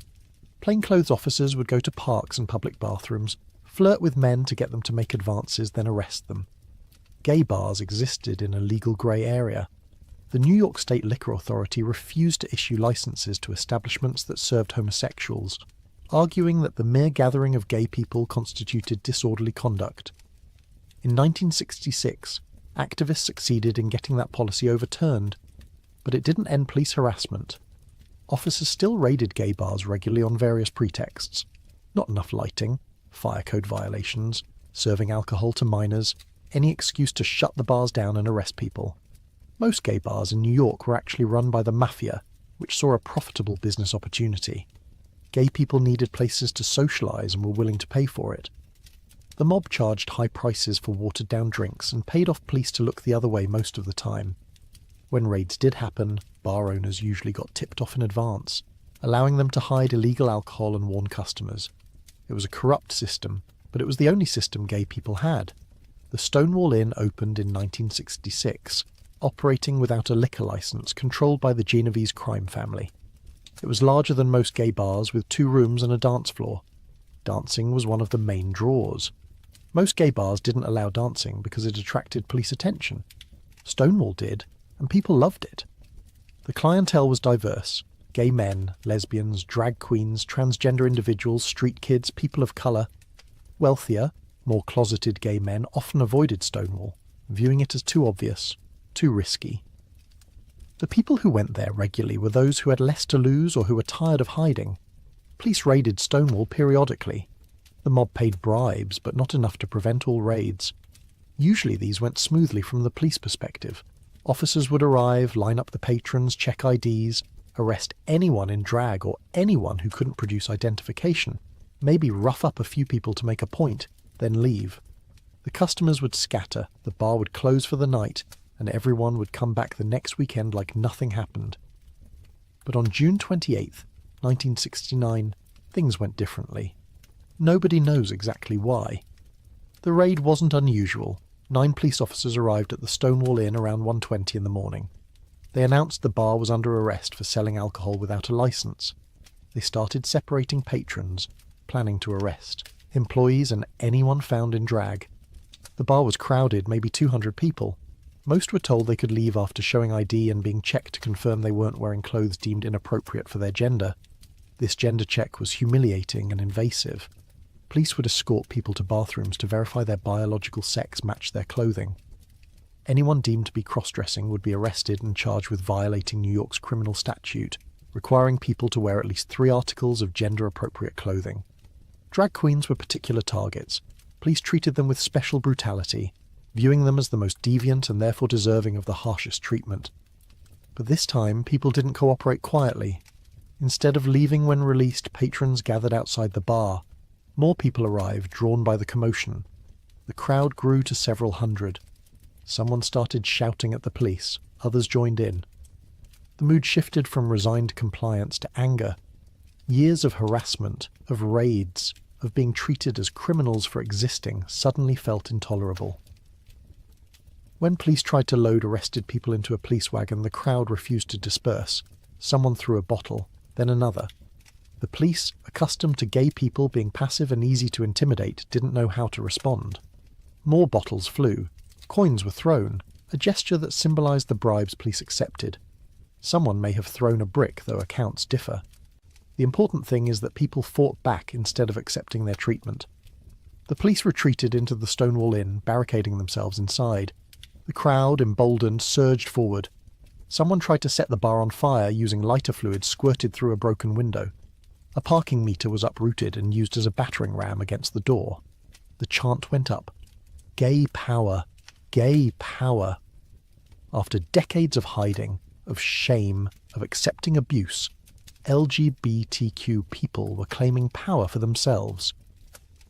Plainclothes officers would go to parks and public bathrooms, flirt with men to get them to make advances, then arrest them. Gay bars existed in a legal grey area. The New York State Liquor Authority refused to issue licenses to establishments that served homosexuals, arguing that the mere gathering of gay people constituted disorderly conduct. In 1966, activists succeeded in getting that policy overturned, but it didn't end police harassment. Officers still raided gay bars regularly on various pretexts. Not enough lighting, fire code violations, serving alcohol to minors, any excuse to shut the bars down and arrest people. Most gay bars in New York were actually run by the mafia, which saw a profitable business opportunity. Gay people needed places to socialise and were willing to pay for it. The mob charged high prices for watered-down drinks and paid off police to look the other way most of the time. When raids did happen, bar owners usually got tipped off in advance, allowing them to hide illegal alcohol and warn customers. It was a corrupt system, but it was the only system gay people had. The Stonewall Inn opened in 1966, operating without a liquor license, controlled by the Genovese crime family. It was larger than most gay bars, with 2 rooms and a dance floor. Dancing was one of the main draws. Most gay bars didn't allow dancing because it attracted police attention. Stonewall did, and people loved it. The clientele was diverse: gay men, lesbians, drag queens, transgender individuals, street kids, people of colour. Wealthier, more closeted gay men often avoided Stonewall, viewing it as too obvious, too risky. The people who went there regularly were those who had less to lose or who were tired of hiding. Police raided Stonewall periodically. The mob paid bribes, but not enough to prevent all raids. Usually these went smoothly from the police perspective. Officers would arrive, line up the patrons, check IDs, arrest anyone in drag or anyone who couldn't produce identification, maybe rough up a few people to make a point, then leave. The customers would scatter, the bar would close for the night, and everyone would come back the next weekend like nothing happened. But on June 28th, 1969, things went differently. Nobody knows exactly why. The raid wasn't unusual. 9 police officers arrived at the Stonewall Inn around 1:20 in the morning. They announced the bar was under arrest for selling alcohol without a license. They started separating patrons, planning to arrest employees and anyone found in drag. The bar was crowded, maybe 200 people. Most were told they could leave after showing ID and being checked to confirm they weren't wearing clothes deemed inappropriate for their gender. This gender check was humiliating and invasive. Police would escort people to bathrooms to verify their biological sex matched their clothing. Anyone deemed to be cross-dressing would be arrested and charged with violating New York's criminal statute, requiring people to wear at least 3 articles of gender-appropriate clothing. Drag queens were particular targets. Police treated them with special brutality, viewing them as the most deviant and therefore deserving of the harshest treatment. But this time, people didn't cooperate quietly. Instead of leaving when released, patrons gathered outside the bar. More people arrived, drawn by the commotion. The crowd grew to several hundred. Someone started shouting at the police. Others joined in. The mood shifted from resigned compliance to anger. Years of harassment, of raids, of being treated as criminals for existing suddenly felt intolerable. When police tried to load arrested people into a police wagon, the crowd refused to disperse. Someone threw a bottle, then another. The police, accustomed to gay people being passive and easy to intimidate, didn't know how to respond. More bottles flew. Coins were thrown, a gesture that symbolised the bribes police accepted. Someone may have thrown a brick, though accounts differ. The important thing is that people fought back instead of accepting their treatment. The police retreated into the Stonewall Inn, barricading themselves inside. The crowd, emboldened, surged forward. Someone tried to set the bar on fire using lighter fluid squirted through a broken window. A parking meter was uprooted and used as a battering ram against the door. The chant went up. Gay power. Gay power. After decades of hiding, of shame, of accepting abuse, LGBTQ people were claiming power for themselves.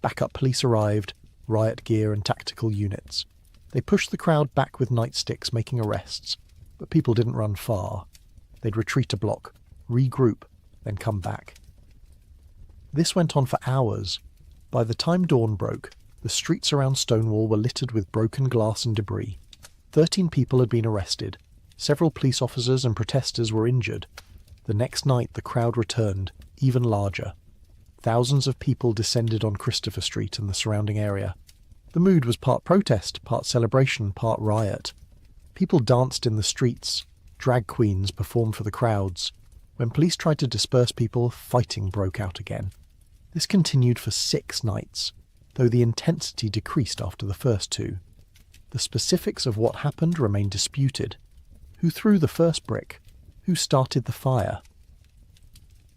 Backup police arrived, riot gear and tactical units. They pushed the crowd back with nightsticks, making arrests. But people didn't run far. They'd retreat a block, regroup, then come back. This went on for hours. By the time dawn broke, the streets around Stonewall were littered with broken glass and debris. 13 people had been arrested. Several police officers and protesters were injured. The next night, the crowd returned, even larger. Thousands of people descended on Christopher Street and the surrounding area. The mood was part protest, part celebration, part riot. People danced in the streets. Drag queens performed for the crowds. When police tried to disperse people, fighting broke out again. This continued for 6 nights, though the intensity decreased after the first 2. The specifics of what happened remain disputed. Who threw the first brick? Who started the fire?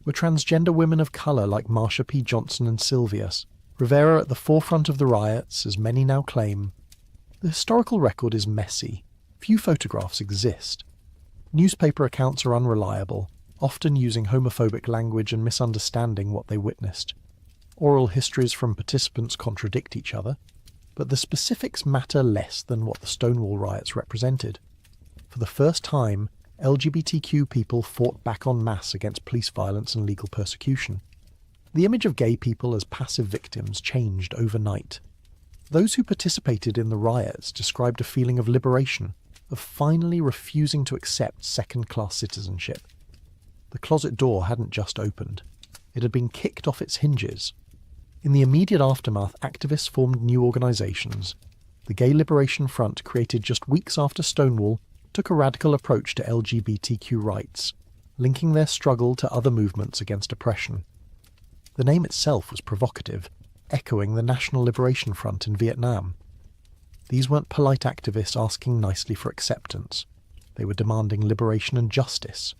Were transgender women of colour like Marsha P. Johnson and Sylvius Rivera at the forefront of the riots, as many now claim? The historical record is messy. Few photographs exist. Newspaper accounts are unreliable, often using homophobic language and misunderstanding what they witnessed. Oral histories from participants contradict each other, but the specifics matter less than what the Stonewall riots represented. For the first time, LGBTQ people fought back en masse against police violence and legal persecution. The image of gay people as passive victims changed overnight. Those who participated in the riots described a feeling of liberation, of finally refusing to accept second-class citizenship. The closet door hadn't just opened. It had been kicked off its hinges. In the immediate aftermath, activists formed new organisations. The Gay Liberation Front, created just weeks after Stonewall, took a radical approach to LGBTQ rights, linking their struggle to other movements against oppression. The name itself was provocative, echoing the National Liberation Front in Vietnam. These weren't polite activists asking nicely for acceptance. They were demanding liberation and justice.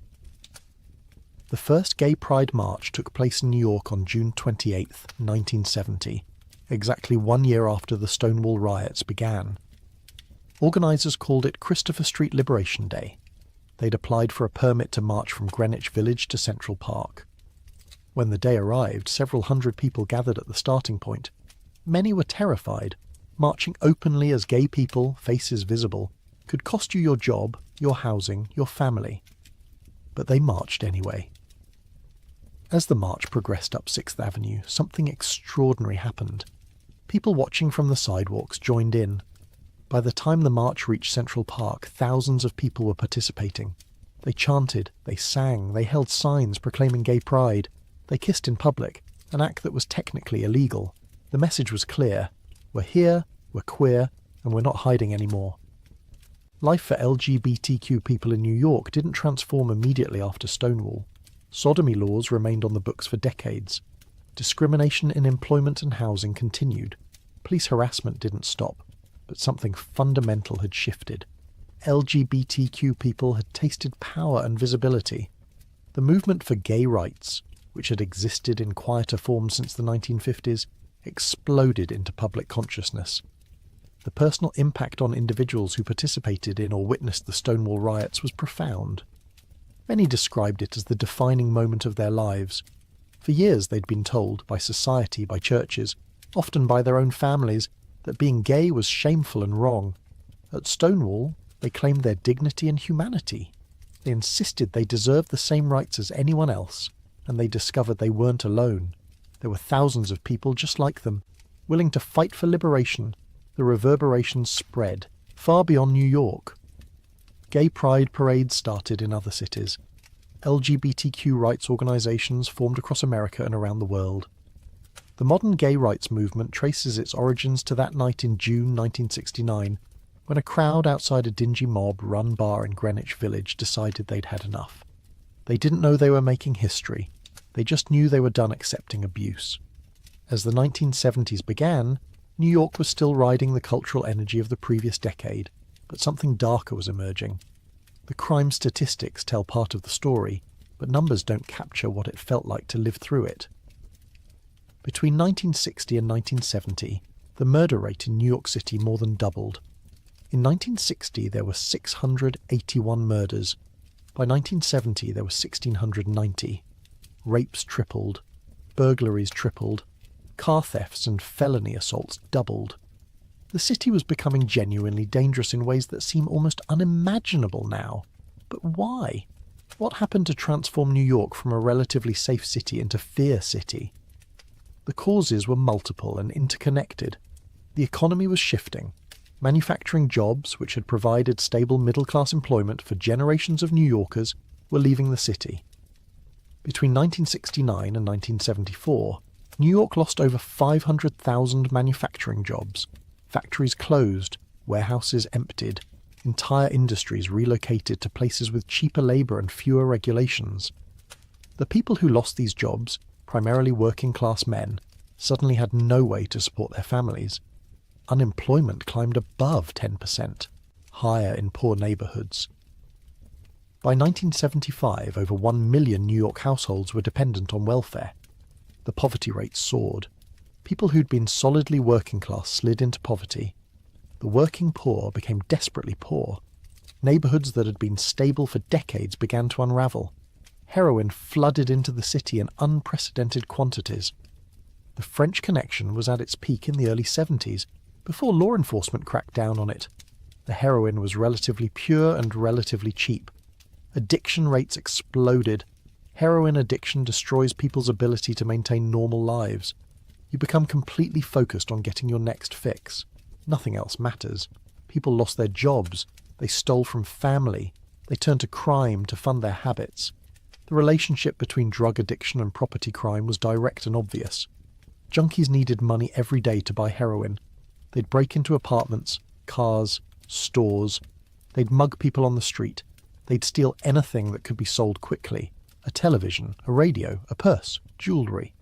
The first Gay Pride March took place in New York on June 28, 1970, exactly 1 year after the Stonewall riots began. Organisers called it Christopher Street Liberation Day. They'd applied for a permit to march from Greenwich Village to Central Park. When the day arrived, several hundred people gathered at the starting point. Many were terrified. Marching openly as gay people, faces visible, could cost you your job, your housing, your family. But they marched anyway. As the march progressed up 6th Avenue, something extraordinary happened. People watching from the sidewalks joined in. By the time the march reached Central Park, thousands of people were participating. They chanted, they sang, they held signs proclaiming gay pride. They kissed in public, an act that was technically illegal. The message was clear. We're here, we're queer, and we're not hiding anymore. Life for LGBTQ people in New York didn't transform immediately after Stonewall. Sodomy laws remained on the books for decades. Discrimination in employment and housing continued. Police harassment didn't stop, but something fundamental had shifted. LGBTQ people had tasted power and visibility. The movement for gay rights, which had existed in quieter form since the 1950s, exploded into public consciousness. The personal impact on individuals who participated in or witnessed the Stonewall riots was profound. Many described it as the defining moment of their lives. For years they'd been told, by society, by churches, often by their own families, that being gay was shameful and wrong. At Stonewall, they claimed their dignity and humanity. They insisted they deserved the same rights as anyone else, and they discovered they weren't alone. There were thousands of people just like them, willing to fight for liberation. The reverberations spread, far beyond New York. Gay pride parades started in other cities. LGBTQ rights organisations formed across America and around the world. The modern gay rights movement traces its origins to that night in June 1969, when a crowd outside a dingy mob-run bar in Greenwich Village decided they'd had enough. They didn't know they were making history. They just knew they were done accepting abuse. As the 1970s began, New York was still riding the cultural energy of the previous decade, but something darker was emerging. The crime statistics tell part of the story, but numbers don't capture what it felt like to live through it. Between 1960 and 1970, the murder rate in New York City more than doubled. In 1960, there were 681 murders. By 1970, there were 1,690. Rapes tripled. Burglaries tripled. Car thefts and felony assaults doubled. The city was becoming genuinely dangerous in ways that seem almost unimaginable now. But why? What happened to transform New York from a relatively safe city into Fear City? The causes were multiple and interconnected. The economy was shifting. Manufacturing jobs, which had provided stable middle-class employment for generations of New Yorkers, were leaving the city. Between 1969 and 1974, New York lost over 500,000 manufacturing jobs. Factories closed, warehouses emptied, entire industries relocated to places with cheaper labour and fewer regulations. The people who lost these jobs, primarily working-class men, suddenly had no way to support their families. Unemployment climbed above 10%, higher in poor neighbourhoods. By 1975, over 1 million New York households were dependent on welfare. The poverty rate soared. People who'd been solidly working class slid into poverty. The working poor became desperately poor. Neighbourhoods that had been stable for decades began to unravel. Heroin flooded into the city in unprecedented quantities. The French Connection was at its peak in the early 70s, before law enforcement cracked down on it. The heroin was relatively pure and relatively cheap. Addiction rates exploded. Heroin addiction destroys people's ability to maintain normal lives. You become completely focused on getting your next fix. Nothing else matters. People lost their jobs. They stole from family. They turned to crime to fund their habits. The relationship between drug addiction and property crime was direct and obvious. Junkies needed money every day to buy heroin. They'd break into apartments, cars, stores. They'd mug people on the street. They'd steal anything that could be sold quickly. A television, a radio, a purse, jewellery.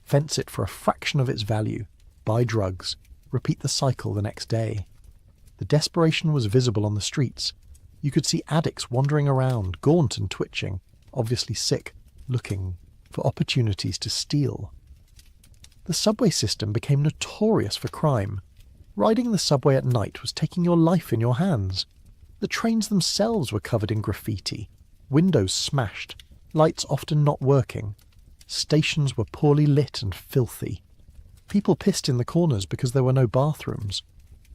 Fence it for a fraction of its value. Buy drugs. Repeat the cycle the next day. The desperation was visible on the streets. You could see addicts wandering around, gaunt and twitching, obviously sick, looking for opportunities to steal. The subway system became notorious for crime. Riding the subway at night was taking your life in your hands. The trains themselves were covered in graffiti, windows smashed, lights often not working. Stations were poorly lit and filthy. People pissed in the corners because there were no bathrooms.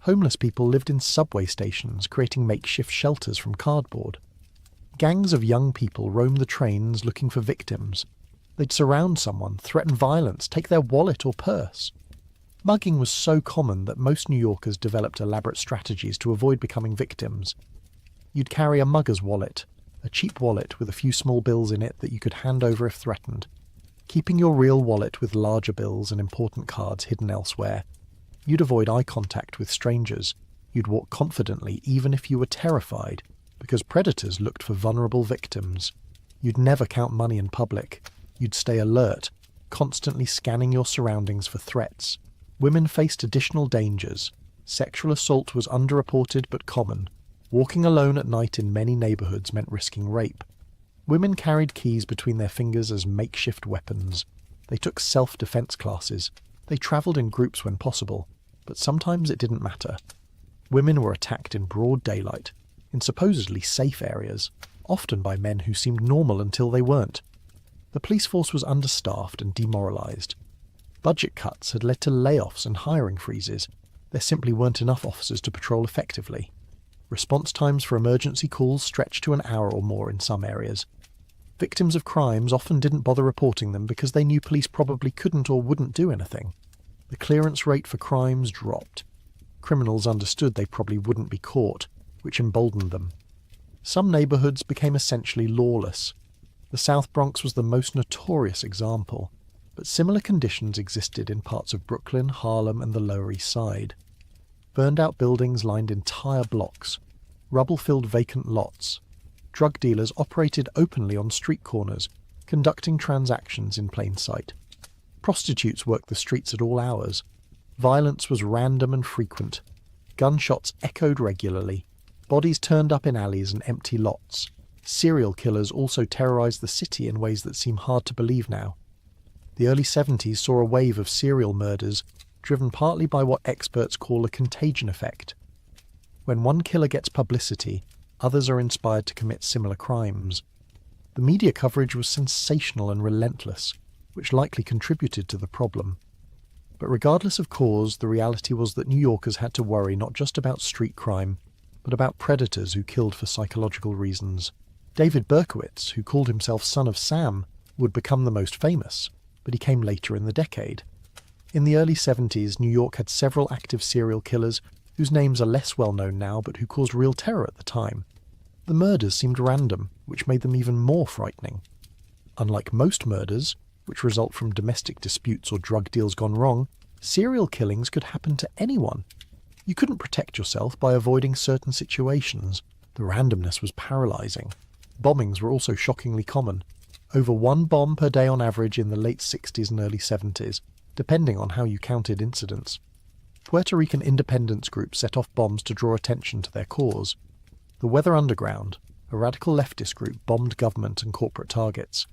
Homeless people lived in subway stations, creating makeshift shelters from cardboard. Gangs of young people roamed the trains looking for victims. They'd surround someone, threaten violence, take their wallet or purse. Mugging was so common that most New Yorkers developed elaborate strategies to avoid becoming victims. You'd carry a mugger's wallet, a cheap wallet with a few small bills in it that you could hand over if threatened, keeping your real wallet with larger bills and important cards hidden elsewhere. You'd avoid eye contact with strangers. You'd walk confidently even if you were terrified, because predators looked for vulnerable victims. You'd never count money in public. You'd stay alert, constantly scanning your surroundings for threats. Women faced additional dangers. Sexual assault was underreported but common. Walking alone at night in many neighbourhoods meant risking rape. Women carried keys between their fingers as makeshift weapons. They took self-defense classes. They travelled in groups when possible, but sometimes it didn't matter. Women were attacked in broad daylight, in supposedly safe areas, often by men who seemed normal until they weren't. The police force was understaffed and demoralised. Budget cuts had led to layoffs and hiring freezes. There simply weren't enough officers to patrol effectively. Response times for emergency calls stretched to an hour or more in some areas. Victims of crimes often didn't bother reporting them because they knew police probably couldn't or wouldn't do anything. The clearance rate for crimes dropped. Criminals understood they probably wouldn't be caught, which emboldened them. Some neighbourhoods became essentially lawless. The South Bronx was the most notorious example, but similar conditions existed in parts of Brooklyn, Harlem, and the Lower East Side. Burned-out buildings lined entire blocks. Rubble filled vacant lots. Drug dealers operated openly on street corners, conducting transactions in plain sight. Prostitutes worked the streets at all hours. Violence was random and frequent. Gunshots echoed regularly. Bodies turned up in alleys and empty lots. Serial killers also terrorized the city in ways that seem hard to believe now. The early 70s saw a wave of serial murders, driven partly by what experts call a contagion effect. When one killer gets publicity, others are inspired to commit similar crimes. The media coverage was sensational and relentless, which likely contributed to the problem. But regardless of cause, the reality was that New Yorkers had to worry not just about street crime, but about predators who killed for psychological reasons. David Berkowitz, who called himself Son of Sam, would become the most famous, but he came later in the decade. In the early 70s, New York had several active serial killers whose names are less well known now but who caused real terror at the time. The murders seemed random, which made them even more frightening. Unlike most murders, which result from domestic disputes or drug deals gone wrong, serial killings could happen to anyone. You couldn't protect yourself by avoiding certain situations. The randomness was paralyzing. Bombings were also shockingly common. Over one bomb per day on average in the late 60s and early 70s, depending on how you counted incidents. Puerto Rican independence groups set off bombs to draw attention to their cause. The Weather Underground, a radical leftist group, bombed government and corporate targets.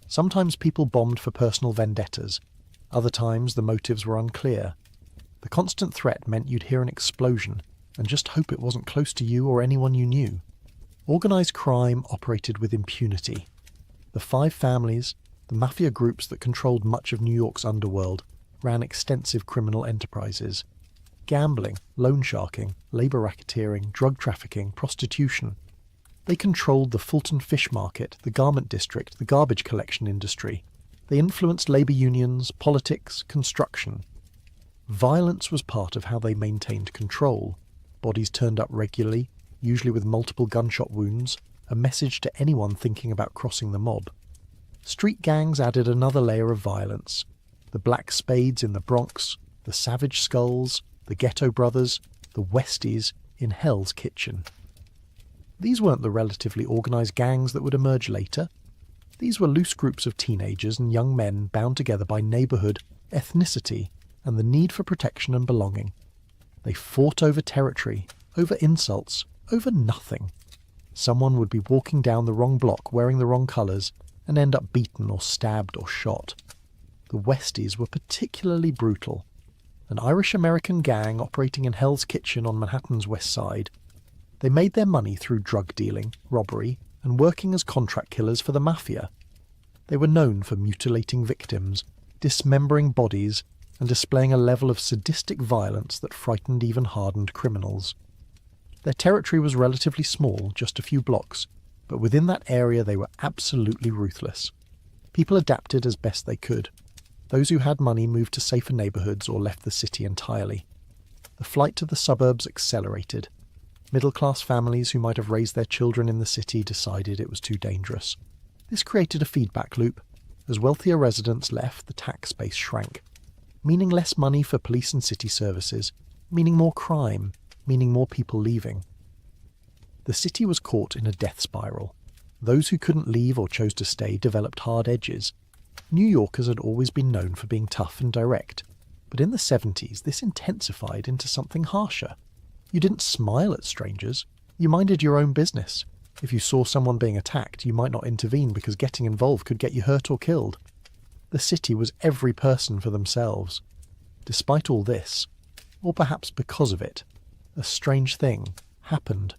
Sometimes people bombed for personal vendettas. Other times the motives were unclear. The constant threat meant you'd hear an explosion and just hope it wasn't close to you or anyone you knew. Organised crime operated with impunity. The Five Families, the mafia groups that controlled much of New York's underworld, ran extensive criminal enterprises. Gambling, loan sharking, labour racketeering, drug trafficking, prostitution. They controlled the Fulton Fish Market, the garment district, the garbage collection industry. They influenced labour unions, politics, construction. Violence was part of how they maintained control. Bodies turned up regularly, usually with multiple gunshot wounds, a message to anyone thinking about crossing the mob. Street gangs added another layer of violence. The Black Spades in the Bronx, the Savage Skulls, the Ghetto Brothers, the Westies in Hell's Kitchen. These weren't the relatively organised gangs that would emerge later. These were loose groups of teenagers and young men bound together by neighbourhood, ethnicity, and the need for protection and belonging. They fought over territory, over insults, over nothing. Someone would be walking down the wrong block wearing the wrong colours and end up beaten or stabbed or shot. The Westies were particularly brutal. An Irish-American gang operating in Hell's Kitchen on Manhattan's West Side. They made their money through drug dealing, robbery, and working as contract killers for the mafia. They were known for mutilating victims, dismembering bodies, and displaying a level of sadistic violence that frightened even hardened criminals. Their territory was relatively small, just a few blocks, but within that area they were absolutely ruthless. People adapted as best they could. Those who had money moved to safer neighbourhoods or left the city entirely. The flight to the suburbs accelerated. Middle-class families who might have raised their children in the city decided it was too dangerous. This created a feedback loop. As wealthier residents left, the tax base shrank, meaning less money for police and city services, meaning more crime, meaning more people leaving. The city was caught in a death spiral. Those who couldn't leave or chose to stay developed hard edges. New Yorkers had always been known for being tough and direct, but in the 70s this intensified into something harsher. You didn't smile at strangers, you minded your own business. If you saw someone being attacked, you might not intervene because getting involved could get you hurt or killed. The city was every person for themselves. Despite all this, or perhaps because of it, a strange thing happened.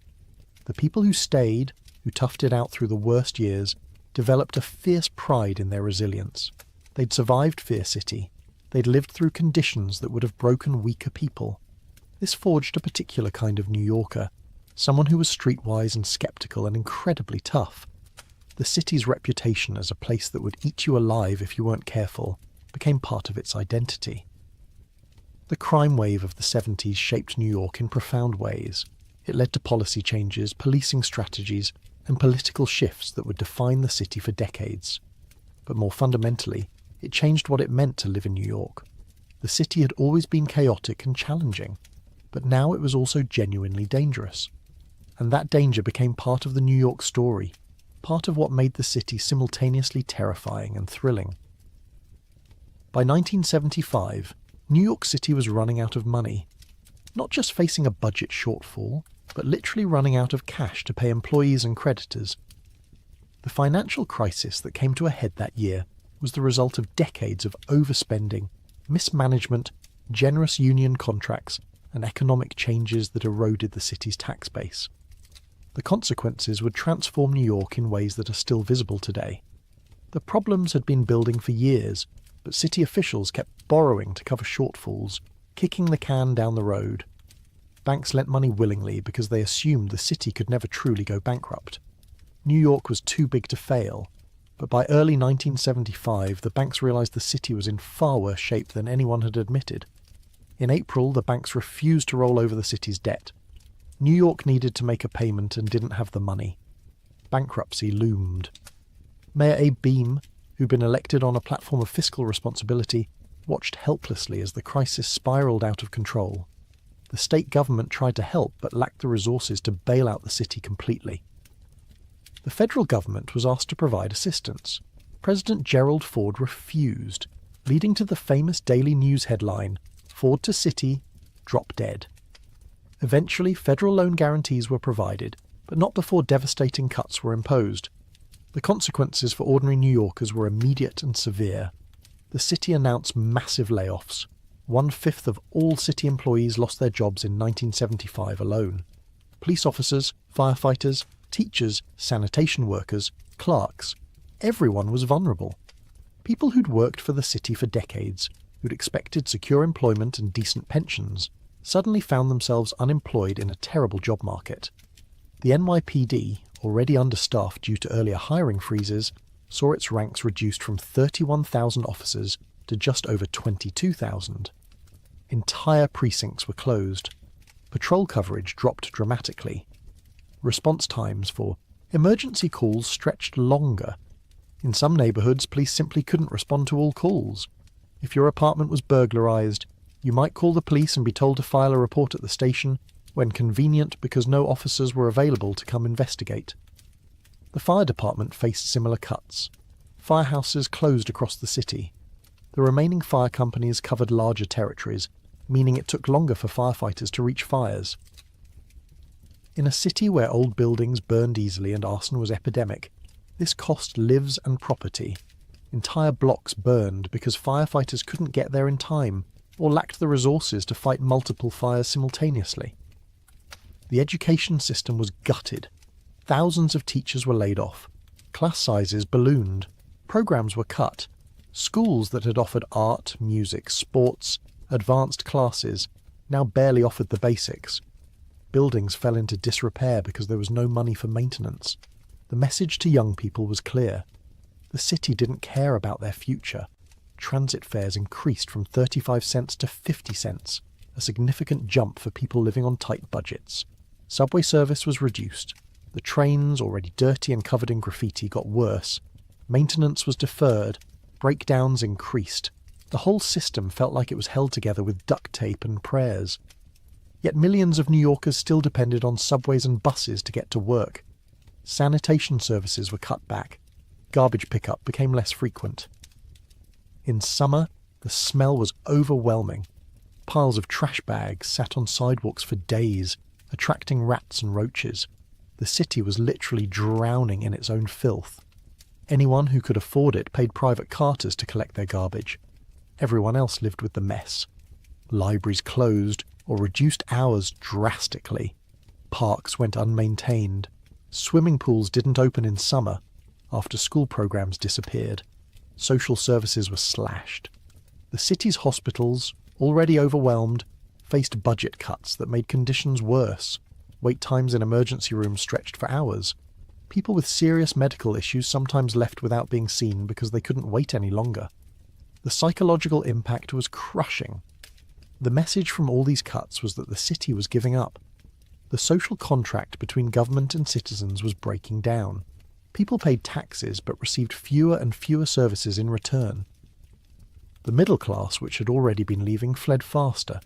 The people who stayed, who toughed it out through the worst years, developed a fierce pride in their resilience. They'd survived Fear City. They'd lived through conditions that would have broken weaker people. This forged a particular kind of New Yorker, someone who was streetwise and sceptical and incredibly tough. The city's reputation as a place that would eat you alive if you weren't careful became part of its identity. The crime wave of the 70s shaped New York in profound ways. It led to policy changes, policing strategies, and political shifts that would define the city for decades. But more fundamentally, it changed what it meant to live in New York. The city had always been chaotic and challenging, but now it was also genuinely dangerous. And that danger became part of the New York story, part of what made the city simultaneously terrifying and thrilling. By 1975, New York City was running out of money, not just facing a budget shortfall, but literally running out of cash to pay employees and creditors. The financial crisis that came to a head that year was the result of decades of overspending, mismanagement, generous union contracts, and economic changes that eroded the city's tax base. The consequences would transform New York in ways that are still visible today. The problems had been building for years, but city officials kept borrowing to cover shortfalls, kicking the can down the road. Banks lent money willingly because they assumed the city could never truly go bankrupt. New York was too big to fail, but by early 1975 the banks realised the city was in far worse shape than anyone had admitted. In April, the banks refused to roll over the city's debt. New York needed to make a payment and didn't have the money. Bankruptcy loomed. Mayor Abe Beame, who'd been elected on a platform of fiscal responsibility, watched helplessly as the crisis spiralled out of control. The state government tried to help but lacked the resources to bail out the city completely. The federal government was asked to provide assistance. President Gerald Ford refused, leading to the famous daily news headline, "Ford to City, Drop Dead." Eventually, federal loan guarantees were provided, but not before devastating cuts were imposed. The consequences for ordinary New Yorkers were immediate and severe. The city announced massive layoffs. 1/5 of all city employees lost their jobs in 1975 alone. Police officers, firefighters, teachers, sanitation workers, clerks, everyone was vulnerable. People who'd worked for the city for decades, who'd expected secure employment and decent pensions, suddenly found themselves unemployed in a terrible job market. The NYPD, already understaffed due to earlier hiring freezes, saw its ranks reduced from 31,000 officers to just over 22,000. Entire precincts were closed. Patrol coverage dropped dramatically. Response times for emergency calls stretched longer. In some neighbourhoods, police simply couldn't respond to all calls. If your apartment was burglarised, you might call the police and be told to file a report at the station when convenient because no officers were available to come investigate. The fire department faced similar cuts. Firehouses closed across the city. The remaining fire companies covered larger territories, meaning it took longer for firefighters to reach fires. In a city where old buildings burned easily and arson was epidemic, this cost lives and property. Entire blocks burned because firefighters couldn't get there in time or lacked the resources to fight multiple fires simultaneously. The education system was gutted. Thousands of teachers were laid off. Class sizes ballooned. Programs were cut. Schools that had offered art, music, sports, advanced classes now barely offered the basics. Buildings fell into disrepair because there was no money for maintenance. The message to young people was clear. The city didn't care about their future. Transit fares increased from 35 cents to 50 cents, a significant jump for people living on tight budgets. Subway service was reduced. The trains, already dirty and covered in graffiti, got worse. Maintenance was deferred. Breakdowns increased. The whole system felt like it was held together with duct tape and prayers. Yet millions of New Yorkers still depended on subways and buses to get to work. Sanitation services were cut back. Garbage pickup became less frequent. In summer, the smell was overwhelming. Piles of trash bags sat on sidewalks for days, attracting rats and roaches. The city was literally drowning in its own filth. Anyone who could afford it paid private carters to collect their garbage. Everyone else lived with the mess. Libraries closed or reduced hours drastically. Parks went unmaintained. Swimming pools didn't open in summer. After-school programs disappeared. Social services were slashed. The city's hospitals, already overwhelmed, faced budget cuts that made conditions worse. Wait times in emergency rooms stretched for hours. People with serious medical issues sometimes left without being seen because they couldn't wait any longer. The psychological impact was crushing. The message from all these cuts was that the city was giving up. The social contract between government and citizens was breaking down. People paid taxes but received fewer and fewer services in return. The middle class, which had already been leaving, fled faster.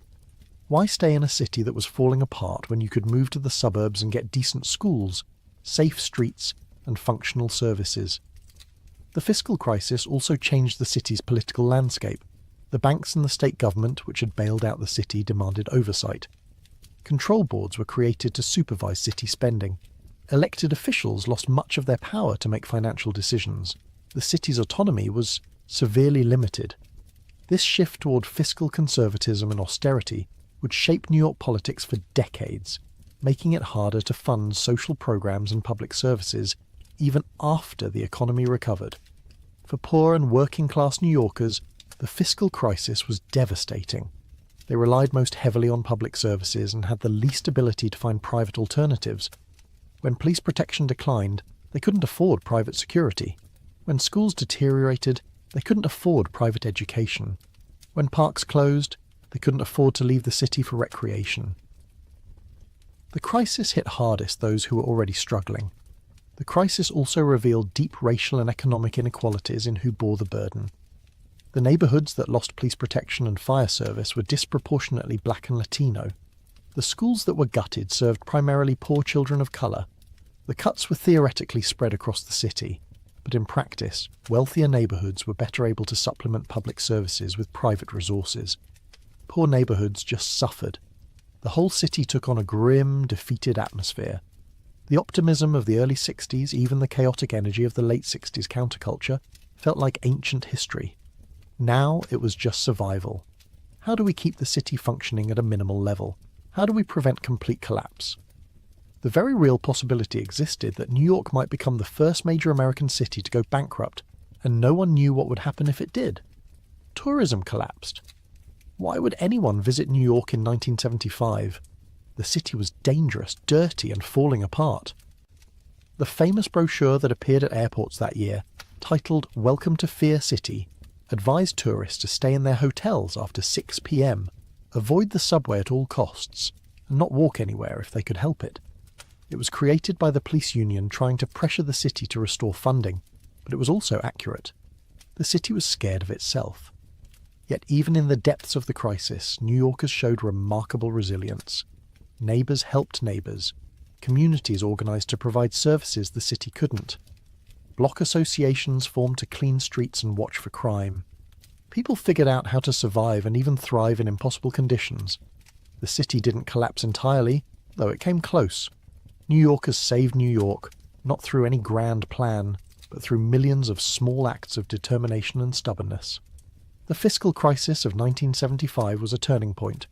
Why stay in a city that was falling apart when you could move to the suburbs and get decent schools, safe streets, and functional services? The fiscal crisis also changed the city's political landscape. The banks and the state government, which had bailed out the city, demanded oversight. Control boards were created to supervise city spending. Elected officials lost much of their power to make financial decisions. The city's autonomy was severely limited. This shift toward fiscal conservatism and austerity would shape New York politics for decades, making it harder to fund social programs and public services even after the economy recovered. For poor and working-class New Yorkers, the fiscal crisis was devastating. They relied most heavily on public services and had the least ability to find private alternatives. When police protection declined, They couldn't afford private security. When schools deteriorated, they couldn't afford private education. When parks closed, they couldn't afford to leave the city for recreation. The crisis hit hardest those who were already struggling. The crisis also revealed deep racial and economic inequalities in who bore the burden. The neighbourhoods that lost police protection and fire service were disproportionately black and Latino. The schools that were gutted served primarily poor children of colour. The cuts were theoretically spread across the city, but in practice, wealthier neighbourhoods were better able to supplement public services with private resources. Poor neighbourhoods just suffered. The whole city took on a grim, defeated atmosphere. The optimism of the early 60s, even the chaotic energy of the late 60s counterculture, felt like ancient history. Now it was just survival. How do we keep the city functioning at a minimal level? How do we prevent complete collapse? The very real possibility existed that New York might become the first major American city to go bankrupt, and no one knew what would happen if it did. Tourism collapsed. Why would anyone visit New York in 1975? The city was dangerous, dirty, and falling apart. The famous brochure that appeared at airports that year, titled "Welcome to Fear City," advised tourists to stay in their hotels after 6 p.m, avoid the subway at all costs, and not walk anywhere if they could help it. It was created by the police union trying to pressure the city to restore funding, but it was also accurate. The city was scared of itself. Yet even in the depths of the crisis, New Yorkers showed remarkable resilience. Neighbours helped neighbours. Communities organised to provide services the city couldn't. Block associations formed to clean streets and watch for crime. People figured out how to survive and even thrive in impossible conditions. The city didn't collapse entirely, though it came close. New Yorkers saved New York, not through any grand plan, but through millions of small acts of determination and stubbornness. The fiscal crisis of 1975 was a turning point.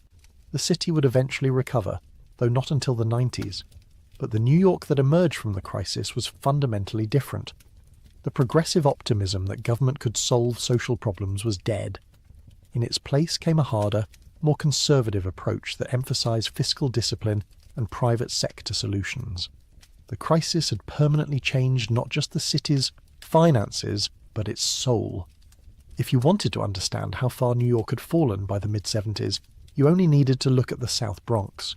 The city would eventually recover, though not until the 90s. But the New York that emerged from the crisis was fundamentally different. The progressive optimism that government could solve social problems was dead. In its place came a harder, more conservative approach that emphasised fiscal discipline and private sector solutions. The crisis had permanently changed not just the city's finances, but its soul. If you wanted to understand how far New York had fallen by the mid-70s, you only needed to look at the South Bronx.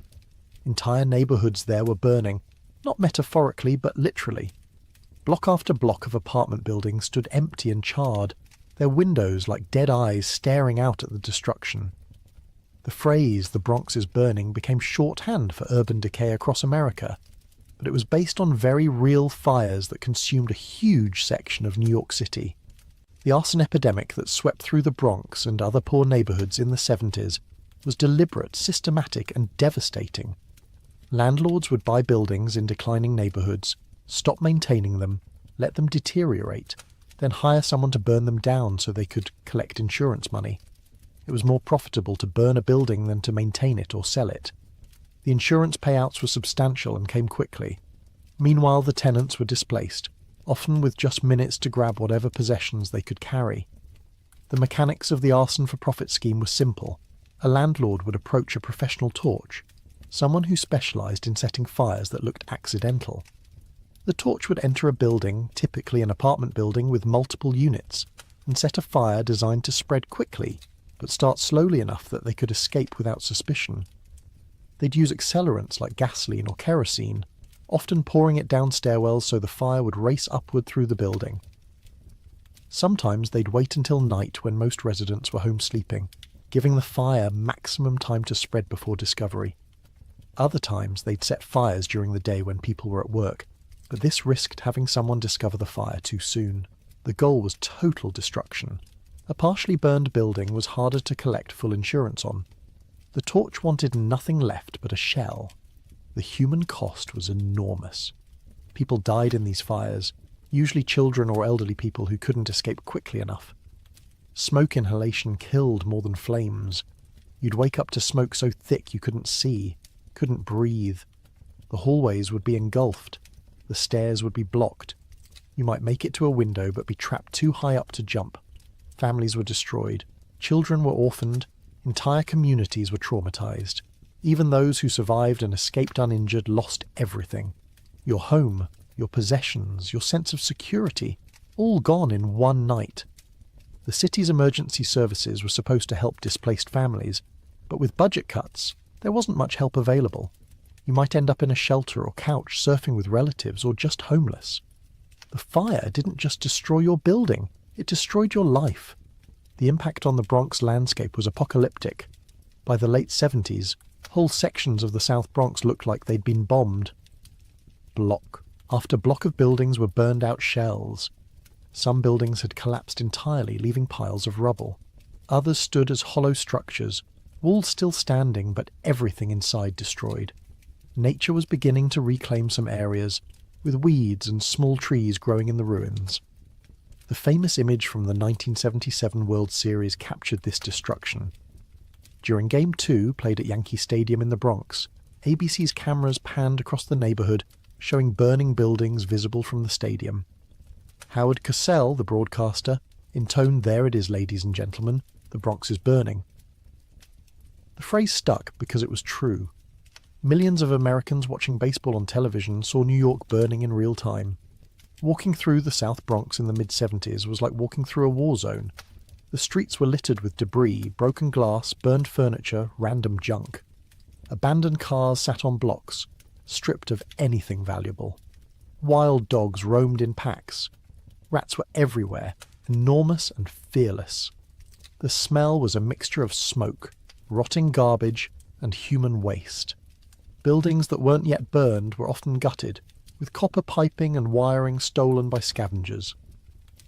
Entire neighbourhoods there were burning, not metaphorically but literally. Block after block of apartment buildings stood empty and charred, their windows like dead eyes staring out at the destruction. The phrase, "the Bronx is burning," became shorthand for urban decay across America, but it was based on very real fires that consumed a huge section of New York City. The arson epidemic that swept through the Bronx and other poor neighbourhoods in the 70s was deliberate, systematic, and devastating. Landlords would buy buildings in declining neighbourhoods, stop maintaining them, let them deteriorate, then hire someone to burn them down so they could collect insurance money. It was more profitable to burn a building than to maintain it or sell it. The insurance payouts were substantial and came quickly. Meanwhile, the tenants were displaced, often with just minutes to grab whatever possessions they could carry. The mechanics of the arson-for-profit scheme were simple. A landlord would approach a professional torch, someone who specialised in setting fires that looked accidental. The torch would enter a building, typically an apartment building with multiple units, and set a fire designed to spread quickly, but start slowly enough that they could escape without suspicion. They'd use accelerants like gasoline or kerosene, often pouring it down stairwells so the fire would race upward through the building. Sometimes they'd wait until night when most residents were home sleeping, giving the fire maximum time to spread before discovery. Other times they'd set fires during the day when people were at work, but this risked having someone discover the fire too soon. The goal was total destruction. A partially burned building was harder to collect full insurance on. The torch wanted nothing left but a shell. The human cost was enormous. People died in these fires, usually children or elderly people who couldn't escape quickly enough. Smoke inhalation killed more than flames. You'd wake up to smoke so thick you couldn't see, couldn't breathe. The hallways would be engulfed. The stairs would be blocked. You might make it to a window but be trapped too high up to jump. Families were destroyed. Children were orphaned. Entire communities were traumatized. Even those who survived and escaped uninjured lost everything. Your home, your possessions, your sense of security, all gone in one night. The city's emergency services were supposed to help displaced families, but with budget cuts, there wasn't much help available. You might end up in a shelter or couch surfing with relatives or just homeless. The fire didn't just destroy your building, it destroyed your life. The impact on the Bronx landscape was apocalyptic. By the late 70s, whole sections of the South Bronx looked like they'd been bombed. Block after block of buildings were burned out shells. Some buildings had collapsed entirely, leaving piles of rubble. Others stood as hollow structures, walls still standing, but everything inside destroyed. Nature was beginning to reclaim some areas, with weeds and small trees growing in the ruins. The famous image from the 1977 World Series captured this destruction. During Game 2, played at Yankee Stadium in the Bronx, ABC's cameras panned across the neighborhood, showing burning buildings visible from the stadium. Howard Cosell, the broadcaster, intoned, "There it is, ladies and gentlemen, the Bronx is burning." The phrase stuck because it was true. Millions of Americans watching baseball on television saw New York burning in real time. Walking through the South Bronx in the mid-70s was like walking through a war zone. The streets were littered with debris, broken glass, burned furniture, random junk. Abandoned cars sat on blocks, stripped of anything valuable. Wild dogs roamed in packs. Rats were everywhere, enormous and fearless. The smell was a mixture of smoke, rotting garbage, and human waste. Buildings that weren't yet burned were often gutted, with copper piping and wiring stolen by scavengers.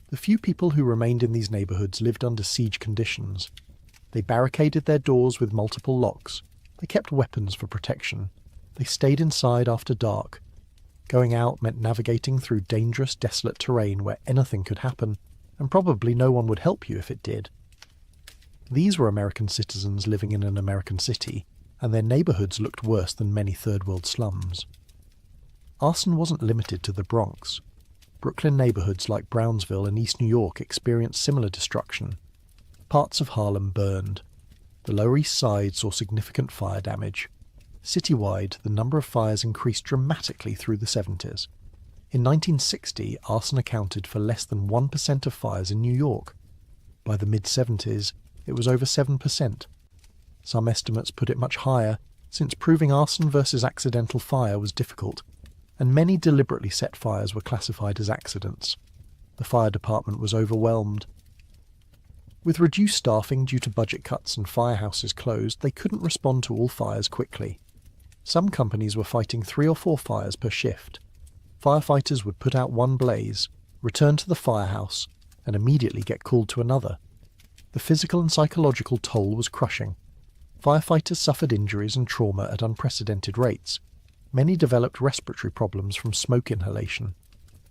The few people who remained in these neighborhoods lived under siege conditions. They barricaded their doors with multiple locks. They kept weapons for protection. They stayed inside after dark. Going out meant navigating through dangerous, desolate terrain where anything could happen, and probably no one would help you if it did. These were American citizens living in an American city, and their neighborhoods looked worse than many third-world slums. Arson wasn't limited to the Bronx. Brooklyn neighborhoods like Brownsville and East New York experienced similar destruction. Parts of Harlem burned. The Lower East Side saw significant fire damage. Citywide, the number of fires increased dramatically through the 70s. In 1960, arson accounted for less than 1% of fires in New York. By the mid-70s, it was over 7%. Some estimates put it much higher, since proving arson versus accidental fire was difficult, and many deliberately set fires were classified as accidents. The fire department was overwhelmed. With reduced staffing due to budget cuts and firehouses closed, they couldn't respond to all fires quickly. Some companies were fighting 3 or 4 fires per shift. Firefighters would put out one blaze, return to the firehouse, and immediately get called to another. The physical and psychological toll was crushing. Firefighters suffered injuries and trauma at unprecedented rates. Many developed respiratory problems from smoke inhalation.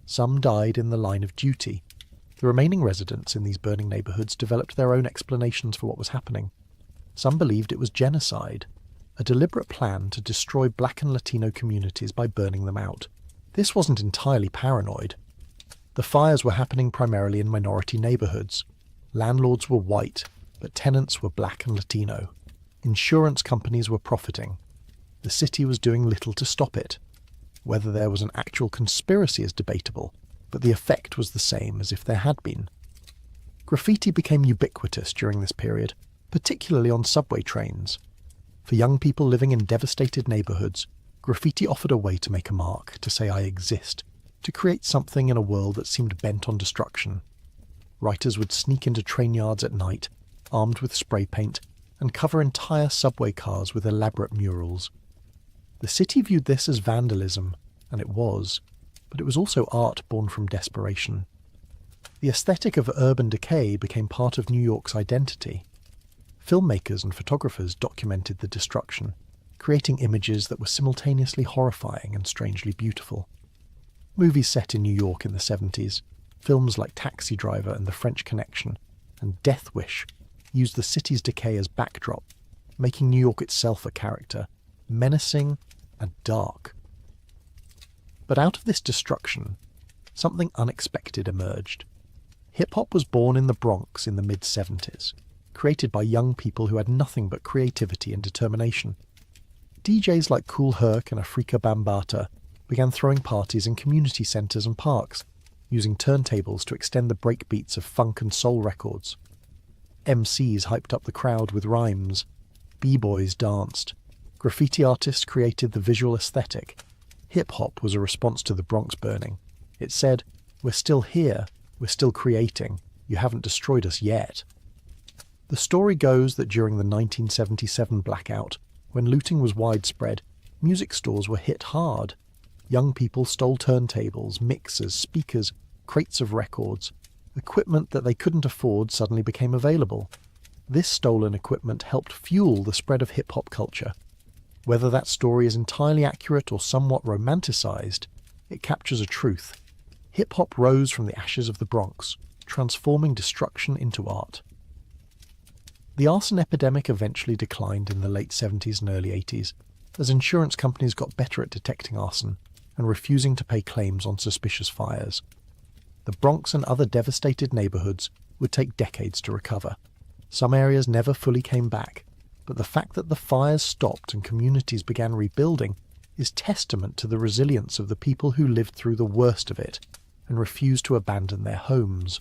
Some died in the line of duty. The remaining residents in these burning neighborhoods developed their own explanations for what was happening. Some believed it was genocide, a deliberate plan to destroy Black and Latino communities by burning them out. This wasn't entirely paranoid. The fires were happening primarily in minority neighborhoods. Landlords were white, but tenants were Black and Latino. Insurance companies were profiting. The city was doing little to stop it. Whether there was an actual conspiracy is debatable, but the effect was the same as if there had been. Graffiti became ubiquitous during this period, particularly on subway trains. For young people living in devastated neighborhoods, graffiti offered a way to make a mark, to say I exist, to create something in a world that seemed bent on destruction. Writers would sneak into train yards at night, armed with spray paint, and cover entire subway cars with elaborate murals. The city viewed this as vandalism, and it was, but it was also art born from desperation. The aesthetic of urban decay became part of New York's identity. Filmmakers and photographers documented the destruction, creating images that were simultaneously horrifying and strangely beautiful. Movies set in New York in the 70s, films like Taxi Driver and The French Connection, and Death Wish, used the city's decay as backdrop, making New York itself a character, menacing and dark. But out of this destruction, something unexpected emerged. Hip-hop was born in the Bronx in the mid-70s, created by young people who had nothing but creativity and determination. DJs like Kool Herc and Afrika Bambaataa began throwing parties in community centres and parks, using turntables to extend the breakbeats of funk and soul records. MCs hyped up the crowd with rhymes. B-boys danced. Graffiti artists created the visual aesthetic. Hip-hop was a response to the Bronx burning. It said, "We're still here, we're still creating, you haven't destroyed us yet." The story goes that during the 1977 blackout, when looting was widespread, music stores were hit hard. Young people stole turntables, mixers, speakers, crates of records. Equipment that they couldn't afford suddenly became available. This stolen equipment helped fuel the spread of hip-hop culture. Whether that story is entirely accurate or somewhat romanticized, it captures a truth. Hip-hop rose from the ashes of the Bronx, transforming destruction into art. The arson epidemic eventually declined in the late 70s and early 80s, as insurance companies got better at detecting arson and refusing to pay claims on suspicious fires. The Bronx and other devastated neighborhoods would take decades to recover. Some areas never fully came back, but the fact that the fires stopped and communities began rebuilding is testament to the resilience of the people who lived through the worst of it and refused to abandon their homes.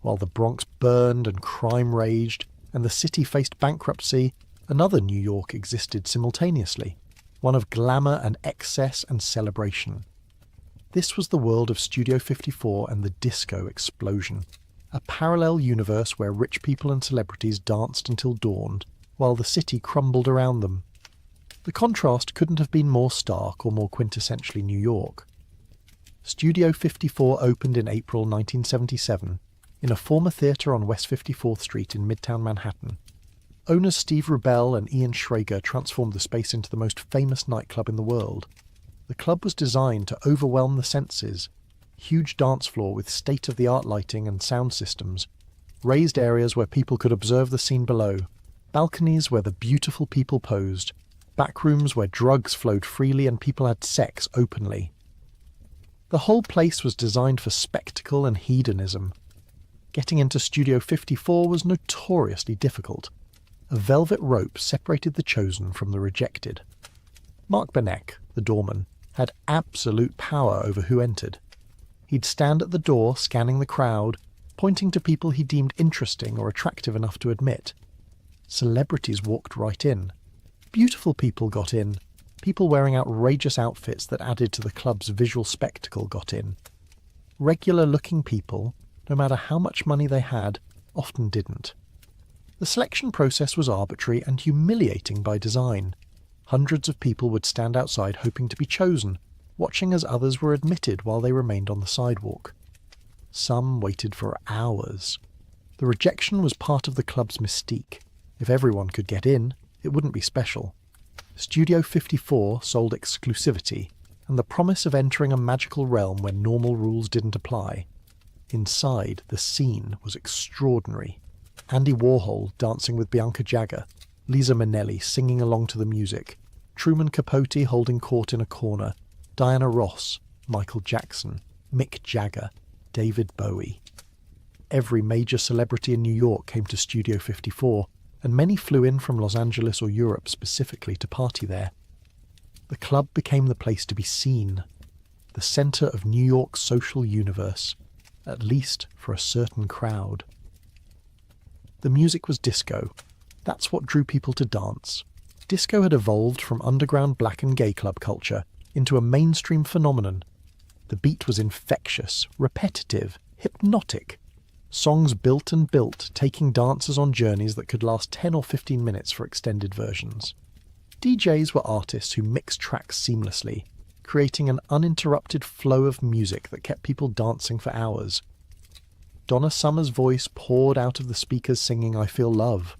While the Bronx burned and crime raged and the city faced bankruptcy, another New York existed simultaneously, one of glamour and excess and celebration. This was the world of Studio 54 and the disco explosion, a parallel universe where rich people and celebrities danced until dawn, while the city crumbled around them. The contrast couldn't have been more stark or more quintessentially New York. Studio 54 opened in April 1977 in a former theatre on West 54th Street in Midtown Manhattan. Owners Steve Rubell and Ian Schrager transformed the space into the most famous nightclub in the world. The club was designed to overwhelm the senses. Huge dance floor with state-of-the-art lighting and sound systems, raised areas where people could observe the scene below, balconies where the beautiful people posed, back rooms where drugs flowed freely and people had sex openly. The whole place was designed for spectacle and hedonism. Getting into Studio 54 was notoriously difficult. A velvet rope separated the chosen from the rejected. Mark Benek, the doorman, had absolute power over who entered. He'd stand at the door scanning the crowd, pointing to people he deemed interesting or attractive enough to admit. Celebrities walked right in. Beautiful people got in. People wearing outrageous outfits that added to the club's visual spectacle got in. Regular-looking people, no matter how much money they had, often didn't. The selection process was arbitrary and humiliating by design. Hundreds of people would stand outside hoping to be chosen, watching as others were admitted while they remained on the sidewalk. Some waited for hours. The rejection was part of the club's mystique. If everyone could get in, it wouldn't be special. Studio 54 sold exclusivity and the promise of entering a magical realm where normal rules didn't apply. Inside, the scene was extraordinary. Andy Warhol dancing with Bianca Jagger, Liza Minnelli singing along to the music, Truman Capote holding court in a corner, Diana Ross, Michael Jackson, Mick Jagger, David Bowie. Every major celebrity in New York came to Studio 54, and many flew in from Los Angeles or Europe specifically to party there. The club became the place to be seen, the centre of New York's social universe, at least for a certain crowd. The music was disco. That's what drew people to dance. Disco had evolved from underground black and gay club culture into a mainstream phenomenon. The beat was infectious, repetitive, hypnotic. Songs built and built, taking dancers on journeys that could last 10 or 15 minutes for extended versions. DJs were artists who mixed tracks seamlessly, creating an uninterrupted flow of music that kept people dancing for hours. Donna Summer's voice poured out of the speakers singing I Feel Love.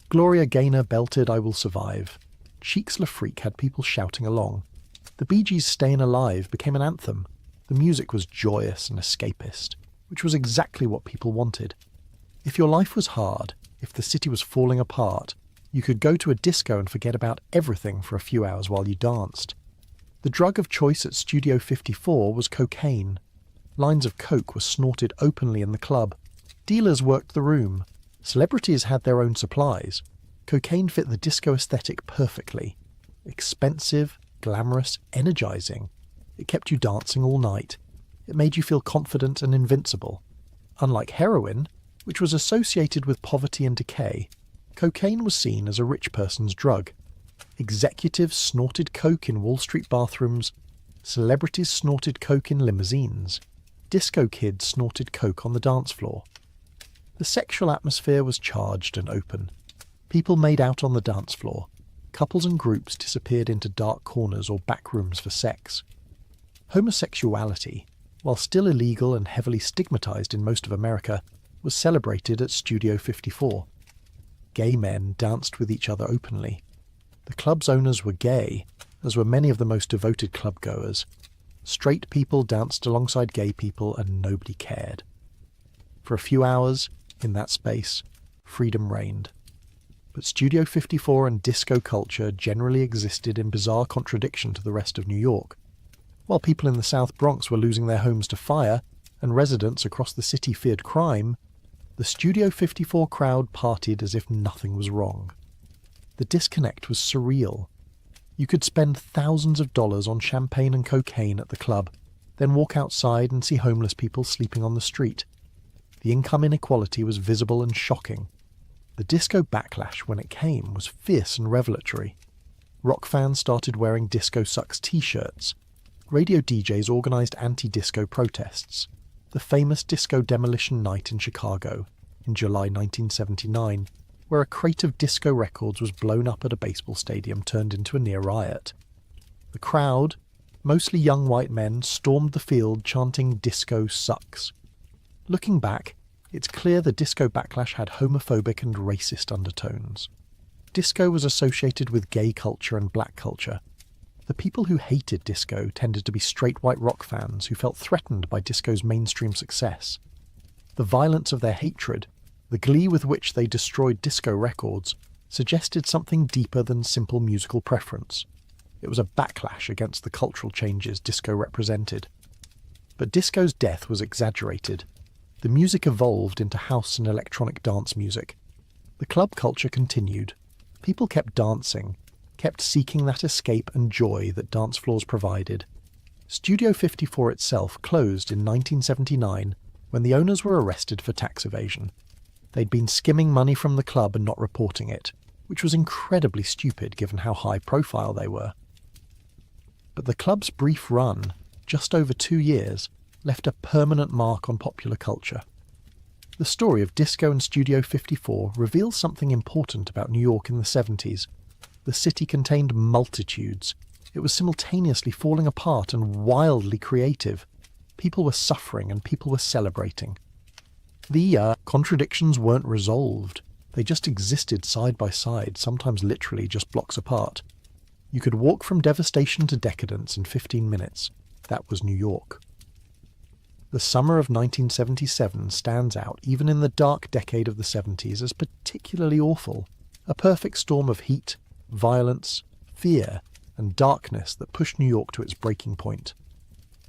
Gloria Gaynor belted I Will Survive. Cheeks Le Freak had people shouting along. The Bee Gees' Stayin' Alive became an anthem. The music was joyous and escapist, which was exactly what people wanted. If your life was hard, if the city was falling apart, you could go to a disco and forget about everything for a few hours while you danced. The drug of choice at Studio 54 was cocaine. Lines of coke were snorted openly in the club. Dealers worked the room. Celebrities had their own supplies. Cocaine fit the disco aesthetic perfectly. Expensive, glamorous, energizing. It kept you dancing all night. It made you feel confident and invincible. Unlike heroin, which was associated with poverty and decay, cocaine was seen as a rich person's drug. Executives snorted coke in Wall Street bathrooms. Celebrities snorted coke in limousines. Disco kids snorted coke on the dance floor. The sexual atmosphere was charged and open. People made out on the dance floor. Couples and groups disappeared into dark corners or back rooms for sex. Homosexuality, while still illegal and heavily stigmatized in most of America, was celebrated at Studio 54. Gay men danced with each other openly. The club's owners were gay, as were many of the most devoted club-goers. Straight people danced alongside gay people and nobody cared. For a few hours, in that space, freedom reigned. But Studio 54 and disco culture generally existed in bizarre contradiction to the rest of New York. While people in the South Bronx were losing their homes to fire, and residents across the city feared crime, the Studio 54 crowd partied as if nothing was wrong. The disconnect was surreal. You could spend thousands of dollars on champagne and cocaine at the club, then walk outside and see homeless people sleeping on the street. The income inequality was visible and shocking. The disco backlash, when it came, was fierce and revelatory. Rock fans started wearing Disco Sucks t-shirts. Radio DJs organised anti-disco protests. The famous Disco Demolition Night in Chicago, in July 1979, where a crate of disco records was blown up at a baseball stadium, turned into a near riot. The crowd, mostly young white men, stormed the field chanting "Disco Sucks." Looking back, it's clear the disco backlash had homophobic and racist undertones. Disco was associated with gay culture and black culture. The people who hated disco tended to be straight white rock fans who felt threatened by disco's mainstream success. The violence of their hatred, the glee with which they destroyed disco records, suggested something deeper than simple musical preference. It was a backlash against the cultural changes disco represented. But disco's death was exaggerated. The music evolved into house and electronic dance music. The club culture continued. People kept dancing, kept seeking that escape and joy that dance floors provided. Studio 54 itself closed in 1979 when the owners were arrested for tax evasion. They'd been skimming money from the club and not reporting it, which was incredibly stupid given how high profile they were. But the club's brief run, just over 2 years, left a permanent mark on popular culture. The story of disco and Studio 54 reveals something important about New York in the 70s. The city contained multitudes. It was simultaneously falling apart and wildly creative. People were suffering and people were celebrating. The contradictions weren't resolved. They just existed side by side, sometimes literally just blocks apart. You could walk from devastation to decadence in 15 minutes. That was New York. The summer of 1977 stands out, even in the dark decade of the 70s, as particularly awful. A perfect storm of heat, violence, fear, and darkness that pushed New York to its breaking point.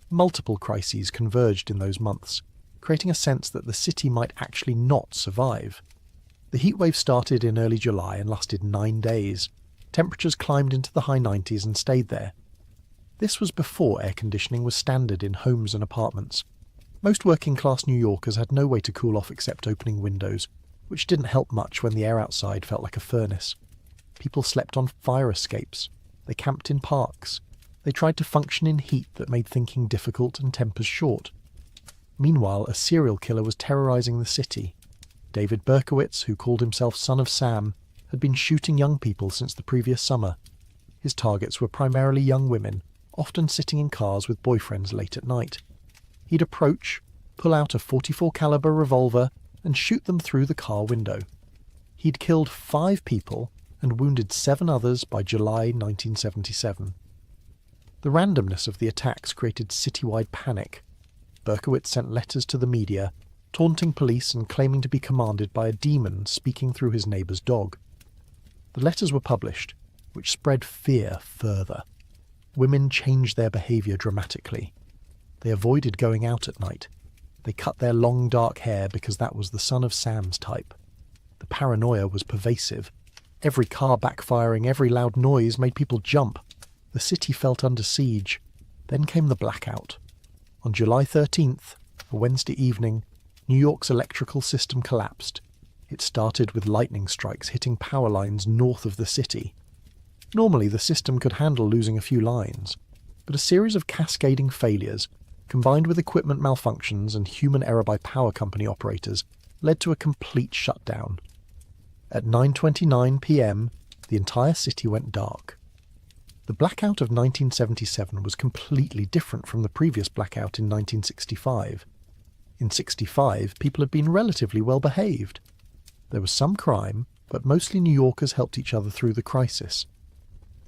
Multiple crises converged in those months, creating a sense that the city might actually not survive. The heatwave started in early July and lasted 9 days. Temperatures climbed into the high 90s and stayed there. This was before air conditioning was standard in homes and apartments. Most working-class New Yorkers had no way to cool off except opening windows, which didn't help much when the air outside felt like a furnace. People slept on fire escapes. They camped in parks. They tried to function in heat that made thinking difficult and tempers short. Meanwhile, a serial killer was terrorizing the city. David Berkowitz, who called himself Son of Sam, had been shooting young people since the previous summer. His targets were primarily young women, often sitting in cars with boyfriends late at night. He'd approach, pull out a .44 caliber revolver, and shoot them through the car window. He'd killed 5 people and wounded 7 others by July 1977. The randomness of the attacks created citywide panic. Berkowitz sent letters to the media, taunting police and claiming to be commanded by a demon speaking through his neighbour's dog. The letters were published, which spread fear further. Women changed their behaviour dramatically. They avoided going out at night. They cut their long dark hair because that was the Son of Sam's type. The paranoia was pervasive. Every car backfiring, every loud noise made people jump. The city felt under siege. Then came the blackout. On July 13th, a Wednesday evening, New York's electrical system collapsed. It started with lightning strikes hitting power lines north of the city. Normally, the system could handle losing a few lines, but a series of cascading failures, combined with equipment malfunctions and human error by power company operators, led to a complete shutdown. At 9:29 p.m., the entire city went dark. The blackout of 1977 was completely different from the previous blackout in 1965. In 65, people had been relatively well behaved. There was some crime, but mostly New Yorkers helped each other through the crisis.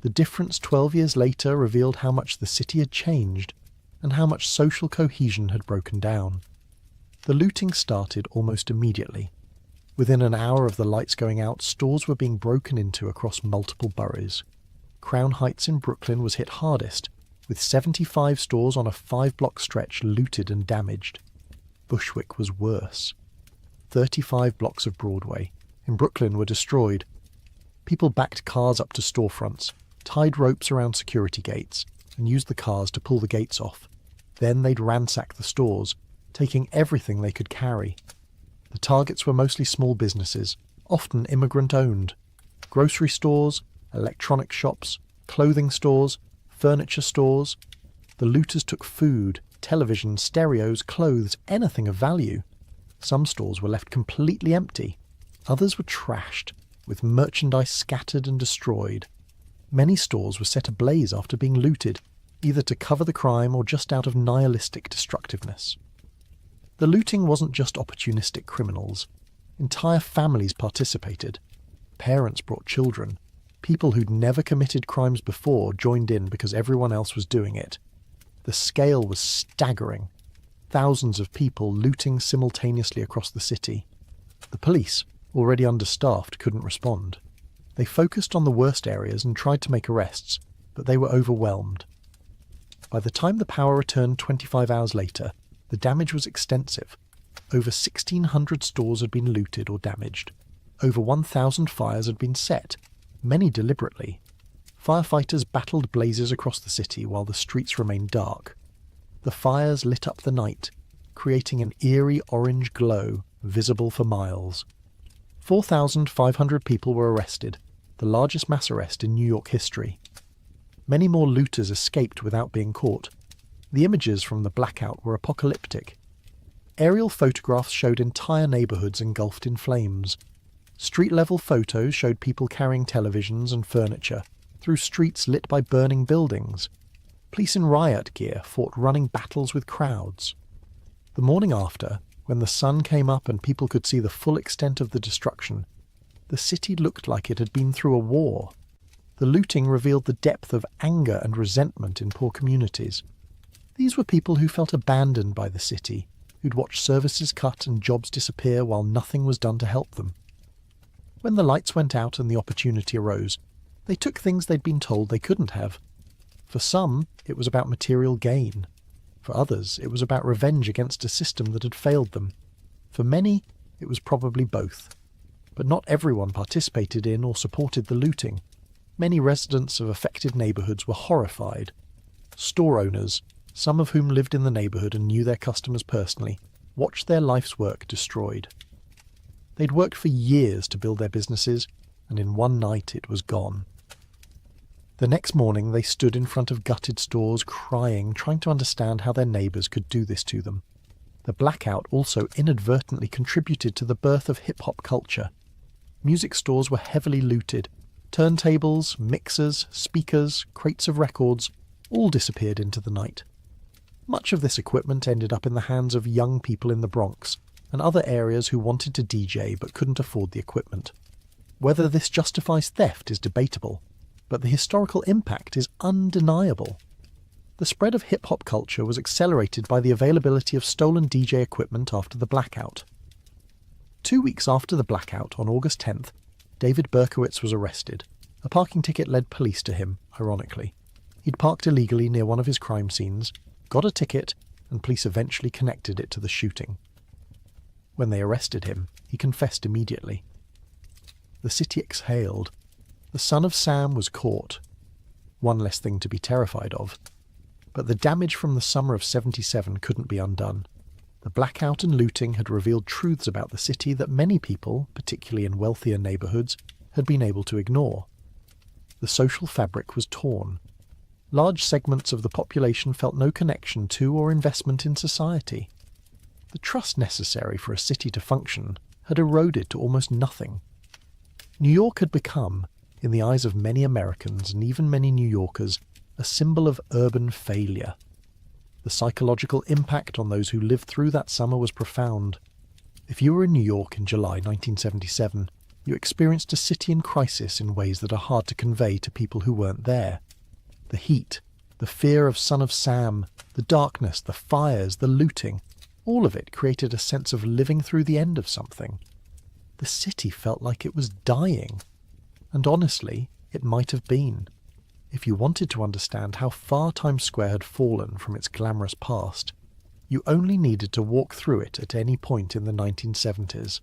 The difference 12 years later revealed how much the city had changed and how much social cohesion had broken down. The looting started almost immediately. Within an hour of the lights going out, stores were being broken into across multiple boroughs. Crown Heights in Brooklyn was hit hardest, with 75 stores on a 5-block stretch looted and damaged. Bushwick was worse. 35 blocks of Broadway in Brooklyn were destroyed. People backed cars up to storefronts, tied ropes around security gates, and used the cars to pull the gates off. Then they'd ransack the stores, taking everything they could carry. The targets were mostly small businesses, often immigrant-owned. Grocery stores, electronic shops, clothing stores, furniture stores. The looters took food, television, stereos, clothes, anything of value. Some stores were left completely empty. Others were trashed, with merchandise scattered and destroyed. Many stores were set ablaze after being looted, either to cover the crime or just out of nihilistic destructiveness. The looting wasn't just opportunistic criminals. Entire families participated. Parents brought children. People who'd never committed crimes before joined in because everyone else was doing it. The scale was staggering. Thousands of people looting simultaneously across the city. The police, already understaffed, couldn't respond. They focused on the worst areas and tried to make arrests, but they were overwhelmed. By the time the power returned 25 hours later, the damage was extensive. Over 1,600 stores had been looted or damaged. Over 1,000 fires had been set, many deliberately. Firefighters battled blazes across the city while the streets remained dark. The fires lit up the night, creating an eerie orange glow visible for miles. 4,500 people were arrested, the largest mass arrest in New York history. Many more looters escaped without being caught. The images from the blackout were apocalyptic. Aerial photographs showed entire neighborhoods engulfed in flames. Street-level photos showed people carrying televisions and furniture through streets lit by burning buildings. Police in riot gear fought running battles with crowds. The morning after, when the sun came up and people could see the full extent of the destruction, the city looked like it had been through a war. The looting revealed the depth of anger and resentment in poor communities. These were people who felt abandoned by the city, who'd watched services cut and jobs disappear while nothing was done to help them. When the lights went out and the opportunity arose, they took things they'd been told they couldn't have. For some, it was about material gain. For others, it was about revenge against a system that had failed them. For many, it was probably both. But not everyone participated in or supported the looting. Many residents of affected neighborhoods were horrified. Store owners, some of whom lived in the neighborhood and knew their customers personally, watched their life's work destroyed. They'd worked for years to build their businesses, and in one night it was gone. The next morning they stood in front of gutted stores crying, trying to understand how their neighbours could do this to them. The blackout also inadvertently contributed to the birth of hip-hop culture. Music stores were heavily looted. Turntables, mixers, speakers, crates of records all disappeared into the night. Much of this equipment ended up in the hands of young people in the Bronx and other areas who wanted to DJ but couldn't afford the equipment. Whether this justifies theft is debatable, but the historical impact is undeniable. The spread of hip-hop culture was accelerated by the availability of stolen DJ equipment after the blackout. 2 weeks after the blackout, on August 10th, David Berkowitz was arrested. A parking ticket led police to him, ironically. He'd parked illegally near one of his crime scenes, got a ticket, and police eventually connected it to the shooting. When they arrested him, he confessed immediately. The city exhaled. The son of Sam was caught. One less thing to be terrified of. But the damage from the summer of '77 couldn't be undone. The blackout and looting had revealed truths about the city that many people, particularly in wealthier neighbourhoods, had been able to ignore. The social fabric was torn. Large segments of the population felt no connection to or investment in society. The trust necessary for a city to function had eroded to almost nothing. New York had become, in the eyes of many Americans and even many New Yorkers, a symbol of urban failure. The psychological impact on those who lived through that summer was profound. If you were in New York in July 1977, you experienced a city in crisis in ways that are hard to convey to people who weren't there. The heat, the fear of Son of Sam, the darkness, the fires, the looting, all of it created a sense of living through the end of something. The city felt like it was dying. And honestly, it might have been. If you wanted to understand how far Times Square had fallen from its glamorous past, you only needed to walk through it at any point in the 1970s.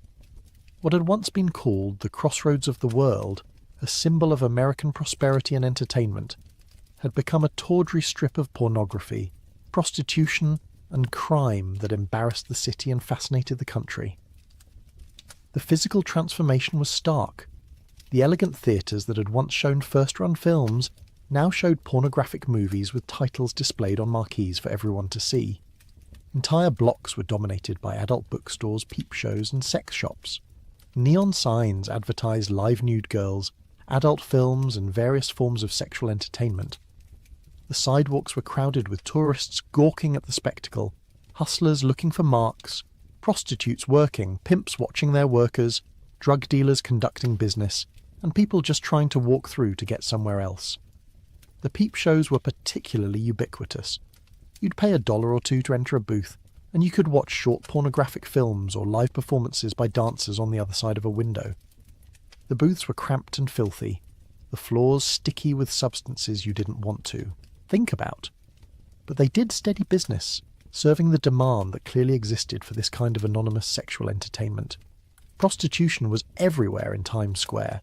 What had once been called the crossroads of the world, a symbol of American prosperity and entertainment, had become a tawdry strip of pornography, prostitution, and crime that embarrassed the city and fascinated the country. The physical transformation was stark. The elegant theatres that had once shown first-run films now showed pornographic movies with titles displayed on marquees for everyone to see. Entire blocks were dominated by adult bookstores, peep shows, and sex shops. Neon signs advertised live nude girls, adult films, and various forms of sexual entertainment. The sidewalks were crowded with tourists gawking at the spectacle, hustlers looking for marks, prostitutes working, pimps watching their workers, drug dealers conducting business, and people just trying to walk through to get somewhere else. The peep shows were particularly ubiquitous. You'd pay $1 or $2 to enter a booth, and you could watch short pornographic films or live performances by dancers on the other side of a window. The booths were cramped and filthy, the floors sticky with substances you didn't want to think about. But they did steady business, serving the demand that clearly existed for this kind of anonymous sexual entertainment. Prostitution was everywhere in Times Square.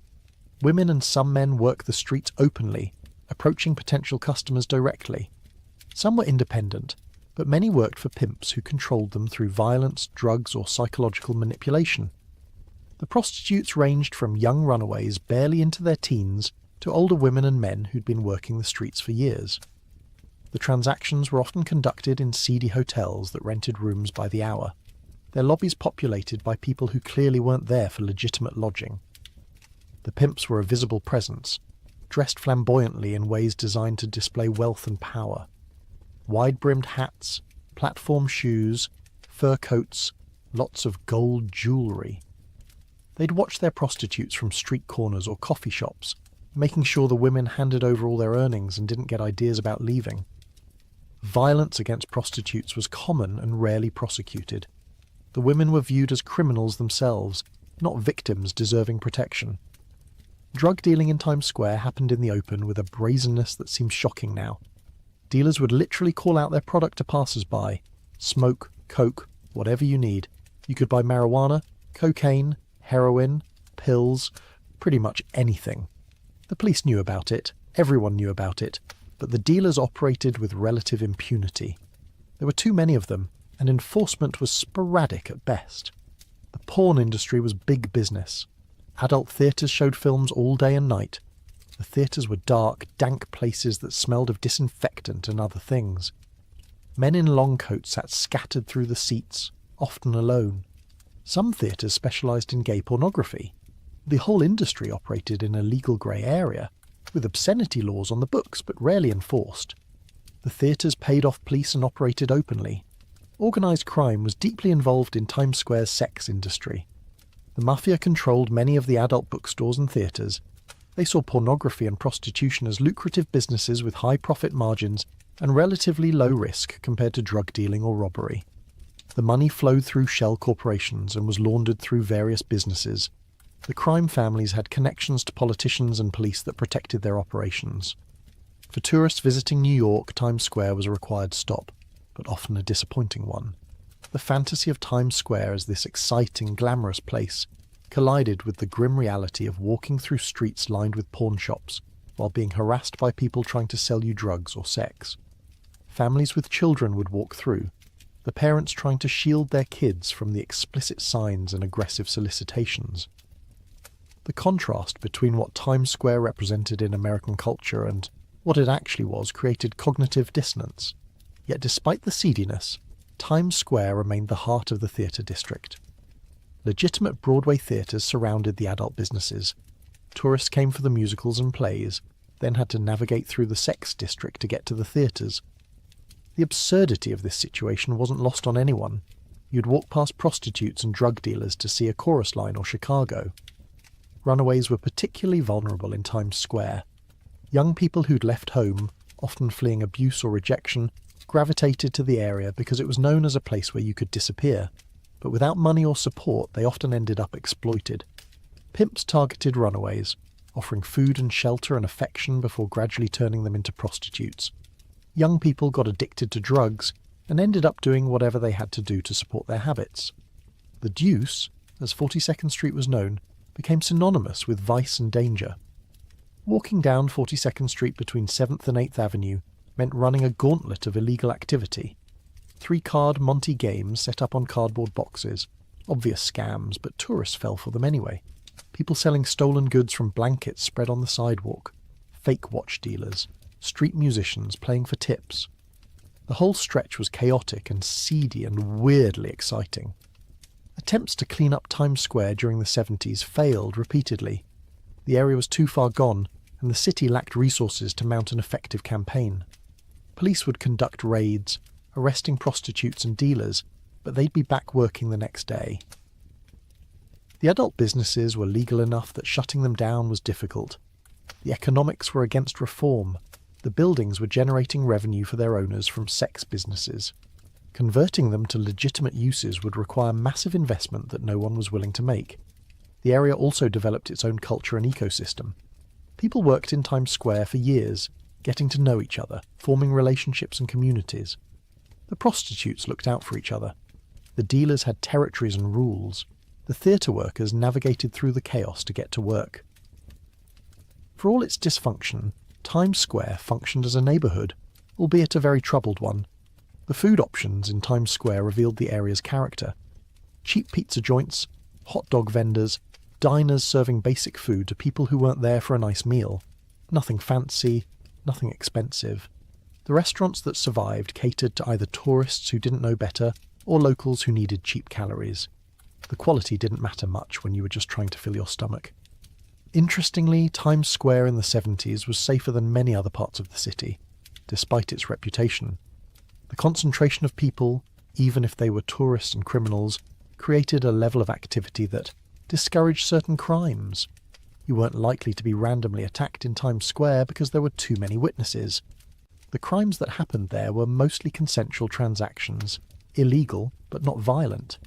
Women and some men worked the streets openly, approaching potential customers directly. Some were independent, but many worked for pimps who controlled them through violence, drugs, or psychological manipulation. The prostitutes ranged from young runaways barely into their teens to older women and men who'd been working the streets for years. The transactions were often conducted in seedy hotels that rented rooms by the hour, their lobbies populated by people who clearly weren't there for legitimate lodging. The pimps were a visible presence, dressed flamboyantly in ways designed to display wealth and power. Wide-brimmed hats, platform shoes, fur coats, lots of gold jewellery. They'd watch their prostitutes from street corners or coffee shops, making sure the women handed over all their earnings and didn't get ideas about leaving. Violence against prostitutes was common and rarely prosecuted. The women were viewed as criminals themselves, not victims deserving protection. Drug dealing in Times Square happened in the open with a brazenness that seems shocking now. Dealers would literally call out their product to passers-by. Smoke, coke, whatever you need. You could buy marijuana, cocaine, heroin, pills, pretty much anything. The police knew about it, everyone knew about it, but the dealers operated with relative impunity. There were too many of them, and enforcement was sporadic at best. The porn industry was big business. Adult theatres showed films all day and night. The theatres were dark, dank places that smelled of disinfectant and other things. Men in long coats sat scattered through the seats, often alone. Some theatres specialised in gay pornography. The whole industry operated in a legal grey area, with obscenity laws on the books but rarely enforced. The theatres paid off police and operated openly. Organised crime was deeply involved in Times Square's sex industry. The mafia controlled many of the adult bookstores and theatres. They saw pornography and prostitution as lucrative businesses with high profit margins and relatively low risk compared to drug dealing or robbery. The money flowed through shell corporations and was laundered through various businesses. The crime families had connections to politicians and police that protected their operations. For tourists visiting New York, Times Square was a required stop, but often a disappointing one. The fantasy of Times Square as this exciting, glamorous place collided with the grim reality of walking through streets lined with pawn shops while being harassed by people trying to sell you drugs or sex. Families with children would walk through, the parents trying to shield their kids from the explicit signs and aggressive solicitations. The contrast between what Times Square represented in American culture and what it actually was created cognitive dissonance. Yet despite the seediness, Times Square remained the heart of the theatre district. Legitimate Broadway theatres surrounded the adult businesses. Tourists came for the musicals and plays, then had to navigate through the sex district to get to the theatres. The absurdity of this situation wasn't lost on anyone. You'd walk past prostitutes and drug dealers to see A Chorus Line or Chicago. Runaways were particularly vulnerable in Times Square. Young people who'd left home, often fleeing abuse or rejection, gravitated to the area because it was known as a place where you could disappear. But without money or support, they often ended up exploited. Pimps targeted runaways, offering food and shelter and affection before gradually turning them into prostitutes. Young people got addicted to drugs and ended up doing whatever they had to do to support their habits. The Deuce, as 42nd Street was known, became synonymous with vice and danger. Walking down 42nd Street between 7th and 8th Avenue meant running a gauntlet of illegal activity. 3-card Monte games set up on cardboard boxes. Obvious scams, but tourists fell for them anyway. People selling stolen goods from blankets spread on the sidewalk. Fake watch dealers. Street musicians playing for tips. The whole stretch was chaotic and seedy and weirdly exciting. Attempts to clean up Times Square during the 70s failed repeatedly. The area was too far gone, and the city lacked resources to mount an effective campaign. Police would conduct raids, arresting prostitutes and dealers, but they'd be back working the next day. The adult businesses were legal enough that shutting them down was difficult. The economics were against reform. The buildings were generating revenue for their owners from sex businesses. Converting them to legitimate uses would require massive investment that no one was willing to make. The area also developed its own culture and ecosystem. People worked in Times Square for years, getting to know each other, forming relationships and communities. The prostitutes looked out for each other. The dealers had territories and rules. The theatre workers navigated through the chaos to get to work. For all its dysfunction, Times Square functioned as a neighbourhood, albeit a very troubled one. The food options in Times Square revealed the area's character. Cheap pizza joints, hot dog vendors, diners serving basic food to people who weren't there for a nice meal. Nothing fancy, nothing expensive. The restaurants that survived catered to either tourists who didn't know better or locals who needed cheap calories. The quality didn't matter much when you were just trying to fill your stomach. Interestingly, Times Square in the 70s was safer than many other parts of the city, despite its reputation. The concentration of people, even if they were tourists and criminals, created a level of activity that discouraged certain crimes. You weren't likely to be randomly attacked in Times Square because there were too many witnesses. The crimes that happened there were mostly consensual transactions, illegal but not violent.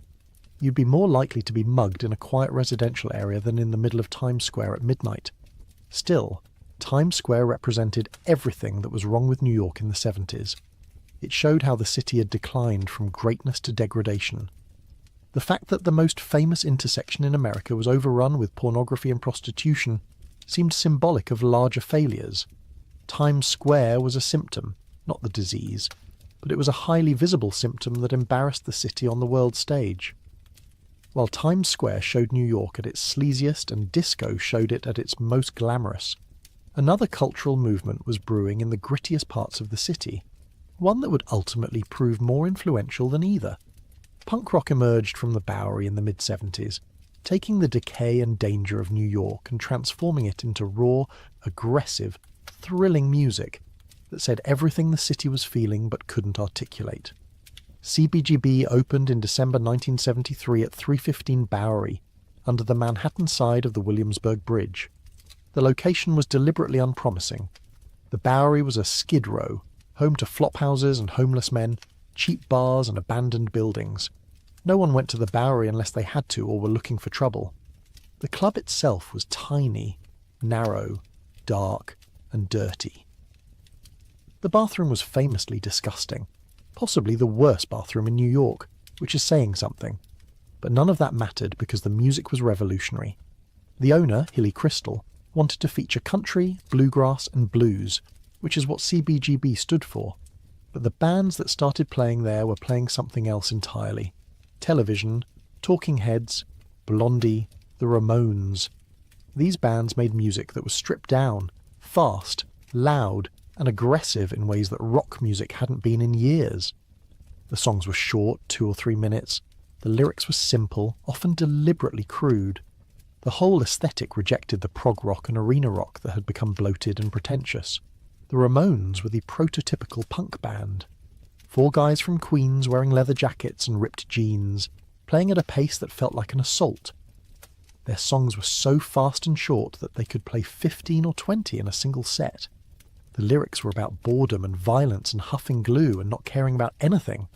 You'd be more likely to be mugged in a quiet residential area than in the middle of Times Square at midnight. Still, Times Square represented everything that was wrong with New York in the 70s. It showed how the city had declined from greatness to degradation. The fact that the most famous intersection in America was overrun with pornography and prostitution seemed symbolic of larger failures. Times Square was a symptom, not the disease, but it was a highly visible symptom that embarrassed the city on the world stage. While Times Square showed New York at its sleaziest and disco showed it at its most glamorous, another cultural movement was brewing in the grittiest parts of the city, one that would ultimately prove more influential than either. Punk rock emerged from the Bowery in the mid-70s, taking the decay and danger of New York and transforming it into raw, aggressive, thrilling music that said everything the city was feeling but couldn't articulate. CBGB opened in December 1973 at 315 Bowery, under the Manhattan side of the Williamsburg Bridge. The location was deliberately unpromising. The Bowery was a skid row, home to flophouses and homeless men, cheap bars and abandoned buildings. No one went to the Bowery unless they had to or were looking for trouble. The club itself was tiny, narrow, dark, and dirty. The bathroom was famously disgusting, possibly the worst bathroom in New York, which is saying something. But none of that mattered because the music was revolutionary. The owner, Hilly Crystal, wanted to feature country, bluegrass, and blues, which is what CBGB stood for. But the bands that started playing there were playing something else entirely. Television, Talking Heads, Blondie, the Ramones. These bands made music that was stripped down, fast, loud, and aggressive in ways that rock music hadn't been in years. The songs were short, 2 or 3 minutes. The lyrics were simple, often deliberately crude. The whole aesthetic rejected the prog rock and arena rock that had become bloated and pretentious. The Ramones were the prototypical punk band. 4 guys from Queens wearing leather jackets and ripped jeans, playing at a pace that felt like an assault. Their songs were so fast and short that they could play 15 or 20 in a single set. The lyrics were about boredom and violence and huffing glue and not caring about anything.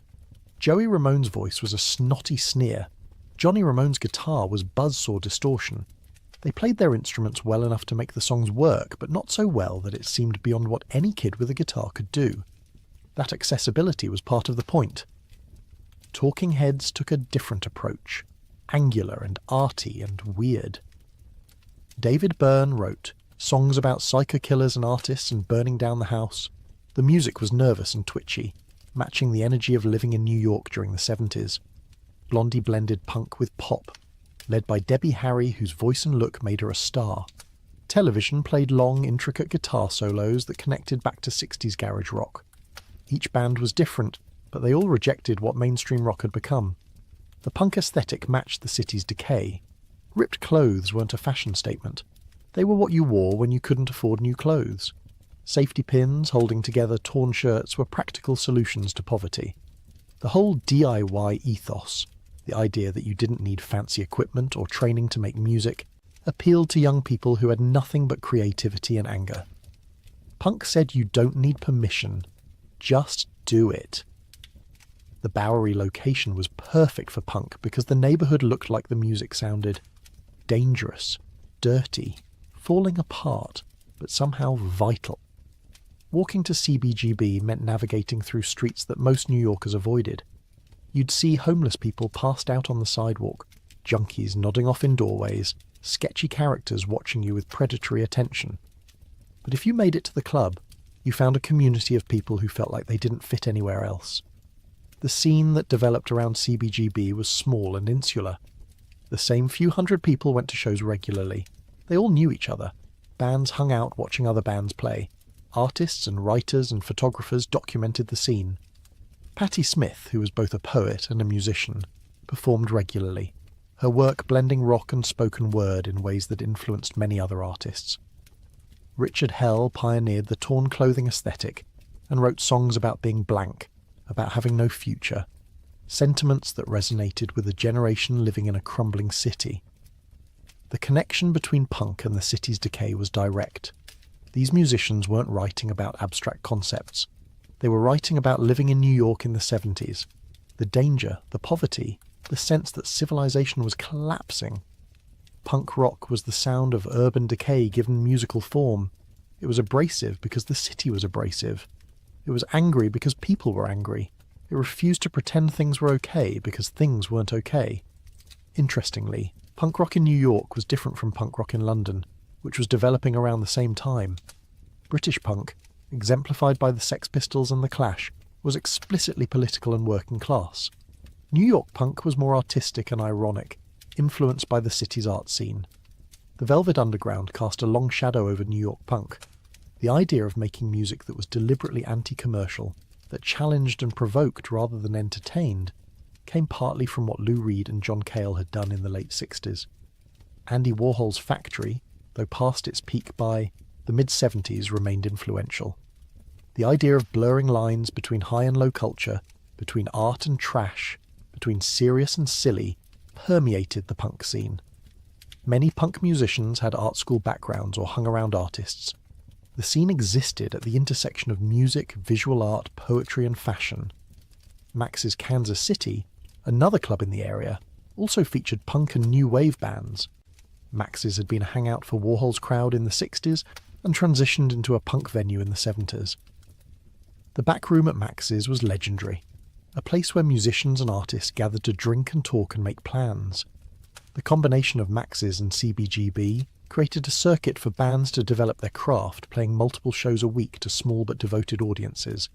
Joey Ramone's voice was a snotty sneer. Johnny Ramone's guitar was buzzsaw distortion. They played their instruments well enough to make the songs work, but not so well that it seemed beyond what any kid with a guitar could do. That accessibility was part of the point. Talking Heads took a different approach, angular and arty and weird. David Byrne wrote songs about psycho killers and artists and burning down the house. The music was nervous and twitchy, matching the energy of living in New York during the 70s. Blondie blended punk with pop, led by Debbie Harry, whose voice and look made her a star. Television played long, intricate guitar solos that connected back to 60s garage rock. Each band was different, but they all rejected what mainstream rock had become. The punk aesthetic matched the city's decay. Ripped clothes weren't a fashion statement. They were what you wore when you couldn't afford new clothes. Safety pins holding together torn shirts were practical solutions to poverty. The whole DIY ethos, the idea that you didn't need fancy equipment or training to make music, appealed to young people who had nothing but creativity and anger. Punk said you don't need permission, just do it. The Bowery location was perfect for punk because the neighbourhood looked like the music sounded. Dangerous, dirty, falling apart, but somehow vital. Walking to CBGB meant navigating through streets that most New Yorkers avoided. You'd see homeless people passed out on the sidewalk, junkies nodding off in doorways, sketchy characters watching you with predatory attention. But if you made it to the club, you found a community of people who felt like they didn't fit anywhere else. The scene that developed around CBGB was small and insular. The same few hundred people went to shows regularly. They all knew each other. Bands hung out watching other bands play. Artists and writers and photographers documented the scene. Patti Smith, who was both a poet and a musician, performed regularly, her work blending rock and spoken word in ways that influenced many other artists. Richard Hell pioneered the torn clothing aesthetic and wrote songs about being blank, about having no future, sentiments that resonated with a generation living in a crumbling city. The connection between punk and the city's decay was direct. These musicians weren't writing about abstract concepts. They were writing about living in New York in the 70s, the danger, the poverty, the sense that civilization was collapsing. Punk rock was the sound of urban decay given musical form. It was abrasive because the city was abrasive. It was angry because people were angry. It refused to pretend things were okay because things weren't okay. Interestingly, punk rock in New York was different from punk rock in London, which was developing around the same time. British punk, exemplified by the Sex Pistols and the Clash, was explicitly political and working class. New York punk was more artistic and ironic, influenced by the city's art scene. The Velvet Underground cast a long shadow over New York punk. The idea of making music that was deliberately anti-commercial, that challenged and provoked rather than entertained, came partly from what Lou Reed and John Cale had done in the late 60s. Andy Warhol's Factory, though past its peak by the mid-70s, remained influential. The idea of blurring lines between high and low culture, between art and trash, between serious and silly, permeated the punk scene. Many punk musicians had art school backgrounds or hung around artists. The scene existed at the intersection of music, visual art, poetry and fashion. Max's Kansas City, another club in the area, also featured punk and new wave bands. Max's had been a hangout for Warhol's crowd in the 60s and transitioned into a punk venue in the 70s. The back room at Max's was legendary, a place where musicians and artists gathered to drink and talk and make plans. The combination of Max's and CBGB created a circuit for bands to develop their craft, playing multiple shows a week to small but devoted audiences.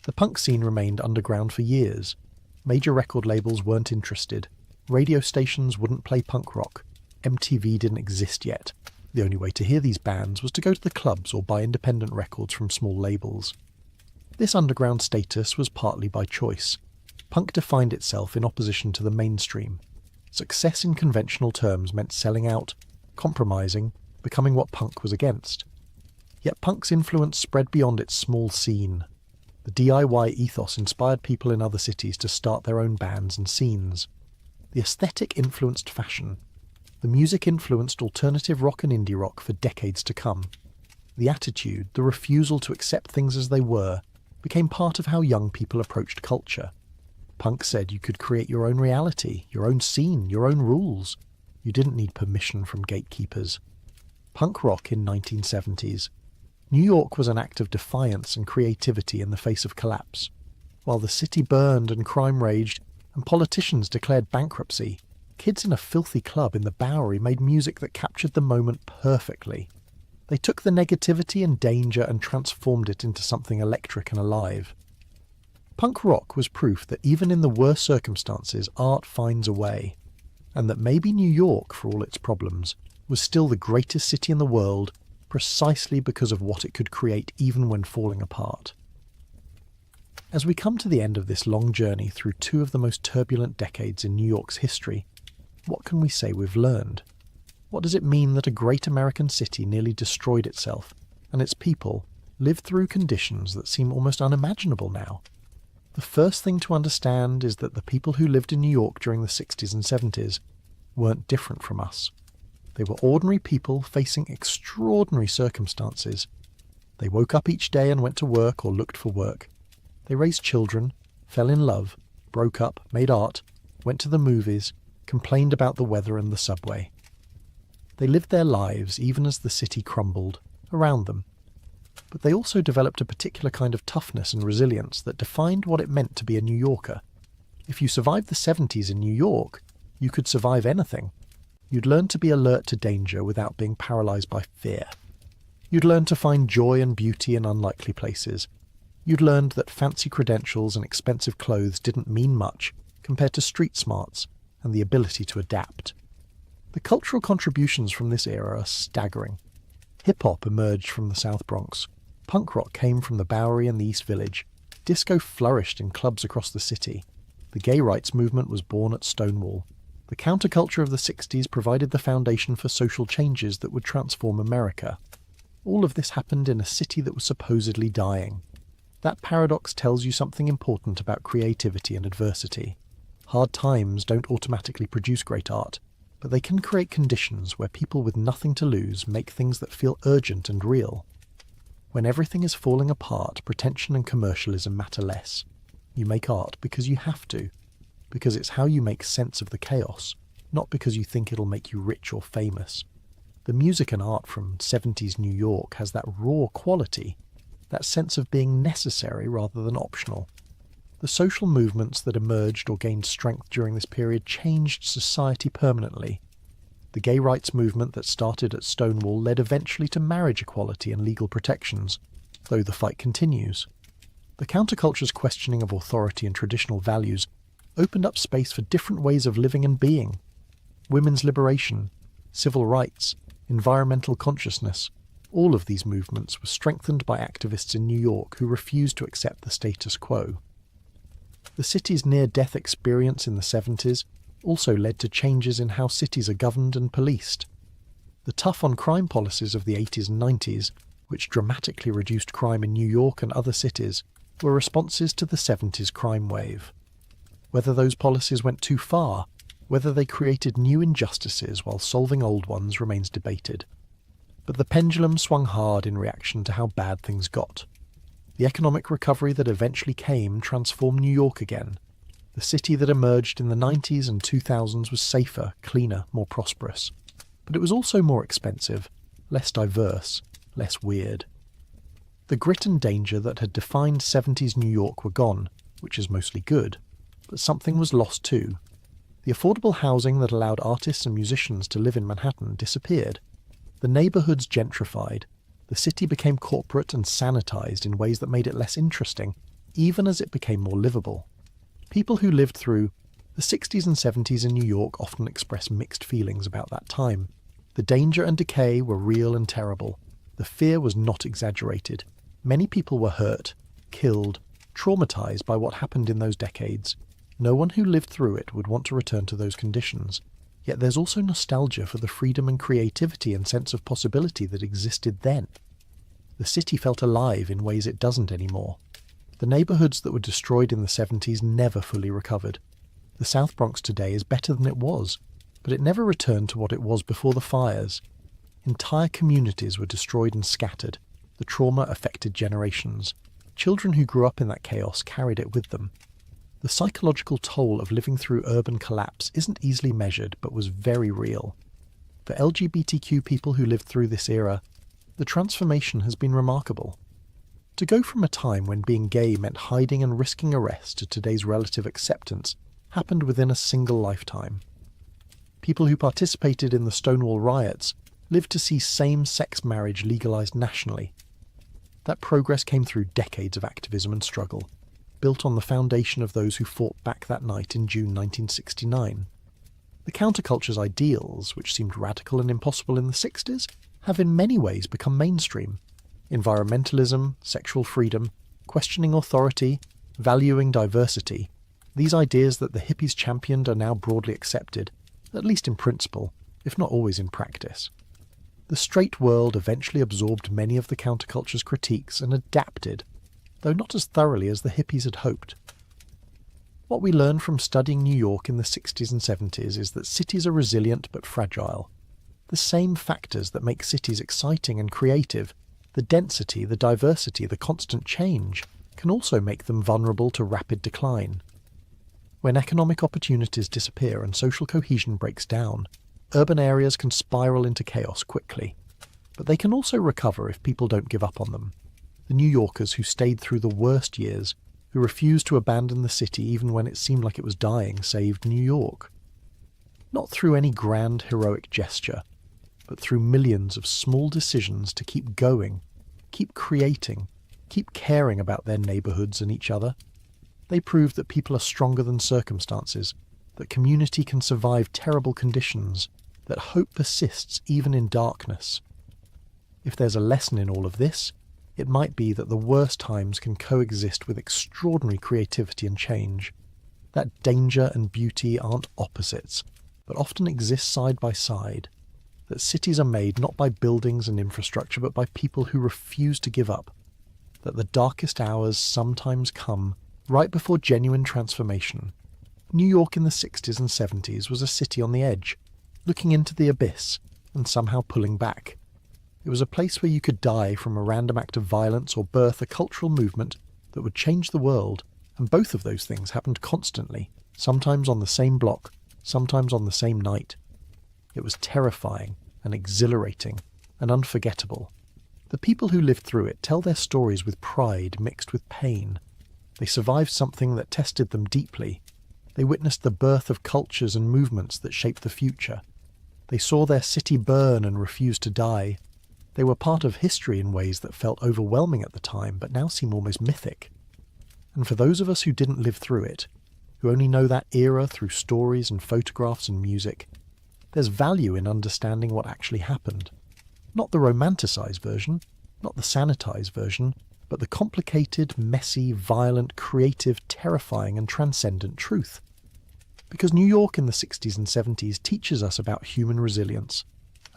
The punk scene remained underground for years. Major record labels weren't interested. Radio stations wouldn't play punk rock. MTV didn't exist yet. The only way to hear these bands was to go to the clubs or buy independent records from small labels. This underground status was partly by choice. Punk defined itself in opposition to the mainstream. Success in conventional terms meant selling out, compromising, becoming what punk was against. Yet punk's influence spread beyond its small scene. The DIY ethos inspired people in other cities to start their own bands and scenes. The aesthetic influenced fashion. The music influenced alternative rock and indie rock for decades to come. The attitude, the refusal to accept things as they were, became part of how young people approached culture. Punk said you could create your own reality, your own scene, your own rules. You didn't need permission from gatekeepers. Punk rock in 1970s. New York was an act of defiance and creativity in the face of collapse. While the city burned and crime raged, and politicians declared bankruptcy, kids in a filthy club in the Bowery made music that captured the moment perfectly. They took the negativity and danger and transformed it into something electric and alive. Punk rock was proof that even in the worst circumstances, art finds a way, and that maybe New York, for all its problems, was still the greatest city in the world precisely because of what it could create even when falling apart. As we come to the end of this long journey through two of the most turbulent decades in New York's history, what can we say we've learned? What does it mean that a great American city nearly destroyed itself, and its people lived through conditions that seem almost unimaginable now? The first thing to understand is that the people who lived in New York during the 60s and 70s weren't different from us. They were ordinary people facing extraordinary circumstances. They woke up each day and went to work or looked for work. They raised children, fell in love, broke up, made art, went to the movies, complained about the weather and the subway. They lived their lives even as the city crumbled around them. But they also developed a particular kind of toughness and resilience that defined what it meant to be a New Yorker. If you survived the 70s in New York, you could survive anything. You'd learn to be alert to danger without being paralyzed by fear. You'd learn to find joy and beauty in unlikely places. You'd learned that fancy credentials and expensive clothes didn't mean much compared to street smarts and the ability to adapt. The cultural contributions from this era are staggering. Hip-hop emerged from the South Bronx. Punk rock came from the Bowery and the East Village. Disco flourished in clubs across the city. The gay rights movement was born at Stonewall. The counterculture of the 60s provided the foundation for social changes that would transform America. All of this happened in a city that was supposedly dying. That paradox tells you something important about creativity and adversity. Hard times don't automatically produce great art, but they can create conditions where people with nothing to lose make things that feel urgent and real. When everything is falling apart, pretension and commercialism matter less. You make art because you have to, because it's how you make sense of the chaos, not because you think it'll make you rich or famous. The music and art from 70s New York has that raw quality, that sense of being necessary rather than optional. The social movements that emerged or gained strength during this period changed society permanently. The gay rights movement that started at Stonewall led eventually to marriage equality and legal protections, though the fight continues. The counterculture's questioning of authority and traditional values opened up space for different ways of living and being. Women's liberation, civil rights, environmental consciousness, all of these movements were strengthened by activists in New York who refused to accept the status quo. The city's near-death experience in the 70s also led to changes in how cities are governed and policed. The tough-on-crime policies of the 80s and 90s, which dramatically reduced crime in New York and other cities, were responses to the 70s crime wave. Whether those policies went too far, whether they created new injustices while solving old ones remains debated. But the pendulum swung hard in reaction to how bad things got. The economic recovery that eventually came transformed New York again. The city that emerged in the 90s and 2000s was safer, cleaner, more prosperous. But it was also more expensive, less diverse, less weird. The grit and danger that had defined 70s New York were gone, which is mostly good. But something was lost too. The affordable housing that allowed artists and musicians to live in Manhattan disappeared. The neighborhoods gentrified. The city became corporate and sanitized in ways that made it less interesting, even as it became more livable. People who lived through the 60s and 70s in New York often express mixed feelings about that time. The danger and decay were real and terrible. The fear was not exaggerated. Many people were hurt, killed, traumatized by what happened in those decades. No one who lived through it would want to return to those conditions. Yet there's also nostalgia for the freedom and creativity and sense of possibility that existed then. The city felt alive in ways it doesn't anymore. The neighborhoods that were destroyed in the 70s never fully recovered. The South Bronx today is better than it was, but it never returned to what it was before the fires. Entire communities were destroyed and scattered. The trauma affected generations. Children who grew up in that chaos carried it with them. The psychological toll of living through urban collapse isn't easily measured, but was very real. For LGBTQ people who lived through this era, the transformation has been remarkable. To go from a time when being gay meant hiding and risking arrest to today's relative acceptance happened within a single lifetime. People who participated in the Stonewall riots lived to see same-sex marriage legalized nationally. That progress came through decades of activism and struggle, built on the foundation of those who fought back that night in June 1969. The counterculture's ideals, which seemed radical and impossible in the 60s, have in many ways become mainstream. Environmentalism, sexual freedom, questioning authority, valuing diversity. These ideas that the hippies championed are now broadly accepted, at least in principle, if not always in practice. The straight world eventually absorbed many of the counterculture's critiques and adapted, though not as thoroughly as the hippies had hoped. What we learn from studying New York in the 60s and 70s is that cities are resilient but fragile. The same factors that make cities exciting and creative, the density, the diversity, the constant change, can also make them vulnerable to rapid decline. When economic opportunities disappear and social cohesion breaks down, urban areas can spiral into chaos quickly. But they can also recover if people don't give up on them. The New Yorkers who stayed through the worst years, who refused to abandon the city even when it seemed like it was dying, saved New York. Not through any grand heroic gesture, but through millions of small decisions to keep going, keep creating, keep caring about their neighborhoods and each other. They prove that people are stronger than circumstances, that community can survive terrible conditions, that hope persists even in darkness. If there's a lesson in all of this, it might be that the worst times can coexist with extraordinary creativity and change, that danger and beauty aren't opposites, but often exist side by side, that cities are made not by buildings and infrastructure but by people who refuse to give up, that the darkest hours sometimes come right before genuine transformation. New York in the 60s and 70s was a city on the edge, looking into the abyss and somehow pulling back. It was a place where you could die from a random act of violence or birth a cultural movement that would change the world, and both of those things happened constantly, sometimes on the same block, sometimes on the same night. It was terrifying and exhilarating and unforgettable. The people who lived through it tell their stories with pride mixed with pain. They survived something that tested them deeply. They witnessed the birth of cultures and movements that shaped the future. They saw their city burn and refuse to die. They were part of history in ways that felt overwhelming at the time, but now seem almost mythic. And for those of us who didn't live through it, who only know that era through stories and photographs and music, there's value in understanding what actually happened. Not the romanticized version, not the sanitized version, but the complicated, messy, violent, creative, terrifying, and transcendent truth. Because New York in the 60s and 70s teaches us about human resilience,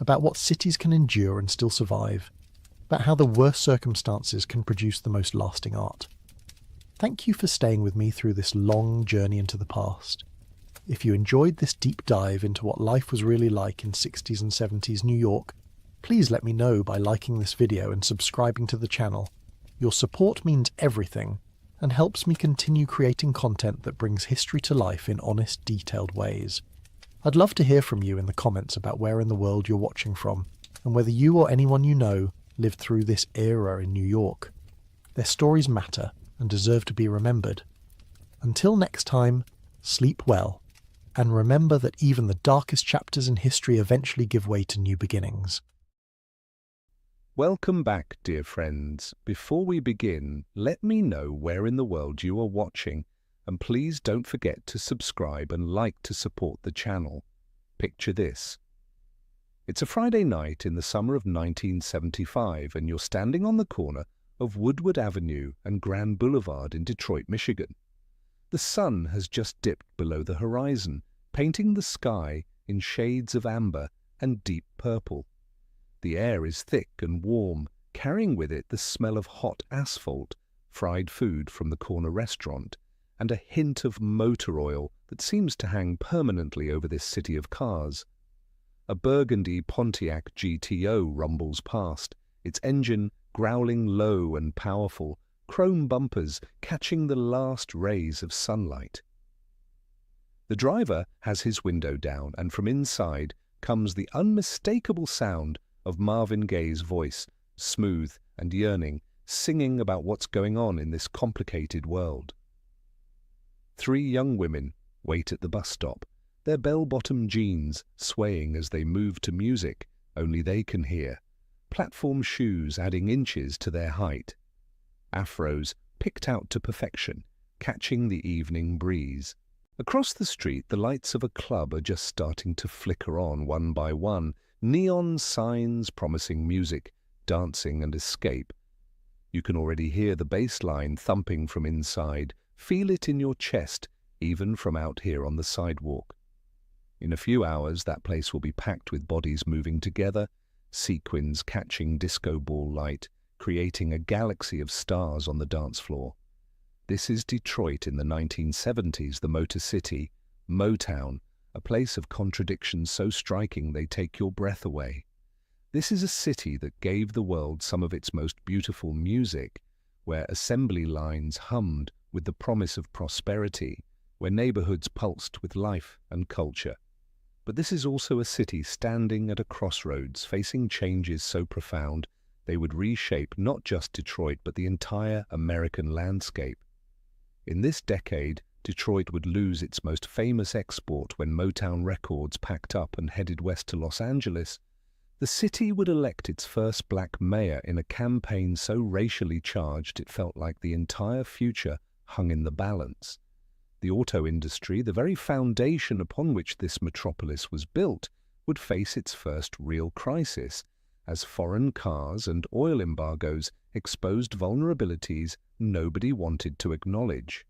about what cities can endure and still survive, about how the worst circumstances can produce the most lasting art. Thank you for staying with me through this long journey into the past. If you enjoyed this deep dive into what life was really like in 60s and 70s New York, please let me know by liking this video and subscribing to the channel. Your support means everything and helps me continue creating content that brings history to life in honest, detailed ways. I'd love to hear from you in the comments about where in the world you're watching from and whether you or anyone you know lived through this era in New York. Their stories matter and deserve to be remembered. Until next time, sleep well, and remember that even the darkest chapters in history eventually give way to new beginnings. Welcome back, dear friends. Before we begin, let me know where in the world you are watching, and please don't forget to subscribe and like to support the channel. Picture this. It's a Friday night in the summer of 1975, and you're standing on the corner of Woodward Avenue and Grand Boulevard in Detroit, Michigan. The sun has just dipped below the horizon, painting the sky in shades of amber and deep purple. The air is thick and warm, carrying with it the smell of hot asphalt, fried food from the corner restaurant, and a hint of motor oil that seems to hang permanently over this city of cars. A burgundy Pontiac GTO rumbles past, its engine growling low and powerful, chrome bumpers catching the last rays of sunlight. The driver has his window down, and from inside comes the unmistakable sound of Marvin Gaye's voice, smooth and yearning, singing about what's going on in this complicated world. 3 young women wait at the bus stop, their bell-bottom jeans swaying as they move to music only they can hear, platform shoes adding inches to their height, afros picked out to perfection, catching the evening breeze. Across the street, the lights of a club are just starting to flicker on one by one, neon signs promising music, dancing and escape. You can already hear the bass line thumping from inside, feel it in your chest, even from out here on the sidewalk. In a few hours, that place will be packed with bodies moving together, sequins catching disco ball light, creating a galaxy of stars on the dance floor. This is Detroit in the 1970s, the Motor City, Motown, a place of contradictions so striking they take your breath away. This is a city that gave the world some of its most beautiful music, where assembly lines hummed with the promise of prosperity, where neighborhoods pulsed with life and culture. But this is also a city standing at a crossroads, facing changes so profound they would reshape not just Detroit but the entire American landscape. In this decade, Detroit would lose its most famous export when Motown Records packed up and headed west to Los Angeles. The city would elect its first black mayor in a campaign so racially charged it felt like the entire future hung in the balance. The auto industry, the very foundation upon which this metropolis was built, would face its first real crisis, as foreign cars and oil embargoes exposed vulnerabilities nobody wanted to acknowledge.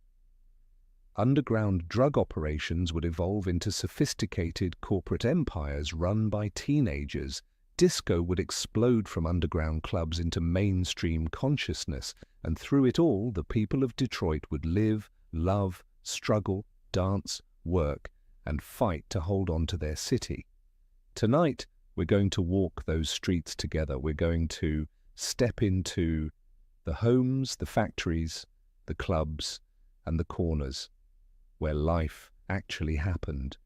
Underground drug operations would evolve into sophisticated corporate empires run by teenagers. Disco would explode from underground clubs into mainstream consciousness, and through it all, the people of Detroit would live, love, struggle, dance, work, and fight to hold on to their city. Tonight, we're going to walk those streets together. We're going to step into the homes, the factories, the clubs, and the corners where life actually happened.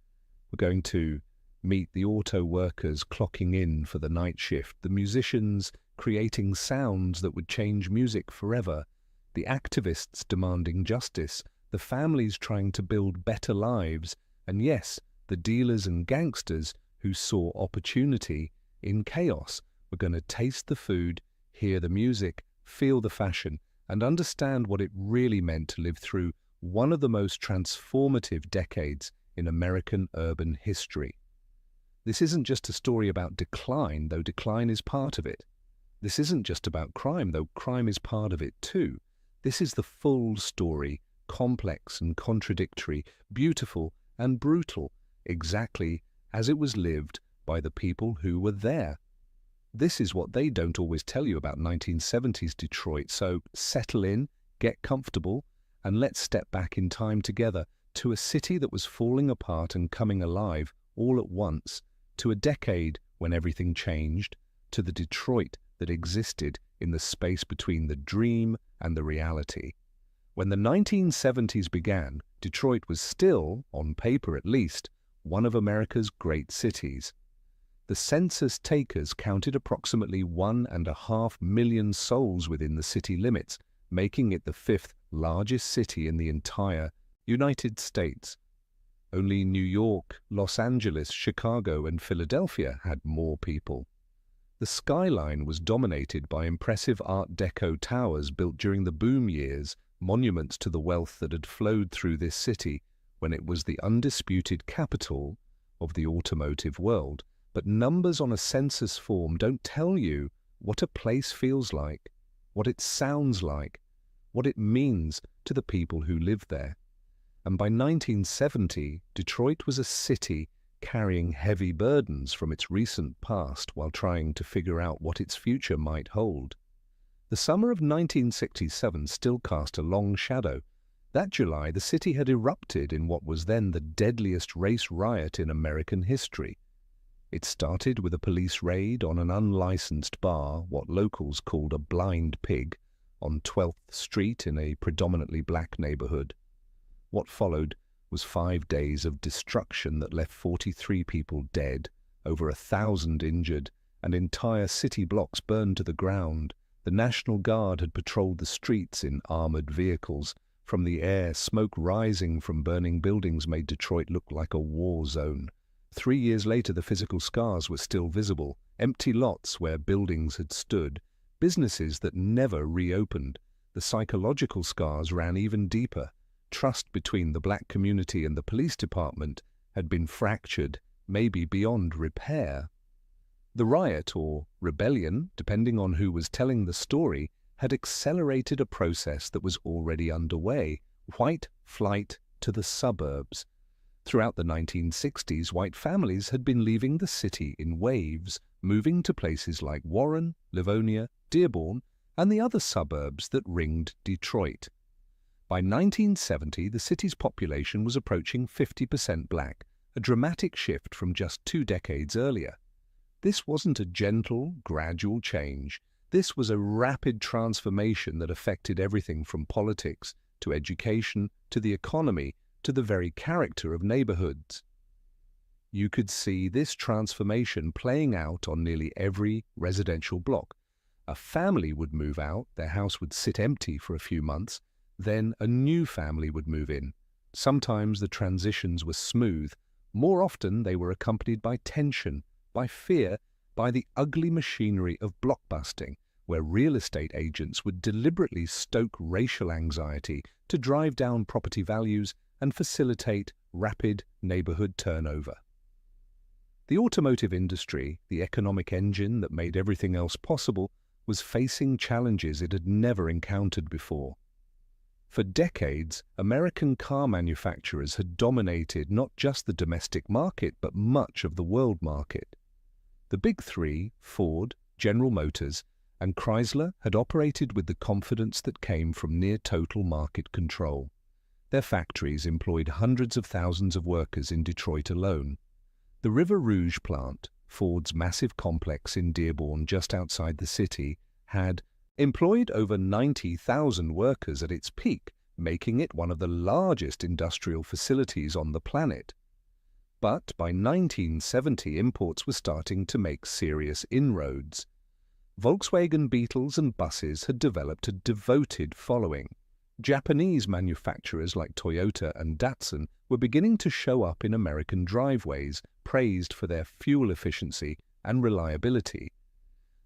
We're going to meet the auto workers clocking in for the night shift, the musicians creating sounds that would change music forever, the activists demanding justice, the families trying to build better lives, and yes, the dealers and gangsters who saw opportunity in chaos. We're going to taste the food, hear the music, feel the fashion, and understand what it really meant to live through one of the most transformative decades in American urban history. This isn't just a story about decline, though decline is part of it. This isn't just about crime, though crime is part of it too. This is the full story, complex and contradictory, beautiful and brutal, exactly as it was lived by the people who were there. This is what they don't always tell you about 1970s Detroit, so settle in, get comfortable, and let's step back in time together to a city that was falling apart and coming alive all at once, to a decade when everything changed, to the Detroit that existed in the space between the dream and the reality. When the 1970s began, Detroit was still, on paper at least, one of America's great cities. The census takers counted approximately 1.5 million souls within the city limits, making it the 5th largest city in the entire United States. Only New York, Los Angeles, Chicago, and Philadelphia had more people. The skyline was dominated by impressive Art Deco towers built during the boom years, monuments to the wealth that had flowed through this city when it was the undisputed capital of the automotive world. But numbers on a census form don't tell you what a place feels like, what it sounds like, what it means to the people who live there. And by 1970, Detroit was a city carrying heavy burdens from its recent past while trying to figure out what its future might hold. The summer of 1967 still cast a long shadow. That July, the city had erupted in what was then the deadliest race riot in American history. It started with a police raid on an unlicensed bar, what locals called a blind pig, on 12th Street in a predominantly black neighborhood. What followed was 5 days of destruction that left 43 people dead, over 1,000 injured, and entire city blocks burned to the ground. The National Guard had patrolled the streets in armored vehicles. From the air, smoke rising from burning buildings made Detroit look like a war zone. 3 years later, the physical scars were still visible. Empty lots where buildings had stood, businesses that never reopened. The psychological scars ran even deeper. Trust between the black community and the police department had been fractured, maybe beyond repair. The riot, or rebellion, depending on who was telling the story, had accelerated a process that was already underway: white flight to the suburbs. Throughout the 1960s, white families had been leaving the city in waves, moving to places like Warren, Livonia, Dearborn, and the other suburbs that ringed Detroit. By 1970, the city's population was approaching 50% black, a dramatic shift from just 2 decades earlier. This wasn't a gentle, gradual change. This was a rapid transformation that affected everything from politics to education to the economy to the very character of neighborhoods. You could see this transformation playing out on nearly every residential block. A family would move out, their house would sit empty for a few months, then a new family would move in. Sometimes the transitions were smooth. More often they were accompanied by tension, by fear, by the ugly machinery of blockbusting, where real estate agents would deliberately stoke racial anxiety to drive down property values and facilitate rapid neighborhood turnover. The automotive industry, the economic engine that made everything else possible, was facing challenges it had never encountered before. For decades, American car manufacturers had dominated not just the domestic market, but much of the world market. The big three, Ford, General Motors, and Chrysler, had operated with the confidence that came from near-total market control. Their factories employed hundreds of thousands of workers in Detroit alone. The River Rouge plant, Ford's massive complex in Dearborn just outside the city, had employed over 90,000 workers at its peak, making it one of the largest industrial facilities on the planet. But by 1970, imports were starting to make serious inroads. Volkswagen Beetles and buses had developed a devoted following. Japanese manufacturers like Toyota and Datsun were beginning to show up in American driveways, praised for their fuel efficiency and reliability.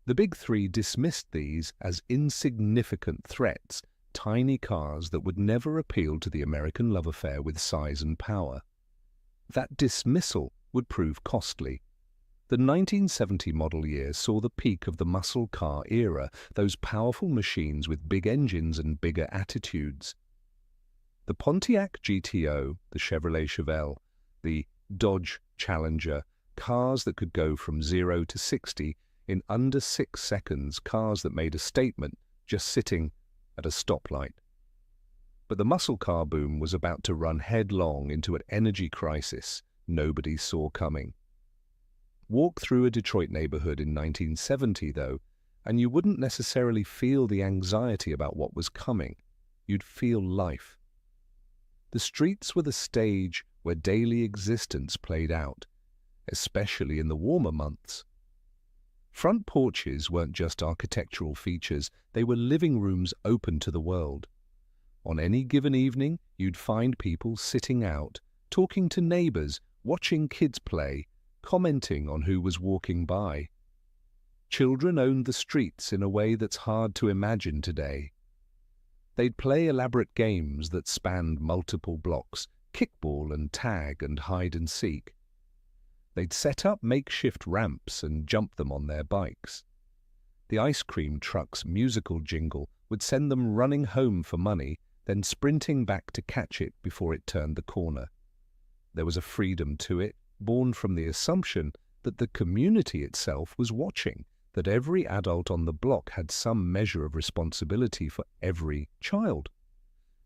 The big three dismissed these as insignificant threats, tiny cars that would never appeal to the American love affair with size and power. That dismissal would prove costly. The 1970 model year saw the peak of the muscle car era, those powerful machines with big engines and bigger attitudes. The Pontiac GTO, the Chevrolet Chevelle, the Dodge Challenger, cars that could go from 0 to 60 in under 6 seconds, cars that made a statement just sitting at a stoplight. But the muscle car boom was about to run headlong into an energy crisis nobody saw coming. Walk through a Detroit neighborhood in 1970, though, and you wouldn't necessarily feel the anxiety about what was coming. You'd feel life. The streets were the stage where daily existence played out, especially in the warmer months. Front porches weren't just architectural features, they were living rooms open to the world. On any given evening, you'd find people sitting out, talking to neighbors, watching kids play, commenting on who was walking by. Children owned the streets in a way that's hard to imagine today. They'd play elaborate games that spanned multiple blocks, kickball and tag and hide and seek. They'd set up makeshift ramps and jump them on their bikes. The ice cream truck's musical jingle would send them running home for money, then sprinting back to catch it before it turned the corner. There was a freedom to it, born from the assumption that the community itself was watching, that every adult on the block had some measure of responsibility for every child.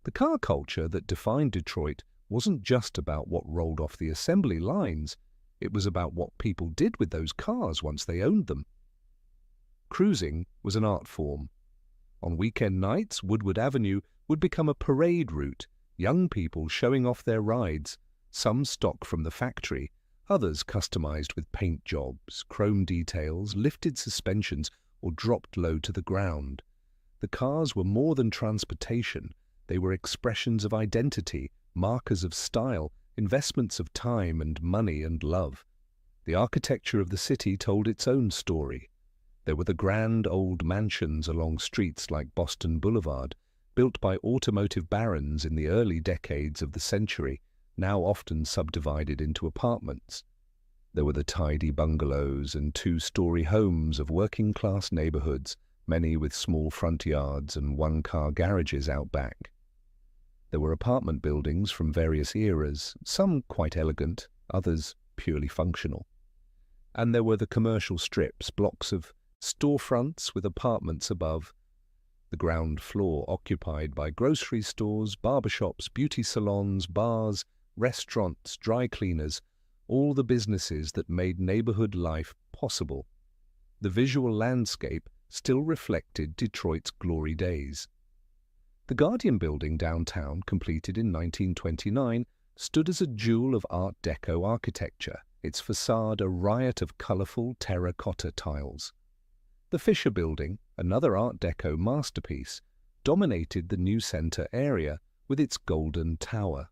The car culture that defined Detroit wasn't just about what rolled off the assembly lines, it was about what people did with those cars once they owned them. Cruising was an art form. On weekend nights, Woodward Avenue would become a parade route, young people showing off their rides, some stock from the factory, others customized with paint jobs, chrome details, lifted suspensions, or dropped low to the ground. The cars were more than transportation. They were expressions of identity, markers of style, investments of time and money and love. The architecture of the city told its own story. There were the grand old mansions along streets like Boston Boulevard, built by automotive barons in the early decades of the century, now often subdivided into apartments. There were the tidy bungalows and two-story homes of working-class neighborhoods, many with small front yards and one-car garages out back. There were apartment buildings from various eras, some quite elegant, others purely functional. And there were the commercial strips, blocks of storefronts with apartments above, the ground floor occupied by grocery stores, barbershops, beauty salons, bars, restaurants, dry cleaners, all the businesses that made neighborhood life possible. The visual landscape still reflected Detroit's glory days. The Guardian building downtown, completed in 1929, stood as a jewel of Art Deco architecture, its facade a riot of colorful terracotta tiles. The Fisher Building, another Art Deco masterpiece, dominated the New Center area with its golden tower.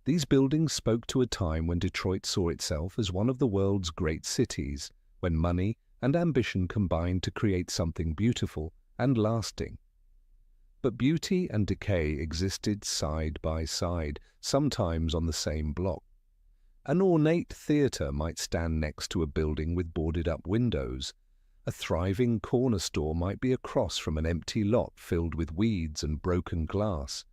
These buildings spoke to a time when Detroit saw itself as one of the world's great cities, when money and ambition combined to create something beautiful and lasting. But beauty and decay existed side by side, sometimes on the same block. An ornate theater might stand next to a building with boarded-up windows. A thriving corner store might be across from an empty lot filled with weeds and broken glass.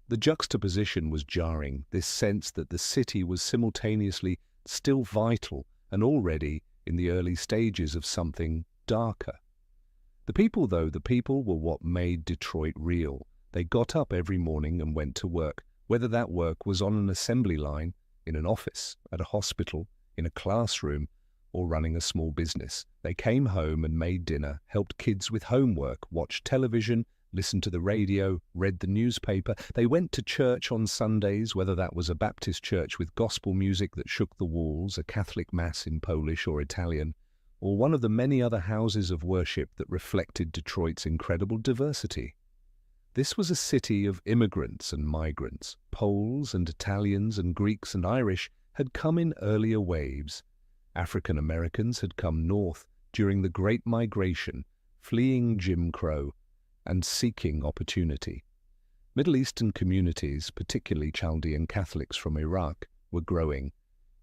The juxtaposition was jarring, this sense that the city was simultaneously still vital and already in the early stages of something darker. The people were what made Detroit real. They got up every morning and went to work, whether that work was on an assembly line, in an office, at a hospital, in a classroom, or running a small business. They came home and made dinner, helped kids with homework, watched television, listened to the radio, read the newspaper. They went to church on Sundays, whether that was a Baptist church with gospel music that shook the walls, a Catholic mass in Polish or Italian, or one of the many other houses of worship that reflected Detroit's incredible diversity. This was a city of immigrants and migrants. Poles and Italians and Greeks and Irish had come in earlier waves. African Americans had come north during the Great Migration, fleeing Jim Crow and seeking opportunity. Middle Eastern communities, particularly Chaldean Catholics from Iraq, were growing.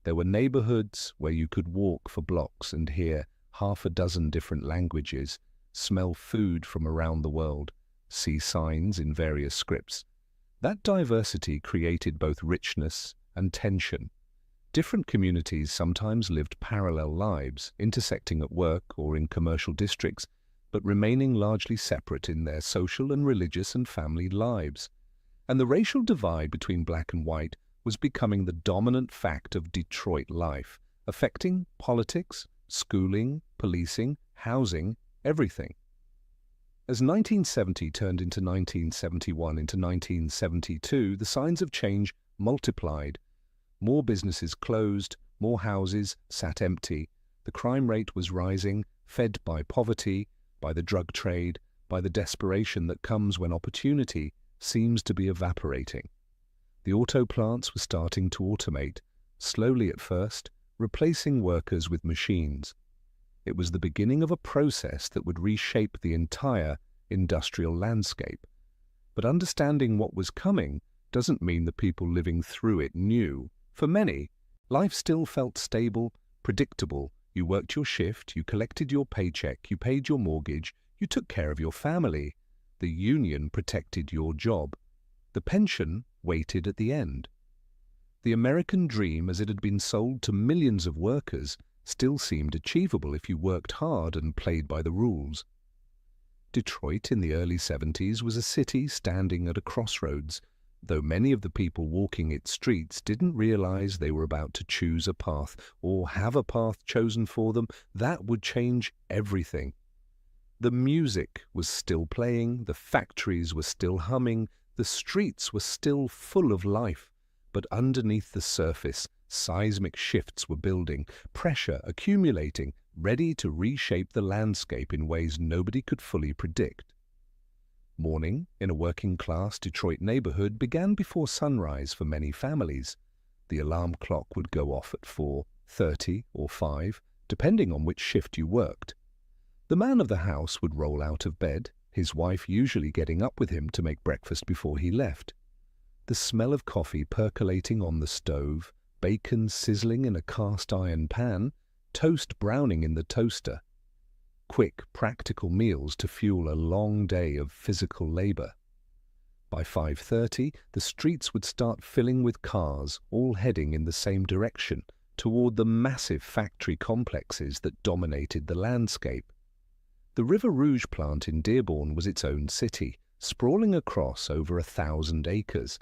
There were neighborhoods where you could walk for blocks and hear half a dozen different languages, smell food from around the world, see signs in various scripts. That diversity created both richness and tension. Different communities sometimes lived parallel lives, intersecting at work or in commercial districts, but remaining largely separate in their social and religious and family lives. And the racial divide between black and white was becoming the dominant fact of Detroit life, affecting politics, schooling, policing, housing, everything. As 1970 turned into 1971 into 1972, the signs of change multiplied. More businesses closed, more houses sat empty. The crime rate was rising, fed by poverty, by the drug trade, by the desperation that comes when opportunity seems to be evaporating. The auto plants were starting to automate, slowly at first, replacing workers with machines. It was the beginning of a process that would reshape the entire industrial landscape. But understanding what was coming doesn't mean the people living through it knew. For many, life still felt stable, predictable. You worked your shift, you collected your paycheck, you paid your mortgage, you took care of your family. The union protected your job. The pension waited at the end. The American dream, as it had been sold to millions of workers, still seemed achievable if you worked hard and played by the rules. Detroit in the early 70s was a city standing at a crossroads, though many of the people walking its streets didn't realize they were about to choose a path or have a path chosen for them. That would change everything. The music was still playing, the factories were still humming, the streets were still full of life, but underneath the surface, seismic shifts were building, pressure accumulating, ready to reshape the landscape in ways nobody could fully predict. Morning in a working-class Detroit neighborhood began before sunrise for many families. The alarm clock would go off at 4:30 or 5, depending on which shift you worked. The man of the house would roll out of bed, his wife usually getting up with him to make breakfast before he left. The smell of coffee percolating on the stove, bacon sizzling in a cast-iron pan, toast browning in the toaster. Quick, practical meals to fuel a long day of physical labor. By 5:30, the streets would start filling with cars, all heading in the same direction, toward the massive factory complexes that dominated the landscape. The River Rouge plant in Dearborn was its own city, sprawling across over 1,000 acres.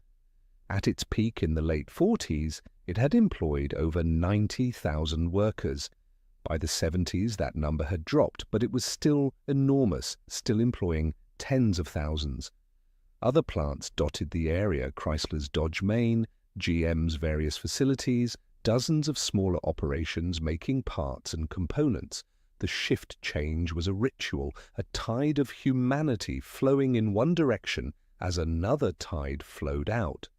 At its peak in the late 40s, it had employed over 90,000 workers. By the 70s, that number had dropped, but it was still enormous, still employing tens of thousands. Other plants dotted the area: Chrysler's Dodge Main, GM's various facilities, dozens of smaller operations making parts and components. The shift change was a ritual, a tide of humanity flowing in one direction as another tide flowed out.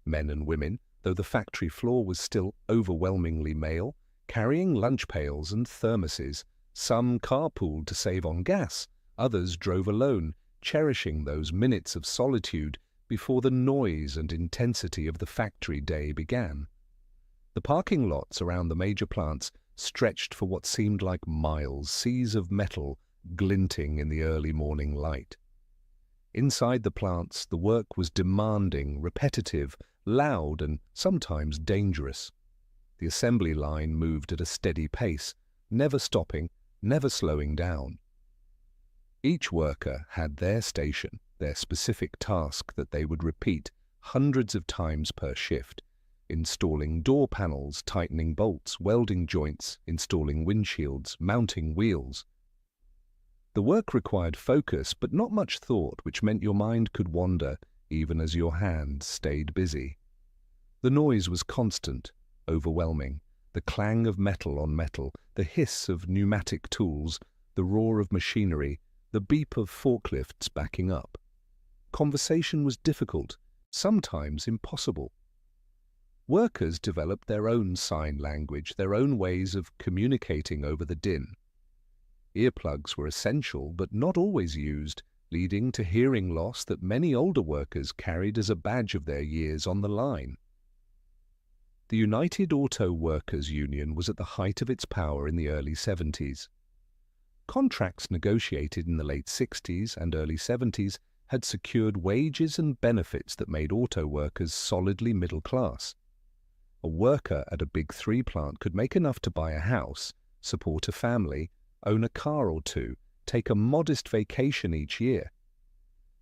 Men and women, though the factory floor was still overwhelmingly male, carrying lunch pails and thermoses. Some carpooled to save on gas, others drove alone, cherishing those minutes of solitude before the noise and intensity of the factory day began. The parking lots around the major plants stretched for what seemed like miles, seas of metal glinting in the early morning light. Inside the plants, the work was demanding, repetitive, loud, and sometimes dangerous. The assembly line moved at a steady pace, never stopping, never slowing down. Each worker had their station, their specific task that they would repeat hundreds of times per shift: installing door panels, tightening bolts, welding joints, installing windshields, mounting wheels. The work required focus, but not much thought, which meant your mind could wander even as your hands stayed busy. The noise was constant, overwhelming: the clang of metal on metal, the hiss of pneumatic tools, the roar of machinery, the beep of forklifts backing up. Conversation was difficult, sometimes impossible. Workers developed their own sign language, their own ways of communicating over the din. Earplugs were essential, but not always used, leading to hearing loss that many older workers carried as a badge of their years on the line. The United Auto Workers Union was at the height of its power in the early 70s. Contracts negotiated in the late 60s and early 70s had secured wages and benefits that made auto workers solidly middle class. A worker at a Big Three plant could make enough to buy a house, support a family, own a car or two, take a modest vacation each year.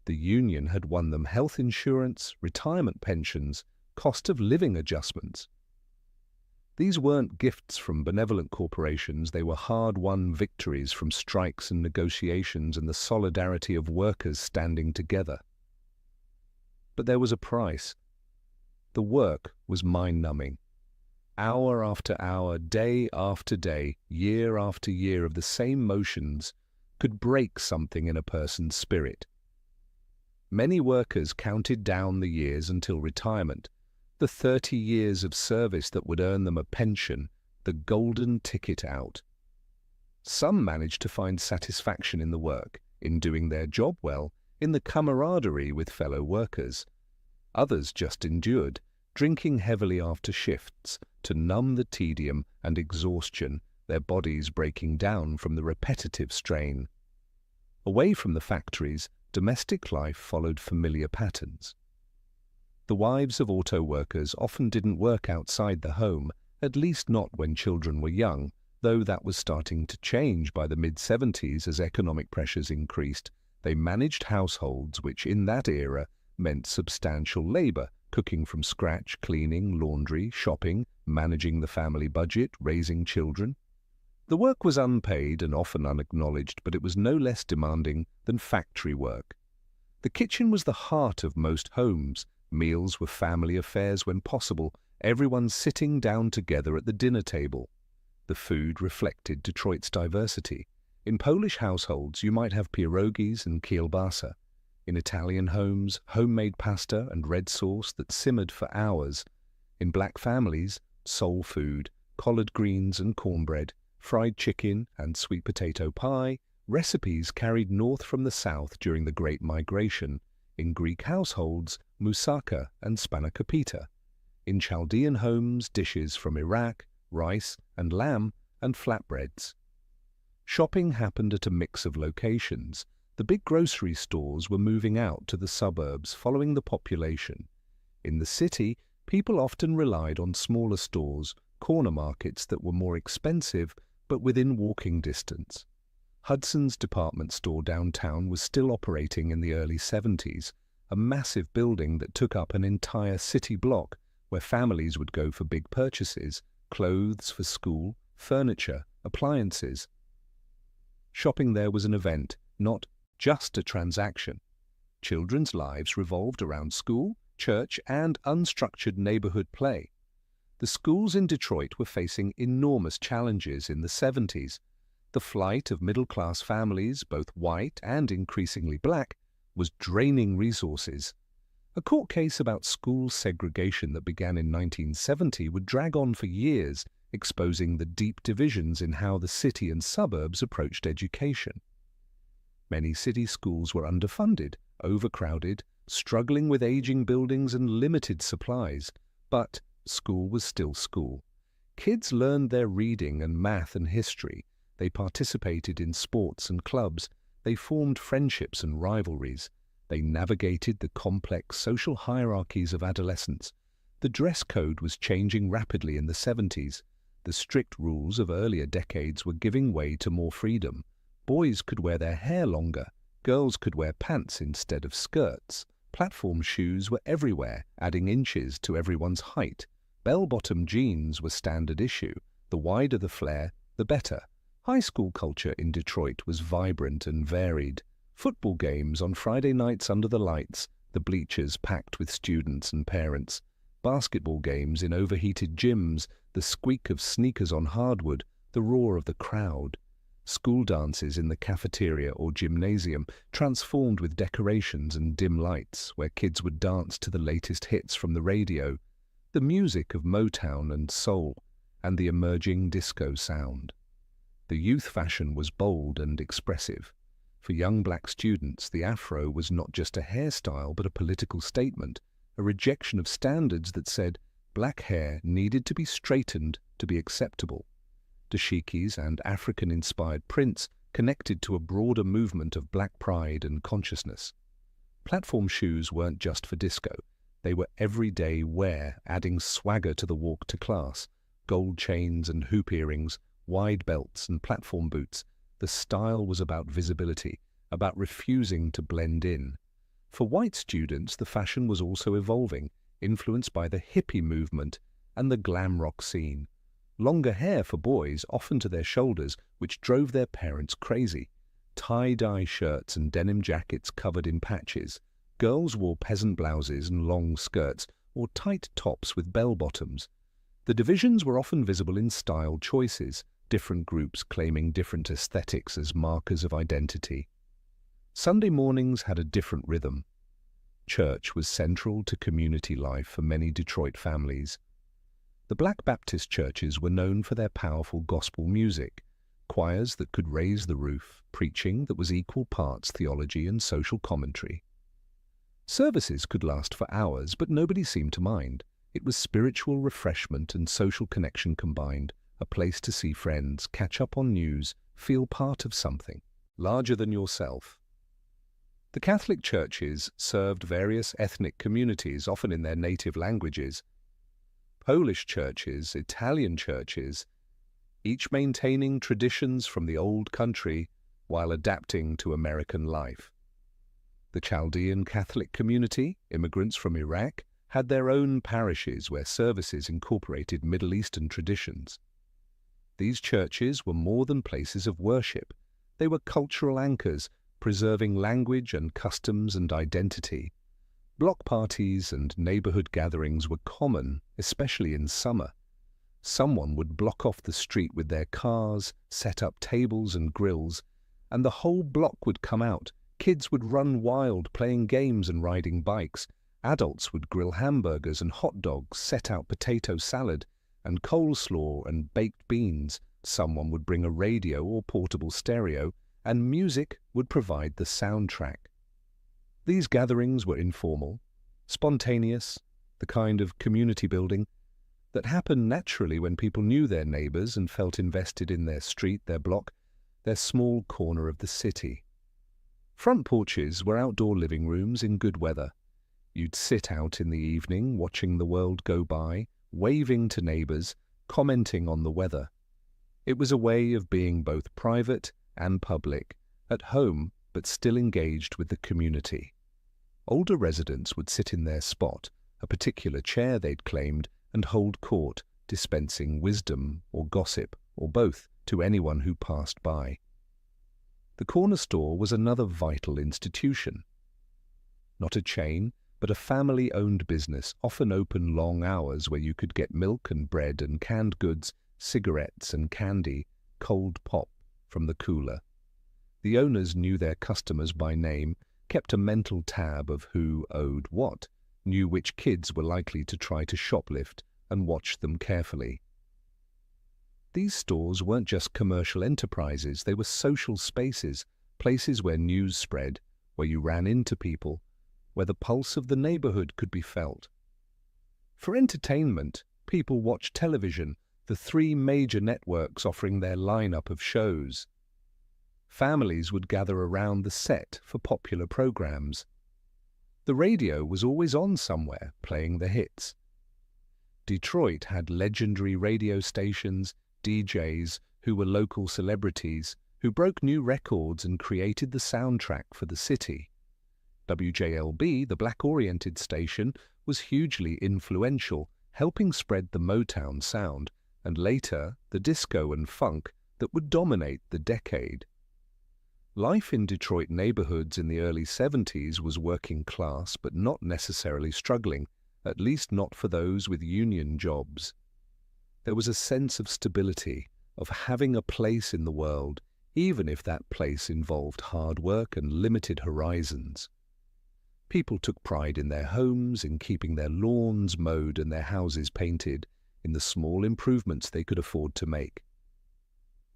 The union had won them health insurance, retirement pensions, cost of living adjustments. These weren't gifts from benevolent corporations, they were hard-won victories from strikes and negotiations and the solidarity of workers standing together. But there was a price. The work was mind-numbing. Hour after hour, day after day, year after year of the same motions could break something in a person's spirit. Many workers counted down the years until retirement, the 30 years of service that would earn them a pension, the golden ticket out. Some managed to find satisfaction in the work, in doing their job well, in the camaraderie with fellow workers. Others just endured, drinking heavily after shifts to numb the tedium and exhaustion, their bodies breaking down from the repetitive strain. Away from the factories, domestic life followed familiar patterns. The wives of auto workers often didn't work outside the home, at least not when children were young, though that was starting to change by the mid-70s as economic pressures increased. They managed households which in that era meant substantial labor, cooking from scratch, cleaning, laundry, shopping, managing the family budget, raising children. The work was unpaid and often unacknowledged, but it was no less demanding than factory work. The kitchen was the heart of most homes. Meals were family affairs when possible, everyone sitting down together at the dinner table. The food reflected Detroit's diversity. In Polish households, you might have pierogies and kielbasa. In Italian homes, homemade pasta and red sauce that simmered for hours. In black families, soul food, collard greens and cornbread, fried chicken and sweet potato pie, recipes carried north from the south during the Great Migration. In Greek households, moussaka and spanakopita. In Chaldean homes, dishes from Iraq, rice and lamb and flatbreads. Shopping happened at a mix of locations. The big grocery stores were moving out to the suburbs following the population. In the city, people often relied on smaller stores, corner markets that were more expensive but within walking distance. Hudson's department store downtown was still operating in the early 70s, a massive building that took up an entire city block where families would go for big purchases, clothes for school, furniture, appliances. Shopping there was an event, not just a transaction. Children's lives revolved around school, church, and unstructured neighborhood play. The schools in Detroit were facing enormous challenges in the 70s. The flight of middle-class families, both white and increasingly black, was draining resources. A court case about school segregation that began in 1970 would drag on for years, exposing the deep divisions in how the city and suburbs approached education. Many city schools were underfunded, overcrowded, struggling with aging buildings and limited supplies, but school was still school. Kids learned their reading and math and history. They participated in sports and clubs. They formed friendships and rivalries. They navigated the complex social hierarchies of adolescence. The dress code was changing rapidly in the 70s. The strict rules of earlier decades were giving way to more freedom. Boys could wear their hair longer. Girls could wear pants instead of skirts. Platform shoes were everywhere, adding inches to everyone's height. Bell-bottom jeans were standard issue. The wider the flare, the better. High school culture in Detroit was vibrant and varied. Football games on Friday nights under the lights, the bleachers packed with students and parents. Basketball games in overheated gyms, the squeak of sneakers on hardwood, the roar of the crowd. School dances in the cafeteria or gymnasium, transformed with decorations and dim lights, where kids would dance to the latest hits from the radio, the music of Motown and soul, and the emerging disco sound. The youth fashion was bold and expressive. For young black students, the afro was not just a hairstyle but a political statement, a rejection of standards that said black hair needed to be straightened to be acceptable. Dashikis and African-inspired prints connected to a broader movement of black pride and consciousness. Platform shoes weren't just for disco. They were everyday wear, adding swagger to the walk to class. Gold chains and hoop earrings, wide belts and platform boots. The style was about visibility, about refusing to blend in. For white students, the fashion was also evolving, influenced by the hippie movement and the glam rock scene. Longer hair for boys, often to their shoulders, which drove their parents crazy. Tie-dye shirts and denim jackets covered in patches. Girls wore peasant blouses and long skirts, or tight tops with bell-bottoms. The divisions were often visible in style choices, different groups claiming different aesthetics as markers of identity. Sunday mornings had a different rhythm. Church was central to community life for many Detroit families. The Black Baptist churches were known for their powerful gospel music. choirs that could raise the roof, preaching that was equal parts theology and social commentary. Services could last for hours, but nobody seemed to mind. It was spiritual refreshment and social connection combined, a place to see friends, catch up on news, feel part of something larger than yourself. The Catholic churches served various ethnic communities, often in their native languages. Polish churches, Italian churches, each maintaining traditions from the old country while adapting to American life. The Chaldean Catholic community, immigrants from Iraq, had their own parishes where services incorporated Middle Eastern traditions. These churches were more than places of worship. They were cultural anchors, preserving language and customs and identity. Block parties and neighborhood gatherings were common, especially in summer. Someone would block off the street with their cars, set up tables and grills, and the whole block would come out. Kids would run wild, playing games and riding bikes. Adults would grill hamburgers and hot dogs, set out potato salad and coleslaw and baked beans. Someone would bring a radio or portable stereo, and music would provide the soundtrack. These gatherings were informal, spontaneous, the kind of community building that happened naturally when people knew their neighbors and felt invested in their street, their block, their small corner of the city. Front porches were outdoor living rooms in good weather. You'd sit out in the evening, watching the world go by, waving to neighbors, commenting on the weather. It was a way of being both private and public, at home but still engaged with the community. Older residents would sit in their spot, a particular chair they'd claimed, and hold court, dispensing wisdom or gossip, or both, to anyone who passed by. The corner store was another vital institution. Not a chain, but a family-owned business, often open long hours, where you could get milk and bread and canned goods, cigarettes and candy, cold pop from the cooler. The owners knew their customers by name, kept a mental tab of who owed what, knew which kids were likely to try to shoplift, and watched them carefully. These stores weren't just commercial enterprises, they were social spaces, places where news spread, where you ran into people, where the pulse of the neighborhood could be felt. For entertainment, people watched television, the three major networks offering their lineup of shows. Families would gather around the set for popular programs. The radio was always on somewhere, playing the hits. Detroit had legendary radio stations, DJs who were local celebrities, who broke new records and created the soundtrack for the city. WJLB, the black-oriented station, was hugely influential, helping spread the Motown sound, and later the disco and funk that would dominate the decade. Life in Detroit neighborhoods in the early 70s was working class, but not necessarily struggling, at least not for those with union jobs. There was a sense of stability, of having a place in the world, even if that place involved hard work and limited horizons. People took pride in their homes, in keeping their lawns mowed and their houses painted, in the small improvements they could afford to make.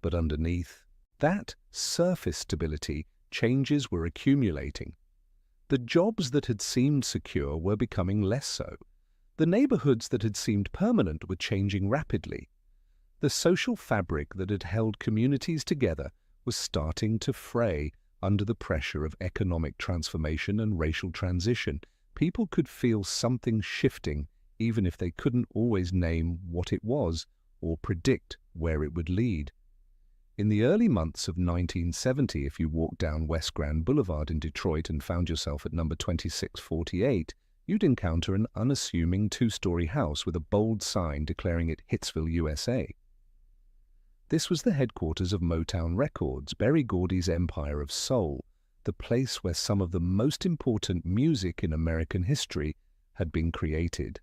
But underneath that surface stability, changes were accumulating. The jobs that had seemed secure were becoming less so. The neighborhoods that had seemed permanent were changing rapidly. The social fabric that had held communities together was starting to fray under the pressure of economic transformation and racial transition. People could feel something shifting, even if they couldn't always name what it was or predict where it would lead. In the early months of 1970, if you walked down West Grand Boulevard in Detroit and found yourself at number 2648, you'd encounter an unassuming two-story house with a bold sign declaring it Hitsville, USA. This was the headquarters of Motown Records, Berry Gordy's empire of soul, the place where some of the most important music in American history had been created.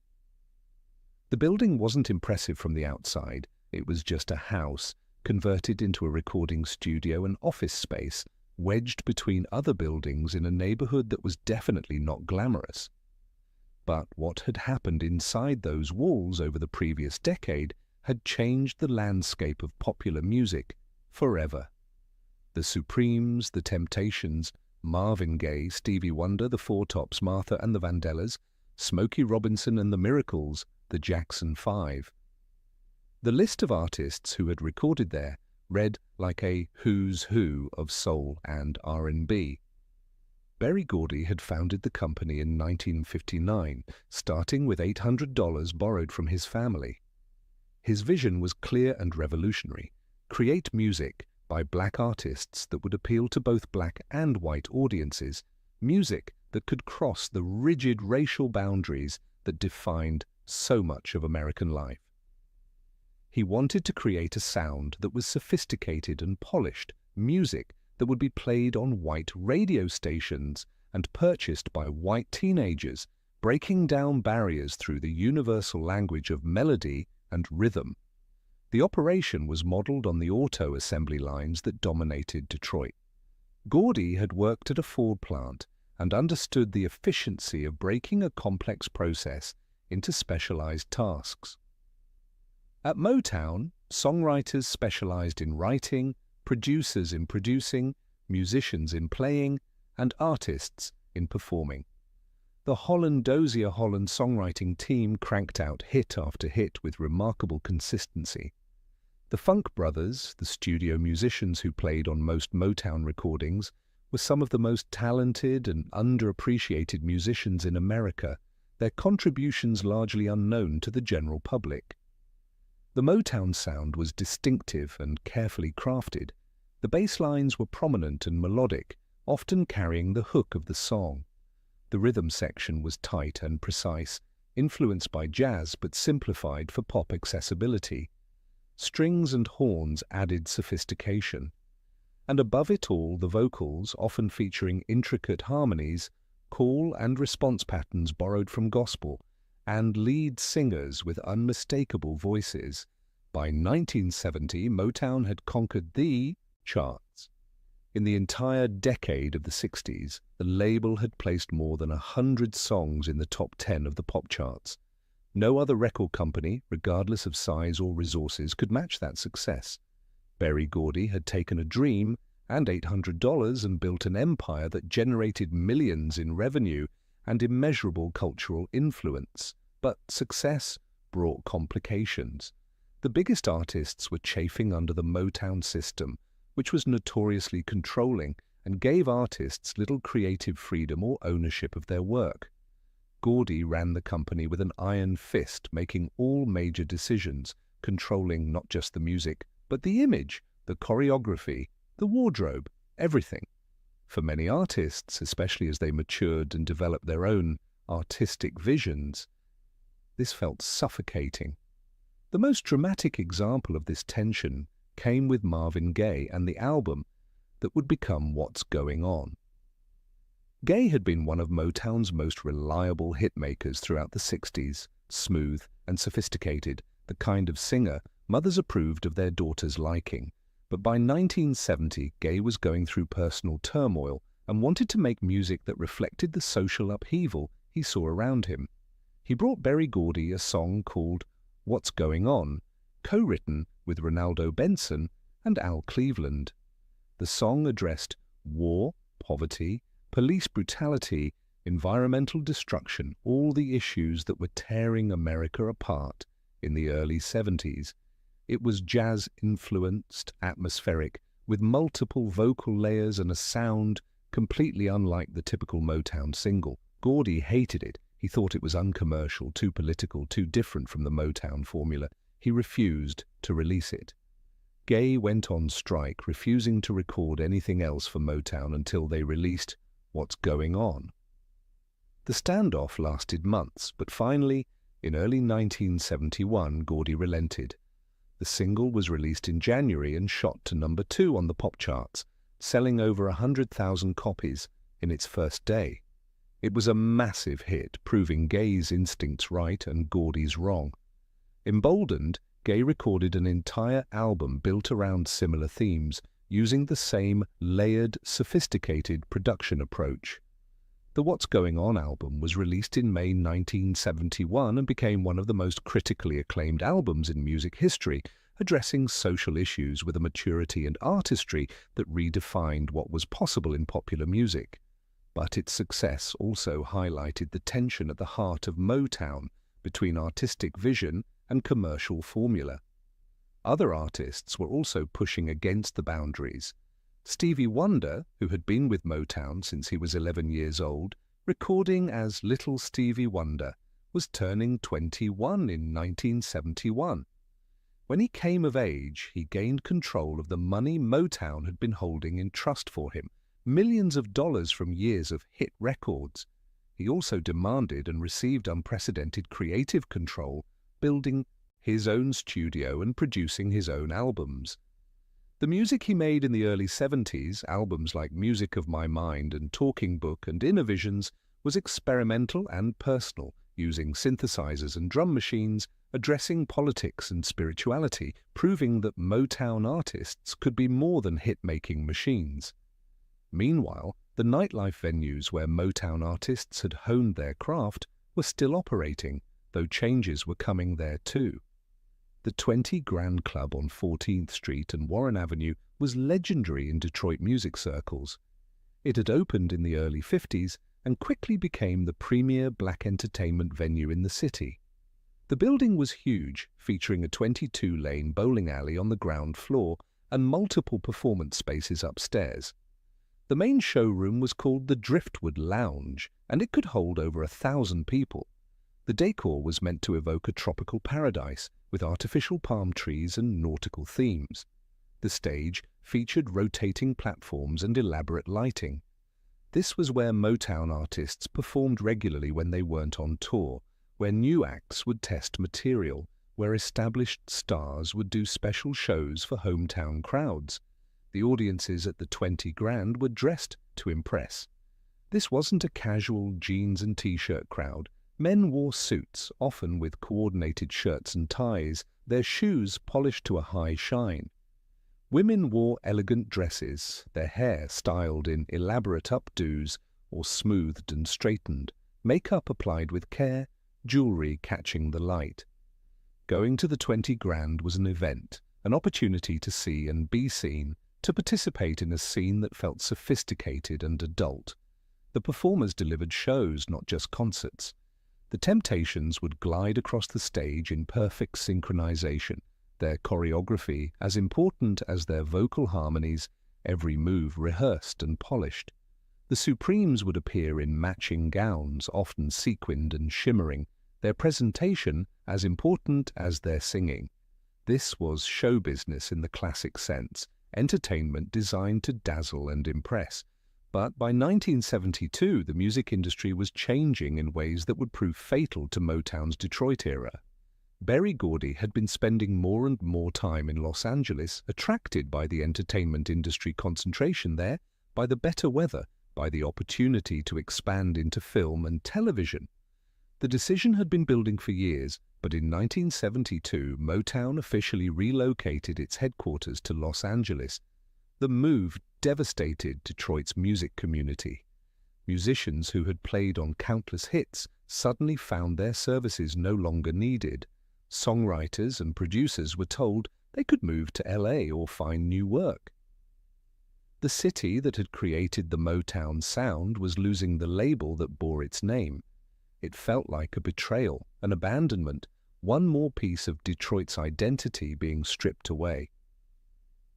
The building wasn't impressive from the outside. It was just a house, converted into a recording studio and office space, wedged between other buildings in a neighborhood that was definitely not glamorous. But what had happened inside those walls over the previous decade had changed the landscape of popular music forever. The Supremes, The Temptations, Marvin Gaye, Stevie Wonder, The Four Tops, Martha and the Vandellas, Smokey Robinson and the Miracles, the Jackson 5. The list of artists who had recorded there read like a who's who of soul and R&B. Berry Gordy had founded the company in 1959, starting with $800 borrowed from his family. His vision was clear and revolutionary: create music by black artists that would appeal to both black and white audiences, music that could cross the rigid racial boundaries that defined so much of American life. He wanted to create a sound that was sophisticated and polished, music that would be played on white radio stations and purchased by white teenagers, breaking down barriers through the universal language of melody and rhythm. The operation was modeled on the auto assembly lines that dominated Detroit. Gordy had worked at a Ford plant and understood the efficiency of breaking a complex process into specialized tasks. At Motown, songwriters specialized in writing, producers in producing, musicians in playing, and artists in performing. The Holland-Dozier Holland songwriting team cranked out hit after hit with remarkable consistency. The Funk Brothers, the studio musicians who played on most Motown recordings, were some of the most talented and underappreciated musicians in America, their contributions largely unknown to the general public. The Motown sound was distinctive and carefully crafted. The bass lines were prominent and melodic, often carrying the hook of the song. The rhythm section was tight and precise, influenced by jazz but simplified for pop accessibility. Strings and horns added sophistication. And above it all, the vocals, often featuring intricate harmonies, call and response patterns borrowed from gospel, and lead singers with unmistakable voices. By 1970, Motown had conquered the charts. In the entire decade of the 60s, the label had placed more than 100 songs in the top 10 of the pop charts. No other record company, regardless of size or resources, could match that success. Berry Gordy had taken a dream and $800 and built an empire that generated millions in revenue and immeasurable cultural influence. But success brought complications. The biggest artists were chafing under the Motown system, which was notoriously controlling and gave artists little creative freedom or ownership of their work. Gordy ran the company with an iron fist, making all major decisions, controlling not just the music, but the image, the choreography, the wardrobe, everything. For many artists, especially as they matured and developed their own artistic visions, this felt suffocating. The most dramatic example of this tension came with Marvin Gaye and the album that would become What's Going On. Gaye had been one of Motown's most reliable hitmakers throughout the 60s, smooth and sophisticated, the kind of singer mothers approved of their daughters' liking. But by 1970, Gaye was going through personal turmoil and wanted to make music that reflected the social upheaval he saw around him. He brought Berry Gordy a song called What's Going On, co-written with Ronaldo Benson and Al Cleveland. The song addressed war, poverty, police brutality, environmental destruction, all the issues that were tearing America apart in the early 70s. It was jazz-influenced, atmospheric, with multiple vocal layers and a sound completely unlike the typical Motown single. Gordy hated it. He thought it was uncommercial, too political, too different from the Motown formula. He refused to release it. Gaye went on strike, refusing to record anything else for Motown until they released What's Going On. The standoff lasted months, but finally, in early 1971, Gordy relented. The single was released in January and shot to number 2 on the pop charts, selling over 100,000 copies in its first day. It was a massive hit, proving Gaye's instincts right and Gordy's wrong. Emboldened, Gaye recorded an entire album built around similar themes, using the same layered, sophisticated production approach. The What's Going On album was released in May 1971 and became one of the most critically acclaimed albums in music history, addressing social issues with a maturity and artistry that redefined what was possible in popular music. But its success also highlighted the tension at the heart of Motown between artistic vision and commercial formula. Other artists were also pushing against the boundaries. Stevie Wonder, who had been with Motown since he was 11 years old, recording as Little Stevie Wonder, was turning 21 in 1971. When he came of age, he gained control of the money Motown had been holding in trust for him, millions of dollars from years of hit records. He also demanded and received unprecedented creative control, building his own studio and producing his own albums. The music he made in the early 70s, albums like Music of My Mind and Talking Book and Inner Visions, was experimental and personal, using synthesizers and drum machines, addressing politics and spirituality, proving that Motown artists could be more than hit-making machines. Meanwhile, the nightlife venues where Motown artists had honed their craft were still operating, though changes were coming there too. The 20 Grand Club on 14th Street and Warren Avenue was legendary in Detroit music circles. It had opened in the early 50s and quickly became the premier black entertainment venue in the city. The building was huge, featuring a 22-lane bowling alley on the ground floor and multiple performance spaces upstairs. The main showroom was called the Driftwood Lounge, and it could hold over 1,000 people. The decor was meant to evoke a tropical paradise, with artificial palm trees and nautical themes. The stage featured rotating platforms and elaborate lighting. This was where Motown artists performed regularly when they weren't on tour, where new acts would test material, where established stars would do special shows for hometown crowds. The audiences at the 20 Grand were dressed to impress. This wasn't a casual jeans and t-shirt crowd. Men wore suits, often with coordinated shirts and ties, their shoes polished to a high shine. Women wore elegant dresses, their hair styled in elaborate updos or smoothed and straightened, makeup applied with care, jewelry catching the light. Going to the 20 Grand was an event, an opportunity to see and be seen, to participate in a scene that felt sophisticated and adult. The performers delivered shows, not just concerts. The Temptations would glide across the stage in perfect synchronization, their choreography as important as their vocal harmonies, every move rehearsed and polished. The Supremes would appear in matching gowns, often sequined and shimmering, their presentation as important as their singing. This was show business in the classic sense, entertainment designed to dazzle and impress. But by 1972, the music industry was changing in ways that would prove fatal to Motown's Detroit era. Berry Gordy had been spending more and more time in Los Angeles, attracted by the entertainment industry concentration there, by the better weather, by the opportunity to expand into film and television. The decision had been building for years, but in 1972, Motown officially relocated its headquarters to Los Angeles. The move devastated Detroit's music community. Musicians who had played on countless hits suddenly found their services no longer needed. Songwriters and producers were told they could move to LA or find new work. The city that had created the Motown sound was losing the label that bore its name. It felt like a betrayal, an abandonment, one more piece of Detroit's identity being stripped away.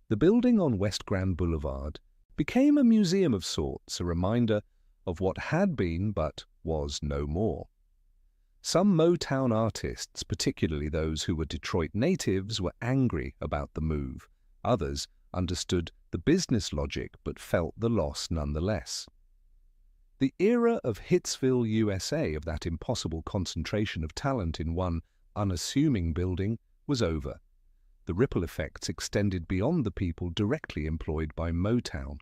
The building on West Grand Boulevard became a museum of sorts, a reminder of what had been but was no more. Some Motown artists, particularly those who were Detroit natives, were angry about the move. Others understood the business logic but felt the loss nonetheless. The era of Hitsville, USA, of that impossible concentration of talent in one unassuming building, was over. The ripple effects extended beyond the people directly employed by Motown.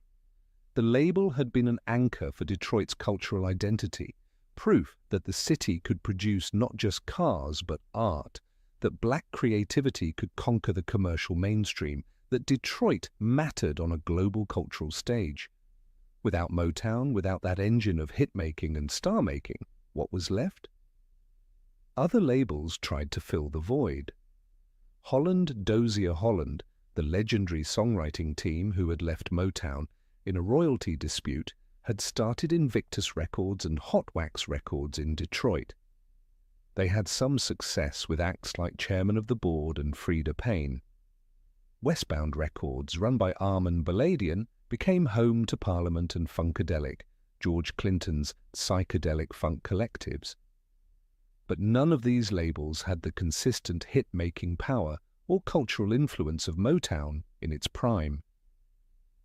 The label had been an anchor for Detroit's cultural identity, proof that the city could produce not just cars but art, that black creativity could conquer the commercial mainstream, that Detroit mattered on a global cultural stage. Without Motown, without that engine of hit-making and star-making, what was left? Other labels tried to fill the void. Holland Dozier Holland, the legendary songwriting team who had left Motown in a royalty dispute, had started Invictus Records and Hot Wax Records in Detroit. They had some success with acts like Chairman of the Board and Freda Payne. Westbound Records, run by Armand Baladian, became home to Parliament and Funkadelic, George Clinton's psychedelic funk collectives. But none of these labels had the consistent hit-making power or cultural influence of Motown in its prime.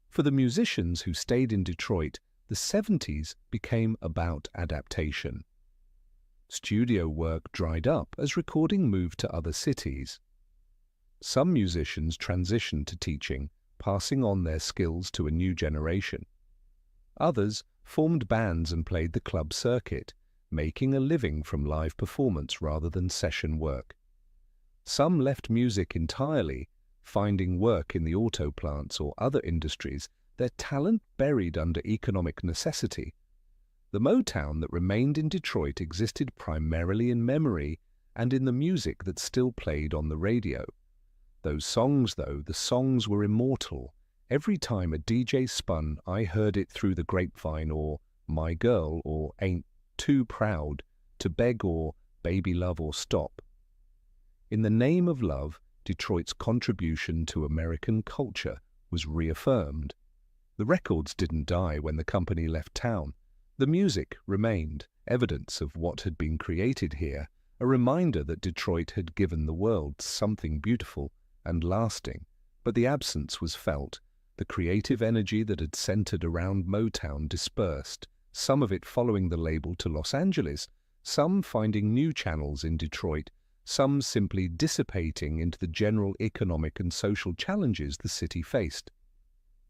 For the musicians who stayed in Detroit, the 70s became about adaptation. Studio work dried up as recording moved to other cities. Some musicians transitioned to teaching, passing on their skills to a new generation. Others formed bands and played the club circuit, making a living from live performance rather than session work. Some left music entirely, finding work in the auto plants or other industries, their talent buried under economic necessity. The Motown that remained in Detroit existed primarily in memory and in the music that still played on the radio. Those songs, though, the songs were immortal. Every time a DJ spun I Heard It Through the Grapevine or My Girl or Ain't Too Proud to Beg or Baby Love or Stop. In the name of love, Detroit's contribution to American culture was reaffirmed. The records didn't die when the company left town. The music remained, evidence of what had been created here, a reminder that Detroit had given the world something beautiful and lasting. But the absence was felt. The creative energy that had centered around Motown dispersed, some of it following the label to Los Angeles, some finding new channels in Detroit, some simply dissipating into the general economic and social challenges the city faced.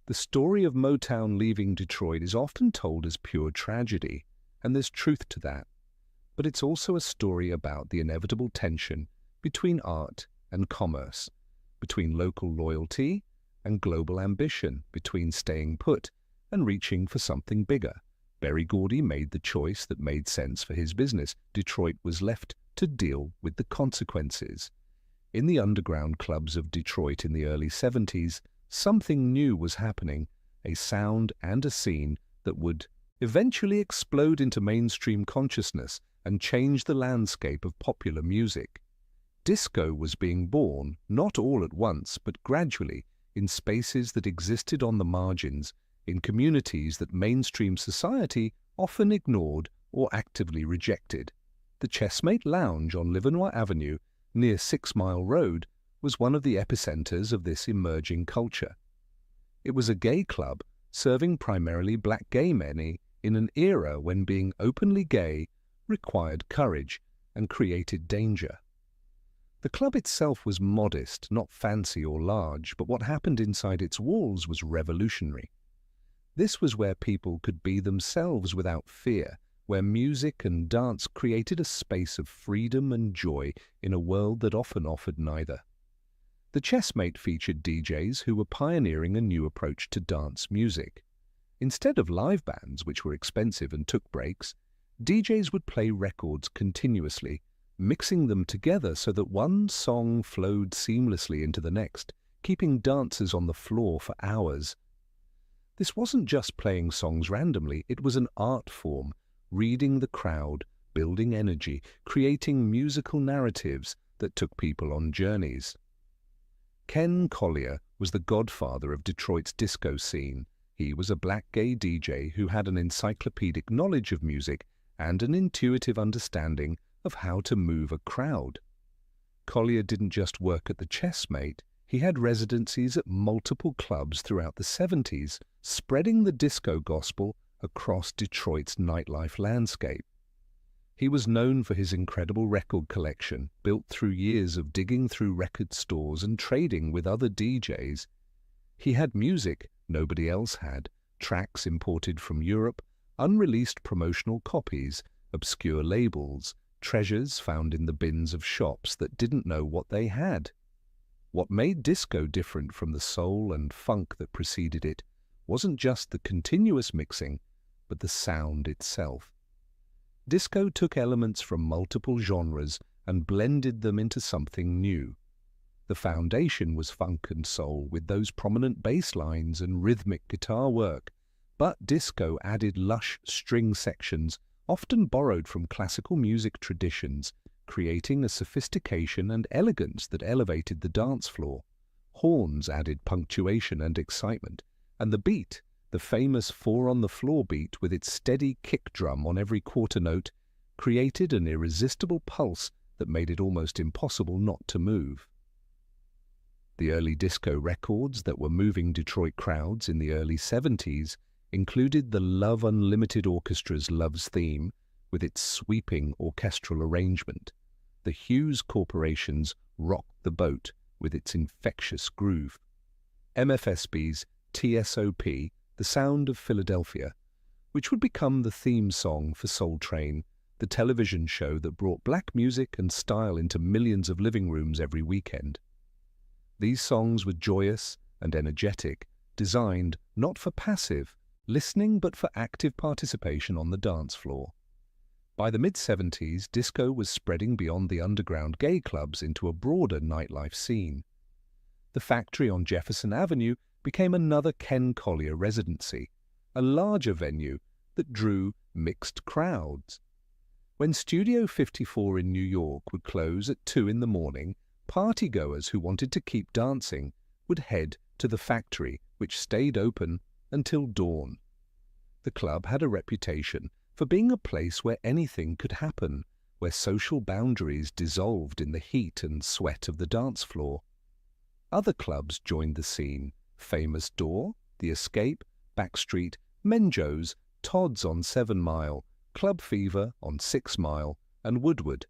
The story of Motown leaving Detroit is often told as pure tragedy, and there's truth to that. But it's also a story about the inevitable tension between art and commerce, between local loyalty and global ambition, between staying put and reaching for something bigger. Berry Gordy made the choice that made sense for his business. Detroit was left to deal with the consequences. In the underground clubs of Detroit in the early 70s, something new was happening, a sound and a scene that would eventually explode into mainstream consciousness and change the landscape of popular music. Disco was being born, not all at once, but gradually, in spaces that existed on the margins, in communities that mainstream society often ignored or actively rejected. The Chessmate Lounge on Livernois Avenue, near 6 Mile Road, was one of the epicenters of this emerging culture. It was a gay club serving primarily black gay men in an era when being openly gay required courage and created danger. The club itself was modest, not fancy or large, but what happened inside its walls was revolutionary. This was where people could be themselves without fear, where music and dance created a space of freedom and joy in a world that often offered neither. The Chessmate featured DJs who were pioneering a new approach to dance music. Instead of live bands, which were expensive and took breaks, DJs would play records continuously, mixing them together so that one song flowed seamlessly into the next, keeping dancers on the floor for hours. This wasn't just playing songs randomly, it was an art form, reading the crowd, building energy, creating musical narratives that took people on journeys. Ken Collier was the godfather of Detroit's disco scene. He was a black gay DJ who had an encyclopedic knowledge of music and an intuitive understanding of how to move a crowd. Collier didn't just work at the Chessmate, he had residencies at multiple clubs throughout the 70s, spreading the disco gospel across Detroit's nightlife landscape. He was known for his incredible record collection, built through years of digging through record stores and trading with other DJs. He had music nobody else had, tracks imported from Europe, unreleased promotional copies, obscure labels, treasures found in the bins of shops that didn't know what they had. What made disco different from the soul and funk that preceded it wasn't just the continuous mixing, but the sound itself. Disco took elements from multiple genres and blended them into something new. The foundation was funk and soul with those prominent bass lines and rhythmic guitar work, but disco added lush string sections, often borrowed from classical music traditions, creating a sophistication and elegance that elevated the dance floor. Horns added punctuation and excitement, and the beat, the famous four-on-the-floor beat with its steady kick drum on every quarter note, created an irresistible pulse that made it almost impossible not to move. The early disco records that were moving Detroit crowds in the early 70s included the Love Unlimited Orchestra's Love's Theme, with its sweeping orchestral arrangement. The Hughes Corporation's Rock the Boat, with its infectious groove. MFSB's TSOP, The Sound of Philadelphia, which would become the theme song for Soul Train, the television show that brought black music and style into millions of living rooms every weekend. These songs were joyous and energetic, designed not for passive listening but for active participation on the dance floor. By the mid-70s, disco was spreading beyond the underground gay clubs into a broader nightlife scene. The Factory on Jefferson Avenue became another Ken Collier residency, a larger venue that drew mixed crowds. When Studio 54 in New York would close at 2 in the morning, partygoers who wanted to keep dancing would head to the Factory, which stayed open until dawn. The club had a reputation for being a place where anything could happen, where social boundaries dissolved in the heat and sweat of the dance floor. Other clubs joined the scene: Famous Door, The Escape, Backstreet, Menjo's, Todd's on 7 Mile, Club Fever on 6 Mile, and Woodward.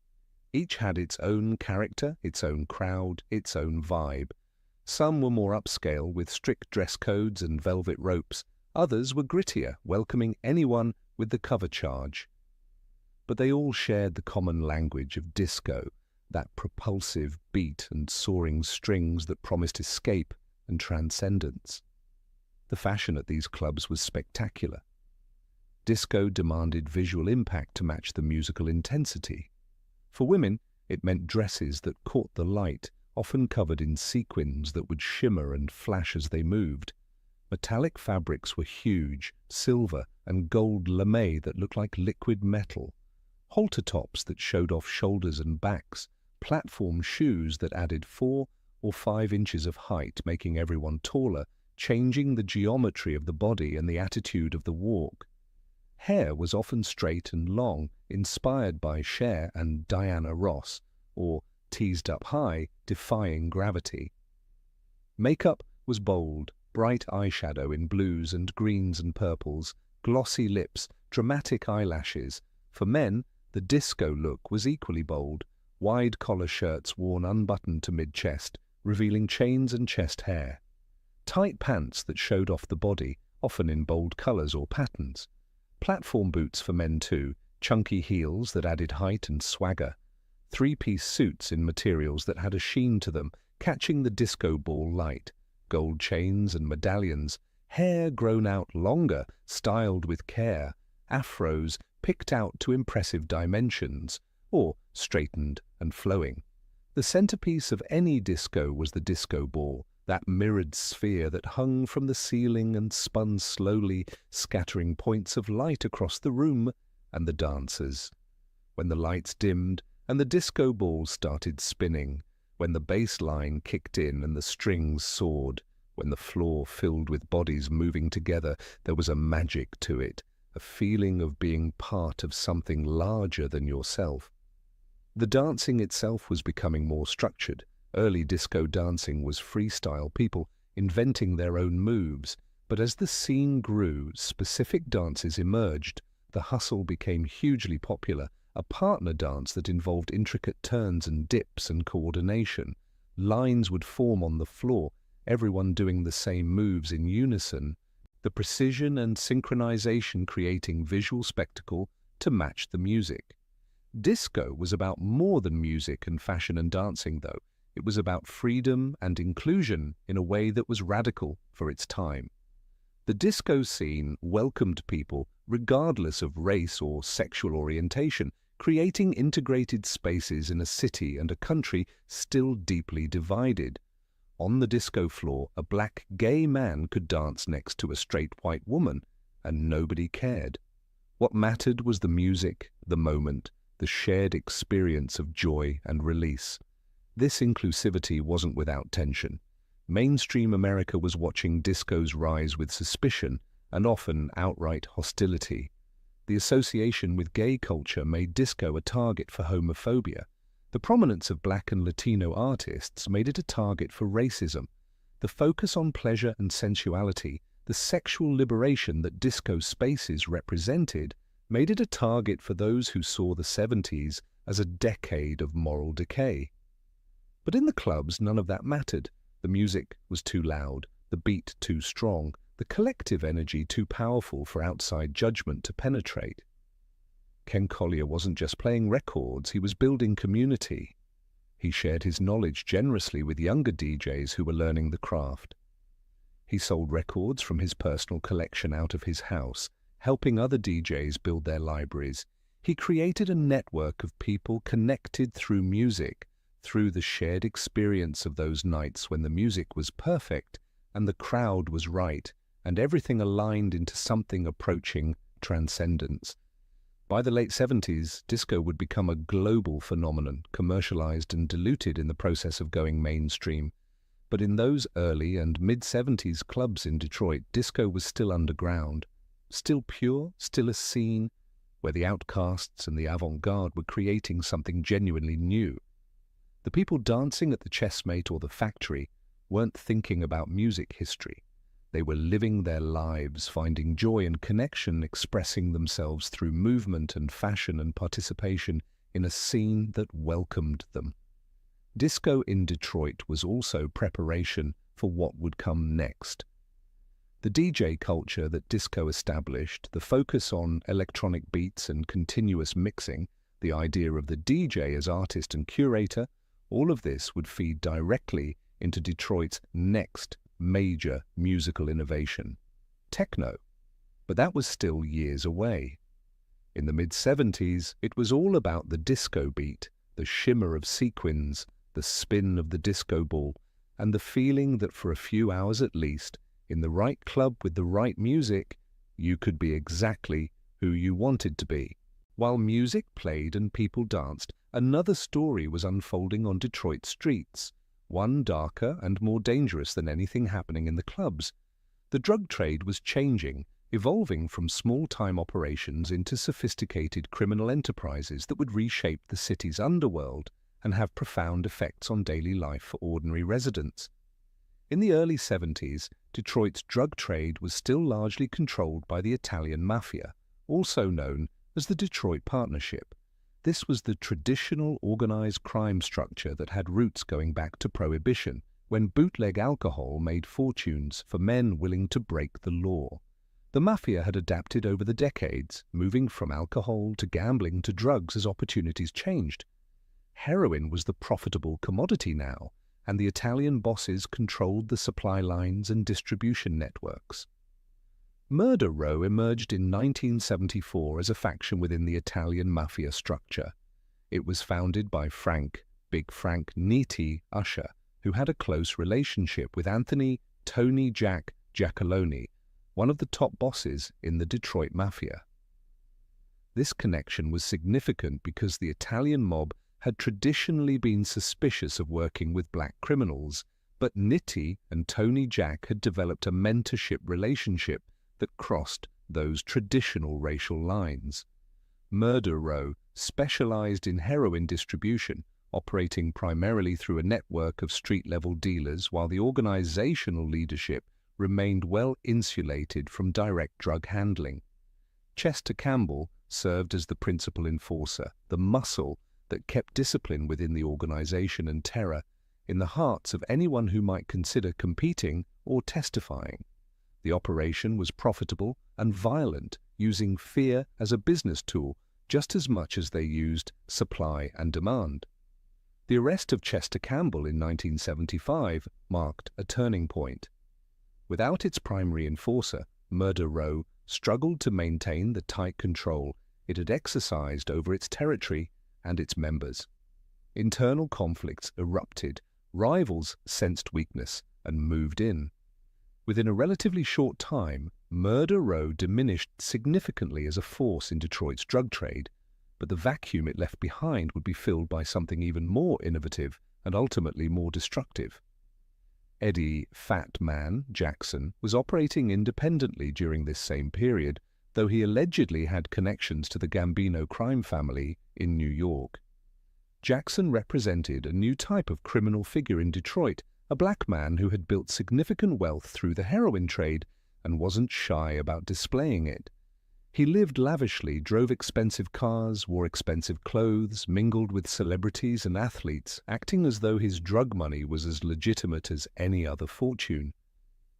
Each had its own character, its own crowd, its own vibe. Some were more upscale, with strict dress codes and velvet ropes. Others were grittier, welcoming anyone with the cover charge. But they all shared the common language of disco, that propulsive beat and soaring strings that promised escape and transcendence. The fashion at these clubs was spectacular. Disco demanded visual impact to match the musical intensity. For women, it meant dresses that caught the light, often covered in sequins that would shimmer and flash as they moved. Metallic fabrics were huge, silver and gold lame that looked like liquid metal. Halter tops that showed off shoulders and backs, platform shoes that added 4 or 5 inches of height, making everyone taller, changing the geometry of the body and the attitude of the walk. Hair was often straight and long, inspired by Cher and Diana Ross, or teased up high, defying gravity. Makeup was bold, bright eyeshadow in blues and greens and purples, glossy lips, dramatic eyelashes. For men, the disco look was equally bold, wide collar shirts worn unbuttoned to mid-chest, revealing chains and chest hair. Tight pants that showed off the body, often in bold colors or patterns. Platform boots for men too, chunky heels that added height and swagger. 3-piece suits in materials that had a sheen to them, catching the disco ball light. Gold chains and medallions, hair grown out longer, styled with care, afros picked out to impressive dimensions, or straightened and flowing. The centerpiece of any disco was the disco ball, that mirrored sphere that hung from the ceiling and spun slowly, scattering points of light across the room and the dancers. When the lights dimmed and the disco ball started spinning, when the bass line kicked in and the strings soared, when the floor filled with bodies moving together, there was a magic to it, a feeling of being part of something larger than yourself. The dancing itself was becoming more structured. Early disco dancing was freestyle, people inventing their own moves. But as the scene grew, specific dances emerged. The hustle became hugely popular, a partner dance that involved intricate turns and dips and coordination. Lines would form on the floor, everyone doing the same moves in unison, the precision and synchronization creating visual spectacle to match the music. Disco was about more than music and fashion and dancing, though. It was about freedom and inclusion in a way that was radical for its time. The disco scene welcomed people regardless of race or sexual orientation, creating integrated spaces in a city and a country still deeply divided. On the disco floor, a black gay man could dance next to a straight white woman, and nobody cared. What mattered was the music, the moment, the shared experience of joy and release. This inclusivity wasn't without tension. Mainstream America was watching disco's rise with suspicion and often outright hostility. The association with gay culture made disco a target for homophobia. The prominence of Black and Latino artists made it a target for racism. The focus on pleasure and sensuality, the sexual liberation that disco spaces represented, made it a target for those who saw the 70s as a decade of moral decay. But in the clubs, none of that mattered. The music was too loud, the beat too strong, the collective energy too powerful for outside judgment to penetrate. Ken Collier wasn't just playing records, he was building community. He shared his knowledge generously with younger DJs who were learning the craft. He sold records from his personal collection out of his house, helping other DJs build their libraries. He created a network of people connected through music, through the shared experience of those nights when the music was perfect and the crowd was right and everything aligned into something approaching transcendence. By the late 70s, disco would become a global phenomenon, commercialized and diluted in the process of going mainstream. But in those early and mid-70s clubs in Detroit, disco was still underground, still pure, still a scene where the outcasts and the avant-garde were creating something genuinely new. The people dancing at the Chessmate or the Factory weren't thinking about music history. They were living their lives, finding joy and connection, expressing themselves through movement and fashion and participation in a scene that welcomed them. Disco in Detroit was also preparation for what would come next. The DJ culture that disco established, the focus on electronic beats and continuous mixing, the idea of the DJ as artist and curator, all of this would feed directly into Detroit's next major musical innovation, techno. But that was still years away. In the mid-70s, it was all about the disco beat, the shimmer of sequins, the spin of the disco ball, and the feeling that for a few hours at least, in the right club with the right music, you could be exactly who you wanted to be. While music played and people danced, another story was unfolding on Detroit streets, one darker and more dangerous than anything happening in the clubs. The drug trade was changing, evolving from small-time operations into sophisticated criminal enterprises that would reshape the city's underworld and have profound effects on daily life for ordinary residents. In the early 70s, Detroit's drug trade was still largely controlled by the Italian mafia, also known as the Detroit Partnership. This was the traditional organized crime structure that had roots going back to Prohibition, when bootleg alcohol made fortunes for men willing to break the law. The mafia had adapted over the decades, moving from alcohol to gambling to drugs as opportunities changed. Heroin was the profitable commodity now, and the Italian bosses controlled the supply lines and distribution networks. Murder Row emerged in 1974 as a faction within the Italian mafia structure. It was founded by Big Frank Nitti Usher, who had a close relationship with Anthony Tony Jack Giacalone, one of the top bosses in the Detroit Mafia. This connection was significant because the Italian mob had traditionally been suspicious of working with black criminals, but Nitti and Tony Jack had developed a mentorship relationship that crossed those traditional racial lines. Murder Row specialized in heroin distribution, operating primarily through a network of street-level dealers, while the organizational leadership remained well insulated from direct drug handling. Chester Campbell served as the principal enforcer, the muscle that kept discipline within the organization and terror in the hearts of anyone who might consider competing or testifying. The operation was profitable and violent, using fear as a business tool just as much as they used supply and demand. The arrest of Chester Campbell in 1975 marked a turning point. Without its primary enforcer, Murder Row struggled to maintain the tight control, it had exercised over its territory and its members. Internal conflicts erupted, rivals sensed weakness and moved in. Within a relatively short time, Murder Row diminished significantly as a force in Detroit's drug trade, but the vacuum it left behind would be filled by something even more innovative and ultimately more destructive. Eddie "Fat Man" Jackson was operating independently during this same period, though he allegedly had connections to the Gambino crime family in New York. Jackson represented a new type of criminal figure in Detroit, a black man who had built significant wealth through the heroin trade and wasn't shy about displaying it. He lived lavishly, drove expensive cars, wore expensive clothes, mingled with celebrities and athletes, acting as though his drug money was as legitimate as any other fortune.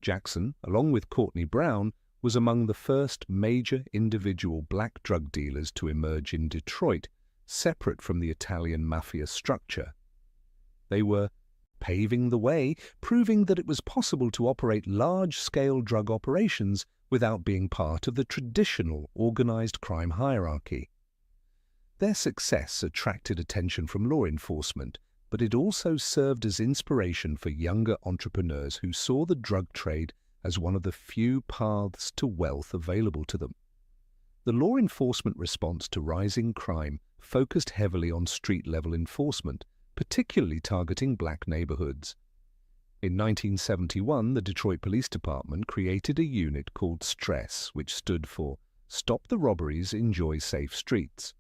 Jackson, along with Courtney Brown, was among the first major individual black drug dealers to emerge in Detroit, separate from the Italian mafia structure. They were paving the way, proving that it was possible to operate large-scale drug operations without being part of the traditional organized crime hierarchy. Their success attracted attention from law enforcement, but it also served as inspiration for younger entrepreneurs who saw the drug trade as one of the few paths to wealth available to them. The law enforcement response to rising crime focused heavily on street-level enforcement, particularly targeting black neighborhoods. In 1971, the Detroit Police Department created a unit called STRESS, which stood for Stop the Robberies, Enjoy Safe Streets.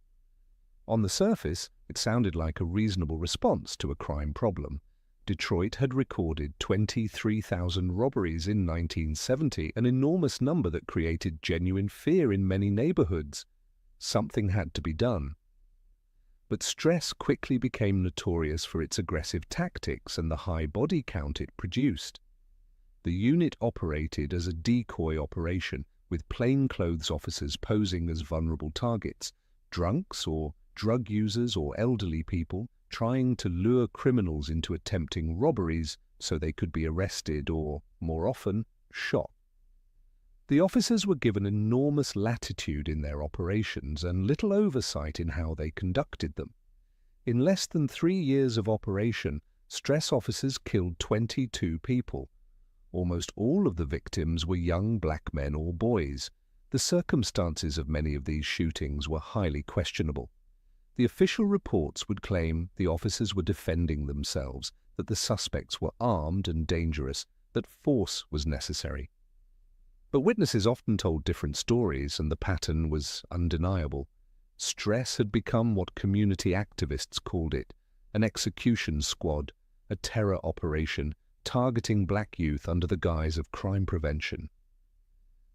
On the surface, it sounded like a reasonable response to a crime problem. Detroit had recorded 23,000 robberies in 1970, an enormous number that created genuine fear in many neighborhoods. Something had to be done. But STRESS quickly became notorious for its aggressive tactics and the high body count it produced. The unit operated as a decoy operation, with plainclothes officers posing as vulnerable targets, drunks or drug users or elderly people trying to lure criminals into attempting robberies so they could be arrested or, more often, shot. The officers were given enormous latitude in their operations and little oversight in how they conducted them. In less than 3 years of operation, STRESS officers killed 22 people. Almost all of the victims were young black men or boys. The circumstances of many of these shootings were highly questionable. The official reports would claim the officers were defending themselves, that the suspects were armed and dangerous, that force was necessary. But witnesses often told different stories, and the pattern was undeniable. STRESS had become what community activists called it, an execution squad, a terror operation, targeting black youth under the guise of crime prevention.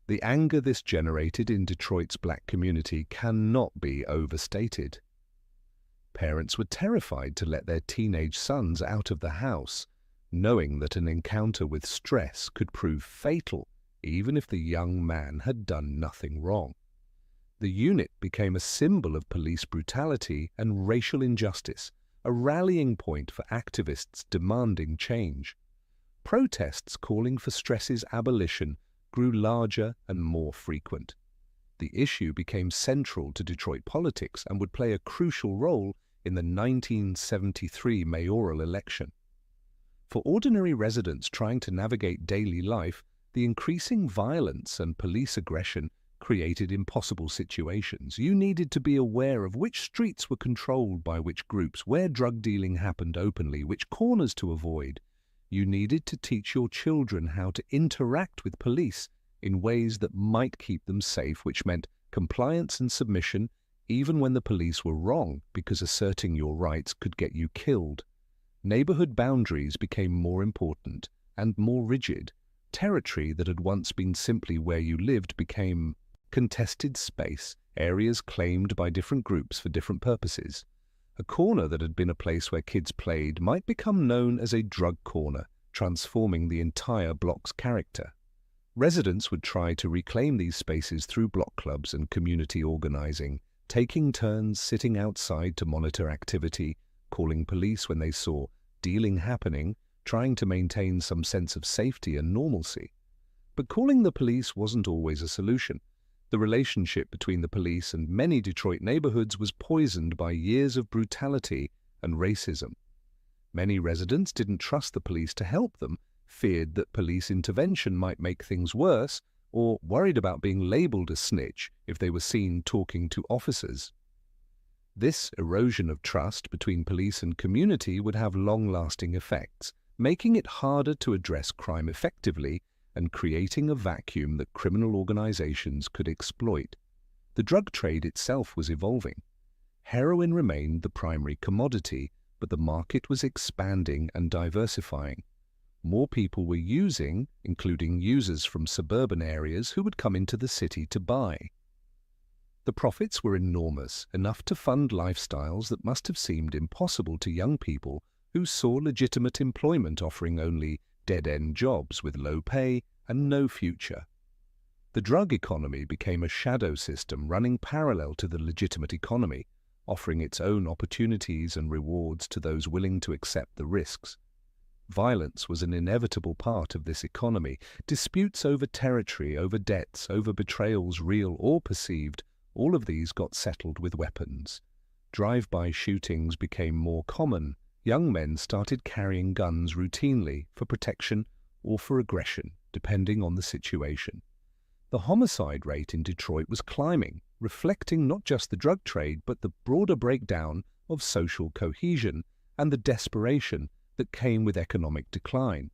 The anger this generated in Detroit's black community cannot be overstated. Parents were terrified to let their teenage sons out of the house, knowing that an encounter with STRESS could prove fatal, even if the young man had done nothing wrong. The unit became a symbol of police brutality and racial injustice, a rallying point for activists demanding change. Protests calling for STRESS's abolition grew larger and more frequent. The issue became central to Detroit politics and would play a crucial role in the 1973 mayoral election. For ordinary residents trying to navigate daily life, the increasing violence and police aggression created impossible situations. You needed to be aware of which streets were controlled by which groups, where drug dealing happened openly, which corners to avoid. You needed to teach your children how to interact with police in ways that might keep them safe, which meant compliance and submission, even when the police were wrong, because asserting your rights could get you killed. Neighborhood boundaries became more important and more rigid. Territory that had once been simply where you lived became contested space, areas claimed by different groups for different purposes. A corner that had been a place where kids played might become known as a drug corner, transforming the entire block's character. Residents would try to reclaim these spaces through block clubs and community organizing, taking turns sitting outside to monitor activity, calling police when they saw dealing happening, trying to maintain some sense of safety and normalcy. But calling the police wasn't always a solution. The relationship between the police and many Detroit neighborhoods was poisoned by years of brutality and racism. Many residents didn't trust the police to help them, feared that police intervention might make things worse, or worried about being labeled a snitch if they were seen talking to officers. This erosion of trust between police and community would have long-lasting effects, making it harder to address crime effectively and creating a vacuum that criminal organizations could exploit. The drug trade itself was evolving. Heroin remained the primary commodity, but the market was expanding and diversifying. More people were using, including users from suburban areas who would come into the city to buy. The profits were enormous, enough to fund lifestyles that must have seemed impossible to young people who saw legitimate employment offering only dead-end jobs with low pay and no future. The drug economy became a shadow system running parallel to the legitimate economy, offering its own opportunities and rewards to those willing to accept the risks. Violence was an inevitable part of this economy. Disputes over territory, over debts, over betrayals, real or perceived, all of these got settled with weapons. Drive-by shootings became more common. Young men started carrying guns routinely for protection or for aggression, depending on the situation. The homicide rate in Detroit was climbing, reflecting not just the drug trade but the broader breakdown of social cohesion and the desperation that came with economic decline.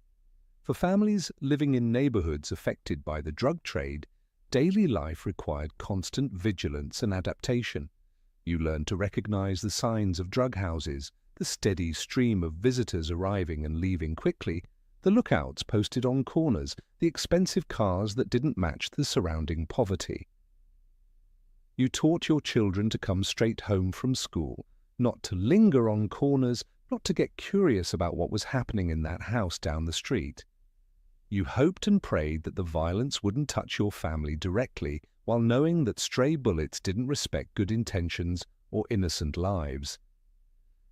For families living in neighborhoods affected by the drug trade, daily life required constant vigilance and adaptation. You learned to recognize the signs of drug houses, the steady stream of visitors arriving and leaving quickly, the lookouts posted on corners, the expensive cars that didn't match the surrounding poverty. You taught your children to come straight home from school, not to linger on corners, not to get curious about what was happening in that house down the street. You hoped and prayed that the violence wouldn't touch your family directly, while knowing that stray bullets didn't respect good intentions or innocent lives.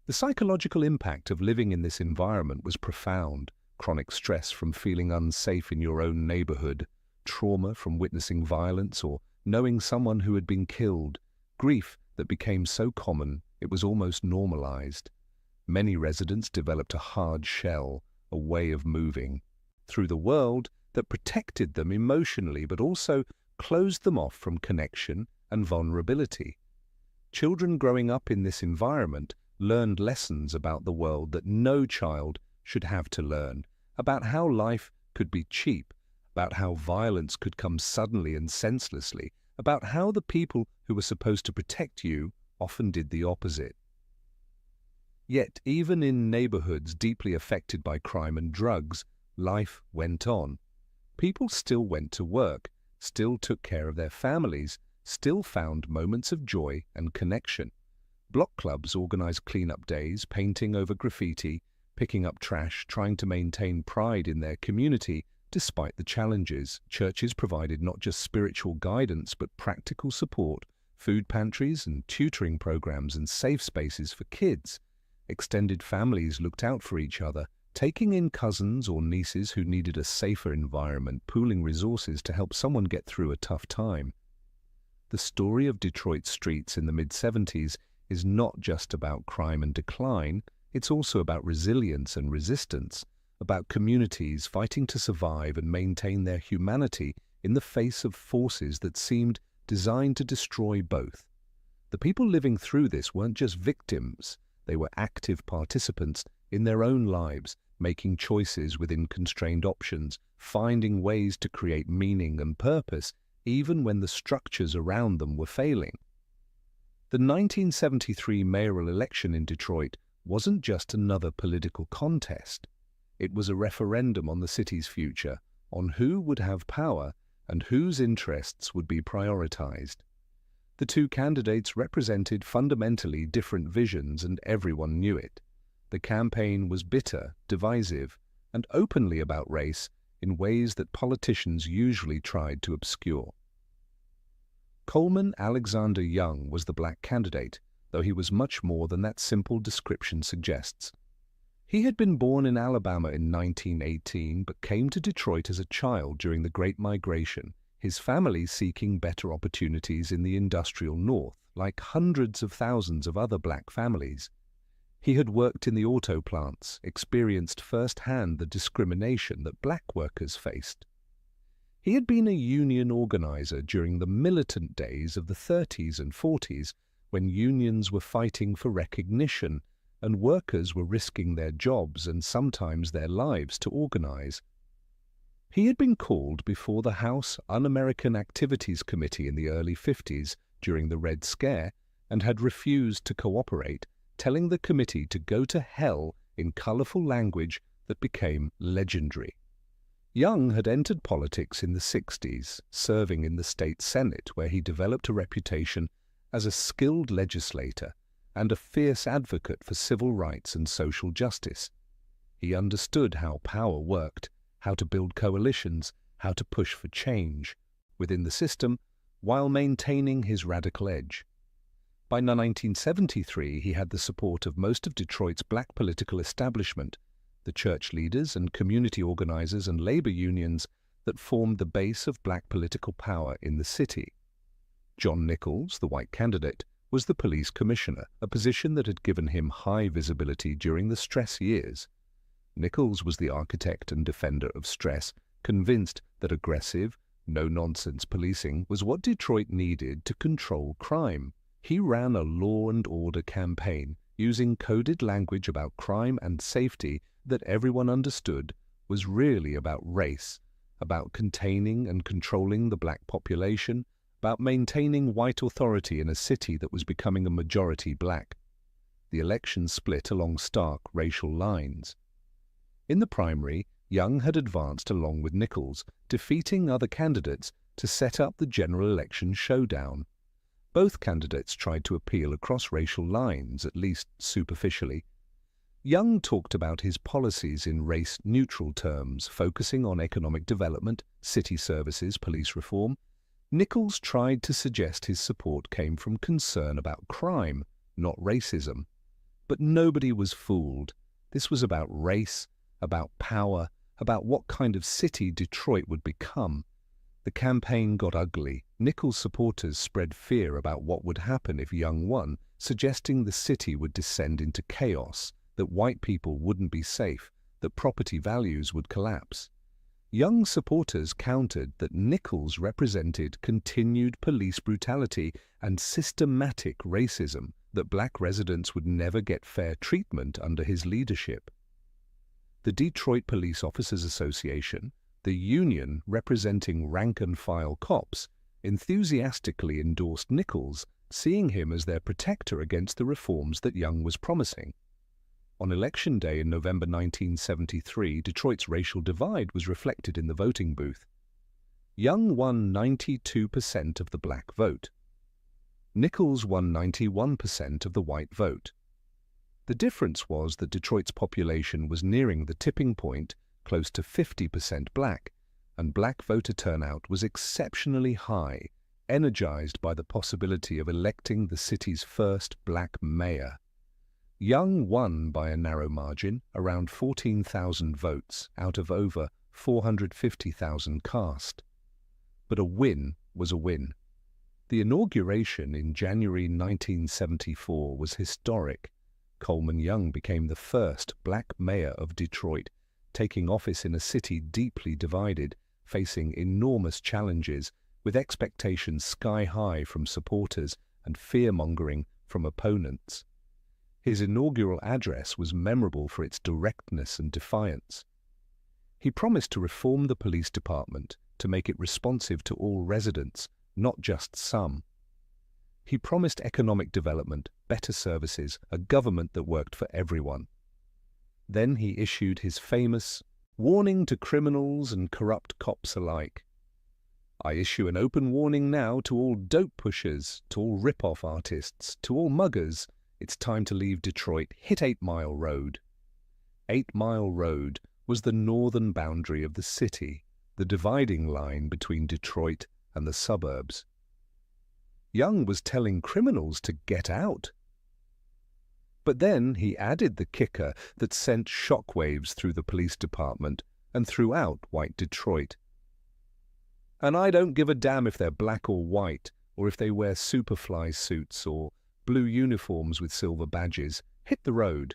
The psychological impact of living in this environment was profound. Chronic stress from feeling unsafe in your own neighborhood, trauma from witnessing violence or knowing someone who had been killed, grief that became so common it was almost normalized. Many residents developed a hard shell, a way of moving through the world that protected them emotionally but also closed them off from connection and vulnerability. Children growing up in this environment learned lessons about the world that no child should have to learn, about how life could be cheap, about how violence could come suddenly and senselessly, about how the people who were supposed to protect you often did the opposite. Yet, even in neighborhoods deeply affected by crime and drugs, life went on. People still went to work, still took care of their families, still found moments of joy and connection. Block clubs organized cleanup days, painting over graffiti, picking up trash, trying to maintain pride in their community despite the challenges. Churches provided not just spiritual guidance but practical support, food pantries and tutoring programs and safe spaces for kids. Extended families looked out for each other, taking in cousins or nieces who needed a safer environment, pooling resources to help someone get through a tough time. The story of Detroit's streets in the mid-70s is not just about crime and decline, it's also about resilience and resistance, about communities fighting to survive and maintain their humanity in the face of forces that seemed designed to destroy both. The people living through this weren't just victims, they were active participants in their own lives, making choices within constrained options, finding ways to create meaning and purpose, even when the structures around them were failing. The 1973 mayoral election in Detroit wasn't just another political contest. It was a referendum on the city's future, on who would have power and whose interests would be prioritized. The two candidates represented fundamentally different visions, and everyone knew it. The campaign was bitter, divisive, and openly about race in ways that politicians usually tried to obscure. Coleman Alexander Young was the black candidate, though he was much more than that simple description suggests. He had been born in Alabama in 1918 but came to Detroit as a child during the Great Migration. his family seeking better opportunities in the industrial North, like hundreds of thousands of other black families. He had worked in the auto plants, experienced firsthand the discrimination that black workers faced. He had been a union organizer during the militant days of the 30s and 40s, when unions were fighting for recognition and workers were risking their jobs and sometimes their lives to organize. He had been called before the House Un-American Activities Committee in the early 50s during the Red Scare and had refused to cooperate, telling the committee to go to hell in colorful language that became legendary. Young had entered politics in the 60s, serving in the state Senate, where he developed a reputation as a skilled legislator and a fierce advocate for civil rights and social justice. He understood how power worked, how to build coalitions, how to push for change within the system while maintaining his radical edge. By 1973, he had the support of most of Detroit's black political establishment, the church leaders and community organizers and labor unions that formed the base of black political power in the city. John Nichols, the white candidate, was the police commissioner, a position that had given him high visibility during the stress years. Nichols was the architect and defender of stress, convinced that aggressive, no-nonsense policing was what Detroit needed to control crime. He ran a law and order campaign using coded language about crime and safety that everyone understood was really about race, about containing and controlling the black population, about maintaining white authority in a city that was becoming a majority black. The election split along stark racial lines. In the primary, Young had advanced along with Nichols, defeating other candidates to set up the general election showdown. Both candidates tried to appeal across racial lines, at least superficially. Young talked about his policies in race-neutral terms, focusing on economic development, city services, police reform. Nichols tried to suggest his support came from concern about crime, not racism. But nobody was fooled. This was about race, about power, about what kind of city Detroit would become. The campaign got ugly. Nichols' supporters spread fear about what would happen if Young won, suggesting the city would descend into chaos, that white people wouldn't be safe, that property values would collapse. Young supporters countered that Nichols represented continued police brutality and systematic racism, that black residents would never get fair treatment under his leadership. The Detroit Police Officers Association, the union representing rank-and-file cops, enthusiastically endorsed Nichols, seeing him as their protector against the reforms that Young was promising. On Election Day in November 1973, Detroit's racial divide was reflected in the voting booth. Young won 92% of the black vote. Nichols won 91% of the white vote. The difference was that Detroit's population was nearing the tipping point, close to 50% black, and black voter turnout was exceptionally high, energized by the possibility of electing the city's first black mayor. Young won by a narrow margin, around 14,000 votes out of over 450,000 cast. But a win was a win. The inauguration in January 1974 was historic. Coleman Young became the first black mayor of Detroit, taking office in a city deeply divided, facing enormous challenges, with expectations sky-high from supporters and fear-mongering from opponents. His inaugural address was memorable for its directness and defiance. He promised to reform the police department, to make it responsive to all residents, not just some. He promised economic development, better services, a government that worked for everyone. Then he issued his famous warning to criminals and corrupt cops alike. I issue an open warning now to all dope pushers, to all rip-off artists, to all muggers. It's time to leave Detroit. Hit 8 Mile Road. 8 Mile Road was the northern boundary of the city, the dividing line between Detroit and the suburbs. Young was telling criminals to get out. But then he added the kicker that sent shockwaves through the police department and throughout white Detroit. And I don't give a damn if they're black or white, or if they wear superfly suits or blue uniforms with silver badges. Hit the road.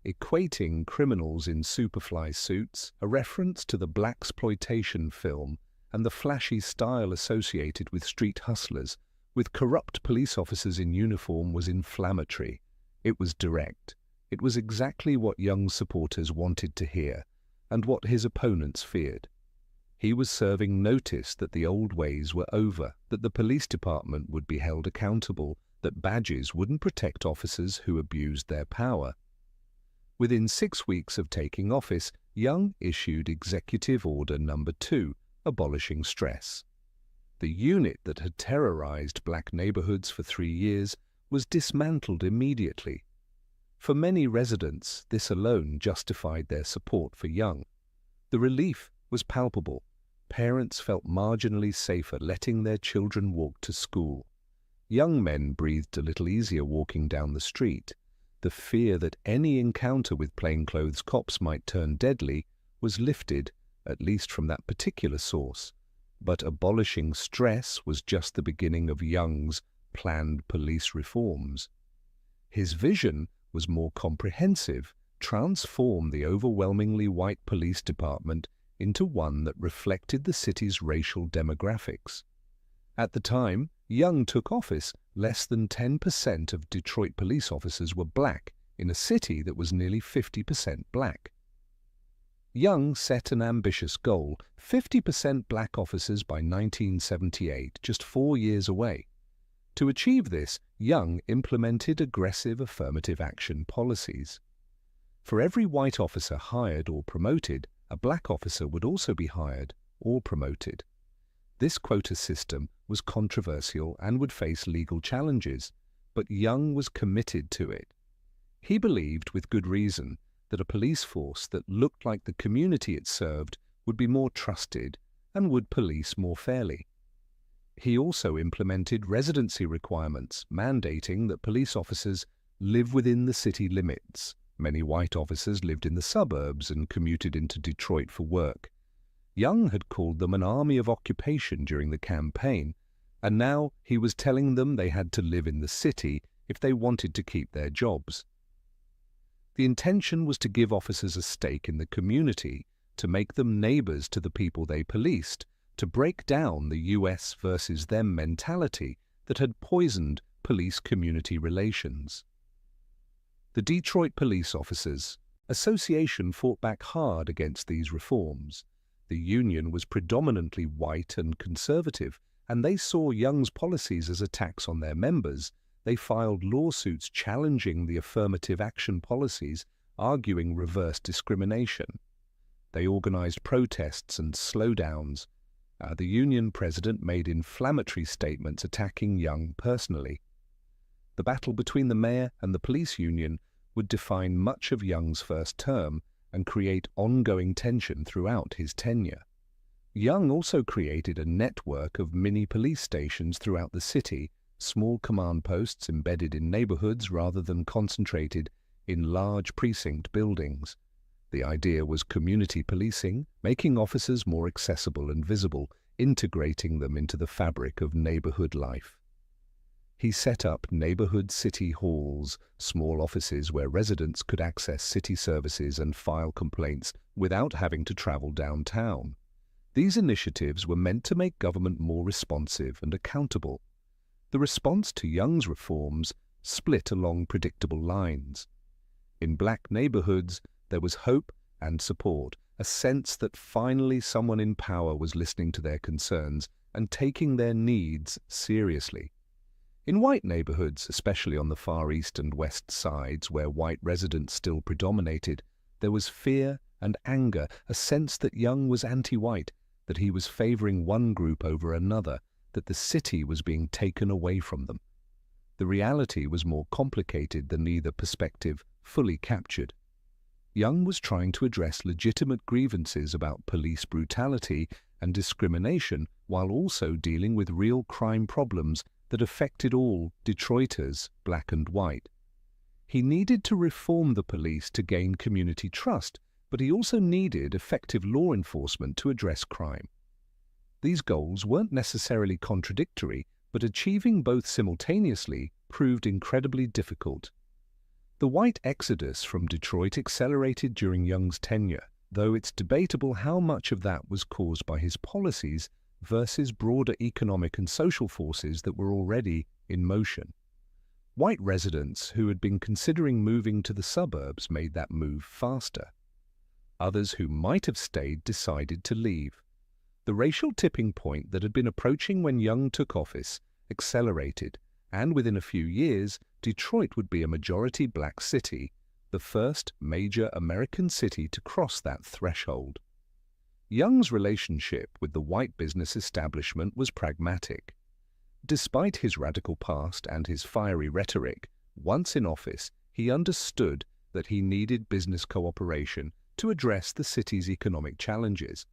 Equating criminals in superfly suits, a reference to the blaxploitation film and the flashy style associated with street hustlers, with corrupt police officers in uniform was inflammatory. It was direct. It was exactly what Young's supporters wanted to hear, and what his opponents feared. He was serving notice that the old ways were over, that the police department would be held accountable, that badges wouldn't protect officers who abused their power. Within 6 weeks of taking office, Young issued Executive Order No. 2, abolishing stress. The unit that had terrorized black neighborhoods for 3 years was dismantled immediately. For many residents, this alone justified their support for Young. The relief was palpable. Parents felt marginally safer letting their children walk to school. Young men breathed a little easier walking down the street. The fear that any encounter with plainclothes cops might turn deadly was lifted, at least from that particular source. But abolishing stress was just the beginning of Young's planned police reforms. His vision was more comprehensive, transform the overwhelmingly white police department into one that reflected the city's racial demographics. At the time Young took office, less than 10% of Detroit police officers were black in a city that was nearly 50% black. Young set an ambitious goal, 50% black officers by 1978, just 4 years away. To achieve this, Young implemented aggressive affirmative action policies. For every white officer hired or promoted, a black officer would also be hired or promoted. This quota system was controversial and would face legal challenges, but Young was committed to it. He believed, with good reason, that a police force that looked like the community it served would be more trusted and would police more fairly. He also implemented residency requirements, mandating that police officers live within the city limits. Many white officers lived in the suburbs and commuted into Detroit for work. Young had called them an army of occupation during the campaign, and now he was telling them they had to live in the city if they wanted to keep their jobs. The intention was to give officers a stake in the community, to make them neighbors to the people they policed, to break down the US versus them mentality that had poisoned police-community relations. The Detroit Police Officers Association fought back hard against these reforms. The union was predominantly white and conservative, and they saw Young's policies as attacks on their members. They filed lawsuits challenging the affirmative action policies, arguing reverse discrimination. They organized protests and slowdowns. The union president made inflammatory statements attacking Young personally. The battle between the mayor and the police union would define much of Young's first term and create ongoing tension throughout his tenure. Young also created a network of mini police stations throughout the city, small command posts embedded in neighborhoods rather than concentrated in large precinct buildings. The idea was community policing, making officers more accessible and visible, integrating them into the fabric of neighborhood life. He set up neighborhood city halls, small offices where residents could access city services and file complaints without having to travel downtown. These initiatives were meant to make government more responsive and accountable. The response to Young's reforms split along predictable lines. In black neighborhoods, there was hope and support, a sense that finally someone in power was listening to their concerns and taking their needs seriously. In white neighborhoods, especially on the Far East and West sides where white residents still predominated, there was fear and anger, a sense that Young was anti-white, that he was favoring one group over another, that the city was being taken away from them. The reality was more complicated than either perspective fully captured. Young was trying to address legitimate grievances about police brutality and discrimination while also dealing with real crime problems that affected all Detroiters, black and white. He needed to reform the police to gain community trust, but he also needed effective law enforcement to address crime. These goals weren't necessarily contradictory, but achieving both simultaneously proved incredibly difficult. The white exodus from Detroit accelerated during Young's tenure, though it's debatable how much of that was caused by his policies versus broader economic and social forces that were already in motion. White residents who had been considering moving to the suburbs made that move faster. Others who might have stayed decided to leave. The racial tipping point that had been approaching when Young took office accelerated, and within a few years, Detroit would be a majority black city, the first major American city to cross that threshold. Young's relationship with the white business establishment was pragmatic. Despite his radical past and his fiery rhetoric, once in office, he understood that he needed business cooperation to address the city's economic challenges.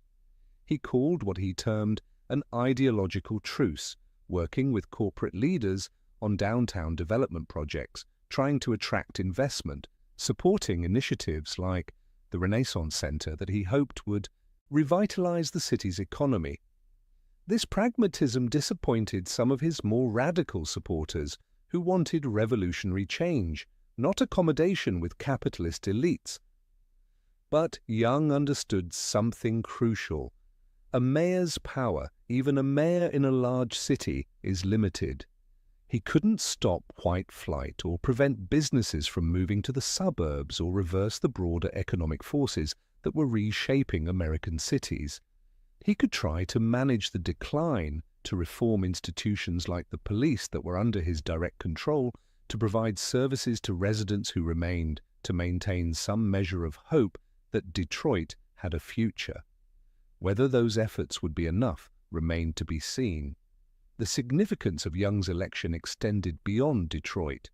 He called what he termed an ideological truce, working with corporate leaders on downtown development projects, trying to attract investment, supporting initiatives like the Renaissance Center that he hoped would revitalize the city's economy. This pragmatism disappointed some of his more radical supporters who wanted revolutionary change, not accommodation with capitalist elites. But Young understood something crucial. A mayor's power, even a mayor in a large city, is limited. He couldn't stop white flight or prevent businesses from moving to the suburbs or reverse the broader economic forces that were reshaping American cities. He could try to manage the decline, to reform institutions like the police that were under his direct control, to provide services to residents who remained, to maintain some measure of hope that Detroit had a future. Whether those efforts would be enough remained to be seen. The significance of Young's election extended beyond Detroit.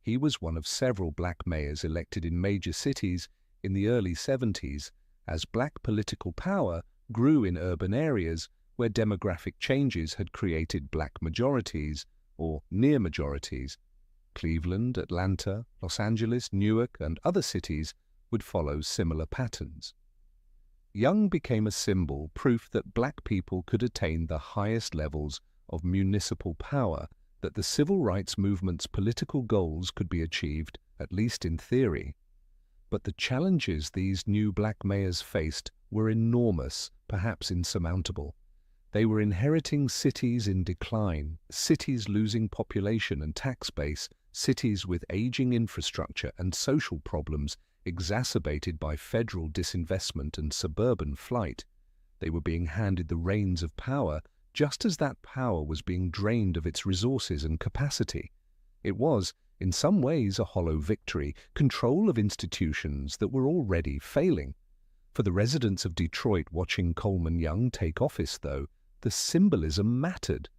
He was one of several black mayors elected in major cities in the early 70s as black political power grew in urban areas where demographic changes had created black majorities or near majorities. Cleveland, Atlanta, Los Angeles, Newark, and other cities would follow similar patterns. Young became a symbol, proof that black people could attain the highest levels of municipal power, that the civil rights movement's political goals could be achieved, at least in theory. But the challenges these new black mayors faced were enormous, perhaps insurmountable. They were inheriting cities in decline, cities losing population and tax base, cities with aging infrastructure and social problems exacerbated by federal disinvestment and suburban flight. They were being handed the reins of power just as that power was being drained of its resources and capacity. It was, in some ways, a hollow victory, control of institutions that were already failing. For the residents of Detroit watching Coleman Young take office, though, the symbolism mattered.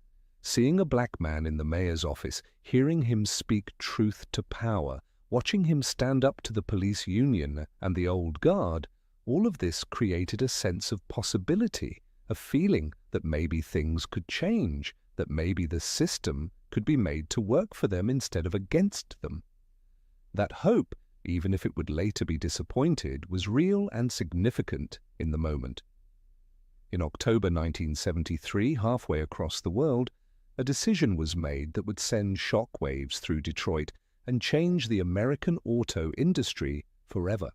Seeing a black man in the mayor's office, hearing him speak truth to power, watching him stand up to the police union and the old guard, all of this created a sense of possibility, a feeling that maybe things could change, that maybe the system could be made to work for them instead of against them. That hope, even if it would later be disappointed, was real and significant in the moment. In October 1973, halfway across the world, a decision was made that would send shockwaves through Detroit and change the American auto industry forever.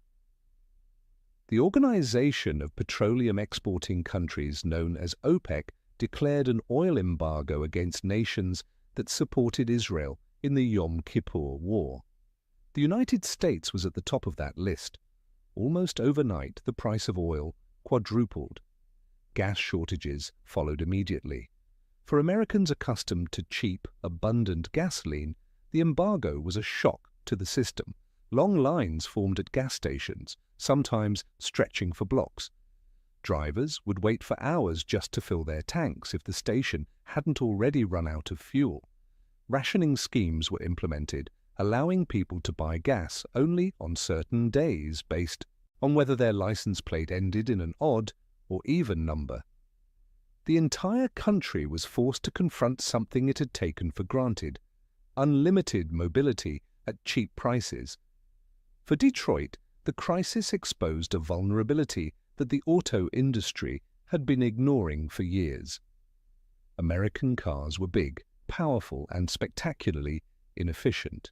The Organization of Petroleum Exporting Countries, known as OPEC, declared an oil embargo against nations that supported Israel in the Yom Kippur War. The United States was at the top of that list. Almost overnight, the price of oil quadrupled. Gas shortages followed immediately. For Americans accustomed to cheap, abundant gasoline, the embargo was a shock to the system. Long lines formed at gas stations, sometimes stretching for blocks. Drivers would wait for hours just to fill their tanks if the station hadn't already run out of fuel. Rationing schemes were implemented, allowing people to buy gas only on certain days based on whether their license plate ended in an odd or even number. The entire country was forced to confront something it had taken for granted: unlimited mobility at cheap prices. For Detroit, the crisis exposed a vulnerability that the auto industry had been ignoring for years. American cars were big, powerful, and spectacularly inefficient.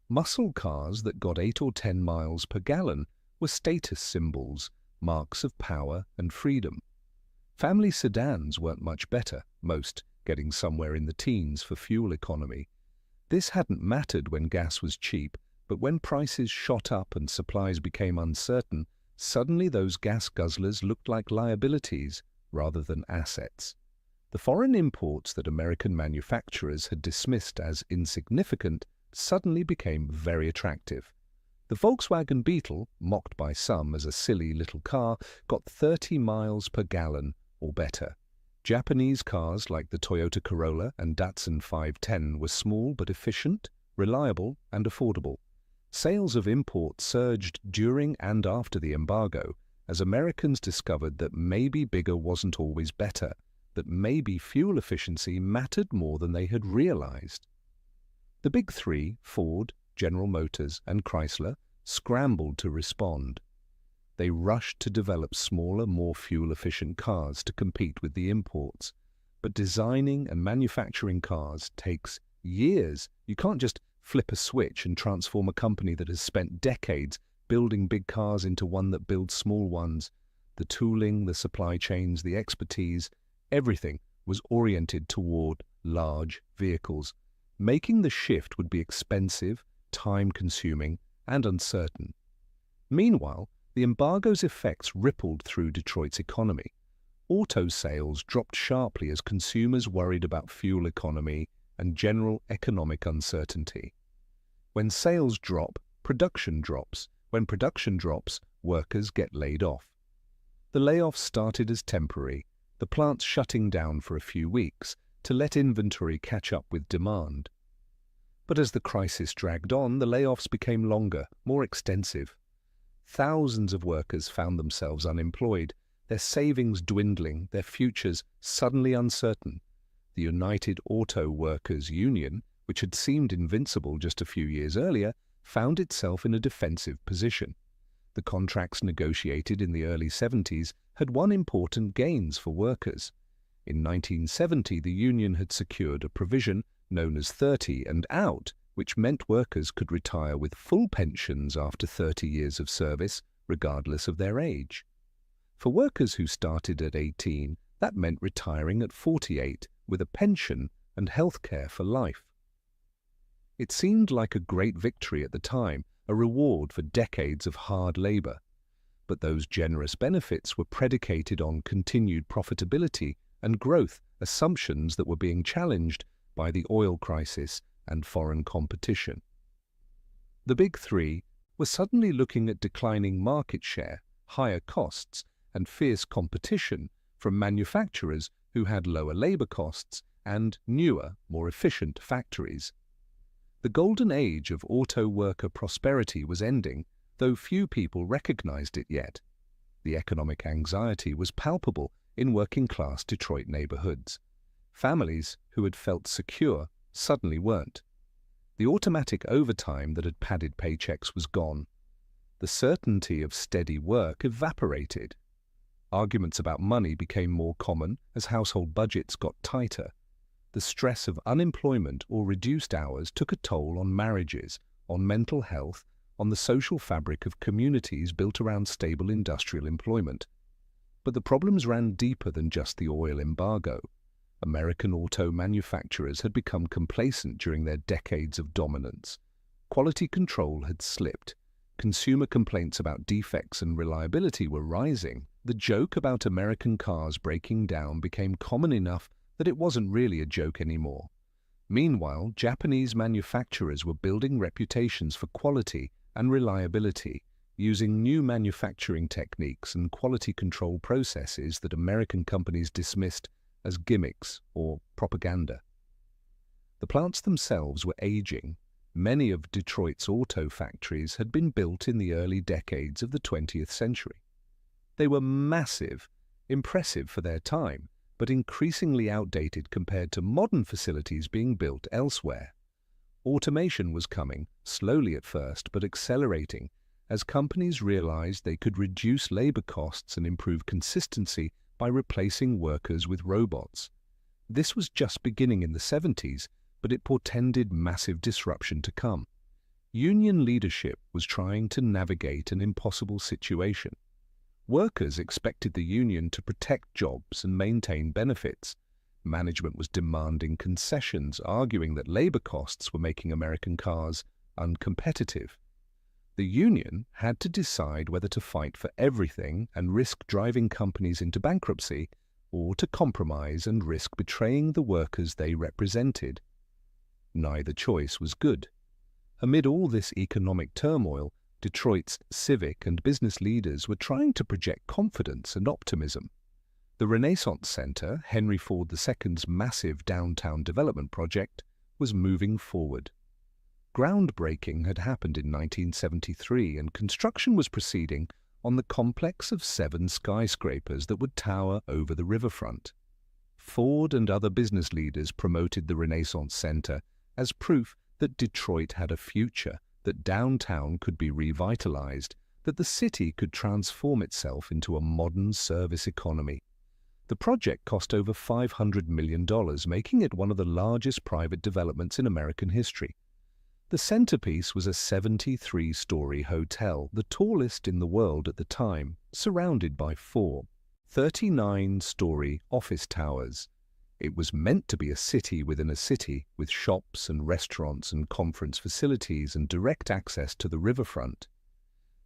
Muscle cars that got 8 or 10 miles per gallon were status symbols, marks of power and freedom. Family sedans weren't much better, most getting somewhere in the teens for fuel economy. This hadn't mattered when gas was cheap, but when prices shot up and supplies became uncertain, suddenly those gas guzzlers looked like liabilities rather than assets. The foreign imports that American manufacturers had dismissed as insignificant suddenly became very attractive. The Volkswagen Beetle, mocked by some as a silly little car, got 30 miles per gallon or better. Japanese cars like the Toyota Corolla and Datsun 510 were small but efficient, reliable, and affordable. Sales of imports surged during and after the embargo, as Americans discovered that maybe bigger wasn't always better, that maybe fuel efficiency mattered more than they had realized. The big three, Ford, General Motors, and Chrysler, scrambled to respond. They rushed to develop smaller, more fuel-efficient cars to compete with the imports. But designing and manufacturing cars takes years. You can't just flip a switch and transform a company that has spent decades building big cars into one that builds small ones. The tooling, the supply chains, the expertise, everything was oriented toward large vehicles. Making the shift would be expensive, time-consuming, and uncertain. Meanwhile, the embargo's effects rippled through Detroit's economy. Auto sales dropped sharply as consumers worried about fuel economy and general economic uncertainty. When sales drop, production drops. When production drops, workers get laid off. The layoffs started as temporary, the plants shutting down for a few weeks to let inventory catch up with demand. But as the crisis dragged on, the layoffs became longer, more extensive. Thousands of workers found themselves unemployed, their savings dwindling, their futures suddenly uncertain. The United Auto Workers Union, which had seemed invincible just a few years earlier, found itself in a defensive position. The contracts negotiated in the early 70s had won important gains for workers. In 1970, the union had secured a provision known as 30 and out, which meant workers could retire with full pensions after 30 years of service, regardless of their age. For workers who started at 18, that meant retiring at 48 with a pension and health care for life. It seemed like a great victory at the time, a reward for decades of hard labor. But those generous benefits were predicated on continued profitability and growth, assumptions that were being challenged by the oil crisis and foreign competition. The big three were suddenly looking at declining market share, higher costs, and fierce competition from manufacturers who had lower labor costs and newer, more efficient factories. The golden age of auto worker prosperity was ending, though few people recognized it yet. The economic anxiety was palpable in working-class Detroit neighborhoods. Families who had felt secure suddenly weren't. The automatic overtime that had padded paychecks was gone. The certainty of steady work evaporated. Arguments about money became more common as household budgets got tighter. The stress of unemployment or reduced hours took a toll on marriages, on mental health, on the social fabric of communities built around stable industrial employment. But the problems ran deeper than just the oil embargo. American auto manufacturers had become complacent during their decades of dominance. Quality control had slipped. Consumer complaints about defects and reliability were rising. The joke about American cars breaking down became common enough that it wasn't really a joke anymore. Meanwhile, Japanese manufacturers were building reputations for quality and reliability, using new manufacturing techniques and quality control processes that American companies dismissed as gimmicks or propaganda. The plants themselves were aging. Many of Detroit's auto factories had been built in the early decades of the 20th century. They were massive, impressive for their time, but increasingly outdated compared to modern facilities being built elsewhere. Automation was coming, slowly at first, but accelerating, as companies realized they could reduce labor costs and improve consistency by replacing workers with robots. This was just beginning in the 70s, but it portended massive disruption to come. Union leadership was trying to navigate an impossible situation. Workers expected the union to protect jobs and maintain benefits. Management was demanding concessions, arguing that labor costs were making American cars uncompetitive. The union had to decide whether to fight for everything and risk driving companies into bankruptcy, or to compromise and risk betraying the workers they represented. Neither choice was good. Amid all this economic turmoil, Detroit's civic and business leaders were trying to project confidence and optimism. The Renaissance Center, Henry Ford II's massive downtown development project, was moving forward. Groundbreaking had happened in 1973, and construction was proceeding on the complex of 7 skyscrapers that would tower over the riverfront. Ford and other business leaders promoted the Renaissance Center as proof that Detroit had a future, that downtown could be revitalized, that the city could transform itself into a modern service economy. The project cost over $500 million, making it one of the largest private developments in American history. The centerpiece was a 73-story hotel, the tallest in the world at the time, surrounded by 4 39-story office towers. It was meant to be a city within a city, with shops and restaurants and conference facilities and direct access to the riverfront.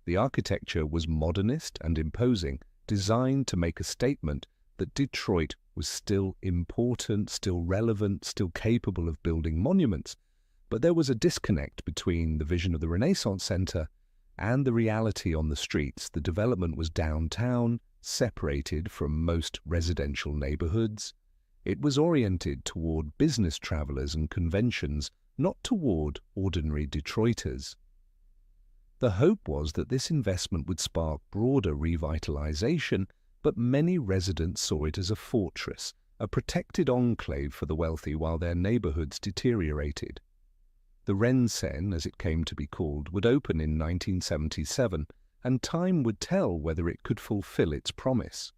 The architecture was modernist and imposing, designed to make a statement that Detroit was still important, still relevant, still capable of building monuments. But there was a disconnect between the vision of the Renaissance Center and the reality on the streets. The development was downtown, separated from most residential neighborhoods. It was oriented toward business travelers and conventions, not toward ordinary Detroiters. The hope was that this investment would spark broader revitalization, but many residents saw it as a fortress, a protected enclave for the wealthy while their neighborhoods deteriorated. The Rensen, as it came to be called, would open in 1977, and time would tell whether it could fulfill its promise.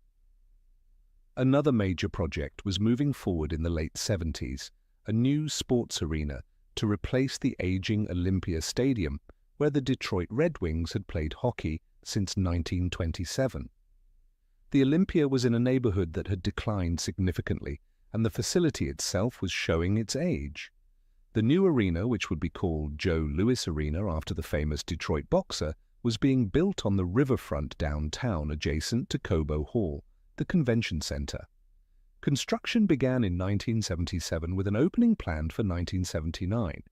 Another major project was moving forward in the late 70s, a new sports arena to replace the aging Olympia Stadium, where the Detroit Red Wings had played hockey since 1927. The Olympia was in a neighborhood that had declined significantly, and the facility itself was showing its age. The new arena, which would be called Joe Louis Arena after the famous Detroit boxer, was being built on the riverfront downtown adjacent to Cobo Hall, the convention center. Construction began in 1977 with an opening planned for 1979.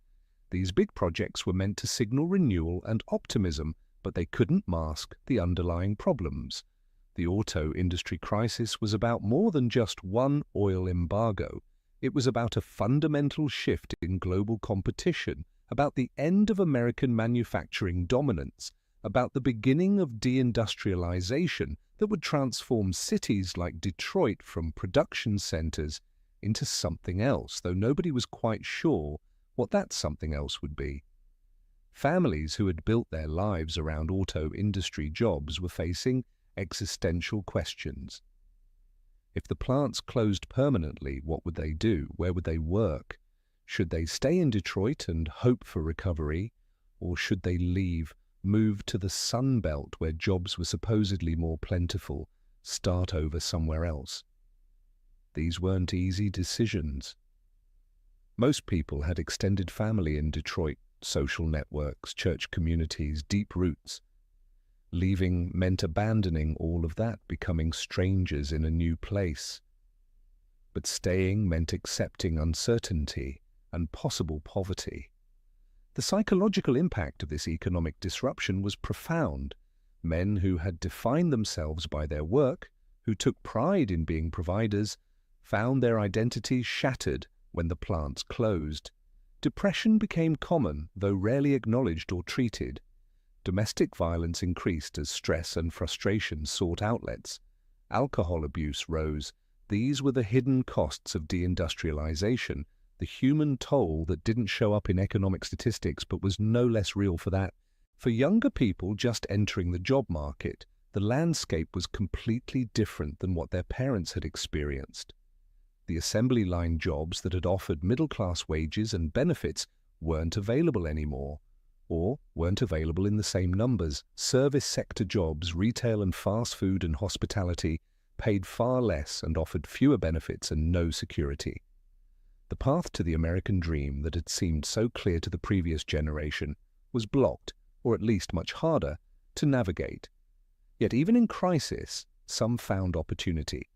These big projects were meant to signal renewal and optimism, but they couldn't mask the underlying problems. The auto industry crisis was about more than just one oil embargo. It was about a fundamental shift in global competition, about the end of American manufacturing dominance, about the beginning of deindustrialization that would transform cities like Detroit from production centers into something else, though nobody was quite sure what that something else would be. Families who had built their lives around auto industry jobs were facing existential questions. If the plants closed permanently, what would they do? Where would they work? Should they stay in Detroit and hope for recovery, or should they leave, move to the Sun Belt where jobs were supposedly more plentiful, start over somewhere else? These weren't easy decisions. Most people had extended family in Detroit, social networks, church communities, deep roots. Leaving meant abandoning all of that, becoming strangers in a new place. But staying meant accepting uncertainty and possible poverty. The psychological impact of this economic disruption was profound. Men who had defined themselves by their work, who took pride in being providers, found their identities shattered when the plants closed. Depression became common, though rarely acknowledged or treated. Domestic violence increased as stress and frustration sought outlets. Alcohol abuse rose. These were the hidden costs of deindustrialization, the human toll that didn't show up in economic statistics but was no less real for that. For younger people just entering the job market, the landscape was completely different than what their parents had experienced. The assembly line jobs that had offered middle-class wages and benefits weren't available anymore, or weren't available in the same numbers. Service sector jobs, retail and fast food and hospitality, paid far less and offered fewer benefits and no security. The path to the American dream that had seemed so clear to the previous generation was blocked, or at least much harder, to navigate. Yet even in crisis, some found opportunity.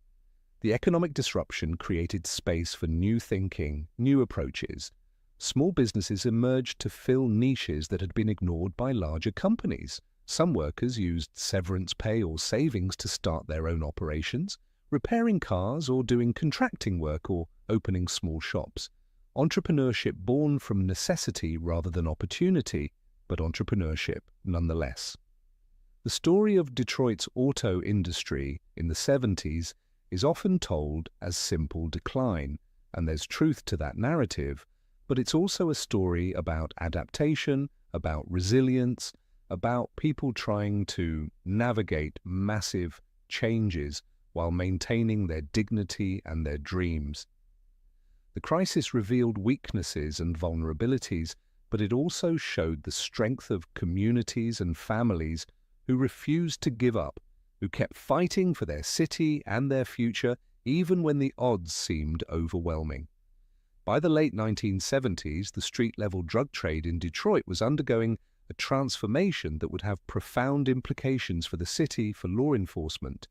The economic disruption created space for new thinking, new approaches. Small businesses emerged to fill niches that had been ignored by larger companies. Some workers used severance pay or savings to start their own operations, repairing cars or doing contracting work or opening small shops. Entrepreneurship born from necessity rather than opportunity, but entrepreneurship nonetheless. The story of Detroit's auto industry in the 70s is often told as simple decline, and there's truth to that narrative, but it's also a story about adaptation, about resilience, about people trying to navigate massive changes while maintaining their dignity and their dreams. The crisis revealed weaknesses and vulnerabilities, but it also showed the strength of communities and families who refused to give up, who kept fighting for their city and their future even when the odds seemed overwhelming. By the late 1970s, the street-level drug trade in Detroit was undergoing a transformation that would have profound implications for the city, for law enforcement,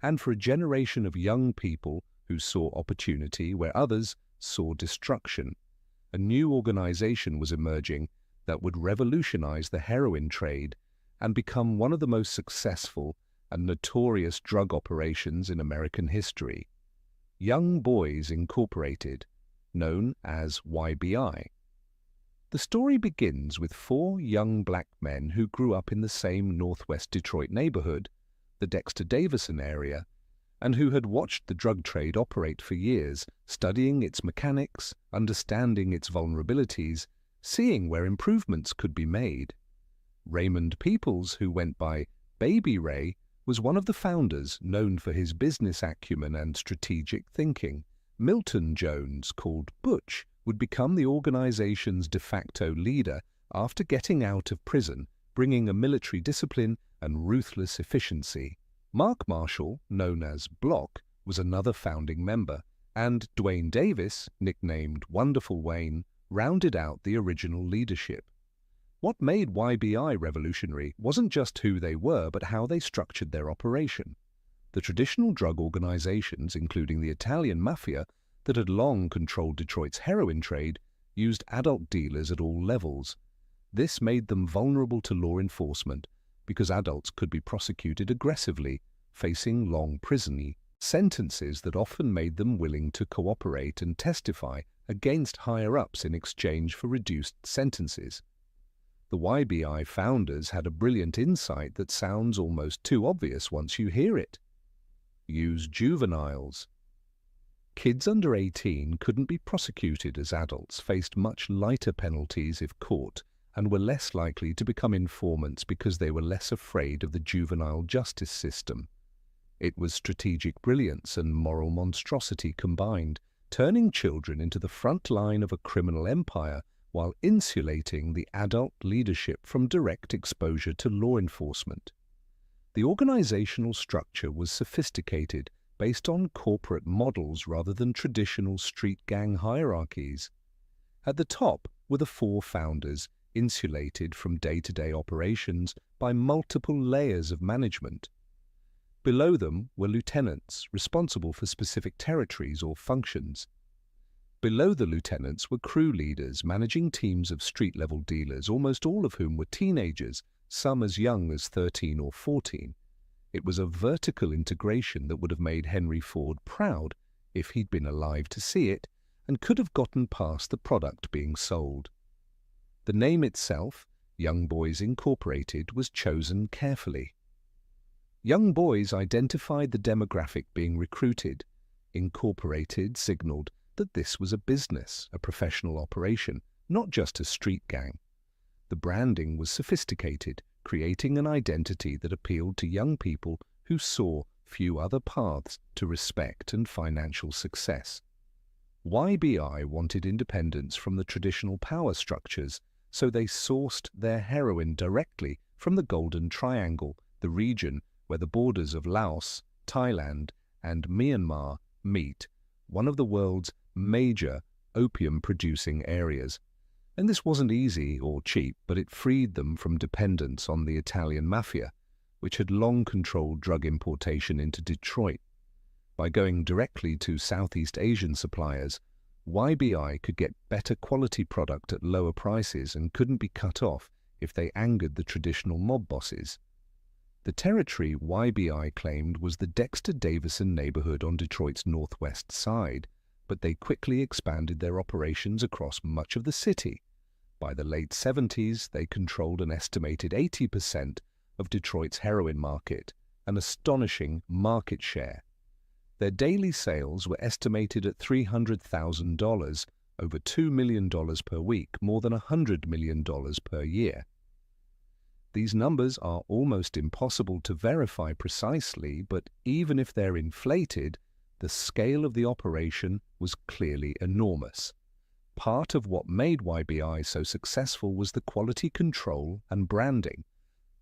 and for a generation of young people who saw opportunity where others saw destruction. A new organization was emerging that would revolutionize the heroin trade and become one of the most successful and notorious drug operations in American history. Young Boys Incorporated, known as YBI. The story begins with 4 young black men who grew up in the same Northwest Detroit neighborhood, the Dexter-Davison area, and who had watched the drug trade operate for years, studying its mechanics, understanding its vulnerabilities, seeing where improvements could be made. Raymond Peoples, who went by Baby Ray, was one of the founders, known for his business acumen and strategic thinking. Milton Jones, called Butch, would become the organization's de facto leader after getting out of prison, bringing a military discipline and ruthless efficiency. Mark Marshall, known as Block, was another founding member, and Dwayne Davis, nicknamed Wonderful Wayne, rounded out the original leadership. What made YBI revolutionary wasn't just who they were, but how they structured their operation. The traditional drug organizations, including the Italian mafia that had long controlled Detroit's heroin trade, used adult dealers at all levels. This made them vulnerable to law enforcement because adults could be prosecuted aggressively, facing long prison sentences that often made them willing to cooperate and testify against higher-ups in exchange for reduced sentences. The YBI founders had a brilliant insight that sounds almost too obvious once you hear it. Use juveniles. Kids under 18 couldn't be prosecuted as adults, faced much lighter penalties if caught, and were less likely to become informants because they were less afraid of the juvenile justice system. It was strategic brilliance and moral monstrosity combined, turning children into the front line of a criminal empire while insulating the adult leadership from direct exposure to law enforcement. The organizational structure was sophisticated, based on corporate models rather than traditional street gang hierarchies. At the top were the 4 founders, insulated from day-to-day operations by multiple layers of management. Below them were lieutenants, responsible for specific territories or functions. Below the lieutenants were crew leaders, managing teams of street-level dealers, almost all of whom were teenagers, some as young as 13 or 14. It was a vertical integration that would have made Henry Ford proud if he'd been alive to see it, and could have gotten past the product being sold. The name itself, Young Boys Incorporated, was chosen carefully. Young Boys identified the demographic being recruited. Incorporated signaled that this was a business, a professional operation, not just a street gang. The branding was sophisticated, creating an identity that appealed to young people who saw few other paths to respect and financial success. YBI wanted independence from the traditional power structures, so they sourced their heroin directly from the Golden Triangle, the region where the borders of Laos, Thailand, and Myanmar meet, one of the world's major opium-producing areas. And this wasn't easy or cheap, but it freed them from dependence on the Italian mafia, which had long controlled drug importation into Detroit. By going directly to Southeast Asian suppliers, YBI could get better quality product at lower prices and couldn't be cut off if they angered the traditional mob bosses. The territory YBI claimed was the Dexter-Davison neighborhood on Detroit's northwest side, but they quickly expanded their operations across much of the city. By the late 70s, they controlled an estimated 80% of Detroit's heroin market, an astonishing market share. Their daily sales were estimated at $300,000, over $2 million per week, more than $100 million per year. These numbers are almost impossible to verify precisely, but even if they're inflated, the scale of the operation was clearly enormous. Part of what made YBI so successful was the quality control and branding.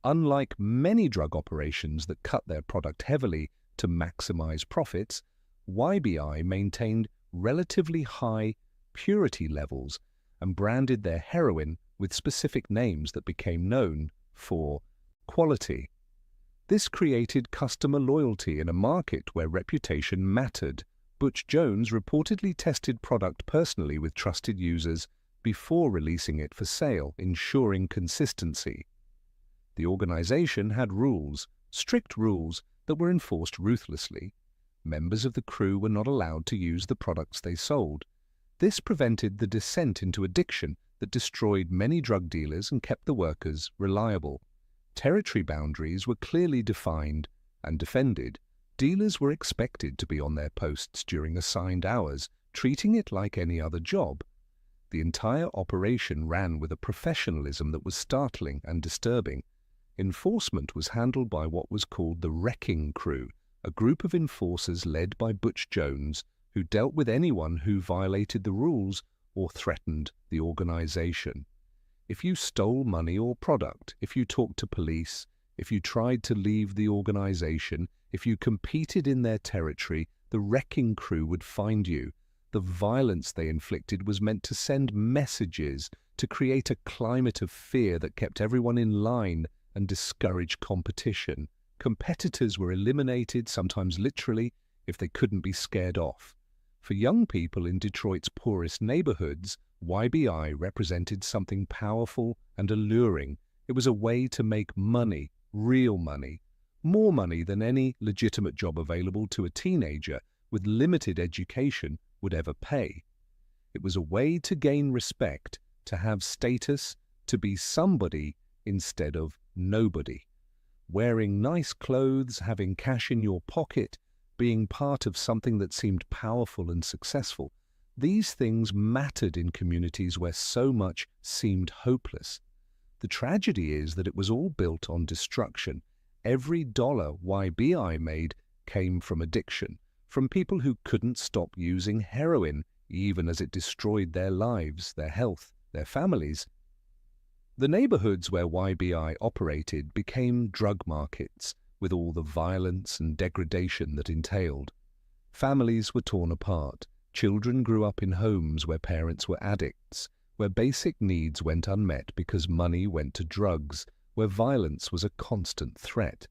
Unlike many drug operations that cut their product heavily to maximize profits, YBI maintained relatively high purity levels and branded their heroin with specific names that became known for quality. This created customer loyalty in a market where reputation mattered. Butch Jones reportedly tested product personally with trusted users before releasing it for sale, ensuring consistency. The organization had rules, strict rules, that were enforced ruthlessly. Members of the crew were not allowed to use the products they sold. This prevented the descent into addiction that destroyed many drug dealers and kept the workers reliable. Territory boundaries were clearly defined and defended. Dealers were expected to be on their posts during assigned hours, treating it like any other job. The entire operation ran with a professionalism that was startling and disturbing. Enforcement was handled by what was called the Wrecking Crew, a group of enforcers led by Butch Jones, who dealt with anyone who violated the rules or threatened the organization. If you stole money or product, if you talked to police, if you tried to leave the organization, if you competed in their territory, the Wrecking Crew would find you. The violence they inflicted was meant to send messages, to create a climate of fear that kept everyone in line and discourage competition. Competitors were eliminated, sometimes literally, if they couldn't be scared off. For young people in Detroit's poorest neighborhoods, YBI represented something powerful and alluring. It was a way to make money, real money, more money than any legitimate job available to a teenager with limited education would ever pay. It was a way to gain respect, to have status, to be somebody instead of nobody. Wearing nice clothes, having cash in your pocket, being part of something that seemed powerful and successful. These things mattered in communities where so much seemed hopeless. The tragedy is that it was all built on destruction. Every dollar YBI made came from addiction, from people who couldn't stop using heroin, even as it destroyed their lives, their health, their families. The neighborhoods where YBI operated became drug markets, with all the violence and degradation that entailed. Families were torn apart. Children grew up in homes where parents were addicts, where basic needs went unmet because money went to drugs, where violence was a constant threat.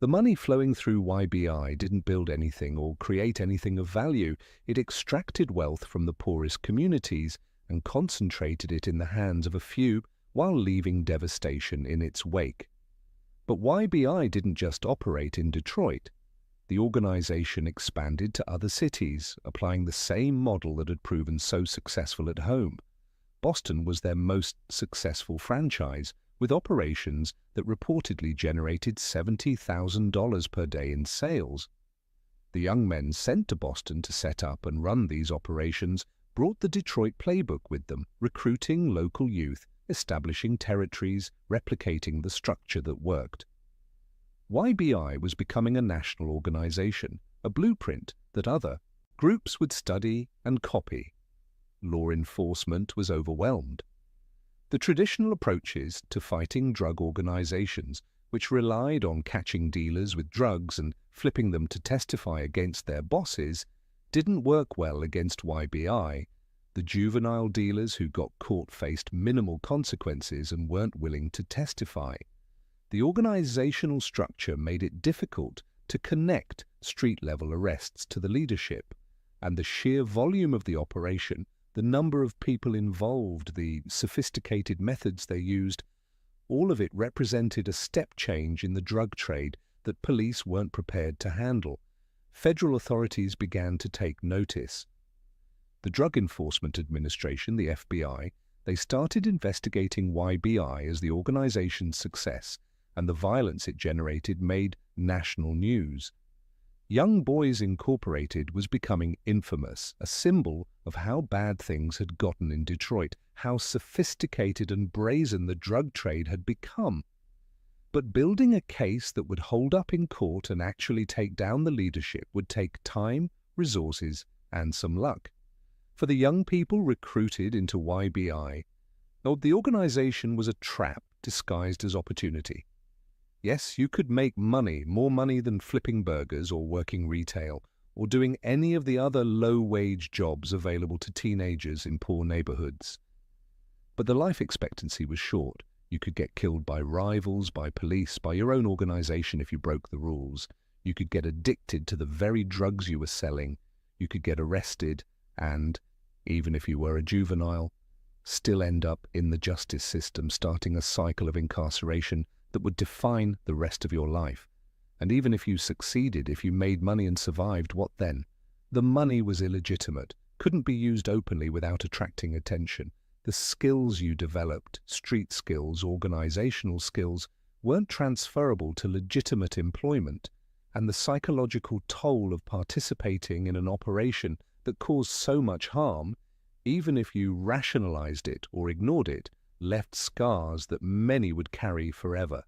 The money flowing through YBI didn't build anything or create anything of value. It extracted wealth from the poorest communities and concentrated it in the hands of a few while leaving devastation in its wake. But YBI didn't just operate in Detroit. The organization expanded to other cities, applying the same model that had proven so successful at home. Boston was their most successful franchise, with operations that reportedly generated $70,000 per day in sales. The young men sent to Boston to set up and run these operations brought the Detroit playbook with them, recruiting local youth establishing territories, replicating the structure that worked. YBI was becoming a national organization, a blueprint that other groups would study and copy. Law enforcement was overwhelmed. The traditional approaches to fighting drug organizations, which relied on catching dealers with drugs and flipping them to testify against their bosses, didn't work well against YBI. The juvenile dealers who got caught faced minimal consequences and weren't willing to testify. The organizational structure made it difficult to connect street-level arrests to the leadership, and the sheer volume of the operation, the number of people involved, the sophisticated methods they used, all of it represented a step change in the drug trade that police weren't prepared to handle. Federal authorities began to take notice. The Drug Enforcement Administration, the FBI, they started investigating YBI as the organization's success, and the violence it generated made national news. Young Boys Incorporated was becoming infamous, a symbol of how bad things had gotten in Detroit, how sophisticated and brazen the drug trade had become. But building a case that would hold up in court and actually take down the leadership would take time, resources, and some luck. For the young people recruited into YBI, the organization was a trap disguised as opportunity. Yes, you could make money, more money than flipping burgers or working retail, or doing any of the other low-wage jobs available to teenagers in poor neighborhoods. But the life expectancy was short. You could get killed by rivals, by police, by your own organization if you broke the rules. You could get addicted to the very drugs you were selling. You could get arrested and, even if you were a juvenile, still end up in the justice system, starting a cycle of incarceration that would define the rest of your life. And even if you succeeded, if you made money and survived, what then? The money was illegitimate, couldn't be used openly without attracting attention. The skills you developed, street skills, organizational skills, weren't transferable to legitimate employment, and the psychological toll of participating in an operation that caused so much harm, even if you rationalized it or ignored it, left scars that many would carry forever.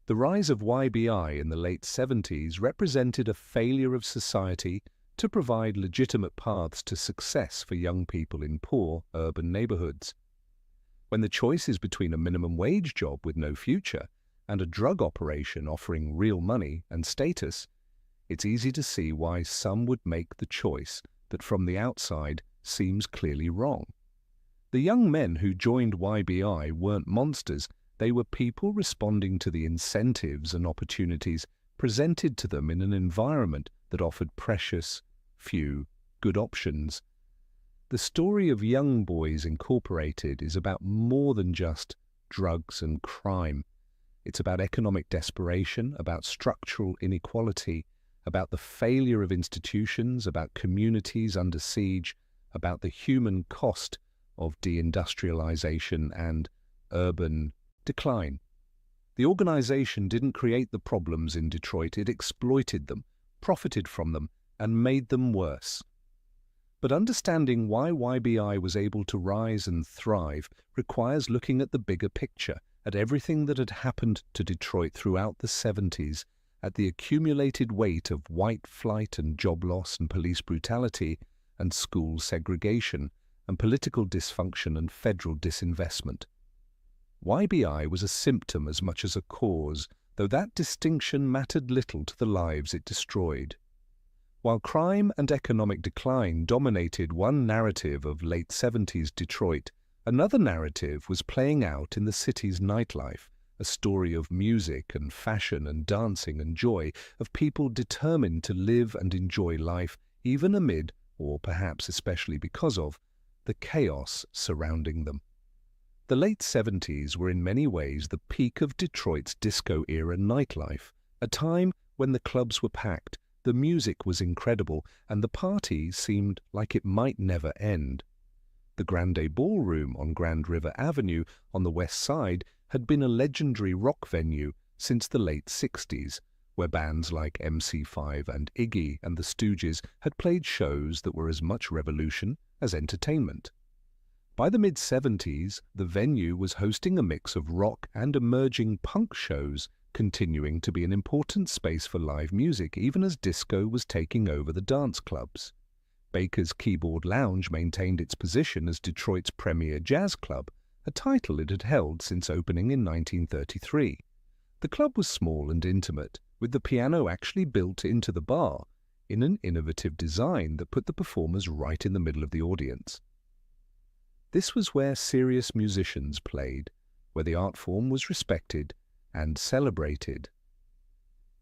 The rise of YBI in the late 70s represented a failure of society to provide legitimate paths to success for young people in poor urban neighborhoods. When the choice is between a minimum wage job with no future and a drug operation offering real money and status, it's easy to see why some would make the choice that from the outside seems clearly wrong. The young men who joined YBI weren't monsters. They were people responding to the incentives and opportunities presented to them in an environment that offered precious, few, good options. The story of Young Boys Incorporated is about more than just drugs and crime. It's about economic desperation, about structural inequality, about the failure of institutions, about communities under siege, about the human cost of deindustrialization and urban decline. The organization didn't create the problems in Detroit, it exploited them, profited from them, and made them worse. But understanding why YBI was able to rise and thrive requires looking at the bigger picture, at everything that had happened to Detroit throughout the 70s, at the accumulated weight of white flight and job loss and police brutality and school segregation and political dysfunction and federal disinvestment. YBI was a symptom as much as a cause, though that distinction mattered little to the lives it destroyed. While crime and economic decline dominated one narrative of late 70s Detroit, another narrative was playing out in the city's nightlife, a story of music and fashion and dancing and joy, of people determined to live and enjoy life even amid, or perhaps especially because of, the chaos surrounding them. The late 70s were in many ways the peak of Detroit's disco-era nightlife, a time when the clubs were packed, the music was incredible, and the party seemed like it might never end. The Grande Ballroom on Grand River Avenue on the west side had been a legendary rock venue since the late 60s, where bands like MC5 and Iggy and the Stooges had played shows that were as much revolution as entertainment. By the mid-70s, the venue was hosting a mix of rock and emerging punk shows, continuing to be an important space for live music even as disco was taking over the dance clubs. Baker's Keyboard Lounge maintained its position as Detroit's premier jazz club, a title it had held since opening in 1933. The club was small and intimate, with the piano actually built into the bar, in an innovative design that put the performers right in the middle of the audience. This was where serious musicians played, where the art form was respected and celebrated.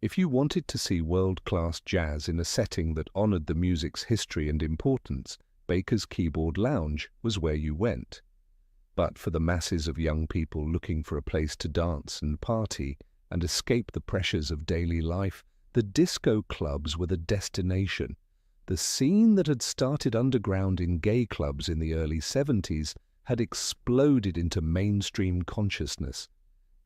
If you wanted to see world-class jazz in a setting that honored the music's history and importance, Baker's Keyboard Lounge was where you went. But for the masses of young people looking for a place to dance and party and escape the pressures of daily life, the disco clubs were the destination. The scene that had started underground in gay clubs in the early 70s had exploded into mainstream consciousness.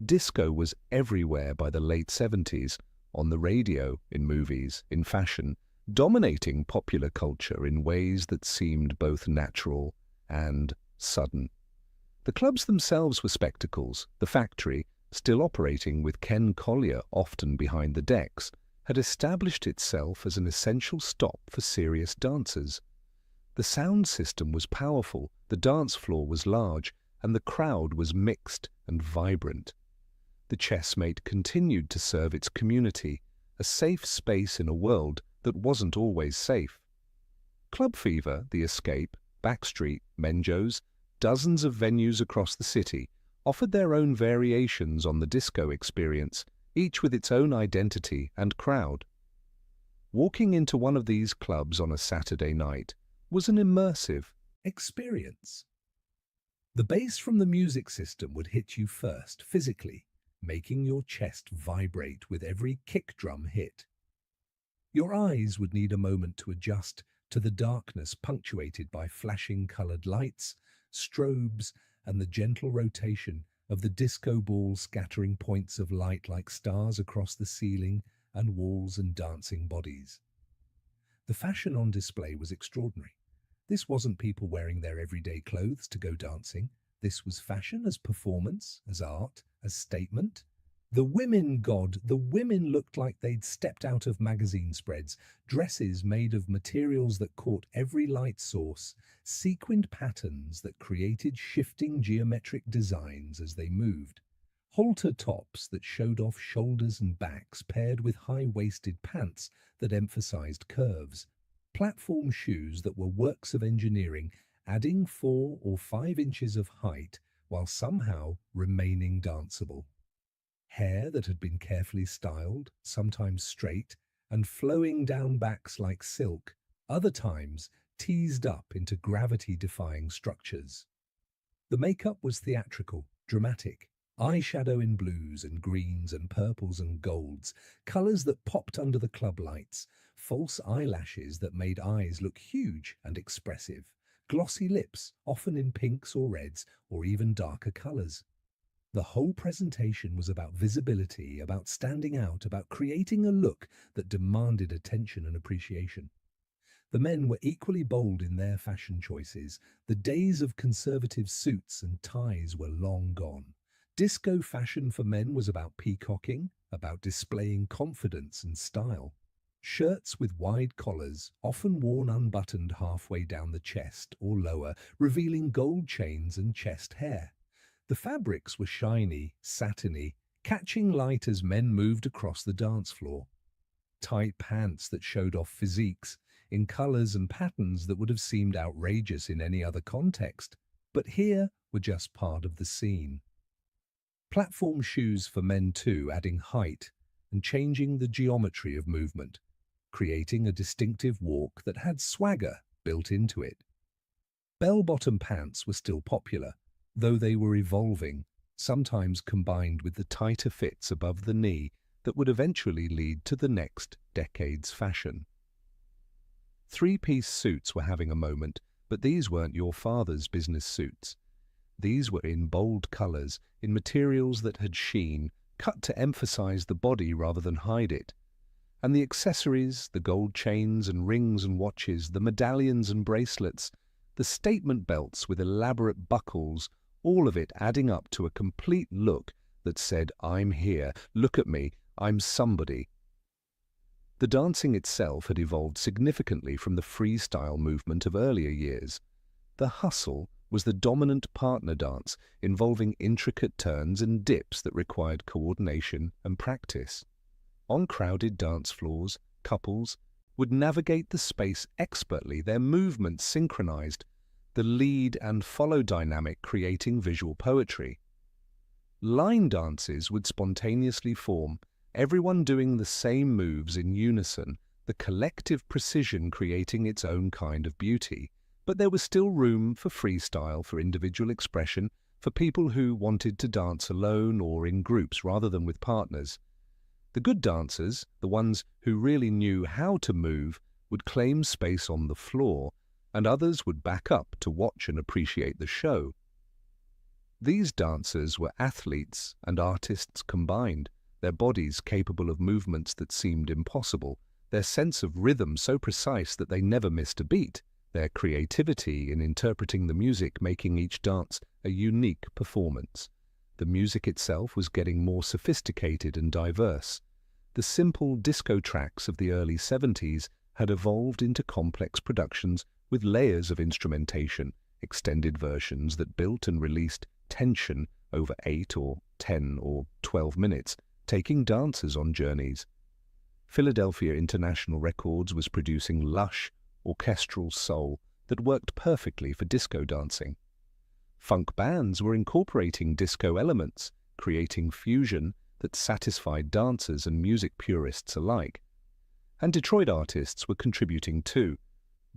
Disco was everywhere by the late 70s, on the radio, in movies, in fashion, dominating popular culture in ways that seemed both natural and sudden. The clubs themselves were spectacles. The factory, still operating with Ken Collier often behind the decks, had established itself as an essential stop for serious dancers. The sound system was powerful, the dance floor was large, and the crowd was mixed and vibrant. The chessmate continued to serve its community, a safe space in a world that wasn't always safe. Club Fever, The Escape, Backstreet, Menjo's, dozens of venues across the city offered their own variations on the disco experience, each with its own identity and crowd. Walking into one of these clubs on a Saturday night was an immersive experience. The bass from the music system would hit you first, physically, making your chest vibrate with every kick drum hit. Your eyes would need a moment to adjust to the darkness punctuated by flashing colored lights, strobes, and the gentle rotation of the disco ball scattering points of light like stars across the ceiling and walls and dancing bodies. The fashion on display was extraordinary. This wasn't people wearing their everyday clothes to go dancing. This was fashion as performance, as art, as statement. The women looked like they'd stepped out of magazine spreads, dresses made of materials that caught every light source, sequined patterns that created shifting geometric designs as they moved, halter tops that showed off shoulders and backs paired with high-waisted pants that emphasized curves, platform shoes that were works of engineering, adding 4 or 5 inches of height while somehow remaining danceable. Hair that had been carefully styled, sometimes straight, and flowing down backs like silk, other times teased up into gravity-defying structures. The makeup was theatrical, dramatic, eyeshadow in blues and greens and purples and golds, colors that popped under the club lights, false eyelashes that made eyes look huge and expressive, glossy lips, often in pinks or reds or even darker colors. The whole presentation was about visibility, about standing out, about creating a look that demanded attention and appreciation. The men were equally bold in their fashion choices. The days of conservative suits and ties were long gone. Disco fashion for men was about peacocking, about displaying confidence and style. Shirts with wide collars, often worn unbuttoned halfway down the chest or lower, revealing gold chains and chest hair. The fabrics were shiny, satiny, catching light as men moved across the dance floor. Tight pants that showed off physiques in colors and patterns that would have seemed outrageous in any other context, but here were just part of the scene. Platform shoes for men too, adding height and changing the geometry of movement, creating a distinctive walk that had swagger built into it. Bell-bottom pants were still popular, though they were evolving, sometimes combined with the tighter fits above the knee that would eventually lead to the next decade's fashion. Three-piece suits were having a moment, but these weren't your father's business suits. These were in bold colors, in materials that had sheen, cut to emphasize the body rather than hide it. And the accessories, the gold chains and rings and watches, the medallions and bracelets, the statement belts with elaborate buckles, all of it adding up to a complete look that said, "I'm here, look at me, I'm somebody." The dancing itself had evolved significantly from the freestyle movement of earlier years. The hustle was the dominant partner dance, involving intricate turns and dips that required coordination and practice. On crowded dance floors, couples would navigate the space expertly, their movements synchronized, the lead and follow dynamic creating visual poetry. Line dances would spontaneously form, everyone doing the same moves in unison, the collective precision creating its own kind of beauty. But there was still room for freestyle, for individual expression, for people who wanted to dance alone or in groups rather than with partners. The good dancers, the ones who really knew how to move, would claim space on the floor, and others would back up to watch and appreciate the show. These dancers were athletes and artists combined, their bodies capable of movements that seemed impossible, their sense of rhythm so precise that they never missed a beat, their creativity in interpreting the music making each dance a unique performance. The music itself was getting more sophisticated and diverse. The simple disco tracks of the early 70s had evolved into complex productions with layers of instrumentation, extended versions that built and released tension over 8 or 10 or 12 minutes, taking dancers on journeys. Philadelphia International Records was producing lush, orchestral soul that worked perfectly for disco dancing. Funk bands were incorporating disco elements, creating fusion that satisfied dancers and music purists alike. And Detroit artists were contributing too.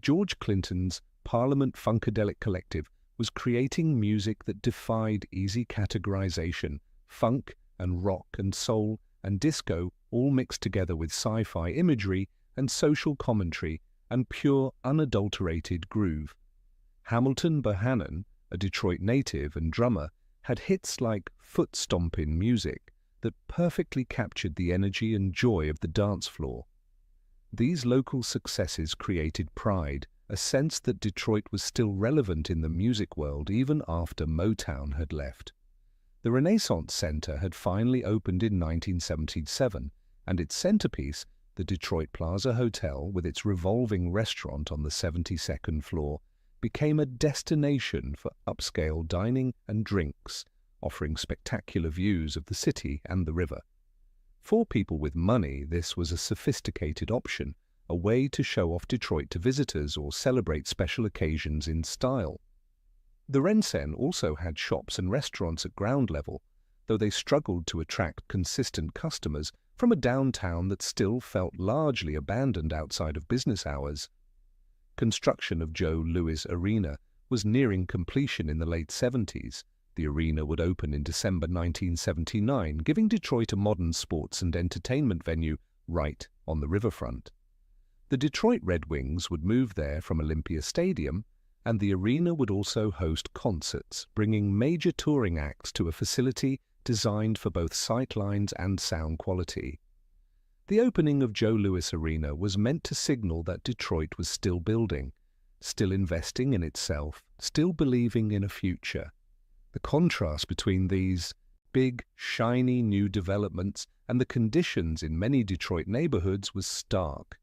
George Clinton's Parliament Funkadelic Collective was creating music that defied easy categorization. Funk and rock and soul and disco all mixed together with sci-fi imagery and social commentary and pure, unadulterated groove. Hamilton Bohannon, a Detroit native and drummer, had hits like Foot Stompin' music that perfectly captured the energy and joy of the dance floor. These local successes created pride, a sense that Detroit was still relevant in the music world even after Motown had left. The Renaissance Center had finally opened in 1977, and its centerpiece, the Detroit Plaza Hotel with its revolving restaurant on the 72nd floor, became a destination for upscale dining and drinks, offering spectacular views of the city and the river. For people with money, this was a sophisticated option, a way to show off Detroit to visitors or celebrate special occasions in style. The Rensen also had shops and restaurants at ground level, though they struggled to attract consistent customers from a downtown that still felt largely abandoned outside of business hours. Construction of Joe Louis Arena was nearing completion in the late 70s. The arena would open in December 1979, giving Detroit a modern sports and entertainment venue right on the riverfront. The Detroit Red Wings would move there from Olympia Stadium, and the arena would also host concerts, bringing major touring acts to a facility designed for both sightlines and sound quality. The opening of Joe Louis Arena was meant to signal that Detroit was still building, still investing in itself, still believing in a future. The contrast between these big, shiny new developments and the conditions in many Detroit neighborhoods was stark.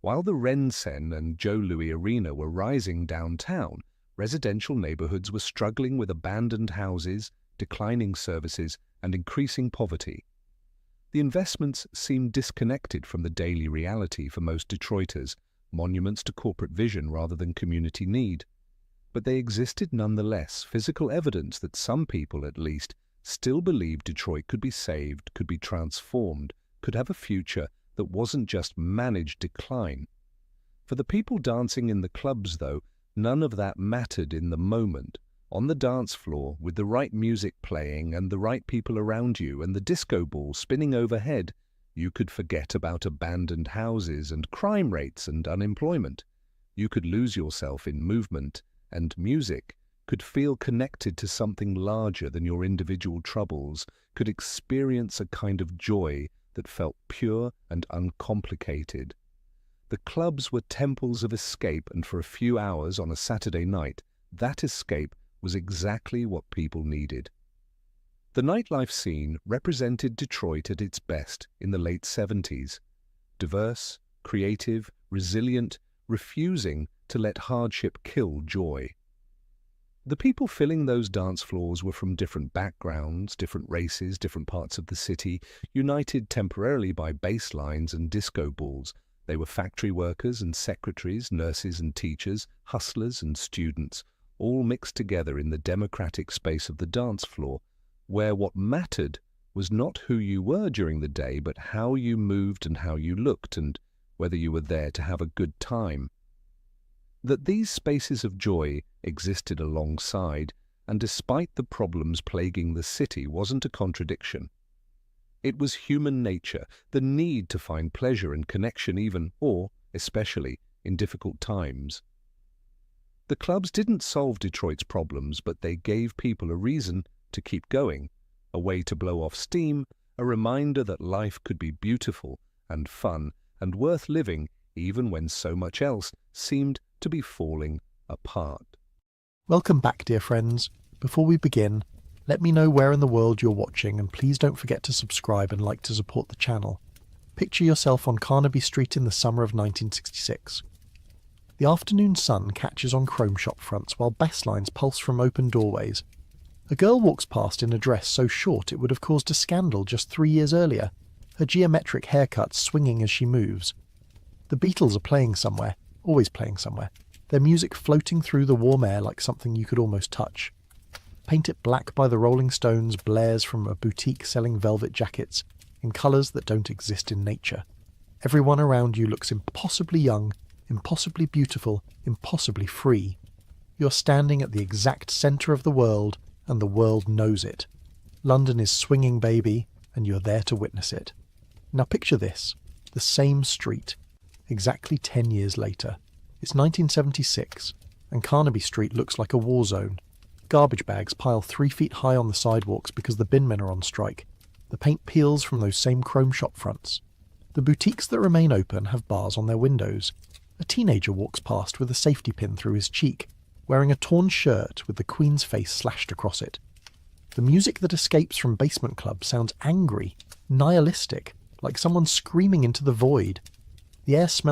While the Rensen and Joe Louis Arena were rising downtown, residential neighborhoods were struggling with abandoned houses, declining services, and increasing poverty. The investments seemed disconnected from the daily reality for most Detroiters, monuments to corporate vision rather than community need. But they existed nonetheless, physical evidence that some people, at least, still believed Detroit could be saved, could be transformed, could have a future that wasn't just managed decline. For the people dancing in the clubs, though, none of that mattered in the moment. On the dance floor, with the right music playing and the right people around you and the disco ball spinning overhead, you could forget about abandoned houses and crime rates and unemployment. You could lose yourself in movement, and music could feel connected to something larger than your individual troubles, could experience a kind of joy that felt pure and uncomplicated. The clubs were temples of escape, and for a few hours on a Saturday night, that escape was exactly what people needed. The nightlife scene represented Detroit at its best in the late 70s. Diverse, creative, resilient, refusing to let hardship kill joy. The people filling those dance floors were from different backgrounds, different races, different parts of the city, united temporarily by bass lines and disco balls. They were factory workers and secretaries, nurses and teachers, hustlers and students, all mixed together in the democratic space of the dance floor, where what mattered was not who you were during the day, but how you moved and how you looked, and whether you were there to have a good time. That these spaces of joy existed alongside, and despite the problems plaguing the city, wasn't a contradiction. It was human nature, the need to find pleasure and connection even, or especially, in difficult times. The clubs didn't solve Detroit's problems, but they gave people a reason to keep going, a way to blow off steam, a reminder that life could be beautiful and fun and worth living even when so much else seemed to be falling apart. Welcome back, dear friends. Before we begin, let me know where in the world you're watching, and please don't forget to subscribe and like to support the channel. Picture yourself on Carnaby Street in the summer of 1966. The afternoon sun catches on chrome shop fronts while bass lines pulse from open doorways. A girl walks past in a dress so short it would have caused a scandal just 3 years earlier, her geometric haircut swinging as she moves. The Beatles are playing somewhere, always playing somewhere, their music floating through the warm air like something you could almost touch. Paint It Black by the Rolling Stones blares from a boutique selling velvet jackets in colours that don't exist in nature. Everyone around you looks impossibly young, impossibly beautiful, impossibly free. You're standing at the exact centre of the world, and the world knows it. London is swinging, baby, and you're there to witness it. Now picture this, the same street, exactly 10 years later. It's 1976, and Carnaby Street looks like a war zone. Garbage bags pile 3 feet high on the sidewalks because the bin men are on strike. The paint peels from those same chrome shop fronts. The boutiques that remain open have bars on their windows. A teenager walks past with a safety pin through his cheek, wearing a torn shirt with the Queen's face slashed across it. The music that escapes from basement clubs sounds angry, nihilistic, like someone screaming into the void. The air smells